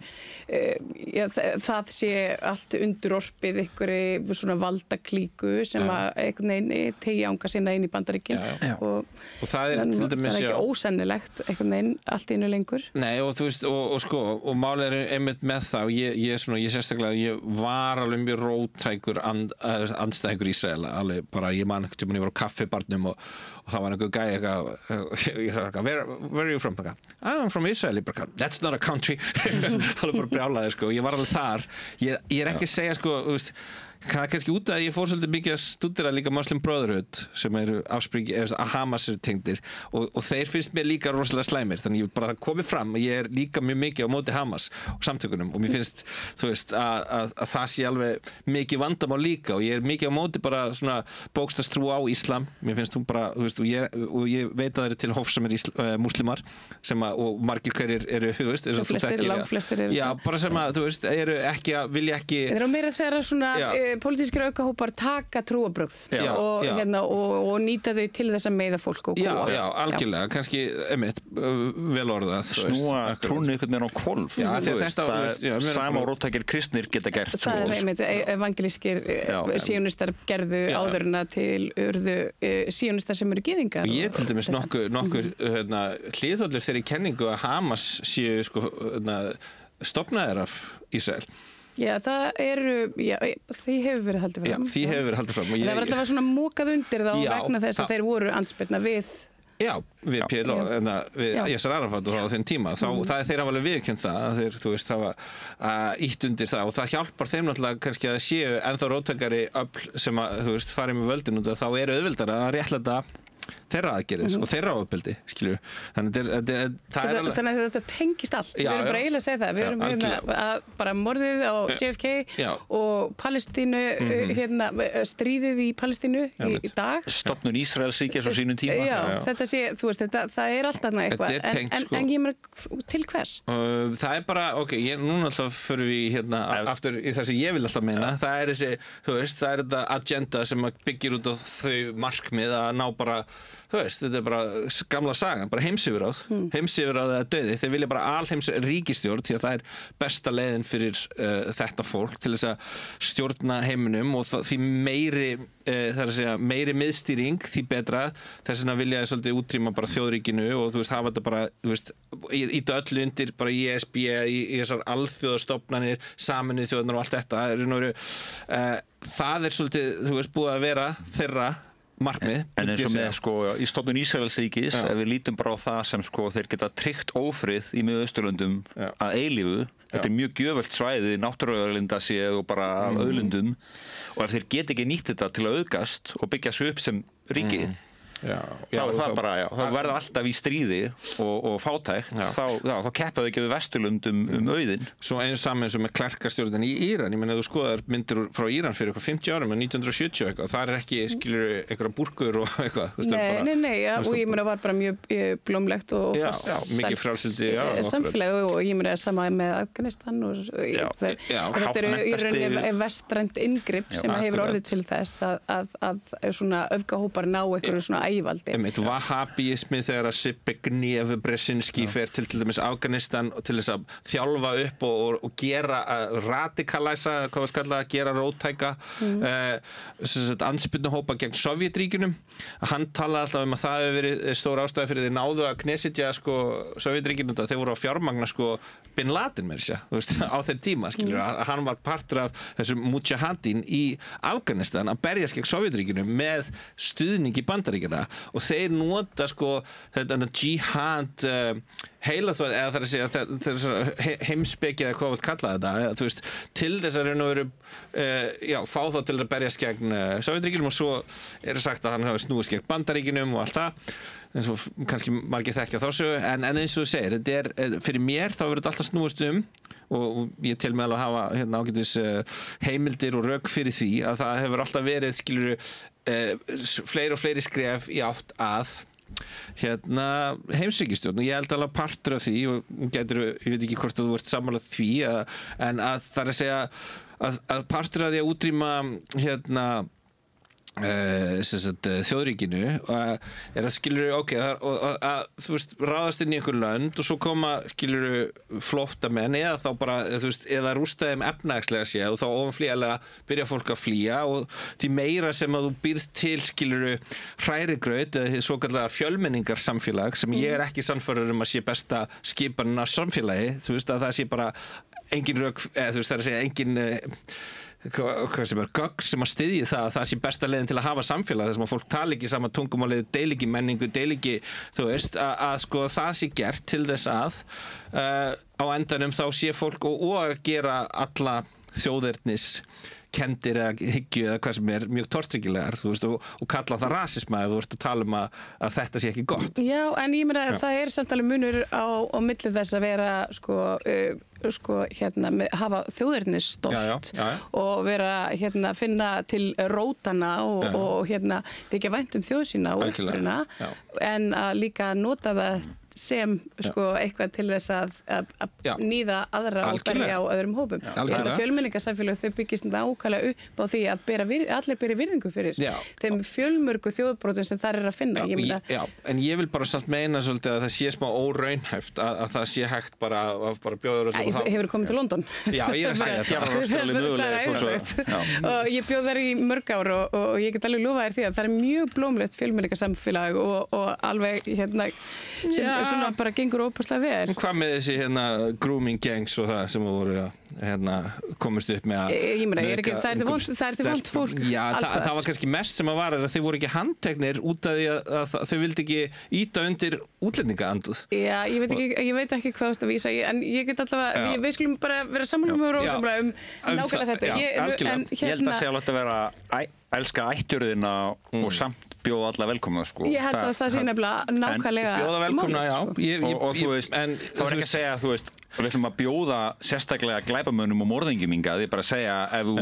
það sé allt undurorpið einhverju svona valdaklíku sem að einhvern veginn tegi anga sinna inn í Bandaríkin og það er til dæmis ekki ósennilegt einhvern veginn allt innu lengur. Nei og þú veist og málið er einmitt með það og ég sérstaklega ég var alveg mjög róttækur andstæðingur Ísrael alveg bara ég man ekkert ég var á kaffibarnum og það var einhver gæi eitthvað where are you from? I'm from Israel that's not a country hann bara brjálaði ég var alveg þar ég er ekki að segja þú veist kannski út að ég fór svolítið mikið að stúdera líka Muslim Brotherhood sem eru afspringi að Hamas eru tengdir og þeir finnst mér líka rosalega slæmir þannig ég bara komið fram og ég er líka mjög mikið á móti Hamas og samtökunum og mér finnst þú veist að það sé alveg mikið vandamál líka og ég er mikið á móti bara svona bókstafstrú á Íslam mér finnst hún bara þú veist og ég veit að það eru til hófsamir múslimar sem og margir hverjir eru þú veist langflestir eru já bara sem að þú veist eru ekki að vilja ekki þeir eru meira þegar svona pólitískir aukahópar taka trúabrögð og nýta þau til þess að meiða fólk og kúa. Já, algjörlega, kannski vel orðað. Snúa trúnni einhvern veginn á hvolf. Sama og róttækir kristnir geta gert. Það er einmitt, evangelískir síonistar gerðu áðurina til urðu síonistar sem eru gyðingar. Ég til dæmis nokkur hliðhóllur þeirri kenningu að Hamas séu stofnaðir af Ísrael. Já, það eru, því hefur verið haldið fram. Já, því hefur verið haldið fram. Það var alltaf svona mókað undir þá vegna þess að þeir voru andspyrna við. Já, við PLO, við Yasser Arafat á þeim tíma. Það er þeir hafa alveg viðurkennt það, þeir, þú veist, hafa ítt undir það og það hjálpar þeim náttúrulega kannski að séu ennþá róttækari öfl sem að, þú veist, farið með völdin og þá eru auðveldara að réttlæta þeirra aðgerðis og þeirra ofbeldi skilju þannig að þetta tengist allt við erum bara eiginlega að segja það við erum bara morðið á JFK og Palestínu stríðið í Palestínu í dag stofnun Ísraelsríkis á sínum tíma þetta sé, þú veist, það er alltaf eitthvað en ég meina til hvers? Það er bara, núna alltaf fyrir við aftur í það sem ég vil alltaf meina það er þessi, þú veist, það er þetta agenda sem byggir út á þau markmið að ná bara þú veist, þetta er bara gamla sagan, bara heimsyfirráð eða dauði, þeir vilja bara alheims ríkisstjórn því að það er besta leiðin fyrir þetta fólk til þess að stjórna heiminum og því meiri það er að segja, meiri miðstýring því betra, þess vegna vilja þið svolítið útrýma bara þjóðríkinu og þú veist, hafa þetta bara, þú veist, íta öllu undir bara í ESB, í þessar alþjóðastofnanir, Sameinuðu þjóðirnar og allt þetta, það er svolítið, þú veist, búið að vera þeirra markmið. En eins og með í stofnun Ísraelsríkis, ef við lítum bara á það sem þeir geta tryggt ófrið í Miðausturlöndum að eilífu, þetta er mjög gjöfult svæði, náttúruauðlinda séð og bara auðlindum og ef þeir geta ekki nýtt þetta til að auðgast og byggja sig upp sem ríki það verða alltaf í stríði og fátækt, þá keppaðu ekki við Vesturlund auðinn. Svo eins saman eins og með klerkastjórnin í Íran, ég meina þú skoðar myndir frá Íran fyrir eitthvað 50 árum, 1970 eitthvað, það ekki, skilur eitthvað búrkur og eitthvað. Nei, og ég meina var bara mjög blómlegt og mikið frjálsindi samfélag og ég meina sama með Afganistan og þetta eru í rauninni vestrænt inngrip sem hefur orðið til þess að svona öfgahópar ná einhverju svona ægivaldi. Wahhabismi þegar að Zbigniew Brzezinski fer til dæmis Afganistan til þess að þjálfa upp og gera, radikalæsa, hvað við kalla, gera róttæka andspyrnuhópa gegn Sovétríkjunum. Hann talaði alltaf að það hefur verið stór ástæða fyrir þeir náðu að knesetja Sovétríkjunum, þeir voru að fjármagna Bin Laden með þessu, á þeim tíma, skilur, hann var partur af þessum mujahadin í Afganistan að berjast gegn Sovétríkjunum með stuðning í Bandaríkjana og þeir nota þetta jihad heilaþvæð, eða það að segja heimspeki eða hvað við kalla þetta, til þess að raun og veru fá þá til að berjast gegn Sovétríkjunum og svo sagt að hann hafi snúist gegn Bandaríkjunum og allt það, eins og kannski margir þekkja þá sögu, en eins og þú segir, þetta fyrir mér þá verður þetta alltaf snúist og ég tel með alveg að hafa ágætis heimildir og rök fyrir því að það hefur alltaf verið, skilur, fleiri og fleiri skref í átt að heimsríkisstjórn og ég held alveg partur af því og getur, ég veit ekki hvort þú ert sammála því en að það að segja að partur af því að útrýma þjóðríkinu að skilur þú veist, ráðast inn í einhver lönd og svo koma skilur flóttamenn eða þá bara eða rústa þeim efnahagslega séð og þá ofanflýjanlega byrja fólk að flýja og því meira sem að þú býrð til skilur hrærigraut eða svo kallega fjölmenningarsamfélag sem ég ekki sannfærður að sé besta skipanin af samfélagi, þú veist að það sé bara engin rök, eða þú veist það að segja engin hvað sem gögn sem að styðji það sé besta leiðin til að hafa samfélag þess að fólk tala ekki sama tungumálið, deili ekki menningu, deili ekki, þú veist, að það sé gert til þess að á endanum þá sé fólk og að gera alla þjóðernis kendir eða hyggju eða hvað sem mjög tortryggilegar, þú veist, og kalla það rasisma ef þú ert að tala að þetta sé ekki gott. Já, en ég meina það samtalið munur á milli þess að vera hafa þjóðernisstolt og vera finna til rótana og þykja vænt þjóð sína og uppruna en að líka nota það sem eitthvað til þess að níða aðra og berja á öðrum hópum. Þetta fjölmenningarsamfélag þau byggist nákvæmlega upp á því að allir beri virðingu fyrir þeim fjölmörgu þjóðbrotum sem þar að finna. En ég vil bara samt meina svolítið að það sé smá óraunhæft að það sé hægt bara að bjóða öllum. Hefur komið til London? Já, ég að segja það og ég bjóð þar í mörg ár og ég get alveg lofa þér því að það mjög blómlegt fjölmenningarsamfélag og alveg sem svona bara gengur óbúslega vel. Hvað með þessi grooming gangs og það sem voru komist upp með það er til vond fólk. Já, það var kannski mest sem að var að þau voru ekki handteknir út af því að þau vildi ekki íta undir útlendingaanduð. Já, ég veit ekki hvað þú ert að vísa en ég get allavega, við skulum bara vera saman með rósamlega nákvæmlega þetta. Ég held að sé alveg að vera elska ættjörðina og samt bjóða alla velkomna Ég held að það sé nefnilega nákvæmlega bjóða velkomna, já og þú veist, þá ekki að segja þú veist, við ætlum að bjóða sérstaklega glæpamönnum og morðingjum hingað, ég bara að segja ef þú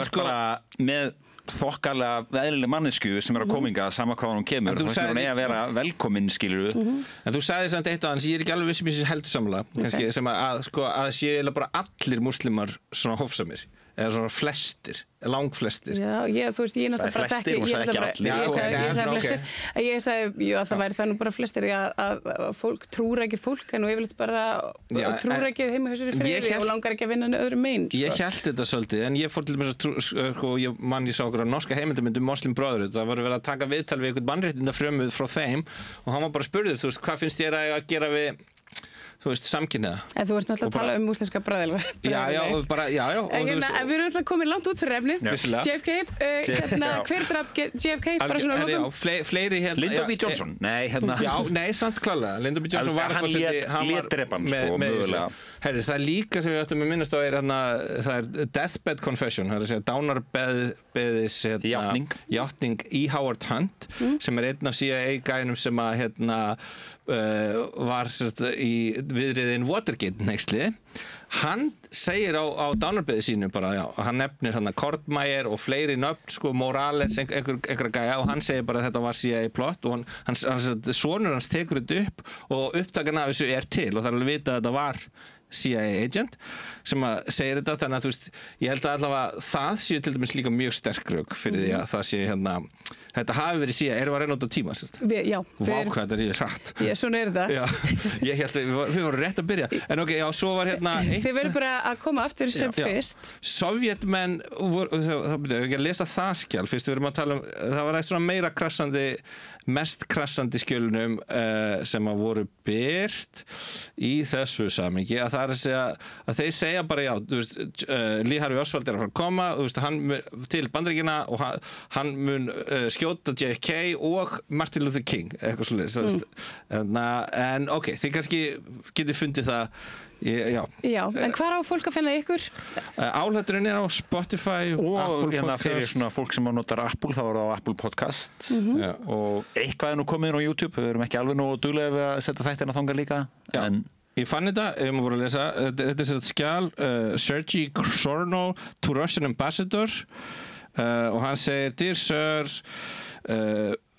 ert bara með þokkalega eðlileg mannesku sem að koma hingað sama hvað hún kemur, þá finnst hún að vera velkominn, skilur En þú sagði samt eitt og annars, ég er ekki alveg vissum þessi heldur samlega, kannski sem að sé bara allir múslimar svona hófsamir eða svona flestir, langflestir. Já, þú veist, ég er náttúrulega bara þekki. Ég sagði að það væri það nú bara flestir að fólk trúr ekki fólk en yfirleitt bara trúr ekki heima hjá sér í friði og langar ekki að vinna öðrum megin. Ég hélt þetta svolítið, en ég fór til dæmis að ég sá okkur á norska heimildamynd Muslim Brotherhood, það var verið að taka viðtal við einhvern mannréttindafrömuð frá þeim og hann var bara spurður, þú veist, hvað finnst þér að gera við þú veist, samkynniða. En þú ert náttúrulega að tala múslimska bræðilvar. Já. Við erum náttúrulega komið langt út fyrir efni. JFK, hver draf JFK? Bara svona lókum? Fleiri Lyndon B. Johnson? Nei, Já, nei, samt klálega. Lyndon B. Johnson var hann lét drepa hann, mögulega. Herri, það líka sem við ættum að minnast á það er Deathbed Confession, það er að segja dánarbeðis játning í Howard Hunt sem er einn af CIA-gænum sem að var í viðriðin Watergate-neyksli. Hann segir á dánarbeði sínu bara, hann nefnir Kortmeier og fleiri nöfn, Morales, einhverja gæja og hann segir bara að þetta var CIA-plott og sonur hans tekur þetta upp og upptakan af þessu er til og það er alveg vitað að þetta var CIA agent sem að segir þetta, þannig að þú veist, ég held að allavega það séu til dæmis líka mjög sterk rök fyrir því að það sé þetta hafi verið CIA, erum við að reyna út á tíma Já. Vá, hvað þetta er hratt. Já, svona er það. Já, ég held að við vorum rétt að byrja, en ok, já, svo var Þið verður bara að koma aftur sem fyrst. Sovjetmenn, það byrjuðu ekki að lesa það skjál, fyrst við erum að tala það var eitthvað svona mest krassandi skjölunum sem að voru byrt í þessu samhengi að það er að segja að þeir segja bara já, þú veist, Lee Harvey Oswald er að fara að koma, þú veist, hann til Bandaríkjanna og hann mun skjóta JFK og Martin Luther King, eitthvað svoleiðis, en ok, þið kannski getið fundið það. Já, en hvar á fólk að finna ykkur? Áhætturinn er á Spotify og fyrir svona fólk sem notar Apple þá er það á Apple Podcast og eitthvað er nú komið inn á YouTube, við erum ekki alveg nú duglega við að setja þættina þangað líka. En ég fann þetta, ef maður voru að lesa, þetta er skjal Sergei Ksorno to Russian Ambassador og hann segir, Dear Sir,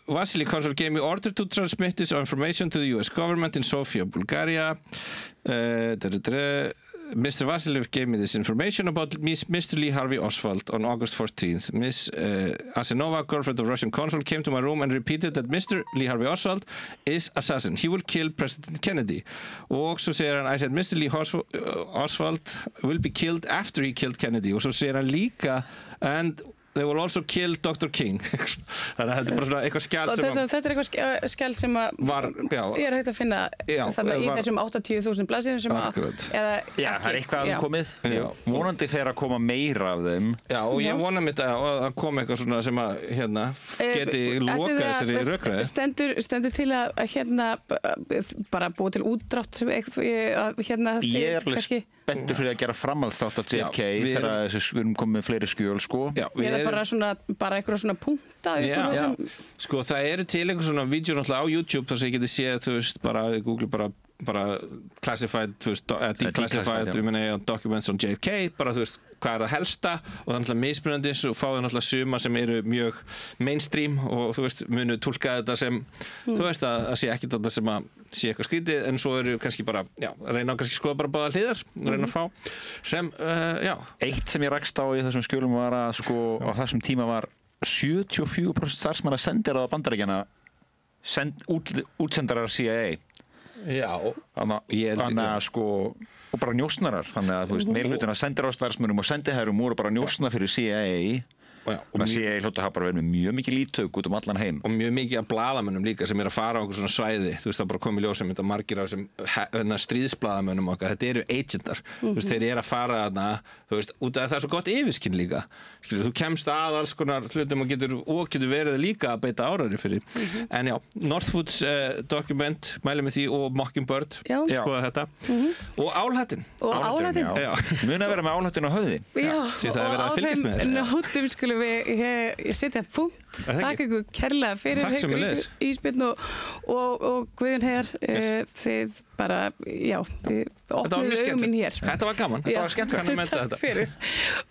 Vasily Kontsov gave me order to transmit this information to the US government in Sofia, Bulgaria. Mr. Vasilev gave me this information about Mr. Lee Harvey Oswald on August 14th. Ms. Asenova, girlfriend of Russian consul, came to my room and repeated that Mr. Lee Harvey Oswald is assassin. He will kill President Kennedy. Og svo segir hann, I said, Mr. Lee Oswald will be killed after he killed Kennedy. Og svo segir hann líka, and they will also kill Dr. King. Þannig að þetta er bara svona eitthvað skjál sem þetta er eitthvað skjál sem er hægt að finna þarna í þessum 80.000 blaðsíðum sem Já, það er eitthvað komið. Vonandi fer að koma meira af þeim. Já, og ég vona mitt að koma eitthvað svona sem að geti lokað þessari rökræði. Stendur til að bara búið til útdrátt ég er alveg spenntur fyrir að gera framhaldsþátt á JFK þegar við erum komið með fleiri skjöl eða bara eitthvað svona punkta sko það eru til einhver svona vídeo náttúrulega á YouTube þar sem ég geti séð, þú veist, bara Google bara classified, þú veist, declassified documents on JFK, bara þú veist hvað er það helsta og það er náttúrulega mismunandi og fáið náttúrulega suma sem eru mjög mainstream og þú veist munu túlka þetta sem þú veist að sé ekkert þetta sem að sé eitthvað skrítið en svo eru kannski bara reyna á kannski skoða bara báða hliðar reyna að fá sem Eitt sem ég rakst á í þessum skjölum var að sko á þessum tíma var 74% starfsmanna sendiráða Bandaríkjanna útsendarar CIA þannig að sko og bara njósnarar þannig að þú veist meirhlutin að sendiráðstarfsmönnum og sendiherrum voru bara njósna fyrir CIA og CIA hljóta að hafa bara verið með mjög mikið lítök út allan heim og mjög mikið af blaðamönnum líka sem að fara á einhver svona svæði þú veist það bara komið ljós sem þetta margir af þessum stríðsblaðamönnum okkar þetta eru agentar þú veist þeir eru að fara þarna þú veist út af það er svo gott yfirskinn líka skilur þú kemst að alls konar hlutum og getur verið líka að beita áræði fyrir en já Northwoods document mælum með því og Mockingbird skoða þetta og Álhattin muna að vera með Álhattin á höfði því það er verið að fylgjast með þessu ég setja punkt þakka ykkur kærlega fyrir Haukur Ísbjörn og Guðjón Heiðar þið bara, þið opnuðu auguminn hér þetta var gaman, þetta var skemmtilegt takk fyrir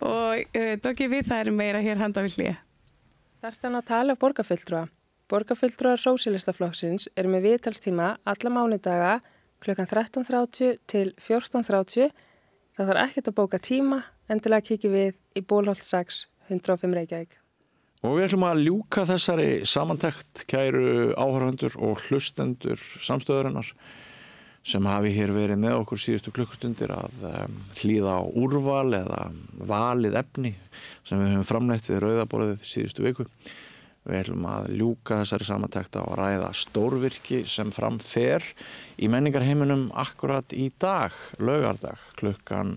og Doggi við það eru meira hér handa við hlýja Þarftan að tala borgarfulltrúar Sósíalistaflokksins eru með viðtalstíma alla mánudaga klukkan 13:30 til 14:30 það þarf ekkert að bóka tíma endilega kikið við í Bólholt 6 105 Reykjavík. Og við ætlum að ljúka þessari samantekt kæru áhorfendur og hlustendur samstöðurinnar sem hafi hér verið með okkur síðustu klukkustundir að hlýða á úrval eða valið efni sem við höfum framleitt við rauðaborðið síðustu viku. Við ætlum að ljúka þessari samantekt á að ræða stórvirki sem framfer í menningarheiminum akkurat í dag, laugardag, klukkan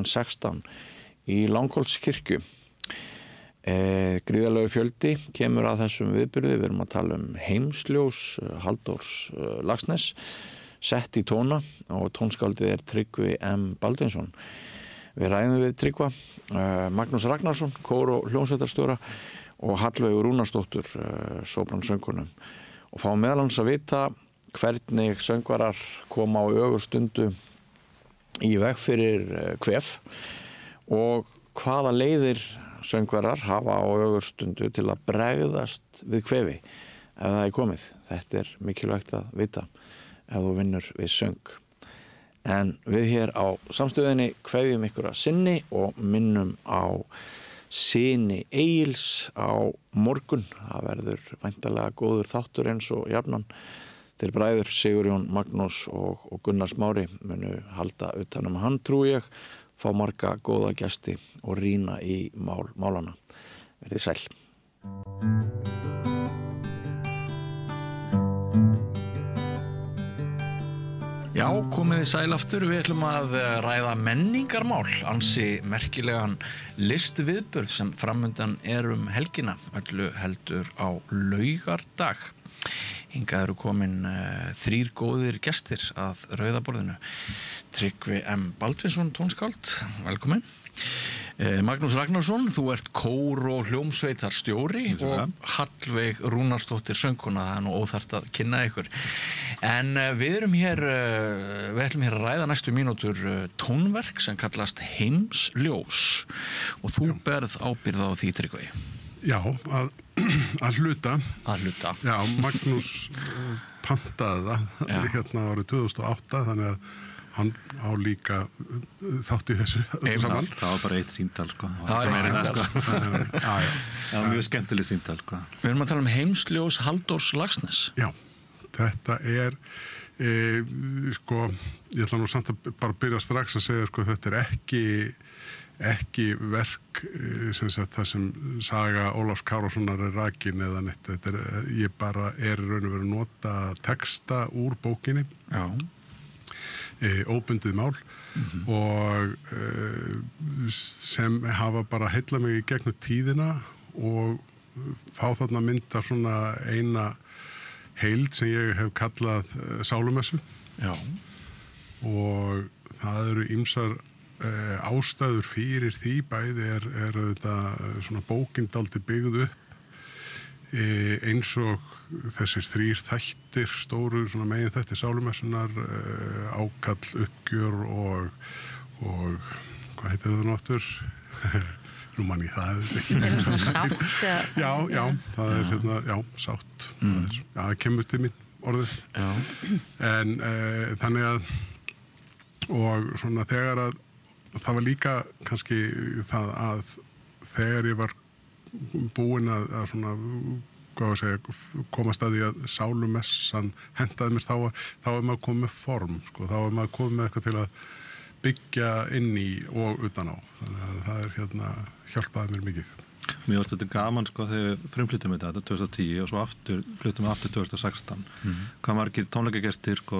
16 í Langholtskirkju. Gríðarlegu fjöldi kemur að þessum viðburði, við erum að tala Heimsljós Halldórs Laxness sett í tóna og tónskáldið Tryggvi M. Baldvinsson. Við ræðum við Tryggva, Magnús Ragnarsson, kór- og hljómsveitarstjóra og Hallveigu Rúnarsdóttur, sópransöngkonum, og fá meðal hans að vita hvernig söngvarar koma á ögurstundu í veg fyrir kvef og hvaða leiðir söngvarar hafa á ögurstundu til að bregðast við kvefi ef það er komið. Þetta er mikilvægt að vita ef þú vinnur við söng. En við hér á Samstöðinni kveðjum ykkur að sinni og minnum á syni Egils á morgun. Það verður væntanlega góður þáttur eins og jafnan. Þeir bræður Sigurjón Magnús og Gunnar Smári munu halda utan hann, trúi ég, fá marga góða gesti og rýna í málana. Verðið sæl. Já, komið þið sæl aftur. Við ætlum að ræða menningarmál, ansi merkilegan listviðburð sem framundan helgina, öllu heldur á laugardag. Hingað eru komin 3 góðir gestir að rauðaborðinu. Tryggvi M. Baldvinsson, tónskáld, velkomin. Magnús Ragnarsson, þú ert kór- og hljómsveitarstjóri og Hallveig Rúnarsdóttir söngkona, það er nú óþarft að kynna ykkur. En við ætlum hér að ræða næstu mínútur tónverk sem kallast Heimsljós og þú berð ábyrgð á því, Tryggvi. Já, að hluta. Að hluta. Já, Magnús pantaði það hérna árið 2008, þannig að hann á líka þátt í þessu saman. Það var bara eitt símtal, sko. Það var eitt símtal. Það var mjög skemmtileg símtal, sko. Við erum að tala Heimsljós Halldórs Laxness. Já, þetta sko, ég ætla nú samt að bara byrja strax að segja, sko, þetta er ekki verk sem sagt það sem saga Ólafs Kárasonar rakin eða neitt. Ég bara raun og veru að nota texta úr bókinni. Já. Óbundið mál og sem hafa bara heillað mig í gegnum tíðina og fá þarna mynda svona eina heild sem ég hef kallað sálumessu. Já. Og það eru ýmsar ástæður fyrir því, bæði þetta svona bókin dálítið byggð upp eins og þessir 3 þættir stóru svona megin þættir sálumessunar, ákall, uppgjör og hvað heitir það náttúr? Nú man ég það ekki. Er það svona sátt? Já, það hérna, sátt. Það kemur til mín orðið. En þannig að og svona þegar að það var líka kannski það að þegar ég var búinn að svona komast að því að sálumessan hentaði mér, þá maður komið með form, sko, þá maður komið með eitthvað til að byggja inn í og utan á, þannig að það hjálpaði mér mikið. Mér varst þetta gaman, sko, þegar við frumflyttum þetta 2010 og svo fluttum við aftur 2016. Hvað margir tónleikagestir, sko,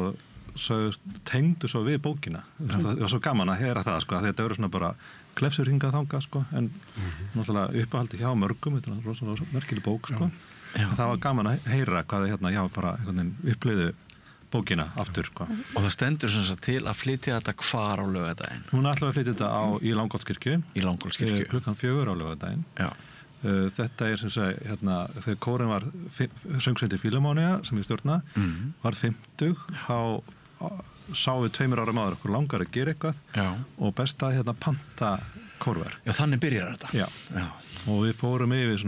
tengdu svo við bókina. Það var svo gaman að heyra það, sko, að þetta eru svona bara glefsur hingað þangað, sko, en náttúrulega uppáhaldi hjá mörgum, þetta er rosalega merkileg bók, sko. Það var gaman að heyra hvað þið bara upplifðu bókina aftur, sko. Og það stendur sem sagt til að flytja þetta hvar á laugardaginn? Hún ætlaði að flytja þetta í Langholtskirkju. Í Langholtskirkju. Klukkan 4 á laugardaginn. Já. Þetta er sem sagt, þegar kórinn var söngsveitir Fílamónia sem ég stjórna, var 50, þá sáum við 2 árum áður okkur langar að gera eitthvað og best að panta kórverk. Já, þannig byrjar þetta. Já. Og við fórum yfir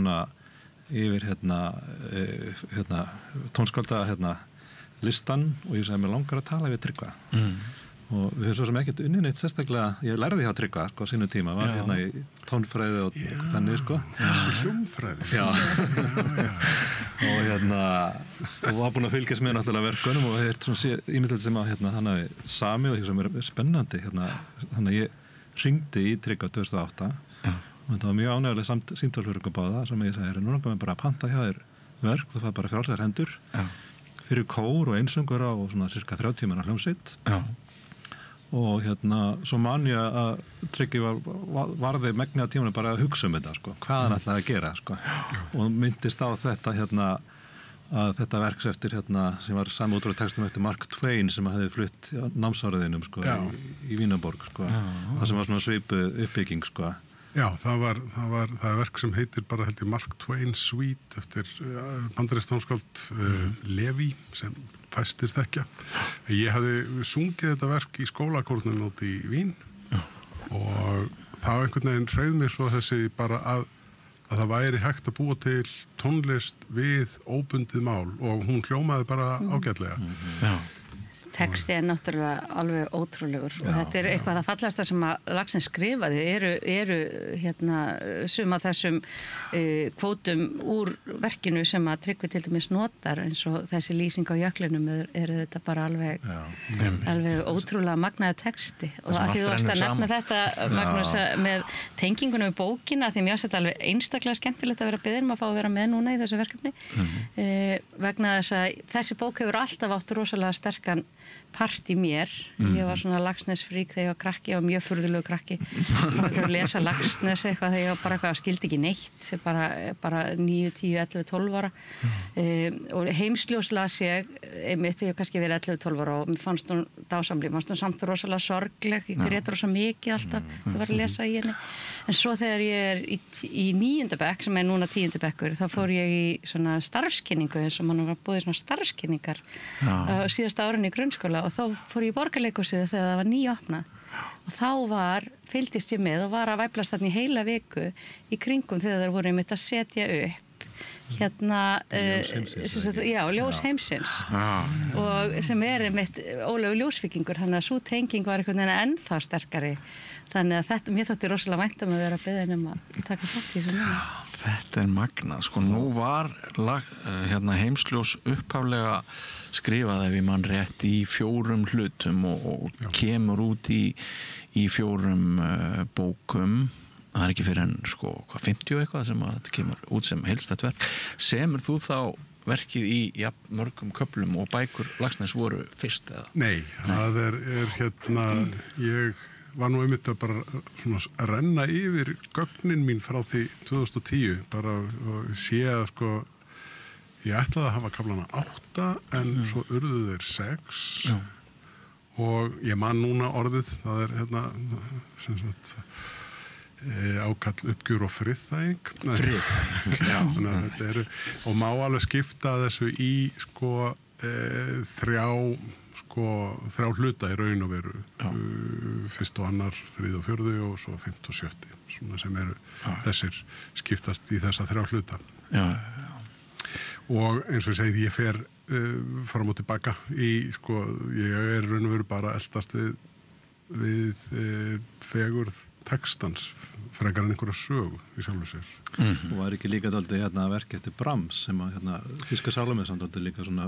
tónskálda listan og ég sagði mér langar að tala við Tryggva. Og við höfum svo sem ekkert unnið neitt sérstaklega, ég lærði hjá Tryggva, sko, á sínu tíma, var í tónfræði og þannig, sko. Hljómfræði. Já. Og var búin að fylgjast með náttúrulega verkunum og það svona ímyndilegt sem að hann hafi sami og því sem er spennandi, þannig að ég hringdi í Tryggva 2008 og þetta var mjög ánæguleg símtal fyrir okkur báða sem ég sagði, nú langar mér bara að panta hjá þér verk, þú fær bara frjálsar hendur fyrir kór og einsöngur á svona cirka 30 tíma hljómsveit. Og svo man ég að Tryggvi varði megni af tímanum bara að hugsa þetta, sko, hvað hann ætlaði að gera, sko. Og myndist á þetta að þetta verks eftir sem var samútrúið textum eftir Mark Twain sem hefði flutt námsáriðinum sko, í Vínarborg sko. Það sem var svona svipuð uppbygging sko. Já, það er verk sem heitir bara held ég Mark Twain Suite eftir bandarískt tónskáld Levi sem fæstir þekkja. Ég hafði sungið þetta verk í skólakórnum út í Vín og það einhvern veginn hreif mig svo þessi bara að það væri hægt að búa til tónlist við óbundið mál og hún hljómaði bara ágætlega. Texti er náttúrulega alveg ótrúlegur og þetta eitthvað það fallasta sem að Laxness skrifaði eru sum af þessum kvótum úr verkinu sem að Tryggvi til dæmis notar eins og þessi lýsing á jöklinum eru þetta bara alveg ótrúlega magnaði texti og að því þú varst að nefna þetta Magnús með tengingunum við bókina því mér finnst þetta alveg einstaklega skemmtilegt að vera beðin að fá að vera með núna í þessu verkefni vegna þess að þessi bók hefur alltaf átt rosalega sterkan part í mér. Ég var svona Laxness-frík þegar ég var krakki, ég var mjög furðulegu krakki. Ég var að lesa Laxness eitthvað þegar ég var bara eitthvað, skildi ekki neitt, bara 9, 10, 11, 12 ára. Og Heimsljós las ég einmitt þegar ég kannski verið 11, 12 ára og mér fannst hún dásamleg, fannst hún samt rosalega sorgleg, ég grét rosa mikið alltaf, ég var að lesa í henni. En svo þegar ég er í 9. bekk, sem er núna 10. bekkur, þá fór ég í svona starfskynningu, eins og mann var búið svona starfskynningar á síðasta árinu í grunnskóla og þá fór ég í Borgarleikhúsið þegar það var nýopnað og þá fylgdist ég með og var að væplast þarna í heila viku í kringum þegar þeir voru einmitt að setja upp Ljós heimsins og sem er einmitt Ólafur ljósvíkingur þannig að sú tenging var einhvern veginn ennþá sterkari þannig að þetta, mér þótti rosalega vænt að vera beðin að taka þátt í þessu núna. Þetta er magnað, sko nú var Heimsljós upphaflega skrifað ef ég mann rétt í 4 hlutum og kemur út í 4 bókum það er ekki fyrir en 50 eitthvað sem að þetta kemur út sem heildstætt verk. Semur þú þá verkið í mörgum köflum og bækur Laxness voru fyrst eða? Nei, það er ég var nú einmitt að bara svona renna yfir gögnin mín frá því 2010 bara og sé að ég ætlaði að hafa kaflana 8 en svo urðu þeir 6 og ég man núna orðið það er sem sagt ákall uppgjör og friðþæging og má alveg skipta þessu í 3 hluta í raun og veru 1., 2., 3. og 4. og svo 5. og 7. svona sem eru þessir skiptast í þessa 3 hluta og eins og ég segi ég fer fram og tilbaka í ég er raun og veru bara eldast við fegurð textans frekar en einhverja sögu í sjálfu sér. Og var ekki líka dálítið verk eftir Brahms sem að Þýska Salómesan dálítið líka svona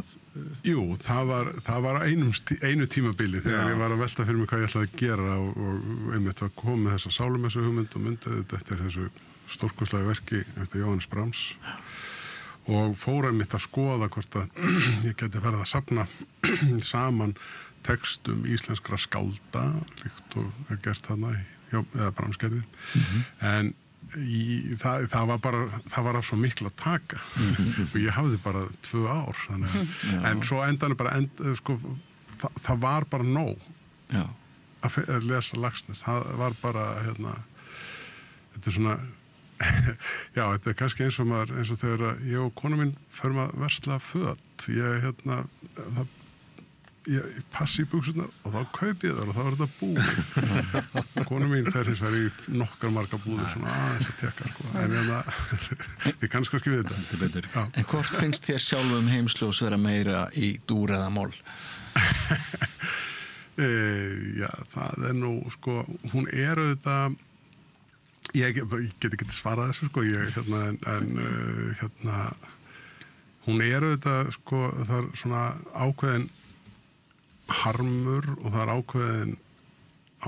Jú, það var einu tímabili þegar ég var að velta fyrir mig hvað ég ætlaði að gera og einmitt að koma með þessa Salómesu hugmynd og myndið þetta eftir þessu stórkostlega verki eftir Jóhannes Brahms og fór einmitt að skoða hvort að ég geti farið að safna saman textum íslenskra skálda líkt og er gert þarna eða Brahmsgerði en það var af svo miklu að taka og ég hafði bara 2 ár en svo endan bara það var bara nóg að lesa Laxness það var bara þetta er svona já, þetta er kannski eins og þegar ég og konu mín förum að versla föt ég passi í buxurnar og þá kaupi ég þar og þá er þetta búið konu mín fer hins vegar í nokkar marga búður svona aðeins að tekka en ég kannski við þetta En hvort finnst þér sjálfum Heimsljós vera meira í dúr eða mól? Já, það er nú hún er auðvitað ég get ekki svarað þessu hún er auðvitað það er svona ákveðin harmur og það er ákveðin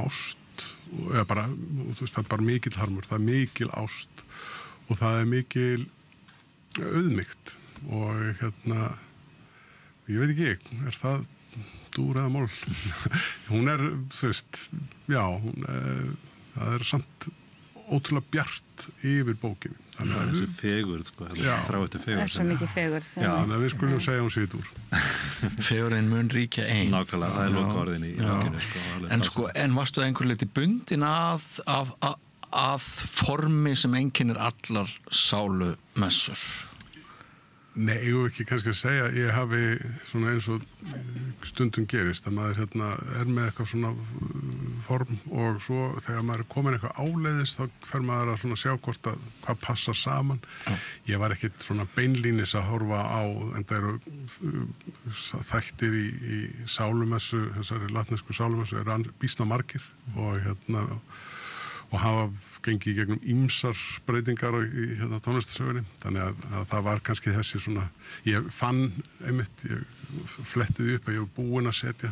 ást eða bara, það er bara mikil harmur það er mikil ást og það er mikil auðmýkt og ég veit ekki, er það dúr eða mól hún er, það er samt ótrúlega bjart yfir bókinni. Þannig að þessi fegurð, sko, þrá eftir fegurð. Það er svo mikið fegurð. Þannig að við skulum segja hún svit úr. Fegurðin mun ríkja ein. Nákvæmlega, það er lokaorðin í bókinni, sko. En varstu það einhver leiti bundin að formi sem einkennir allar sálumessur? Nei, ég vil ekki kannski að segja, ég hafi svona eins og stundum gerist, að maður er með eitthvað svona form og svo þegar maður er komin eitthvað áleiðis þá fer maður að svona sjá hvort að hvað passar saman. Ég var ekkit svona beinlínis að horfa á, en það eru þættir í sálumessu, þessari latnesku sálumessu býsna margir og hafa gengið gegnum ýmsar breytingar í tónlistarsögunni. Þannig að það var kannski þessi svona, ég fann einmitt, ég flettiði upp að ég var búinn að setja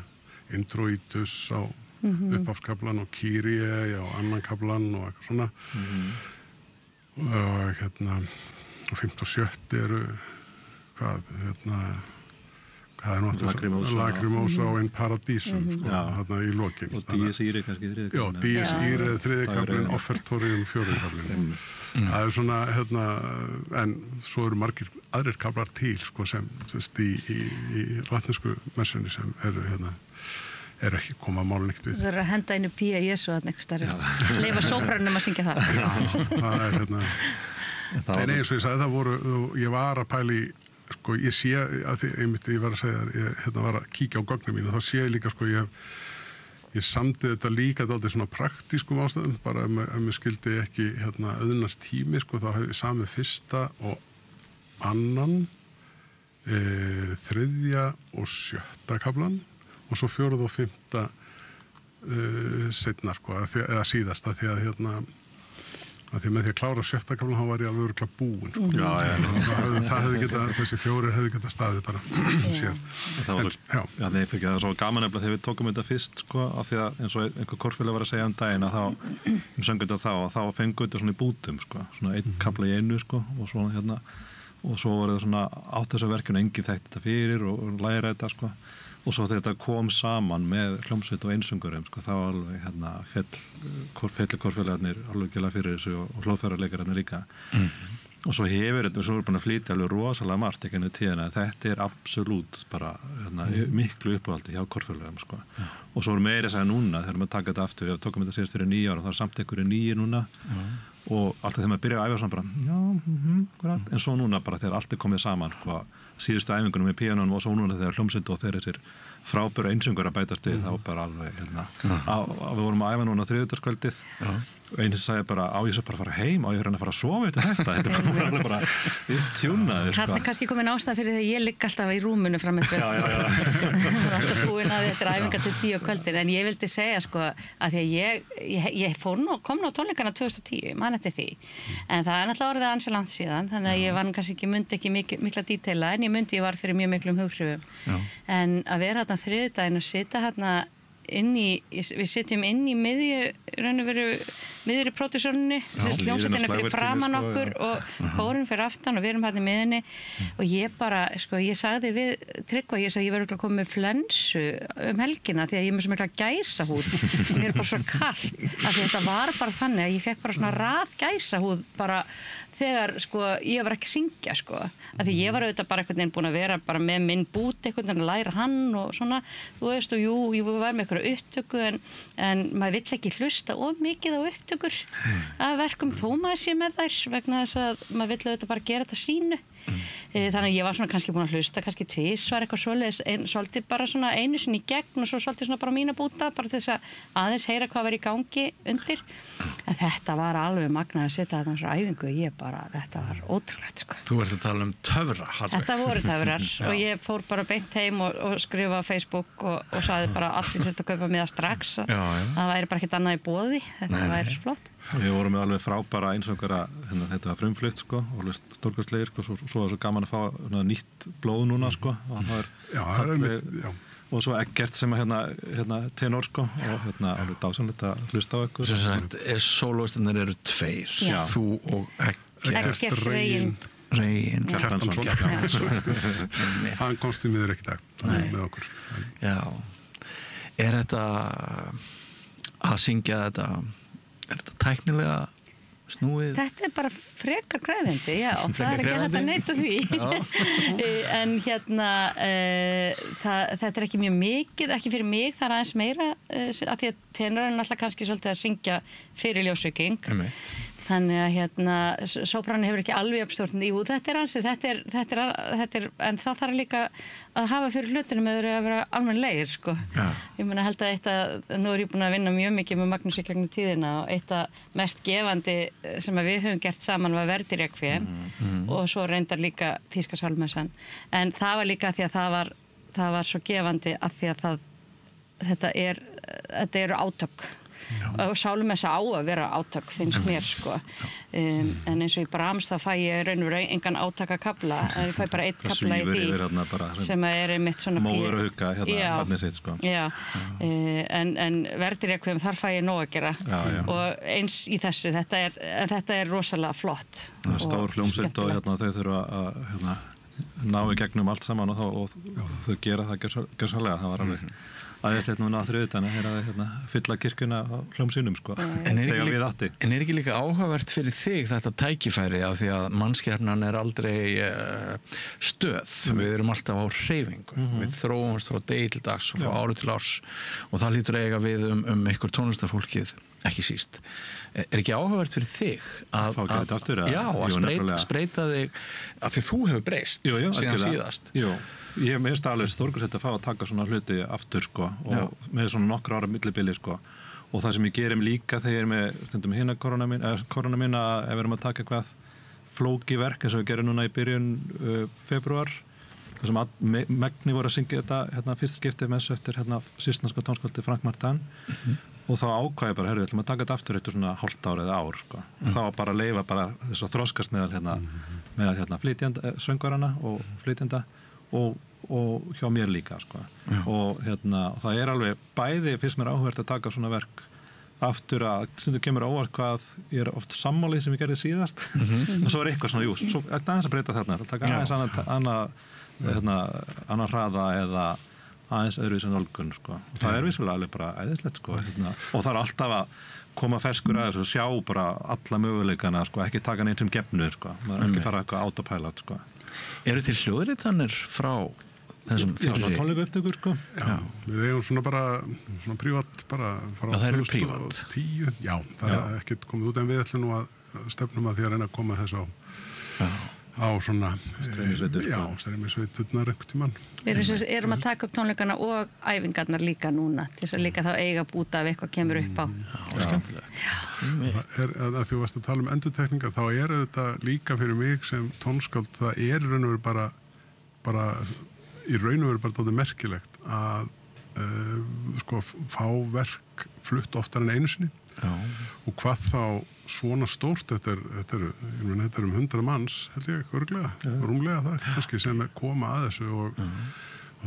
introitus á upphafskaflan og Kyrie á annan kaflan og eitthvað svona. Og 5. og 7. eru hvað er náttúrulega Lacrimosa og In Paradisum í lokin. Og Dies Irae kannski í þriðja kaflinn. Já, Dies Irae þriðja kaflinn, Offertorium fjórða kaflinn. Það er svona, en svo eru margir aðrir kaflar til, sko, sem í latnesku messunni sem eru ekki koma málun ekkert við. Þú verður að henda einu Pía Jesu að nekkur starri. Leifa sópranum að syngja það. Já, það er en eins og ég sagði, ég var að pæla í, sko, ég sé að ég var að segja, ég var að kíkja á gögnum mínu, þá sé ég líka, sko, ég samdi þetta líka dálítið svona praktískum ástæðum, bara ef mér skildi ekki auðnast tími, sko, þá hef ég samið 1. og 2., 3. og 7. kaflan og svo 4. og 5. seinna, sko, eða síðasta, því að með því að klára 7. kaflan þá var ég alveg örugglega búinn, sko. Það hefði getað, þessi 4 hefði getað staðið bara sér. Það er svo gaman nefnilega þegar við tókum þetta fyrst, sko, af því að eins og einhver korfélag var að segja daginn að söngum þetta þá fengum þetta svona í bútum, sko, svona einn kafla í einu, sko, og svona og svo var það svona átt þessu verkinu enginn þekkt þetta fyrir og læra þetta, sko. Og svo þetta kom saman með hljómsveit og einsöngurum, sko, þá alveg korfélagarnir alveg gæla fyrir þessu og hljóðfærarleikararnir líka. Og svo hefur þetta, svo er búin að flytja alveg rosalega margt ekki enn tíðina, þetta er absolutt bara miklu uppáhaldi hjá korfélagum, sko. Og svo er meira að segja núna, þegar maður taka þetta aftur, við tókum þetta síðast fyrir 9 ára, það er samt einhverju 9 núna og alltaf þegar maður byrja að æfa svona bara, en svo núna bara þegar allt er komið saman, sko, síðustu æfingunum með píanónum og svo núna þegar hljómsveit og þegar þessir frábæru einsöngur að bætast við, þá bara alveg við vorum að æfa núna á þriðjudagskvöldið og einu sagði bara, á ég svo bara að fara heim, á ég að fara að sofa eftir þetta er alveg bara upptjúnaður, sko. Þarna er kannski komin ástæða fyrir þegar ég ligg alltaf í rúmunu fram eftir það er alltaf búin að þetta er æfingar til 10 á kvöldin, en ég vildi segja, sko, að því að ég kom nú á tónleikana 2010, man eftir því, en það er náttúrulega orðið ansi langt síðan, þannig að ég var kannski mundi ekki mikla díteila, en ég var fyrir mjög miklum hughrifum, en að vera þarna þriðjudaginn og sitja þarna við sitjum inn í miðri pródúsjóninni, hljómsveitin er fyrir framan okkur og kórinn fyrir aftan og við erum hérna í miðunni og ég bara, sko, ég sagði við Tryggva, ég sagði ég verður að koma með flensu helgina því að ég er með svo mikla gæsahúð og mér er bara svo kallt af því þetta var bara þannig að ég fekk bara svona rað gæsahúð bara þegar, sko, ég var ekki að syngja, sko, af því ég var auðvitað bara einhvern veginn búin að vera bara með minn bút einhvern veginn að læra hann og svona, þú veist, og jú, ég var með einhverju upptöku en maður vill ekki hlusta of mikið á upptökur af verkum þó maður sé með þær vegna þess að maður vill auðvitað bara gera þetta sínu. Þannig að ég var svona kannski búin að hlusta kannski tvisvar eitthvað svoleiðis svolítið bara svona einu sinni í gegn og svo svolítið svona bara mína búta bara til þess að aðeins heyra hvað var í gangi undir en þetta var alveg magnað að setja þetta á æfingu þetta var ótrúlegt, sko. Þú ert að tala um töfra harfi. Þetta voru töfrar og ég fór bara beint heim og skrifa á Facebook og sagði bara allir þetta að kaupa miða strax og það væri bara ekkert annað í boði þetta væri svo flott. Við vorum með alveg frábæra einsöngara, þetta var frumflutt, sko, og stórkostlegir, sko, svo er svo gaman að fá nýtt blóð núna, sko, og það er og svo Eggert sem að tenor, sko, og alveg dásamlegt að hlusta á ykkur. Sem sagt, sólóistarnir eru 2, þú og Eggert Reginn Kjartansson. Hann komst í miður ekki dag með okkur. Já, er þetta að syngja þetta er þetta tæknilega snúið? Þetta bara frekar kræfindi, já, það ekki hægt að neita því. En þetta ekki mjög mikið, ekki fyrir mig, það aðeins meira, af því að tenorinn alltaf kannski svolítið að syngja fyrir ljósveiking. Þannig að sópranin hefur ekki alveg uppstórn. Jú, þetta en það þarf líka að hafa fyrir hlutinu með að vera almennlegir, sko. Ég meina held að nú ég búin að vinna mjög mikið með Magnúsi gegnum tíðina og eitt af mest gefandi sem við höfum gert saman var Verdi Requiem og svo reyndar líka Þýska sálmessan. En það var líka því að það var svo gefandi af því að þetta eru átök. Og sálumessa á að vera átök finnst mér sko en eins og í Brahms þá fæ ég raunverulega engan átakakafla en ég fæ bara eitt kafla í því sem er einmitt svona móður og hugga barnið sitt sko en Verdi Requiem þar fæ ég nóg að gera og eins í þessu þetta er rosalega flott stór hljómsveit og þau þurfa að ná í gegnum allt saman og þau gera það gjörsamlega það var alveg aðeins núna á þriðjudaginn að fylla kirkjuna á hljómsveinum sko, þegar við átti. En er ekki líka áhugavert fyrir þig þetta tækifæri af því að mannskjarnan er aldrei stöð, við erum alltaf á hreyfingu, við þróumst frá degi til dags og frá ári til árs og það hlýtur að eiga við ykkur tónlistarfólkið, ekki síst. Er ekki áhugavert fyrir þig að spreita þig af því þú hefur breyst síðan síðast? Jú. Ég meðst alveg stórkursett að fá að taka svona hluti aftur sko og með svona nokkra ára millibili sko og það sem ég gerum líka þegar ég með stundum hérna korona mín að ef við erum að taka eitthvað flóki verk eins og við gerum núna í byrjun febrúar þar sem megni voru að syngja þetta fyrst skiptið með þessu eftir sýsnarska tónskvöldi Frank Martin og þá ákvæði bara, við ætlum að taka þetta aftur eftir svona hálft ár eða ár sko og þá bara leifa bara þess að þroskast meðal flytjenda, söngvarana og flytjenda og hjá mér líka sko. Og það er alveg bæði fyrst mér áhugavert að taka svona verk aftur að stundum kemur óvart hvað ég er oft sammálið sem ég gerði síðast og svo er eitthvað svona, svo aðeins að breyta þarna taka aðeins annar hraða eða aðeins öðruvísi nálgun sko. Það er vissulega alveg bara æðislegt sko, og það er alltaf að koma ferskur að þessu og sjá bara alla möguleikana sko, ekki taka neitt sem gefnu sko, ekki fara eitthvað autopilot sko. Eru til hljóðritanir frá þessum fyrri? Tónleika upptökur sko. Já, við eigum svona prívat bara frá 2010. Já, það er ekkert komið út en við ætlum nú að stefnum að því að reyna að koma þess á svona streymisveiturnar einhvern tímann. Erum að taka upp tónleikana og æfingarnar líka núna til þess að líka þá eiga búta af eitthvað kemur upp á. Að þú varst að tala um endurtekningar þá er þetta líka fyrir mig sem tónskáld það er raun og veru bara í raun og veru bara dálítið merkilegt að sko fá verk flutt oftar en einu sinni og hvað þá svona stórt þetta er 100 manns held ég, örglega, rúmlega það kannski sem koma að þessu og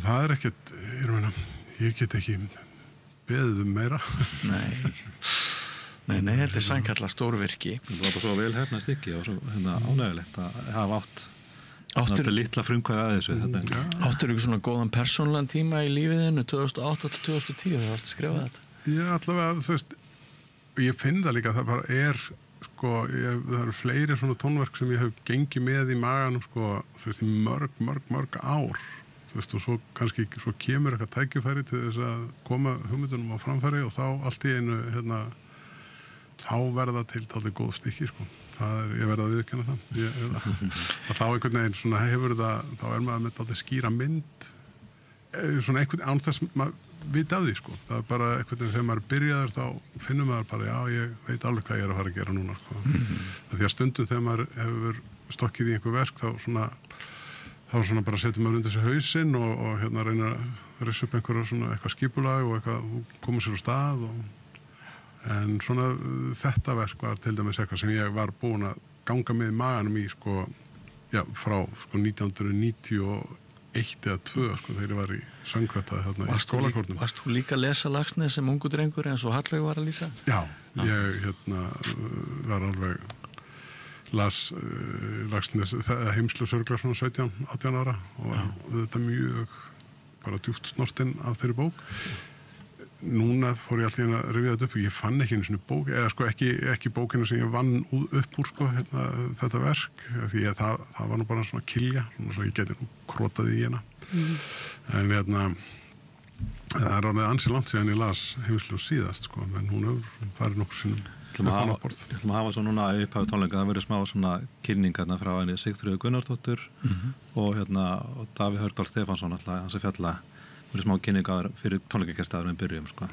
það er ekkert ég get ekki beðið meira Nei, þetta er sannkalla stórvirki það var bara svo vel hefnast ekki og svo ánægilegt að hafa átt litla frumkvæði að þessu Áttur ykkur svona góðan persónulegan tíma í lífiðinu 2008 til 2010 þegar varst að skrifa þetta? Já, allavega, þú veist ég finn það líka, það bara er sko, það eru fleiri svona tónverk sem ég hef gengið með í maganum sko, þú veist, í mörg ár þú veist, og svo kannski svo kemur eitthvað tækifæri til þess að koma hugmyndunum á framfæri og þá allt í einu þá verða til talið góð stykki sko, ég verða að viðurkenna það þá einhvern veginn svona hefur það, þá er maður með talið skýra mynd svona einhvern án þess maður vita af því sko, það er bara einhvern veginn þegar maður byrjaður þá finnum maður bara já ég veit alveg hvað ég er að fara að gera núna sko. Því að stundum þegar maður hefur stokkið í einhver verk þá svona bara setjum maður undir sig hausinn og reynir að rissa upp eitthvað skipulag og eitthvað koma sér á stað en svona þetta verk var til dæmis eitthvað sem ég var búin að ganga með í maganum í sko, já, frá sko 1991 eða 2 sko þegar ég var í söngrættaði þarna í skólakórnum. Varst þú líka að lesa Laxness sem ungu drengur eins og Hallveig var að lýsa? Já, ég var alveg las Laxness Heimslu Sörgla svona 17-18 ára og þetta mjög bara djúpt snortinn af þeirri bók. núna fór ég alltaf að rifja þetta upp og ég fann ekki einu svona bók, eða sko ekki bókina sem ég vann upp úr sko, þetta verk, því að það var nú bara svona kilja, svona svo ég geti nú krotaði í hana. En það er orðið ansi langt síðan ég las Heimsljós síðast sko, en hún hefur farið nokkur sinnum. Ég ætlum að hafa svo núna í upphafi tónleika, það verið smá svona kynning frá henni Sigþrúði Gunnarsdóttur og Davíð Hörgdal Stefánsson alltaf, hans fjalla verið smá kynningar fyrir tónleikakerstaður en byrjum sko.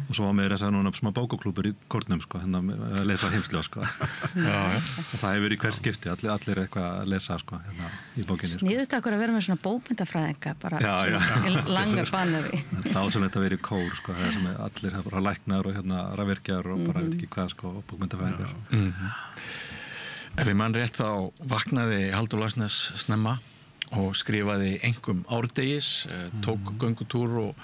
Og svo var með þess að núna smá bókaklúbur í kórnum sko, að lesa Heimsljós sko. Og það hefur í hver skipti, allir eitthvað að lesa sko, í bókinni. Sniðut okkur að vera með svona bókmyndafræðinga bara langa bannaði. Það er ásvöldið að vera í kór sko, það sem allir hafa bara læknar og rafvirkjar og bara veit ekki hvað sko, bókmyndafræðingar. Ef ég mann rétt þá vaknaði Halldór Laxness snemma og skrifaði einkum árdegis, tók göngutúr og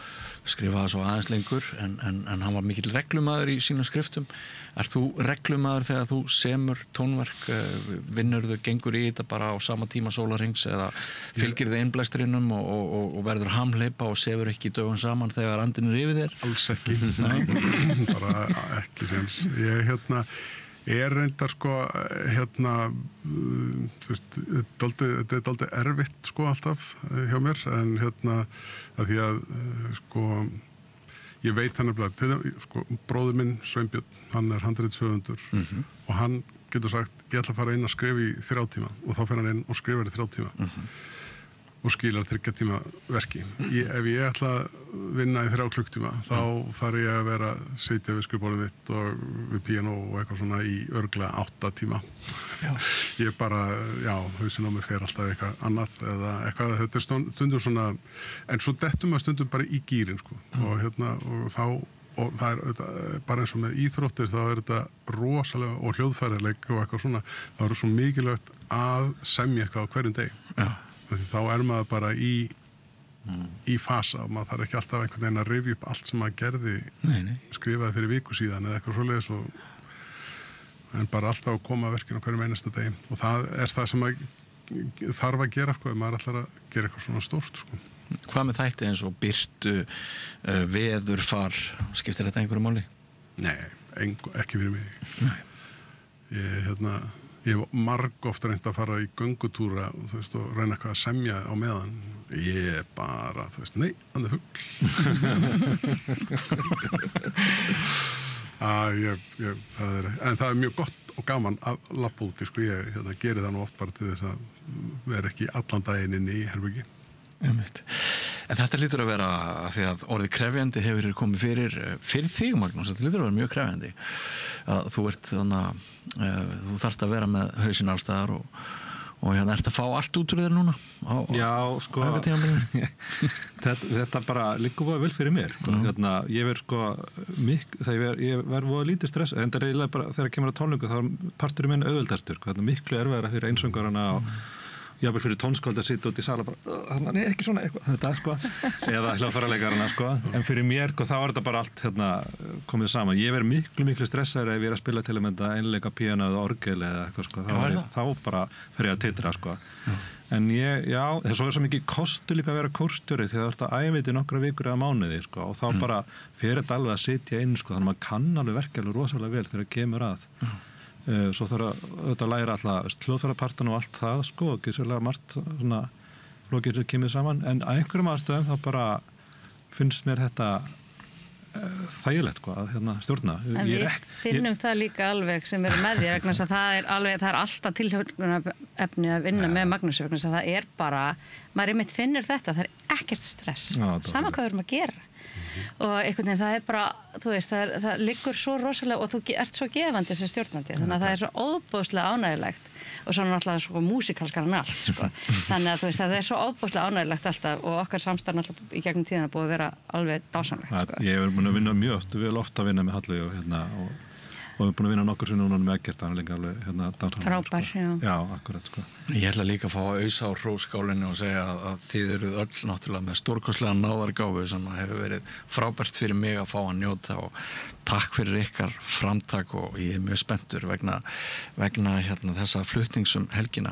skrifaði svo aðeins lengur en hann var mikill reglumaður í sínum skriftum. Er þú reglumaður þegar þú semur tónverk, vinnurðu, gengur í þetta bara á sama tíma sólarhrings eða fylgir þið innblæstrinum og verður hamhleypa og sefur ekki dögum saman þegar andinn er yfir þér? Alls ekki, bara ekki séns. Ég reyndar sko, þú veist, þetta er dálítið erfitt sko alltaf hjá mér, en að því að sko, ég veit hann sko, bróður minn Sveinbjörn, hann er handritshöfundur og hann getur sagt, ég ætla að fara inn að skrifa í 3 tíma og þá fer hann inn og skrifar í 3 tíma og skilar 3 tíma verki. Ef ég ætla að vinna í 3 klukktíma þá þarf ég að vera að sitja við skrifborðið mitt og við píanó og eitthvað svona í örugglega 8 tíma. Ég bara, hausinn á mig fer alltaf eitthvað annað eða eitthvað, þetta er stundum svona, en svo dettum maður stundum bara í gírinn sko og það er bara eins og með íþróttir, þá er þetta rosalega og hljóðfærileik og eitthvað svona, það er svo mikilvægt að semja eitthvað á hverjum degi. Því þá er maður bara í fasa og maður þarf ekki alltaf einhvern veginn að rifja upp allt sem maður gerði skrifaði fyrir viku síðan eða eitthvað svoleiðis en bara alltaf að koma að verkinu á hverjum einasta degi og það er það sem maður þarf að gera sko, ef maður ætlar að gera eitthvað svona stórt sko. Hvað með þætti eins og birtu, veðurfar, skiptir þetta einhverju máli? Nei, ekki fyrir mig. Ég hef margoft reynt að fara í göngutúra þú veist, og reyna eitthvað að semja á meðan. Ég bara, þú veist, nei, hann er fugl. En það er mjög gott og gaman að lappa úti, sko. Ég geri það nú oft bara til þess að vera ekki allan daginn inn í herbergi. En þetta lítur að vera, því að orðið krefjandi hefur komið fyrir þig, Magnús, þetta lítur að vera mjög krefjandi að þú ert þannig að þú þarft að vera með hausinn allstaðar og ert að fá allt út úr þér núna Já, sko þetta bara liggur vel fyrir mér ég verð sko ég verð voða lítið stress en það er eiginlega bara þegar kemur að tónleiku þá er parturinn minn auðveldastur miklu erfiðara fyrir einsöngarana og jafnvel fyrir tónskáld að sitja út í sala bara, nei, ekki svona eitthvað, þetta sko eða hljóðfæralekarana sko, en fyrir mér þá er þetta bara allt komið saman ég verð miklu stressaður ef ég er að spila til að mynda einleika píano eða orgel eða eitthvað sko, þá bara fer ég að titra sko en þess er svo mikið kostu líka að vera kórstjóri því það ert að æfa þetta í nokkra vikur eða mánuði sko, og þá bara fer þetta alveg að sitja inn sko, þannig að maður kann alveg verka alveg rosalega vel þegar það kemur að svo þarf að læra alltaf hljóðfærapartan og allt það sko og ekki sérlega margt svona flókir sem kemur saman en á einhverjum aðstöðum þá bara finnst mér þetta þægilegt sko að stjórna en við finnum það líka alveg sem eru með þér vegna það er alltaf tilhörnarefni að vinna með Magnúsi vegna það er bara, maður einmitt finnur þetta það er ekkert stress, sama hvað við erum að gera og einhvern veginn það er bara þú veist, það liggur svo rosalega og þú ert svo gefandi sem stjórnandi þannig að það er svo óbúðslega ánægilegt og svo náttúrulega svo músikalskar en allt sko. Þannig að þú veist, það er svo óbúðslega ánægilegt alltaf og okkar samstarf náttúrulega í gegnum tíðina búið að vera alveg dásamlegt sko. Ég hef búin að vinna mjög vel ofta að vinna með Hallu og og við erum búin að vinna nokkur sem núna með Eggert, hann er líka alveg dansarmaður. Frábær, sko. Já, akkurat, sko. Ég ætla líka að fá að ausa á hróskálinni og segja að þið eruð öll náttúrulega með stórkostlega náðargáfu sem hefur verið frábært fyrir mig að fá að njóta og takk fyrir ykkar framtak og ég er mjög spenntur vegna þessa flutningsum helgina.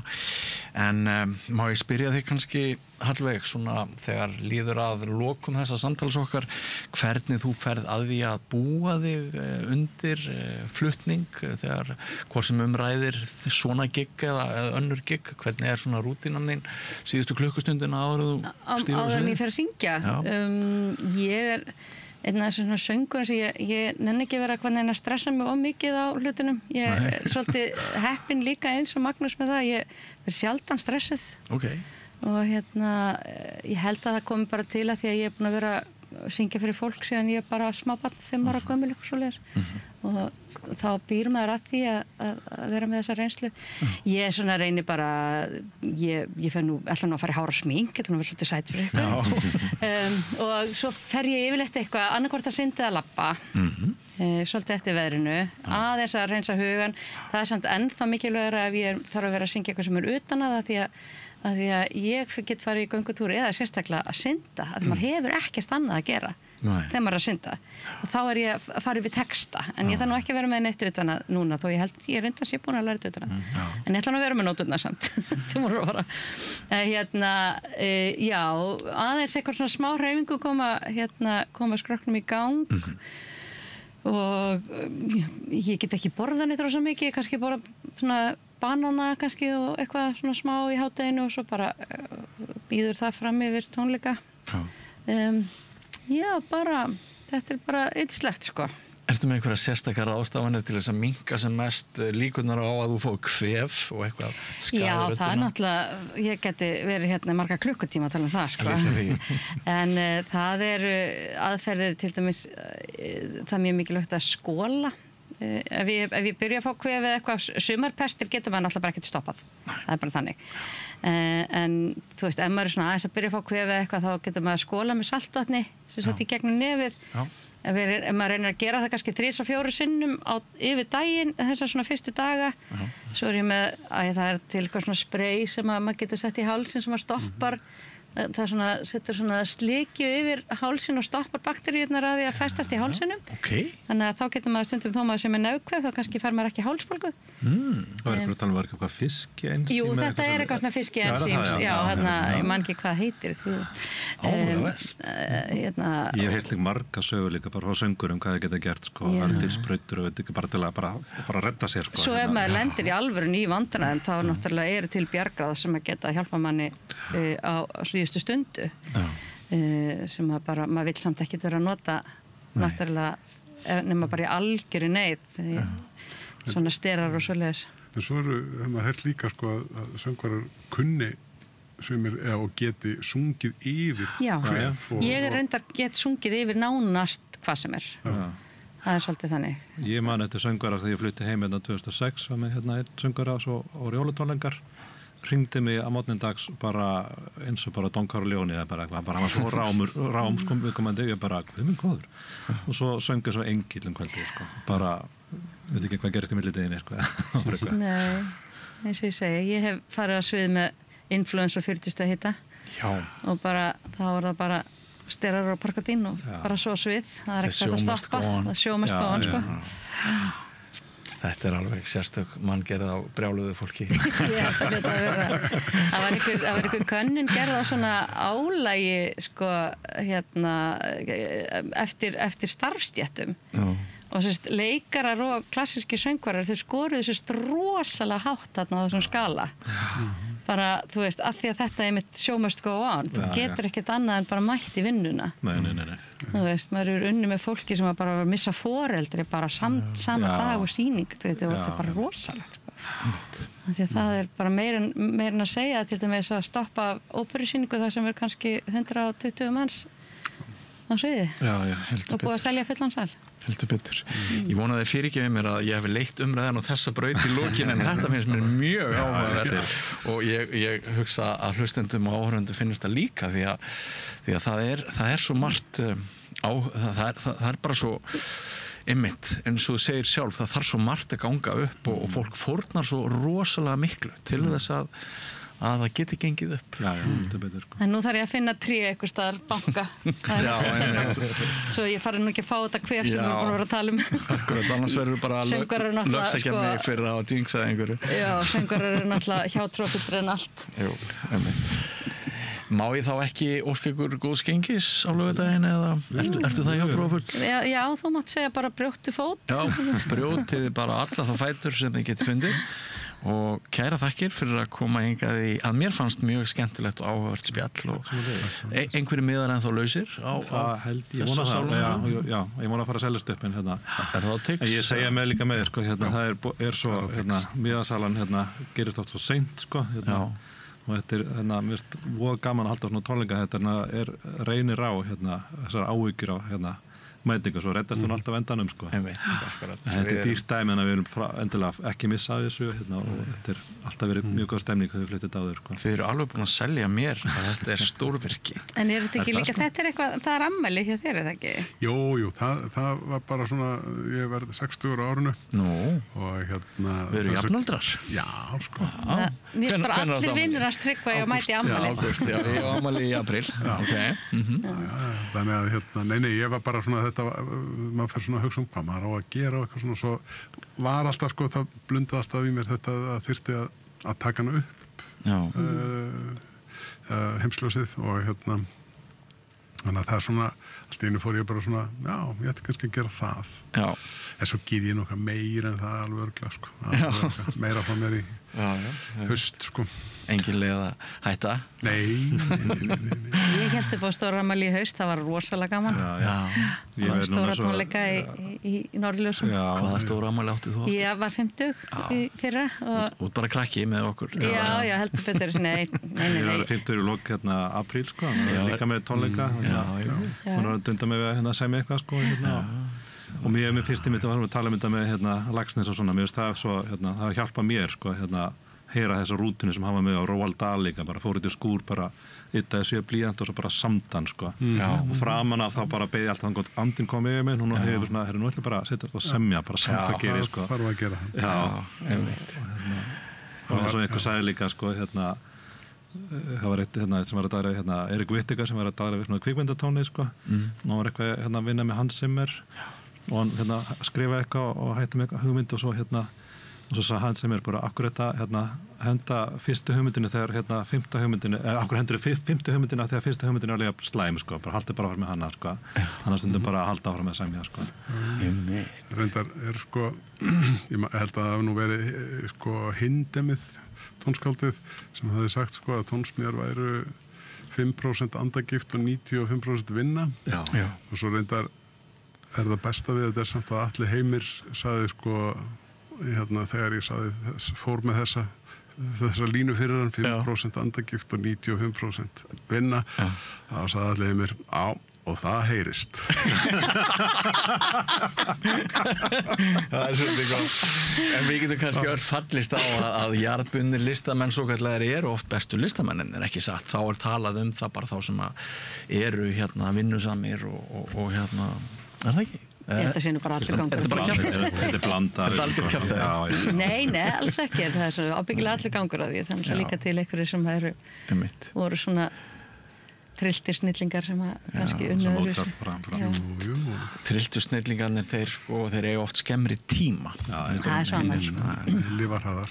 En má ég spyrja þig kannski, Hallveig, svona þegar líður að lokum þessa samtals okkar, hvernig þú ferð að því að búa þig undir flutning þegar hvort sem ræðir svona gig eða önnur gig, hvernig er svona rútínan þín síðustu klukkustundina áður þú stígur áður en ég fer að syngja? Ég er einn af þessum söngur sem ég nenni ekki vera að stressa mig of mikið á hlutunum. Ég er svolítið heppin líka eins og Magnús með það, ég verð sjaldan stressuð. Og ég held að það komi bara til að því að ég er búin að vera að syngja fyrir fólk síðan ég er bara smábarn, 5 ára gömul eitthvað svoleiðis. Og þá býr maður að því að vera með þessa reynslu. Ég svona reynir bara, ég fer nú, ætla nú að fara í hár og smink, þetta nú verður svolítið sæt fyrir eitthvað. Og svo fer ég yfirleitt eitthvað, annarkvort að synda að labba, svolítið eftir veðrinu, aðeins að reynsa hugan. Það er samt ennþá mikilvægara ef ég þarf að vera að syngja eitthvað sem er utan að það, því að ég get farið í göngutúri eða sérstaklega að synda, að maður hefur ekkert annað að gera þegar maður er að synda og þá er ég að fara við texta en ég þarf nú ekki að vera með neitt utan að núna þó ég reynda að sé búin að læra þetta utan að en ég ætla nú að vera með nóturnar samt já, aðeins eitthvað svona smá hreyfingu koma skrokknum í gang og ég get ekki borða neitt rosa mikið, kannski borða svona banana kannski og eitthvað svona smá í hádeginu og svo bara býður það fram yfir tónleika. Já, bara, þetta er bara yndislegt sko. Ertu með einhverja sérstakar ástafanir til þess að minnka sem mest líkurnar á að þú fái kvef og eitthvað skaður? Já, það er náttúrulega, ég geti verið marga klukkutíma að tala um það sko. En það eru aðferðir til dæmis, það er mjög mikilvægt að skóla. Ef ég byrja að fá kvef eða eitthvað sumarpestir getur maður náttúrulega bara ekkert stoppað það er bara þannig en þú veist, ef maður er svona aðeins að byrja að fá kvef eða eitthvað þá getur maður að skóla með saltvatni sem sett í gegnum nefið ef maður reynir að gera það kannski 3-4 sinnum yfir daginn þessar svona fyrstu daga svo er ég með að það er til eitthvað svona spray sem maður getur sett í hálsin sem maður stoppar það svona, setur svona slikju yfir hálsin og stoppar bakteríurnar að því að festast í hálsinum þannig að þá getur maður stundum þó maður sem er nákvæð þá kannski fær maður ekki hálsbólgu Það var eitthvað að tala um eitthvað fiskiensím Jú, þetta er eitthvað svona fiskiensím ég man ekki hvað heitir Ég hef heilt líka marga sögur líka bara á söngurum hvað það geta gert sko, það er til sprautur og ekki bara til að bara redda sér sko, Svo ef maður lendir í alvörun í vandræðum þá náttúrulega eru til bjargráð sem að geta að hjálpa manni á síðustu stundu sem að bara, maður vill samt ekki vera að nota náttúrulega nema bara í algjöru neyð svona sterar og svoleiðis En svo hefur maður heyrt líka sko að söngvarar kunni og geti sungið yfir kvef ég reyndar get sungið yfir nánast hvað sem er það er svolítið þannig Ég man eftir söngvarar þegar ég flutti heim 2006 var með einn söngvarar og jólatónleikar hringdi mig á morgnin dags bara eins og bara Don Corleone bara hann var svo rám sko viðkomandi ég bara, hvað minn góður og svo söngu svo engill kvöldi sko bara, veit ekki hvað gerist í millideginni sko Nei, eins og ég segi ég hef farið að svið með influensa 40 hita og bara, þá var það bara sterar og parkadín og bara svo svið það er ekkert að stoppa, það sjómast góðan sko Þetta er alveg sérstök manngerð á brjáluðu fólki. Já, það geta að vera. Það var einhver könnun gerð á svona álægi sko, eftir starfstjættum. Og sérst, leikarar og klassíski söngvarar, þau skoruðu sérst rosalega hátt þarna á þessum skala. Bara, þú veist, af því að þetta er mitt show must go on. Þú getur ekkert annað en bara mætt í vinnuna. Nei. Þú veist, maður er unni með fólki sem bara var að missa foreldri bara sama dag og sýning. Þú veit, þetta er bara rosalegt. Því að það er bara meir en að segja til dæmis að stoppa óperusýningu þar sem er kannski 120 manns á sviði. Já, heldur betur. Og búið að selja fullan sal. Heldur betur. Ég vonaði fyrirgefið mér að ég hef leitt umræðan og þessa braut í lokin en þetta finnst mér mjög áhugavert og ég hugsa að hlustendum og áhörundum finnst það líka því að það er svo margt það er bara svo einmitt, eins og þú segir sjálf, það þarf svo margt að ganga upp og fólk fórnar svo rosalega miklu til þess að það geti gengið upp. Já, heldur betur. Sko. En nú þarf ég að finna tré eitthvað staðar, banka. Svo ég fari nú ekki að fá þetta kvef sem við erum búin að vera að tala um. Akkurat, annars verður bara að lögsækja mig fyrir að jinxa einhverju. Já, söngvarar eru náttúrulega hjátrúfullir en allt. Jú, má ég þá ekki óska ykkur góðs gengis á laugardaginn eða ertu það hjátrúfull? Já, þú mátt segja bara brjóttu fót. Já, brjótið bara alla þá fætur sem þið getið fundið. Og kæra þakkir fyrir að koma hingað í að mér fannst mjög skemmtilegt og áhugavert spjall og einhverju miðar en þá lausir á þessa sálum. Já, ég vona að fara að seljast upp en hérna. Er það á Tix? Ég segja með líka með þér, sko, hérna, það er svo, hérna, miðasalan, hérna, gerist oft svo seint, sko, hérna. Og þetta hérna, mér finnst voða gaman að halda svona tónleika, þetta reynir á, hérna, þessar áhyggjur á, hérna, mætingu, svo reddast hún alltaf endanum, sko. Þetta dýrt dæmi en að við erum endilega ekki missa af þessu, hérna, og þetta alltaf verið mjög góð stemning þegar við flyttið á þér, sko. Þið eru alveg búin að selja mér að þetta stórvirki. En þetta ekki líka, þetta eitthvað, það afmæli hjá þér, eða ekki? Jú, það var bara svona, ég verði 60 ára árinu. Nú, og hérna... Við erum jafnaldrar. Já, sko. Mér finnst bara allir vinnur að Tryggva og mæti afmæli. Ágúst, já, ég á afmæli í apríl. Þannig að, hérna, nei, ég var bara svona maður fyrir svona að hugsa hvað maður á að gera og eitthvað svona, svo var alltaf sko, það blundaðast af í mér þetta að þyrfti að taka hana upp heimsljósið og hérna þannig að það svona, allt í einu fór ég bara svona ég ætti kannski að gera það en svo gýr ég nokkað meira en það alveg örglega sko, meira frá mér í haust sko. Engin leið að hætta? Nei. Ég held upp á stóramæli í haust, það var rosalega gaman. Það var stóra tónleika í Norðljósum. Hvaða stóramæli átti þú áttu? Ég var 50 í fyrra. Út bara krakki með okkur? Já, heldur betur. Nei. Ég var 50 í lok hérna apríl, sko, líka með tónleika. Hún var að dunda með að segja mig eitthvað, sko, og mér fyrst í mitt að tala um þetta með Laxness og svona, mér finnst það svo, það hjálpa mér, sko, heyra þessa rútinu sem hafa með á Róald Dahl líka, bara fór út í skúr, bara yttaði sér blíðant og svo bara samdan, sko. Og framan af þá bara beði alltaf þannig að andinn kom yfir mig, hún hefur svona, nú ætlum bara að setja og semja, bara samt hvað gerir, sko. Já, það þarf að gera það. Já, einmitt. Og eins og einhver sagði líka, sko, það var eitt sem var að dagra, Erik Whittaker sem var að dagra við svona kvikmyndatónlist, sko. Nú var eitthvað að vinna með Hans Zimmer og hann skrifaði eitthvað og hætti með eitthvað hugmynd og svo og svo sagði Hans Zimmer bara akkur þetta henda fyrstu hugmyndinu þegar fimmta hugmyndinu akkur hendur fimmtu hugmyndinu þegar fyrstu hugmyndinu er alveg slæm, sko, bara haldið bara áfram með hana, sko, hann stundum bara að halda áfram með semja, sko. Reyndar sko, ég held að það hafi nú verið sko Hindemið tónskáldið sem hafði sagt, sko, að tónsmíðar væru 5% andagift og 95% vinna. Og svo reyndar það besta við þetta samt að Atli Heimir sagði, sko, þegar ég fór með þessa línu fyrir hann 5% andagift og 95% vinna, þá sagði Atli Heimir og það heyrist. Það svolítið góð. En við getum kannski öll fallist á að jarðbundnir listamenn svo kallar eru oft bestu listamenn en ekki satt. Þá talað það bara þá sem eru vinnusamir og er það ekki? Ég held að sé nú bara allir gangur. Þetta er blandar. Þetta er algjört kjaftæði. Nei, alls ekki. Það er svo ábyggilega allir gangur á því. Þannig að líka til einhverju sem voru svona trilltir snillingar sem kannski unnu Trilltir snillingarnir þeir eiga oft skemmri tíma. Það er svo annars. Lífarhraðar.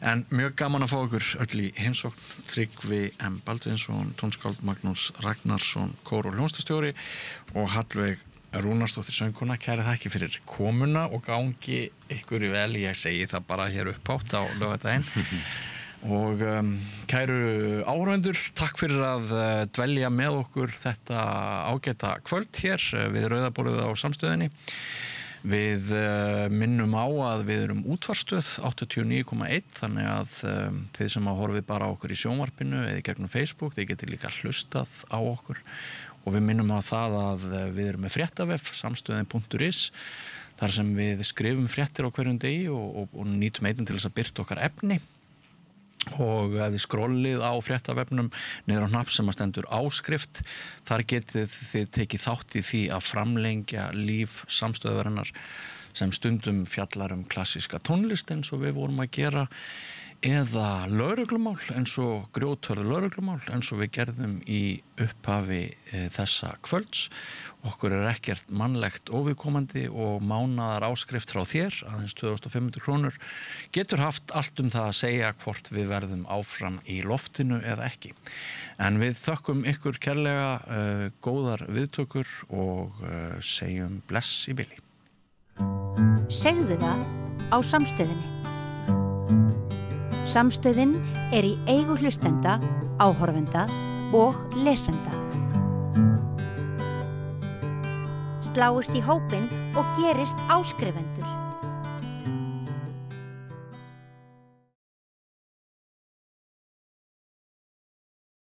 En mjög gaman að fá ykkur öll í heimsókn. Tryggvi M. Baldvinsson, tónskáld Magnús Ragnarsson, kór- og hljómsveitarstjóri og Hallveig Rúnarsdóttir söngkona. Kæri þakki fyrir komuna og gangi ykkur í vel. Ég segi það bara hér upphátt á laugardaginn. Og kæru áhorfendur, takk fyrir að dvelja með okkur þetta ágæta kvöld hér við Rauðaborðið á Samstöðinni. Við minnum á að við erum útvarpsstöð 89,1, þannig að þið sem horfið bara á okkur í sjónvarpinu eða í gegnum Facebook, þið getið líka hlustað á okkur. Og við minnum á það að við erum með fréttavef, samstöðin.is, þar sem við skrifum fréttir á hverjum degi og nýtum einnig til þess að birta okkar efni. og ef þið skrollið á fréttavefnum niður á hnapp sem að stendur áskrift, þar getið þið tekið þátt í því að framlengja líf samstöðvarinnar sem stundum fjallar klassíska tónlist eins og við vorum að gera, eða lögreglumál eins og grjóthörðu lögreglumál eins og við gerðum í upphafi þessa kvölds. Okkur ekkert mannlegt óviðkomandi og mánaðar áskrift frá þér, aðeins 2500 krónur, getur haft allt það að segja hvort við verðum áfram í loftinu eða ekki. En við þökkum ykkur kærlega góðar viðtökur og segjum bless í bili. Segðu það á Samstöðinni. Samstöðin í eigu hlustenda, áhorfenda og lesenda. Sláist í hópinn og gerist áskrifendur.